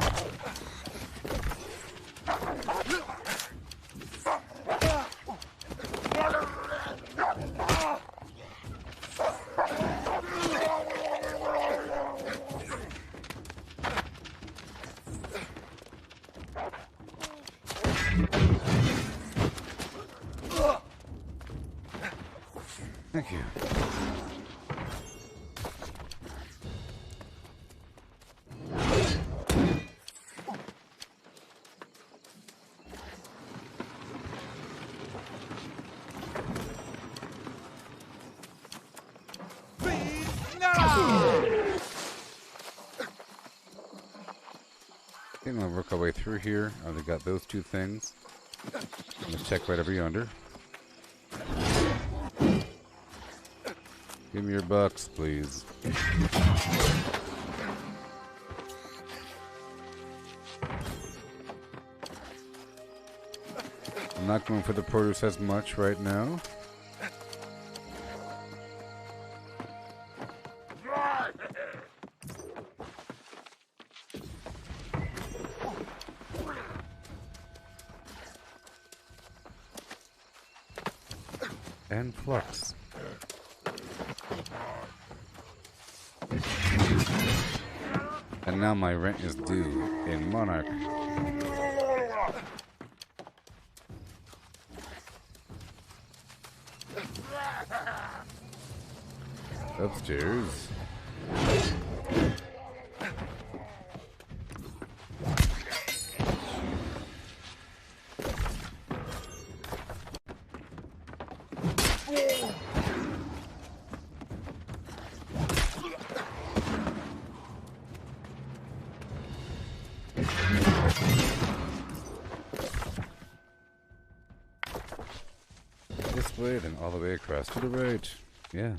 Thank you. I think I'll work our way through here. I already got those two things. Let's check right over yonder. Give me your bucks, please. I'm not going for the produce as much right now. And flux. And now my rent is due in Monarch. Upstairs. This way, then all the way across to the right. Yeah.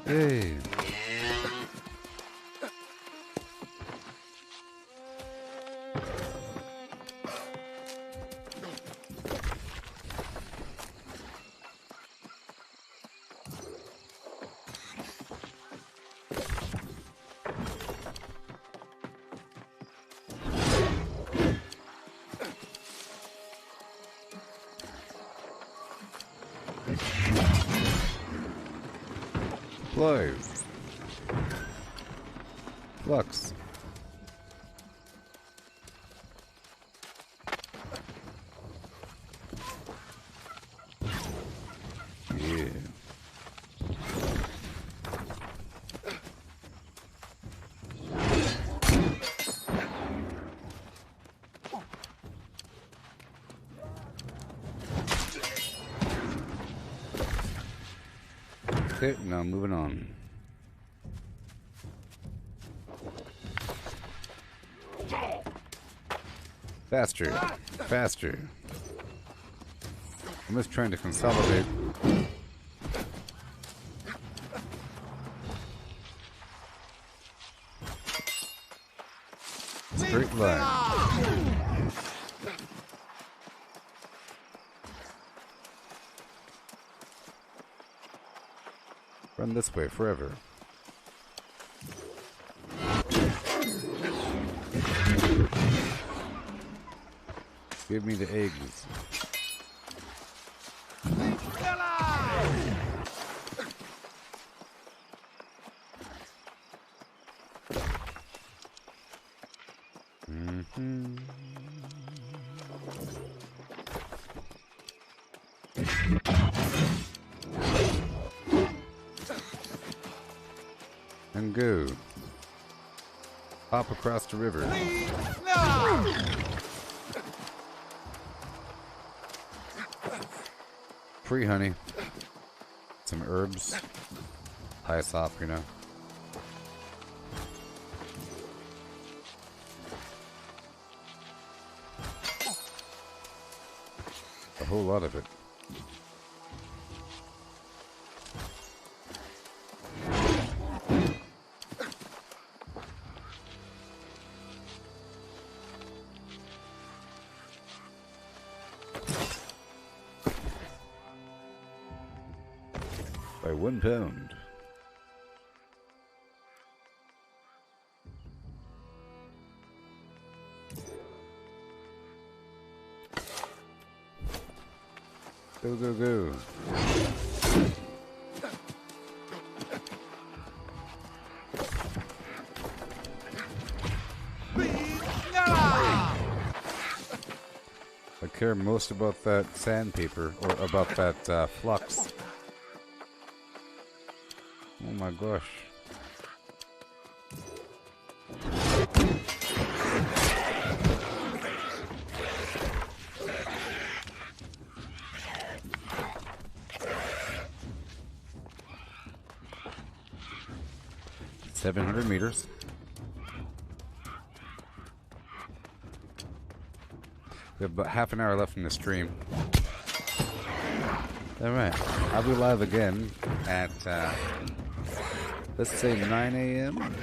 Hey. Play. Flux. Yeah. Okay, now moving on. Faster, faster. I'm just trying to consolidate. Straight line. Run this way forever. Give me the eggs. And go. Hop across the river. Free honey. Some herbs. Ice off, you know. A whole lot of it. By 1 pound. Go, go, go. I care most about that sandpaper, or about that flux. Oh my gosh. $700 meters. We have about half an hour left in the stream. Alright, I'll be live again at let's say 9 a.m.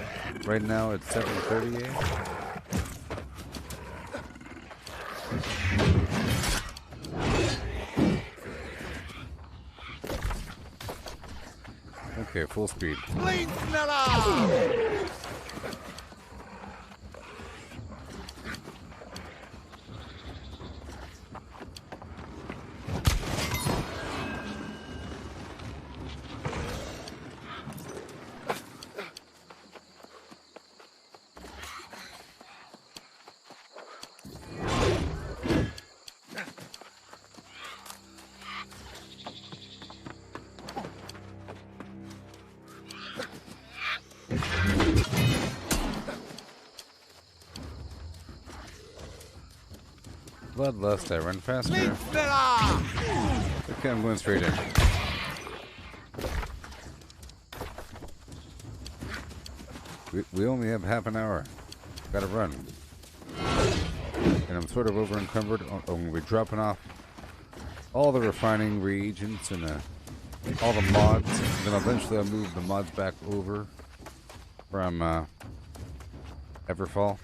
Right now it's 7:30 a.m. Okay, full speed. Bloodlust, I run faster. Okay, I'm going straight in. We only have half an hour. Gotta run. And I'm sort of over encumbered. I'm going to be dropping off all the refining reagents in a all the mods. Then eventually I'll move the mods back over from Everfall.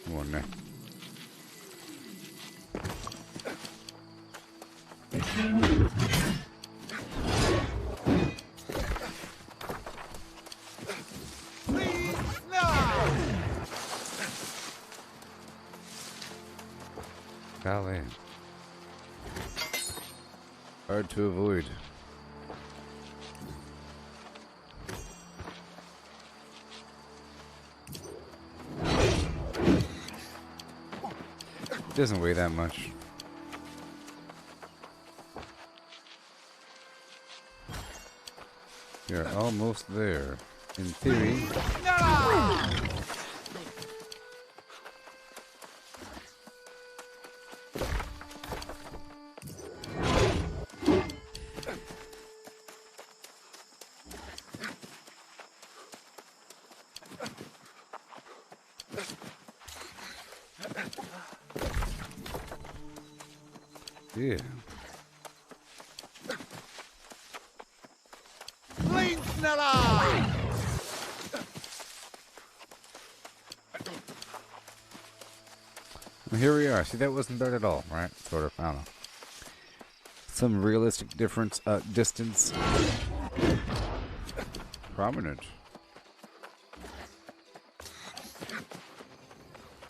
One there. Golly. Hard to avoid. Doesn't weigh that much. You're almost there. In theory. Yeah. Well, here we are. See, that wasn't bad at all, right? Sort of. I don't know. Some realistic difference, distance. Prominent.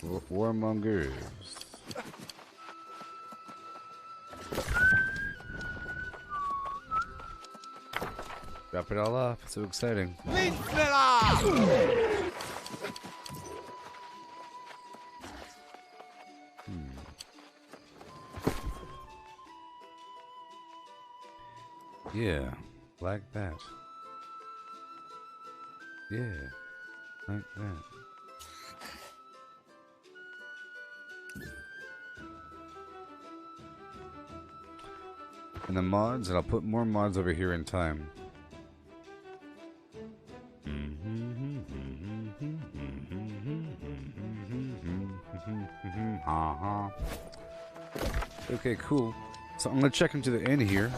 Warmongers. Drop it all off. It's so exciting. Yeah, like that. Yeah, like that. And the mods, and I'll put more mods over here in time. Okay, cool. So I'm gonna check into the end here.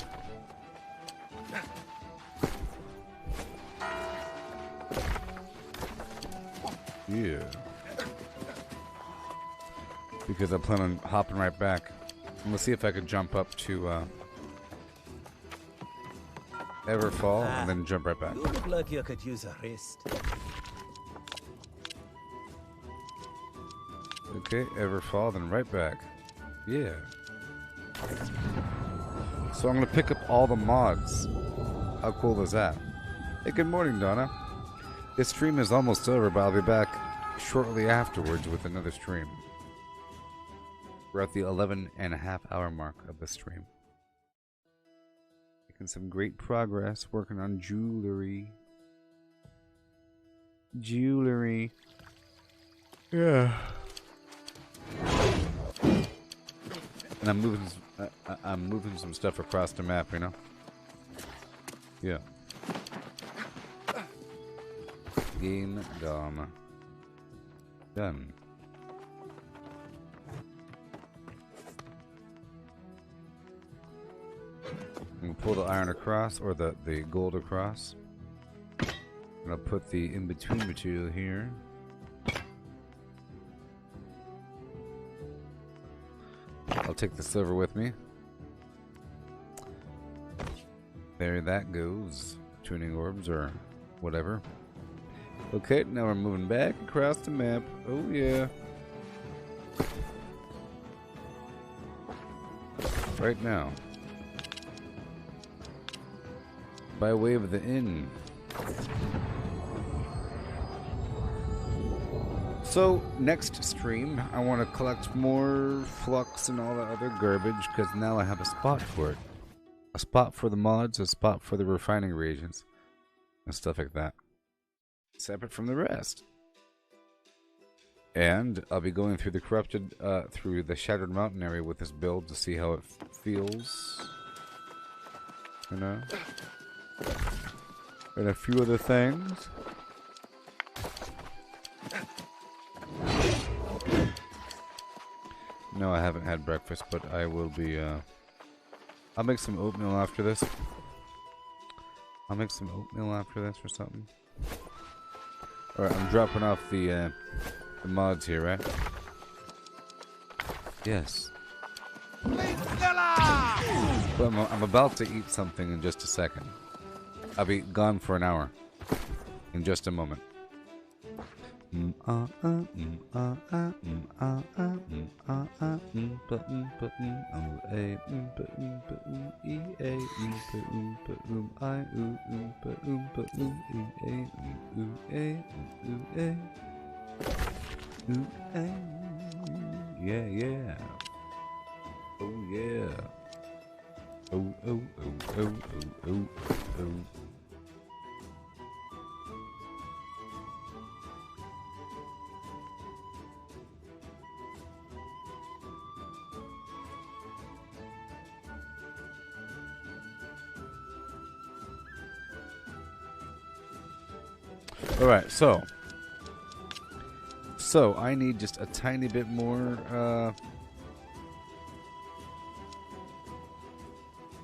Yeah. Because I plan on hopping right back. I'm gonna see if I can jump up to Everfall and then jump right back. You look like you could use a rest. Okay, Everfall, then right back. Yeah. So I'm gonna pick up all the mods. How cool is that? Hey, good morning, Donna. This stream is almost over, but I'll be back shortly afterwards with another stream. We're at the 11.5-hour mark of the stream. Making some great progress, working on jewelry. Jewelry. Yeah. And I'm moving some stuff across the map, you know? Yeah. Game dom. Done. I'm gonna pull the iron across, or the gold across. I'm gonna put the in-between material here. I'll take the silver with me. There that goes. Tuning orbs or whatever. Okay, now we're moving back across the map. Oh yeah. Right now. By way of the inn. So, next stream, I want to collect more flux and all that other garbage, because now I have a spot for it. A spot for the mods, a spot for the refining reagents, and stuff like that. Separate from the rest. And I'll be going through the corrupted, through the Shattered Mountain area with this build to see how it feels. you know, and a few other things. No, I haven't had breakfast, but I will be, I'll make some oatmeal after this. I'll make some oatmeal after this or something. Alright, I'm dropping off the mods here, right? Yes. Well, I'm about to eat something in just a second. I'll be gone for an hour. In just a moment. Yeah, yeah. Oh yeah. Oh, oh, oh, oh, oh, oh, oh. Alright, so I need just a tiny bit more,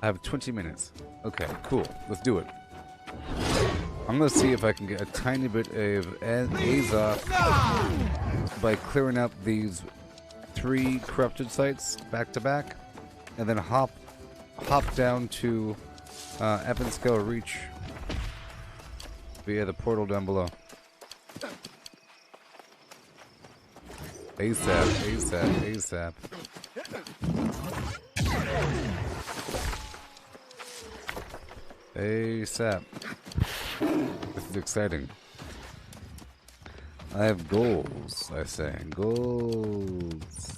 I have 20 minutes. Okay, cool. Let's do it. I'm gonna see if I can get a tiny bit of A's off by clearing up these 3 corrupted sites back to back, and then hop down to Evanscale Reach via the portal down below. ASAP, ASAP, ASAP. ASAP. This is exciting. I have goals, I say. Goals.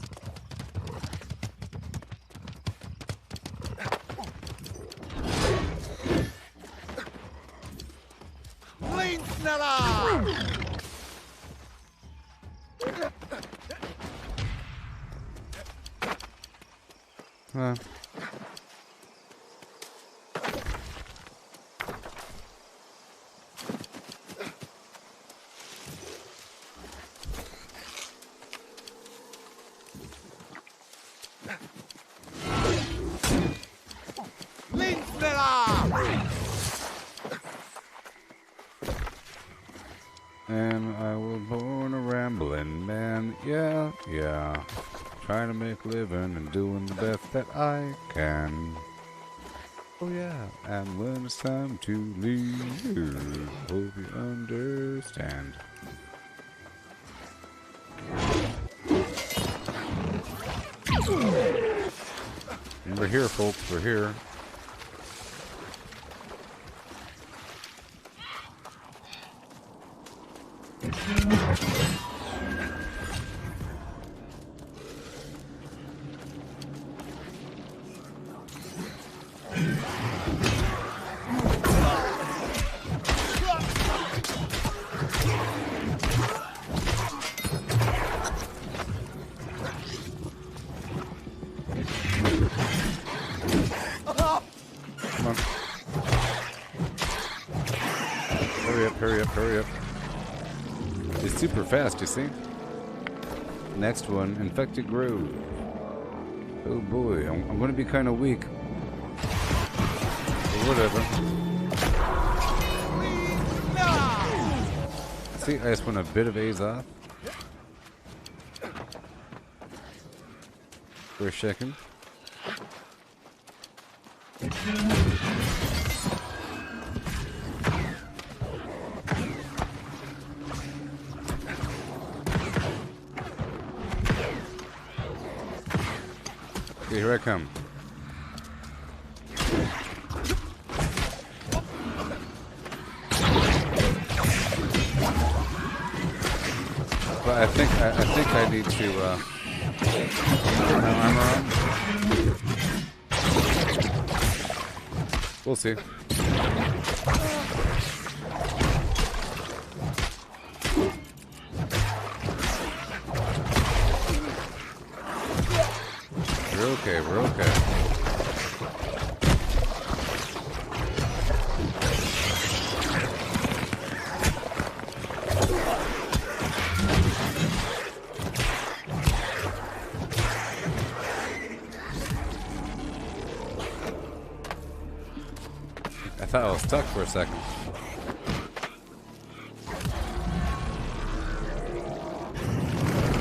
And I was born a rambling man, yeah, yeah. Trying to make a living and doing the best that I can. Oh yeah, and when it's time to leave, hope you understand. And we're here, folks, we're here. Hurry up. It's super fast, you see? Next one, Infected Grove. Oh boy, I'm gonna be kind of weak. But whatever. See, I just want a bit of A's off. For a second. Okay, here I come. But I think I need to turn my armor on. We'll see. We're okay. I thought I was stuck for a second.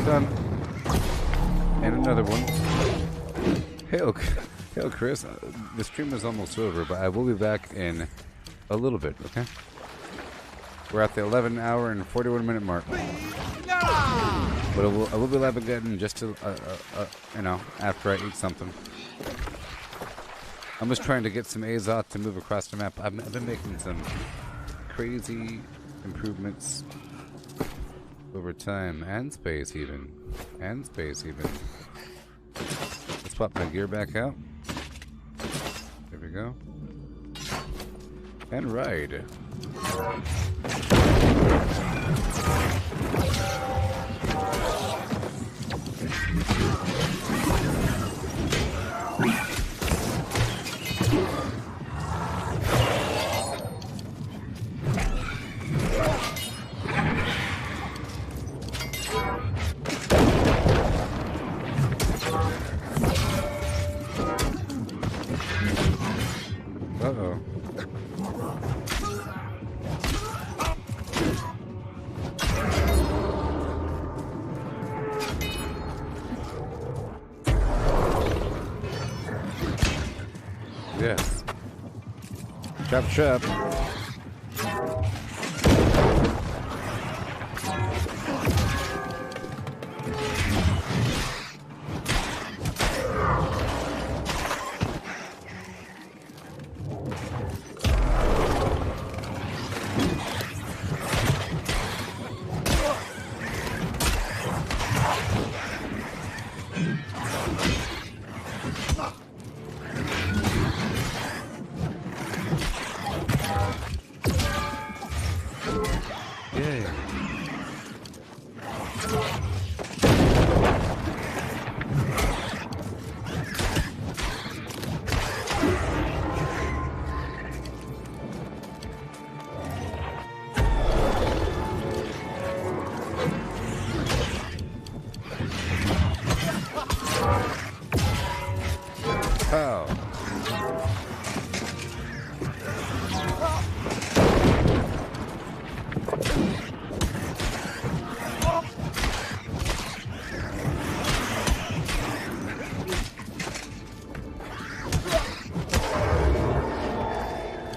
Done. And another one. Hail, hail Chris. The stream is almost over, but I will be back in a little bit, okay? We're at the 11 hour and 41 minute mark. But I will be live again just to, you know, after I eat something. I'm just trying to get some Azot to move across the map. I've been making some crazy improvements over time and space even. Let's pop my gear back out. There we go. And ride. Uh-oh. Yes. Chop, chop.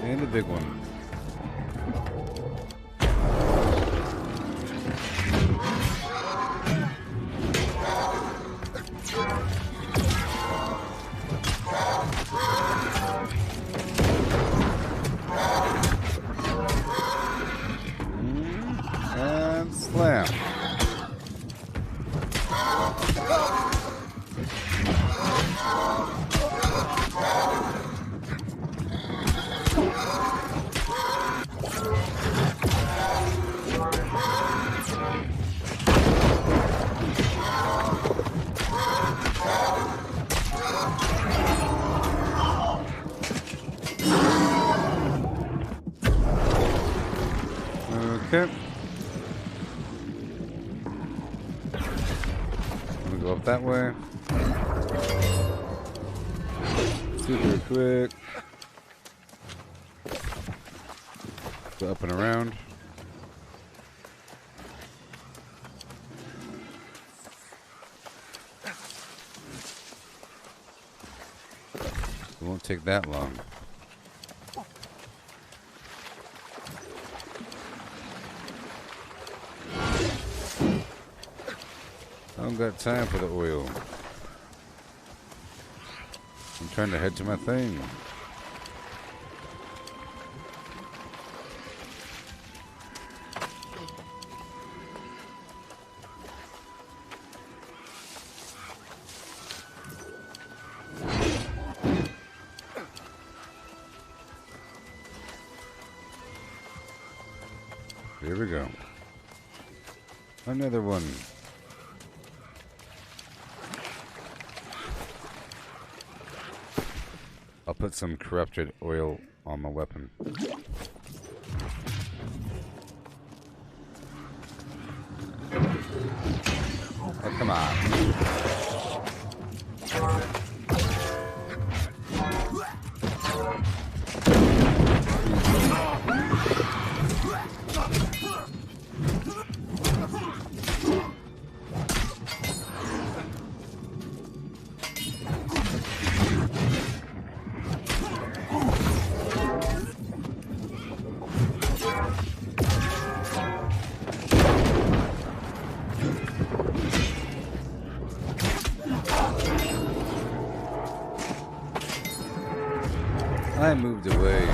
And the big one. And slam. Okay. I'm gonna go up that way. Super quick. Go up and around. It won't take that long. I don't got time for the oil. I'm trying to head to my thing. Here we go. Another one. I'll put some corrupted oil on my weapon. Oh, come on. I moved away.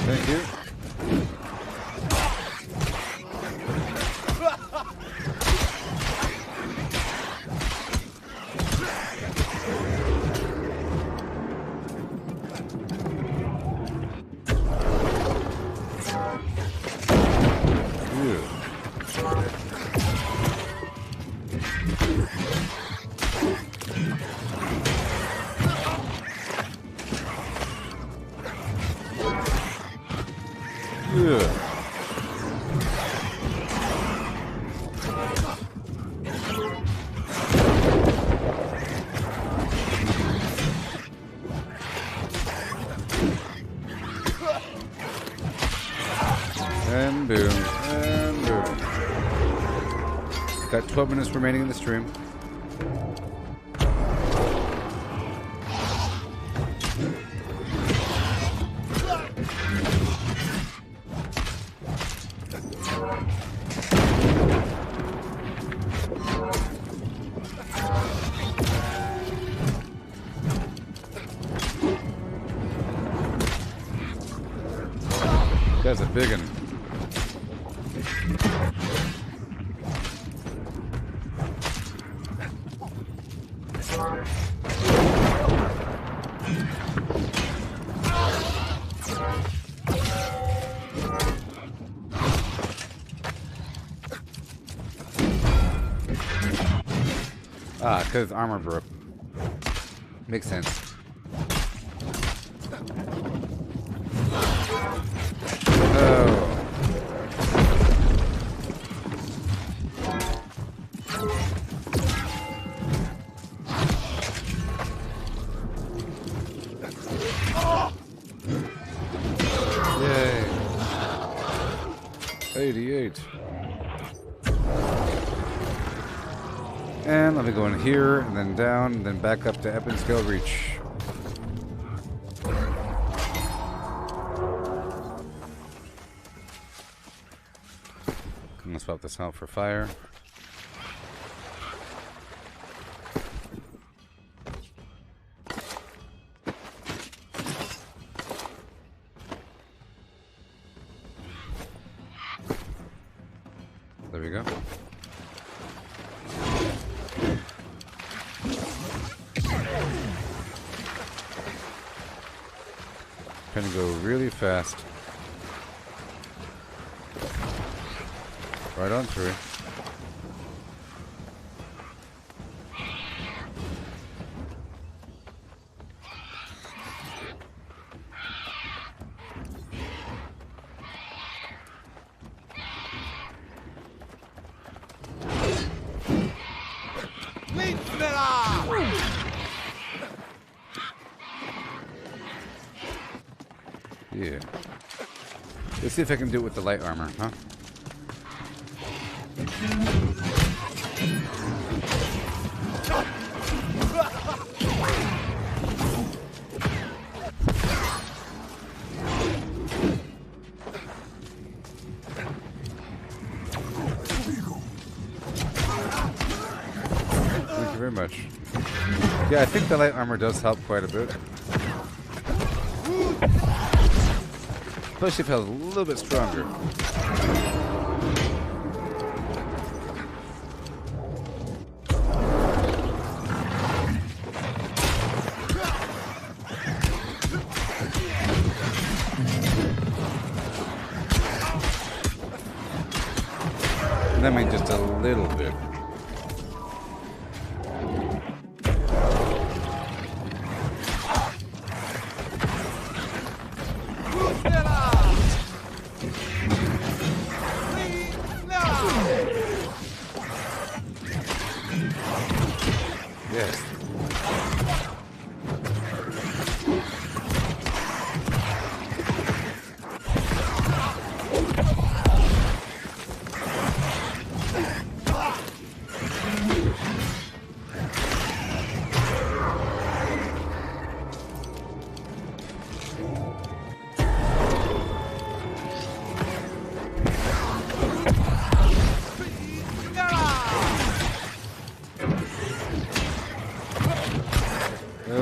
Thank you. And boom, and boom. Got 12 minutes remaining in the stream. That's a big one. Ah, because armor broke. Makes sense. Oh. Yay. 88. And let me go in here, and then down, and then back up to Epic Scale Reach. I'm gonna swap this out for fire. There we go. Trying to go really fast. Right on through. Yeah. Let's see if I can do it with the light armor, huh? Thank you very much. Yeah, I think the light armor does help quite a bit. Especially if it was a little bit stronger. And I mean just a little bit. Yes.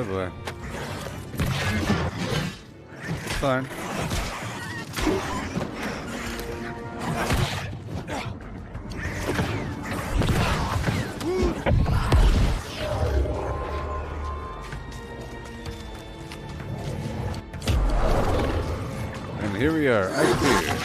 Oh boy. Fine. And here we are, I clear.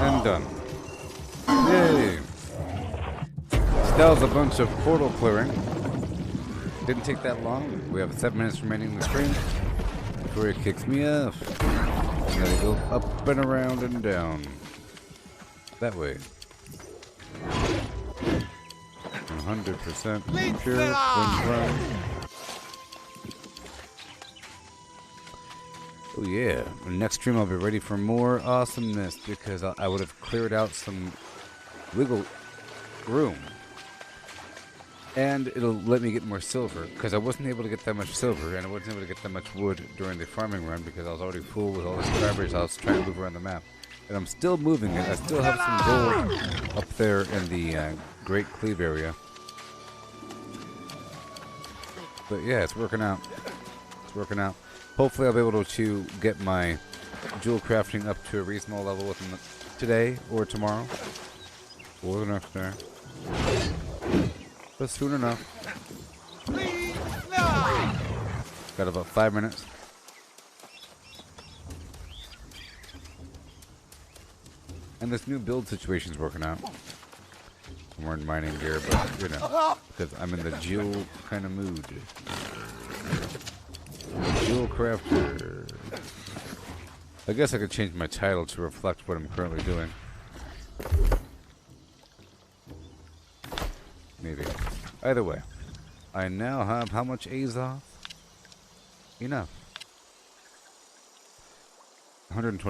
And done. Yay! So that was a bunch of portal clearing. Didn't take that long. We have 7 minutes remaining in the stream before it kicks me off. I'm gonna go up and around and down. That way. 100% sure when run. Oh yeah, next stream I'll be ready for more awesomeness because I would have cleared out some wiggle room. And it'll let me get more silver because I wasn't able to get that much silver and I wasn't able to get that much wood during the farming run because I was already full with all the subscribers. I was trying to move around the map. And I'm still moving it. I still have some gold up there in the Great Cleave area. But yeah, it's working out. It's working out. Hopefully I'll be able to get my jewel crafting up to a reasonable level within today or tomorrow. Or the next day. But soon enough. Got about 5 minutes. And this new build situation's working out. I'm wearing mining gear, but you know, because I'm in the jewel kind of mood. Jewel crafter. I guess I could change my title to reflect what I'm currently doing. Maybe. Either way, I now have how much Azoth? Enough. 120.